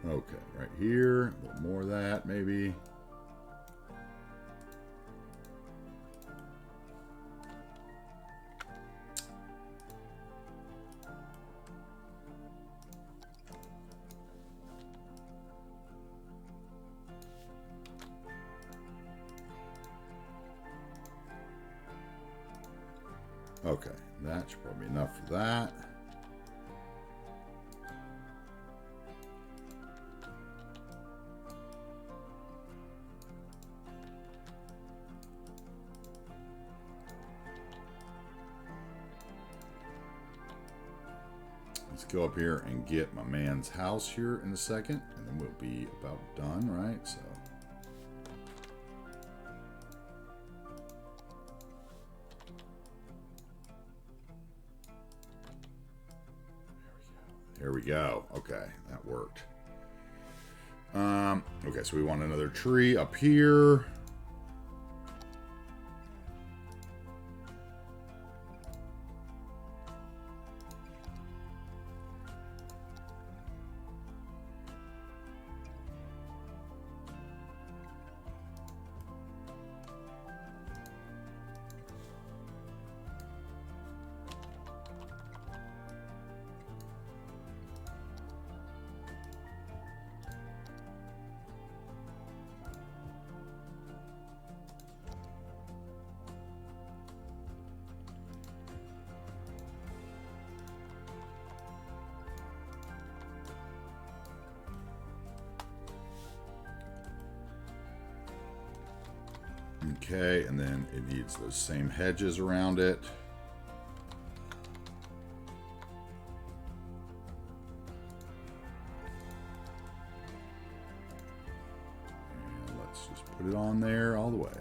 Okay, right here, a little more of that maybe. Okay, that should probably be enough for that. Let's go up here and get my man's house here in a second, and then we'll be about done, right? So. There we go. Okay, that worked. Okay, so we want another tree up here. Okay, and then it needs those same hedges around it. And let's just put it on there all the way.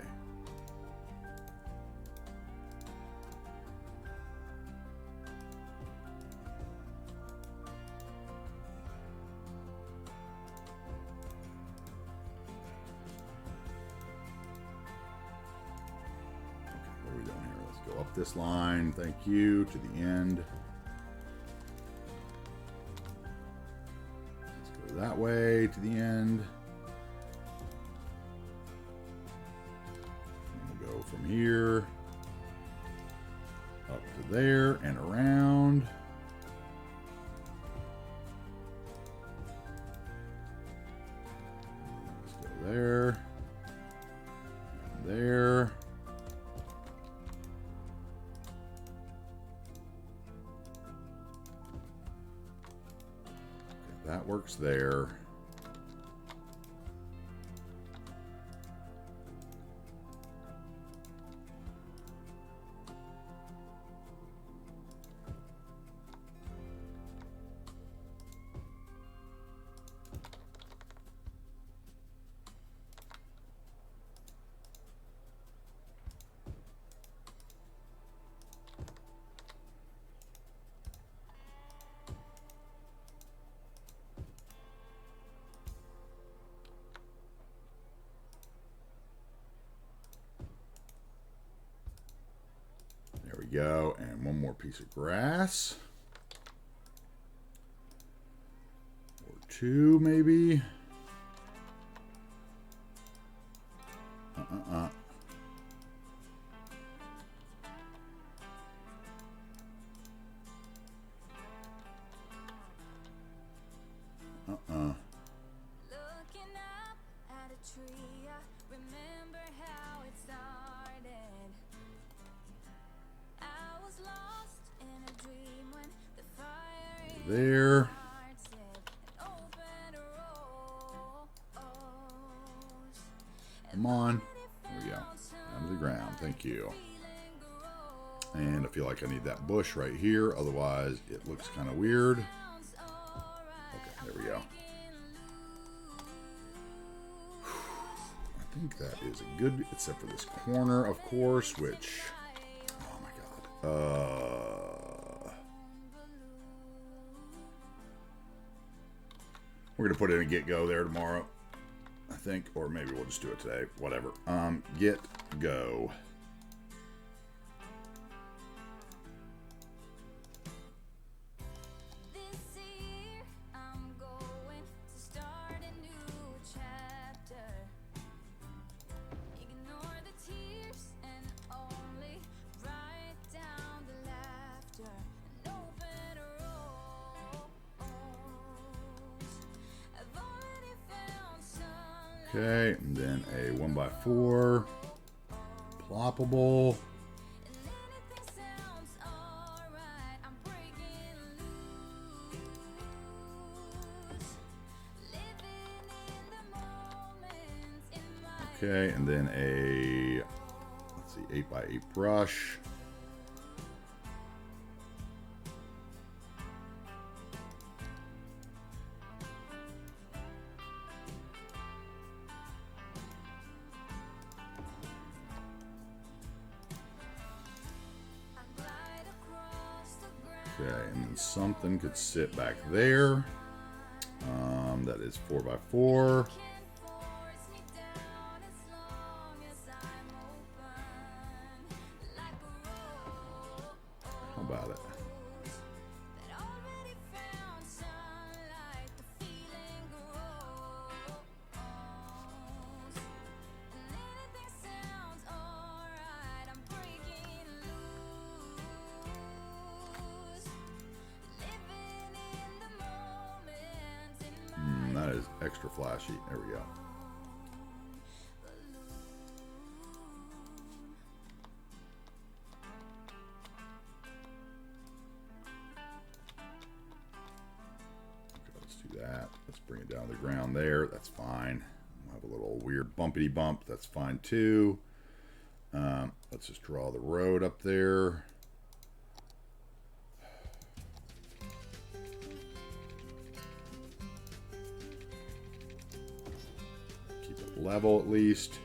Go up this line, thank you, to the end. Let's go that way to the end. And we'll go from here up to there and around. Let's go there and there. that works there. There we go, and one more piece of grass. Or two, maybe. Looking up at a tree, I remember how it started. I was lost in a dream when the fire in There. my heart said an open rose. Come on. There we go. Down to the ground. Thank you. And I feel like I need that bush right here. Otherwise, it looks kind of weird. Okay, there we go. I think that is a good, except for this corner, of course, which, oh my god. We're going to put in a get go there tomorrow, I think, or maybe we'll just do it today, whatever. Get go. This year I'm going to start a new chapter. Ignore the tears and only write down the laughter. An open rose. I've already found sunlight. Okay, and then a 1x4 ploppable. And anything sounds alright. I'm breaking loose. Living in the moment in my Okay, and then a, let's see, 8x8 brush. I glide across the ground. Okay, and then something could sit back there. That is 4x4. Can't force me down as long as I'm open. Like a rose How about it? that already found sunlight. The feeling grows. And anything sounds alright. I'm breaking loose. Living in the moment in my That is extra flashy. There we go. Okay, let's do that. Let's bring it down to the ground there. That's fine. We'll have a little weird bumpity bump. That's fine too. Let's just draw the road up there. Keep it level at least.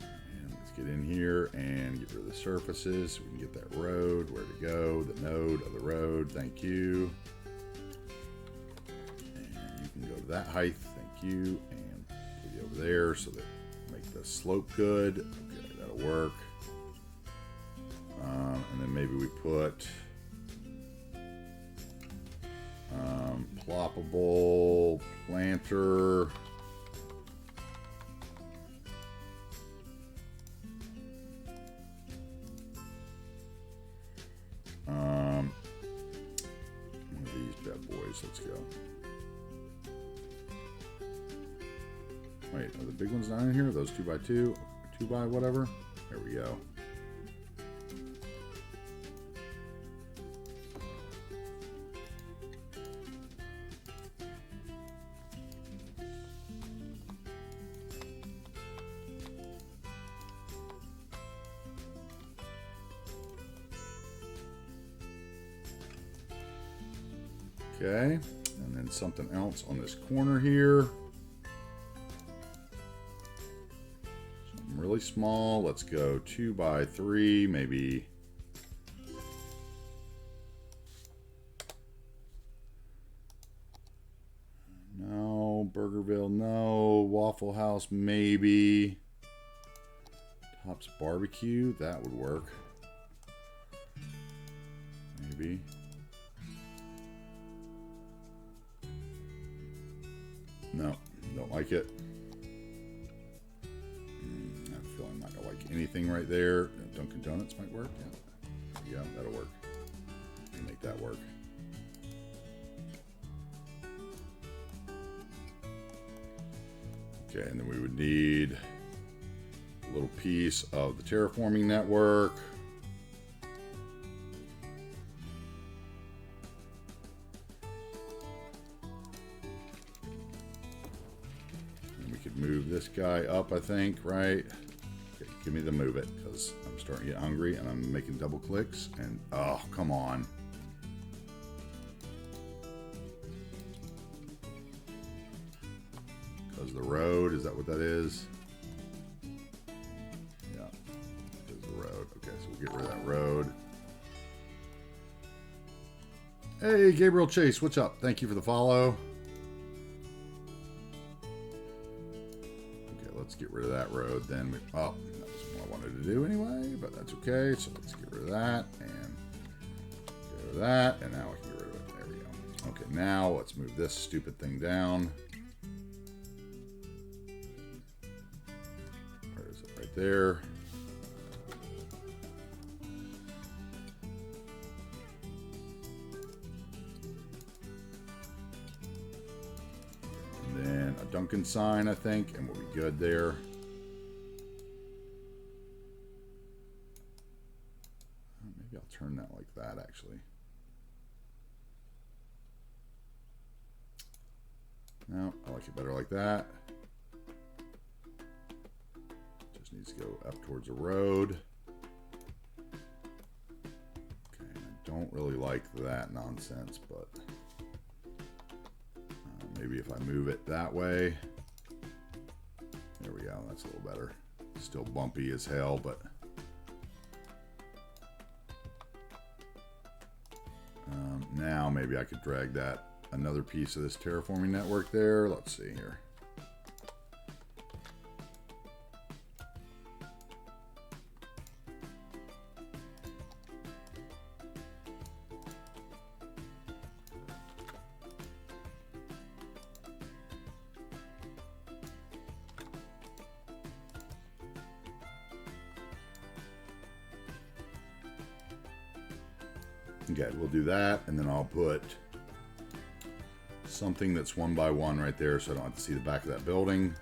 And let's get in here and get rid of the surfaces so we can get that road, where to go, the node of the road. Thank you. And you can go to that height. Thank you. And put you over there so that make the slope good. Okay, that'll work. And then maybe we put ploppable planter. One of these bad boys. Let's go. Wait, are the big ones not in here? Those 2x2, 2x whatever. There we go. Okay, and then something else on this corner here. Something really small. Let's go 2 by 3, maybe. No, Burgerville, no. Waffle House, maybe. Tops Barbecue, that would work. Maybe. No, don't like it. I feel I'm not gonna like anything right there. Dunkin' Donuts might work. Yeah, that'll work. We'll make that work. Okay, and then we would need a little piece of the terraforming network. Move this guy up, I think, right? Okay, give me the move it, because I'm starting to get hungry and I'm making double clicks and oh, come on. Because the road, is that what that is? Yeah, it's the road. Okay, so we'll get rid of that road. Hey, Gabriel Chase, what's up? Thank you for the follow. Let's get rid of that road then. Oh, that was what I wanted to do anyway, but that's okay. So let's get rid of that and get rid of that. And now I can get rid of it. There we go. Okay, now let's move this stupid thing down. Where is it? Right there. Dunkin' sign, I think, and we'll be good there. Maybe I'll turn that like that, actually. No, I like it better like that. Just needs to go up towards the road. Okay, I don't really like that nonsense, but maybe if I move it that way. There we go. That's a little better. Still bumpy as hell, but now maybe I could drag that another piece of this terraforming network there. Let's see here. Okay, we'll do that, and then I'll put something that's 1 by 1 right there so I don't have to see the back of that building.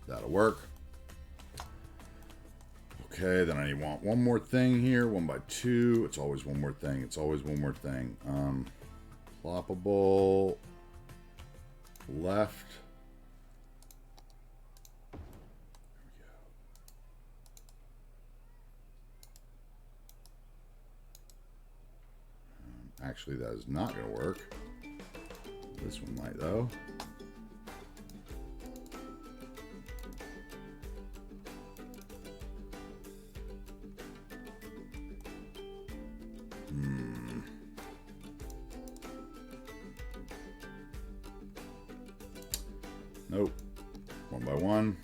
That'll work. Okay, then I want one more thing here. 1 by 2. It's always one more thing. It's always one more thing. Ploppable left. Actually, that is not going to work. This one might, though. Nope. 1 by 1.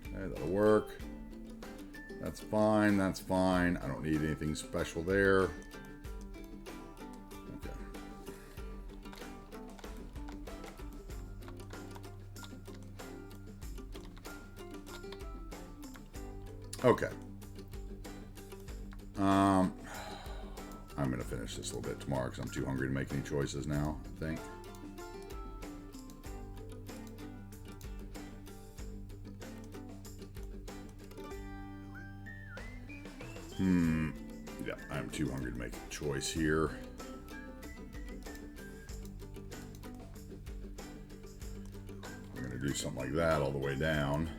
Okay, that'll work. That's fine. That's fine. I don't need anything special there. Okay. Okay. I'm going to finish this a little bit tomorrow because I'm too hungry to make any choices now, I think. Yeah, I'm too hungry to make a choice here. I'm going to do something like that all the way down.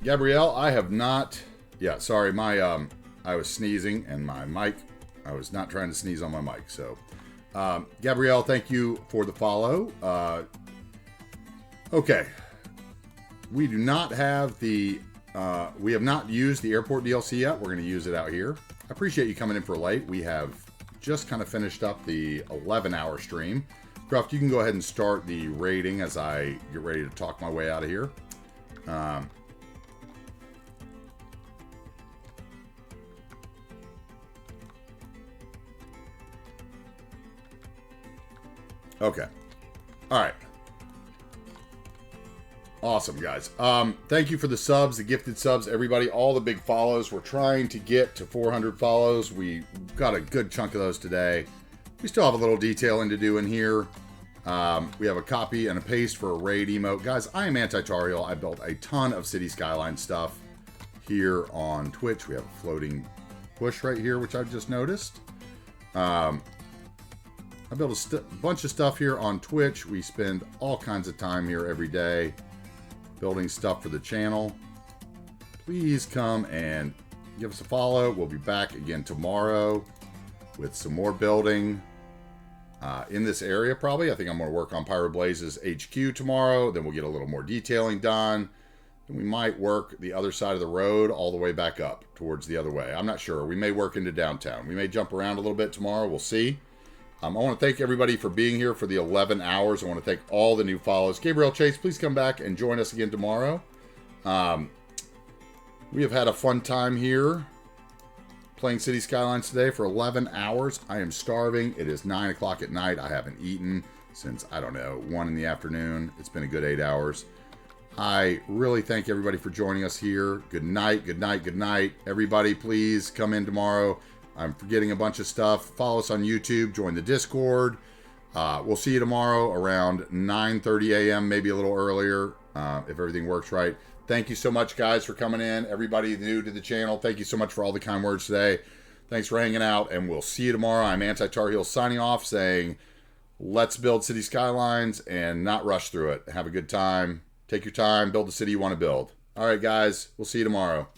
Gabrielle, I have not. Yeah, sorry, my I was sneezing and my mic. I was not trying to sneeze on my mic. So, Gabrielle, thank you for the follow. Okay, we do not have the. We have not used the airport DLC yet. We're going to use it out here. I appreciate you coming in for late. We have just kind of finished up the 11-hour stream. Gruff, you can go ahead and start the rating as I get ready to talk my way out of here. Okay. All right. Awesome, guys. Thank you for the subs, the gifted subs, everybody, all the big follows. We're trying to get to 400 follows. We got a good chunk of those today. We still have a little detailing to do in here. We have a copy and a paste for a raid emote. Guys, I am AntiTarheel. I built a ton of City Skyline stuff here on Twitch. We have a floating bush right here, which I've just noticed. I built a bunch of stuff here on Twitch. We spend all kinds of time here every day building stuff for the channel. Please come and give us a follow. We'll be back again tomorrow with some more building in this area probably. I think I'm going to work on Pyroblaze's HQ tomorrow. Then we'll get a little more detailing done. Then we might work the other side of the road all the way back up towards the other way. I'm not sure. We may work into downtown. We may jump around a little bit tomorrow. We'll see. I want to thank everybody for being here for the 11 hours. I want to thank all the new follows. Gabriel Chase, please come back and join us again tomorrow. We have had a fun time here playing City Skylines today for 11 hours. I am starving. It is 9 o'clock at night. I haven't eaten since, I don't know, 1 in the afternoon. It's been a good 8 hours. I really thank everybody for joining us here. Good night, good night, good night. Everybody, please come in tomorrow. I'm forgetting a bunch of stuff. Follow us on YouTube. Join the Discord. We'll see you tomorrow around 9:30 a.m., maybe a little earlier, if everything works right. Thank you so much, guys, for coming in. Everybody new to the channel, thank you so much for all the kind words today. Thanks for hanging out, and we'll see you tomorrow. I'm AntiTarheel signing off, saying, let's build City Skylines and not rush through it. Have a good time. Take your time. Build the city you want to build. All right, guys. We'll see you tomorrow.